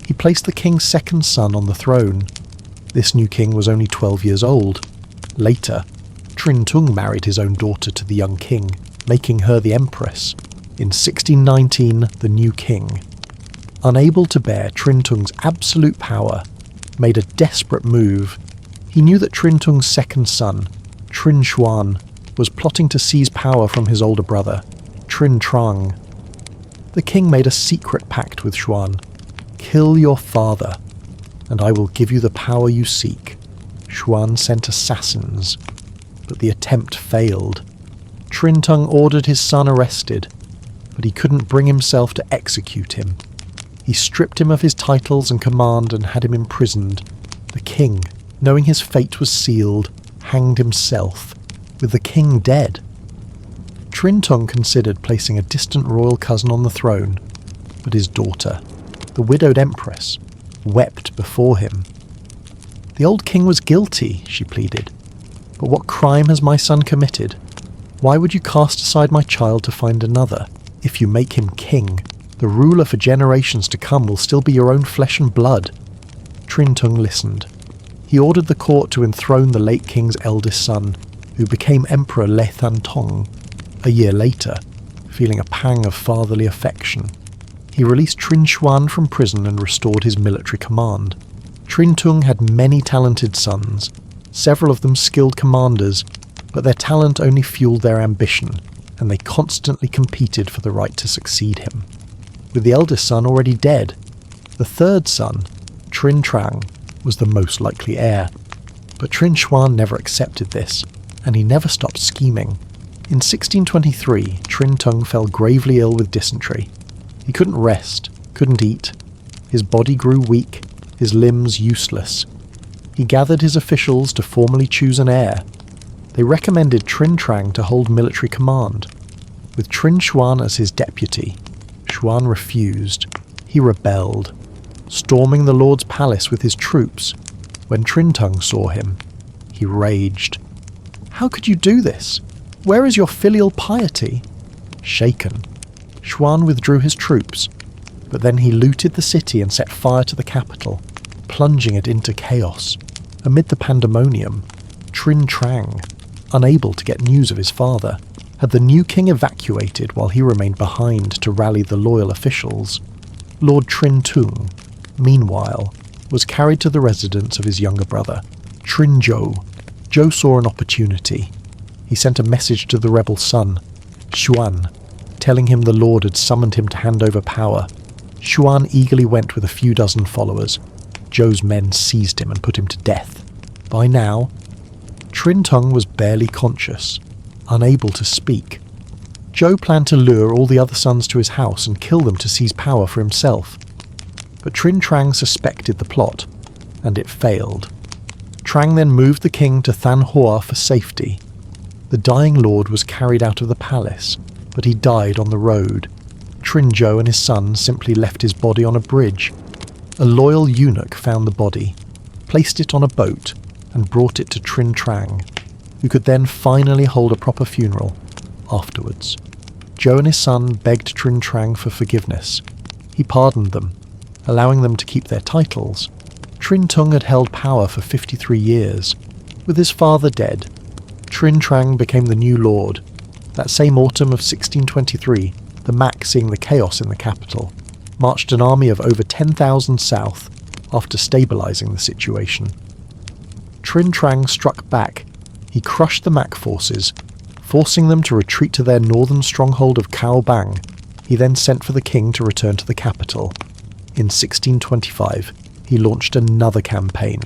he placed the king's second son on the throne. This new king was only 12 years old. Later, Trinh Tung married his own daughter to the young king, making her the empress. In 1619, the new king, unable to bear Trinh Tung's absolute power, made a desperate move. He knew that Trinh Tung's second son, Trinh Xuan, was plotting to seize power from his older brother, Trinh Trang. The king made a secret pact with Xuan. Kill your father, and I will give you the power you seek. Xuan sent assassins, but the attempt failed. Trinh Tung ordered his son arrested, but he couldn't bring himself to execute him. He stripped him of his titles and command and had him imprisoned. The king, knowing his fate was sealed, hanged himself, with the king dead. Trinh Tung considered placing a distant royal cousin on the throne, but his daughter, the widowed empress, wept before him. The old king was guilty, she pleaded. But what crime has my son committed? Why would you cast aside my child to find another? If you make him king, the ruler for generations to come will still be your own flesh and blood. Trinh Tung listened. He ordered the court to enthrone the late king's eldest son, who became Emperor Lê Than Tong. A year later, feeling a pang of fatherly affection, he released Trinh Xuan from prison and restored his military command. Trinh Tung had many talented sons, several of them skilled commanders, but their talent only fueled their ambition, and they constantly competed for the right to succeed him. With the eldest son already dead, the third son, Trinh Trang, was the most likely heir. But Trinh Xuan never accepted this, and he never stopped scheming. In 1623, Trinh Tung fell gravely ill with dysentery. He couldn't rest, couldn't eat. His body grew weak, his limbs useless. He gathered his officials to formally choose an heir. They recommended Trinh Trang to hold military command, with Trinh Xuan as his deputy. Xuan refused. He rebelled, storming the Lord's palace with his troops. When Trinh Tung saw him, he raged. "How could you do this? Where is your filial piety?" Shaken, Xuan withdrew his troops, but then he looted the city and set fire to the capital, plunging it into chaos. Amid the pandemonium, Trinh Trang, unable to get news of his father, had the new king evacuated while he remained behind to rally the loyal officials. Lord Trinh Tung, meanwhile, was carried to the residence of his younger brother, Trinh Zhou. Zhou saw an opportunity. He sent a message to the rebel son, Xuan, telling him the Lord had summoned him to hand over power. Xuan eagerly went with a few dozen followers. Zhou's men seized him and put him to death. By now, Trinh Tung was barely conscious, unable to speak. Zhou planned to lure all the other sons to his house and kill them to seize power for himself. But Trinh Trang suspected the plot, and it failed. Trang then moved the king to Than Hoa for safety. The dying lord was carried out of the palace, but he died on the road. Trinh Zhou and his son simply left his body on a bridge. A loyal eunuch found the body, placed it on a boat, and brought it to Trinh Trang, who could then finally hold a proper funeral afterwards. Zhou and his son begged Trinh Trang for forgiveness. He pardoned them, allowing them to keep their titles. Trinh Tung had held power for 53 years. With his father dead, Trinh Trang became the new lord. That same autumn of 1623, the Mac, seeing the chaos in the capital, marched an army of over 10,000 south after stabilizing the situation. Trinh Trang struck back. He crushed the Mac forces, forcing them to retreat to their northern stronghold of Cao Bang. He then sent for the king to return to the capital. In 1625, he launched another campaign,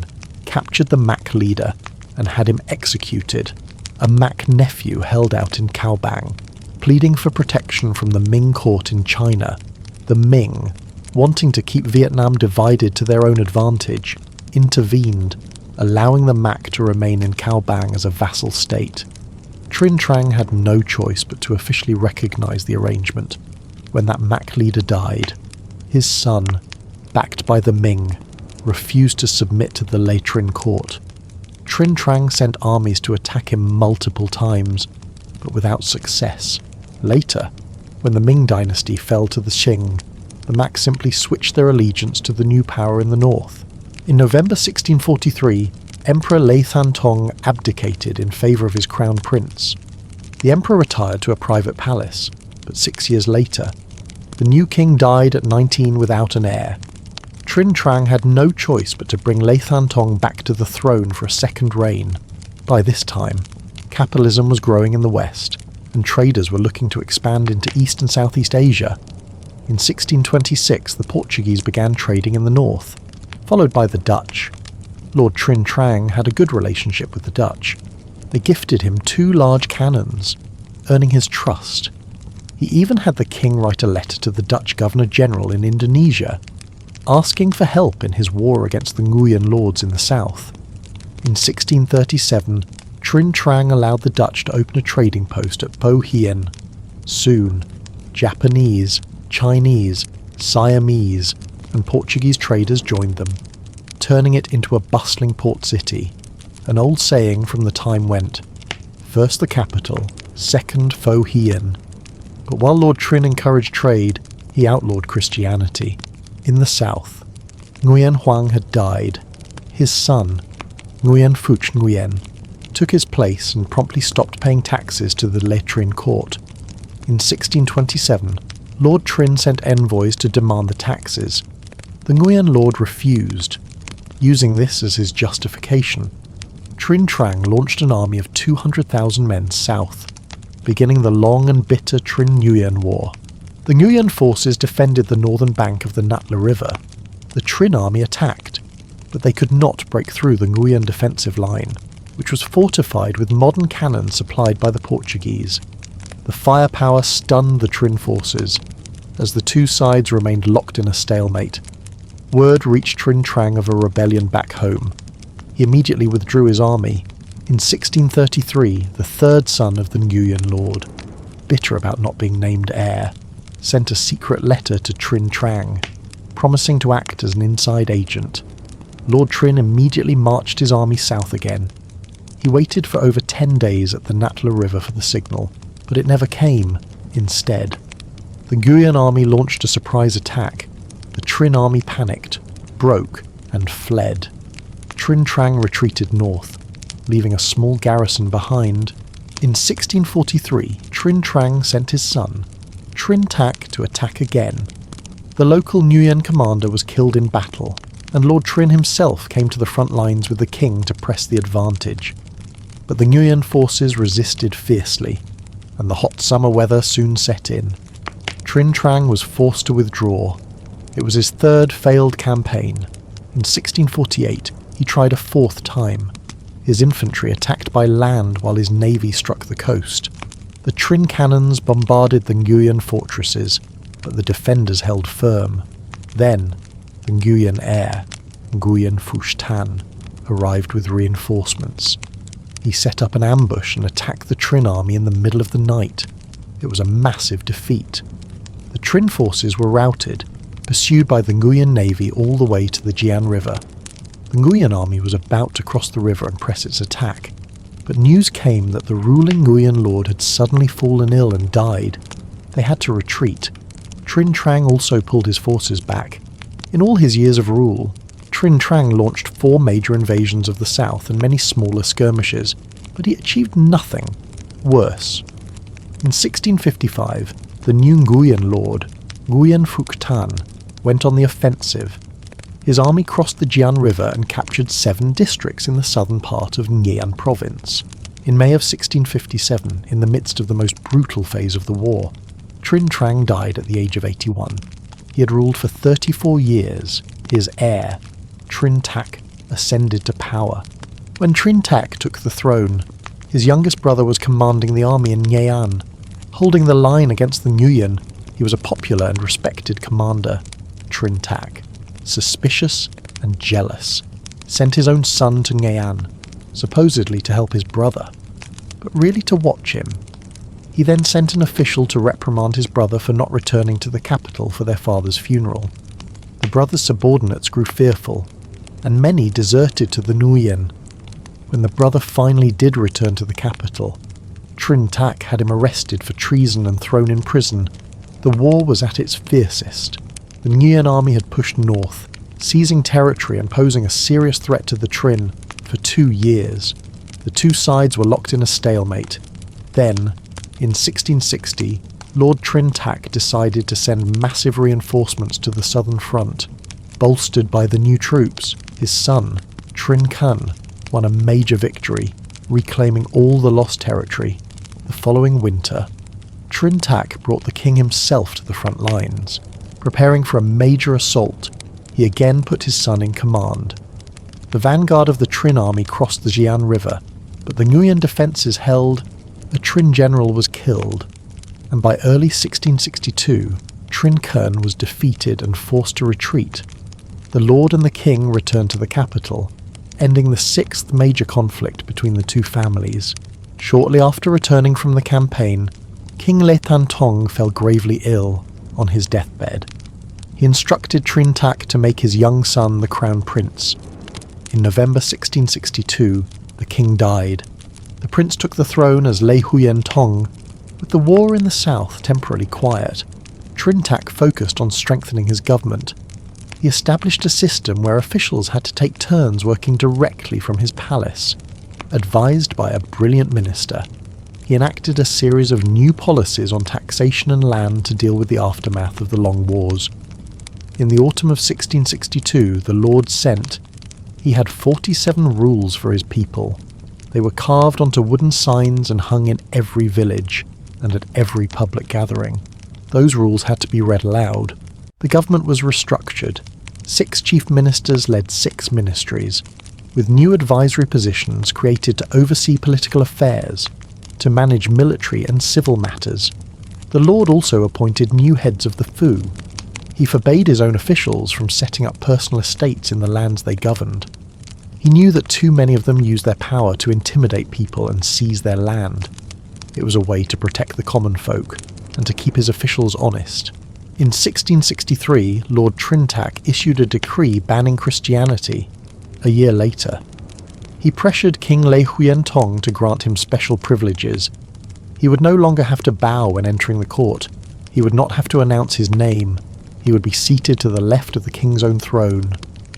captured the Mac leader, and had him executed. A Mac nephew held out in Cao Bang, pleading for protection from the Ming court in China. The Ming, wanting to keep Vietnam divided to their own advantage, intervened, allowing the Mac to remain in Cao Bang as a vassal state. Trinh Trang had no choice but to officially recognize the arrangement. When that Mac leader died, his son, backed by the Ming, refused to submit to the Le Trinh court. Trinh Trang sent armies to attack him multiple times, but without success. Later, when the Ming dynasty fell to the Qing, the Mac simply switched their allegiance to the new power in the north. In November 1643, Emperor Lê Thánh Tông abdicated in favour of his crown prince. The emperor retired to a private palace, but 6 years later, the new king died at 19 without an heir. Trinh Trang had no choice but to bring Lê Thánh Tông back to the throne for a second reign. By this time, capitalism was growing in the west, and traders were looking to expand into East and Southeast Asia. In 1626, the Portuguese began trading in the north, followed by the Dutch. Lord Trinh Trang had a good relationship with the Dutch. They gifted him 2 large cannons, earning his trust. He even had the king write a letter to the Dutch Governor-General in Indonesia, asking for help in his war against the Nguyen Lords in the south. In 1637, Trinh Trang allowed the Dutch to open a trading post at Po Hien. Soon, Japanese, Chinese, Siamese, and Portuguese traders joined them, turning it into a bustling port city. An old saying from the time went, "First the capital, second Pho Hien." But while Lord Trinh encouraged trade, he outlawed Christianity. In the south, Nguyen Huang had died. His son, Nguyen Phuc Nguyen, took his place and promptly stopped paying taxes to the Le Trinh court. In 1627, Lord Trinh sent envoys to demand the taxes. The Nguyen Lord refused. Using this as his justification, Trinh Trang launched an army of 200,000 men south, beginning the long and bitter Trinh Nguyen War. The Nguyen forces defended the northern bank of the Natla River. The Trinh army attacked, but they could not break through the Nguyen defensive line, which was fortified with modern cannons supplied by the Portuguese. The firepower stunned the Trinh forces, as the two sides remained locked in a stalemate. Word reached Trinh Trang of a rebellion back home. He immediately withdrew his army. In 1633, the third son of the Nguyen Lord, bitter about not being named heir, sent a secret letter to Trinh Trang, promising to act as an inside agent. Lord Trinh immediately marched his army south again. He waited for over 10 days at the Natla River for the signal, but it never came. Instead, the Nguyen army launched a surprise attack. The Trinh army panicked, broke, and fled. Trinh Trang retreated north, leaving a small garrison behind. In 1643, Trinh Trang sent his son, Trinh Tak, to attack again. The local Nguyen commander was killed in battle, and Lord Trinh himself came to the front lines with the king to press the advantage. But the Nguyen forces resisted fiercely, and the hot summer weather soon set in. Trinh Trang was forced to withdraw. It was his third failed campaign. In 1648, he tried a fourth time. His infantry attacked by land while his navy struck the coast. The Trinh cannons bombarded the Nguyen fortresses, but the defenders held firm. Then, the Nguyen heir, Nguyen Phuc Tan, arrived with reinforcements. He set up an ambush and attacked the Trinh army in the middle of the night. It was a massive defeat. The Trinh forces were routed, pursued by the Nguyen navy all the way to the Jian River. The Nguyen army was about to cross the river and press its attack, but news came that the ruling Nguyen lord had suddenly fallen ill and died. They had to retreat. Trinh Trang also pulled his forces back. In all his years of rule, Trinh Trang launched 4 major invasions of the south and many smaller skirmishes, but he achieved nothing. Worse. In 1655, the new Nguyen lord, Nguyen Phuc Tan, went on the offensive. His army crossed the Jian River and captured 7 districts in the southern part of Nguyen province. In May of 1657, in the midst of the most brutal phase of the war, Trinh Trang died at the age of 81. He had ruled for 34 years. His heir, Trinh Tak, ascended to power. When Trinh Tak took the throne, his youngest brother was commanding the army in Nghệ An. Holding the line against the Nguyen, he was a popular and respected commander. Trinh Tak, suspicious and jealous, sent his own son to Nghệ An, supposedly to help his brother, but really to watch him. He then sent an official to reprimand his brother for not returning to the capital for their father's funeral. The brother's subordinates grew fearful, and many deserted to the Nguyen. When the brother finally did return to the capital, Trinh Tak had him arrested for treason and thrown in prison. The war was at its fiercest. The Nguyen army had pushed north, seizing territory and posing a serious threat to the Trinh for 2 years. The two sides were locked in a stalemate. Then, in 1660, Lord Trinh Tak decided to send massive reinforcements to the southern front. Bolstered by the new troops, his son, Trinh Khanh, won a major victory, reclaiming all the lost territory. The following winter, Trinh Tak brought the king himself to the front lines. Preparing for a major assault, he again put his son in command. The vanguard of the Trinh army crossed the Jian River, but the Nguyen defences held. A Trinh general was killed, and by early 1662, Trinh Khanh was defeated and forced to retreat. The lord and the king returned to the capital, ending the 6th major conflict between the two families. Shortly after returning from the campaign, King Le Tan Tong fell gravely ill on his deathbed. He instructed Trinh Tak to make his young son the crown prince. In November 1662, the king died. The prince took the throne as Le Huyen Tong. With the war in the south temporarily quiet, Trinh Tak focused on strengthening his government. He established a system where officials had to take turns working directly from his palace. Advised by a brilliant minister, he enacted a series of new policies on taxation and land to deal with the aftermath of the long wars. In the autumn of 1662, the Lord sent. He had 47 rules for his people. They were carved onto wooden signs and hung in every village and at every public gathering. Those rules had to be read aloud. The government was restructured. 6 chief ministers led 6 ministries, with new advisory positions created to oversee political affairs, to manage military and civil matters. The Lord also appointed new heads of the Phu. He forbade his own officials from setting up personal estates in the lands they governed. He knew that too many of them used their power to intimidate people and seize their land. It was a way to protect the common folk and to keep his officials honest. In 1663, Lord Trintac issued a decree banning Christianity. A year later, he pressured King Lê Huyen Tong to grant him special privileges. He would no longer have to bow when entering the court. He would not have to announce his name. He would be seated to the left of the king's own throne.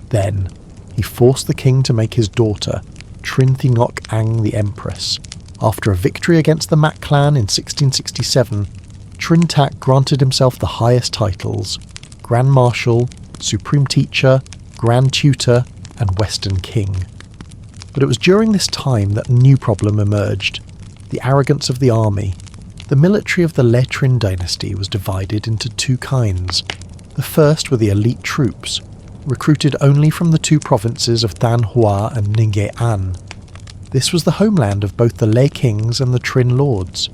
Then, he forced the king to make his daughter, Trinh Thi Ngoc Ang the empress. After a victory against the Mak clan in 1667, Trintac granted himself the highest titles: Grand Marshal, Supreme Teacher, Grand Tutor, and Western King. But it was during this time that a new problem emerged: the arrogance of the army. The military of the Le Trinh dynasty was divided into two kinds. The first were the elite troops, recruited only from the two provinces of Thanh Hoa and Ninh An. This was the homeland of both the Le kings and the Nguyen Lords,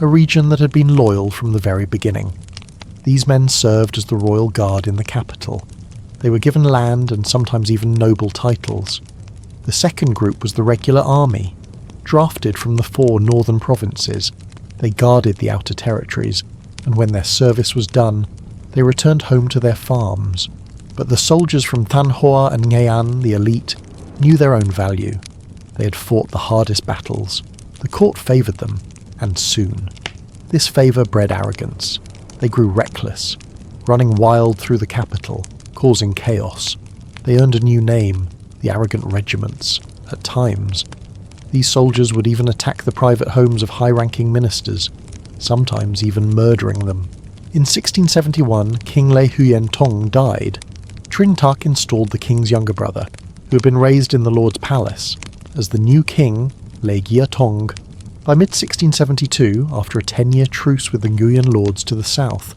a region that had been loyal from the very beginning. These men served as the royal guard in the capital. They were given land and sometimes even noble titles. The second group was the regular army, drafted from the four northern provinces. They guarded the outer territories, and when their service was done, they returned home to their farms. But the soldiers from Thanh Hoa and Nghệ An, the elite, knew their own value. They had fought the hardest battles. The court favoured them, and soon. This favour bred arrogance. They grew reckless, running wild through the capital, causing chaos. They earned a new name, the Arrogant Regiments. At times, these soldiers would even attack the private homes of high-ranking ministers, sometimes even murdering them. In 1671, King Lê Huyen Tong died. Trintac installed the king's younger brother, who had been raised in the Lord's palace, as the new king, Lê Gia Tong. By mid-1672, after a 10-year truce with the Nguyen Lords to the south,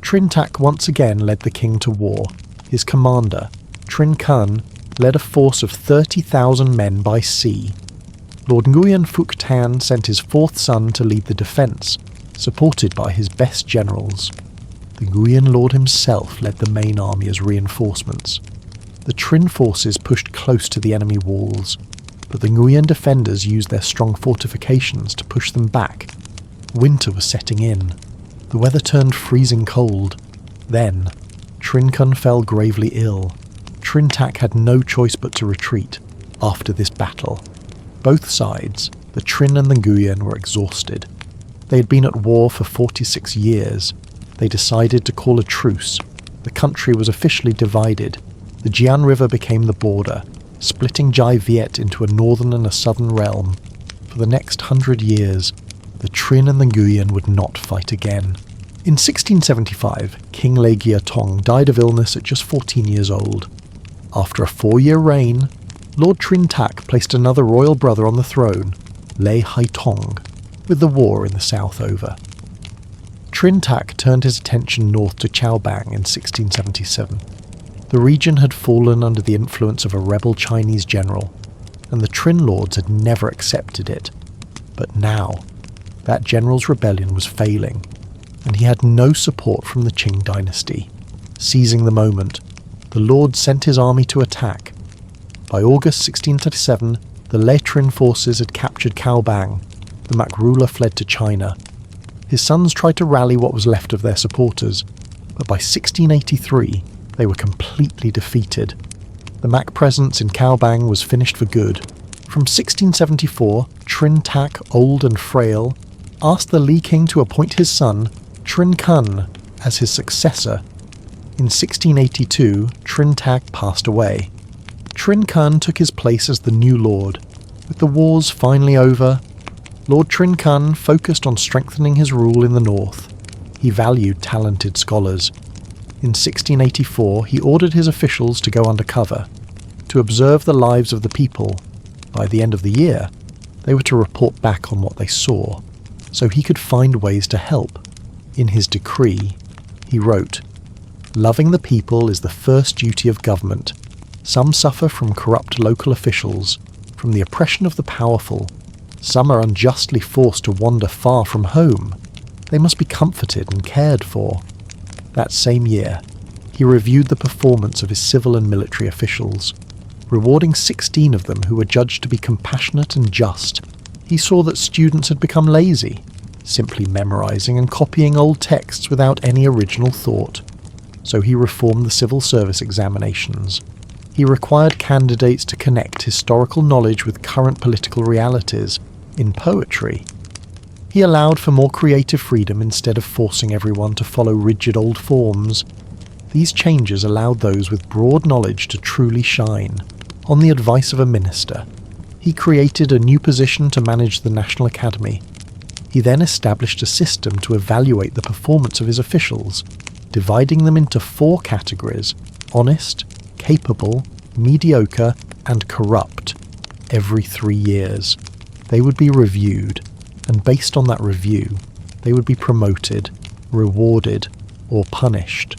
Trintac once again led the king to war. His commander, Trinh Khanh, led a force of 30,000 men by sea. Lord Nguyen Phuc Tan sent his fourth son to lead the defence, supported by his best generals. The Nguyen Lord himself led the main army as reinforcements. The Trinh forces pushed close to the enemy walls, but the Nguyen defenders used their strong fortifications to push them back. Winter was setting in. The weather turned freezing cold. Then, Trinh Khanh fell gravely ill. Trintac had no choice but to retreat after this battle. Both sides, the Trinh and the Nguyen, were exhausted. They had been at war for 46 years. They decided to call a truce. The country was officially divided. The Jian River became the border, splitting Jai Viet into a northern and a southern realm. For the next 100 years, the Trinh and the Nguyen would not fight again. In 1675, King Lê Gia Tong died of illness at just 14 years old. After a 4-year reign, Lord Trintac placed another royal brother on the throne, Lê Hai Tong, with the war in the south over. Trintac turned his attention north to Chao Bang in 1677. The region had fallen under the influence of a rebel Chinese general, and the Trinh Lords had never accepted it. But now, that general's rebellion was failing, and he had no support from the Qing dynasty. Seizing the moment, the Lord sent his army to attack. By August 1637, the Le Trinh forces had captured Cao Bang. The Mak ruler fled to China. His sons tried to rally what was left of their supporters, but by 1683, they were completely defeated. The Mak presence in Cao Bang was finished for good. From 1674, Trintac, old and frail, asked the Li King to appoint his son, Trinh Khanh, as his successor. In 1682, Trintac passed away. Trinh Khanh took his place as the new lord. With the wars finally over, Lord Trinh Khanh focused on strengthening his rule in the north. He valued talented scholars. In 1684, he ordered his officials to go undercover, to observe the lives of the people. By the end of the year, they were to report back on what they saw, so he could find ways to help. In his decree, he wrote, "Loving the people is the first duty of government. Some suffer from corrupt local officials, from the oppression of the powerful. Some are unjustly forced to wander far from home. They must be comforted and cared for." That same year, He reviewed the performance of his civil and military officials. Rewarding 16 of them who were judged to be compassionate and just, he saw that students had become lazy, simply memorizing and copying old texts without any original thought. So he reformed the civil service examinations. He required candidates to connect historical knowledge with current political realities in poetry. He allowed for more creative freedom instead of forcing everyone to follow rigid old forms. These changes allowed those with broad knowledge to truly shine. On the advice of a minister, he created a new position to manage the National Academy. He then established a system to evaluate the performance of his officials, dividing them into 4 categories: honest, capable, mediocre, and corrupt. Every 3 years, they would be reviewed, and based on that review, they would be promoted, rewarded, or punished.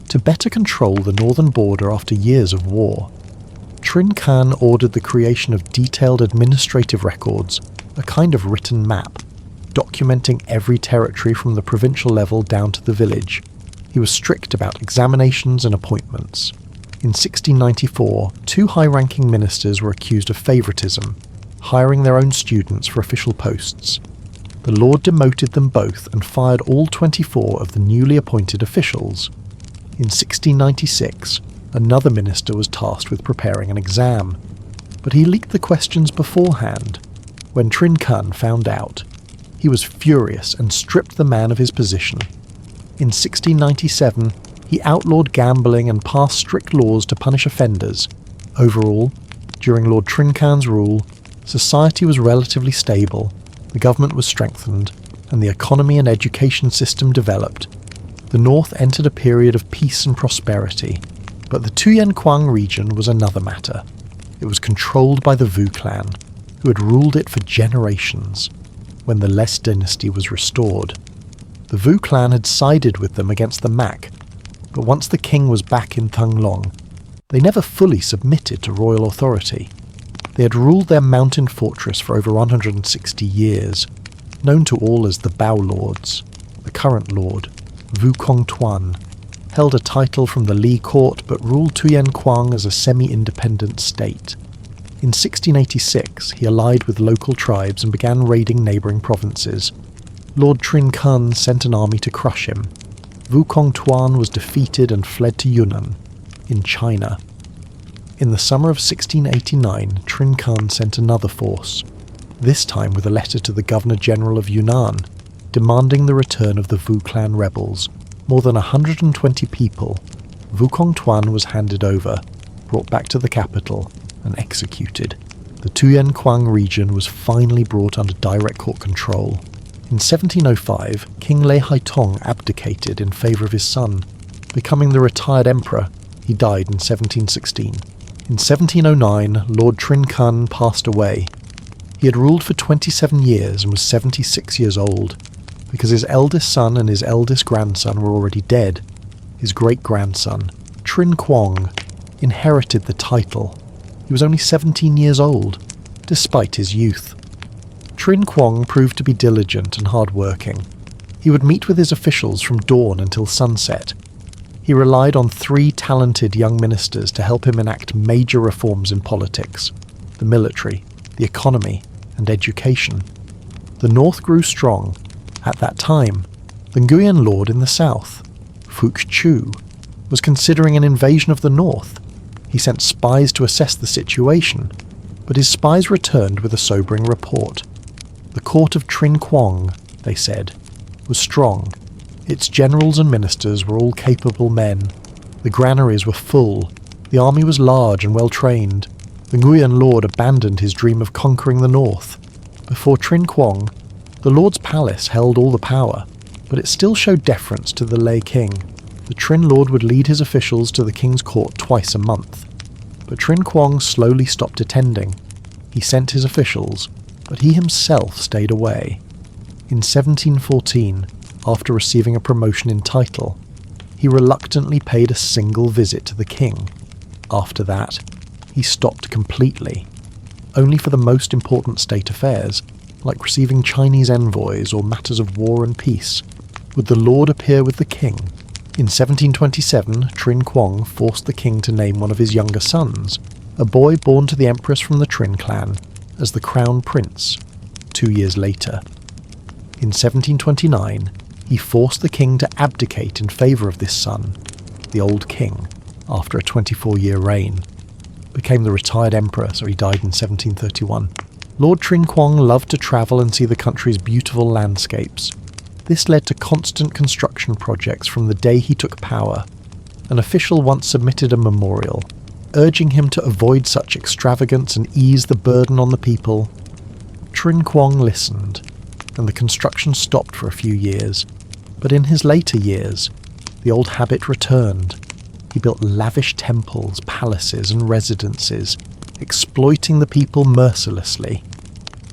To better control the northern border after years of war, Trinh Khan ordered the creation of detailed administrative records, a kind of written map, documenting every territory from the provincial level down to the village. He was strict about examinations and appointments. In 1694, 2 high-ranking ministers were accused of favouritism, hiring their own students for official posts. The Lord demoted them both and fired all 24 of the newly appointed officials. In 1696, another minister was tasked with preparing an exam, but he leaked the questions beforehand. When Trinh Khan found out, he was furious and stripped the man of his position. In 1697, he outlawed gambling and passed strict laws to punish offenders. Overall, during Lord Trinh Khan's rule, society was relatively stable, the government was strengthened, and the economy and education system developed. The north entered a period of peace and prosperity, but the Quyen region was another matter. It was controlled by the Vu clan, who had ruled it for generations. When the Les dynasty was restored, the Vu clan had sided with them against the Mac, but once the king was back in Thang Long, they never fully submitted to royal authority. They had ruled their mountain fortress for over 160 years, known to all as the Bao Lords. The current lord, Vu Kong Tuan, held a title from the Li court but ruled Quyen Quang as a semi-independent state. In 1686, he allied with local tribes and began raiding neighbouring provinces. Lord Trinh Khan sent an army to crush him. Vu Kong Tuan was defeated and fled to Yunnan, in China. In the summer of 1689, Trinh Khan sent another force, this time with a letter to the Governor-General of Yunnan, demanding the return of the Vu clan rebels. More than 120 people, Vu Kong Tuan was handed over, brought back to the capital, and executed. The Quyen Quang region was finally brought under direct court control. In 1705, King Lê Hai Tong abdicated in favour of his son, becoming the retired emperor. He died in 1716. In 1709, Lord Trinh Khan passed away. He had ruled for 27 years and was 76 years old. Because his eldest son and his eldest grandson were already dead, his great-grandson, Trinh Quang, inherited the title. He was only 17 years old, despite his youth. Trinh Quang proved to be diligent and hard-working. He would meet with his officials from dawn until sunset. He relied on 3 talented young ministers to help him enact major reforms in politics, the military, the economy, and education. The north grew strong. At that time, the Nguyen Lord in the south, Phuc Chu, was considering an invasion of the north. He sent spies to assess the situation, but his spies returned with a sobering report. The court of Trinh Quang, they said, was strong. Its generals and ministers were all capable men. The granaries were full. The army was large and well trained. The Nguyen Lord abandoned his dream of conquering the north. Before Trinh Quang, the Lord's palace held all the power, but it still showed deference to the lay king. The Trinh Lord would lead his officials to the king's court twice a month. But Trinh Quang slowly stopped attending. He sent his officials, but he himself stayed away. In 1714, after receiving a promotion in title, he reluctantly paid a single visit to the king. After that, he stopped completely, only for the most important state affairs, like receiving Chinese envoys or matters of war and peace, would the Lord appear with the king. In 1727, Trinh Quang forced the king to name one of his younger sons, a boy born to the empress from the Trinh clan, as the crown prince, 2 years later. In 1729, he forced the king to abdicate in favour of this son, the old king, after a 24-year reign. Became the retired emperor, so he died in 1731. Lord Trinh Quang loved to travel and see the country's beautiful landscapes. This led to constant construction projects from the day he took power. An official once submitted a memorial, urging him to avoid such extravagance and ease the burden on the people. Trinh Quang listened, and the construction stopped for a few years. But in his later years, the old habit returned. He built lavish temples, palaces, and residences, exploiting the people mercilessly.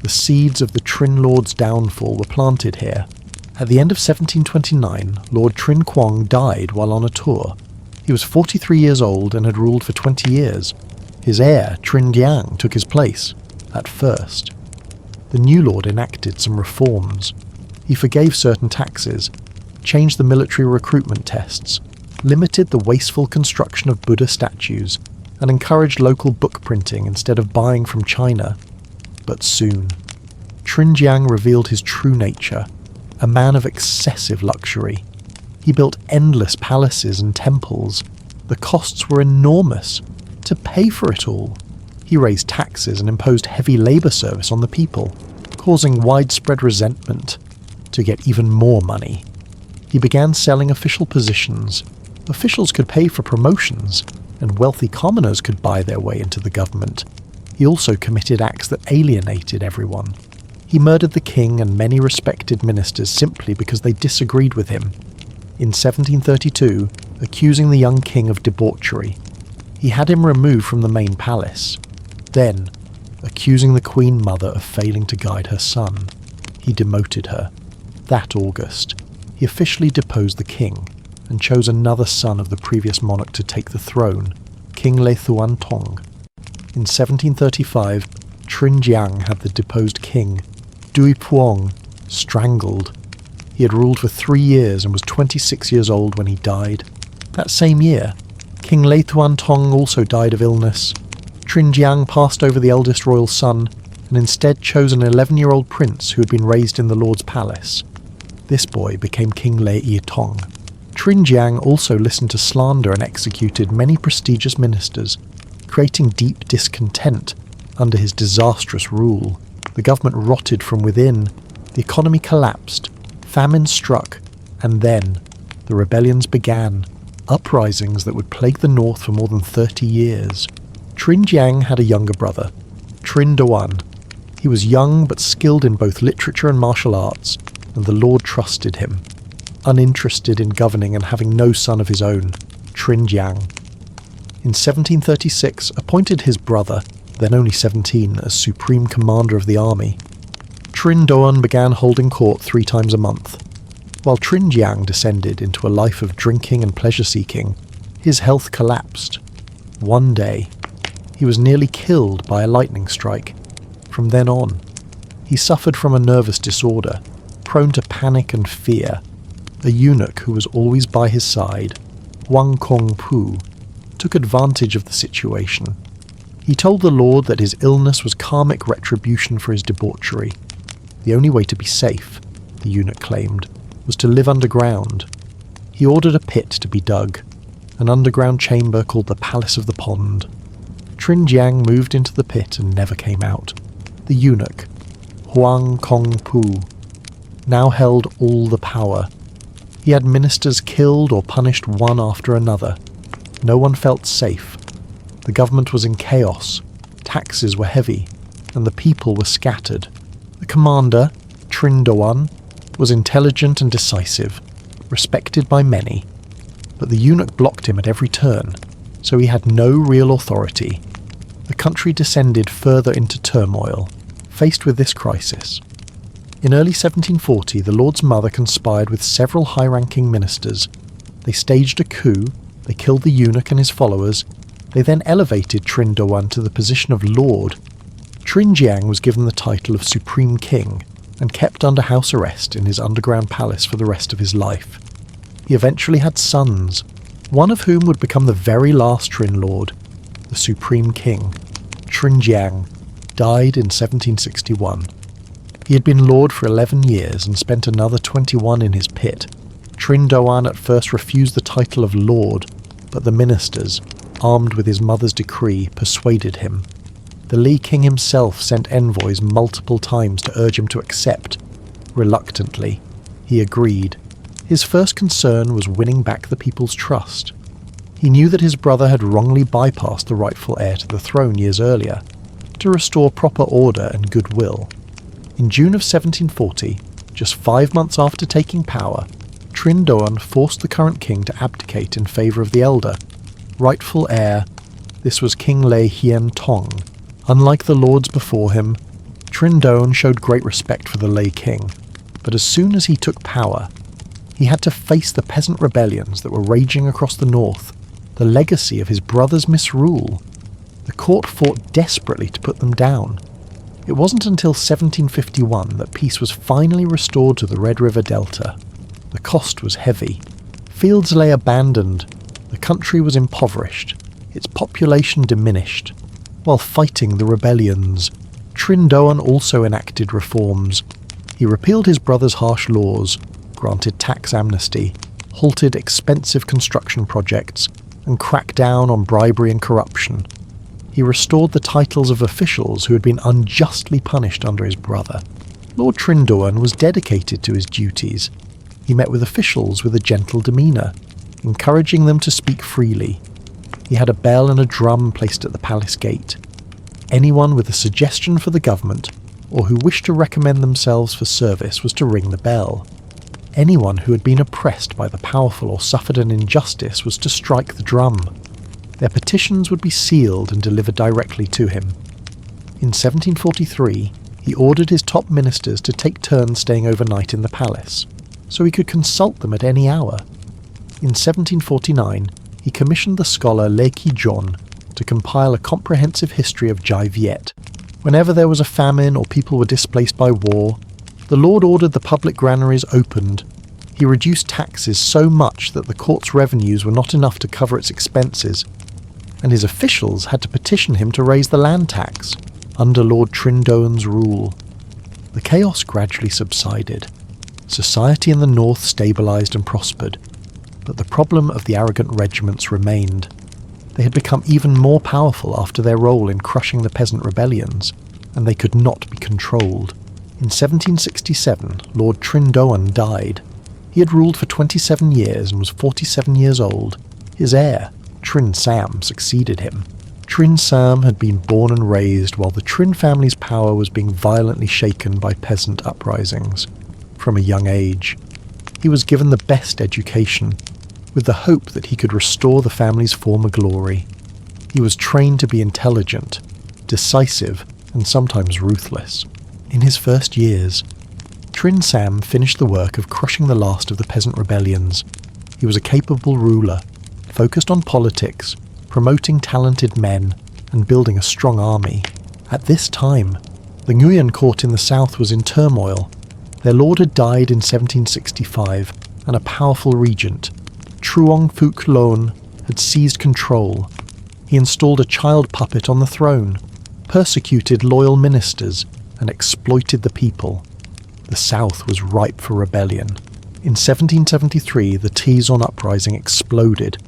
The seeds of the Nguyen Lords' downfall were planted here. At the end of 1729, Lord Trinh Quang died while on a tour. He was 43 years old and had ruled for 20 years. His heir, Trinh Giang, took his place, at first. The new lord enacted some reforms. He forgave certain taxes, changed the military recruitment tests, limited the wasteful construction of Buddha statues, and encouraged local book printing instead of buying from China. But soon, Trinh Giang revealed his true nature, a man of excessive luxury. He built endless palaces and temples. The costs were enormous. To pay for it all, he raised taxes and imposed heavy labour service on the people, causing widespread resentment. To get even more money, he began selling official positions. Officials could pay for promotions, and wealthy commoners could buy their way into the government. He also committed acts that alienated everyone. He murdered the king and many respected ministers simply because they disagreed with him. In 1732, accusing the young king of debauchery, he had him removed from the main palace. Then, accusing the queen mother of failing to guide her son, he demoted her. That August, he officially deposed the king and chose another son of the previous monarch to take the throne, King Le Thuan Tong. In 1735, Trinh Giang had the deposed king, Dui Puong, strangled. He had ruled for 3 years and was 26 years old when he died. That same year, King Le Thuan Tong also died of illness. Trinh Giang passed over the eldest royal son and instead chose an 11-year-old prince who had been raised in the Lord's palace. This boy became King Le Yi Tong. Trinh Giang also listened to slander and executed many prestigious ministers, creating deep discontent under his disastrous rule. The government rotted from within, the economy collapsed, famine struck, and then the rebellions began, uprisings that would plague the north for more than 30 years. Trinh Giang had a younger brother, Trinh Doan. He was young but skilled in both literature and martial arts, and the Lord trusted him. Uninterested in governing and having no son of his own, Trinh Giang, in 1736, appointed his brother, then only 17, as supreme commander of the army. Trinh Doan began holding court 3 times a month. While Trinh Giang descended into a life of drinking and pleasure-seeking, his health collapsed. One day, he was nearly killed by a lightning strike. From then on, he suffered from a nervous disorder, prone to panic and fear. A eunuch who was always by his side, Wang Kong Pu, took advantage of the situation. He told the Lord that his illness was karmic retribution for his debauchery. The only way to be safe, the eunuch claimed, was to live underground. He ordered a pit to be dug, an underground chamber called the Palace of the Pond. Trinh Giang moved into the pit and never came out. The eunuch, Huang Kong Pu, now held all the power. He had ministers killed or punished one after another. No one felt safe. The government was in chaos, taxes were heavy, and the people were scattered. The commander, Trinh Doan, was intelligent and decisive, respected by many, but the eunuch blocked him at every turn, so he had no real authority. The country descended further into turmoil, faced with this crisis. In early 1740, the Lord's mother conspired with several high-ranking ministers. They staged a coup. They killed the eunuch and his followers. They then elevated Trinh Doan to the position of Lord. Trinh Giang was given the title of Supreme King and kept under house arrest in his underground palace for the rest of his life. He eventually had sons, one of whom would become the very last Trinh Lord, the Supreme King. Trinh died in 1761. He had been Lord for 11 years and spent another 21 in his pit. Trinh Doan at first refused the title of Lord, but the ministers, armed with his mother's decree, persuaded him. The Li King himself sent envoys multiple times to urge him to accept. Reluctantly, he agreed. His first concern was winning back the people's trust. He knew that his brother had wrongly bypassed the rightful heir to the throne years earlier. To restore proper order and goodwill. In June of 1740, just 5 months after taking power, Trinh Doan forced the current king to abdicate in favour of the elder, rightful heir. This was King Lê Hien Tong. Unlike the lords before him, Trinh Doan showed great respect for the Lê king, but as soon as he took power, he had to face the peasant rebellions that were raging across the north, the legacy of his brother's misrule. The court fought desperately to put them down. It wasn't until 1751 that peace was finally restored to the Red River Delta. The cost was heavy. Fields lay abandoned. The country was impoverished. Its population diminished. While fighting the rebellions, Trinh Doan also enacted reforms. He repealed his brother's harsh laws, granted tax amnesty, halted expensive construction projects, and cracked down on bribery and corruption. He restored the titles of officials who had been unjustly punished under his brother. Lord Trinh Doan was dedicated to his duties. He met with officials with a gentle demeanour, encouraging them to speak freely. He had a bell and a drum placed at the palace gate. Anyone with a suggestion for the government, or who wished to recommend themselves for service, was to ring the bell. Anyone who had been oppressed by the powerful or suffered an injustice was to strike the drum. Their petitions would be sealed and delivered directly to him. In 1743, he ordered his top ministers to take turns staying overnight in the palace, so he could consult them at any hour. In 1749, he commissioned the scholar Lê Kỳ John to compile a comprehensive history of Jai Viet. Whenever there was a famine or people were displaced by war, the Lord ordered the public granaries opened. He reduced taxes so much that the court's revenues were not enough to cover its expenses, and his officials had to petition him to raise the land tax under Lord Trinh Doan's rule. The chaos gradually subsided. Society in the north stabilised and prospered, but the problem of the arrogant regiments remained. They had become even more powerful after their role in crushing the peasant rebellions, and they could not be controlled. In 1767, Lord Trinh Doan died. He had ruled for 27 years and was 47 years old. His heir, Trinh Sam, succeeded him. Trinh Sam had been born and raised while the Trinh family's power was being violently shaken by peasant uprisings. From a young age, he was given the best education, with the hope that he could restore the family's former glory. He was trained to be intelligent, decisive, and sometimes ruthless. In his first years, Trinh Sam finished the work of crushing the last of the peasant rebellions. He was a capable ruler, focused on politics, promoting talented men, and building a strong army. At this time, the Nguyen court in the south was in turmoil. Their lord had died in 1765, and a powerful regent, Truong Phuc Loan, had seized control. He installed a child puppet on the throne, persecuted loyal ministers, and exploited the people. The south was ripe for rebellion. In 1773, the Lam Son Uprising exploded,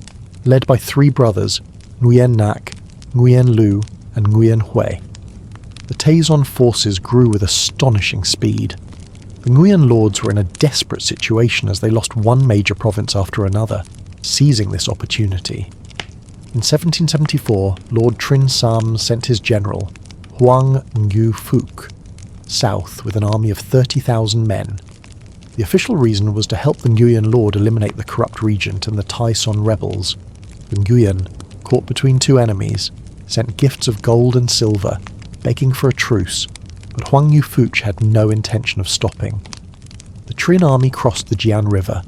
led by 3 brothers, Nguyen Naq, Nguyen Lu, and Nguyen Hue. The Tay-son forces grew with astonishing speed. The Nguyen Lords were in a desperate situation as they lost one major province after another, seizing this opportunity. In 1774, Lord Trinh Sam sent his general, Hoang Ngu Phuc, south with an army of 30,000 men. The official reason was to help the Nguyen Lord eliminate the corrupt regent and the Tay-son rebels. The Nguyen, caught between 2 enemies, sent gifts of gold and silver, begging for a truce, but Hoang Ngu Phuc had no intention of stopping. The Trinh army crossed the Jian River,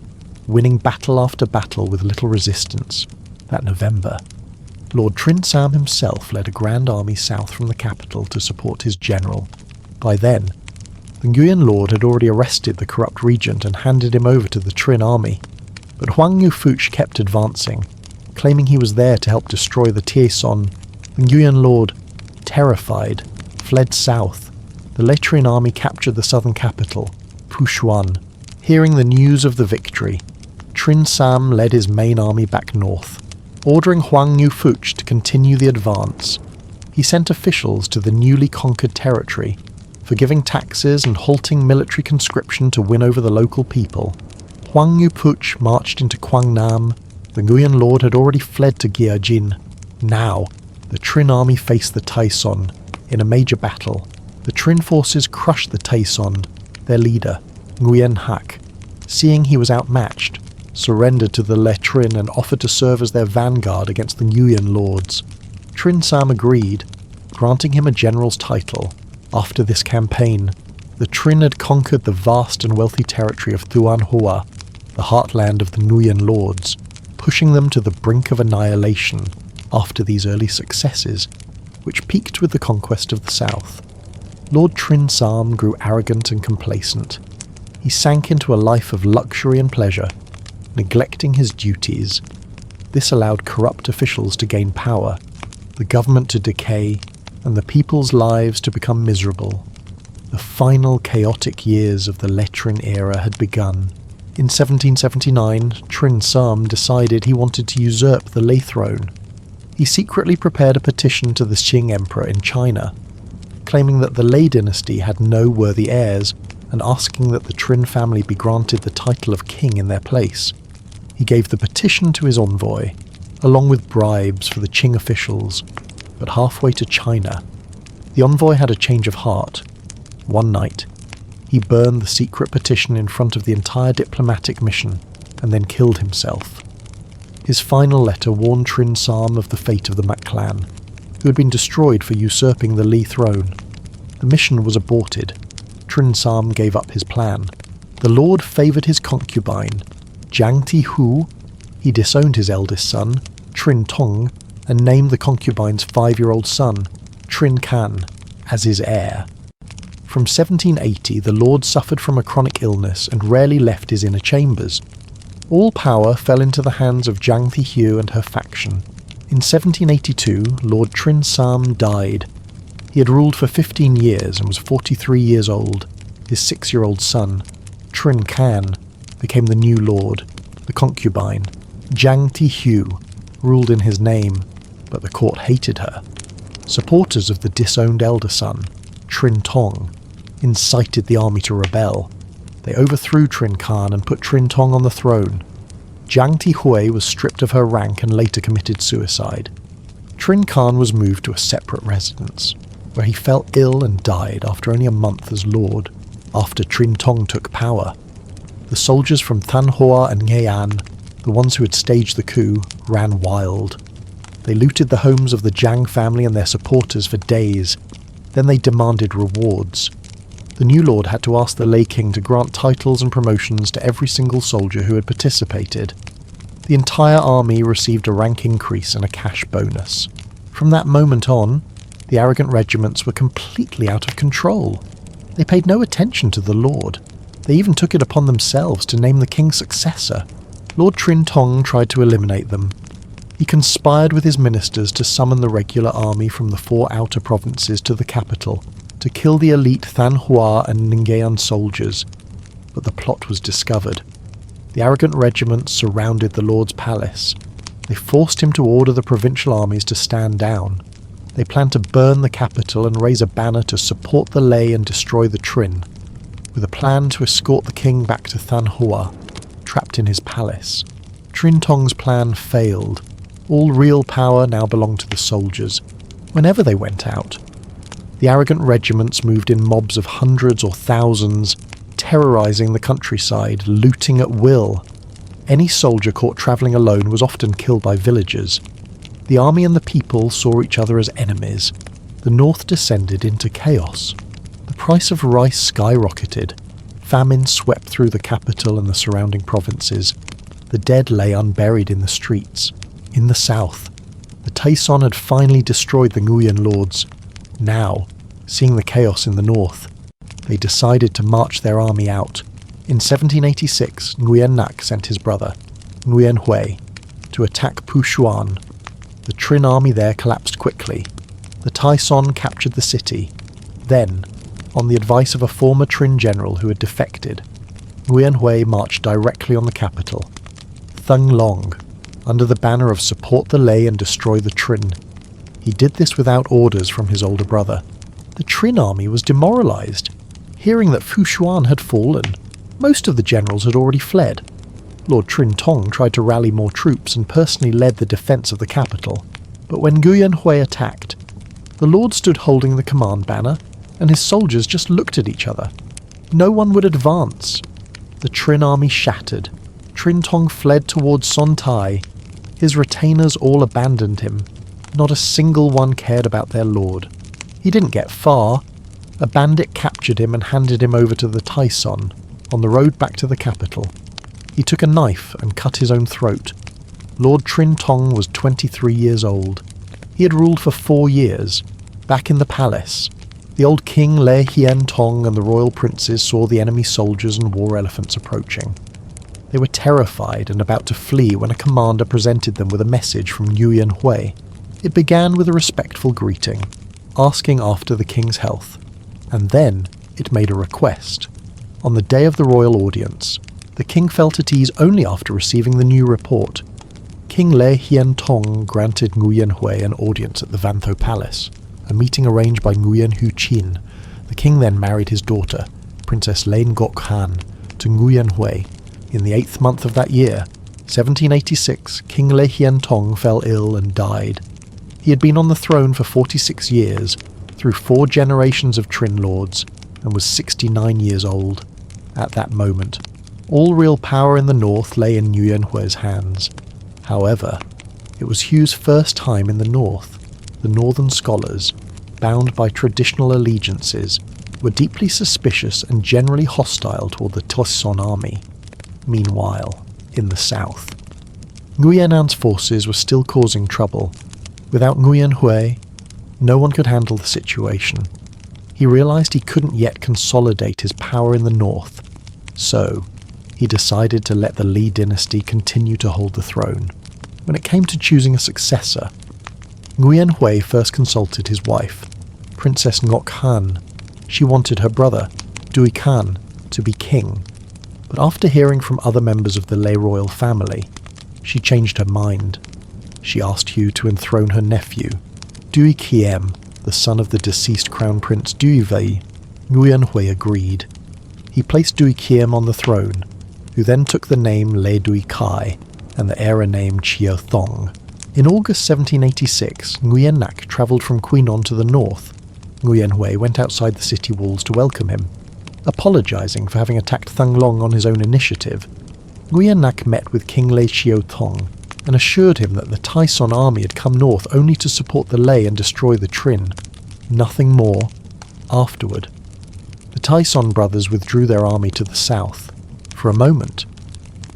winning battle after battle with little resistance. That November, Lord Trinh Sam himself led a grand army south from the capital to support his general. By then, the Nguyen Lord had already arrested the corrupt regent and handed him over to the Trinh army. But Huang Yufuch kept advancing, claiming he was there to help destroy the Tieson. The Nguyen Lord, terrified, fled south. The Letrian army captured the southern capital, Pushuan. Hearing the news of the victory, Trinh Sam led his main army back north, ordering Huang Yufuch to continue the advance. He sent officials to the newly conquered territory, forgiving taxes and halting military conscription to win over the local people. Huang Yufuch marched into Quang Nam. The Nguyen Lord had already fled to Gyajin. Now, the Trinh army faced the Tieson. In a major battle, the Trinh forces crushed the Tieson. Their leader, Nguyen Hak, seeing he was outmatched, surrendered to the Le Trinh and offered to serve as their vanguard against the Nguyen Lords. Trinh Sam agreed, granting him a general's title. After this campaign, the Trinh had conquered the vast and wealthy territory of Thuan Hoa, the heartland of the Nguyen Lords, pushing them to the brink of annihilation after these early successes, which peaked with the conquest of the south. Lord Trinh Sam grew arrogant and complacent. He sank into a life of luxury and pleasure, neglecting his duties. This allowed corrupt officials to gain power, the government to decay, and the people's lives to become miserable. The final chaotic years of the Letrian era had begun. In 1779, Trinh Sam decided he wanted to usurp the Lei throne. He secretly prepared a petition to the Qing Emperor in China, claiming that the Lei dynasty had no worthy heirs and asking that the Trinh family be granted the title of king in their place. He gave the petition to his envoy, along with bribes for the Qing officials, but halfway to China, the envoy had a change of heart. One night, he burned the secret petition in front of the entire diplomatic mission and then killed himself. His final letter warned Trinh Sam of the fate of the Mak clan, who had been destroyed for usurping the Li throne. The mission was aborted. Trinh Sam gave up his plan. The Lord favoured his concubine, Jiang Ti Hu. He disowned his eldest son, Trinh Tong, and named the concubine's 5-year-old son, Trinh Can, as his heir. From 1780, the Lord suffered from a chronic illness and rarely left his inner chambers. All power fell into the hands of Jiang Ti Hu and her faction. In 1782, Lord Trinh Sam died. He had ruled for 15 years and was 43 years old. His 6-year-old son, Trinh Can, became the new lord. The concubine, Jiang Ti Hu, ruled in his name, but the court hated her. Supporters of the disowned elder son, Trinh Tong, incited the army to rebel. They overthrew Trinh Can and put Trinh Tong on the throne. Jiang Ti Hui was stripped of her rank and later committed suicide. Trinh Can was moved to a separate residence, where he fell ill and died after only a month as lord, after Trinh Tong took power. The soldiers from Than Hoa and Nghệ An, the ones who had staged the coup, ran wild. They looted the homes of the Jiang family and their supporters for days. Then they demanded rewards. The new lord had to ask the Lei King to grant titles and promotions to every single soldier who had participated. The entire army received a rank increase and a cash bonus. From that moment on, the arrogant regiments were completely out of control. They paid no attention to the lord. They even took it upon themselves to name the king's successor. Lord Trinh Tong tried to eliminate them. He conspired with his ministers to summon the regular army from the 4 outer provinces to the capital to kill the elite Than Hoa and Ninggaean soldiers, but the plot was discovered. The arrogant regiments surrounded the lord's palace. They forced him to order the provincial armies to stand down. They planned to burn the capital and raise a banner to support the Lei and destroy the Trinh, with a plan to escort the king back to Than Hoa, trapped in his palace. Trinh Tong's plan failed. All real power now belonged to the soldiers, whenever they went out. The arrogant regiments moved in mobs of hundreds or thousands, terrorising the countryside, looting at will. Any soldier caught travelling alone was often killed by villagers. The army and the people saw each other as enemies. The north descended into chaos. The price of rice skyrocketed. Famine swept through the capital and the surrounding provinces. The dead lay unburied in the streets. In the south, the Tieson had finally destroyed the Nguyen Lords. Now, seeing the chaos in the north, they decided to march their army out. In 1786, Nguyen Nak sent his brother, Nguyen to attack Pushuan. The Trinh army there collapsed quickly. The Tai Son captured the city. Then, on the advice of a former Trinh general who had defected, Nguyen marched directly on the capital, Thung Long, under the banner of support the Lay and destroy the Trinh. He did this without orders from his older brother. The Trinh army was demoralized. Hearing that Pushuan had fallen, most of the generals had already fled. Lord Trinh Tong tried to rally more troops and personally led the defence of the capital. But when Nguyen attacked, the Lord stood holding the command banner, and his soldiers just looked at each other. No one would advance. The Trinh army shattered. Trinh Tong fled towards Son Tai. His retainers all abandoned him. Not a single one cared about their lord. He didn't get far. A bandit captured him and handed him over to the Tai Son on the road back to the capital. He took a knife and cut his own throat. Lord Trinh Tong was 23 years old. He had ruled for 4 years. Back in the palace, the old king Le Hien Tong and the royal princes saw the enemy soldiers and war elephants approaching. They were terrified and about to flee when a commander presented them with a message from Nguyen. It began with a respectful greeting, asking after the king's health, and then it made a request. On the day of the royal audience, the king felt at ease only after receiving the new report. King Le Hien Tong granted Nguyen an audience at the Vantho Palace, a meeting arranged by Nguyen Hu Chin. The king then married his daughter, Princess Lane Gok Han, to Nguyen. In the 8th month of that year, 1786, King Le Hien Tong fell ill and died. He had been on the throne for 46 years, through 4 generations of Trinh lords, and was 69 years old. At that moment, all real power in the north lay in Nguyen hands. However, it was Hu's first time in the north. The northern scholars, bound by traditional allegiances, were deeply suspicious and generally hostile toward the Tai Son army. Meanwhile, in the south, Nguyen forces were still causing trouble. Without Nguyen, no one could handle the situation. He realized he couldn't yet consolidate his power in the north, so he decided to let the Li dynasty continue to hold the throne. When it came to choosing a successor, Nguyen first consulted his wife, Princess Ngok Han. She wanted her brother, Dui Khan, to be king, but after hearing from other members of the Lay royal family, she changed her mind. She asked Hu to enthrone her nephew, Dui Kiem, the son of the deceased crown prince Dui Wei. Nguyen agreed. He placed Dui Kiem on the throne, who then took the name Le Dui Kai and the era name Chiao Thong. In August 1786, Nguyen travelled from Quyen to the north. Nguyen went outside the city walls to welcome him. Apologising for having attacked Thung Long on his own initiative, Nguyen met with King Le Chiao Thong and assured him that the Tai Son army had come north only to support the Lay and destroy the Trinh. Nothing more. Afterward, the Tai Son brothers withdrew their army to the south. For a moment,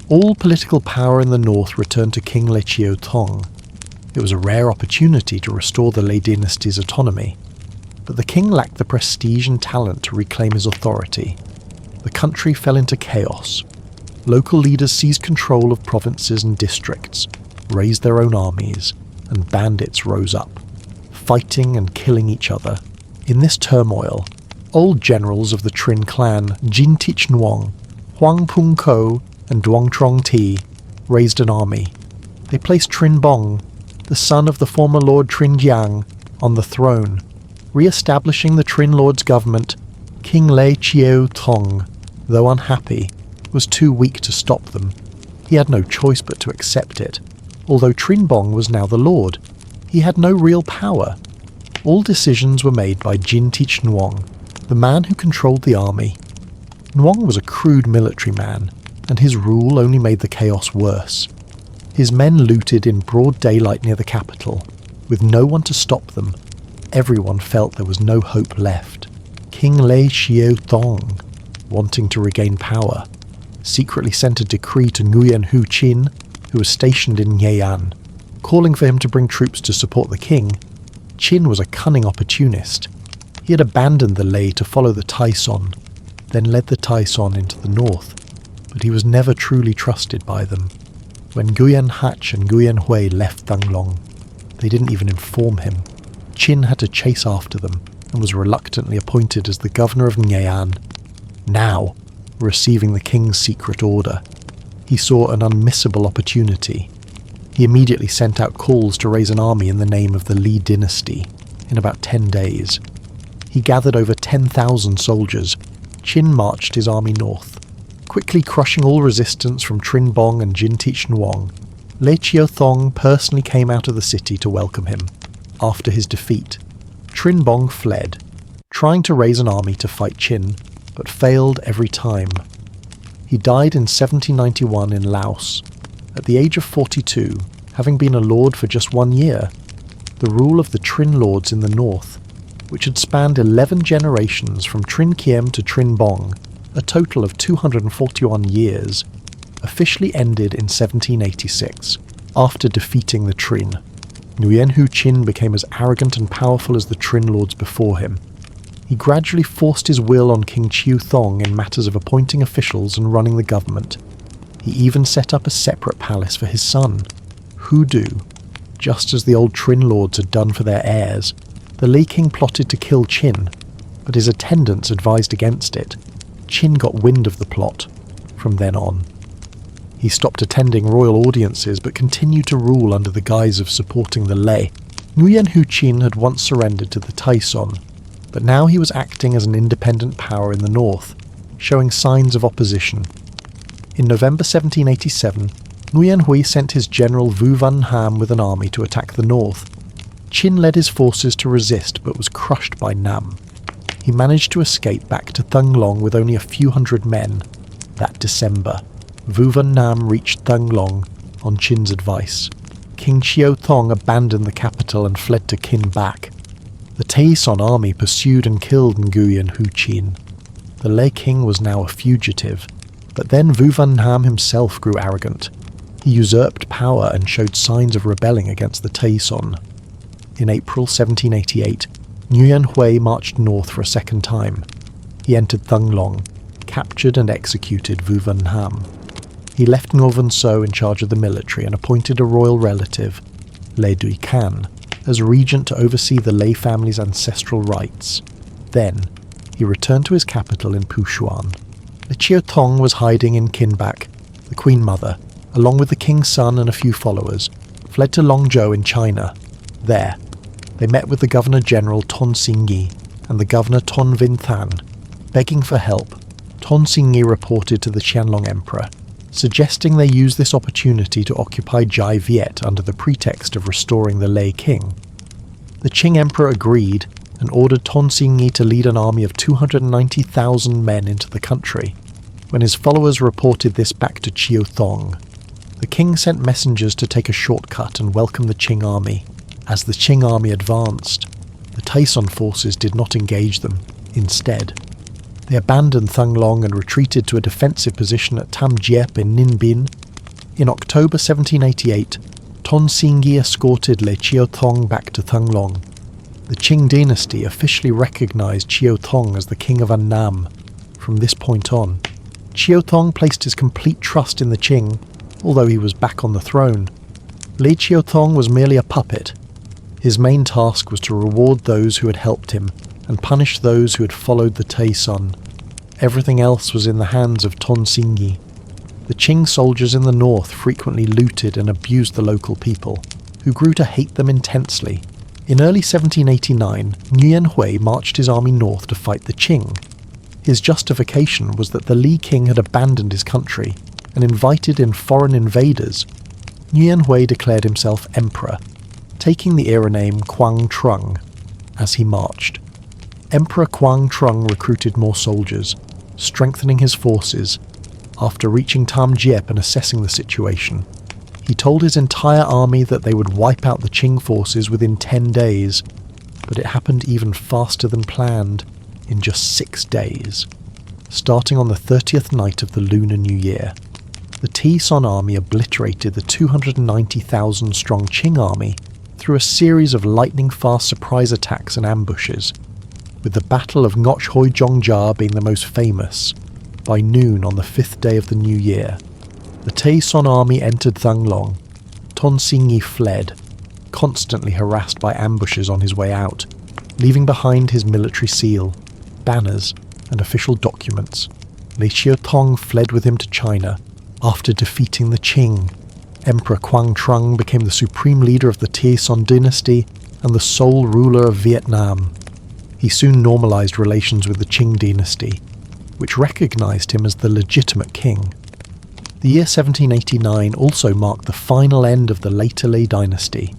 all political power in the north returned to King Le Chiao Thong. It was a rare opportunity to restore the Lay dynasty's autonomy, but the king lacked the prestige and talent to reclaim his authority. The country fell into chaos. Local leaders seized control of provinces and districts, raised their own armies, and bandits rose up, fighting and killing each other. In this turmoil, old generals of the Trinh clan, Jin Tich Nuong, Huang Pung Ko, and Duong Trong Ti, raised an army. They placed Trinh Bong, the son of the former Lord Trinh Giang, on the throne. Re-establishing the Trinh Lord's government, King Le Chiao Thong, though unhappy, was too weak to stop them. He had no choice but to accept it. Although Trinh Bong was now the Lord, he had no real power. All decisions were made by Jin Tich Nuong, the man who controlled the army. Nuong was a crude military man, and his rule only made the chaos worse. His men looted in broad daylight near the capital, with no one to stop them. Everyone felt there was no hope left. King Le Chiao Thong, wanting to regain power, secretly sent a decree to Nguyen Hu Chin, who was stationed in Nheyan, calling for him to bring troops to support the king. Chin was a cunning opportunist. He had abandoned the Lay to follow the Tai Son, then led the Tai Son into the north, but he was never truly trusted by them. when Nguyen Hach and Nguyen Hui left Thăng Long. They didn't even inform him. Trinh had to chase after them and was reluctantly appointed as the governor of Nghệ An. Now, receiving the king's secret order, he saw an unmissable opportunity. He immediately sent out calls to raise an army in the name of the Lý Dynasty in about 10 days. He gathered over 10,000 soldiers. Trinh marched his army north, quickly crushing all resistance from Trinh Bong and Jin Teach Nuong. Lê Chiêu Thong personally came out of the city to welcome him. After his defeat, Trinh Bong fled, trying to raise an army to fight Trinh, but failed every time. He died in 1791 in Laos, at the age of 42, having been a lord for just 1 year. The rule of the Nguyen Lords in the north, which had spanned 11 generations from Trinh Kiem to Trinh Bong, a total of 241 years, officially ended in 1786, after defeating the Trinh. Nguyen Hu Chin became as arrogant and powerful as the Nguyen Lords before him. He gradually forced his will on King Chiu Thong in matters of appointing officials and running the government. He even set up a separate palace for his son, Hu Du. Just as the old Nguyen Lords had done for their heirs, the Lê King plotted to kill Trinh, but his attendants advised against it. Trinh got wind of the plot from then on. He stopped attending royal audiences but continued to rule under the guise of supporting the Lê. Nguyen Hu Chin had once surrendered to the Tai Son, but now he was acting as an independent power in the north, showing signs of opposition. In November 1787, Nguyen Hui sent his general Vu Van Ham with an army to attack the north. Trinh led his forces to resist but was crushed by Nam. He managed to escape back to Thăng Long with only a few hundred men. That December, Vu Van Nam reached Thăng Long on Trinh's advice. King Chiêu Thong abandoned the capital and fled to Kin Bach. The Tai Son army pursued and killed Nguyen Hu Chin. The Lê King was now a fugitive, but then Vu Van Ham himself grew arrogant. He usurped power and showed signs of rebelling against the Tai Son. In April 1788, Nguyen Hui marched north for a second time. He entered Thăng Long, captured and executed Vu Van Ham. He left Ngo Van So in charge of the military and appointed a royal relative, Lê Duy Can, as regent to oversee the Lê family's ancestral rights. Then, he returned to his capital in Phuchuan. Lê Chiêu Thong was hiding in Kin Bach. The Queen Mother, along with the king's son and a few followers, fled to Longzhou in China. There, they met with the Governor-General Ton Sinh Nghi and the Governor Ton Vinh Than. Begging for help, Ton Sinh Nghi reported to the Qianlong Emperor, suggesting they use this opportunity to occupy Jai Viet under the pretext of restoring the Lê King. The Qing Emperor agreed and ordered Ton Sinh Nghi to lead an army of 290,000 men into the country. When his followers reported this back to Chiêu Thong, the king sent messengers to take a shortcut and welcome the Qing army. As the Qing army advanced, the Tai Son forces did not engage them. Instead, they abandoned Thăng Long and retreated to a defensive position at Tam Giep in Ninh Binh. In October 1788, Ton Sinh Nghi escorted Lê Chiêu Thong back to Thăng Long. The Qing dynasty officially recognized Chiêu Thong as the king of Annam. From this point on, Chiêu Thong placed his complete trust in the Qing, although he was back on the throne. Lê Chiêu Thong was merely a puppet. His main task was to reward those who had helped him and punish those who had followed the Tai Son. Everything else was in the hands of Ton Sinh Nghi. The Qing soldiers in the north frequently looted and abused the local people, who grew to hate them intensely. In early 1789, Nguyen Hui marched his army north to fight the Qing. His justification was that the Lê King had abandoned his country and invited in foreign invaders. Nguyen Hui declared himself emperor, taking the era name Quang Trung as he marched. Emperor Quang Trung recruited more soldiers, strengthening his forces. After reaching Tam Giep and assessing the situation, he told his entire army that they would wipe out the Qing forces within 10 days, but it happened even faster than planned, in just 6 days. Starting on the 30th night of the Lunar New Year, the Tai Son army obliterated the 290,000-strong Qing army through a series of lightning-fast surprise attacks and ambushes, with the Battle of Ngoc Hoi Jong Jar being the most famous, by noon on the 5th day of the new year. The Tay Son army entered Thunglong. Ton Singyi fled, constantly harassed by ambushes on his way out, leaving behind his military seal, banners, and official documents. Lei Xiaotong fled with him to China after defeating the Qing. Emperor Quang Trung became the supreme leader of the Tay Son dynasty and the sole ruler of Vietnam. He soon normalized relations with the Qing dynasty, which recognized him as the legitimate king. The year 1789 also marked the final end of the later Lei dynasty,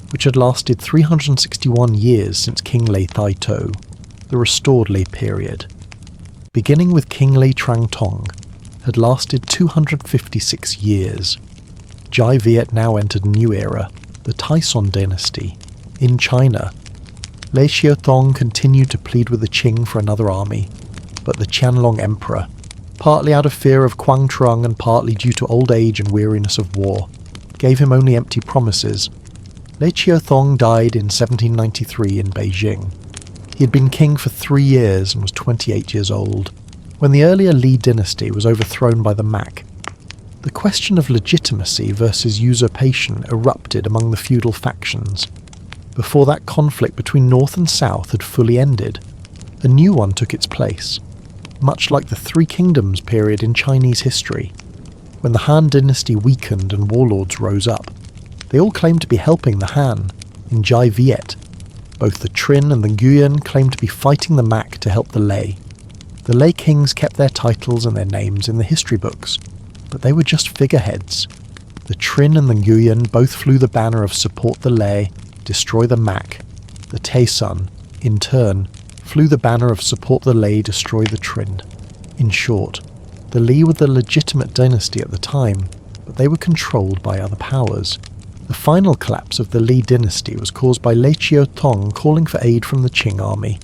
which had lasted 361 years since King Lei Thai To, the restored Lei period. Beginning with King Lei Trang Tong, had lasted 256 years. Jai Viet now entered a new era, the Tai Son dynasty, in China. Lei Xiaotong continued to plead with the Qing for another army, but the Qianlong emperor, partly out of fear of Quang Trung and partly due to old age and weariness of war, gave him only empty promises. Lei Xiaotong died in 1793 in Beijing. He had been king for 3 years and was 28 years old, when the earlier Li dynasty was overthrown by the Mac. The question of legitimacy versus usurpation erupted among the feudal factions. Before that conflict between North and South had fully ended, a new one took its place, much like the Three Kingdoms period in Chinese history. When the Han dynasty weakened and warlords rose up, they all claimed to be helping the Han in Jai Viet. Both the Trinh and the Nguyen claimed to be fighting the Mac to help the Lei. The Lei kings kept their titles and their names in the history books, but they were just figureheads. The Trinh and the Nguyen both flew the banner of support the Lei, destroy the Mac. The Tay Son, in turn, flew the banner of support the Lei, destroy the Trinh. In short, the Li were the legitimate dynasty at the time, but they were controlled by other powers. The final collapse of the Li dynasty was caused by Lei Xiaotong calling for aid from the Qing army.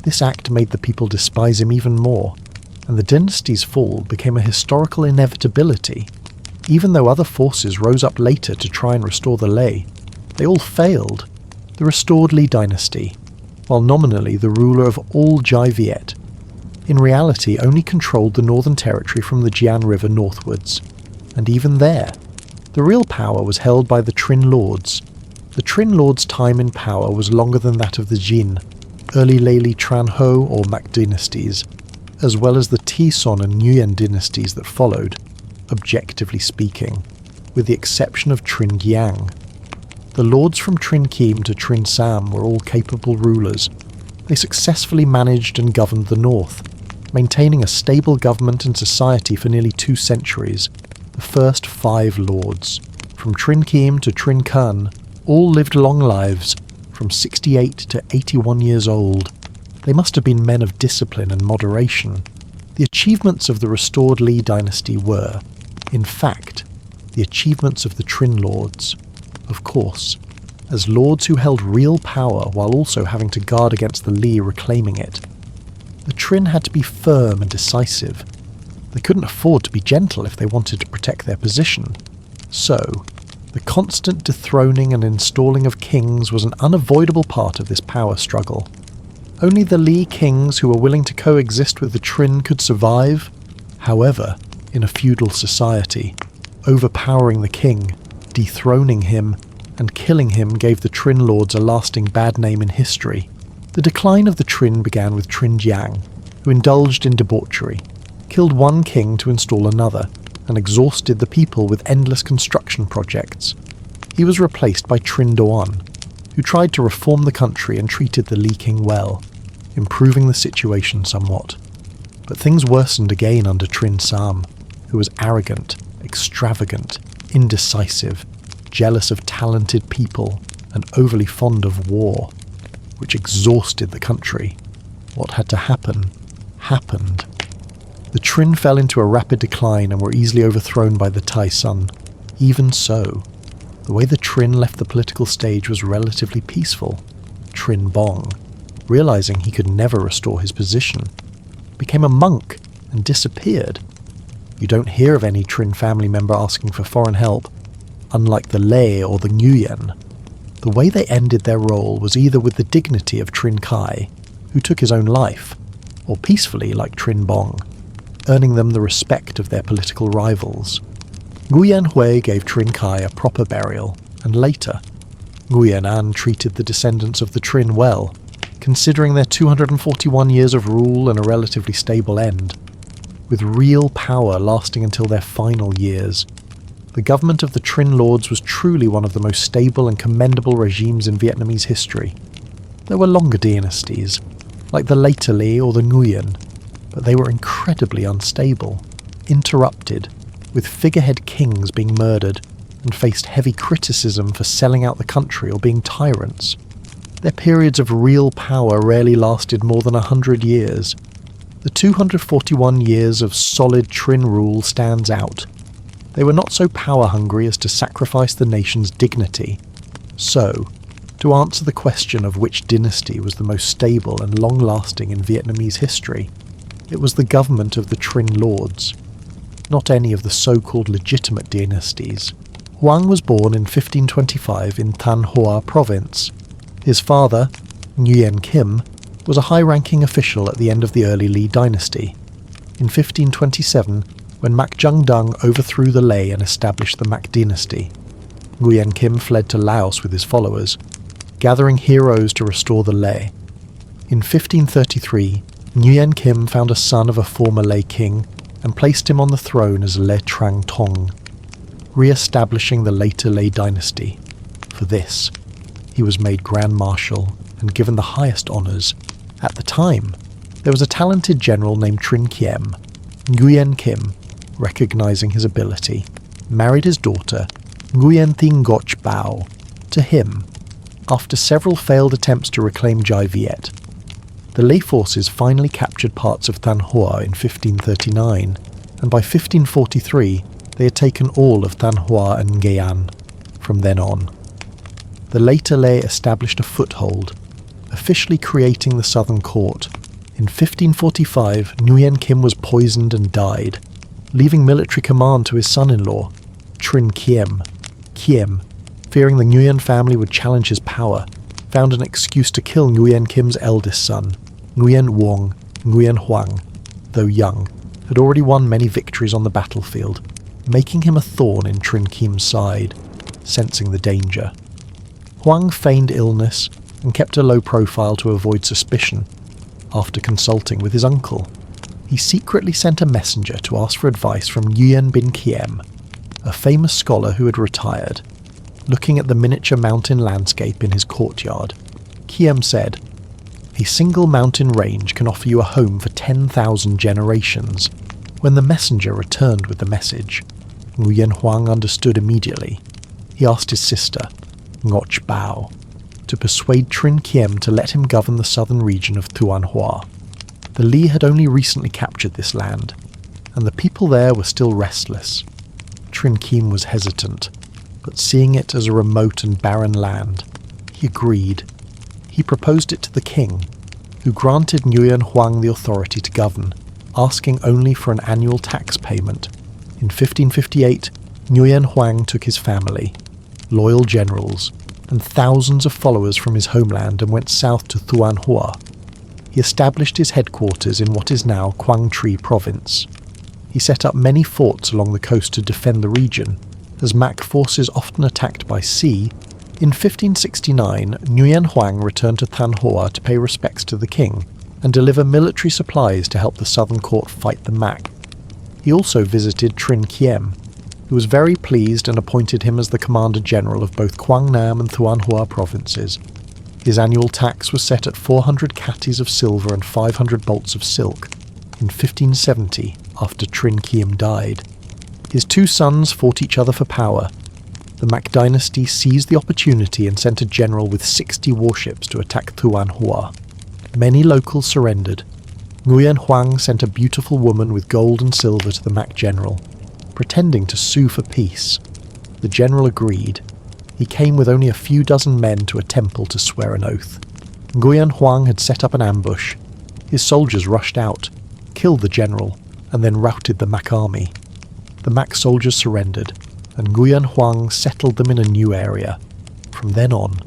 This act made the people despise him even more, and the dynasty's fall became a historical inevitability. Even though other forces rose up later to try and restore the Lei, they all failed. The restored Li dynasty, while nominally the ruler of all Jai Viet, in reality only controlled the northern territory from the Jian River northwards, and even there, the real power was held by the Nguyen Lords. The Nguyen Lords' time in power was longer than that of the Jin, early Lei Li Tran Ho or Mac dynasties, as well as the Tay Son and Nguyen dynasties that followed, objectively speaking, with the exception of Trinh Giang. The lords from Trinh Kim to Trinh Sam were all capable rulers. They successfully managed and governed the north, maintaining a stable government and society for nearly 2 centuries. The first 5 lords, from Trinh Kim to Trinh Kun, all lived long lives, from 68 to 81 years old. They must have been men of discipline and moderation. The achievements of the restored Li dynasty were, in fact, the achievements of the Nguyen Lords. Of course, as lords who held real power while also having to guard against the Li reclaiming it. The Trinh had to be firm and decisive. They couldn't afford to be gentle if they wanted to protect their position. So, the constant dethroning and installing of kings was an unavoidable part of this power struggle. Only the Li kings who were willing to coexist with the Trinh could survive. However, in a feudal society, overpowering the king, dethroning him, and killing him gave the Nguyen Lords a lasting bad name in history. The decline of the Trinh began with Trinh Giang, who indulged in debauchery, killed one king to install another, and exhausted the people with endless construction projects. He was replaced by Trinh Doan, who tried to reform the country and treated the Li king well, improving the situation somewhat. But things worsened again under Trinh Sam, who was arrogant, extravagant, indecisive, jealous of talented people, and overly fond of war, which exhausted the country. What had to happen, happened. The Trinh fell into a rapid decline and were easily overthrown by the Tai Son. Even so, the way the Trinh left the political stage was relatively peaceful. Trinh Bong, realizing he could never restore his position, became a monk and disappeared. You don't hear of any Trinh family member asking for foreign help, unlike the Lei or the Nguyen. The way they ended their role was either with the dignity of Trinh Kai, who took his own life, or peacefully like Trinh Bong, earning them the respect of their political rivals. Nguyen Hue gave Trinh Khai a proper burial, and later, Nguyen An treated the descendants of the Trinh well, considering their 241 years of rule and a relatively stable end, with real power lasting until their final years. The government of the Nguyen Lords was truly one of the most stable and commendable regimes in Vietnamese history. There were longer dynasties, like the later Li or the Nguyen, but they were incredibly unstable, interrupted, with figurehead kings being murdered and faced heavy criticism for selling out the country or being tyrants. Their periods of real power rarely lasted more than 100 years. The 241 years of solid Trinh rule stands out. They were not so power-hungry as to sacrifice the nation's dignity. So, to answer the question of which dynasty was the most stable and long-lasting in Vietnamese history, it was the government of the Nguyen Lords, not any of the so-called legitimate dynasties. Hoang was born in 1525 in Thanh Hoa province. His father, Nguyen Kim, was a high-ranking official at the end of the early Li dynasty. In 1527, when Mac Jung Dung overthrew the Lei and established the Mac dynasty, Nguyen Kim fled to Laos with his followers, gathering heroes to restore the Lei. In 1533, Nguyen Kim found a son of a former Lei king and placed him on the throne as Le Trang Tong, re-establishing the later Lei dynasty. For this, he was made Grand Marshal and given the highest honours. At the time, there was a talented general named Trinh Kiem. Nguyen Kim, recognising his ability, married his daughter, Nguyen Thi Ngoc Bao, to him, after several failed attempts to reclaim Jai Viet. The Lei forces finally captured parts of Thanh Hoa in 1539, and by 1543 they had taken all of Thanh Hoa and Nghe An. From then on, the later Lei established a foothold, officially creating the Southern Court. In 1545, Nguyen Kim was poisoned and died, leaving military command to his son-in-law, Trinh Kiem. Kiem, fearing the Nguyen family would challenge his power, found an excuse to kill Nguyen Kim's eldest son, Nguyen Vuong. Nguyen Hoang, though young, had already won many victories on the battlefield, making him a thorn in Trinh Kiem's side, sensing the danger. Hoang feigned illness and kept a low profile to avoid suspicion. After consulting with his uncle, he secretly sent a messenger to ask for advice from Nguyen bin Kiem, a famous scholar who had retired. Looking at the miniature mountain landscape in his courtyard, Kiem said, "A single mountain range can offer you a home for 10,000 generations." When the messenger returned with the message, Nguyen Hoang understood immediately. He asked his sister, Ngoc Bao, to persuade Trinh Kiem to let him govern the southern region of Thuan Hoa. The Li had only recently captured this land, and the people there were still restless. Trinh Kiem was hesitant, but seeing it as a remote and barren land, he agreed. He proposed it to the king, who granted Nguyen Hoang the authority to govern, asking only for an annual tax payment. In 1558, Nguyen Hoang took his family, loyal generals, and thousands of followers from his homeland and went south to Thuan Hoa. He established his headquarters in what is now Quang Tri province. He set up many forts along the coast to defend the region, as Mac forces often attacked by sea. In 1569, Nguyen Hoang returned to Thanh Hoa to pay respects to the king and deliver military supplies to help the Southern Court fight the Mac. He also visited Trinh Kiem, who was very pleased and appointed him as the Commander-General of both Quang Nam and Thuan Hoa provinces. His annual tax was set at 400 catties of silver and 500 bolts of silk. In 1570, after Trinh Kiem died, his two sons fought each other for power. The Mac dynasty seized the opportunity and sent a general with 60 warships to attack Thuan Hoa. Many locals surrendered. Nguyen Hoang sent a beautiful woman with gold and silver to the Mac general, pretending to sue for peace. The general agreed. He came with only a few dozen men to a temple to swear an oath. Nguyen Hoang had set up an ambush. His soldiers rushed out, killed the general, and then routed the Mac army. The Mac soldiers surrendered, and Nguyen Hoang settled them in a new area. From then on,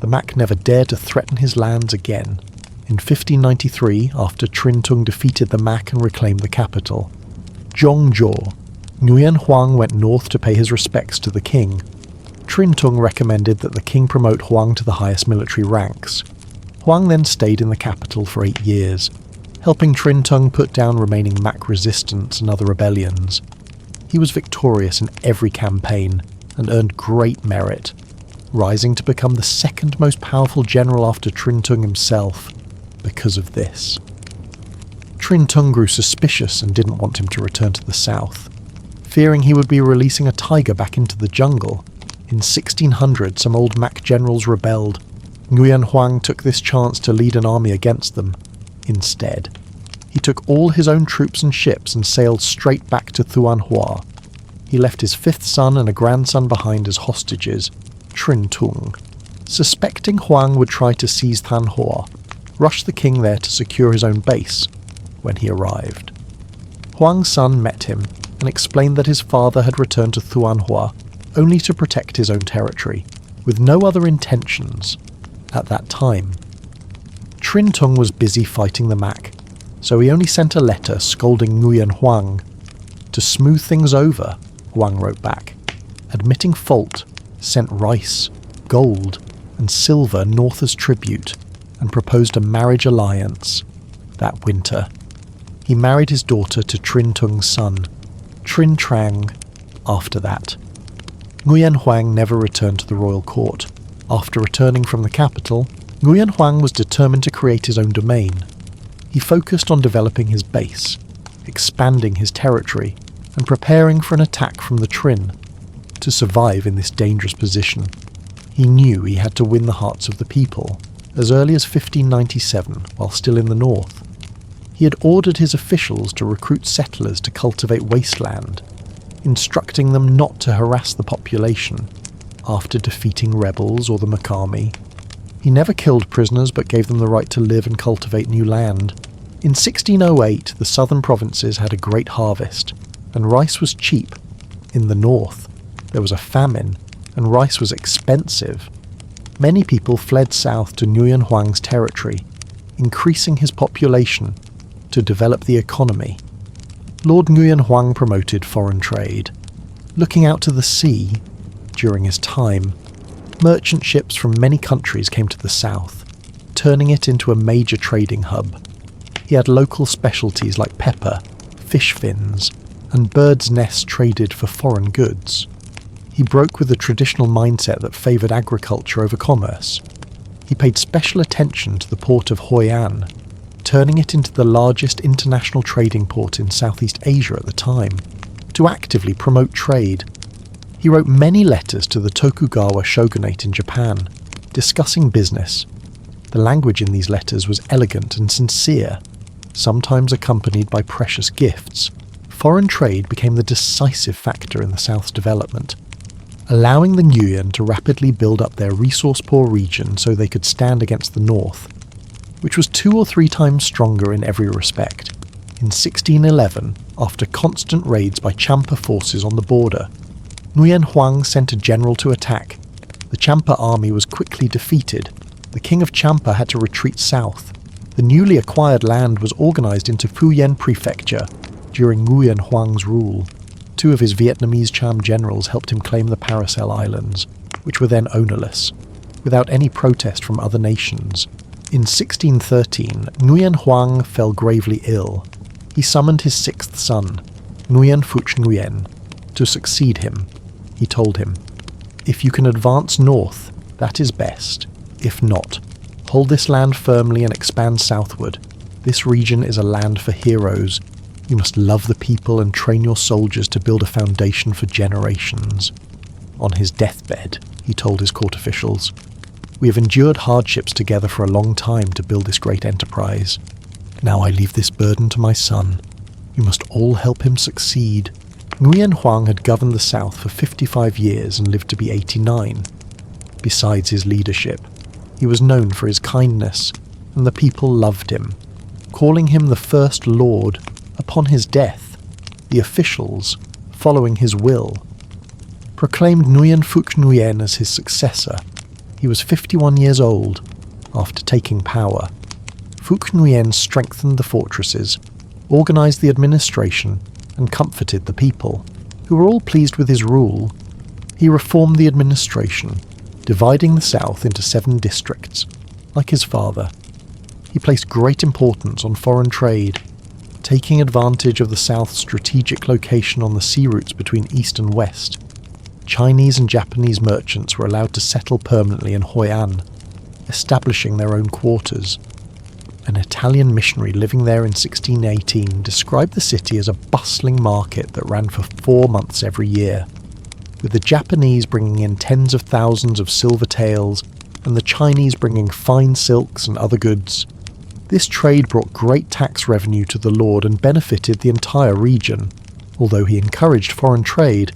the Mac never dared to threaten his lands again. In 1593, after Trinh Tung defeated the Mac and reclaimed the capital, Zhong Zhou, Nguyen Huang went north to pay his respects to the king. Trinh recommended that the king promote Huang to the highest military ranks. Huang then stayed in the capital for 8 years, helping Trinh put down remaining Mac resistance and other rebellions. He was victorious in every campaign and earned great merit, rising to become the second most powerful general after Trinh himself because of this. Trinh grew suspicious and didn't want him to return to the south, fearing he would be releasing a tiger back into the jungle. In 1600, some old Mac generals rebelled. Nguyen Huang took this chance to lead an army against them. Instead, he took all his own troops and ships and sailed straight back to Thuan Hoa. He left his 5th son and a grandson behind as hostages, Trinh. Suspecting Huang would try to seize Than Hoa, rushed the king there to secure his own base. When he arrived, Huang's son met him and explained that his father had returned to Thuan Hoa only to protect his own territory, with no other intentions at that time. Trinh was busy fighting the Mac, so he only sent a letter scolding Nguyen Huang. To smooth things over, Huang wrote back, admitting fault, sent rice, gold, and silver north as tribute, and proposed a marriage alliance. That winter, he married his daughter to Trinh son, Trinh Trang, after that. Nguyen Huang never returned to the royal court. After returning from the capital, Nguyen Huang was determined to create his own domain. He focused on developing his base, expanding his territory, and preparing for an attack from the Trinh. To survive in this dangerous position, he knew he had to win the hearts of the people, as early as 1597, while still in the north. He had ordered his officials to recruit settlers to cultivate wasteland, instructing them not to harass the population after defeating rebels or the Makami. He never killed prisoners but gave them the right to live and cultivate new land. In 1608, the southern provinces had a great harvest, and rice was cheap. In the north, there was a famine, and rice was expensive. Many people fled south to Nguyen Huang's territory, increasing his population to develop the economy. Lord Nguyen Huang promoted foreign trade. Looking out to the sea, during his time, merchant ships from many countries came to the south, turning it into a major trading hub. He had local specialties like pepper, fish fins, and birds' nests traded for foreign goods. He broke with the traditional mindset that favoured agriculture over commerce. He paid special attention to the port of Hoi An, turning it into the largest international trading port in Southeast Asia at the time, to actively promote trade. He wrote many letters to the Tokugawa shogunate in Japan, discussing business. The language in these letters was elegant and sincere, sometimes accompanied by precious gifts. Foreign trade became the decisive factor in the South's development, allowing the Nguyen to rapidly build up their resource-poor region so they could stand against the North, which was 2 or 3 times stronger in every respect. In 1611, after constant raids by Champa forces on the border, Nguyen Huang sent a general to attack. The Champa army was quickly defeated. The king of Champa had to retreat south. The newly acquired land was organized into Quyen prefecture during Nguyen Huang's rule. 2 of his Vietnamese Cham generals helped him claim the Paracel Islands, which were then ownerless, without any protest from other nations. In 1613, Nguyen Huang fell gravely ill. He summoned his 6th son, Nguyen Phuc Nguyen, to succeed him. He told him, "If you can advance north, that is best. If not, hold this land firmly and expand southward. This region is a land for heroes. You must love the people and train your soldiers to build a foundation for generations." On his deathbed, he told his court officials, "We have endured hardships together for a long time to build this great enterprise. Now I leave this burden to my son. You must all help him succeed." Nguyen Huang had governed the south for 55 years and lived to be 89. Besides his leadership, he was known for his kindness, and the people loved him, calling him the First Lord. Upon his death, the officials, following his will, proclaimed Nguyen Phuc Nguyen as his successor. He was 51 years old after taking power. Phuc Nguyen strengthened the fortresses, organized the administration, and comforted the people. who were all pleased with his rule. He reformed the administration, dividing the south into 7 districts, like his father. He placed great importance on foreign trade, taking advantage of the south's strategic location on the sea routes between east and west. Chinese and Japanese merchants were allowed to settle permanently in Hoi An, establishing their own quarters. An Italian missionary living there in 1618 described the city as a bustling market that ran for 4 months every year, with the Japanese bringing in tens of thousands of silver taels and the Chinese bringing fine silks and other goods. This trade brought great tax revenue to the lord and benefited the entire region. Although he encouraged foreign trade,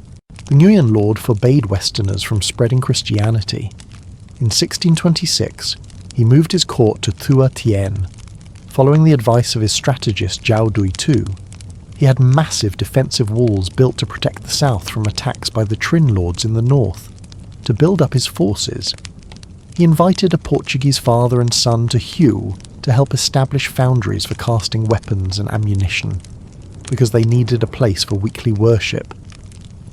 the Nguyen Lord forbade Westerners from spreading Christianity. In 1626, he moved his court to Thua Tien. Following the advice of his strategist Zhao Dui Tu, he had massive defensive walls built to protect the south from attacks by the Trinh lords in the north. To build up his forces, he invited a Portuguese father and son to Hue to help establish foundries for casting weapons and ammunition, because they needed a place for weekly worship.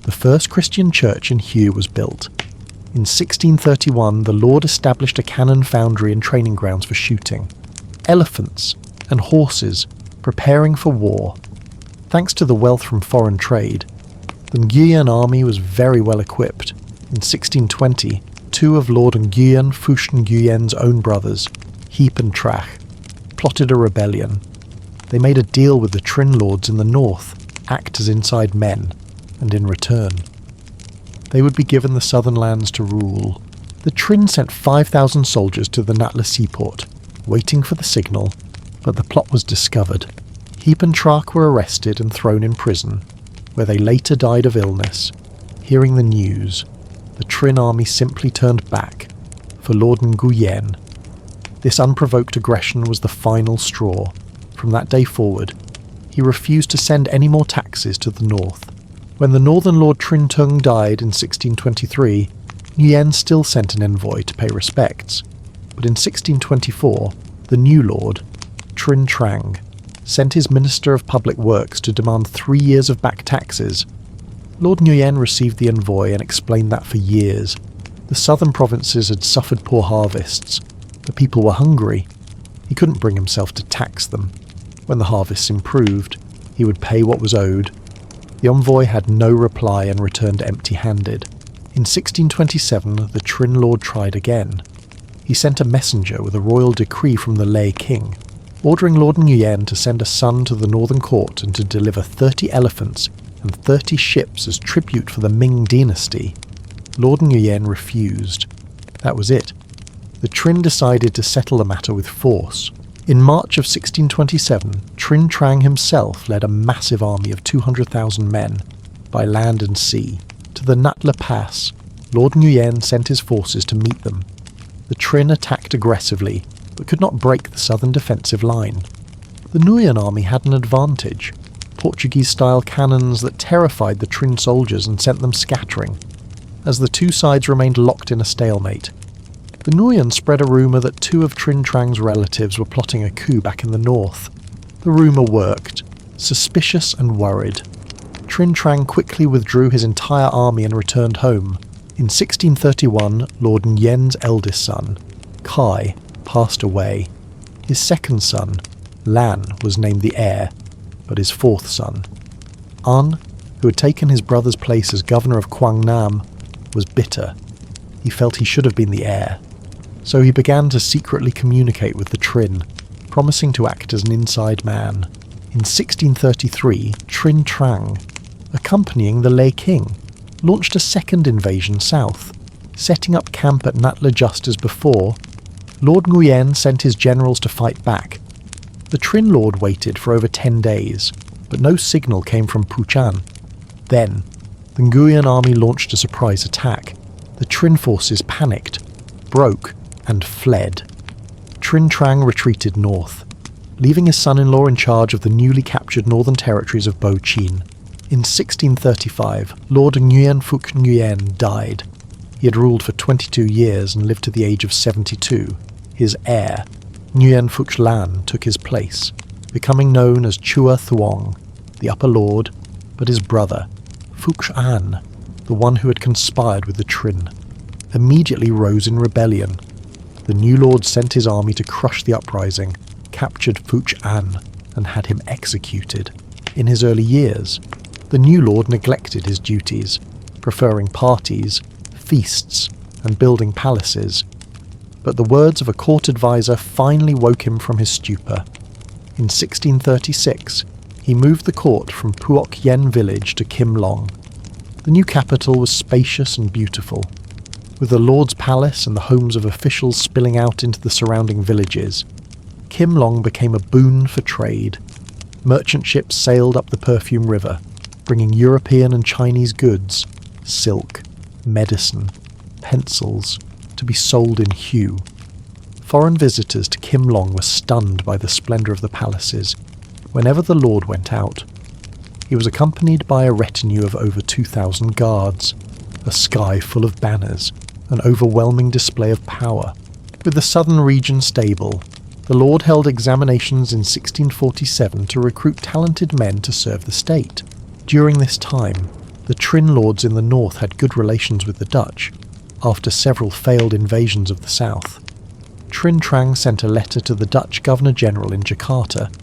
The first Christian church in Hue was built. In 1631, the lord established a cannon foundry and training grounds for shooting. Elephants and horses preparing for war. Thanks to the wealth from foreign trade, the Nguyen army was very well equipped. In 1620, 2 of Lord Nguyen Phuc Nguyen's own brothers, Heap and Trach, plotted a rebellion. They made a deal with the Trinh lords in the north, act as inside men, and in return, they would be given the southern lands to rule. The Trinh sent 5,000 soldiers to the Natla seaport, waiting for the signal, but the plot was discovered. Heap and Trach were arrested and thrown in prison, where they later died of illness. Hearing the news, the Trinh army simply turned back for Lord Nguyen. This unprovoked aggression was the final straw. From that day forward, he refused to send any more taxes to the north. When the northern Lord Trinh Tung died in 1623, Nguyen still sent an envoy to pay respects. But in 1624, the new lord, Trinh Trang, sent his Minister of Public Works to demand 3 years of back taxes. Lord Nguyen received the envoy and explained that for years. The southern provinces had suffered poor harvests. The people were hungry. He couldn't bring himself to tax them. When the harvests improved, he would pay what was owed. The envoy had no reply and returned empty-handed. In 1627, the Trinh lord tried again. He sent a messenger with a royal decree from the Lei king, ordering Lord Nguyen to send a son to the northern court and to deliver 30 elephants and 30 ships as tribute for the Ming dynasty. Lord Nguyen refused. That was it. The Trinh decided to settle the matter with force. In March of 1627, Trinh Trang himself led a massive army of 200,000 men, by land and sea, to the Natla Pass. Lord Nguyen sent his forces to meet them. The Trinh attacked aggressively, but could not break the southern defensive line. The Nguyen army had an advantage: Portuguese-style cannons that terrified the Trinh soldiers and sent them scattering. As the two sides remained locked in a stalemate, the Nguyen spread a rumour that 2 of Trinh Trang's relatives were plotting a coup back in the north. The rumour worked. Suspicious and worried, Trinh Trang quickly withdrew his entire army and returned home. In 1631, Lord Nguyen's eldest son, Kai, passed away. His second son, Lan, was named the heir, but his fourth son, An, who had taken his brother's place as governor of Quang Nam, was bitter. He felt he should have been the heir. So he began to secretly communicate with the Trinh, promising to act as an inside man. In 1633, Trinh Trang, accompanying the Lei king, launched a second invasion south, setting up camp at Natla just as before. Lord Nguyen sent his generals to fight back. The Trinh lord waited for over 10 days, but no signal came from Puchan. Then, the Nguyen army launched a surprise attack. The Trinh forces panicked, broke, and fled. Trinh Trang retreated north, leaving his son-in-law in charge of the newly captured northern territories of Bo Chin. In 1635, Lord Nguyen Phuc Nguyen died. He had ruled for 22 years and lived to the age of 72. His heir, Nguyen Phuc Lan, took his place, becoming known as Chua Thuong, the Upper Lord, but his brother, Phuc An, the one who had conspired with the Trinh, immediately rose in rebellion. The new lord sent his army to crush the uprising, captured Phuc An, and had him executed. In his early years, the new lord neglected his duties, preferring parties, feasts, and building palaces. But the words of a court advisor finally woke him from his stupor. In 1636, he moved the court from Phuoc Yen village to Kim Long. The new capital was spacious and beautiful, with the Lord's palace and the homes of officials spilling out into the surrounding villages. Kim Long became a boon for trade. Merchant ships sailed up the Perfume River, bringing European and Chinese goods, silk, medicine, pencils, to be sold in Hue. Foreign visitors to Kim Long were stunned by the splendour of the palaces whenever the lord went out. He was accompanied by a retinue of over 2,000 guards, a sky full of banners, an overwhelming display of power. With the southern region stable, the lord held examinations in 1647 to recruit talented men to serve the state. During this time, the Trinh lords in the north had good relations with the Dutch, after several failed invasions of the south. Trinh Trang sent a letter to the Dutch Governor-General in Jakarta.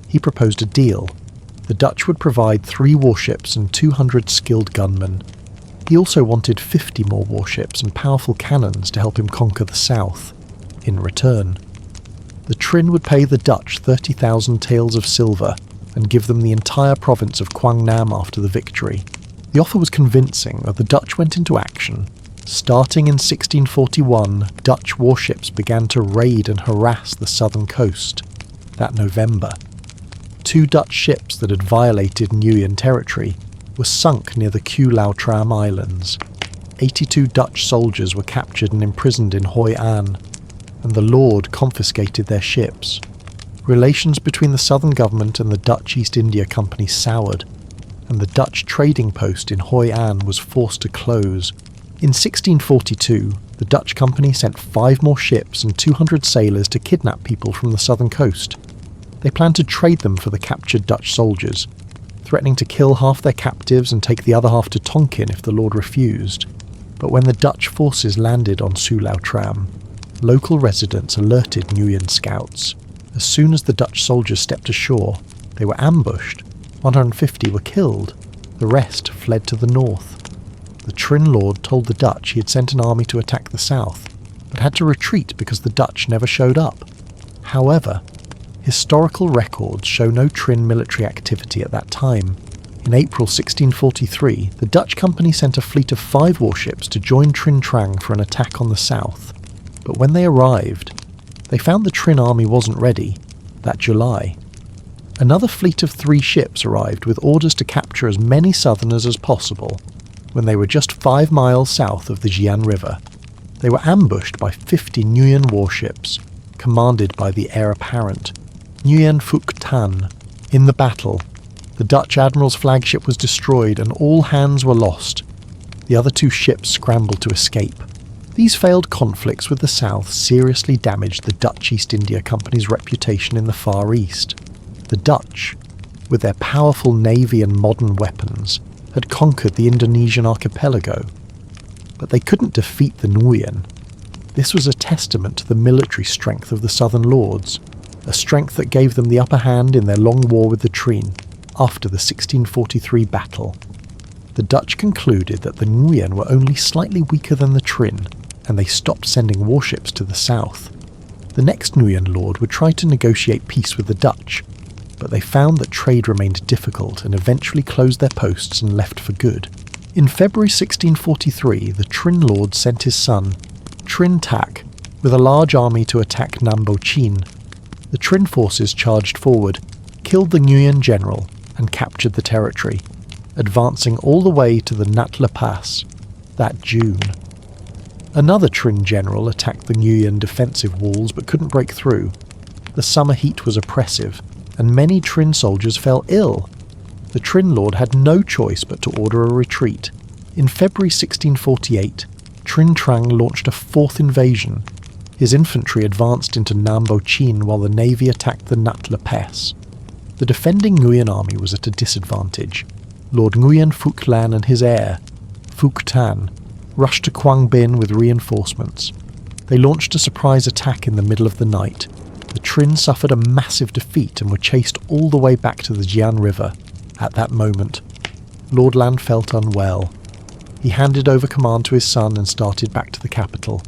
He proposed a deal. The Dutch would provide 3 warships and 200 skilled gunmen. He also wanted 50 more warships and powerful cannons to help him conquer the south. In return, the Trinh would pay the Dutch 30,000 taels of silver and give them the entire province of Quang Nam after the victory. The offer was convincing, and the Dutch went into action. Starting in 1641, Dutch warships began to raid and harass the southern coast. That November, 2 Dutch ships that had violated Nguyen territory were sunk near the Kue Lao Tram Islands. 82 Dutch soldiers were captured and imprisoned in Hoi An, and the lord confiscated their ships. Relations between the southern government and the Dutch East India Company soured, and the Dutch trading post in Hoi An was forced to close. In 1642, the Dutch company sent 5 more ships and 200 sailors to kidnap people from the southern coast. They planned to trade them for the captured Dutch soldiers, threatening to kill half their captives and take the other half to Tonkin if the lord refused. But when the Dutch forces landed on Kue Lao Tram, local residents alerted Nguyen scouts. As soon as the Dutch soldiers stepped ashore, they were ambushed. 150 were killed. The rest fled to the north. The Trinh lord told the Dutch he had sent an army to attack the south, but had to retreat because the Dutch never showed up. However, historical records show no Trinh military activity at that time. In April 1643, the Dutch company sent a fleet of 5 warships to join Trinh Trang for an attack on the south. But when they arrived, they found the Trinh army wasn't ready that July. Another fleet of 3 ships arrived with orders to capture as many southerners as possible. When they were just 5 miles south of the Jian River, they were ambushed by 50 Nguyen warships, commanded by the heir apparent, Nguyen Phuc Tan. In the battle, the Dutch admiral's flagship was destroyed and all hands were lost. The other 2 ships scrambled to escape. These failed conflicts with the south seriously damaged the Dutch East India Company's reputation in the Far East. The Dutch, with their powerful navy and modern weapons, had conquered the Indonesian archipelago, but they couldn't defeat the Nguyen. This was a testament to the military strength of the southern lords, a strength that gave them the upper hand in their long war with the Trinh after the 1643 battle. The Dutch concluded that the Nguyen were only slightly weaker than the Trinh, and they stopped sending warships to the south. The next Nguyen lord would try to negotiate peace with the Dutch, but they found that trade remained difficult and eventually closed their posts and left for good. In February 1643, the Trinh lord sent his son, Trinh Tak, with a large army to attack Nam Bo Chin. The Trinh forces charged forward, killed the Nguyen general, and captured the territory, advancing all the way to the Nat La Pass that June. Another Trinh general attacked the Nguyen defensive walls but couldn't break through. The summer heat was oppressive, and many Trinh soldiers fell ill. The Trinh lord had no choice but to order a retreat. In February 1648, Trinh Trang launched a 4th invasion. His infantry advanced into Nam Bo Chin while the navy attacked the Nat La Pass. The defending Nguyen army was at a disadvantage. Lord Nguyen Phuc Lan and his heir, Phuc Tan, rushed to Quang Binh with reinforcements. They launched a surprise attack in the middle of the night. The Trinh suffered a massive defeat and were chased all the way back to the Jian River. At that moment, Lord Lan felt unwell. He handed over command to his son and started back to the capital.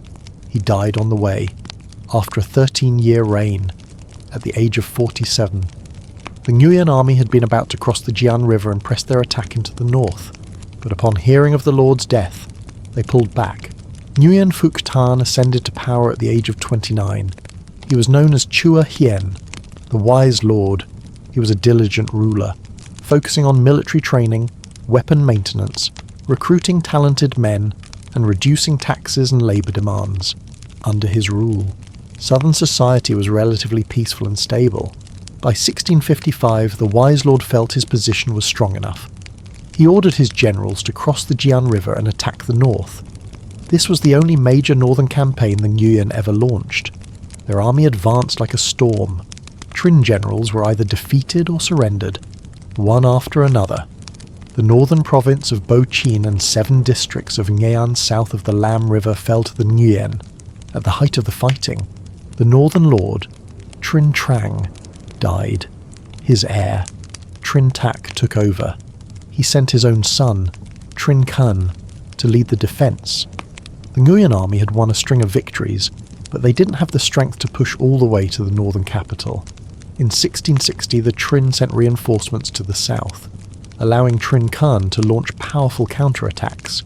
He died on the way, after a 13-year reign, at the age of 47. The Nguyen army had been about to cross the Jian River and press their attack into the north, but upon hearing of the Lord's death, they pulled back. Nguyen Phuc Tan ascended to power at the age of 29. He was known as Chua Hien, the wise lord. He was a diligent ruler, focusing on military training, weapon maintenance, recruiting talented men, and reducing taxes and labour demands. Under his rule, southern society was relatively peaceful and stable. By 1655, the wise lord felt his position was strong enough. He ordered his generals to cross the Jian River and attack the north. This was the only major northern campaign the Nguyen ever launched. Their army advanced like a storm. Trinh generals were either defeated or surrendered, one after another. The northern province of Bo Chin and 7 districts of Nghệ south of the Lam River fell to the Nguyen. At the height of the fighting, the northern lord, Trinh Trang, died. His heir, Trinh Tak, took over. He sent his own son, Trinh Khanh, to lead the defence. The Nguyen army had won a string of victories, but they didn't have the strength to push all the way to the northern capital. In 1660, the Trinh sent reinforcements to the south, allowing Trinh Khanh to launch powerful counterattacks.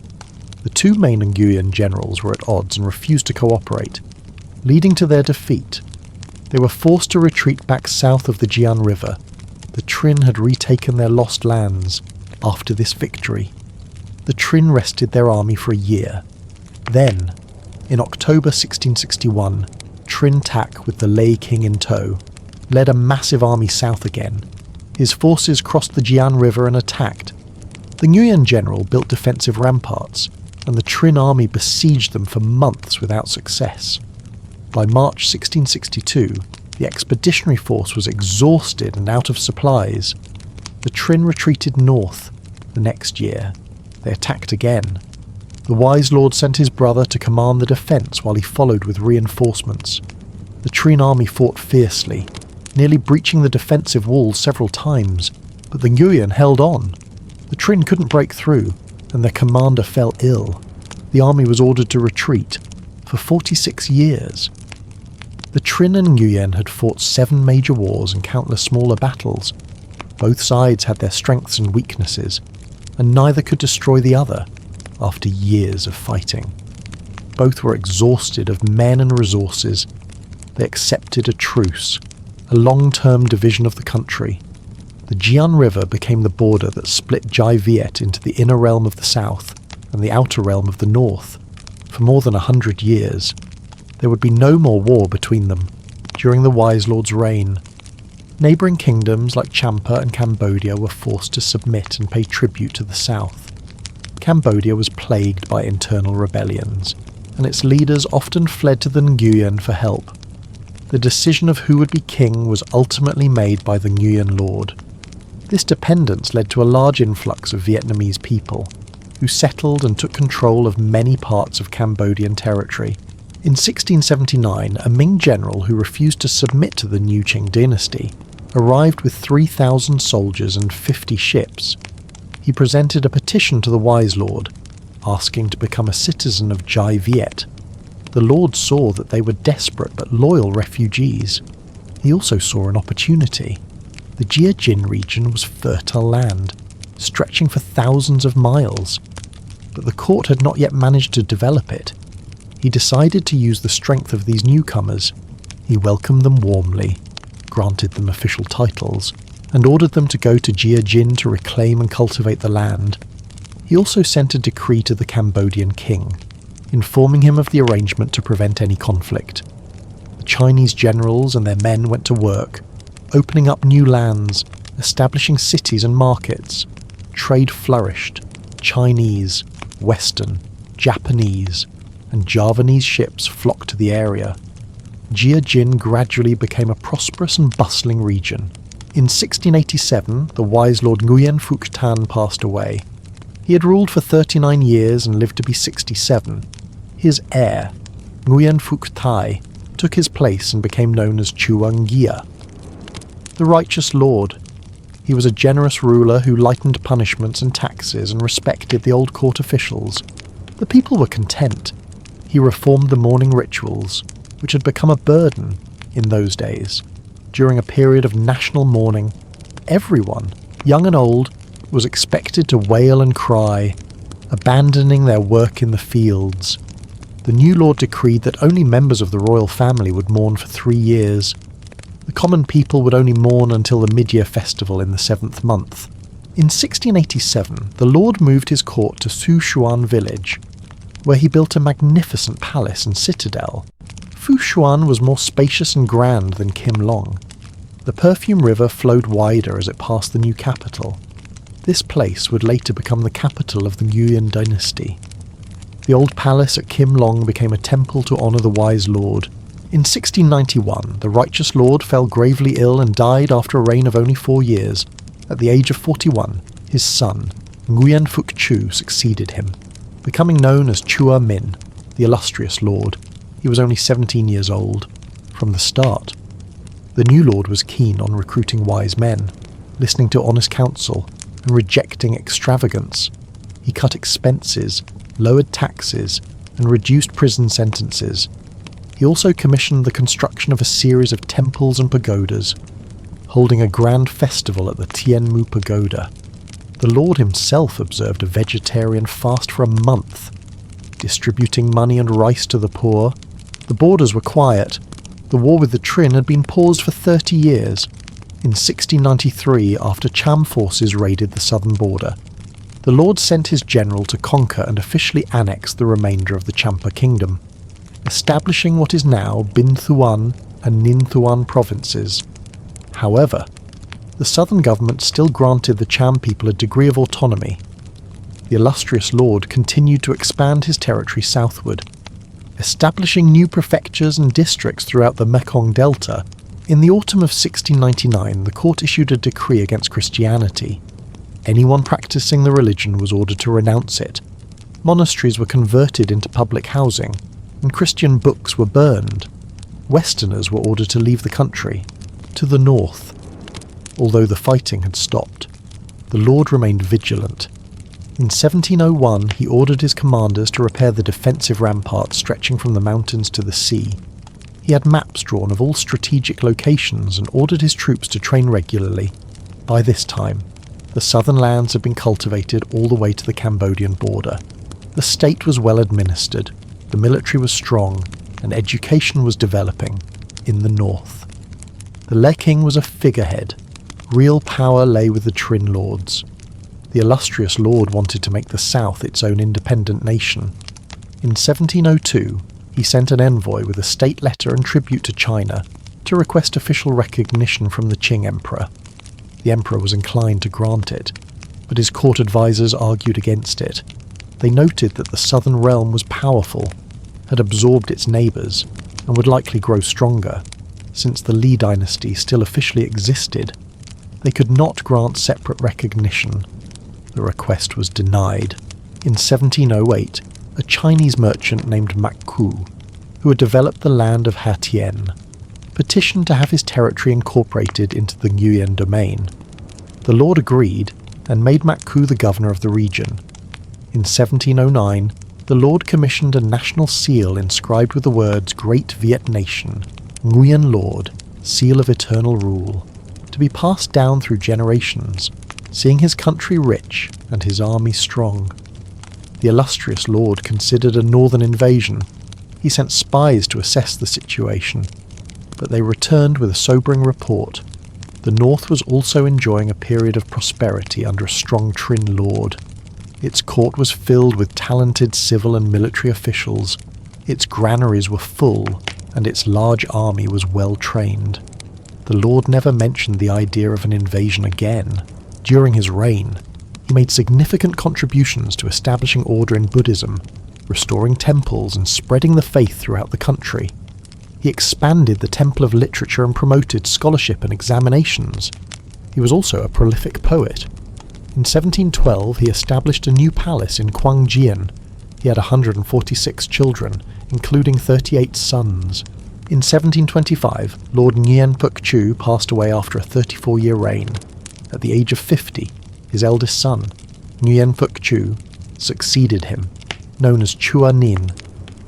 The 2 main Nguyen generals were at odds and refused to cooperate, leading to their defeat. They were forced to retreat back south of the Jian River. The Trinh had retaken their lost lands after this victory. The Trinh rested their army for a year. Then, in October 1661, Trinh Tak, with the Lei King in tow, led a massive army south again. His forces crossed the Jian River and attacked. The Nguyen general built defensive ramparts, and the Trinh army besieged them for months without success. By March 1662, the expeditionary force was exhausted and out of supplies. The Trinh retreated north. The next year, they attacked again. The wise lord sent his brother to command the defence while he followed with reinforcements. The Trinh army fought fiercely, nearly breaching the defensive walls several times, but the Nguyen held on. The Trinh couldn't break through, and their commander fell ill. The army was ordered to retreat. For 46 years. The Trinh and Nguyen had fought 7 major wars and countless smaller battles. Both sides had their strengths and weaknesses, and neither could destroy the other after years of fighting. Both were exhausted of men and resources. They accepted a truce, a long-term division of the country. The Jian River became the border that split Jai Viet into the inner realm of the south and the outer realm of the north. For more than 100 years, there would be no more war between them during the wise lord's reign. Neighbouring kingdoms like Champa and Cambodia were forced to submit and pay tribute to the south. Cambodia was plagued by internal rebellions, and its leaders often fled to the Nguyen for help. The decision of who would be king was ultimately made by the Nguyen Lord. This dependence led to a large influx of Vietnamese people, who settled and took control of many parts of Cambodian territory. In 1679, a Ming general who refused to submit to the new Qing dynasty arrived with 3,000 soldiers and 50 ships. He presented a petition to the wise lord, asking to become a citizen of Jai Viet. The lord saw that they were desperate but loyal refugees. He also saw an opportunity. The Jia Jin region was fertile land, stretching for thousands of miles, but the court had not yet managed to develop it. He decided to use the strength of these newcomers. He welcomed them warmly, granted them official titles, and ordered them to go to Jia Jin to reclaim and cultivate the land. He also sent a decree to the Cambodian king, informing him of the arrangement to prevent any conflict. The Chinese generals and their men went to work, opening up new lands, establishing cities and markets. Trade flourished. Chinese, Western, Japanese, and Javanese ships flocked to the area. Jia Jin gradually became a prosperous and bustling region. In 1687, the wise Lord Nguyen Phuc Tan passed away. He had ruled for 39 years and lived to be 67. His heir, Nguyen Phuc Thai, took his place and became known as Chuang Gia, the righteous lord. He was a generous ruler who lightened punishments and taxes and respected the old court officials. The people were content. He reformed the mourning rituals, which had become a burden in those days. During a period of national mourning, everyone, young and old, was expected to wail and cry, abandoning their work in the fields. The new lord decreed that only members of the royal family would mourn for 3 years. The common people would only mourn until the mid-year festival in the 7th month. In 1687, the lord moved his court to Fushuan village, where he built a magnificent palace and citadel. Fushuan was more spacious and grand than Kim Long. The Perfume River flowed wider as it passed the new capital. This place would later become the capital of the Nguyen Dynasty. The old palace at Kim Long became a temple to honour the wise lord. In 1691, the righteous lord fell gravely ill and died after a reign of only 4 years. At the age of 41, his son, Nguyen Phuc Chu, succeeded him, becoming known as Chua Min, the illustrious lord. He was only 17 years old. From the start, the new lord was keen on recruiting wise men, listening to honest counsel, and rejecting extravagance. He cut expenses, lowered taxes, and reduced prison sentences. He also commissioned the construction of a series of temples and pagodas, holding a grand festival at the Tien Mu Pagoda. The lord himself observed a vegetarian fast for a month, distributing money and rice to the poor. The borders were quiet. The war with the Trinh had been paused for 30 years. In 1693, after Cham forces raided the southern border, the lord sent his general to conquer and officially annex the remainder of the Champa kingdom, establishing what is now Binh Thuan and Ninh Thuan provinces. However, the southern government still granted the Cham people a degree of autonomy. The illustrious lord continued to expand his territory southward, establishing new prefectures and districts throughout the Mekong Delta. In the autumn of 1699, the court issued a decree against Christianity. Anyone practicing the religion was ordered to renounce it. Monasteries were converted into public housing, and Christian books were burned. Westerners were ordered to leave the country. To the north, although the fighting had stopped, the lord remained vigilant. In 1701, he ordered his commanders to repair the defensive ramparts stretching from the mountains to the sea. He had maps drawn of all strategic locations and ordered his troops to train regularly. By this time, the southern lands had been cultivated all the way to the Cambodian border. The state was well administered, the military was strong, and education was developing in the north. The Le King was a figurehead. Real power lay with the Trinh lords. The illustrious lord wanted to make the south its own independent nation. In 1702, he sent an envoy with a state letter and tribute to China to request official recognition from the Qing emperor. The emperor was inclined to grant it, but his court advisors argued against it. They noted that the southern realm was powerful, had absorbed its neighbours, and would likely grow stronger. Since the Li dynasty still officially existed, they could not grant separate recognition. The request was denied. In 1708, a Chinese merchant named Mak Ku, who had developed the land of Ha Tien, petitioned to have his territory incorporated into the Nguyen domain. The lord agreed and made Mak Ku the governor of the region. In 1709, the lord commissioned a national seal inscribed with the words Great Viet Nation, Nguyen Lord, Seal of Eternal Rule, to be passed down through generations, seeing his country rich and his army strong. The illustrious lord considered a northern invasion. He sent spies to assess the situation, but they returned with a sobering report. The north was also enjoying a period of prosperity under a strong Trinh lord. Its court was filled with talented civil and military officials. Its granaries were full, and its large army was well trained. The lord never mentioned the idea of an invasion again. During his reign, he made significant contributions to establishing order in Buddhism, restoring temples and spreading the faith throughout the country. He expanded the Temple of Literature and promoted scholarship and examinations. He was also a prolific poet. In 1712 he established a new palace in Quyen. He had 146 children, including 38 sons. In 1725, Lord Nguyen Chu passed away after a 34-year reign. At the age of 50, his eldest son, Nguyen Chu, succeeded him, known as Chua Nin,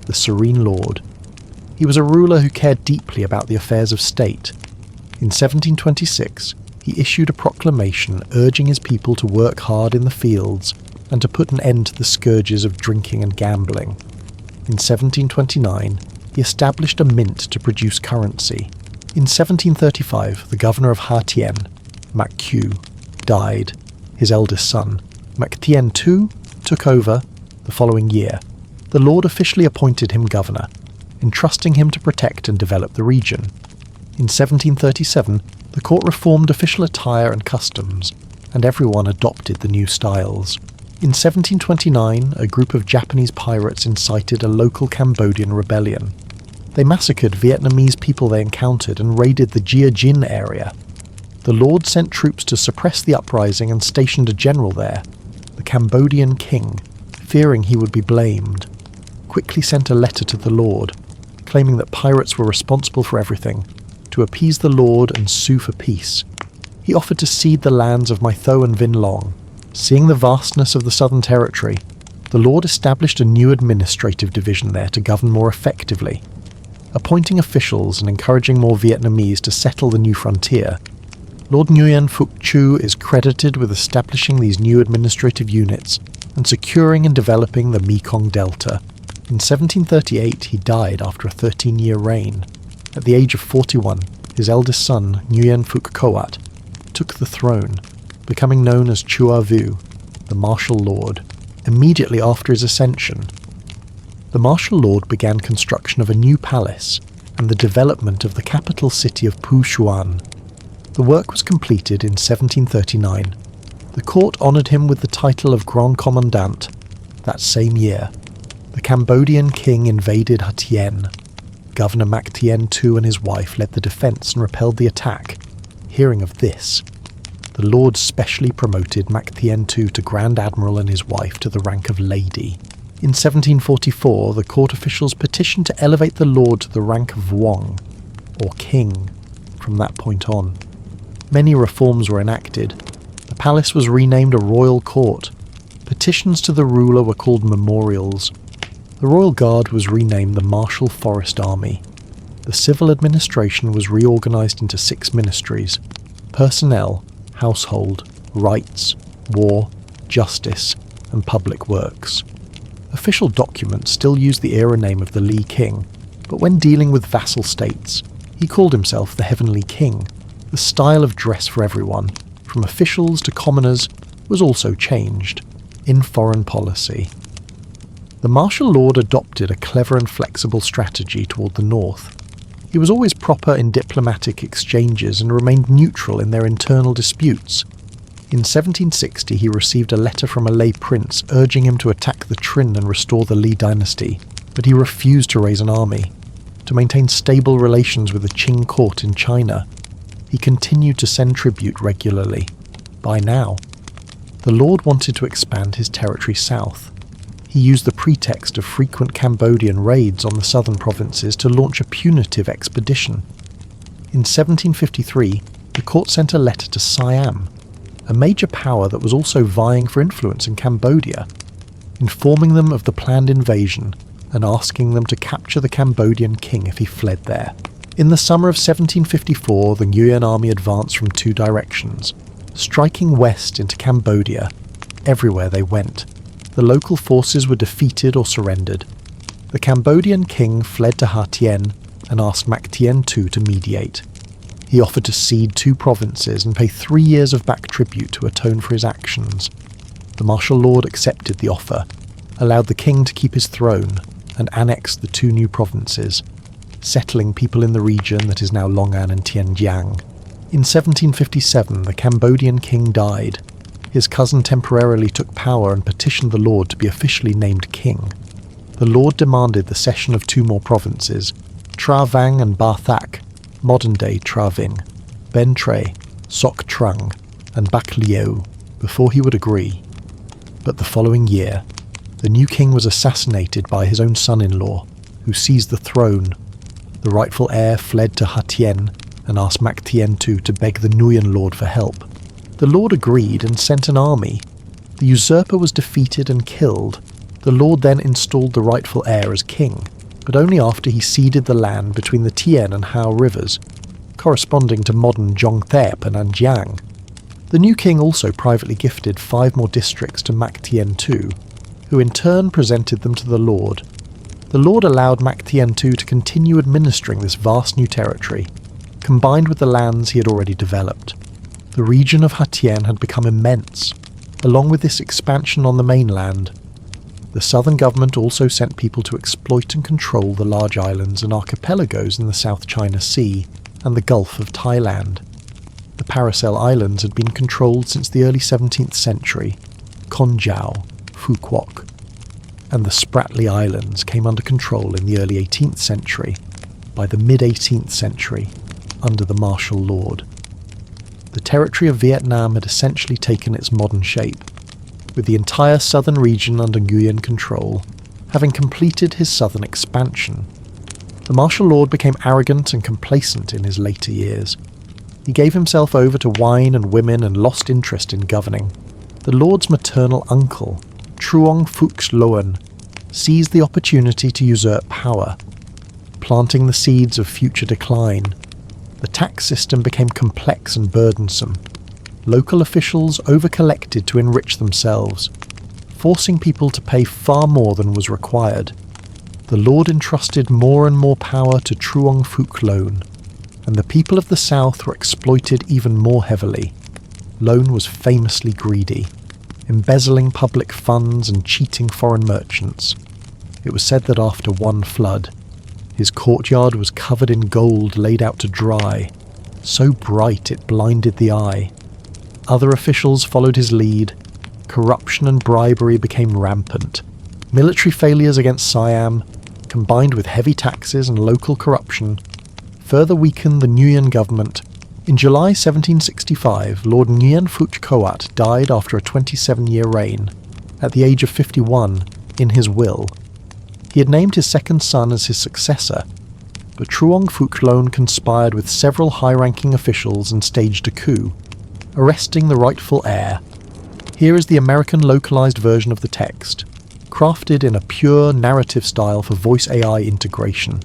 the Serene Lord. He was a ruler who cared deeply about the affairs of state. In 1726, he issued a proclamation urging his people to work hard in the fields and to put an end to the scourges of drinking and gambling. In 1729, he established a mint to produce currency. In 1735, the governor of Ha Tien, Mac Q, died. His eldest son, Mac Tien II, took over the following year. The Lord officially appointed him governor, entrusting him to protect and develop the region. In 1737, the court reformed official attire and customs, and everyone adopted the new styles. In 1729, a group of Japanese pirates incited a local Cambodian rebellion. They massacred Vietnamese people they encountered and raided the Gia Jin area. The Lord sent troops to suppress the uprising and stationed a general there. The Cambodian king, fearing he would be blamed, quickly sent a letter to the Lord, claiming that pirates were responsible for everything, to appease the Lord and sue for peace. He offered to cede the lands of My Tho and Vin Long. Seeing the vastness of the Southern Territory, the Lord established a new administrative division there to govern more effectively. Appointing officials and encouraging more Vietnamese to settle the new frontier, Lord Nguyen Chu is credited with establishing these new administrative units and securing and developing the Mekong Delta. In 1738 he died after a 13-year reign. At the age of 41, his eldest son, Nguyen Koat, took the throne, becoming known as Chua Vu, the martial lord, immediately after his ascension. The martial lord began construction of a new palace and the development of the capital city of Phu Xuan. The work was completed in 1739. The court honoured him with the title of Grand Commandant. That same year, the Cambodian king invaded Ha Tien. Governor Mac Tien II and his wife led the defence and repelled the attack. Hearing of this, the Lord specially promoted Mac Tien II to Grand Admiral and his wife to the rank of Lady. In 1744, the court officials petitioned to elevate the Lord to the rank of Wong, or King, from that point on. Many reforms were enacted. The palace was renamed a royal court. Petitions to the ruler were called memorials. The Royal Guard was renamed the Martial Forest Army. The civil administration was reorganised into 6 ministries: personnel, household, rights, war, justice, and public works. Official documents still use the era name of the Li King, but when dealing with vassal states, he called himself the Heavenly King. The style of dress for everyone, from officials to commoners, was also changed. In foreign policy, the martial lord adopted a clever and flexible strategy toward the north. He was always proper in diplomatic exchanges and remained neutral in their internal disputes. In 1760 he received a letter from a lay prince urging him to attack the Trinh and restore the Li dynasty, but he refused to raise an army. To maintain stable relations with the Qing court in China, he continued to send tribute regularly. By now, the Lord wanted to expand his territory south. He used the pretext of frequent Cambodian raids on the southern provinces to launch a punitive expedition. In 1753, the court sent a letter to Siam, a major power that was also vying for influence in Cambodia, informing them of the planned invasion and asking them to capture the Cambodian king if he fled there. In the summer of 1754, the Nguyen army advanced from 2 directions, striking west into Cambodia. Everywhere they went, the local forces were defeated or surrendered. The Cambodian king fled to Ha Tien and asked Mac Tien II to mediate. He offered to cede 2 provinces and pay 3 years of back tribute to atone for his actions. The martial lord accepted the offer, allowed the king to keep his throne, and annexed the 2 new provinces, settling people in the region that is now Longan and Tianjiang. In 1757, the Cambodian king died. His cousin temporarily took power and petitioned the Lord to be officially named king. The Lord demanded the cession of 2 more provinces, Tra Vang and Ba Thak, modern-day Tra Vinh, Ben Tre, Sok Trung, and Bach Liu before he would agree. But the following year, the new king was assassinated by his own son-in-law, who seized the throne. The rightful heir fled to Ha Tien and asked Mac Tien Tu to beg the Nguyen Lord for help. The lord agreed and sent an army. The usurper was defeated and killed. The lord then installed the rightful heir as king, but only after he ceded the land between the Tien and Hao rivers, corresponding to modern Zhongthep and Anjiang. The new king also privately gifted 5 more districts to Mac Tien Tu, who in turn presented them to the lord. The lord allowed Mac Tien Tu to continue administering this vast new territory, combined with the lands he had already developed. The region of Ha Tien had become immense, along with this expansion on the mainland. The southern government also sent people to exploit and control the large islands and archipelagos in the South China Sea and the Gulf of Thailand. The Paracel Islands had been controlled since the early 17th century, Kon Jiao, Phu Quoc, and the Spratly Islands came under control in the early 18th century. By the mid-18th century, under the martial lord. The territory of Vietnam had essentially taken its modern shape, with the entire southern region under Nguyen control, having completed his southern expansion. The martial lord became arrogant and complacent in his later years. He gave himself over to wine and women and lost interest in governing. The lord's maternal uncle, Truong Phuc Loan, seized the opportunity to usurp power, planting the seeds of future decline. The tax system became complex and burdensome. Local officials over-collected to enrich themselves, forcing people to pay far more than was required. The lord entrusted more and more power to Truong Phuc Loan, and the people of the south were exploited even more heavily. Loan was famously greedy, embezzling public funds and cheating foreign merchants. It was said that after one flood, his courtyard was covered in gold laid out to dry, so bright it blinded the eye. Other officials followed his lead. Corruption and bribery became rampant. Military failures against Siam, combined with heavy taxes and local corruption, further weakened the Nguyen government. In July 1765, Lord Nguyen Phuc Coat died after a 27-year reign, at the age of 51, in his will. He had named his second son as his successor, but Truong Phuc Loan conspired with several high-ranking officials and staged a coup, arresting the rightful heir. Here is the American localized version of the text, crafted in a pure narrative style for voice AI integration.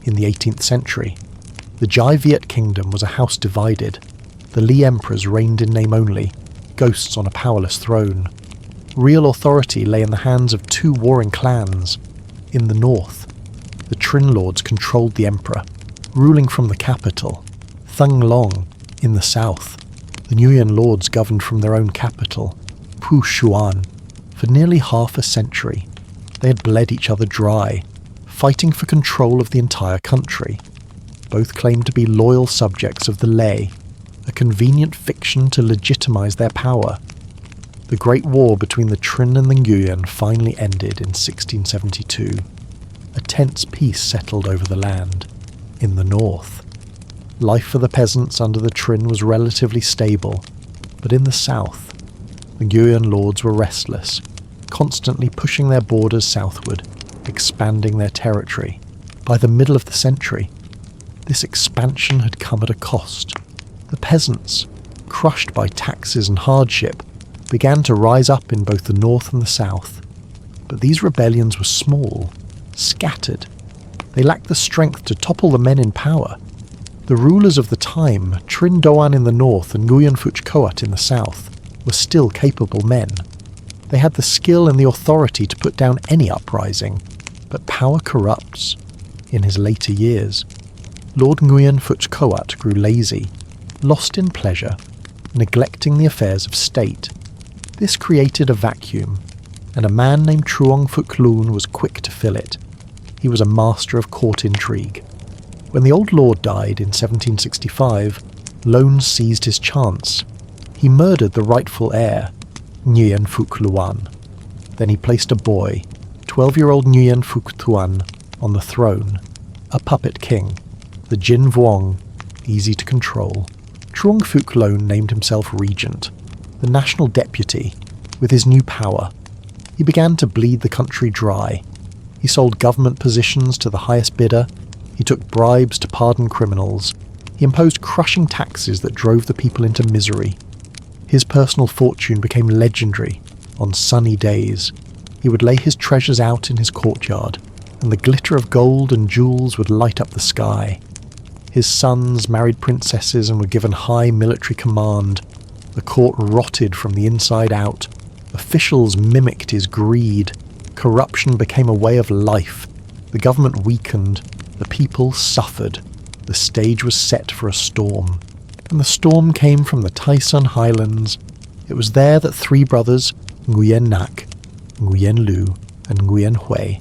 In the 18th century, the Jai Viet kingdom was a house divided. The Li emperors reigned in name only, ghosts on a powerless throne. Real authority lay in the hands of 2 warring clans. In the north, the Trinh lords controlled the emperor, ruling from the capital. Thung Long, in the south, the Nguyen Lords governed from their own capital, Phu Xuan. For nearly half a century, they had bled each other dry, fighting for control of the entire country. Both claimed to be loyal subjects of the Lei, a convenient fiction to legitimize their power. The Great War between the Trinh and the Nguyen finally ended in 1672. A tense peace settled over the land. In the north, life for the peasants under the Trinh was relatively stable, but in the south, the Nguyen Lords were restless, constantly pushing their borders southward, expanding their territory. By the middle of the century, this expansion had come at a cost. The peasants, crushed by taxes and hardship, began to rise up in both the north and the south. But these rebellions were small, scattered. They lacked the strength to topple the men in power. The rulers of the time, Trinh Doan in the north and Nguyen Phuc Coat in the south, were still capable men. They had the skill and the authority to put down any uprising, but power corrupts. In his later years, Lord Nguyen Phuc Coat grew lazy, lost in pleasure, neglecting the affairs of state. This created a vacuum, and a man named Truong Phuc Loan was quick to fill it. He was a master of court intrigue. When the old lord died in 1765, Loan seized his chance. He murdered the rightful heir, Nguyen Phuc Luan. Then he placed a boy, 12-year-old Nguyen Phuc Thuan, on the throne, a puppet king. the Jin Vuong, easy to control. Truong Phuc Loan named himself regent, the national deputy, with his new power. He began to bleed the country dry. He sold government positions to the highest bidder. He took bribes to pardon criminals. He imposed crushing taxes that drove the people into misery. His personal fortune became legendary. On sunny days, he would lay his treasures out in his courtyard, and the glitter of gold and jewels would light up the sky. His sons married princesses and were given high military command. The court rotted from the inside out. Officials mimicked his greed. Corruption became a way of life. The government weakened. The people suffered. The stage was set for a storm. And the storm came from the Tai Son Highlands. It was there that three brothers, Nguyen Nak, Nguyen Lu, and Nguyen Hui,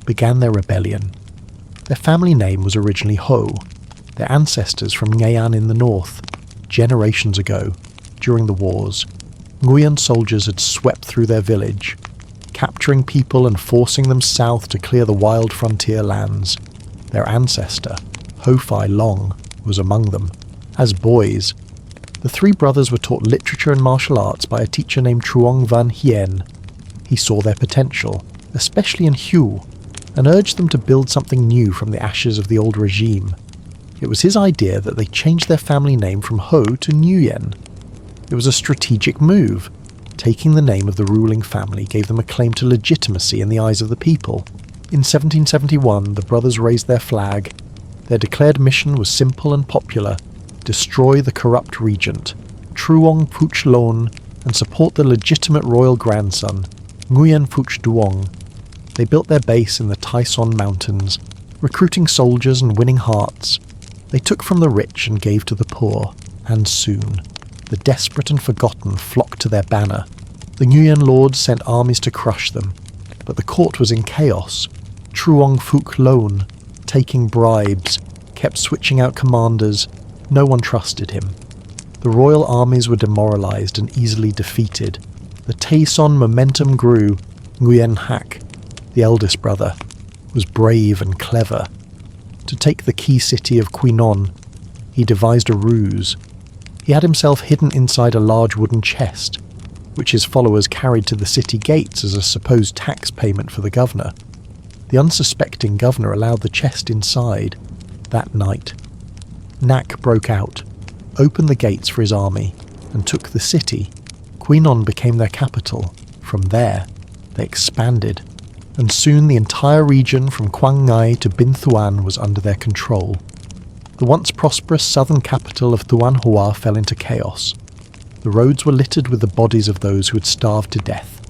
began their rebellion. Their family name was originally Ho, their ancestors from Ngayan in the north. Generations ago, during the wars, Nguyen soldiers had swept through their village, capturing people and forcing them south to clear the wild frontier lands. Their ancestor, Ho Phi Long, was among them. As boys, the three brothers were taught literature and martial arts by a teacher named Truong Van Hien. He saw their potential, especially in Hue, and urged them to build something new from the ashes of the old regime. It was his idea that they change their family name from Ho to Nguyen. It was a strategic move. Taking the name of the ruling family gave them a claim to legitimacy in the eyes of the people. In 1771, the brothers raised their flag. Their declared mission was simple and popular: destroy the corrupt regent, Truong Phuc Loan, and support the legitimate royal grandson, Nguyen Phuc Duong. They built their base in the Tai Son Mountains, recruiting soldiers and winning hearts. They took from the rich and gave to the poor, and soon, the desperate and forgotten flocked to their banner. The Nguyen Lords sent armies to crush them, but the court was in chaos. Truong Phuc Loan, taking bribes, kept switching out commanders. No one trusted him. The royal armies were demoralized and easily defeated. The Tai Son momentum grew. Nguyen Hak, the eldest brother, was brave and clever. To take the key city of Quyen, he devised a ruse. He had himself hidden inside a large wooden chest, which his followers carried to the city gates as a supposed tax payment for the governor. The unsuspecting governor allowed the chest inside. That night, Nak broke out, opened the gates for his army, and took the city. Quyen became their capital. From there, they expanded, and soon the entire region from Quang Ngai to Binh Thuan was under their control. The once prosperous southern capital of Thuan Hoa fell into chaos. The roads were littered with the bodies of those who had starved to death.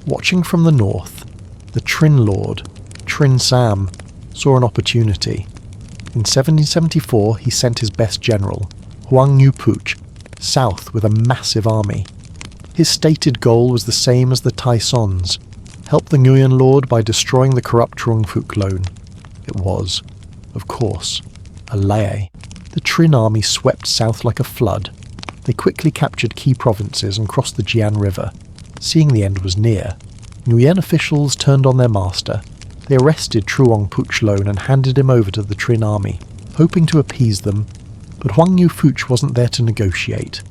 Watching from the north, the Trinh Lord, Trinh Sam, saw an opportunity. In 1774, he sent his best general, Hoang Nhu Phuc, south with a massive army. His stated goal was the same as the Tai Sons: help the Nguyen Lord by destroying the corrupt Truong Phuc Loan. It was, of course, a lie. The Trinh army swept south like a flood. They quickly captured key provinces and crossed the Jian River. Seeing the end was near, Nguyen officials turned on their master. They arrested Truong Phuc Loan and handed him over to the Trinh army, hoping to appease them, but Hoang Nhu Phuc wasn't there to negotiate.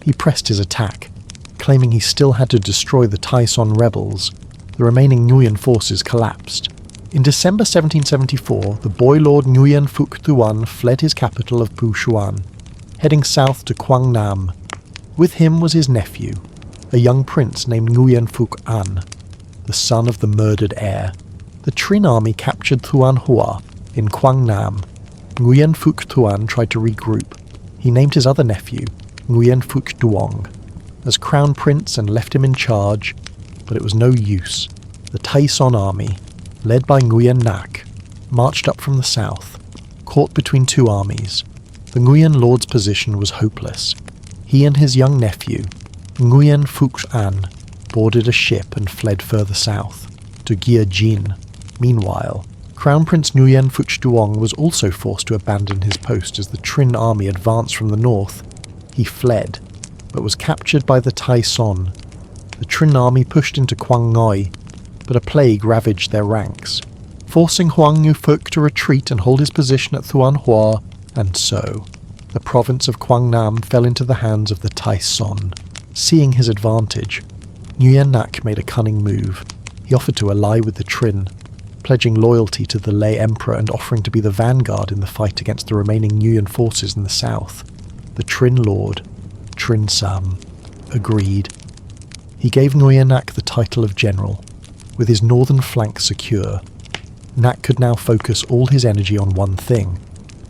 He pressed his attack, claiming he still had to destroy the Tai Son rebels. The remaining Nguyen forces collapsed. In December 1774, the boy lord Nguyen Phuc Thuan fled his capital of Phu Xuan, heading south to Quang Nam. With him was his nephew, a young prince named Nguyen Phuc An, the son of the murdered heir. The Trinh army captured Thuan Hoa in Quang Nam. Nguyen Phuc Thuan tried to regroup. He named his other nephew, Nguyen Phuc Duong, as crown prince and left him in charge, but it was no use. The Tai Son army, led by Nguyen Nak, marched up from the south, caught between two armies. The Nguyen Lord's position was hopeless. He and his young nephew, Nguyen Phuc An, boarded a ship and fled further south, to Gia Jin. Meanwhile, Crown Prince Nguyen Phuc Duong was also forced to abandon his post as the Trinh army advanced from the north. He fled, but was captured by the Tai Son. The Trinh army pushed into Quang Ngoi, but a plague ravaged their ranks. Forcing Hoang Nhu Phuc to retreat and hold his position at Thuan Hoa And so, the province of Quang Nam fell into the hands of the Tai Son. Seeing his advantage, Nguyen Nak made a cunning move. He offered to ally with the Trinh, pledging loyalty to the lay emperor and offering to be the vanguard in the fight against the remaining Nguyen forces in the south. The Trinh lord, Trinh Sam, agreed. He gave Nguyen Nak the title of general. With his northern flank secure, Nak could now focus all his energy on one thing: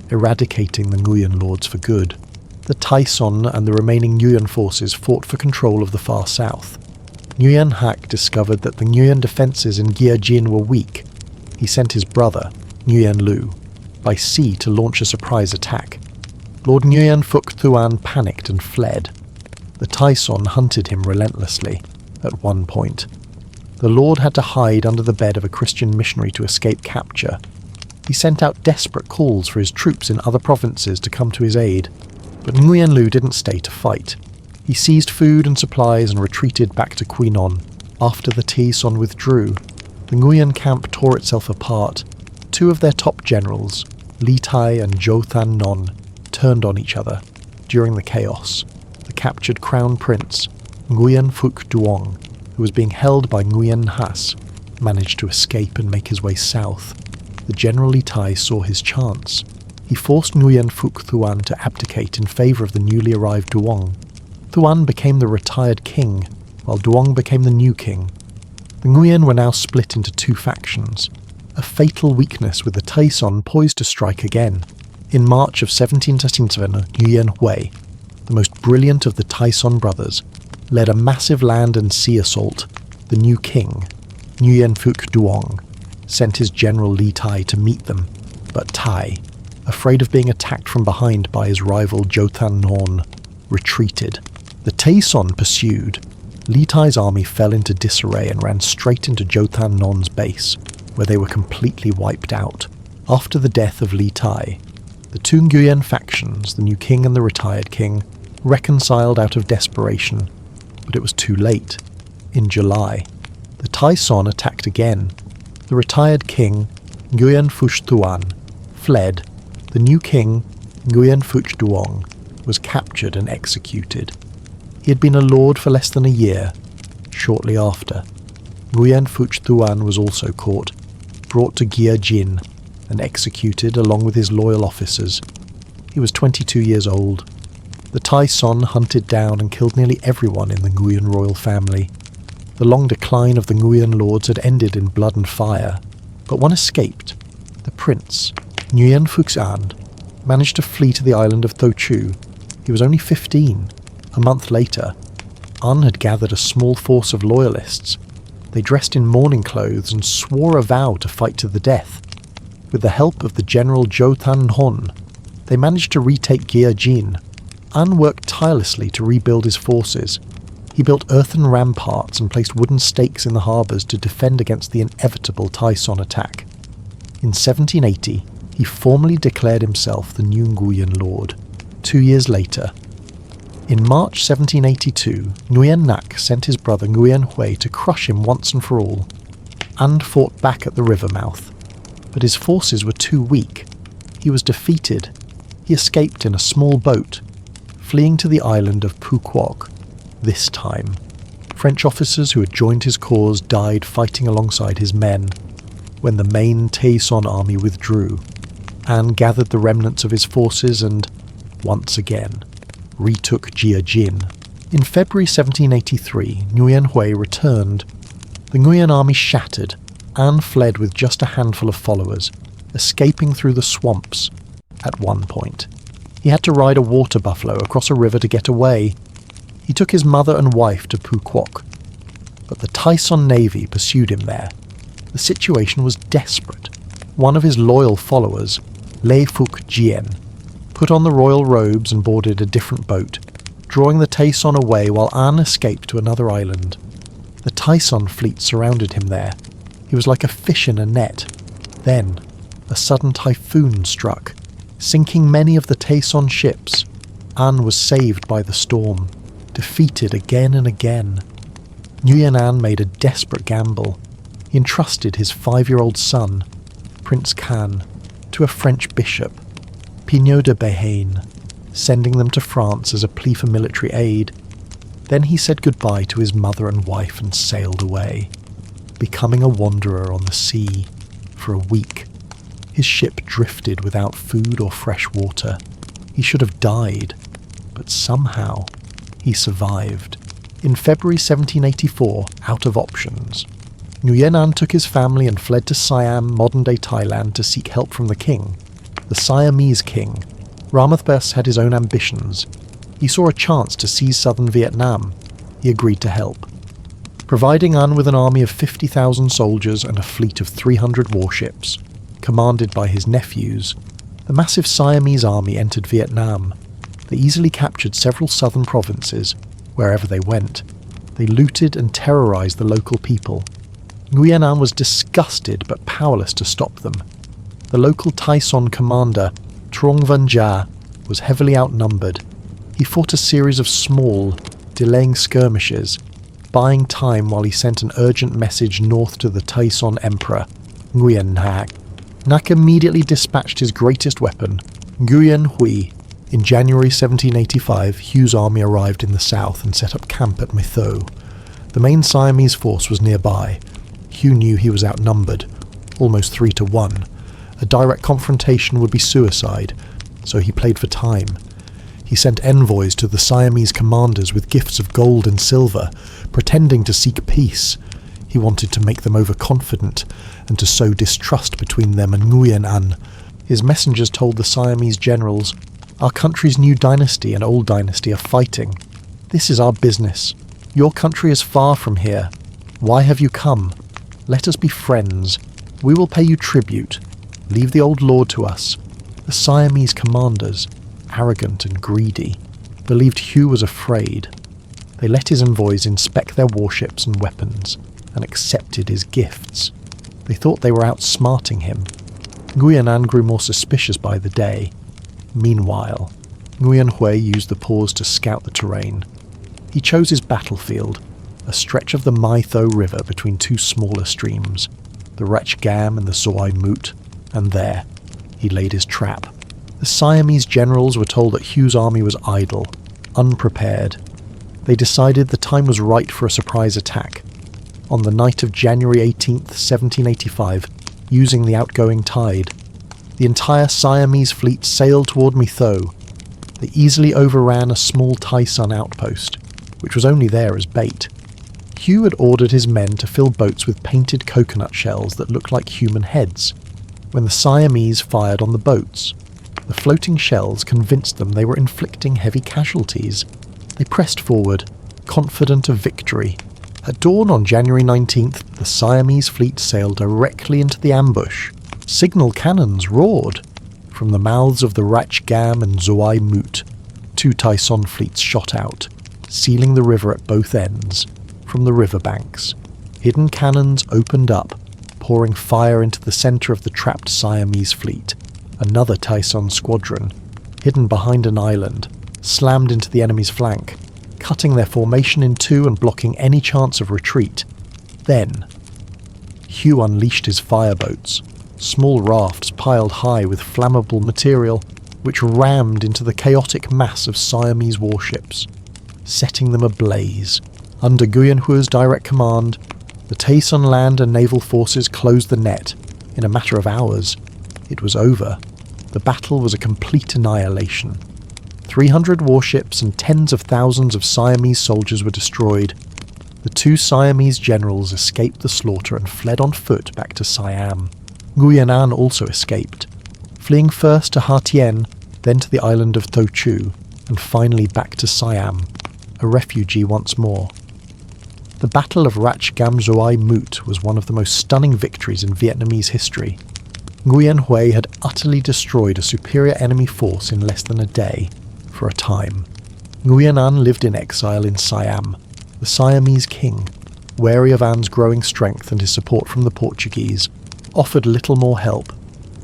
eradicating the Nguyen Lords for good. The Tai Son and the remaining Nguyen forces fought for control of the far south. Nguyen Hak discovered that the Nguyen defences in Gia Jin were weak. He sent his brother, Nguyen Lu, by sea to launch a surprise attack. Lord Nguyen Phuc Thuan panicked and fled. The Tai Son hunted him relentlessly. At one point, the lord had to hide under the bed of a Christian missionary to escape capture. He sent out desperate calls for his troops in other provinces to come to his aid, but Nguyen Lu didn't stay to fight. He seized food and supplies and retreated back to Quyen. After the Tai Son withdrew, the Nguyen camp tore itself apart. Two of their top generals, Li Tai and Zhou Than Non, turned on each other. During the chaos, the captured crown prince, Nguyen Phuc Duong, who was being held by Nguyen Has, managed to escape and make his way south. The General Li Tai saw his chance. He forced Nguyen Phuc Thuan to abdicate in favour of the newly arrived Duong. Thuan became the retired king, while Duong became the new king. The Nguyen were now split into two factions, a fatal weakness with the Tai Son poised to strike again. In March of 1737, Nguyen Hui, the most brilliant of the Tai Son brothers, led a massive land and sea assault. The new king, Nguyen Phuc Duong, sent his general Li Tai to meet them, but Tai, afraid of being attacked from behind by his rival Zhou Than Non, retreated. The Tai Son pursued. Li Tai's army fell into disarray and ran straight into Zhou Than Non's base, where they were completely wiped out. After the death of Li Tai, the two Nguyen factions, the new king and the retired king, reconciled out of desperation, but it was too late. In July, the Tai Son attacked again. The retired king, Nguyen Phuc Thuan, fled. The new king, Nguyen Phuc Duong, was captured and executed. He had been a lord for less than a year. Shortly after, Nguyen Phuc Thuan was also caught, brought to Gia Jin, and executed along with his loyal officers. He was 22 years old. The Tai Son hunted down and killed nearly everyone in the Nguyen royal family. The long decline of the Nguyen Lords had ended in blood and fire, but one escaped. The prince, Nguyen Phuc An, managed to flee to the island of Tho Chu. He was only 15. A month later, An had gathered a small force of loyalists. They dressed in mourning clothes and swore a vow to fight to the death. With the help of the general Zhou Than Non, they managed to retake Gia Jin. An worked tirelessly to rebuild his forces. He built earthen ramparts and placed wooden stakes in the harbours to defend against the inevitable Tai Son attack. In 1780, he formally declared himself the new Nguyen Lord. 2 years later, in March 1782, Nguyen Nak sent his brother Nguyen Hui to crush him once and for all. An fought back at the river mouth, but his forces were too weak. He was defeated. He escaped in a small boat, fleeing to the island of Phu Quoc. This time, French officers who had joined his cause died fighting alongside his men. When the main Tai Son army withdrew, An gathered the remnants of his forces and, once again, retook Gia Jin. In February 1783, Nguyen Hui returned. The Nguyen army shattered. An fled with just a handful of followers, escaping through the swamps. At one point, he had to ride a water buffalo across a river to get away. He took his mother and wife to Phu Quoc, but the Tai Son navy pursued him there. The situation was desperate. One of his loyal followers, Lê Phuc Dien, put on the royal robes and boarded a different boat, drawing the Tai Son away while An escaped to another island. The Tai Son fleet surrounded him there. He was like a fish in a net. Then, a sudden typhoon struck, sinking many of the Tai Son ships. An was saved by the storm, defeated again and again. Nguyen An made a desperate gamble. He entrusted his 5-year-old son, Prince Can, to a French bishop. Pignot de Béhaine, sending them to France as a plea for military aid. Then he said goodbye to his mother and wife and sailed away, becoming a wanderer on the sea for a week. His ship drifted without food or fresh water. He should have died, but somehow he survived. In February 1784, out of options, Nguyen took his family and fled to Siam, modern-day Thailand, to seek help from the king. The Siamese king. Ramathbes had his own ambitions. He saw a chance to seize southern Vietnam. He agreed to help. Providing An with an army of 50,000 soldiers and a fleet of 300 warships, commanded by his nephews, the massive Siamese army entered Vietnam. They easily captured several southern provinces, wherever they went. They looted and terrorized the local people. Nguyen was disgusted but powerless to stop them. The local Tai Son commander, Trong Van Gia, was heavily outnumbered. He fought a series of small, delaying skirmishes, buying time while he sent an urgent message north to the Tai Son emperor, Nguyen Hak. Nak immediately dispatched his greatest weapon, Nguyen Hui. In January 1785, Hugh's army arrived in the south and set up camp at My Tho. The main Siamese force was nearby. Hugh knew he was outnumbered, almost 3-1. A direct confrontation would be suicide, so he played for time. He sent envoys to the Siamese commanders with gifts of gold and silver, pretending to seek peace. He wanted to make them overconfident and to sow distrust between them and Nguyen An. His messengers told the Siamese generals, "Our country's new dynasty and old dynasty are fighting. This is our business. Your country is far from here. Why have you come? Let us be friends. We will pay you tribute. Leave the old lord to us." The Siamese commanders, arrogant and greedy, believed Hugh was afraid. They let his envoys inspect their warships and weapons, and accepted his gifts. They thought they were outsmarting him. Nguyen An grew more suspicious by the day. Meanwhile, Nguyen Hui used the pause to scout the terrain. He chose his battlefield, a stretch of the My Tho River between two smaller streams, the Rach Gam and the Soai Moot, and there he laid his trap. The Siamese generals were told that Hugh's army was idle, unprepared. They decided the time was right for a surprise attack. On the night of January 18th, 1785, using the outgoing tide, the entire Siamese fleet sailed toward My Tho. They easily overran a small Tai Son outpost, which was only there as bait. Hugh had ordered his men to fill boats with painted coconut shells that looked like human heads. When the Siamese fired on the boats, the floating shells convinced them they were inflicting heavy casualties. They pressed forward, confident of victory. At dawn on January 19th, the Siamese fleet sailed directly into the ambush. Signal cannons roared. From the mouths of the Rach Gam and Soai Moot, two Tai Son fleets shot out, sealing the river at both ends. From the riverbanks, hidden cannons opened up, pouring fire into the centre of the trapped Siamese fleet. Another Tai Son squadron, hidden behind an island, slammed into the enemy's flank, cutting their formation in two and blocking any chance of retreat. Then, Hugh unleashed his fireboats, small rafts piled high with flammable material, which rammed into the chaotic mass of Siamese warships, setting them ablaze. Under Nguyen Hui's direct command, the Tai Son land and naval forces closed the net. In a matter of hours, it was over. The battle was a complete annihilation. 300 warships and tens of thousands of Siamese soldiers were destroyed. The two Siamese generals escaped the slaughter and fled on foot back to Siam. Nguyen An also escaped, fleeing first to Ha Tien, then to the island of Tho Chu, and finally back to Siam, a refugee once more. The Battle of Rach Gam Soai Moot was one of the most stunning victories in Vietnamese history. Nguyen Hui had utterly destroyed a superior enemy force in less than a day. For a time, Nguyen An lived in exile in Siam. The Siamese king, wary of An's growing strength and his support from the Portuguese, offered little more help,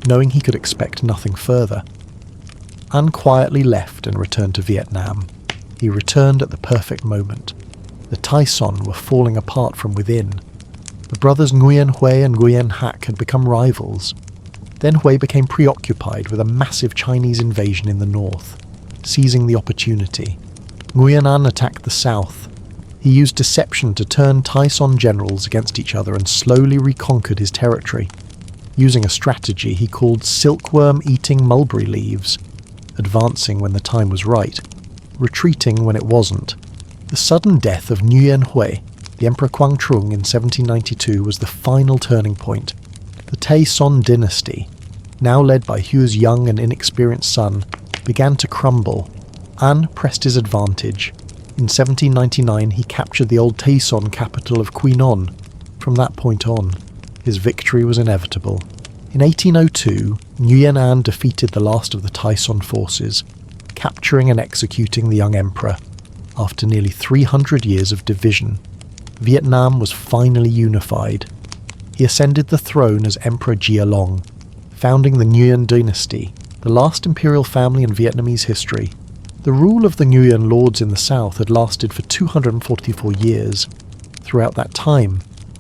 knowing he could expect nothing further. An quietly left and returned to Vietnam. He returned at the perfect moment. The Tai Son were falling apart from within. The brothers Nguyen Hui and Nguyen Hak had become rivals. Then Hui became preoccupied with a massive Chinese invasion in the north. Seizing the opportunity, Nguyen attacked the south. He used deception to turn Tai-son generals against each other and slowly reconquered his territory, using a strategy he called silkworm-eating mulberry leaves, advancing when the time was right, retreating when it wasn't. The sudden death of Nguyen Hui, the Emperor Quang Trung in 1792, was the final turning point. The Tai-son dynasty, now led by Hu's young and inexperienced son, began to crumble. An pressed his advantage. In 1799 he captured the old Tai-son capital of Quyen. From that point on, his victory was inevitable. In 1802, Nguyen defeated the last of the Tai-son forces, capturing and executing the young emperor. After nearly 300 years of division, Vietnam was finally unified. He ascended the throne as Emperor Gia Long, founding the Nguyen Dynasty, the last imperial family in Vietnamese history. The rule of the Nguyen Lords in the south had lasted for 244 years. Throughout that time,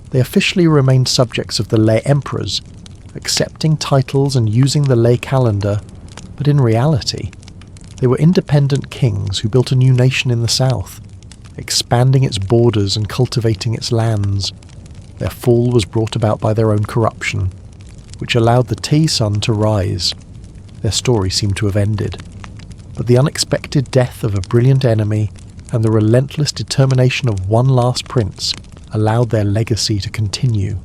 they officially remained subjects of the lay emperors, accepting titles and using the lay calendar, but in reality, they were independent kings who built a new nation in the south, expanding its borders and cultivating its lands. Their fall was brought about by their own corruption, which allowed the Tai-son to rise. Their story seemed to have ended, but the unexpected death of a brilliant enemy and the relentless determination of one last prince allowed their legacy to continue,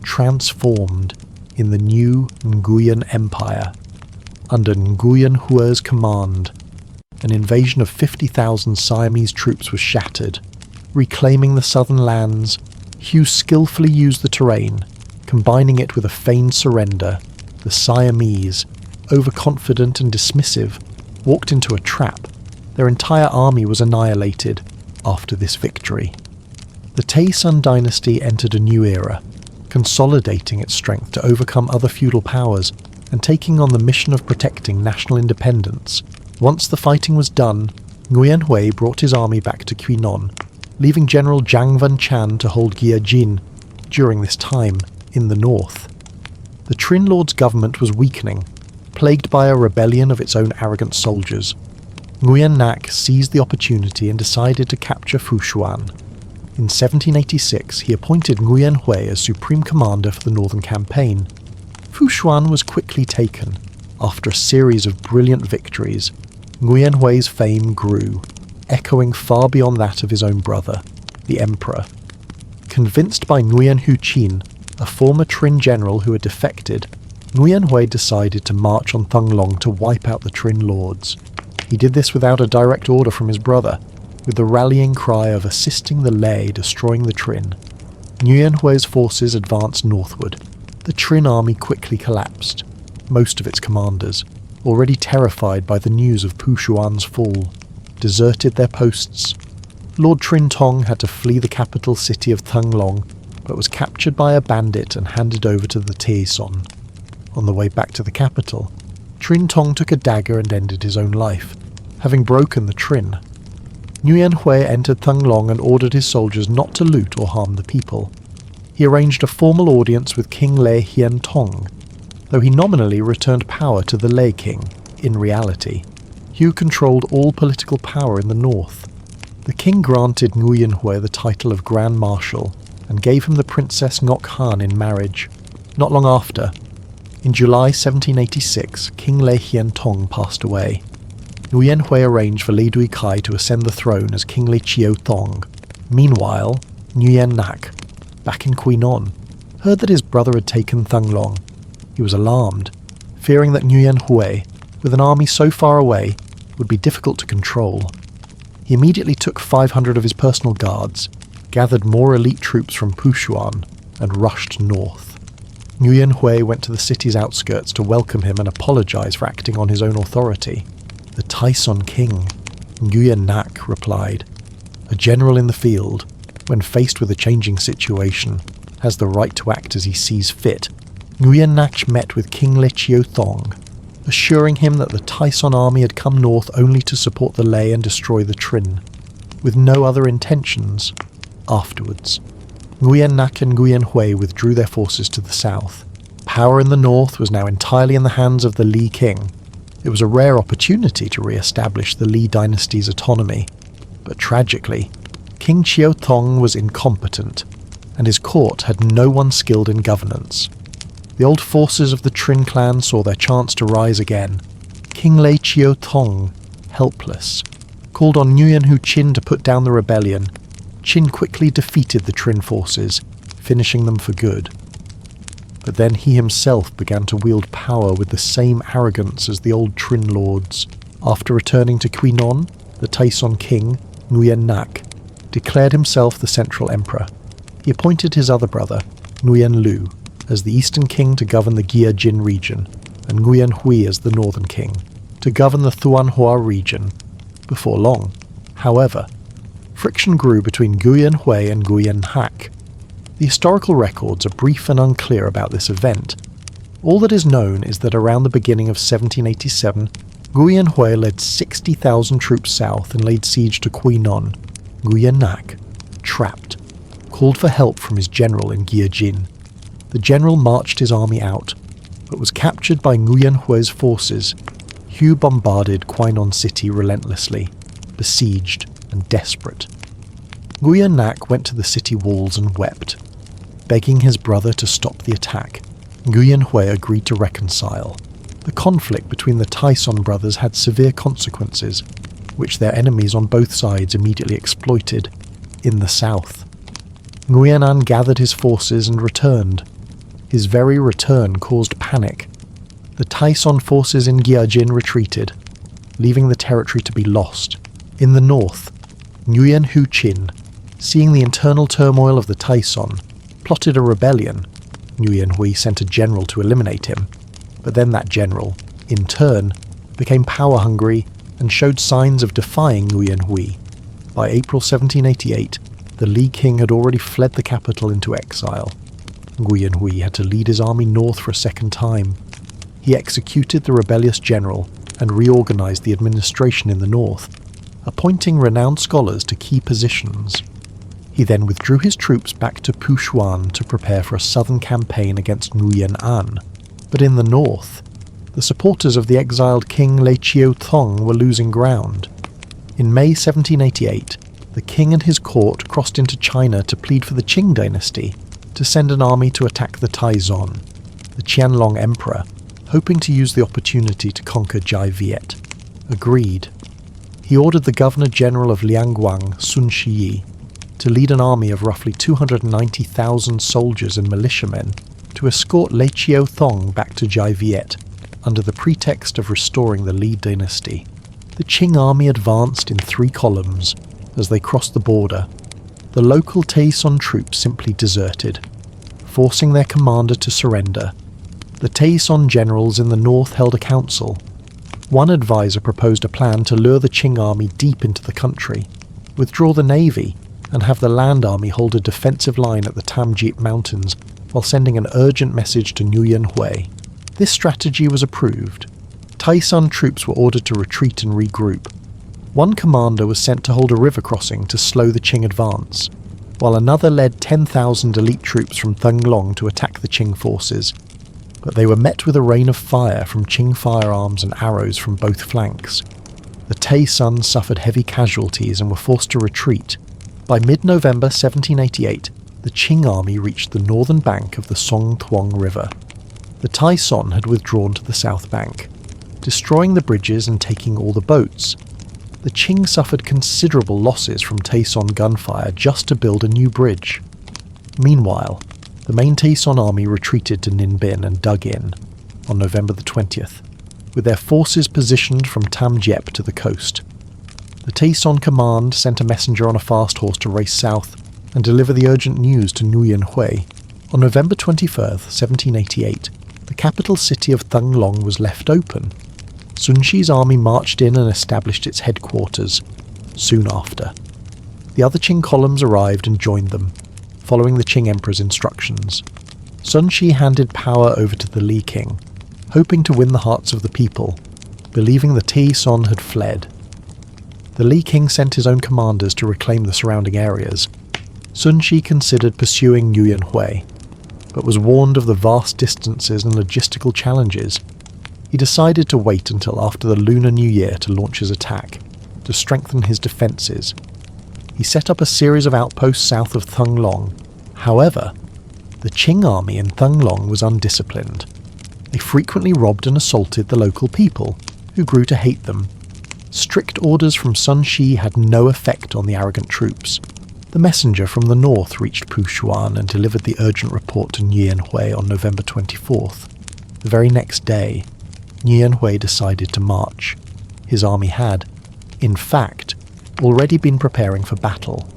transformed in the new Nguyen Empire. Under Nguyen Hua's command, an invasion of 50,000 Siamese troops was shattered. Reclaiming the southern lands, Hu skillfully used the terrain, combining it with a feigned surrender. The Siamese, overconfident and dismissive, walked into a trap. Their entire army was annihilated after this victory. The Tai-son dynasty entered a new era, consolidating its strength to overcome other feudal powers and taking on the mission of protecting national independence. Once the fighting was done, Nguyen Hui brought his army back to Quyen, leaving General Zhang Van-Chan to hold Gia Jin during this time in the north. The Trinh Lords' government was weakening, plagued by a rebellion of its own arrogant soldiers. Nguyen Nak seized the opportunity and decided to capture Fushuan. In 1786, he appointed Nguyen Hui as supreme commander for the northern campaign. Fushuan was quickly taken. After a series of brilliant victories, Nguyen Hui's fame grew, echoing far beyond that of his own brother, the emperor. Convinced by Nguyen Hu Chin, a former Trinh general who had defected, Nguyen Hui decided to march on Thung Long to wipe out the Trinh Lords. He did this without a direct order from his brother, with the rallying cry of assisting the Lay destroying the Trinh. Nguyen Hui's forces advanced northward. The Trinh army quickly collapsed. Most of its commanders, already terrified by the news of Fushuan's fall, deserted their posts. Lord Trinh Tong had to flee the capital city of Thung Long, but was captured by a bandit and handed over to the Tai-son. On the way back to the capital, Trinh Tong took a dagger and ended his own life, having broken the Trinh. Nguyen Hui entered Thung Long and ordered his soldiers not to loot or harm the people. He arranged a formal audience with King Lê Hien Tong, though he nominally returned power to the Lê King. In reality, Hu controlled all political power in the north. The king granted Nguyen Hui the title of Grand Marshal and gave him the Princess Ngoc Han in marriage. Not long after, in July 1786, King Lê Hien Tong passed away. Nguyen Hui arranged for Lê Dui Khai to ascend the throne as King Lê Chiêu Thong. Meanwhile, Nguyen Nak, back in Quyen, heard that his brother had taken Thung Long. He was alarmed, fearing that Nguyen Hui, with an army so far away, would be difficult to control. He immediately took 500 of his personal guards, gathered more elite troops from Fushuan, and rushed north. Nguyen Hui went to the city's outskirts to welcome him and apologize for acting on his own authority. The Tai-son king, Nguyen Nak, replied, "A general in the field, when faced with a changing situation, has the right to act as he sees fit." Nguyen Nak met with King Lê Chiêu Thong, assuring him that the Tai-son army had come north only to support the Lê and destroy the Trinh, with no other intentions. Afterwards, Nguyen Nak and Nguyen Hui withdrew their forces to the south. Power in the north was now entirely in the hands of the Li king. It was a rare opportunity to re-establish the Li dynasty's autonomy, but tragically, King Chiao Tong was incompetent, and his court had no one skilled in governance. The old forces of the Trinh clan saw their chance to rise again. King Lei Chiao Tong, helpless, called on Nguyen Chin to put down the rebellion. Chin quickly defeated the Trinh forces, finishing them for good. But then he himself began to wield power with the same arrogance as the old Nguyen Lords. After returning to Quyen, the Taison king, Nguyen Nak, declared himself the central emperor. He appointed his other brother, Nguyen Lu, as the eastern king to govern the Gia Jin region, and Nguyen Hui as the northern king, to govern the Thuan Hoa region. Before long, however, friction grew between Nguyen Hui and Nguyen Hak. The historical records are brief and unclear about this event. All that is known is that around the beginning of 1787, Nguyen Hui led 60,000 troops south and laid siege to Quyen. Nguyen Nak, trapped, called for help from his general in Gia Jin. The general marched his army out, but was captured by Nguyen Hui's forces. Hu bombarded Quyen city relentlessly, besieged and desperate. Nguyen Nak went to the city walls and wept. Begging his brother to stop the attack, Nguyen Hui agreed to reconcile. The conflict between the Taison brothers had severe consequences, which their enemies on both sides immediately exploited. In the south, Nguyen An gathered his forces and returned. His very return caused panic. The Taison forces in Gyajin retreated, leaving the territory to be lost. In the north, Nguyen Chin, seeing the internal turmoil of the Taison, plotted a rebellion. Nguyen Hui sent a general to eliminate him, but then that general, in turn, became power-hungry and showed signs of defying Nguyen Hui. By April 1788, the Li king had already fled the capital into exile. Nguyen Hui had to lead his army north for a second time. He executed the rebellious general and reorganized the administration in the north, appointing renowned scholars to key positions. He then withdrew his troops back to Puxuan to prepare for a southern campaign against Nguyen An. But in the north, the supporters of the exiled king Lei Chiao Tong were losing ground. In May 1788, the king and his court crossed into China to plead for the Qing dynasty to send an army to attack the Taizong, the Qianlong emperor, hoping to use the opportunity to conquer Jai Viet. Agreed. He ordered the governor-general of Liangguang, Sun Shiyi, to lead an army of roughly 290,000 soldiers and militiamen to escort Lei Chiao Thong back to Jai Viet, under the pretext of restoring the Li dynasty. The Qing army advanced in 3 columns. As they crossed the border, the local Taison troops simply deserted, forcing their commander to surrender. The Taison generals in the north held a council. One advisor proposed a plan to lure the Qing army deep into the country, withdraw the navy, and have the land army hold a defensive line at the Tamjit Mountains while sending an urgent message to Nguyen Hui. This strategy was approved. Taison troops were ordered to retreat and regroup. One commander was sent to hold a river crossing to slow the Qing advance, while another led 10,000 elite troops from Thunglong to attack the Qing forces. But they were met with a rain of fire from Qing firearms and arrows from both flanks. The Taison suffered heavy casualties and were forced to retreat. By mid-November 1788, the Qing army reached the northern bank of the Song Thuong River. The Taison had withdrawn to the south bank, destroying the bridges and taking all the boats. The Qing suffered considerable losses from Taison gunfire just to build a new bridge. Meanwhile, the main Taison army retreated to Ninh Binh and dug in, on November the 20th, with their forces positioned from Tam Diep to the coast. The Taison command sent a messenger on a fast horse to race south and deliver the urgent news to Nguyen Hui. On November 21st, 1788, the capital city of Thunglong was left open. Sun Shi's army marched in and established its headquarters. Soon after, the other Qing columns arrived and joined them, following the Qing emperor's instructions. Sun Shi handed power over to the Li king, hoping to win the hearts of the people, believing the Taison had fled. The Li king sent his own commanders to reclaim the surrounding areas. Sun Shi considered pursuing Nguyen Hui. but was warned of the vast distances and logistical challenges. He decided to wait until after the Lunar New Year to launch his attack, to strengthen his defences. He set up a series of outposts south of Thung Long. However, the Qing army in Thung Long was undisciplined. They frequently robbed and assaulted the local people, who grew to hate them. Strict orders from Sun Shi had no effect on the arrogant troops. The messenger from the north reached Pushuan and delivered the urgent report to Nguyen Hui on November 24th. The very next day, Nguyen Hui decided to march. His army had, in fact, already been preparing for battle.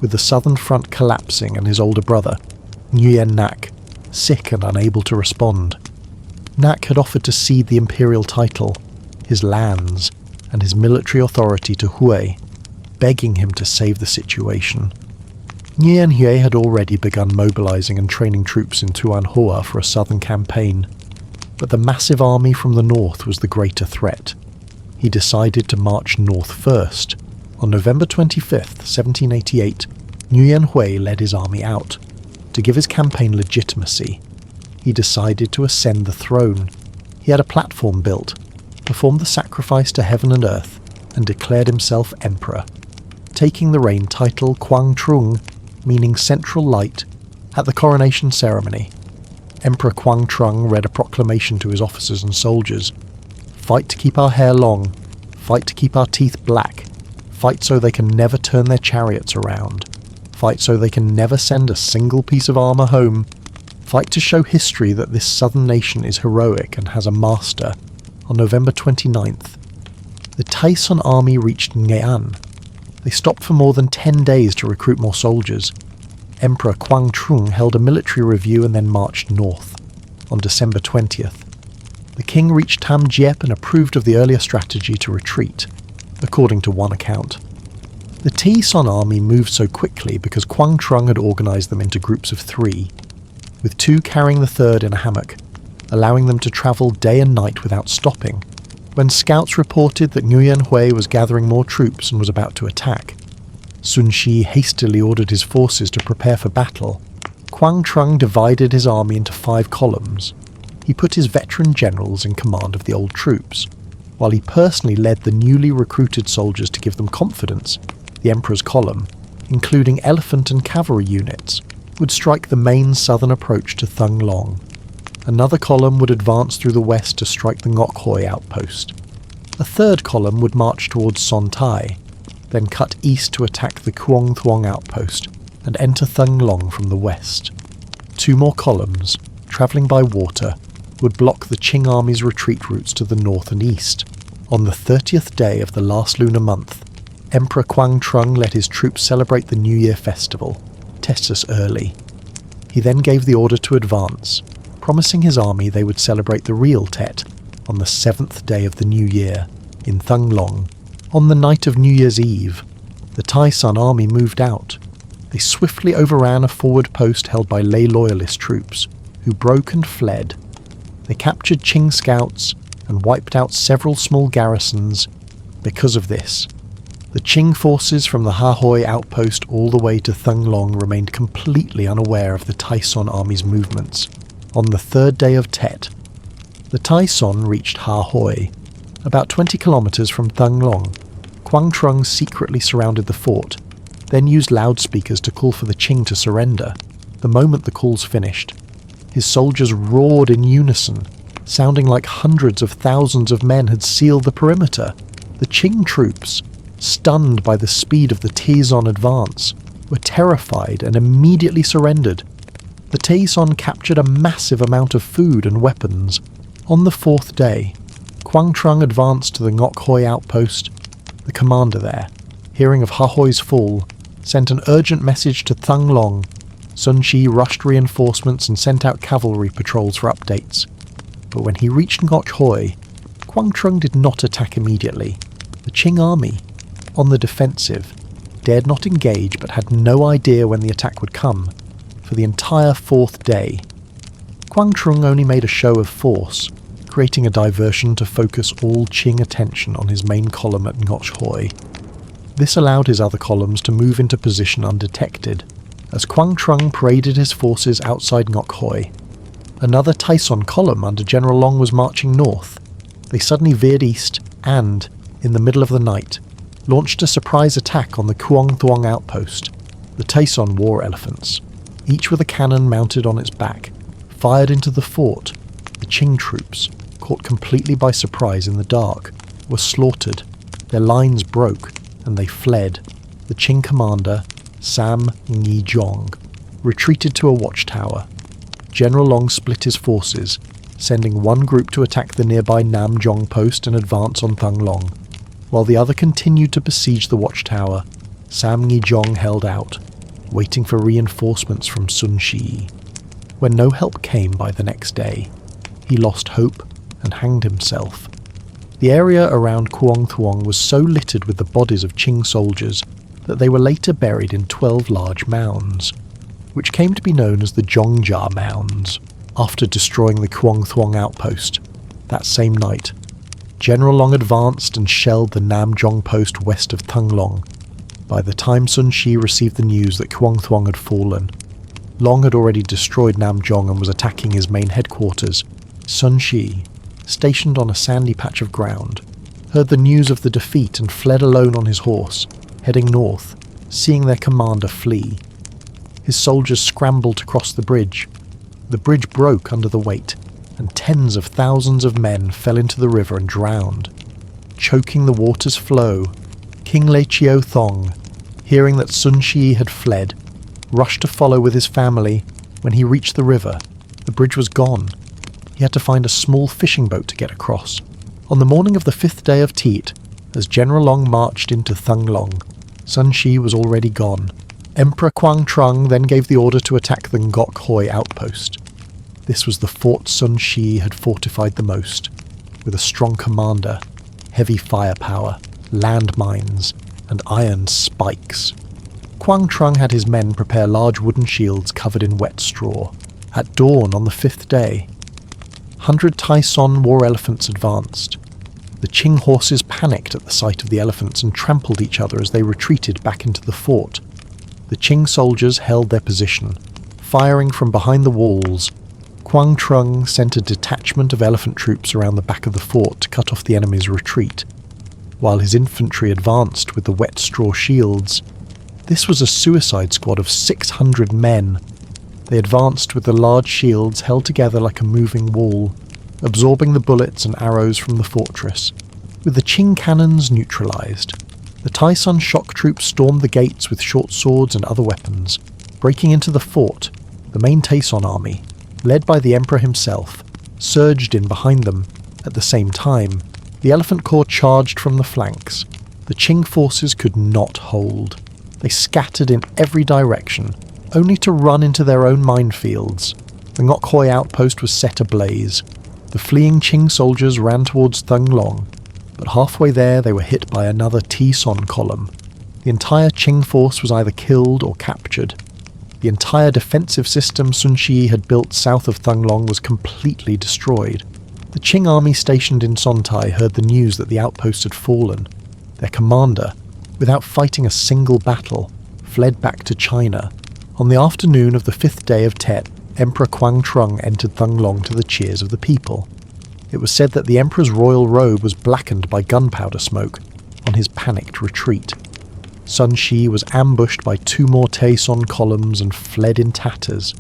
With the southern front collapsing and his older brother, Nguyen Nak, sick and unable to respond. Nak had offered to cede the imperial title, his lands, and his military authority to Hui, begging him to save the situation. Nguyen Hui had already begun mobilizing and training troops in Tuan Hoa for a southern campaign, but the massive army from the north was the greater threat. He decided to march north first. On November 25th, 1788, Nguyen Hui led his army out. To give his campaign legitimacy, he decided to ascend the throne. He had a platform built, performed the sacrifice to heaven and earth, and declared himself emperor, taking the reign title Quang Trung, meaning central light, at the coronation ceremony. Emperor Quang Trung read a proclamation to his officers and soldiers. Fight to keep our hair long, fight to keep our teeth black, fight so they can never turn their chariots around, fight so they can never send a single piece of armour home, fight to show history that this southern nation is heroic and has a master. On November 29th, the Taison army reached Ng'an. They stopped for more than 10 days to recruit more soldiers. Emperor Quang Trung held a military review and then marched north. On December 20th, the king reached Tam Jiep and approved of the earlier strategy to retreat, according to one account. The Taison army moved so quickly because Quang Trung had organised them into groups of 3, with 2 carrying the third in a hammock, allowing them to travel day and night without stopping. When scouts reported that Nguyen Hui was gathering more troops and was about to attack, Sun Shi hastily ordered his forces to prepare for battle. Quang Trung divided his army into 5 columns. He put his veteran generals in command of the old troops, while he personally led the newly recruited soldiers to give them confidence. The Emperor's column, including elephant and cavalry units, would strike the main southern approach to Thung Long. Another column would advance through the west to strike the Ngoc Hoi outpost. A third column would march towards Son Tai, then cut east to attack the Quong Thuong outpost and enter Thung Long from the west. 2 more columns, travelling by water, would block the Qing army's retreat routes to the north and east. On the 30th day of the last lunar month, Emperor Quang Trung let his troops celebrate the New Year festival, Tessus early. He then gave the order to advance, promising his army they would celebrate the real Tet on the 7th day of the New Year, in Thung Long. On the night of New Year's Eve, the Taison army moved out. They swiftly overran a forward post held by Lei loyalist troops, who broke and fled. They captured Qing scouts and wiped out several small garrisons. Because of this, the Qing forces from the Ha Hoi outpost all the way to Thung Long remained completely unaware of the Taison army's movements. On the 3rd day of Tet, the Taison reached Ha Hoi, about 20 kilometres from Thung Long. Quang Trung secretly surrounded the fort, then used loudspeakers to call for the Qing to surrender. The moment the calls finished, his soldiers roared in unison, sounding like hundreds of thousands of men had sealed the perimeter. The Qing troops, stunned by the speed of the Taison advance, were terrified and immediately surrendered. The Taison captured a massive amount of food and weapons. On the 4th day, Quang Trung advanced to the Ngoc Hoi outpost. The commander there, hearing of Ha Hoi's fall, sent an urgent message to Thung Long. Sun Shi rushed reinforcements and sent out cavalry patrols for updates. But when he reached Ngoc Hoi, Quang Trung did not attack immediately. The Qing army, on the defensive, dared not engage but had no idea when the attack would come. For the entire 4th day, Quang Trung only made a show of force, creating a diversion to focus all Qing attention on his main column at Ngoc Hoi. This allowed his other columns to move into position undetected, as Trung paraded his forces outside Ngoc Hoi. Another Taison column under General Long was marching north. They suddenly veered east and, in the middle of the night, launched a surprise attack on the Quong Thuong outpost, the Taison war elephants. Each with a cannon mounted on its back, fired into the fort. The Qing troops, caught completely by surprise in the dark, were slaughtered. Their lines broke, and they fled. The Qing commander, Sam Ngi Jong, retreated to a watchtower. General Long split his forces, sending one group to attack the nearby Nam Jong post and advance on Thung Long. While the other continued to besiege the watchtower, Sam Ngi Jong held out, waiting for reinforcements from Sun Shi. When no help came by the next day, he lost hope and hanged himself. The area around Quong Thuong was so littered with the bodies of Qing soldiers that they were later buried in 12 large mounds, which came to be known as the Zhongjia Mounds, after destroying the Quong Thuong outpost. That same night, General Long advanced and shelled the Nam Jong post west of Thung Long. By the time Sun Shi received the news that Quong Thuong had fallen, Long had already destroyed Nam Jong and was attacking his main headquarters. Sun Shi, stationed on a sandy patch of ground, heard the news of the defeat and fled alone on his horse, heading north, seeing their commander flee. His soldiers scrambled to cross the bridge. The bridge broke under the weight, and tens of thousands of men fell into the river and drowned. Choking the water's flow, King Le Chiao Thong, hearing that Sun Shi had fled, rushed to follow with his family. When he reached the river, the bridge was gone. He had to find a small fishing boat to get across. On the morning of the 5th day of Tet, as General Long marched into Thung Long, Sun Shi was already gone. Emperor Quang Trung then gave the order to attack the Ngoc Hoi outpost. This was the fort Sun Shi had fortified the most, with a strong commander, heavy firepower, landmines, and iron spikes. Quang Trung had his men prepare large wooden shields covered in wet straw. At dawn on the 5th day, 100 Taison war elephants advanced. The Qing horses panicked at the sight of the elephants and trampled each other as they retreated back into the fort. The Qing soldiers held their position, firing from behind the walls. Quang Trung sent a detachment of elephant troops around the back of the fort to cut off the enemy's retreat, while his infantry advanced with the wet straw shields. This was a suicide squad of 600 men. They advanced with the large shields held together like a moving wall, absorbing the bullets and arrows from the fortress. With the Qing cannons neutralized, the Taison shock troops stormed the gates with short swords and other weapons. Breaking into the fort, the main Taison army, led by the emperor himself, surged in behind them. At the same time, the Elephant Corps charged from the flanks. The Qing forces could not hold. They scattered in every direction, only to run into their own minefields. The Ngoc Hoi outpost was set ablaze. The fleeing Qing soldiers ran towards Thung Long, but halfway there they were hit by another Taison column. The entire Qing force was either killed or captured. The entire defensive system Sun Shi had built south of Thung Long was completely destroyed. The Qing army stationed in Sontai heard the news that the outpost had fallen. Their commander, without fighting a single battle, fled back to China. On the afternoon of the 5th day of Tet, Emperor Quang Trung entered Thung Long to the cheers of the people. It was said that the emperor's royal robe was blackened by gunpowder smoke on his panicked retreat. Sun Shi was ambushed by 2 more Taison columns and fled in tatters,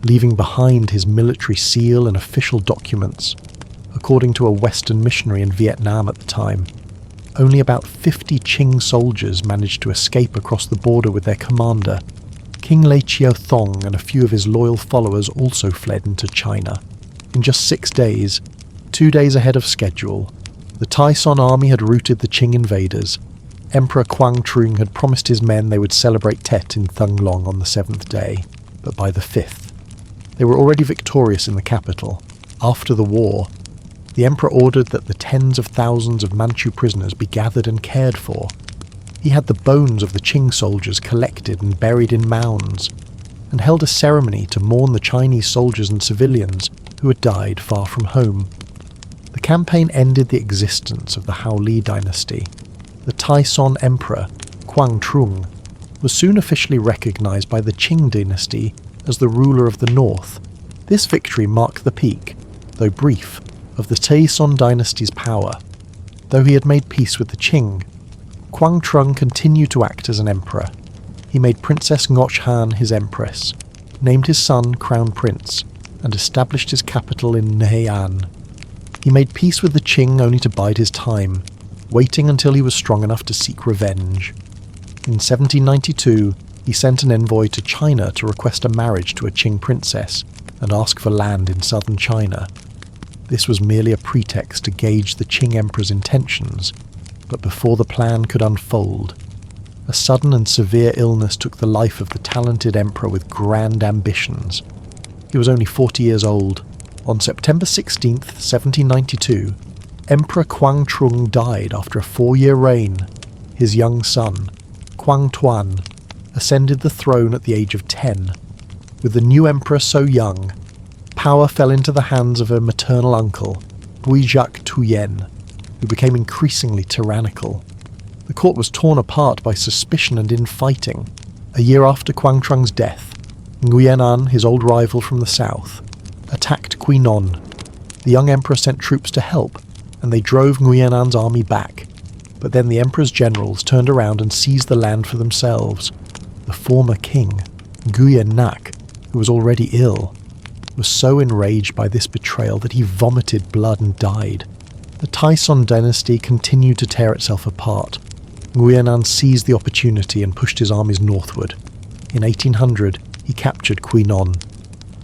leaving behind his military seal and official documents. According to a Western missionary in Vietnam at the time, only about 50 Qing soldiers managed to escape across the border with their commander. King Le Chiao Thong and a few of his loyal followers also fled into China. In just 6 days, 2 days ahead of schedule, the Taison army had routed the Qing invaders. Emperor Quang Trung had promised his men they would celebrate Tet in Thung Long on the 7th day, but by the 5th, they were already victorious in the capital. After the war, the emperor ordered that the tens of thousands of Manchu prisoners be gathered and cared for. He had the bones of the Qing soldiers collected and buried in mounds, and held a ceremony to mourn the Chinese soldiers and civilians who had died far from home. The campaign ended the existence of the Hao Li dynasty. The Taison emperor, Quang Trung, was soon officially recognized by the Qing dynasty as the ruler of the north. This victory marked the peak, though brief, of the Taeson dynasty's power. Though he had made peace with the Qing, Trung continued to act as an emperor. He made Princess Ngoch Han his empress, named his son Crown Prince, and established his capital in Nhean. He made peace with the Qing only to bide his time, waiting until he was strong enough to seek revenge. In 1792, he sent an envoy to China to request a marriage to a Qing princess and ask for land in southern China. This was merely a pretext to gauge the Qing emperor's intentions, but before the plan could unfold, a sudden and severe illness took the life of the talented emperor with grand ambitions. He was only 40 years old. On September 16, 1792, Emperor Trung died after a 4-year reign. His young son, Tuan, ascended the throne at the age of 10. With the new emperor so young, power fell into the hands of a maternal uncle, Quyen, who became increasingly tyrannical. The court was torn apart by suspicion and infighting. A year after Trung's death, Nguyen, his old rival from the south, attacked Quyen. The young emperor sent troops to help, and they drove Nguyen's army back. But then the emperor's generals turned around and seized the land for themselves. The former king, Nguyen, who was already ill, was so enraged by this betrayal that he vomited blood and died. The Taeson dynasty continued to tear itself apart. Nguyen seized the opportunity and pushed his armies northward. In 1800, he captured Quyen.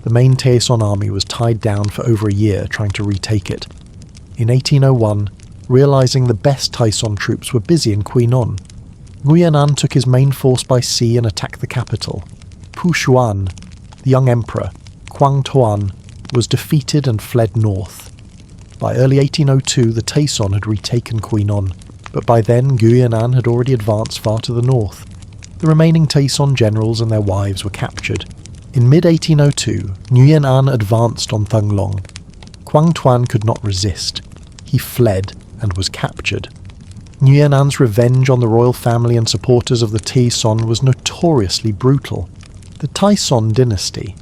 The main Taeson army was tied down for over a year trying to retake it. In 1801, realizing the best Taeson troops were busy in Quyen, Nguyen took his main force by sea and attacked the capital. Pushuan, the young emperor, Tuan, was defeated and fled north. By early 1802, the Taeson had retaken Quyen, but by then Nguyen had already advanced far to the north. The remaining Taeson generals and their wives were captured. In mid-1802, Nguyen advanced on Thunglong. Tuan could not resist. He fled and was captured. Nguyen's revenge on the royal family and supporters of the Taeson was notoriously brutal. The Taeson dynasty,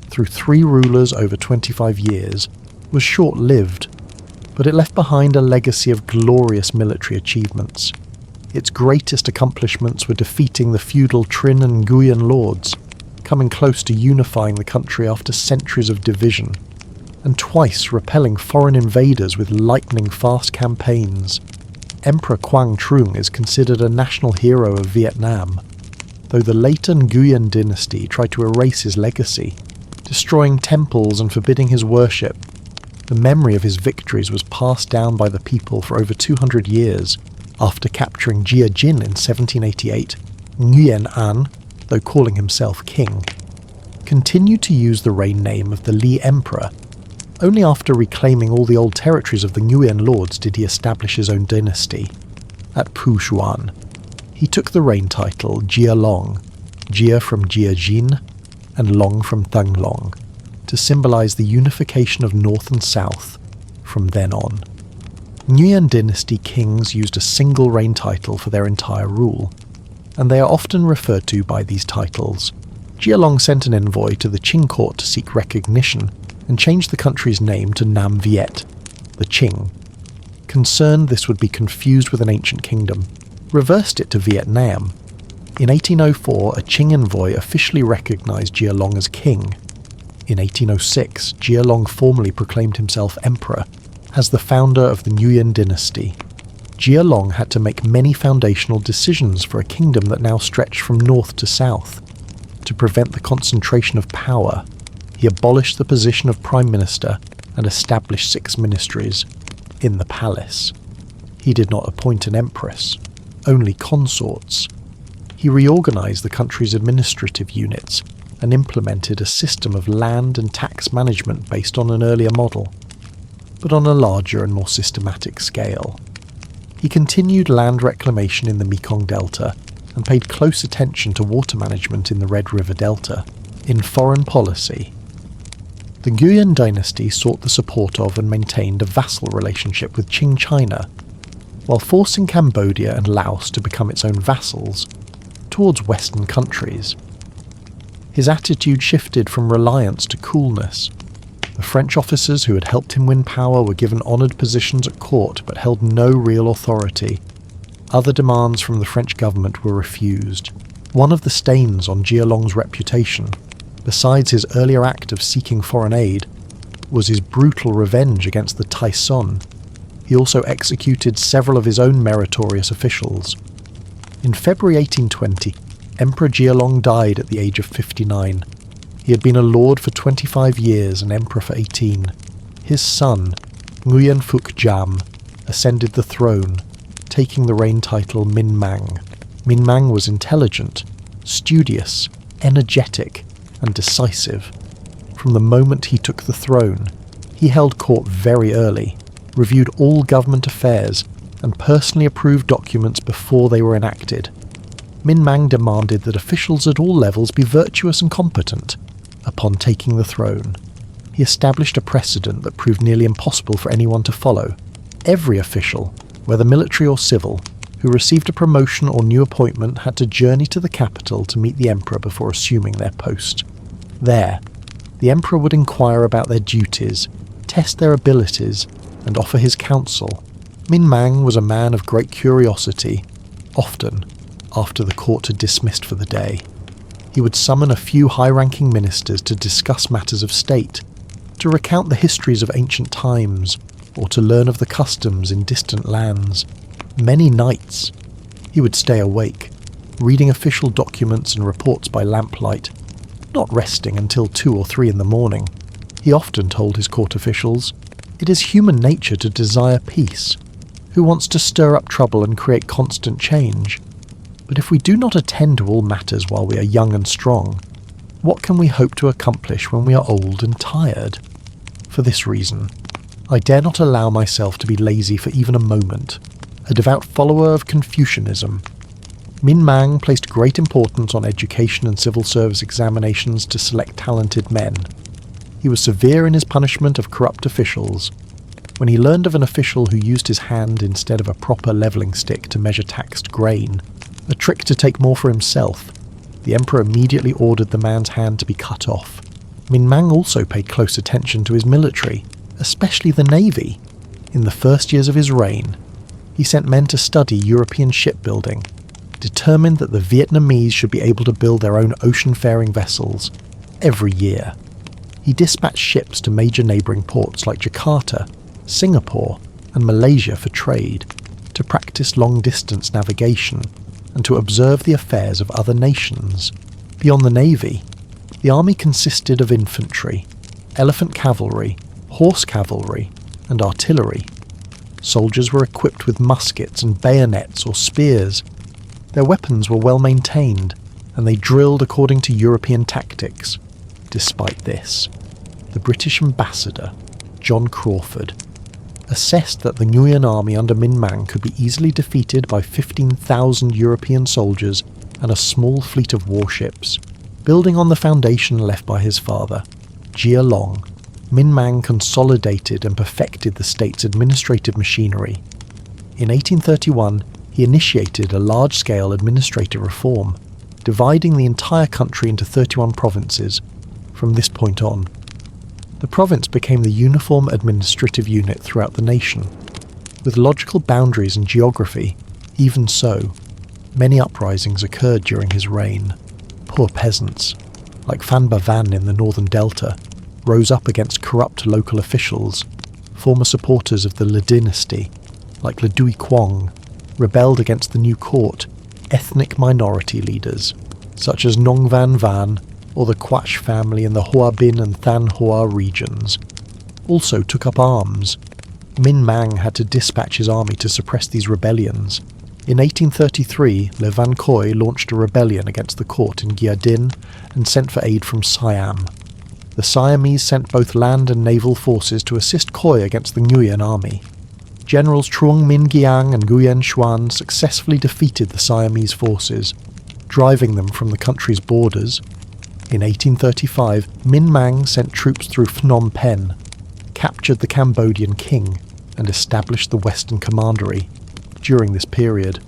through 3 rulers over 25 years, was short-lived, but it left behind a legacy of glorious military achievements. Its greatest accomplishments were defeating the feudal Trinh and Nguyen Lords, coming close to unifying the country after centuries of division, and twice repelling foreign invaders with lightning-fast campaigns. Emperor Trung is considered a national hero of Vietnam, though the later Nguyen dynasty tried to erase his legacy, destroying temples and forbidding his worship. The memory of his victories was passed down by the people for over 200 years. After capturing Jia Jin in 1788, Nguyen, though calling himself king, continued to use the reign name of the Li Emperor. Only after reclaiming all the old territories of the Nguyen Lords did he establish his own dynasty. At Pushuan, he took the reign title Jia Long, Jia from Jia Jin, and Long from Thunglong, to symbolize the unification of North and South from then on. Nguyen dynasty kings used a single reign title for their entire rule, and they are often referred to by these titles. Jia Long sent an envoy to the Qing court to seek recognition and changed the country's name to Nam Viet, the Qing. Concerned this would be confused with an ancient kingdom, reversed it to Vietnam. In 1804, a Qing envoy officially recognized Jia Long as king. In 1806, Jia Long formally proclaimed himself emperor, as the founder of the Nguyen dynasty. Jia Long had to make many foundational decisions for a kingdom that now stretched from north to south. To prevent the concentration of power, he abolished the position of prime minister and established 6 ministries in the palace. He did not appoint an empress, only consorts. He reorganized the country's administrative units and implemented a system of land and tax management based on an earlier model, but on a larger and more systematic scale. He continued land reclamation in the Mekong Delta and paid close attention to water management in the Red River Delta. In foreign policy, the Nguyen dynasty sought the support of and maintained a vassal relationship with Qing China. While forcing Cambodia and Laos to become its own vassals, towards Western countries. His attitude shifted from reliance to coolness. The French officers who had helped him win power were given honoured positions at court but held no real authority. Other demands from the French government were refused. One of the stains on Jia Long's reputation, besides his earlier act of seeking foreign aid, was his brutal revenge against the Tai Son. He also executed several of his own meritorious officials. In February 1820, Emperor Jia Long died at the age of 59. He had been a lord for 25 years and emperor for 18. His son, Nguyen Phuc Jam, ascended the throne, taking the reign title Min Mang. Min Mang was intelligent, studious, energetic, and decisive. From the moment he took the throne, he held court very early, reviewed all government affairs, and personally approved documents before they were enacted. Min Mang demanded that officials at all levels be virtuous and competent. Upon taking the throne, he established a precedent that proved nearly impossible for anyone to follow. Every official, whether military or civil, who received a promotion or new appointment had to journey to the capital to meet the emperor before assuming their post. There, the emperor would inquire about their duties, test their abilities, and offer his counsel. Min Mang was a man of great curiosity, often after the court had dismissed for the day. He would summon a few high-ranking ministers to discuss matters of state, to recount the histories of ancient times, or to learn of the customs in distant lands. Many nights he would stay awake, reading official documents and reports by lamplight, not resting until 2 or 3 in the morning. He often told his court officials, "It is human nature to desire peace. Who wants to stir up trouble and create constant change? But if we do not attend to all matters while we are young and strong, what can we hope to accomplish when we are old and tired? For this reason, I dare not allow myself to be lazy for even a moment." A devout follower of Confucianism, Min Mang placed great importance on education and civil service examinations to select talented men. He was severe in his punishment of corrupt officials. When he learned of an official who used his hand instead of a proper levelling stick to measure taxed grain, a trick to take more for himself, the emperor immediately ordered the man's hand to be cut off. Min Mang also paid close attention to his military, especially the navy. In the first years of his reign, he sent men to study European shipbuilding, determined that the Vietnamese should be able to build their own ocean-faring vessels every year. He dispatched ships to major neighbouring ports like Jakarta, Singapore, and Malaysia for trade, to practice long-distance navigation, and to observe the affairs of other nations. Beyond the navy, the army consisted of infantry, elephant cavalry, horse cavalry, and artillery. Soldiers were equipped with muskets and bayonets or spears. Their weapons were well maintained, and they drilled according to European tactics. Despite this, the British ambassador, John Crawford, assessed that the Nguyen army under Min Mang could be easily defeated by 15,000 European soldiers and a small fleet of warships. Building on the foundation left by his father, Jia Long, Min Mang consolidated and perfected the state's administrative machinery. In 1831, he initiated a large-scale administrative reform, dividing the entire country into 31 provinces. From this point on, the province became the uniform administrative unit throughout the nation. With logical boundaries and geography, even so, many uprisings occurred during his reign. Poor peasants, like Phan Ba Van in the northern delta, rose up against corrupt local officials. Former supporters of the Dynasty, like Le Duy Quang, rebelled against the new court. Ethnic minority leaders, such as Nong Van Van or the Quach family in the Hoa Binh and Than Hoa regions, also took up arms. Min Mang had to dispatch his army to suppress these rebellions. In 1833, Le Van Khoi launched a rebellion against the court in Gia Dinh and sent for aid from Siam. The Siamese sent both land and naval forces to assist Khoi against the Nguyen army. Generals Trung Min Giang and Nguyen Xuan successfully defeated the Siamese forces, driving them from the country's borders. In 1835, Min Mang sent troops through Phnom Penh, captured the Cambodian king, and established the Western Commandery. During this period,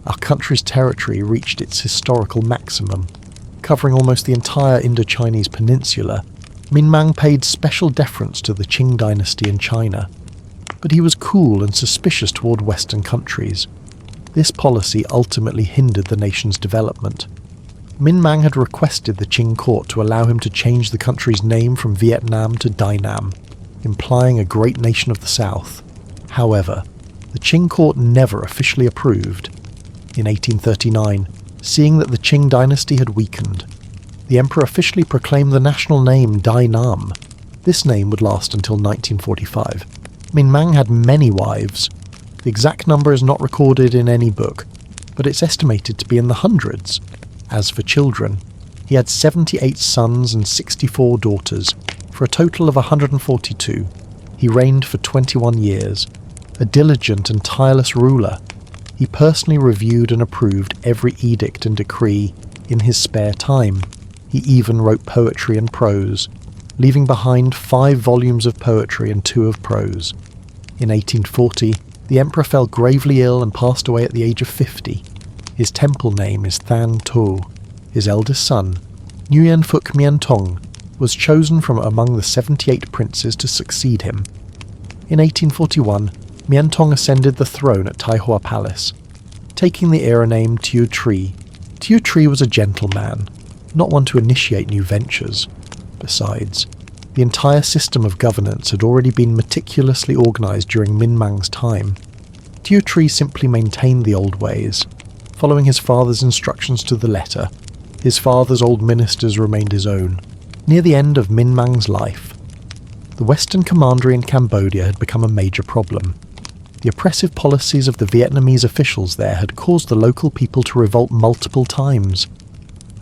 our country's territory reached its historical maximum, covering almost the entire Indochinese peninsula. Min paid special deference to the Qing dynasty in China, but he was cool and suspicious toward Western countries. This policy ultimately hindered the nation's development. Min had requested the Qing court to allow him to change the country's name from Vietnam to Dainam, implying a great nation of the south. However, the Qing court never officially approved. In 1839, seeing that the Qing dynasty had weakened, the emperor officially proclaimed the national name Dainam. This name would last until 1945. Min had many wives. The exact number is not recorded in any book, but it's estimated to be in the hundreds. As for children, he had 78 sons and 64 daughters, for a total of 142. He reigned for 21 years, a diligent and tireless ruler. He personally reviewed and approved every edict and decree in his spare time. He even wrote poetry and prose, leaving behind 5 volumes of poetry and 2 of prose. In 1840, the emperor fell gravely ill and passed away at the age of 50. His temple name is Than To. His eldest son, Nguyen Lords, was chosen from among the 78 princes to succeed him. In 1841, Nguyen Lords ascended the throne at Tai Hoa Palace, taking the era name Thieu Tri. Thieu Tri was a gentleman, not one to initiate new ventures. Besides, the entire system of governance had already been meticulously organised during Min time. Thieu Tri simply maintained the old ways, following his father's instructions to the letter. His father's old ministers remained his own. Near the end of Min life, the Western commandery in Cambodia had become a major problem. The oppressive policies of the Vietnamese officials there had caused the local people to revolt multiple times,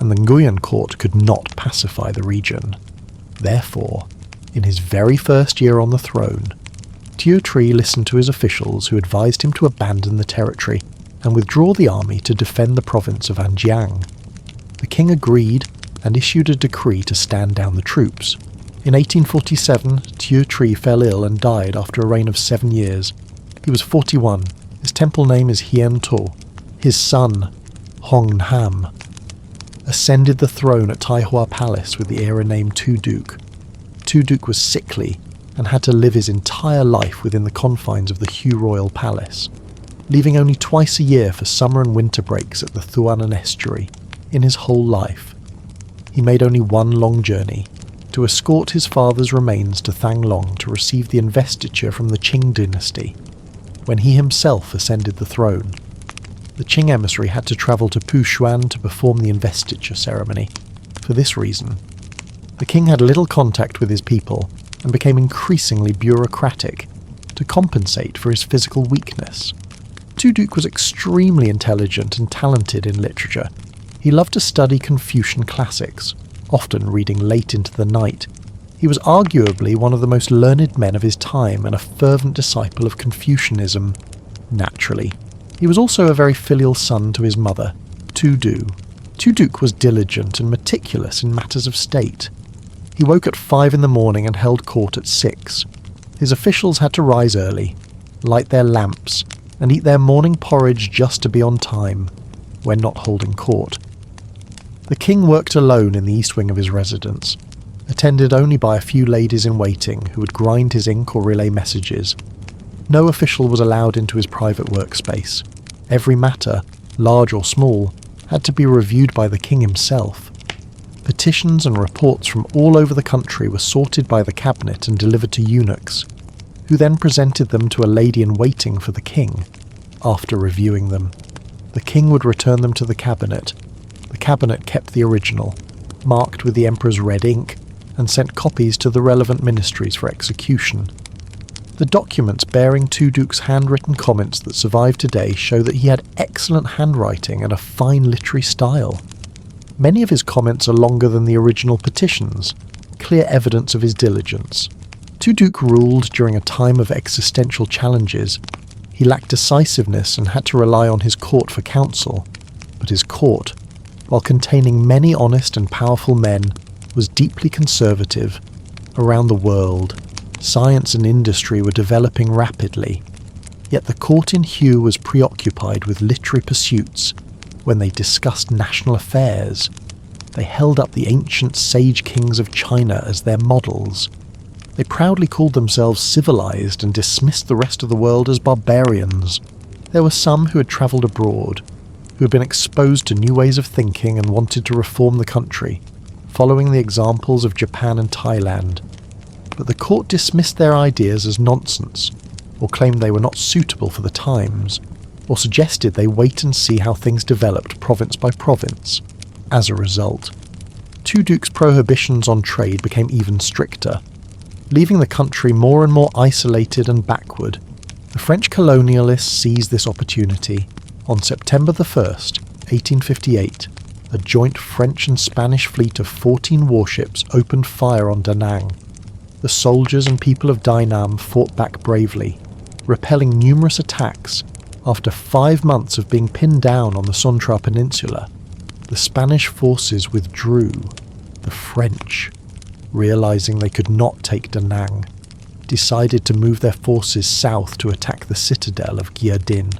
and the Nguyen court could not pacify the region. Therefore, in his very first year on the throne, Thieu Tri listened to his officials who advised him to abandon the territory and withdraw the army to defend the province of An Giang. The king agreed and issued a decree to stand down the troops. In 1847, Thieu Tri fell ill and died after a reign of 7 years. He was 41. His temple name is Hien To. His son, Hong Nam, ascended the throne at Tai Hoa Palace with the era name Tu Duc. Tu Duc was sickly and had to live his entire life within the confines of the Hue Royal Palace, leaving only twice a year for summer and winter breaks at the Thuan estuary. In his whole life, he made only one long journey, to escort his father's remains to Thang Long to receive the investiture from the Qing dynasty. When he himself ascended the throne, the Qing emissary had to travel to Pushuan to perform the investiture ceremony. For this reason, the king had little contact with his people and became increasingly bureaucratic to compensate for his physical weakness. Tu Duc was extremely intelligent and talented in literature. He loved to study Confucian classics, often reading late into the night. He was arguably one of the most learned men of his time and a fervent disciple of Confucianism. Naturally, he was also a very filial son to his mother, Tu Du. Tu Duc was diligent and meticulous in matters of state. He woke at 5 in the morning and held court at 6. His officials had to rise early, light their lamps, and eat their morning porridge just to be on time, when not holding court. The king worked alone in the east wing of his residence, attended only by a few ladies-in-waiting who would grind his ink or relay messages. No official was allowed into his private workspace. Every matter, large or small, had to be reviewed by the king himself. Petitions and reports from all over the country were sorted by the cabinet and delivered to eunuchs, who then presented them to a lady-in-waiting for the king. After reviewing them, the king would return them to the cabinet. The cabinet kept the original, marked with the emperor's red ink, and sent copies to the relevant ministries for execution. The documents bearing Tu Duc's handwritten comments that survive today show that he had excellent handwriting and a fine literary style. Many of his comments are longer than the original petitions, clear evidence of his diligence. Tu Duc ruled during a time of existential challenges. He lacked decisiveness and had to rely on his court for counsel, but his court, while containing many honest and powerful men, was deeply conservative. Around the world, science and industry were developing rapidly. Yet the court in Hue was preoccupied with literary pursuits when they discussed national affairs. They held up the ancient sage kings of China as their models. They proudly called themselves civilized and dismissed the rest of the world as barbarians. There were some who had travelled abroad, who had been exposed to new ways of thinking and wanted to reform the country, following the examples of Japan and Thailand. But the court dismissed their ideas as nonsense, or claimed they were not suitable for the times, or suggested they wait and see how things developed province by province. As a result, Tu Duc's prohibitions on trade became even stricter, leaving the country more and more isolated and backward. The French colonialists seized this opportunity. On September the 1st, 1858, a joint French and Spanish fleet of 14 warships opened fire on Da Nang. The soldiers and people of Dynam fought back bravely, repelling numerous attacks. After 5 months of being pinned down on the Sontra Peninsula, the Spanish forces withdrew. The French, realizing they could not take Da Nang, decided to move their forces south to attack the citadel of Gia Dinh.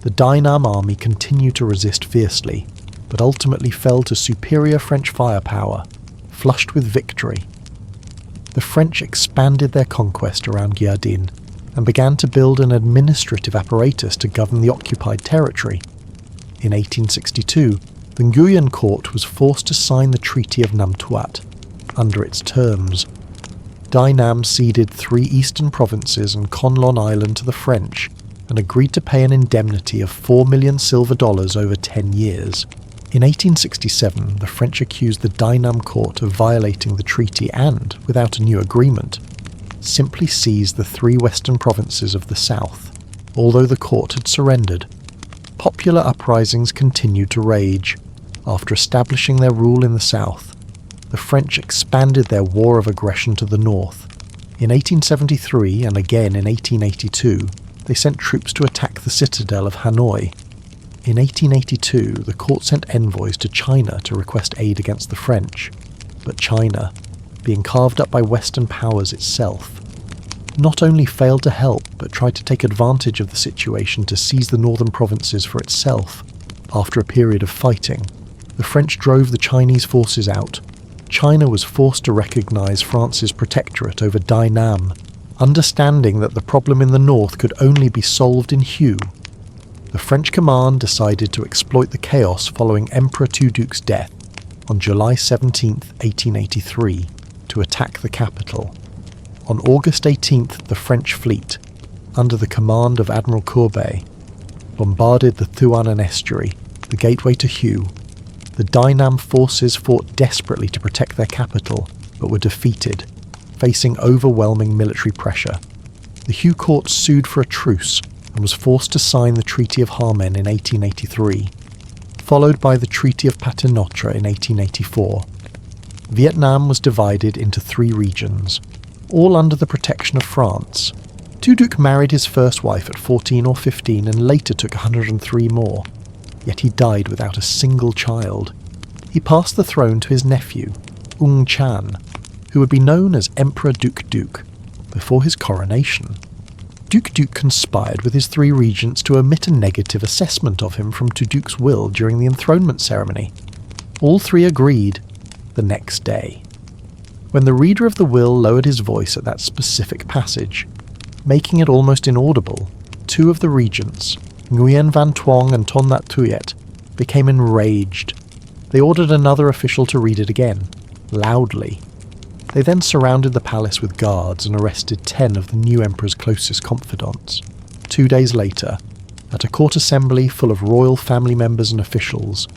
The Dynam army continued to resist fiercely, but ultimately fell to superior French firepower, flushed with victory. The French expanded their conquest around Gia Dinh and began to build an administrative apparatus to govern the occupied territory. In 1862, the Nguyen court was forced to sign the Treaty of Nam Tuat. Under its terms, Dynam ceded 3 eastern provinces and Konlon Island to the French and agreed to pay an indemnity of $4 million silver over 10 years. In 1867, the French accused the Dynam court of violating the treaty and, without a new agreement, simply seized the 3 western provinces of the south. Although the court had surrendered, popular uprisings continued to rage. After establishing their rule in the south, the French expanded their war of aggression to the north. In 1873 and again in 1882, they sent troops to attack the citadel of Hanoi. In 1882, the court sent envoys to China to request aid against the French, but China, being carved up by Western powers itself, not only failed to help but tried to take advantage of the situation to seize the northern provinces for itself. After a period of fighting, the French drove the Chinese forces out. China was forced to recognize France's protectorate over Dynam, understanding that the problem in the north could only be solved in Hue. The French command decided to exploit the chaos following Emperor Tu Duc's death on July 17, 1883, to attack the capital. On August 18th, the French fleet, under the command of Admiral Courbet, bombarded the Thuanan estuary, the gateway to Hue. The Dynam forces fought desperately to protect their capital, but were defeated, facing overwhelming military pressure. The Hue court sued for a truce and was forced to sign the Treaty of Harmen in 1883, followed by the Treaty of Paternotre in 1884. Vietnam was divided into 3 regions, all under the protection of France. Tu Duc married his first wife at 14 or 15 and later took 103 more, yet he died without a single child. He passed the throne to his nephew, Ung Chan, who would be known as Emperor Duc Duc before his coronation. Duc Duc conspired with his 3 regents to omit a negative assessment of him from Tu Duc's will during the enthronement ceremony. All 3 agreed the next day, when the reader of the will lowered his voice at that specific passage, making it almost inaudible. 2 of the regents, Nguyen Van Thuong and Ton That Tuyet, became enraged. They ordered another official to read it again, loudly. They then surrounded the palace with guards and arrested 10 of the new emperor's closest confidants. 2 days later, at a court assembly full of royal family members and officials,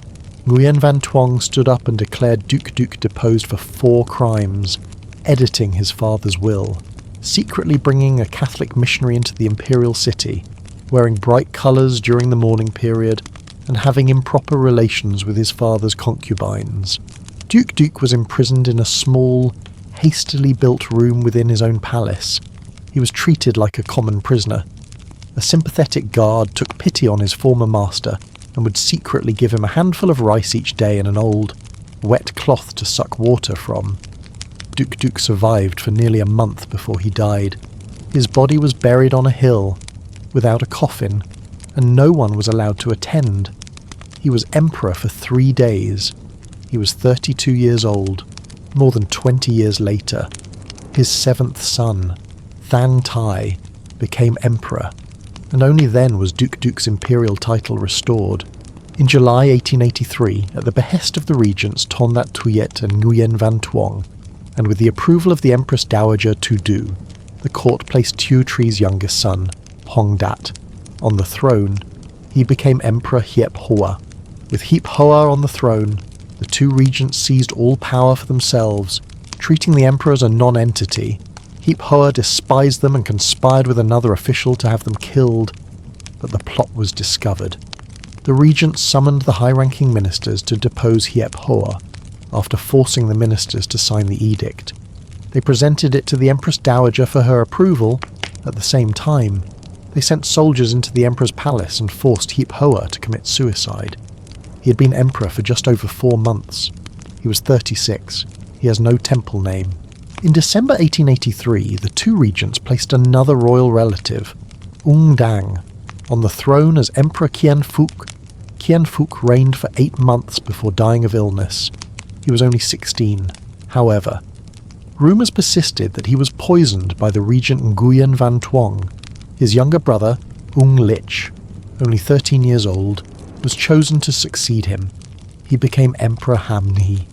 Nguyen Van Thuong stood up and declared Duc Duc deposed for 4 crimes: editing his father's will, secretly bringing a Catholic missionary into the imperial city, wearing bright colours during the mourning period, and having improper relations with his father's concubines. Duc Duc was imprisoned in a small, hastily built room within his own palace. He was treated like a common prisoner. A sympathetic guard took pity on his former master and would secretly give him a handful of rice each day and an old, wet cloth to suck water from. Duc Duc survived for nearly a month before he died. His body was buried on a hill, without a coffin, and no one was allowed to attend. He was emperor for 3 days. He was 32 years old, more than 20 years later. His 7th son, Than Tai, became emperor, and only then was Duke Duke's imperial title restored. In July 1883, at the behest of the regents Ton That Tuyet and Nguyen Van Thuong, and with the approval of the Empress Dowager Tu Du, the court placed Tu Tri's youngest son, Hong Dat, on the throne. He became Emperor Hiep Hoa. With Hiep Hoa on the throne, the two regents seized all power for themselves, treating the emperor as a non-entity. Hiep Hoa despised them and conspired with another official to have them killed, but the plot was discovered. The regents summoned the high-ranking ministers to depose Hiep Hoa, after forcing the ministers to sign the edict. They presented it to the Empress Dowager for her approval. At the same time, they sent soldiers into the emperor's palace and forced Hiep Hoa to commit suicide. He had been emperor for just over 4 months. He was 36. He has no temple name. In December 1883, the two regents placed another royal relative, Ung Dang, on the throne as Emperor Kien Phuc. Kien Phuc reigned for 8 months before dying of illness. He was only 16. However, rumours persisted that he was poisoned by the regent Nguyen Van Thuong. His younger brother, Ung Lich, only 13 years old, was chosen to succeed him. He became Emperor Ham Nghi.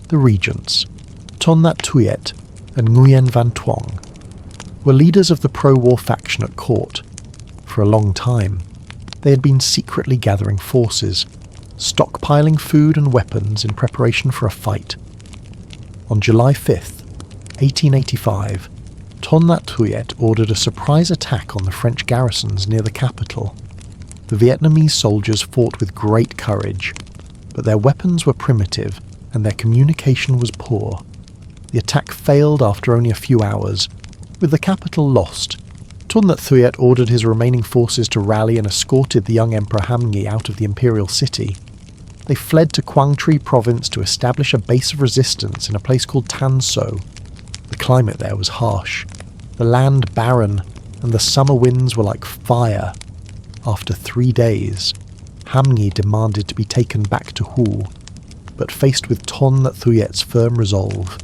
The regents, Ton That Tuyet and Nguyen Van Thuong, were leaders of the pro-war faction at court. For a long time, they had been secretly gathering forces, stockpiling food and weapons in preparation for a fight. On July 5th, 1885, Ton That Tuyet ordered a surprise attack on the French garrisons near the capital. The Vietnamese soldiers fought with great courage, but their weapons were primitive and their communication was poor. The attack failed after only a few hours. With the capital lost, Ton That Tuyet ordered his remaining forces to rally and escorted the young Emperor Ham Nghi out of the imperial city. They fled to Quang Tri province to establish a base of resistance in a place called Tan So. The climate there was harsh, the land barren, and the summer winds were like fire. After 3 days, Ham Nghi demanded to be taken back to Hue, but faced with Ton That Tuyet's firm resolve,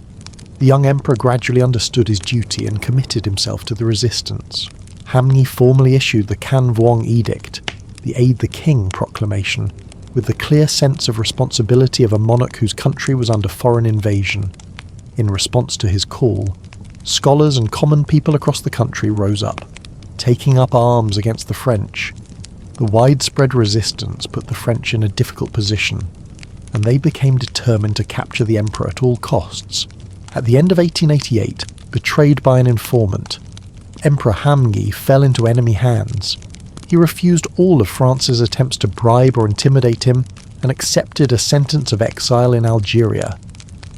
the young emperor gradually understood his duty and committed himself to the resistance. Ham Nghi formally issued the Can Vuong Edict, the Aid the King proclamation, with the clear sense of responsibility of a monarch whose country was under foreign invasion. In response to his call, scholars and common people across the country rose up, taking up arms against the French. The widespread resistance put the French in a difficult position, and they became determined to capture the emperor at all costs. At the end of 1888, betrayed by an informant, Emperor Ham Nghi fell into enemy hands. He refused all of France's attempts to bribe or intimidate him and accepted a sentence of exile in Algeria.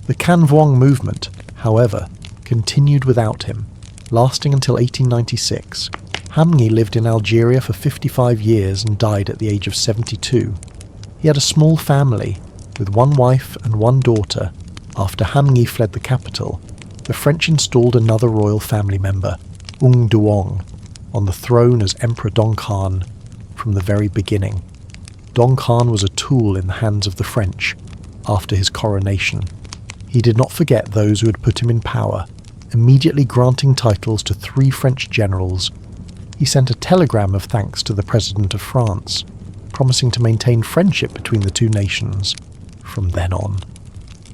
The Can Vuong movement, however, continued without him, lasting until 1896. Ham Nghi lived in Algeria for 55 years and died at the age of 72. He had a small family, with 1 wife and 1 daughter. After Ham Nghi fled the capital, the French installed another royal family member, Ung Duong, on the throne as Emperor Dong Khan from the very beginning. Dong Khan was a tool in the hands of the French after his coronation. He did not forget those who had put him in power, immediately granting titles to 3 French generals. He sent a telegram of thanks to the President of France, promising to maintain friendship between the two nations from then on.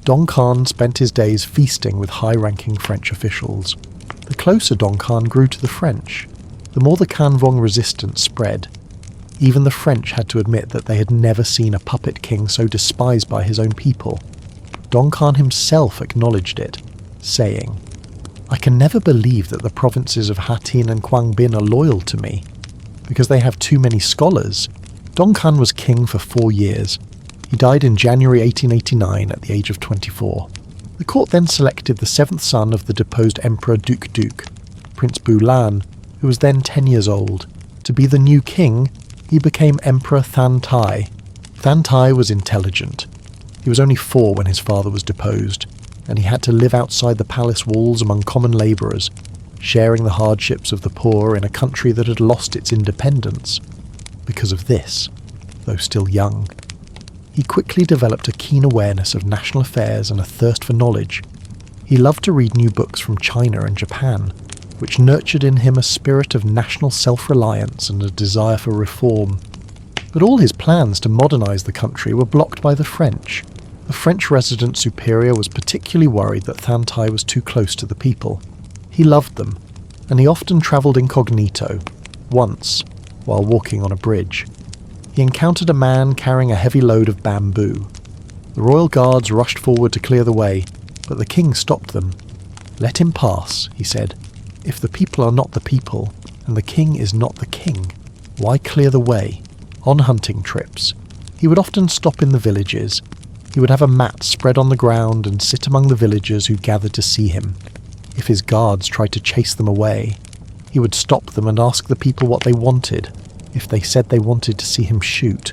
Dong Khan spent his days feasting with high-ranking French officials. The closer Dong Khan grew to the French, the more the Can Vuong resistance spread. Even the French had to admit that they had never seen a puppet king so despised by his own people. Dong Khan himself acknowledged it, saying, "I can never believe that the provinces of Ha Tin and Quang Binh are loyal to me, because they have too many scholars." Dong Khan was king for 4 years. He died in January 1889 at the age of 24. The court then selected the 7th son of the deposed Emperor Duke Duke, Prince Bu Lan, who was then 10 years old. To be the new king, he became Emperor Than Tai. Than Tai was intelligent. He was only 4 when his father was deposed, and he had to live outside the palace walls among common labourers, sharing the hardships of the poor in a country that had lost its independence because of this, though still young. He quickly developed a keen awareness of national affairs and a thirst for knowledge. He loved to read new books from China and Japan, which nurtured in him a spirit of national self-reliance and a desire for reform. But all his plans to modernise the country were blocked by the French. The French resident superior was particularly worried that Thanh Tai was too close to the people. He loved them, and he often travelled incognito. Once, while walking on a bridge, he encountered a man carrying a heavy load of bamboo. The royal guards rushed forward to clear the way, but the king stopped them. "Let him pass," he said. "If the people are not the people, and the king is not the king, why clear the way?" On hunting trips, he would often stop in the villages. He would have a mat spread on the ground and sit among the villagers who gathered to see him. If his guards tried to chase them away, he would stop them and ask the people what they wanted. If they said they wanted to see him shoot,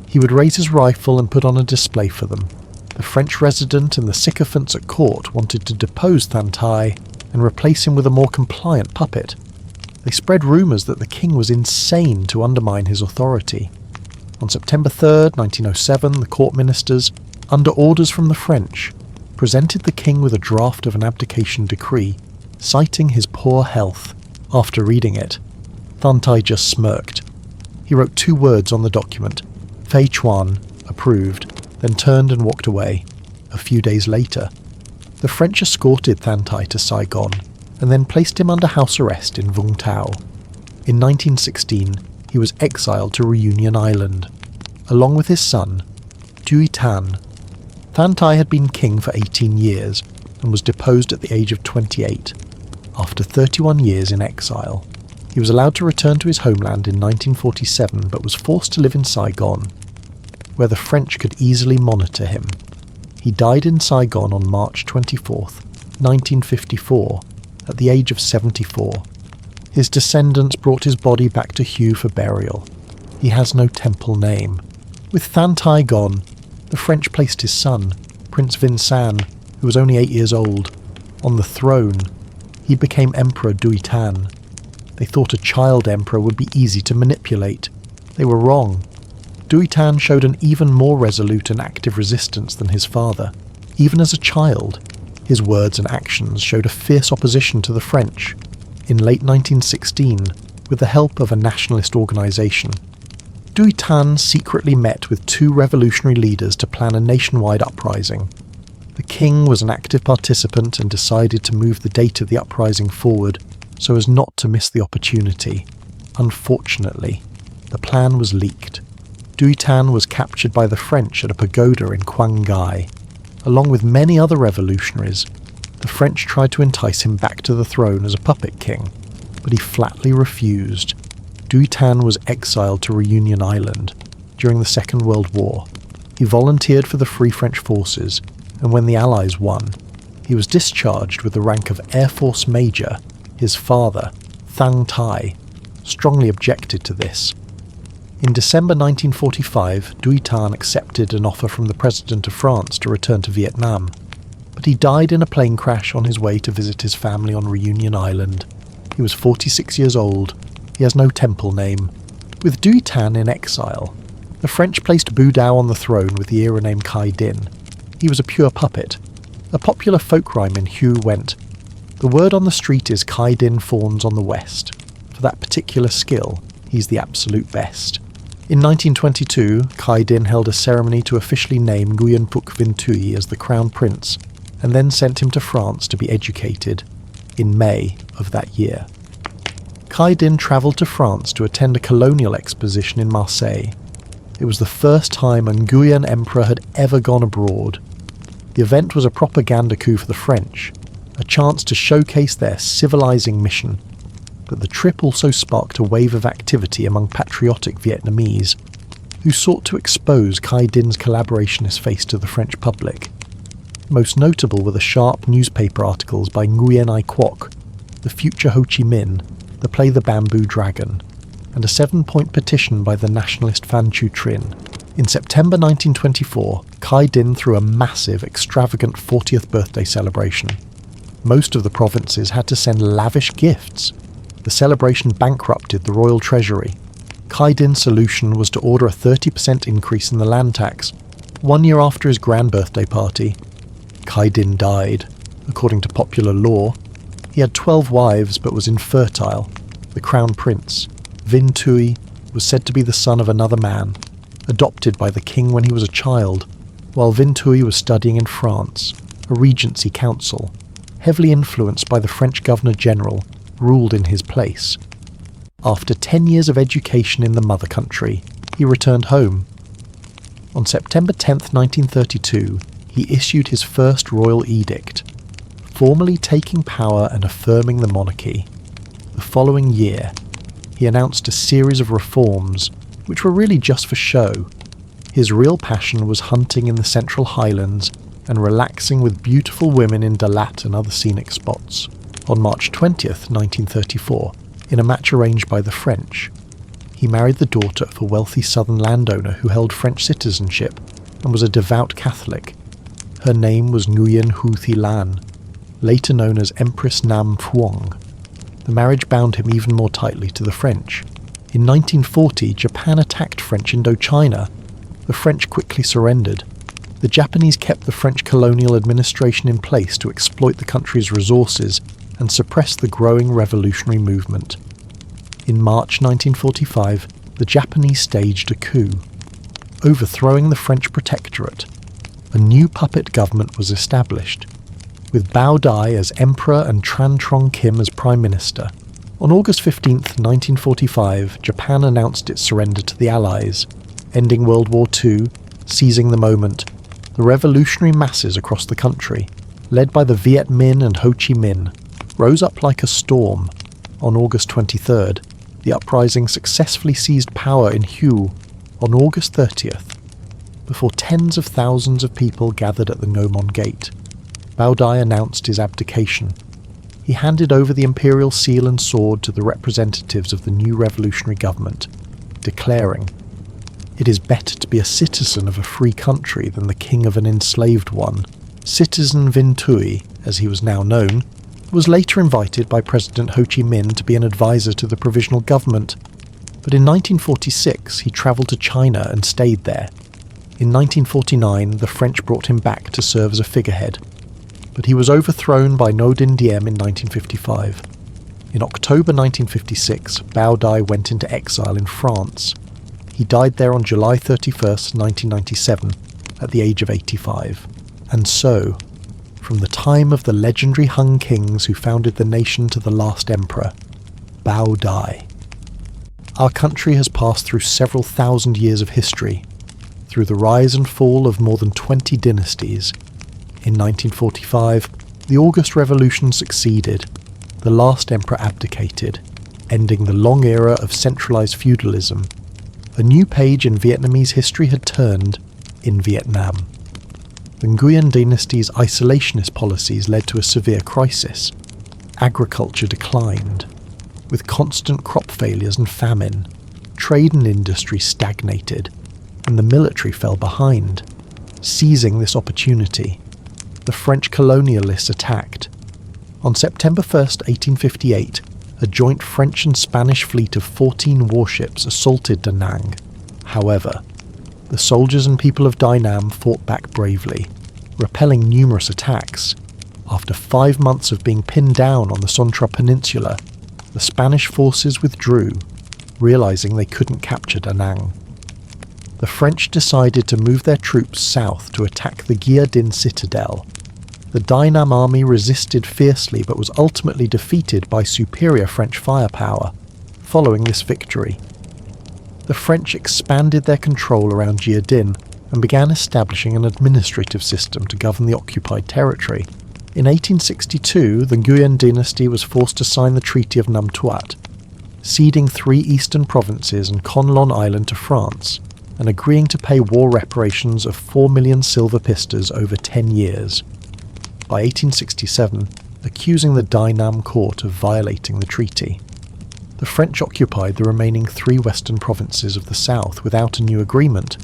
he would raise his rifle and put on a display for them. The French resident and the sycophants at court wanted to depose Thanh Tai and replace him with a more compliant puppet. They spread rumours that the king was insane to undermine his authority. On September 3rd, 1907, the court ministers, under orders from the French, presented the king with a draft of an abdication decree, citing his poor health. After reading it, Thanh Tai just smirked. He wrote 2 words on the document, Fei Chuan, approved, then turned and walked away. A few days later, the French escorted Thanh Tai to Saigon and then placed him under house arrest in Vung Tau. In 1916, he was exiled to Reunion Island, along with his son, Duy Tan. Thanh Tai had been king for 18 years and was deposed at the age of 28. After 31 years in exile, he was allowed to return to his homeland in 1947 but was forced to live in Saigon, where the French could easily monitor him. He died in Saigon on March 24, 1954, at the age of 74. His descendants brought his body back to Hue for burial. He has no temple name. With Thanh Tai gone, the French placed his son, Prince Vinsan, who was only 8 years old, on the throne. He became Emperor Duy Tan. They thought a child emperor would be easy to manipulate. They were wrong. Duy Tan showed an even more resolute and active resistance than his father. Even as a child, his words and actions showed a fierce opposition to the French. In late 1916, with the help of a nationalist organisation, Duy Tan secretly met with 2 revolutionary leaders to plan a nationwide uprising. The king was an active participant and decided to move the date of the uprising forward so as not to miss the opportunity. Unfortunately, the plan was leaked. Duy Tan was captured by the French at a pagoda in Quang Ngai. Along with many other revolutionaries, the French tried to entice him back to the throne as a puppet king, but he flatly refused. Duy Tan was exiled to Reunion Island during the Second World War. He volunteered for the Free French Forces, and when the Allies won, he was discharged with the rank of Air Force Major. His father, Thanh Tai, strongly objected to this. In December 1945, Duy Tan accepted an offer from the President of France to return to Vietnam, but he died in a plane crash on his way to visit his family on Reunion Island. He was 46 years old. He has no temple name. With Duy Tan in exile, the French placed Bu Dao on the throne with the era name Kai Din. He was a pure puppet. A popular folk rhyme in Hue went, "The word on the street is Kai Din fawns on the west. For that particular skill, he's the absolute best." In 1922, Kai Din held a ceremony to officially name Nguyen Phuc Vinh Thuy as the crown prince, and then sent him to France to be educated in May of that year. Kai Din travelled to France to attend a colonial exposition in Marseille. It was the first time a Nguyen emperor had ever gone abroad. The event was a propaganda coup for the French, a chance to showcase their civilizing mission. But the trip also sparked a wave of activity among patriotic Vietnamese, who sought to expose Kai Din's collaborationist face to the French public. Most notable were the sharp newspaper articles by Nguyen Ai Quoc, the future Ho Chi Minh, the play The Bamboo Dragon, and a 7-point petition by the nationalist Phan Chu Trinh. In September 1924, Kai Din threw a massive, extravagant 40th birthday celebration. Most of the provinces had to send lavish gifts. The celebration bankrupted the royal treasury. Din's solution was to order a 30% increase in the land tax. 1 year after his grand birthday party, Din died. According to popular lore, he had 12 wives but was infertile. The crown prince, Vinh Tui, was said to be the son of another man, adopted by the king when he was a child, while Vinh Tui was studying in France. A regency council, heavily influenced by the French governor-general, ruled in his place. After 10 years of education in the mother country, he returned home. On September 10, 1932, he issued his first royal edict, formally taking power and affirming the monarchy. The following year, he announced a series of reforms, which were really just for show. His real passion was hunting in the Central Highlands and relaxing with beautiful women in Dalat and other scenic spots. On March 20th, 1934, in a match arranged by the French, he married the daughter of a wealthy southern landowner who held French citizenship and was a devout Catholic. Her name was Nguyen Huthi Lan, later known as Empress Nam Phuong. The marriage bound him even more tightly to the French. In 1940, Japan attacked French Indochina. The French quickly surrendered. The Japanese kept the French colonial administration in place to exploit the country's resources and suppress the growing revolutionary movement. In March 1945, the Japanese staged a coup, overthrowing the French protectorate. A new puppet government was established, with Bao Dai as emperor and Tran Trong Kim as prime minister. On August 15, 1945, Japan announced its surrender to the Allies, ending World War II, seizing the moment. The revolutionary masses across the country, led by the Viet Minh and Ho Chi Minh, rose up like a storm. On August 23rd, the uprising successfully seized power in Hue. On August 30th, before tens of thousands of people gathered at the Ngomon Gate, Bao Dai announced his abdication. He handed over the imperial seal and sword to the representatives of the new revolutionary government, declaring, "It is better to be a citizen of a free country than the king of an enslaved one." Citizen Vinh Tui, as he was now known, was later invited by President Ho Chi Minh to be an advisor to the provisional government, but in 1946 he travelled to China and stayed there. In 1949 the French brought him back to serve as a figurehead, but he was overthrown by Ngo Dinh Diem in 1955. In October 1956, Bao Dai went into exile in France. He died there on July 31st, 1997, at the age of 85. And so, from the time of the legendary Han kings who founded the nation to the last emperor, Bao Dai, our country has passed through several thousand years of history, through the rise and fall of more than 20 dynasties. In 1945, the August Revolution succeeded. The last emperor abdicated, ending the long era of centralized feudalism. A new page in Vietnamese history had turned in Vietnam. The Nguyen dynasty's isolationist policies led to a severe crisis. Agriculture declined, with constant crop failures and famine. Trade and industry stagnated, and the military fell behind. Seizing this opportunity, the French colonialists attacked. On September 1st, 1858, a joint French and Spanish fleet of 14 warships assaulted Da Nang. However, the soldiers and people of Dai Nam fought back bravely, repelling numerous attacks. After 5 months of being pinned down on the Sontra Peninsula, the Spanish forces withdrew, realizing they couldn't capture Da Nang. The French decided to move their troops south to attack the Gia Dinh citadel. The Dai Nam army resisted fiercely but was ultimately defeated by superior French firepower. Following this victory, the French expanded their control around Gia Dinh and began establishing an administrative system to govern the occupied territory. In 1862, the Nguyen dynasty was forced to sign the Treaty of Nam Tuat, ceding 3 eastern provinces and Conlon Island to France, and agreeing to pay war reparations of 4 million silver pistas over 10 years. By 1867, accusing the Dai Nam court of violating the treaty. The French occupied the remaining 3 western provinces of the south without a new agreement,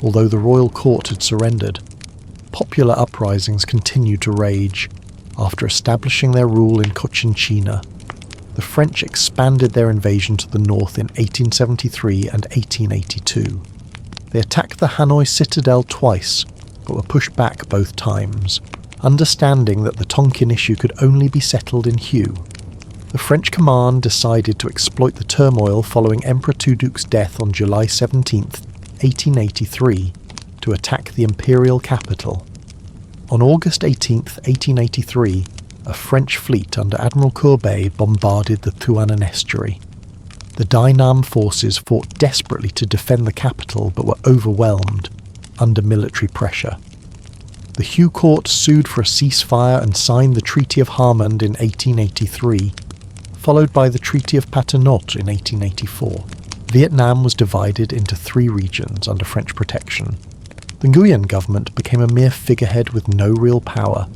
although the royal court had surrendered. Popular uprisings continued to rage. After establishing their rule in Cochinchina, the French expanded their invasion to the north in 1873 and 1882. They attacked the Hanoi citadel twice, but were pushed back both times, understanding that the Tonkin issue could only be settled in Hue. The French command decided to exploit the turmoil following Emperor Tuduk's death on July 17, 1883, to attack the imperial capital. On August 18, 1883, a French fleet under Admiral Courbet bombarded the Thuanan estuary. The Dynam forces fought desperately to defend the capital but were overwhelmed under military pressure. The Hue Court sued for a ceasefire and signed the Treaty of Harmond in 1883, followed by the Treaty of Paternotte in 1884. Vietnam was divided into 3 regions under French protection. The Nguyen government became a mere figurehead with no real power,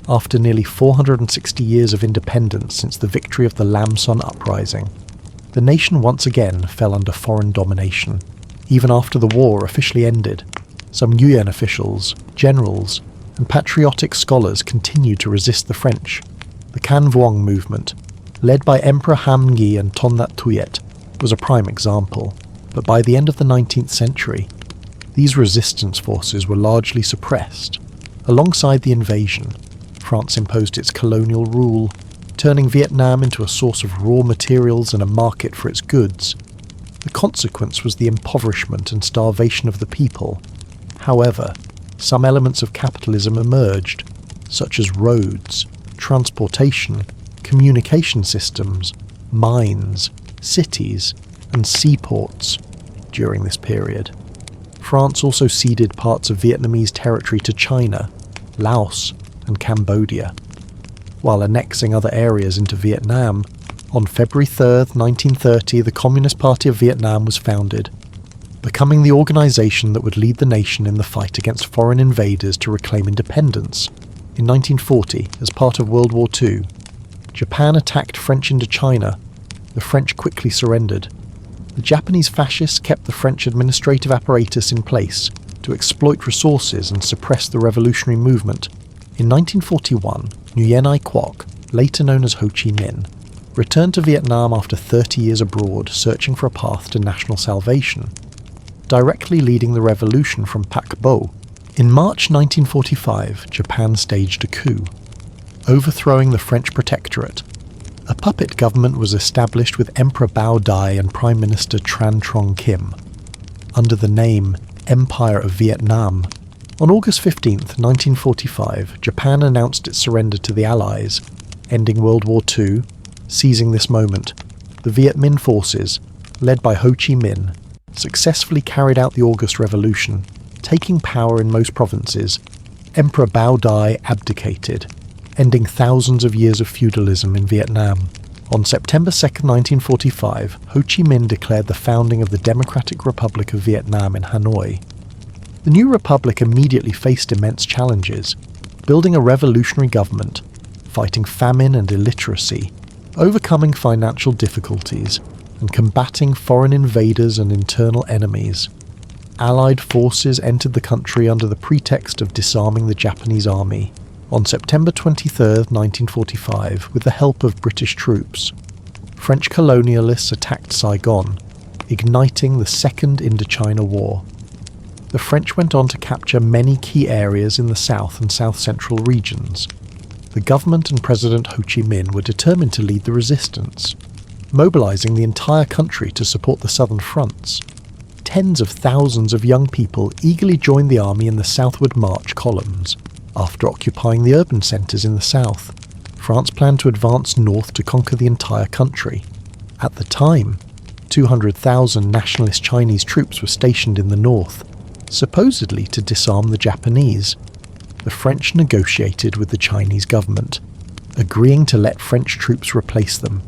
after nearly 460 years of independence since the victory of the Lam Son Uprising. The nation once again fell under foreign domination. Even after the war officially ended, some Nguyen officials, generals, and patriotic scholars continued to resist the French. The Can Vuong movement, led by Emperor Ham Nghi and Ton That Tuyet, was a prime example, but by the end of the 19th century, these resistance forces were largely suppressed. Alongside the invasion, France imposed its colonial rule, turning Vietnam into a source of raw materials and a market for its goods. The consequence was the impoverishment and starvation of the people. However, some elements of capitalism emerged, such as roads, transportation, communication systems, mines, cities, and seaports during this period. France also ceded parts of Vietnamese territory to China, Laos, and Cambodia. While annexing other areas into Vietnam, on February 3, 1930, the Communist Party of Vietnam was founded, becoming the organisation that would lead the nation in the fight against foreign invaders to reclaim independence. In 1940, as part of World War II, Japan attacked French Indochina. The French quickly surrendered. The Japanese fascists kept the French administrative apparatus in place to exploit resources and suppress the revolutionary movement. In 1941, Nguyen Quoc, later known as Ho Chi Minh, returned to Vietnam after 30 years abroad, searching for a path to national salvation, directly leading the revolution from Pac Bo. In March 1945, Japan staged a coup, overthrowing the French protectorate. A puppet government was established with Emperor Bao Dai and Prime Minister Tran Trong Kim, under the name Empire of Vietnam. On August 15, 1945, Japan announced its surrender to the Allies, ending World War II. Seizing this moment, the Viet Minh forces, led by Ho Chi Minh, successfully carried out the August Revolution, taking power in most provinces. Emperor Bao Dai abdicated, ending thousands of years of feudalism in Vietnam. On September 2, 1945, Ho Chi Minh declared the founding of the Democratic Republic of Vietnam in Hanoi. The new republic immediately faced immense challenges, building a revolutionary government, fighting famine and illiteracy, overcoming financial difficulties, and combating foreign invaders and internal enemies. Allied forces entered the country under the pretext of disarming the Japanese army. On September 23, 1945, with the help of British troops, French colonialists attacked Saigon, igniting the Second Indochina War. The French went on to capture many key areas in the south and south-central regions. The government and President Ho Chi Minh were determined to lead the resistance, mobilizing the entire country to support the southern fronts. Tens of thousands of young people eagerly joined the army in the southward march columns. After occupying the urban centres in the south, France planned to advance north to conquer the entire country. At the time, 200,000 nationalist Chinese troops were stationed in the north, supposedly to disarm the Japanese. The French negotiated with the Chinese government, agreeing to let French troops replace them,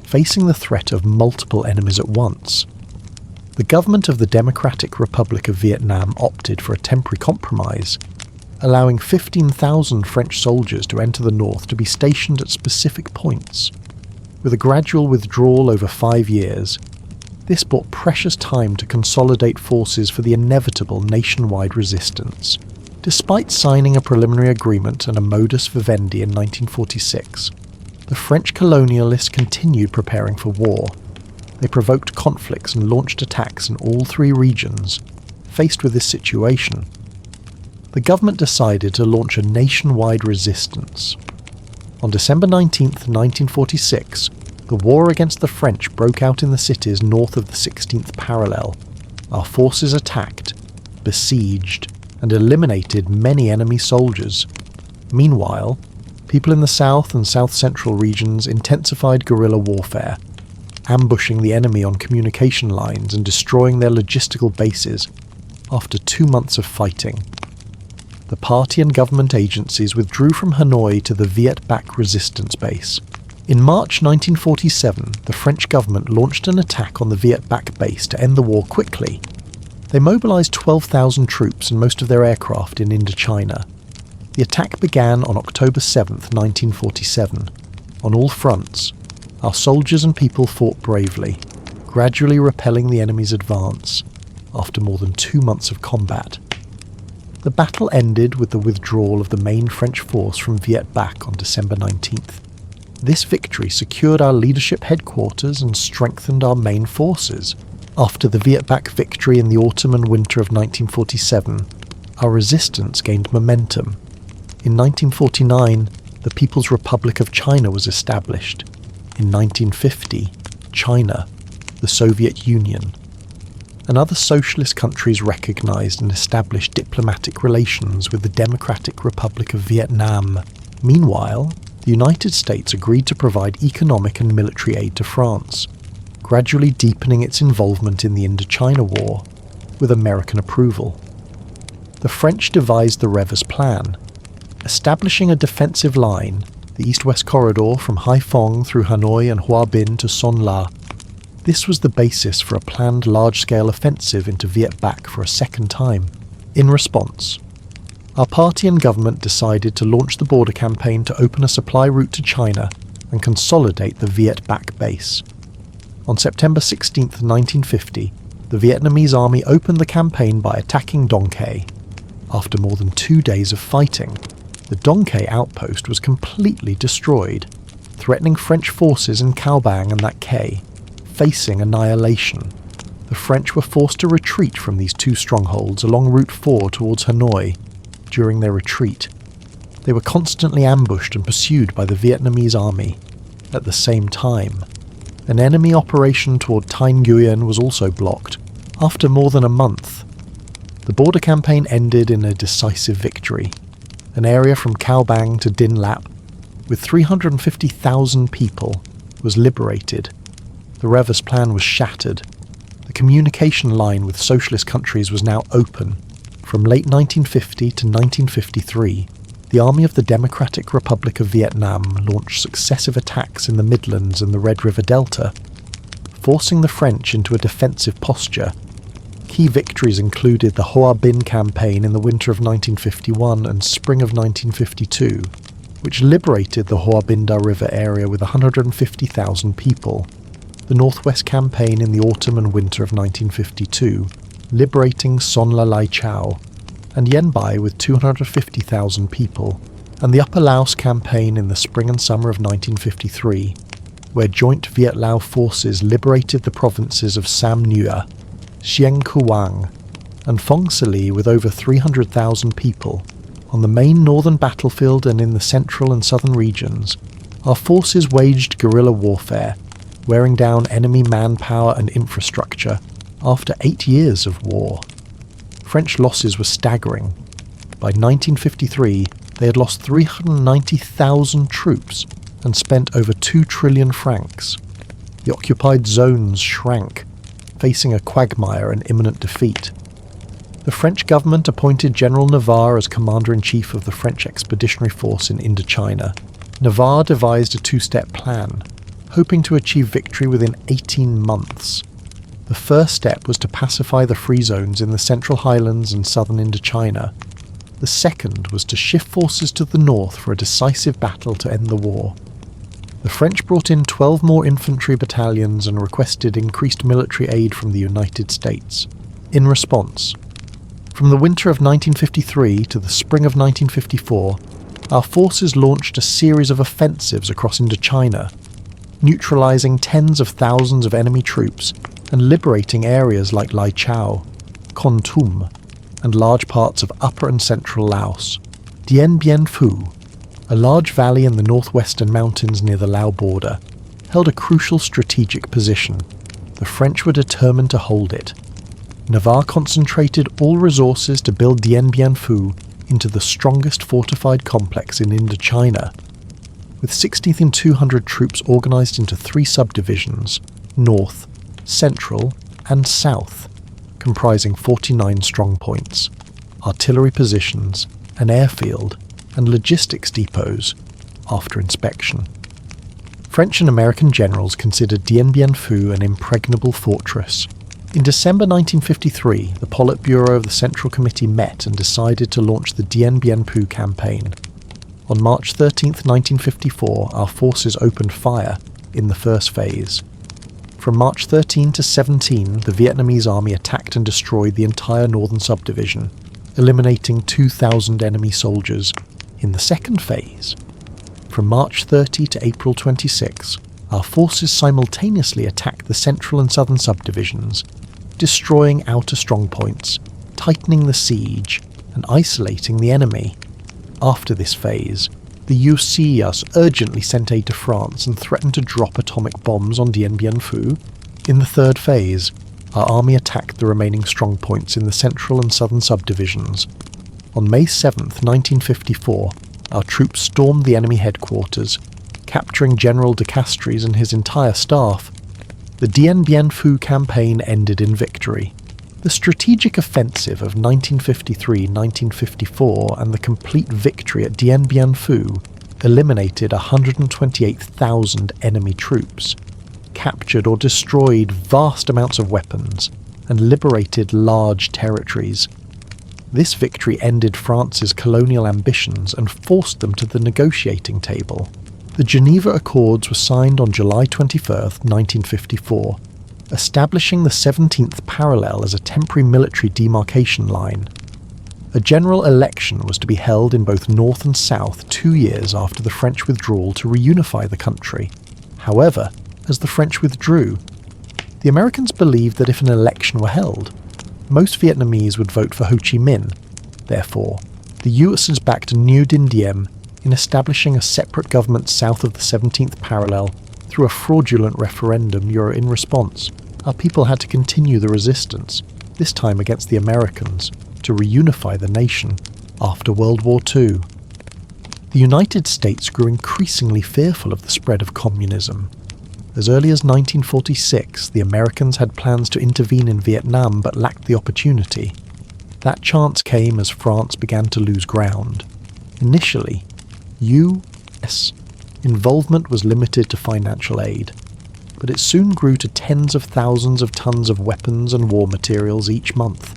facing the threat of multiple enemies at once. The government of the Democratic Republic of Vietnam opted for a temporary compromise, allowing 15,000 French soldiers to enter the north to be stationed at specific points. With a gradual withdrawal over 5 years, this bought precious time to consolidate forces for the inevitable nationwide resistance. Despite signing a preliminary agreement and a modus vivendi in 1946, the French colonialists continued preparing for war. They provoked conflicts and launched attacks in all three regions. Faced with this situation, the government decided to launch a nationwide resistance. On December 19, 1946, the war against the French broke out in the cities north of the 16th parallel. Our forces attacked, besieged, and eliminated many enemy soldiers. Meanwhile, people in the south and south-central regions intensified guerrilla warfare, ambushing the enemy on communication lines and destroying their logistical bases after 2 months of fighting. The party and government agencies withdrew from Hanoi to the Viet Bach resistance base. In March 1947, the French government launched an attack on the Viet Bach base to end the war quickly. They mobilized 12,000 troops and most of their aircraft in Indochina. The attack began on October 7, 1947. On all fronts, our soldiers and people fought bravely, gradually repelling the enemy's advance after more than 2 months of combat. The battle ended with the withdrawal of the main French force from Viet Bach on December 19th. This victory secured our leadership headquarters and strengthened our main forces. After the Viet Bach victory in the autumn and winter of 1947, our resistance gained momentum. In 1949, the People's Republic of China was established. In 1950, China, the Soviet Union, and other socialist countries recognized and established diplomatic relations with the Democratic Republic of Vietnam. Meanwhile, the United States agreed to provide economic and military aid to France, gradually deepening its involvement in the Indochina War, with American approval. The French devised the Revers Plan, establishing a defensive line, the East-West Corridor from Haiphong through Hanoi and Hoa Binh to Son La. This was the basis for a planned large-scale offensive into Viet Bach for a second time. In response, our party and government decided to launch the border campaign to open a supply route to China and consolidate the Viet Bach base. On September 16, 1950, the Vietnamese army opened the campaign by attacking Dong Quay. After more than 2 days of fighting, the Dong Quay outpost was completely destroyed, threatening French forces in Cao Bang and that quay, facing annihilation. The French were forced to retreat from these two strongholds along Route 4 towards Hanoi. During their retreat, they were constantly ambushed and pursued by the Vietnamese army. At the same time, an enemy operation toward Thanh Nguyen was also blocked. After more than a month, the border campaign ended in a decisive victory. An area from Cao Bang to Din Lap, with 350,000 people, was liberated. The Revers Plan was shattered. The communication line with socialist countries was now open. From late 1950 to 1953, the Army of the Democratic Republic of Vietnam launched successive attacks in the Midlands and the Red River Delta, forcing the French into a defensive posture. Key victories included the Hoa Binh campaign in the winter of 1951 and spring of 1952, which liberated the Hoa Binh River area with 150,000 people. The Northwest campaign in the autumn and winter of 1952, liberating Son La Lai Chau, and Yen Bai with 250,000 people, and the Upper Laos campaign in the spring and summer of 1953, where joint Viet-Lao forces liberated the provinces of Sam Nhua, Xieng Kuang, and Phong Sa-Li with over 300,000 people. On the main northern battlefield and in the central and southern regions, our forces waged guerrilla warfare, wearing down enemy manpower and infrastructure after 8 years of war. French losses were staggering. By 1953, they had lost 390,000 troops and spent over 2 trillion francs. The occupied zones shrank, facing a quagmire and imminent defeat. The French government appointed General Navarre as Commander-in-Chief of the French Expeditionary Force in Indochina. Navarre devised a 2-step plan, hoping to achieve victory within 18 months. The first step was to pacify the free zones in the Central Highlands and southern Indochina. The second was to shift forces to the north for a decisive battle to end the war. The French brought in 12 more infantry battalions and requested increased military aid from the United States. In response, From the winter of 1953 to the spring of 1954, our forces launched a series of offensives across Indochina, neutralising tens of thousands of enemy troops and liberating areas like Lai Chau, Kon Tum, and large parts of upper and central Laos. Dien Bien Phu, a large valley in the northwestern mountains near the Lao border, held a crucial strategic position. The French were determined to hold it. Navarre concentrated all resources to build Dien Bien Phu into the strongest fortified complex in Indochina, with 16th and 200 troops organised into 3 subdivisions, north, central and south, comprising 49 strongpoints, artillery positions, an airfield and logistics depots after inspection. French and American generals considered Dien Bien Phu an impregnable fortress. In December 1953, the Politburo of the Central Committee met and decided to launch the Dien Bien Phu campaign. On March 13, 1954, our forces opened fire in the first phase. From March 13 to 17, the Vietnamese army attacked and destroyed the entire northern subdivision, eliminating 2,000 enemy soldiers. In the second phase, from March 30 to April 26, our forces simultaneously attacked the central and southern subdivisions, destroying outer strongpoints, tightening the siege, and isolating the enemy. After this phase, the UCS urgently sent aid to France and threatened to drop atomic bombs on Dien Bien Phu. In the third phase, our army attacked the remaining strongpoints in the central and southern subdivisions. On May 7, 1954, our troops stormed the enemy headquarters, capturing General de Castries and his entire staff. The Dien Bien Phu campaign ended in victory. The strategic offensive of 1953-1954 and the complete victory at Dien Bien Phu eliminated 128,000 enemy troops, captured or destroyed vast amounts of weapons, and liberated large territories. This victory ended France's colonial ambitions and forced them to the negotiating table. The Geneva Accords were signed on July 21, 1954, establishing the 17th parallel as a temporary military demarcation line. A general election was to be held in both north and south 2 years after the French withdrawal to reunify the country. However, as the French withdrew, the Americans believed that if an election were held, most Vietnamese would vote for Ho Chi Minh. Therefore, the USs backed Nguyen Diem in establishing a separate government south of the 17th parallel through a fraudulent referendum. In response, our people had to continue the resistance, this time against the Americans, to reunify the nation after World War II. The United States grew increasingly fearful of the spread of communism. As early as 1946, the Americans had plans to intervene in Vietnam but lacked the opportunity. That chance came as France began to lose ground. Initially, U.S. involvement was limited to financial aid, but it soon grew to tens of thousands of tons of weapons and war materials each month.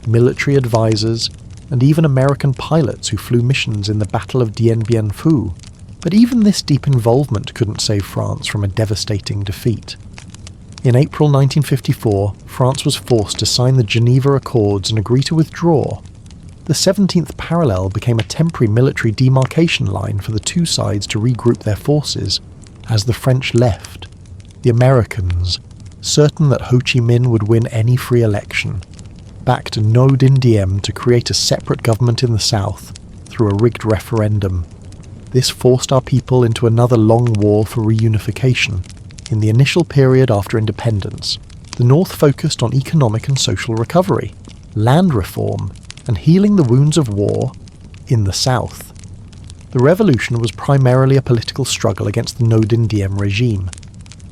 Military advisors, and even American pilots who flew missions in the Battle of Dien Bien Phu. But even this deep involvement couldn't save France from a devastating defeat. In April 1954, France was forced to sign the Geneva Accords and agree to withdraw. The 17th parallel became a temporary military demarcation line for the two sides to regroup their forces. As the French left, the Americans, certain that Ho Chi Minh would win any free election, backed Nguyen Diem to create a separate government in the south through a rigged referendum. This forced our people into another long war for reunification. In the initial period after independence, the North focused on economic and social recovery, land reform, and healing the wounds of war in the South. The revolution was primarily a political struggle against the Nguyen Diem regime.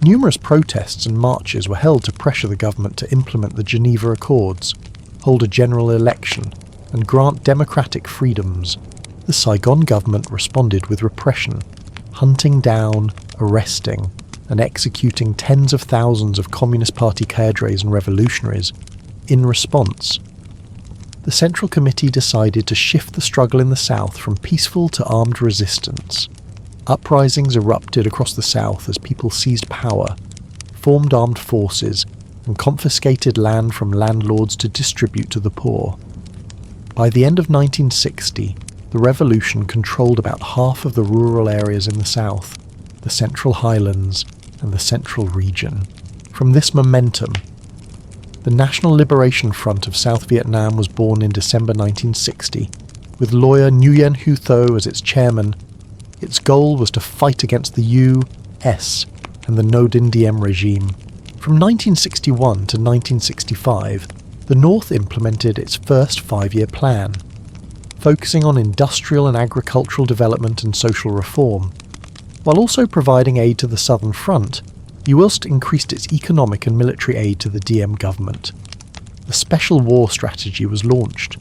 Numerous protests and marches were held to pressure the government to implement the Geneva Accords, hold a general election, and grant democratic freedoms. The Saigon government responded with repression, hunting down, arresting, and executing tens of thousands of Communist Party cadres and revolutionaries. In response, the Central Committee decided to shift the struggle in the South from peaceful to armed resistance. Uprisings erupted across the South as people seized power, formed armed forces, and confiscated land from landlords to distribute to the poor. By the end of 1960, the revolution controlled about half of the rural areas in the south, the Central Highlands and the Central Region. From this momentum, the National Liberation Front of South Vietnam was born in December 1960, with lawyer Nguyen Tho as its chairman. Its goal was to fight against the U.S. and the No Dinh Diem regime. From 1961 to 1965, the North implemented its first 5-year plan, focusing on industrial and agricultural development and social reform, while also providing aid to the Southern Front. The Ulst increased its economic and military aid to the Diem government. The Special War Strategy was launched,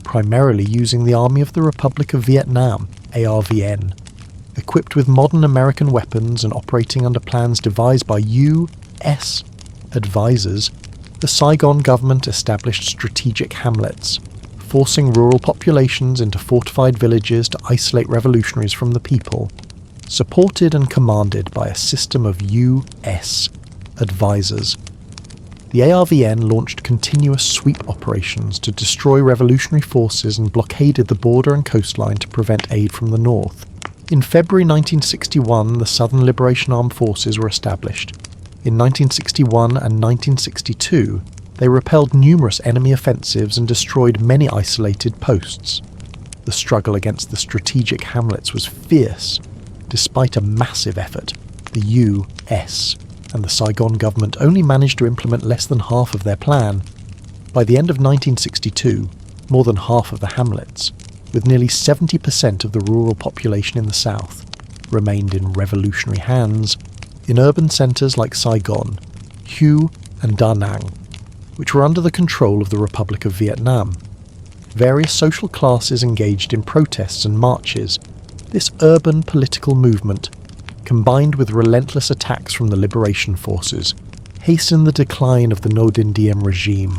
primarily using the Army of the Republic of Vietnam, ARVN, equipped with modern American weapons and operating under plans devised by U.S. advisors. The Saigon government established strategic hamlets, forcing rural populations into fortified villages to isolate revolutionaries from the people, supported and commanded by a system of U.S. advisors. The ARVN launched continuous sweep operations to destroy revolutionary forces and blockaded the border and coastline to prevent aid from the north. In February 1961, the Southern Liberation Armed Forces were established. In 1961 and 1962, they repelled numerous enemy offensives and destroyed many isolated posts. The struggle against the strategic hamlets was fierce. Despite a massive effort, the U.S. and the Saigon government only managed to implement less than half of their plan. By the end of 1962, more than half of the hamlets, with nearly 70% of the rural population in the south, remained in revolutionary hands. In urban centres like Saigon, Hue and Da Nang, which were under the control of the Republic of Vietnam, various social classes engaged in protests and marches. This urban political movement, combined with relentless attacks from the liberation forces, hastened the decline of the No Dinh Diem regime.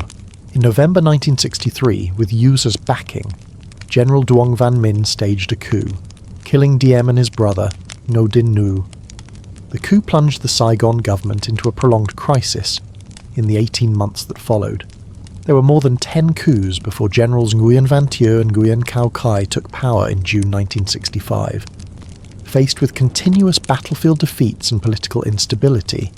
In November 1963, with U's backing, General Duong Van Minh staged a coup, killing Diem and his brother, No Dinh Nu. The coup plunged the Saigon government into a prolonged crisis in the 18 months that followed. There were more than 10 coups before Generals Nguyen Van Thieu and Nguyen Cao Khai took power in June 1965. Faced with continuous battlefield defeats and political instability,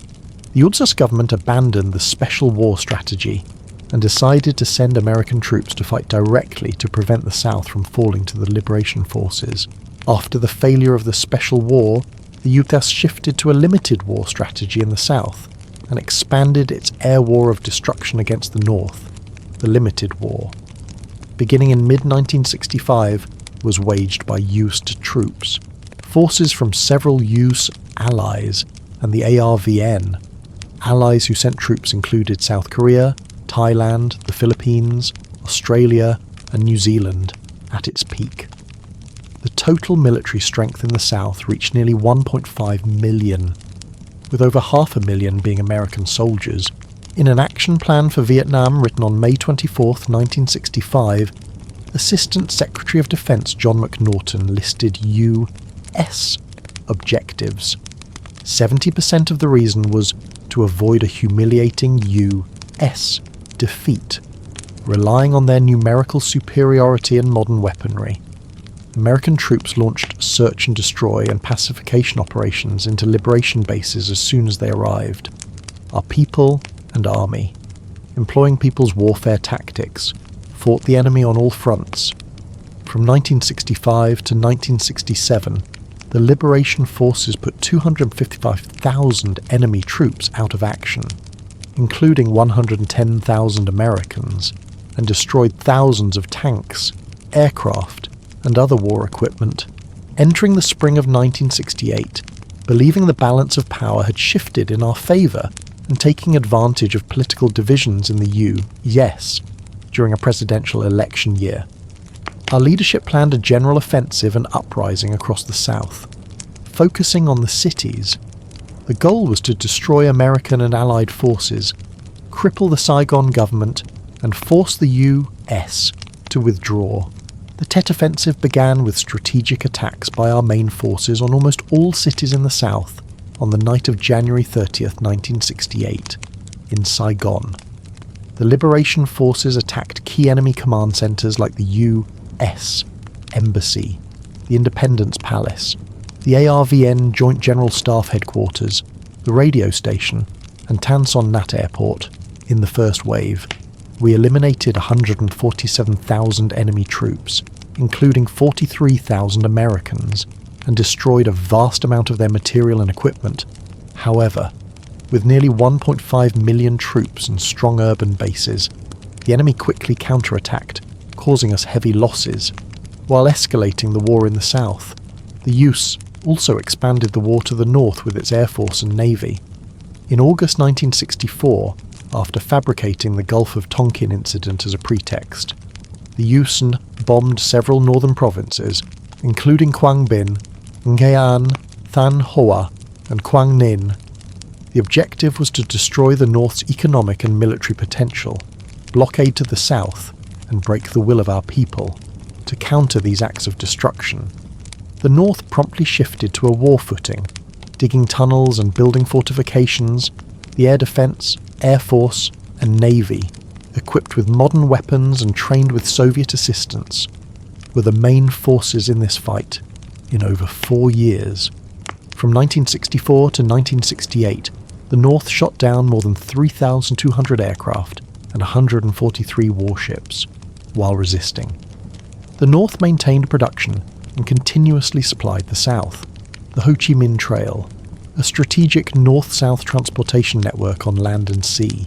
the URSS government abandoned the Special War Strategy and decided to send American troops to fight directly to prevent the South from falling to the liberation forces. After the failure of the Special War, the URSS shifted to a limited war strategy in the South and expanded its air war of destruction against the North. The Limited War, beginning in mid-1965, was waged by UST troops. Forces from several US allies and the ARVN. Allies who sent troops included South Korea, Thailand, the Philippines, Australia, and New Zealand at its peak. The total military strength in the South reached nearly 1.5 million, with over 500,000 being American soldiers. In an action plan for Vietnam written on May 24, 1965, Assistant Secretary of Defense John McNaughton listed U.S. objectives. 70% of the reason was to avoid a humiliating U.S. defeat, relying on their numerical superiority and modern weaponry. American troops launched search and destroy and pacification operations into liberation bases as soon as they arrived. Our people and army, employing people's warfare tactics, fought the enemy on all fronts. From 1965 to 1967, the liberation forces put 255,000 enemy troops out of action, including 110,000 Americans, and destroyed thousands of tanks, aircraft, and other war equipment. Entering the spring of 1968, believing the balance of power had shifted in our favour, and taking advantage of political divisions in the U.S. during a presidential election year, our leadership planned a general offensive and uprising across the South. Focusing on the cities, the goal was to destroy American and Allied forces, cripple the Saigon government, and force the U.S. to withdraw. The Tet Offensive began with strategic attacks by our main forces on almost all cities in the South on the night of January 30th, 1968, in Saigon. the Liberation Forces attacked key enemy command centres like the U.S. Embassy, the Independence Palace, the ARVN Joint General Staff Headquarters, the radio station, and Tan Son Nhat Airport in the first wave. We eliminated 147,000 enemy troops, including 43,000 Americans, and destroyed a vast amount of their material and equipment. However, with nearly 1.5 million troops and strong urban bases, the enemy quickly counterattacked, causing us heavy losses. While escalating the war in the south, the US also expanded the war to the north with its air force and navy. In August 1964, after fabricating the Gulf of Tonkin incident as a pretext, the US bombed several northern provinces, including Quang Binh, Nghệ An, Thanh Hoa, and Quang Ninh. The objective was to destroy the North's economic and military potential, blockade to the south, and break the will of our people. To counter these acts of destruction, the North promptly shifted to a war footing, digging tunnels and building fortifications. The air defence, air force, and navy, equipped with modern weapons and trained with Soviet assistance, were the main forces in this fight in over 4 years. From 1964 to 1968, the North shot down more than 3,200 aircraft and 143 warships, while resisting. The North maintained production and continuously supplied the South. The Ho Chi Minh Trail, a strategic north-south transportation network on land and sea,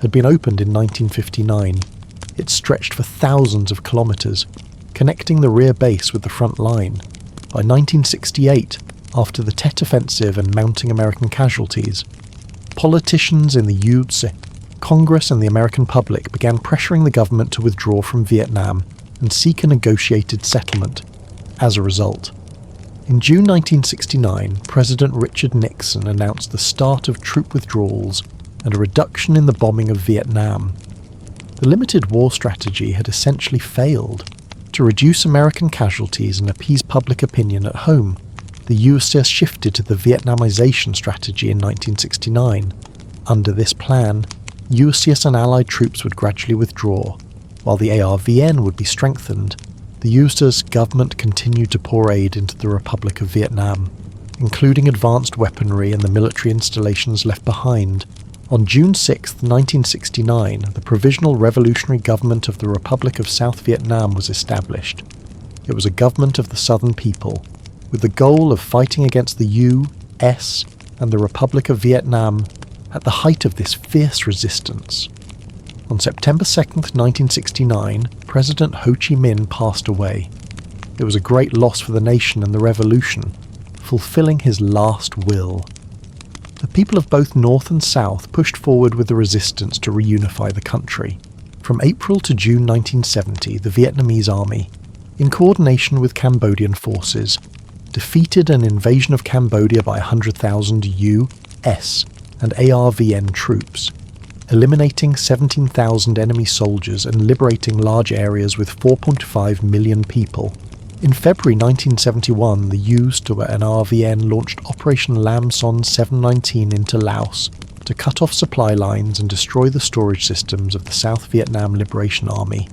had been opened in 1959. It stretched for thousands of kilometres, connecting the rear base with the front line. By 1968, after the Tet Offensive and mounting American casualties, politicians in the U.S., Congress and the American public began pressuring the government to withdraw from Vietnam and seek a negotiated settlement. As a result, in June 1969, President Richard Nixon announced the start of troop withdrawals and a reduction in the bombing of Vietnam. The limited war strategy had essentially failed. To reduce American casualties and appease public opinion at home, the USS shifted to the Vietnamization strategy in 1969. Under this plan, USS and Allied troops would gradually withdraw, while the ARVN would be strengthened. The US's government continued to pour aid into the Republic of Vietnam, including advanced weaponry and the military installations left behind. On June 6, 1969, the Provisional Revolutionary Government of the Republic of South Vietnam was established. It was a government of the Southern people, with the goal of fighting against the U.S. and the Republic of Vietnam at the height of this fierce resistance. On September 2, 1969, President Ho Chi Minh passed away. It was a great loss for the nation and the revolution, fulfilling his last will. The people of both North and South pushed forward with the resistance to reunify the country. From April to June 1970, the Vietnamese army, in coordination with Cambodian forces, defeated an invasion of Cambodia by 100,000 U.S. and ARVN troops, eliminating 17,000 enemy soldiers and liberating large areas with 4.5 million people. In February 1971, the US and RVN launched Operation Lam Son 719 into Laos to cut off supply lines and destroy the storage systems of the South Vietnam Liberation Army.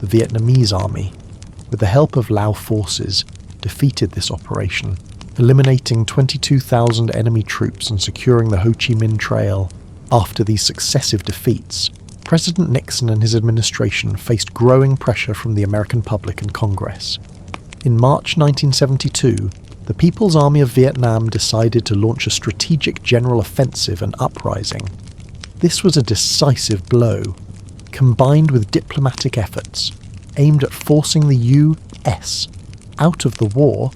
The Vietnamese army, with the help of Lao forces, defeated this operation, eliminating 22,000 enemy troops and securing the Ho Chi Minh Trail. After these successive defeats, President Nixon and his administration faced growing pressure from the American public and Congress. In March 1972, the People's Army of Vietnam decided to launch a strategic general offensive and uprising. This was a decisive blow, combined with diplomatic efforts aimed at forcing the U.S. out of the war.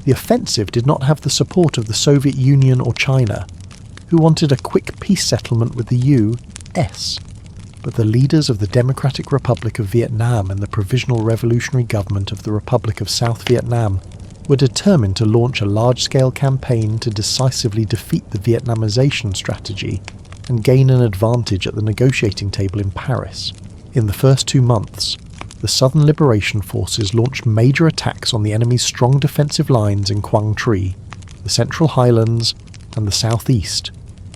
The offensive did not have the support of the Soviet Union or China, who wanted a quick peace settlement with the U.S., but the leaders of the Democratic Republic of Vietnam and the Provisional Revolutionary Government of the Republic of South Vietnam were determined to launch a large-scale campaign to decisively defeat the Vietnamization strategy and gain an advantage at the negotiating table in Paris. In the first 2 months, the Southern Liberation Forces launched major attacks on the enemy's strong defensive lines in Quang Tri, the Central Highlands, and the southeast,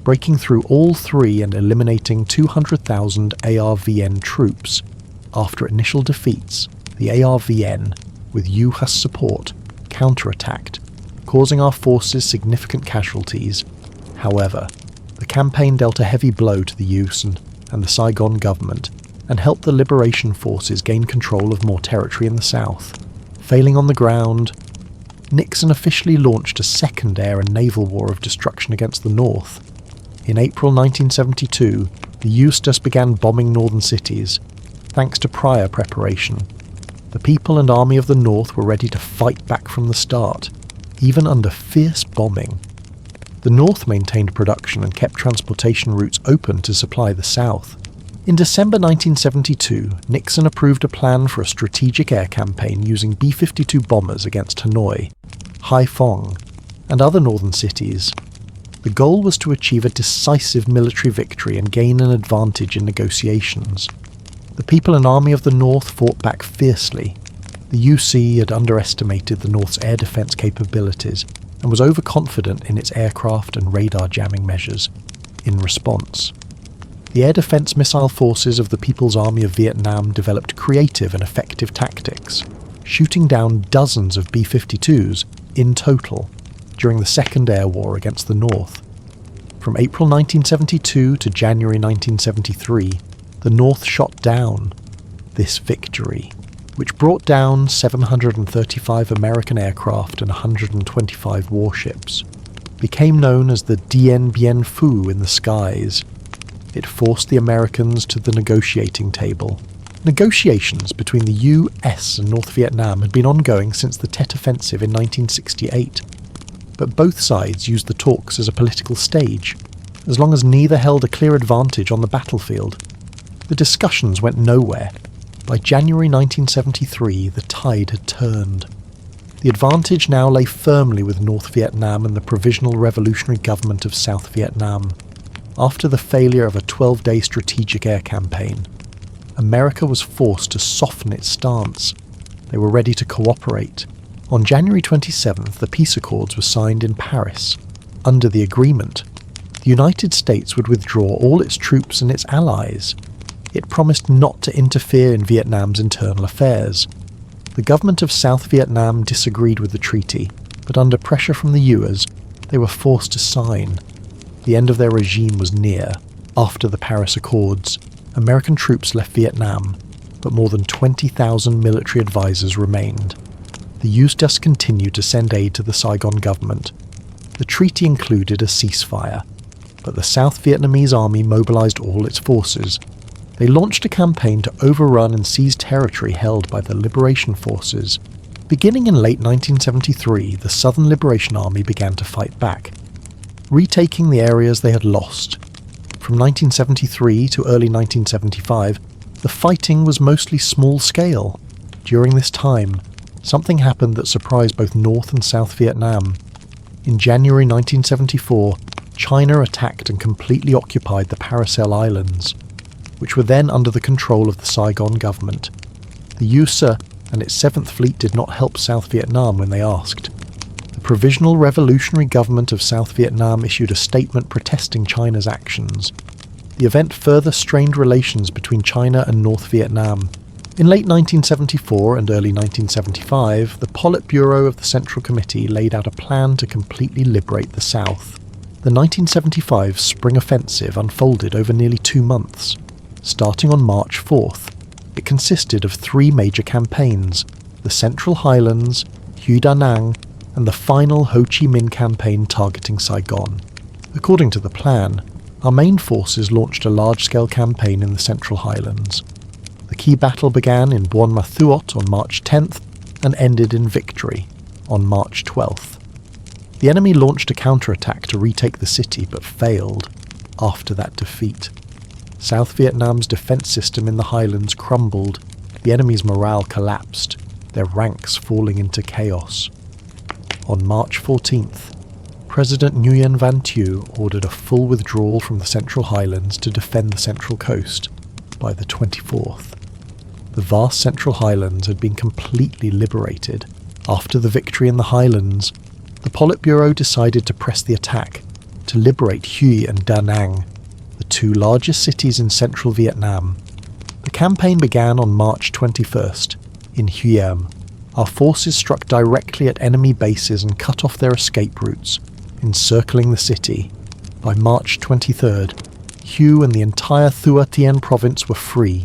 breaking through all three and eliminating 200,000 ARVN troops. After initial defeats, the ARVN, with U.S. support, counterattacked, causing our forces significant casualties. However, the campaign dealt a heavy blow to the U.S. and the Saigon government, and helped the liberation forces gain control of more territory in the south. Failing on the ground, Nixon officially launched a second air and naval war of destruction against the north. In April 1972, the U.S. just began bombing northern cities, thanks to prior preparation. The people and army of the north were ready to fight back from the start, even under fierce bombing. The north maintained production and kept transportation routes open to supply the south. In December 1972, Nixon approved a plan for a strategic air campaign using B-52 bombers against Hanoi, Haiphong, and other northern cities. The goal was to achieve a decisive military victory and gain an advantage in negotiations. The people and army of the north fought back fiercely. The UC had underestimated the north's air defense capabilities and was overconfident in its aircraft and radar jamming measures. In response, the air defense missile forces of the People's Army of Vietnam developed creative and effective tactics, shooting down dozens of B-52s in total during the Second Air War against the North. From April 1972 to January 1973, the North shot down this victory, which brought down 735 American aircraft and 125 warships, became known as the Dien Bien Phu in the skies. It forced the Americans to the negotiating table. Negotiations between the US and North Vietnam had been ongoing since the Tet Offensive in 1968, but both sides used the talks as a political stage, as long as neither held a clear advantage on the battlefield. The discussions went nowhere. By January 1973, the tide had turned. The advantage now lay firmly with North Vietnam and the Provisional Revolutionary Government of South Vietnam. After the failure of a 12-day strategic air campaign, America was forced to soften its stance. They were ready to cooperate. On January 27th, the peace accords were signed in Paris. Under the agreement, the United States would withdraw all its troops and its allies. It promised not to interfere in Vietnam's internal affairs. The government of South Vietnam disagreed with the treaty, but under pressure from the US, they were forced to sign. The end of their regime was near. After the Paris Accords, American troops left Vietnam, but more than 20,000 military advisors remained. The US just continued to send aid to the Saigon government. The treaty included a ceasefire, but the South Vietnamese army mobilized all its forces. They launched a campaign to overrun and seize territory held by the liberation forces. Beginning in late 1973, the Southern Liberation Army began to fight back, retaking the areas they had lost. From 1973 to early 1975, the fighting was mostly small-scale. During this time, something happened that surprised both North and South Vietnam. In January 1974, China attacked and completely occupied the Paracel Islands, which were then under the control of the Saigon government. The USA and its 7th Fleet did not help South Vietnam when they asked. The Provisional Revolutionary Government of South Vietnam issued a statement protesting China's actions. The event further strained relations between China and North Vietnam. In late 1974 and early 1975, the Politburo of the Central Committee laid out a plan to completely liberate the South. The 1975 Spring Offensive unfolded over nearly 2 months. Starting on March 4th, it consisted of 3 major campaigns: the Central Highlands, Hue Da Nang, and the final Ho Chi Minh campaign targeting Saigon. According to the plan, our main forces launched a large-scale campaign in the Central Highlands. The key battle began in Buon Ma Thuot on March 10th and ended in victory on March 12th. The enemy launched a counterattack to retake the city but failed after that defeat. South Vietnam's defense system in the highlands crumbled. The enemy's morale collapsed, their ranks falling into chaos. On March 14th, President Nguyen Van Thieu ordered a full withdrawal from the Central Highlands to defend the Central Coast by the 24th. The vast Central Highlands had been completely liberated. After the victory in the Highlands, the Politburo decided to press the attack. to liberate Hue and Da Nang, the two largest cities in central Vietnam. The campaign began on March 21st. In Hue, our forces struck directly at enemy bases and cut off their escape routes, encircling the city. By March 23rd, Hue and the entire Thua Tien province were free.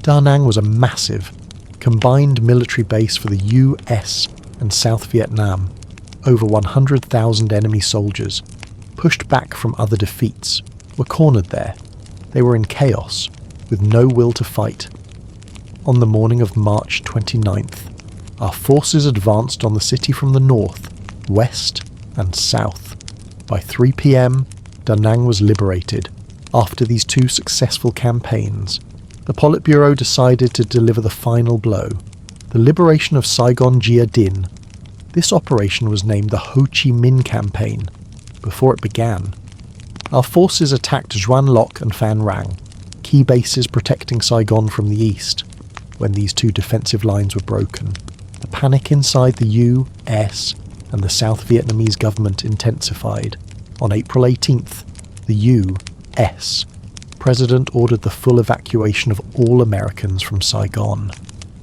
Da Nang was a massive, combined military base for the US and South Vietnam. Over 100,000 enemy soldiers, pushed back from other defeats, were cornered there. They were in chaos, with no will to fight. On the morning of March 29th, our forces advanced on the city from the north, west, and south. By 3 p.m., Da Nang was liberated. After these two successful campaigns, the Politburo decided to deliver the final blow, the liberation of Saigon Gia Dinh. This operation was named the Ho Chi Minh Campaign. Before it began, our forces attacked Xuan Loc and Phan Rang, key bases protecting Saigon from the east. When these two defensive lines were broken, the panic inside the US and the South Vietnamese government intensified. On April 18th, the US President ordered the full evacuation of all Americans from Saigon.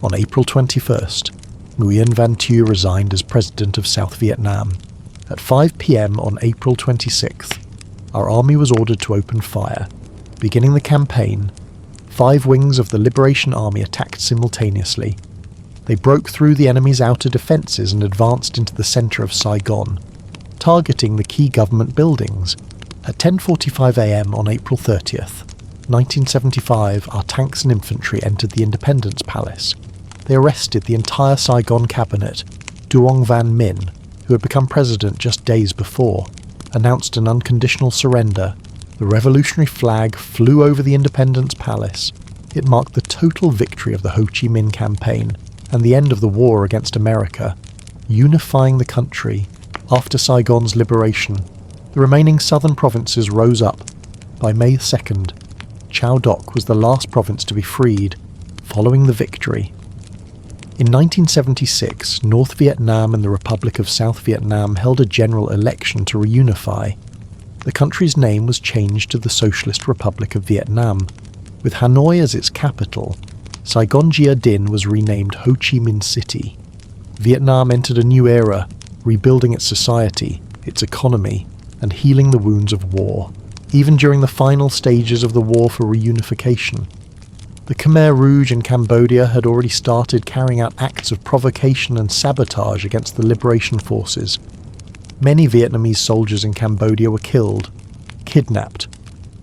On April 21st, Nguyen Van Thieu resigned as President of South Vietnam. At 5 p.m. on April 26th, our army was ordered to open fire. Beginning the campaign, 5 wings of the Liberation Army attacked simultaneously. They broke through the enemy's outer defences and advanced into the centre of Saigon, targeting the key government buildings. At 10:45 a.m. on April 30th, 1975, our tanks and infantry entered the Independence Palace. They arrested the entire Saigon cabinet. Duong Van Minh, who had become president just days before, announced an unconditional surrender. The revolutionary flag flew over the Independence Palace. It marked the total victory of the Ho Chi Minh campaign and the end of the war against America, unifying the country. After Saigon's liberation, the remaining southern provinces rose up. By May 2nd, Chau Doc was the last province to be freed, following the victory. In 1976, North Vietnam and the Republic of South Vietnam held a general election to reunify. The country's name was changed to the Socialist Republic of Vietnam. With Hanoi as its capital, Saigon Gia Dinh was renamed Ho Chi Minh City. Vietnam entered a new era, rebuilding its society, its economy, and healing the wounds of war. Even during the final stages of the war for reunification, the Khmer Rouge in Cambodia had already started carrying out acts of provocation and sabotage against the liberation forces. Many Vietnamese soldiers in Cambodia were killed, kidnapped,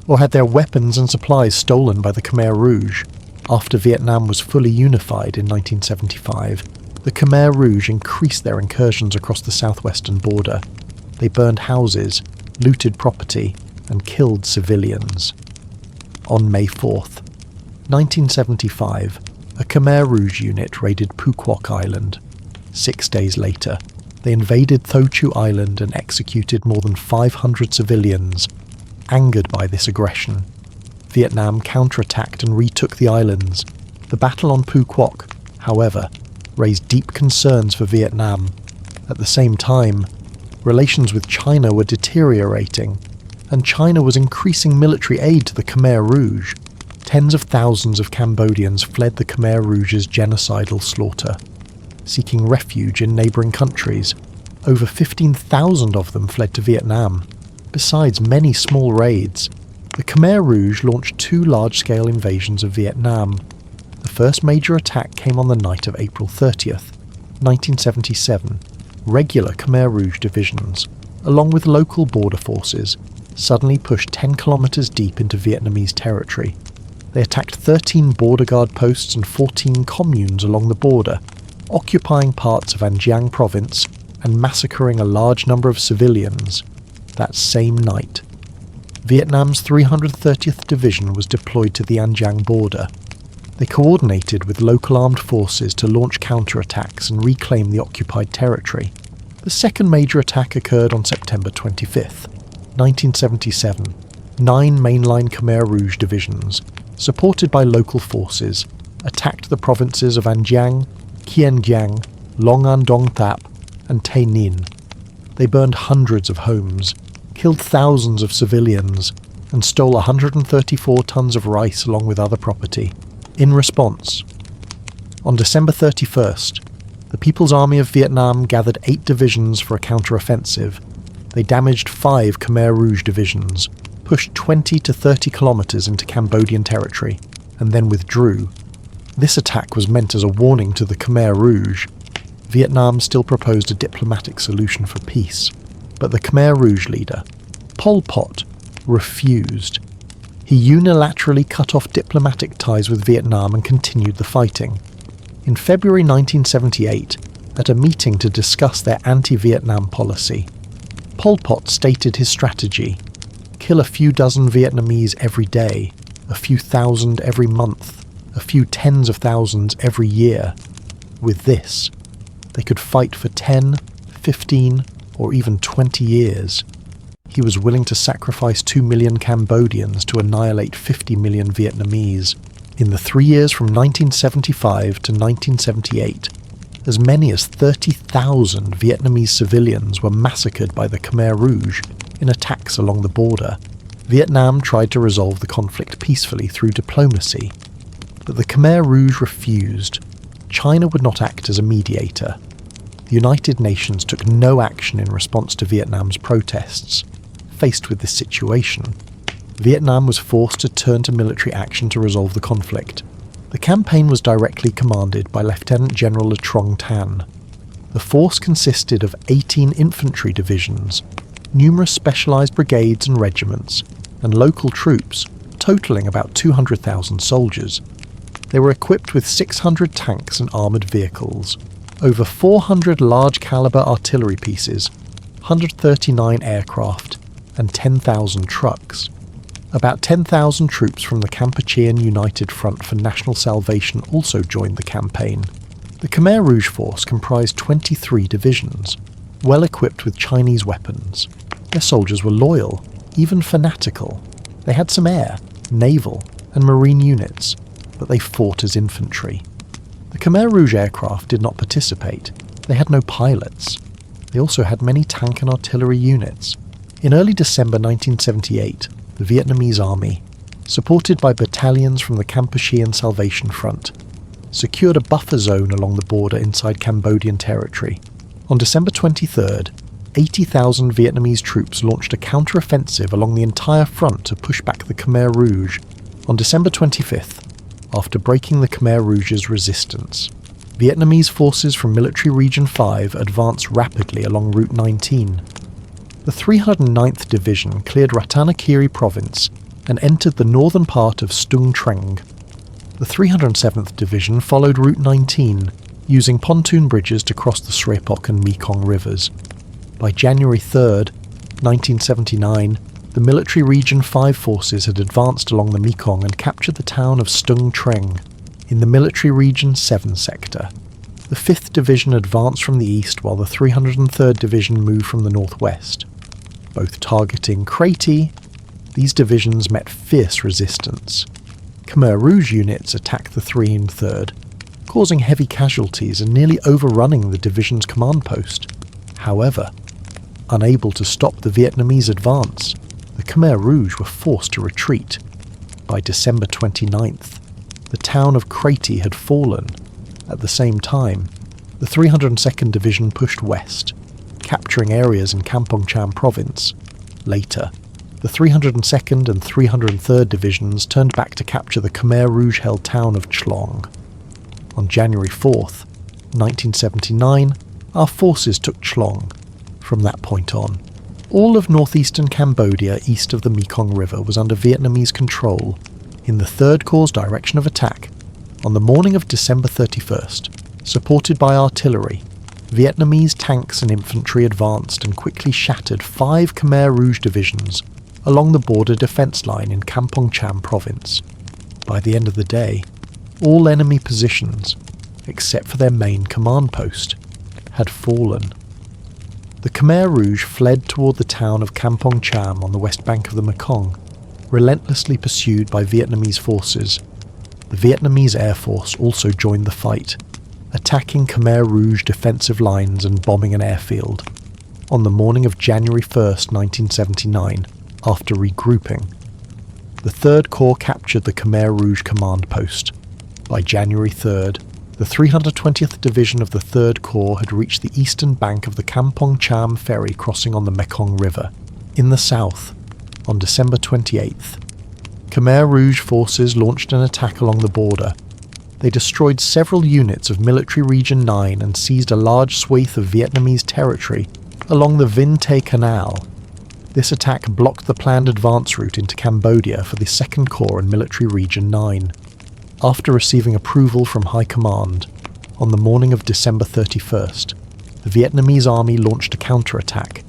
or had their weapons and supplies stolen by the Khmer Rouge. After Vietnam was fully unified in 1975, the Khmer Rouge increased their incursions across the southwestern border. They burned houses, looted property, and killed civilians. On May 4th, 1975, a Khmer Rouge unit raided Phu Quoc Island. 6 days later, they invaded Tho Chu Island and executed more than 500 civilians. Angered by this aggression, Vietnam counterattacked and retook the islands. The battle on Phu Quoc, however, raised deep concerns for Vietnam. At the same time, relations with China were deteriorating, and China was increasing military aid to the Khmer Rouge. Tens of thousands of Cambodians fled the Khmer Rouge's genocidal slaughter, seeking refuge in neighbouring countries. Over 15,000 of them fled to Vietnam. Besides many small raids, the Khmer Rouge launched 2 large-scale invasions of Vietnam. The first major attack came on the night of April 30th, 1977. Regular Khmer Rouge divisions, along with local border forces, suddenly pushed 10 kilometres deep into Vietnamese territory. They attacked 13 border guard posts and 14 communes along the border, occupying parts of An Giang province and massacring a large number of civilians. That same night, Vietnam's 330th Division was deployed to the An Giang border. They coordinated with local armed forces to launch counterattacks and reclaim the occupied territory. The second major attack occurred on September 25th, 1977. 9 mainline Khmer Rouge divisions, supported by local forces, attacked the provinces of An Giang, Kien Giang, Long An Dong Thap, and Tay Ninh. They burned hundreds of homes, killed thousands of civilians, and stole 134 tons of rice along with other property. In response, on December 31st, the People's Army of Vietnam gathered 8 divisions for a counter-offensive. They damaged 5 Khmer Rouge divisions, pushed 20 to 30 kilometers into Cambodian territory, and then withdrew. This attack was meant as a warning to the Khmer Rouge. Vietnam still proposed a diplomatic solution for peace, but the Khmer Rouge leader, Pol Pot, refused. He unilaterally cut off diplomatic ties with Vietnam and continued the fighting. In February 1978, at a meeting to discuss their anti-Vietnam policy, Pol Pot stated his strategy: kill a few dozen Vietnamese every day, a few thousand every month, a few tens of thousands every year. With this, they could fight for 10, 15, or even 20 years. He was willing to sacrifice 2 million Cambodians to annihilate 50 million Vietnamese. In the 3 years from 1975 to 1978, as many as 30,000 Vietnamese civilians were massacred by the Khmer Rouge in attacks along the border. Vietnam tried to resolve the conflict peacefully through diplomacy, but the Khmer Rouge refused. China would not act as a mediator. The United Nations took no action in response to Vietnam's protests. Faced with this situation, Vietnam was forced to turn to military action to resolve the conflict. The campaign was directly commanded by Lieutenant General Trong Tan. The force consisted of 18 infantry divisions, numerous specialized brigades and regiments, and local troops, totaling about 200,000 soldiers. They were equipped with 600 tanks and armoured vehicles, over 400 large-caliber artillery pieces, 139 aircraft, and 10,000 trucks. About 10,000 troops from the Kampuchean United Front for National Salvation also joined the campaign. The Khmer Rouge force comprised 23 divisions, well equipped with Chinese weapons. Their soldiers were loyal, even fanatical. They had some air, naval, and marine units, but they fought as infantry. The Khmer Rouge aircraft did not participate. They had no pilots. They also had many tank and artillery units. In early December 1978, the Vietnamese army, supported by battalions from the Kampuchean Salvation Front, secured a buffer zone along the border inside Cambodian territory. On December 23rd, 80,000 Vietnamese troops launched a counter-offensive along the entire front to push back the Khmer Rouge. On December 25th, after breaking the Khmer Rouge's resistance, Vietnamese forces from Military Region 5 advanced rapidly along Route 19. The 309th Division cleared Ratanakiri province and entered the northern part of Stung Treng. The 307th Division followed Route 19, using pontoon bridges to cross the Srei Pok and Mekong rivers. By January 3rd, 1979, the Military Region 5 forces had advanced along the Mekong and captured the town of Stung Treng in the Military Region 7 sector. The 5th Division advanced from the east while the 303rd Division moved from the northwest. Both targeting Craty, these divisions met fierce resistance. Khmer Rouge units attacked the 303rd, causing heavy casualties and nearly overrunning the division's command post. However, unable to stop the Vietnamese advance, the Khmer Rouge were forced to retreat. By December 29th, the town of Craty had fallen. At the same time, the 302nd Division pushed west, capturing areas in Kampong Cham province. Later, the 302nd and 303rd Divisions turned back to capture the Khmer Rouge-held town of Chlong. On January 4th, 1979, our forces took Chlong. From that point on, all of northeastern Cambodia east of the Mekong River was under Vietnamese control. In the 3rd Corps' direction of attack, on the morning of December 31st, supported by artillery, Vietnamese tanks and infantry advanced and quickly shattered 5 Khmer Rouge divisions along the border defence line in Kampong Cham province. By the end of the day, all enemy positions, except for their main command post, had fallen. The Khmer Rouge fled toward the town of Kampong Cham on the west bank of the Mekong, relentlessly pursued by Vietnamese forces. The Vietnamese Air Force also joined the fight, attacking Khmer Rouge defensive lines and bombing an airfield. on the morning of January 1st, 1979, after regrouping. The 3rd Corps captured the Khmer Rouge command post. By January 3rd, the 320th Division of the 3rd Corps had reached the eastern bank of the Kampong Cham ferry crossing on the Mekong River. In the south, on December 28th, Khmer Rouge forces launched an attack along the border. They destroyed several units of Military Region 9 and seized a large swathe of Vietnamese territory along the Vinh Tay Canal. This attack blocked the planned advance route into Cambodia for the 2nd Corps and Military Region 9. After receiving approval from High Command, on the morning of December 31st, the Vietnamese army launched a counterattack.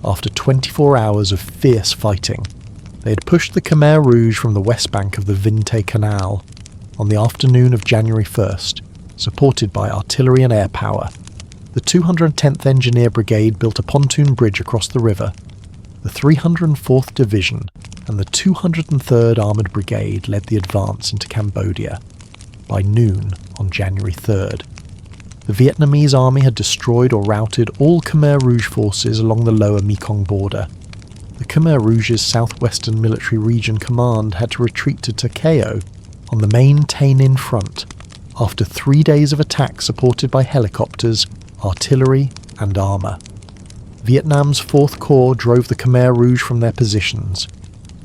After 24 hours of fierce fighting, they had pushed the Khmer Rouge from the west bank of the Vinh Tay Canal. On the afternoon of January 1st, supported by artillery and air power, the 210th Engineer Brigade built a pontoon bridge across the river. The 304th Division and the 203rd Armoured Brigade led the advance into Cambodia. By noon on January 3rd, the Vietnamese army had destroyed or routed all Khmer Rouge forces along the lower Mekong border. The Khmer Rouge's southwestern military region command had to retreat to Takeo on the main Tay Ninh front after 3 days of attack supported by helicopters, artillery and armour. Vietnam's 4th Corps drove the Khmer Rouge from their positions.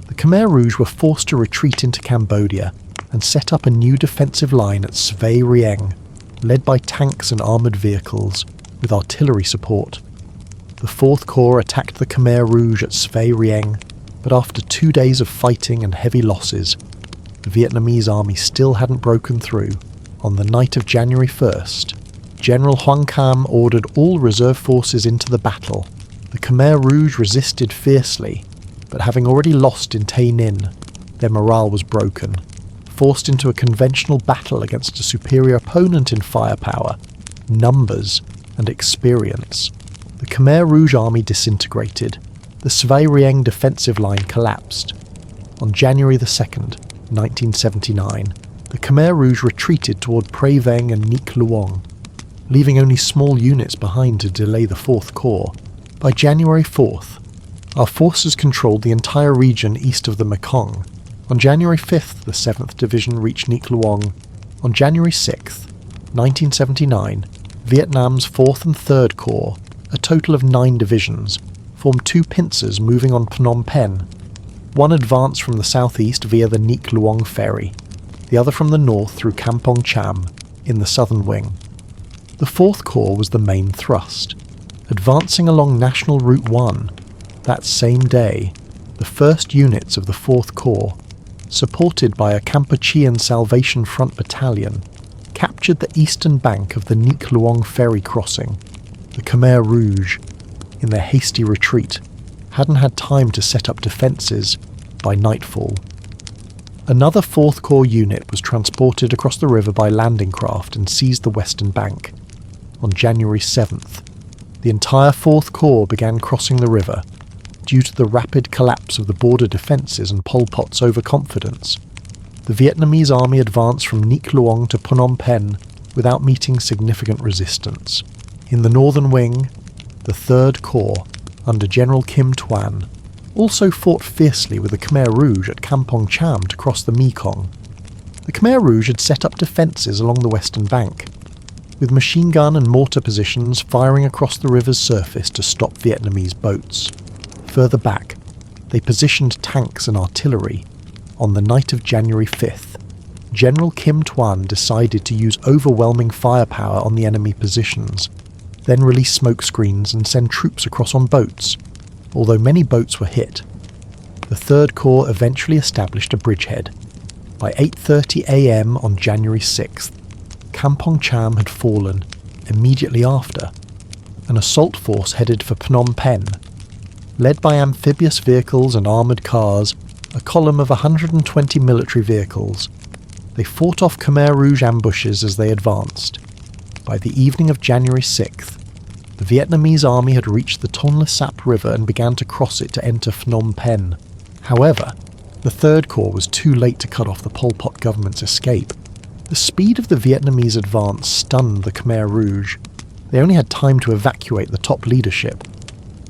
The Khmer Rouge were forced to retreat into Cambodia and set up a new defensive line at Svay Rieng, led by tanks and armoured vehicles, with artillery support. The 4th Corps attacked the Khmer Rouge at Svay Rieng, but after 2 days of fighting and heavy losses, the Vietnamese army still hadn't broken through. On the night of January 1st, General Hoang Cam ordered all reserve forces into the battle. The Khmer Rouge resisted fiercely, but having already lost in Tay Ninh, their morale was broken. Forced into a conventional battle against a superior opponent in firepower, numbers and experience, the Khmer Rouge army disintegrated. The Svay Rieng defensive line collapsed. On January 2nd, 1979, the Khmer Rouge retreated toward Prey Veng and Neak Luong, leaving only small units behind to delay the 4th Corps. By January 4th, our forces controlled the entire region east of the Mekong. On January 5th, the 7th Division reached Neak Luong. On January 6th, 1979, Vietnam's 4th and 3rd Corps, a total of 9 divisions, formed 2 pincers moving on Phnom Penh. One advanced from the southeast via the Neak Luong ferry, the other from the north through Kampong Cham, in the southern wing. The 4th Corps was the main thrust. Advancing along National Route 1, that same day, the first units of the 4th Corps, supported by a Kampuchean Salvation Front battalion, captured the eastern bank of the Neak Luong ferry crossing. The Khmer Rouge, in their hasty retreat, hadn't had time to set up defences by nightfall. Another 4th Corps unit was transported across the river by landing craft and seized the western bank. On January 7th, the entire 4th Corps began crossing the river due to the rapid collapse of the border defences and Pol Pot's overconfidence. The Vietnamese army advanced from Neak Luong to Phnom Penh without meeting significant resistance. In the northern wing, the 3rd Corps, under General Kim Tuan, also fought fiercely with the Khmer Rouge at Kampong Cham to cross the Mekong. The Khmer Rouge had set up defences along the western bank, with machine gun and mortar positions firing across the river's surface to stop Vietnamese boats. Further back, they positioned tanks and artillery. On the night of January 5th, General Kim Tuan decided to use overwhelming firepower on the enemy positions, then release smoke screens and send troops across on boats. Although many boats were hit, the 3rd Corps eventually established a bridgehead. By 8:30 a.m. on January 6th, Kampong Cham had fallen. Immediately after, an assault force headed for Phnom Penh. Led by amphibious vehicles and armoured cars, a column of 120 military vehicles, they fought off Khmer Rouge ambushes as they advanced. By the evening of January 6th, the Vietnamese army had reached the Tonle Sap River and began to cross it to enter Phnom Penh. However, the 3rd Corps was too late to cut off the Pol Pot government's escape. The speed of the Vietnamese advance stunned the Khmer Rouge. They only had time to evacuate the top leadership.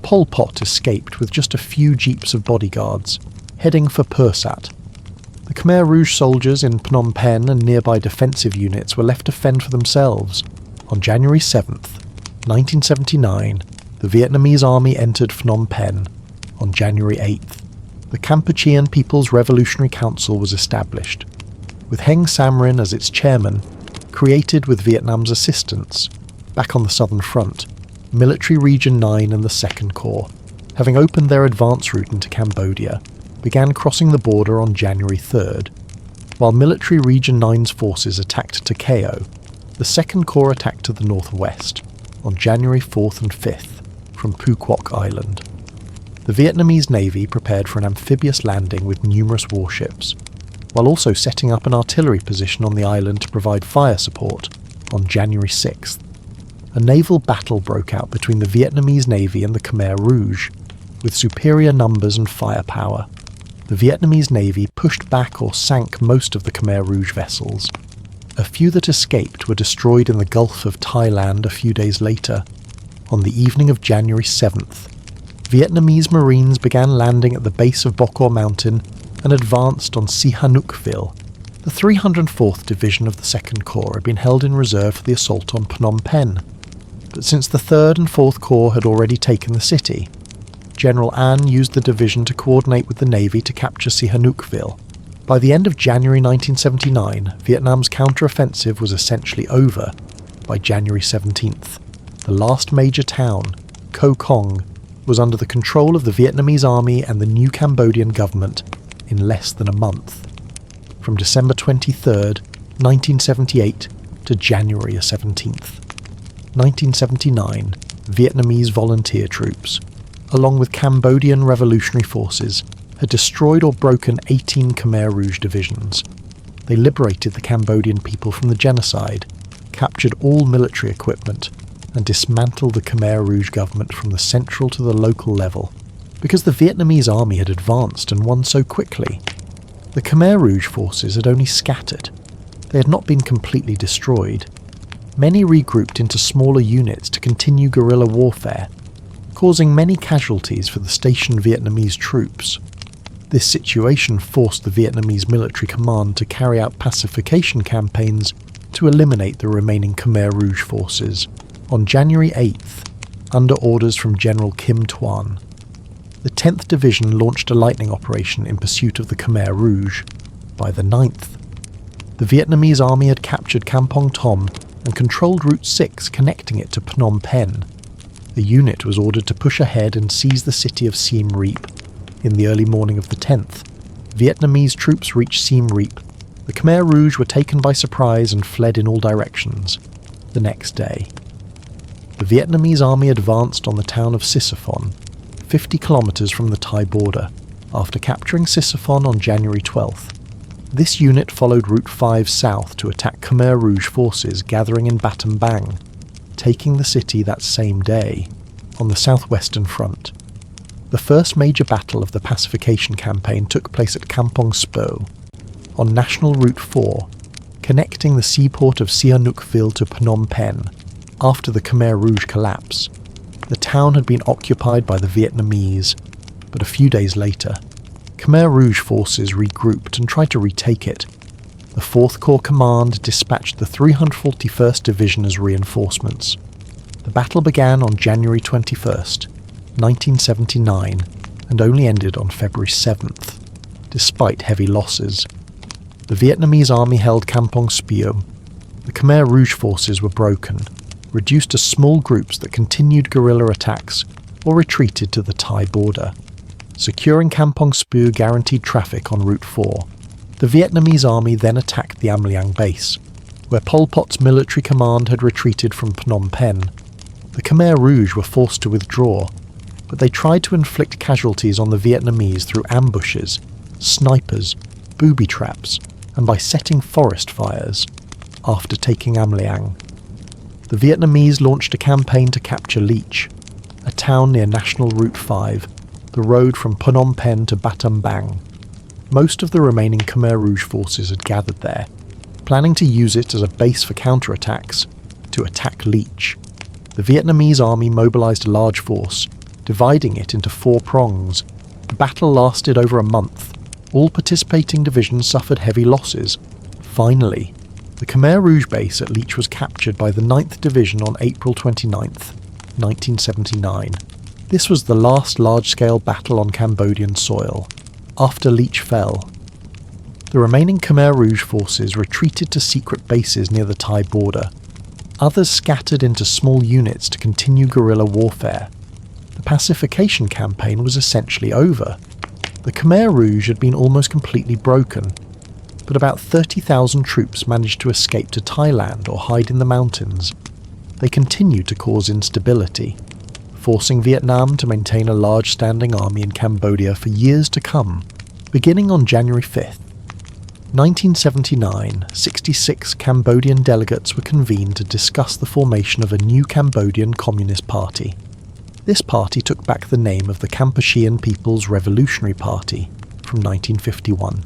Pol Pot escaped with just a few jeeps of bodyguards, heading for Pursat. The Khmer Rouge soldiers in Phnom Penh and nearby defensive units were left to fend for themselves. On January 7th, 1979, the Vietnamese army entered Phnom Penh. On January 8th, the Kampuchean People's Revolutionary Council was established, with Heng Samrin as its chairman, created with Vietnam's assistance. Back on the southern front, Military Region 9 and the 2nd Corps, having opened their advance route into Cambodia, began crossing the border on January 3rd. While Military Region 9's forces attacked Takeo, the 2nd Corps attacked to the northwest, on January 4th and 5th, from Phu Quoc Island. The Vietnamese Navy prepared for an amphibious landing with numerous warships, while also setting up an artillery position on the island to provide fire support on January 6th. A naval battle broke out between the Vietnamese Navy and the Khmer Rouge, with superior numbers and firepower. The Vietnamese Navy pushed back or sank most of the Khmer Rouge vessels. A few that escaped were destroyed in the Gulf of Thailand a few days later. On the evening of January 7th, Vietnamese Marines began landing at the base of Bokor Mountain and advanced on Sihanoukville. The 304th Division of the 2nd Corps had been held in reserve for the assault on Phnom Penh, but since the 3rd and 4th Corps had already taken the city, General An used the division to coordinate with the Navy to capture Sihanoukville. By the end of January 1979, Vietnam's counter-offensive was essentially over. By January 17th, the last major town, Ko Kong, was under the control of the Vietnamese army and the new Cambodian government in less than a month. From December 23rd, 1978 to January 17th. 1979, Vietnamese volunteer troops, along with Cambodian revolutionary forces, had destroyed or broken 18 Khmer Rouge divisions. They liberated the Cambodian people from the genocide, captured all military equipment, and dismantled the Khmer Rouge government from the central to the local level, because the Vietnamese army had advanced and won so quickly. The Khmer Rouge forces had only scattered. They had not been completely destroyed. Many regrouped into smaller units to continue guerrilla warfare, causing many casualties for the stationed Vietnamese troops. This situation forced the Vietnamese military command to carry out pacification campaigns to eliminate the remaining Khmer Rouge forces. On January 8th, under orders from General Kim Tuan, the 10th Division launched a lightning operation in pursuit of the Khmer Rouge. By the 9th, the Vietnamese army had captured Kampong Tom and controlled Route 6 connecting it to Phnom Penh. The unit was ordered to push ahead and seize the city of Siem Reap. In the early morning of the 10th, Vietnamese troops reached Siem Reap. The Khmer Rouge were taken by surprise and fled in all directions. The next day, the Vietnamese army advanced on the town of Sisophon, 50 kilometers from the Thai border, after capturing Sisophon on January 12th. This unit followed Route 5 south to attack Khmer Rouge forces gathering in Batam Bang, taking the city that same day. On the southwestern front, the first major battle of the pacification campaign took place at Kampong Spo, on National Route 4, connecting the seaport of Sihanoukville to Phnom Penh. After the Khmer Rouge collapse, the town had been occupied by the Vietnamese, but a few days later, Khmer Rouge forces regrouped and tried to retake it. The 4th Corps Command dispatched the 341st Division as reinforcements. The battle began on January 21st, 1979, and only ended on February 7th, despite heavy losses. The Vietnamese army held Kampong Spio. The Khmer Rouge forces were broken, reduced to small groups that continued guerrilla attacks or retreated to the Thai border. Securing Kampong Spio guaranteed traffic on Route 4. The Vietnamese army then attacked the Am Liang base, where Pol Pot's military command had retreated from Phnom Penh. The Khmer Rouge were forced to withdraw, but they tried to inflict casualties on the Vietnamese through ambushes, snipers, booby traps, and by setting forest fires. After taking Am Liang, the Vietnamese launched a campaign to capture Leech, a town near National Route 5, the road from Phnom Penh to Batam Bang. Most of the remaining Khmer Rouge forces had gathered there, planning to use it as a base for counterattacks to attack Leech. The Vietnamese army mobilized a large force, dividing it into 4 prongs. The battle lasted over a month. All participating divisions suffered heavy losses. Finally, the Khmer Rouge base at Leech was captured by the 9th Division on April 29th, 1979. This was the last large-scale battle on Cambodian soil. After Leech fell, the remaining Khmer Rouge forces retreated to secret bases near the Thai border. Others scattered into small units to continue guerrilla warfare. The pacification campaign was essentially over. The Khmer Rouge had been almost completely broken, but about 30,000 troops managed to escape to Thailand or hide in the mountains. They continued to cause instability, forcing Vietnam to maintain a large standing army in Cambodia for years to come. Beginning on January 5th, 1979, 66 Cambodian delegates were convened to discuss the formation of a new Cambodian Communist Party. This party took back the name of the Kampuchean People's Revolutionary Party from 1951.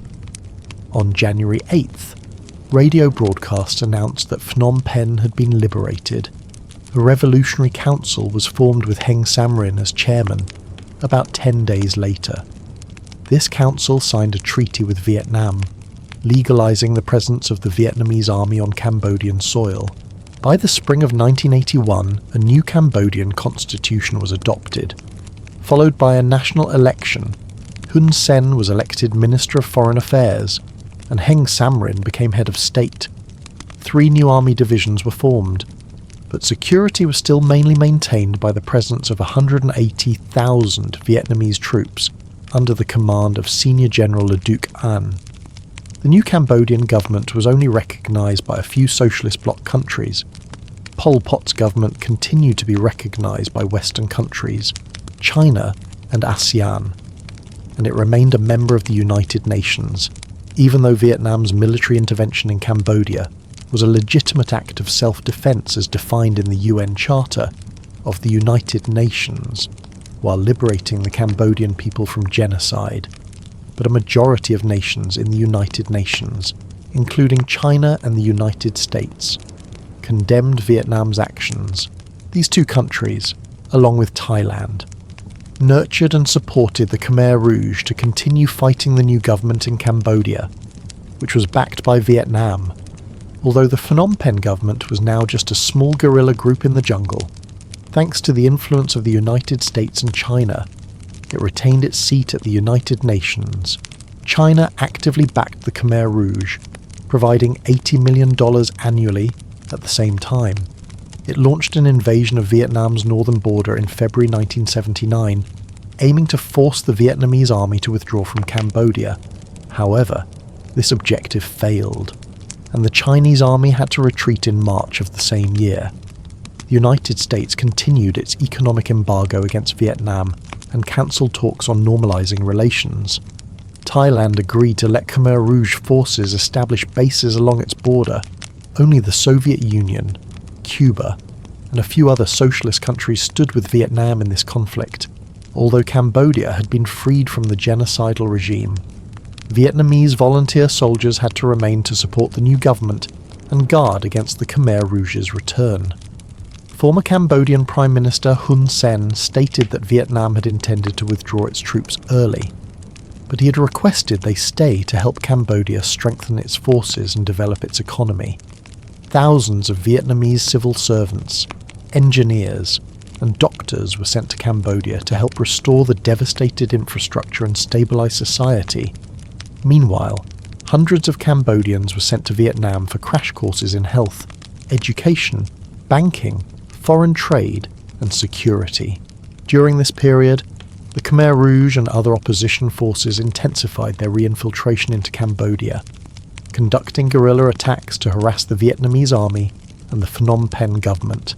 On January 8th, radio broadcasts announced that Phnom Penh had been liberated. A revolutionary council was formed with Heng Samrin as chairman about 10 days later. This council signed a treaty with Vietnam, legalizing the presence of the Vietnamese army on Cambodian soil. By the spring of 1981, a new Cambodian constitution was adopted. Followed by a national election, Hun Sen was elected Minister of Foreign Affairs, and Heng Samrin became head of state. 3 new army divisions were formed, but security was still mainly maintained by the presence of 180,000 Vietnamese troops under the command of Senior General Le Duc An. The new Cambodian government was only recognised by a few socialist bloc countries. Pol Pot's government continued to be recognised by Western countries, China and ASEAN, and it remained a member of the United Nations, even though Vietnam's military intervention in Cambodia was a legitimate act of self-defense as defined in the UN Charter of the United Nations, while liberating the Cambodian people from genocide. But a majority of nations in the United Nations, including China and the United States, condemned Vietnam's actions. These 2 countries, along with Thailand, nurtured and supported the Khmer Rouge to continue fighting the new government in Cambodia, which was backed by Vietnam, although the Phnom Penh government was now just a small guerrilla group in the jungle. Thanks to the influence of the United States and China, it retained its seat at the United Nations. China actively backed the Khmer Rouge, providing $80 million annually at the same time. It launched an invasion of Vietnam's northern border in February 1979, aiming to force the Vietnamese army to withdraw from Cambodia. However, this objective failed, and the Chinese army had to retreat in March of the same year. The United States continued its economic embargo against Vietnam and cancelled talks on normalising relations. Thailand agreed to let Khmer Rouge forces establish bases along its border. Only the Soviet Union, Cuba, and a few other socialist countries stood with Vietnam in this conflict, although Cambodia had been freed from the genocidal regime. Vietnamese volunteer soldiers had to remain to support the new government and guard against the Khmer Rouge's return. Former Cambodian Prime Minister Hun Sen stated that Vietnam had intended to withdraw its troops early, but he had requested they stay to help Cambodia strengthen its forces and develop its economy. Thousands of Vietnamese civil servants, engineers, and doctors were sent to Cambodia to help restore the devastated infrastructure and stabilise society. Meanwhile, hundreds of Cambodians were sent to Vietnam for crash courses in health, education, banking, foreign trade, and security. During this period, the Khmer Rouge and other opposition forces intensified their re-infiltration into Cambodia, conducting guerrilla attacks to harass the Vietnamese army and the Phnom Penh government.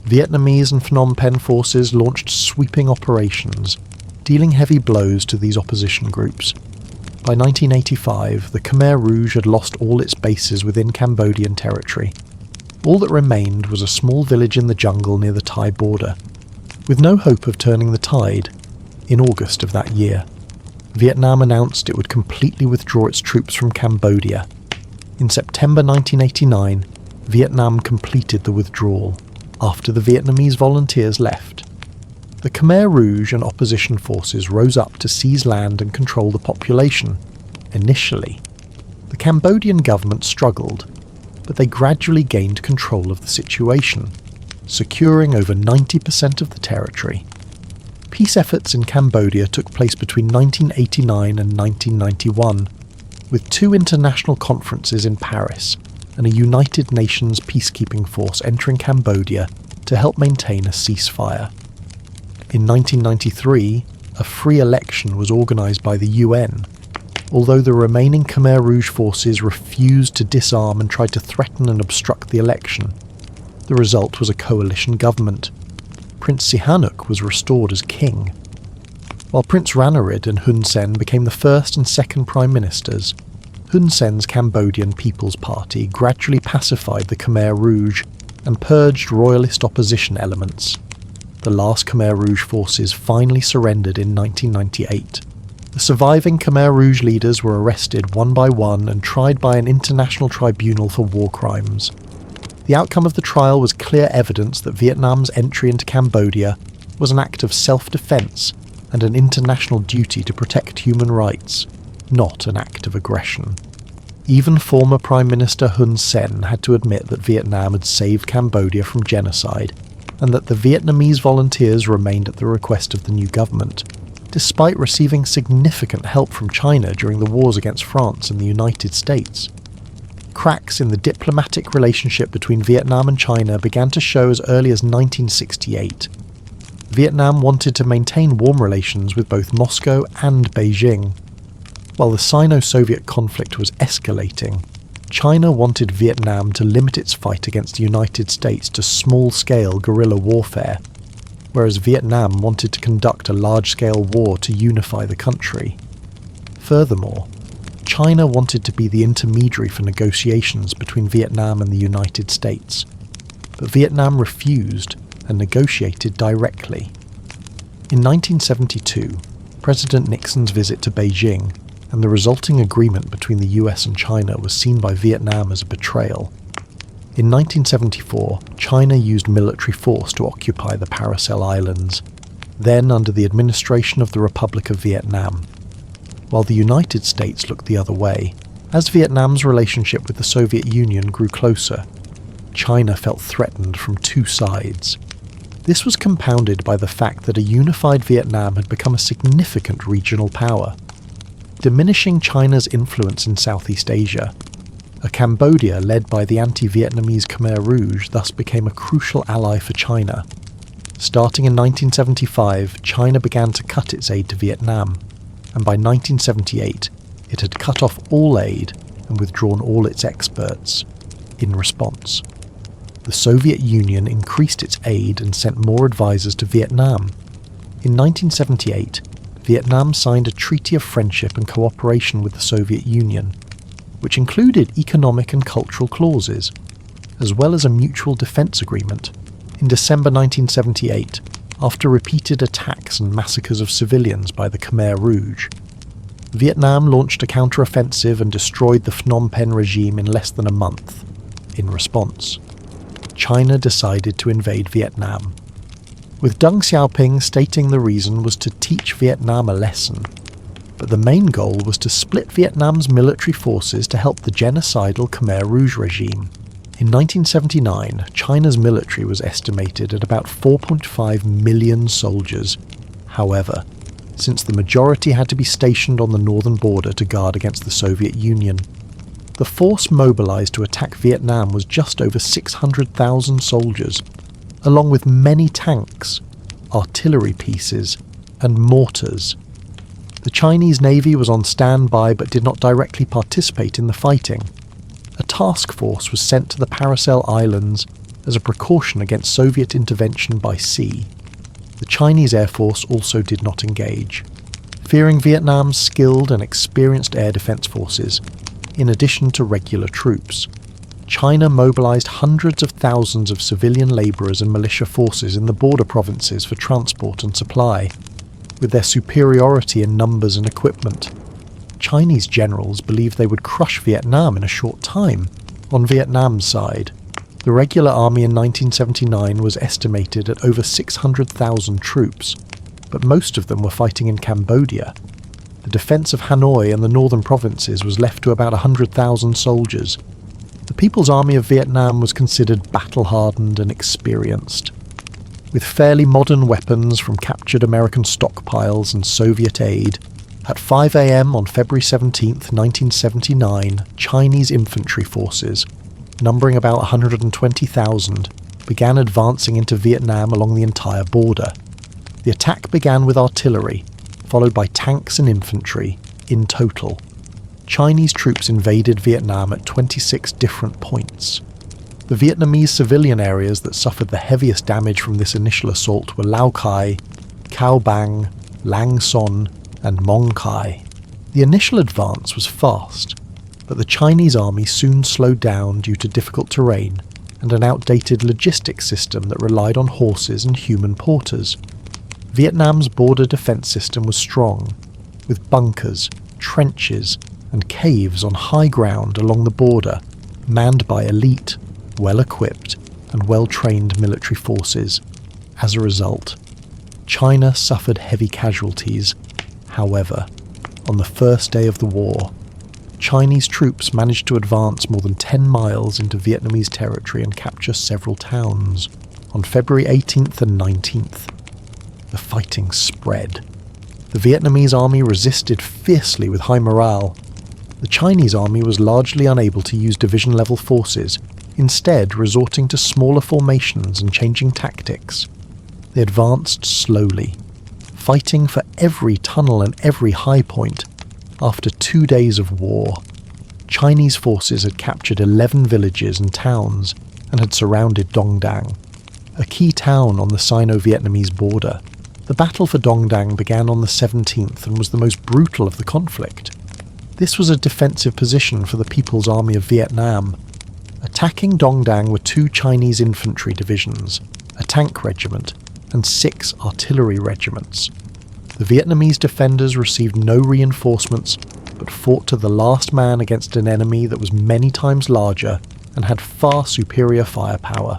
Vietnamese and Phnom Penh forces launched sweeping operations, dealing heavy blows to these opposition groups. By 1985, the Khmer Rouge had lost all its bases within Cambodian territory. All that remained was a small village in the jungle near the Thai border. With no hope of turning the tide, in August of that year, Vietnam announced it would completely withdraw its troops from Cambodia. In September 1989, Vietnam completed the withdrawal, after the Vietnamese volunteers left. The Khmer Rouge and opposition forces rose up to seize land and control the population, initially. The Cambodian government struggled, but they gradually gained control of the situation, securing over 90% of the territory. Peace efforts in Cambodia took place between 1989 and 1991, with 2 international conferences in Paris and a United Nations peacekeeping force entering Cambodia to help maintain a ceasefire. In 1993, a free election was organised by the UN, although the remaining Khmer Rouge forces refused to disarm and tried to threaten and obstruct the election. The result was a coalition government. Prince Sihanouk was restored as king, while Prince Ranariddh and Hun Sen became the first and second prime ministers. Hun Sen's Cambodian People's Party gradually pacified the Khmer Rouge and purged royalist opposition elements. The last Khmer Rouge forces finally surrendered in 1998. The surviving Khmer Rouge leaders were arrested one by one and tried by an international tribunal for war crimes. The outcome of the trial was clear evidence that Vietnam's entry into Cambodia was an act of self-defense and an international duty to protect human rights, not an act of aggression. Even former Prime Minister Hun Sen had to admit that Vietnam had saved Cambodia from genocide, and that the Vietnamese volunteers remained at the request of the new government, despite receiving significant help from China during the wars against France and the United States. Cracks in the diplomatic relationship between Vietnam and China began to show as early as 1968. Vietnam wanted to maintain warm relations with both Moscow and Beijing. While the Sino-Soviet conflict was escalating, China wanted Vietnam to limit its fight against the United States to small-scale guerrilla warfare, whereas Vietnam wanted to conduct a large-scale war to unify the country. Furthermore, China wanted to be the intermediary for negotiations between Vietnam and the United States, but Vietnam refused and negotiated directly. In 1972, President Nixon's visit to Beijing and the resulting agreement between the US and China was seen by Vietnam as a betrayal. In 1974, China used military force to occupy the Paracel Islands, then under the administration of the Republic of Vietnam, while the United States looked the other way. As Vietnam's relationship with the Soviet Union grew closer, China felt threatened from 2 sides. This was compounded by the fact that a unified Vietnam had become a significant regional power, diminishing China's influence in Southeast Asia. A Cambodia led by the anti-Vietnamese Khmer Rouge thus became a crucial ally for China. Starting in 1975, China began to cut its aid to Vietnam, and by 1978 it had cut off all aid and withdrawn all its experts. In response, the Soviet Union increased its aid and sent more advisors to Vietnam. In 1978, Vietnam signed a treaty of friendship and cooperation with the Soviet Union, which included economic and cultural clauses, as well as a mutual defense agreement. In December 1978, after repeated attacks and massacres of civilians by the Khmer Rouge, Vietnam launched a counter-offensive and destroyed the Phnom Penh regime in less than a month. In response, China decided to invade Vietnam, with Deng Xiaoping stating the reason was to teach Vietnam a lesson, but the main goal was to split Vietnam's military forces to help the genocidal Khmer Rouge regime. In 1979, China's military was estimated at about 4.5 million soldiers. However, since the majority had to be stationed on the northern border to guard against the Soviet Union, the force mobilized to attack Vietnam was just over 600,000 soldiers, along with many tanks, artillery pieces, and mortars. The Chinese Navy was on standby but did not directly participate in the fighting. A task force was sent to the Paracel Islands as a precaution against Soviet intervention by sea. The Chinese Air Force also did not engage, fearing Vietnam's skilled and experienced air defense forces, in addition to regular troops. China mobilized hundreds of thousands of civilian laborers and militia forces in the border provinces for transport and supply. With their superiority in numbers and equipment, Chinese generals believed they would crush Vietnam in a short time. On Vietnam's side, The regular army in 1979 was estimated at over 600,000 troops, but most of them were fighting in Cambodia. The defence of Hanoi and the northern provinces was left to about 100,000 soldiers. The People's Army of Vietnam was considered battle-hardened and experienced. With fairly modern weapons from captured American stockpiles and Soviet aid, at 5 a.m. on February 17, 1979, Chinese infantry forces, numbering about 120,000, began advancing into Vietnam along the entire border. The attack began with artillery, followed by tanks and infantry, in total. Chinese troops invaded Vietnam at 26 different points. The Vietnamese civilian areas that suffered the heaviest damage from this initial assault were Lao Cai, Cao Bang, Lam Son, and Mong Cai. The initial advance was fast, but the Chinese army soon slowed down due to difficult terrain and an outdated logistics system that relied on horses and human porters. Vietnam's border defence system was strong, with bunkers, trenches, and caves on high ground along the border, manned by elite, well-equipped, and well-trained military forces. As a result, China suffered heavy casualties. However, on the first day of the war, Chinese troops managed to advance more than 10 miles into Vietnamese territory and capture several towns. On February 18th and 19th, the fighting spread. The Vietnamese army resisted fiercely with high morale. The Chinese army was largely unable to use division-level forces, instead resorting to smaller formations and changing tactics. They advanced slowly, fighting for every tunnel and every high point. After 2 days of war, Chinese forces had captured 11 villages and towns and had surrounded Dong Dang, a key town on the Sino-Vietnamese border. The battle for Dong Dang began on the 17th and was the most brutal of the conflict. This was a defensive position for the People's Army of Vietnam. Attacking Dong Dang were 2 Chinese infantry divisions, a tank regiment, and 6 artillery regiments. The Vietnamese defenders received no reinforcements, but fought to the last man against an enemy that was many times larger and had far superior firepower.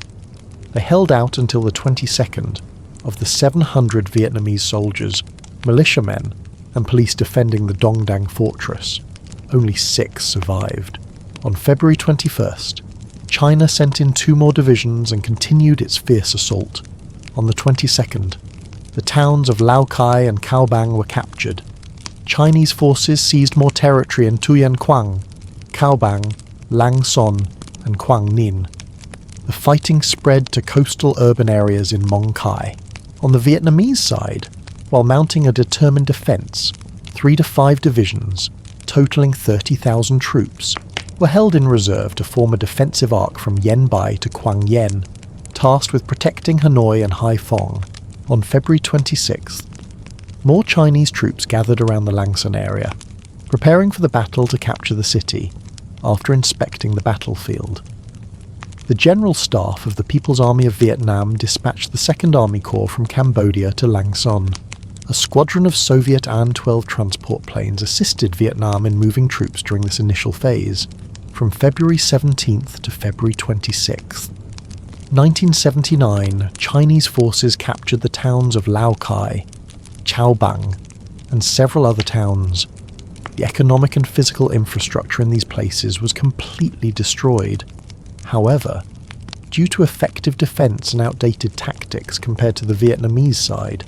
They held out until the 22nd. Of the 700 Vietnamese soldiers, militiamen, and police defending the Dong Dang fortress, only 6 survived. On February 21st, China sent in 2 more divisions and continued its fierce assault. On the 22nd, the towns of Lao Cai and Cao Bang were captured. Chinese forces seized more territory in Tuyen Quang, Cao Bang, Lang Son, and Quang Ninh. The fighting spread to coastal urban areas in Mong Cai. On the Vietnamese side, while mounting a determined defence, 3 to 5 divisions, totalling 30,000 troops, were held in reserve to form a defensive arc from Yen Bai to Quang Yen, tasked with protecting Hanoi and Haiphong. On February 26th, more Chinese troops gathered around the Lam Son area, preparing for the battle to capture the city, after inspecting the battlefield. The General Staff of the People's Army of Vietnam dispatched the 2nd Army Corps from Cambodia to Lam Son. A squadron of Soviet An-12 transport planes assisted Vietnam in moving troops during this initial phase, from February 17th to February 26th. 1979, Chinese forces captured the towns of Lao Cai, Cao Bang, and several other towns. The economic and physical infrastructure in these places was completely destroyed. However, due to effective defence and outdated tactics compared to the Vietnamese side,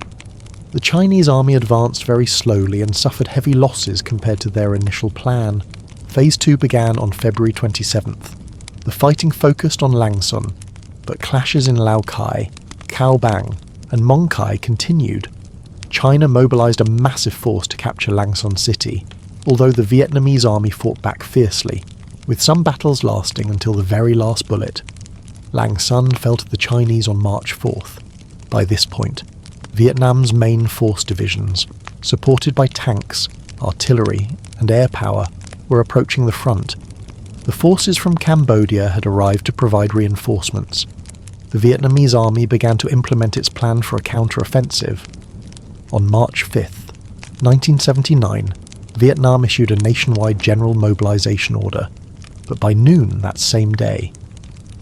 the Chinese army advanced very slowly and suffered heavy losses compared to their initial plan. Phase 2 began on February 27th. The fighting focused on Lam Son, but clashes in Lao Cai, Cao Bang, and Mong Cai continued. China mobilised a massive force to capture Lam Son city, although the Vietnamese army fought back fiercely, with some battles lasting until the very last bullet. Lam Son fell to the Chinese on March 4th. By this point, Vietnam's main force divisions, supported by tanks, artillery, and air power, were approaching the front. The forces from Cambodia had arrived to provide reinforcements. The Vietnamese army began to implement its plan for a counter-offensive. On March 5th, 1979, Vietnam issued a nationwide general mobilization order, but by noon that same day,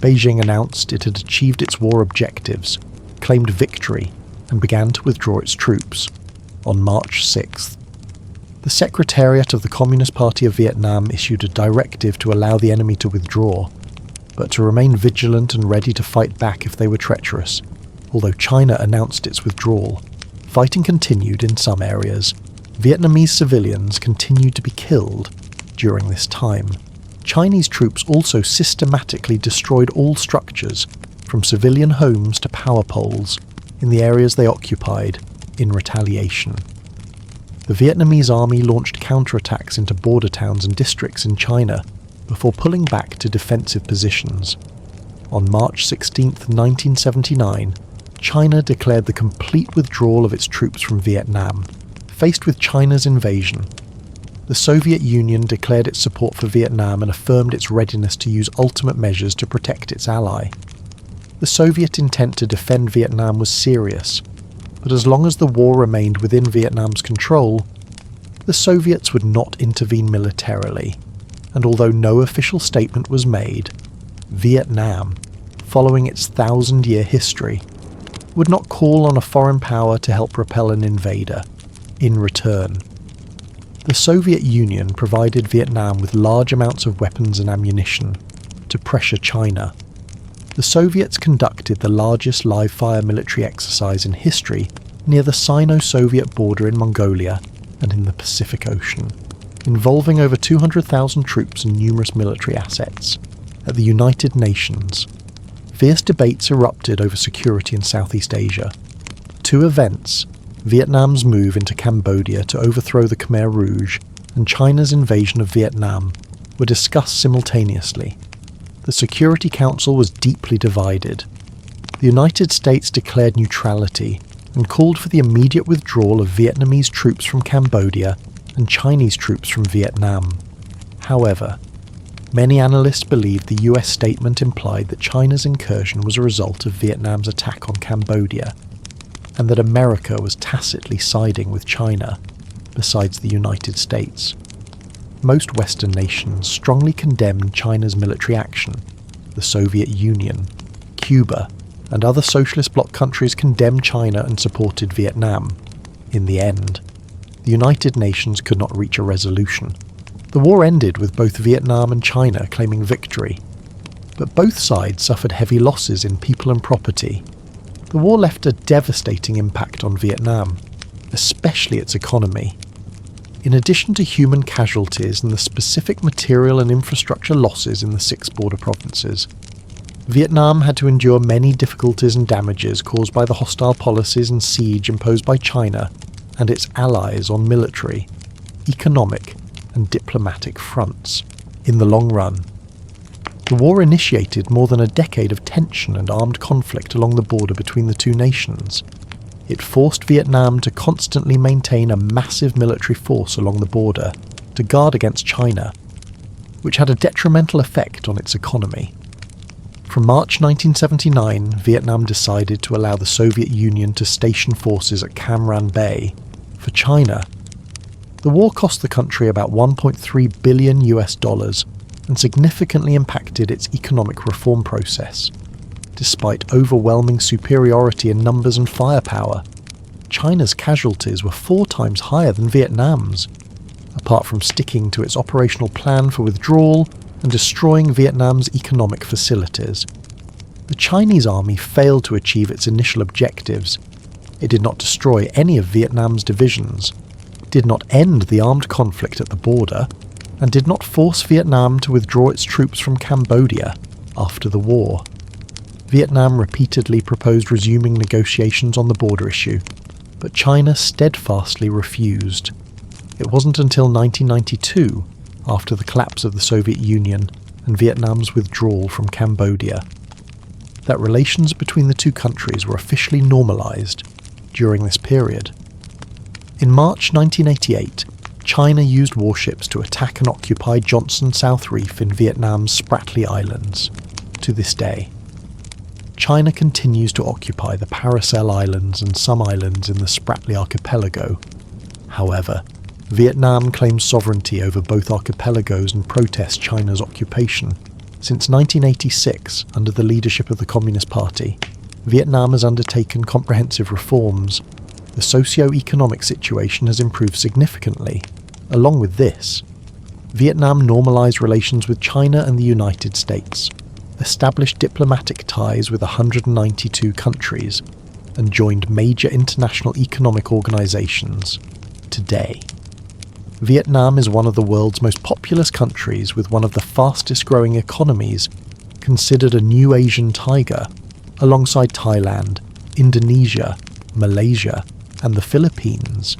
Beijing announced it had achieved its war objectives, claimed victory, and began to withdraw its troops on March 6th. The Secretariat of the Communist Party of Vietnam issued a directive to allow the enemy to withdraw, but to remain vigilant and ready to fight back if they were treacherous. Although China announced its withdrawal, fighting continued in some areas. Vietnamese civilians continued to be killed during this time. Chinese troops also systematically destroyed all structures, from civilian homes to power poles, in the areas they occupied, in retaliation. The Vietnamese army launched counterattacks into border towns and districts in China before pulling back to defensive positions. On March 16, 1979, China declared the complete withdrawal of its troops from Vietnam. Faced with China's invasion, the Soviet Union declared its support for Vietnam and affirmed its readiness to use ultimate measures to protect its ally. The Soviet intent to defend Vietnam was serious, but as long as the war remained within Vietnam's control, the Soviets would not intervene militarily, and although no official statement was made, Vietnam, following its 1,000-year history, would not call on a foreign power to help repel an invader. In return, the Soviet Union provided Vietnam with large amounts of weapons and ammunition to pressure China. The Soviets conducted the largest live-fire military exercise in history near the Sino-Soviet border in Mongolia and in the Pacific Ocean, involving over 200,000 troops and numerous military assets. At the United Nations, fierce debates erupted over security in Southeast Asia. Two events, Vietnam's move into Cambodia to overthrow the Khmer Rouge and China's invasion of Vietnam, were discussed simultaneously. The Security Council was deeply divided. The United States declared neutrality and called for the immediate withdrawal of Vietnamese troops from Cambodia and Chinese troops from Vietnam. However, many analysts believed the US statement implied that China's incursion was a result of Vietnam's attack on Cambodia, and that America was tacitly siding with China, besides the United States. Most Western nations strongly condemned China's military action. The Soviet Union, Cuba, and other socialist bloc countries condemned China and supported Vietnam. In the end, the United Nations could not reach a resolution. The war ended with both Vietnam and China claiming victory, but both sides suffered heavy losses in people and property. The war left a devastating impact on Vietnam, especially its economy. In addition to human casualties and the specific material and infrastructure losses in the 6 border provinces, Vietnam had to endure many difficulties and damages caused by the hostile policies and siege imposed by China and its allies on military, economic, and diplomatic fronts. In the long run, the war initiated more than a decade of tension and armed conflict along the border between the two nations. It forced Vietnam to constantly maintain a massive military force along the border to guard against China, which had a detrimental effect on its economy. From March 1979, Vietnam decided to allow the Soviet Union to station forces at Cam Ranh Bay. For China, the war cost the country about $1.3 billion and significantly impacted its economic reform process. Despite overwhelming superiority in numbers and firepower, China's casualties were 4 times higher than Vietnam's, apart from sticking to its operational plan for withdrawal and destroying Vietnam's economic facilities. The Chinese army failed to achieve its initial objectives. It did not destroy any of Vietnam's divisions, did not end the armed conflict at the border, and did not force Vietnam to withdraw its troops from Cambodia after the war. Vietnam repeatedly proposed resuming negotiations on the border issue, but China steadfastly refused. It wasn't until 1992, after the collapse of the Soviet Union and Vietnam's withdrawal from Cambodia, that relations between the two countries were officially normalized during this period. In March 1988, China used warships to attack and occupy Johnson South Reef in Vietnam's Spratly Islands. To this day, China continues to occupy the Paracel Islands and some islands in the Spratly Archipelago. However, Vietnam claims sovereignty over both archipelagos and protests China's occupation, Since 1986, under the leadership of the Communist Party, Vietnam has undertaken comprehensive reforms. The socio-economic situation has improved significantly. Along with this, Vietnam normalized relations with China and the United States, established diplomatic ties with 192 countries, and joined major international economic organizations. Today, Vietnam is one of the world's most populous countries with one of the fastest growing economies, considered a new Asian tiger, alongside Thailand, Indonesia, Malaysia, and the Philippines.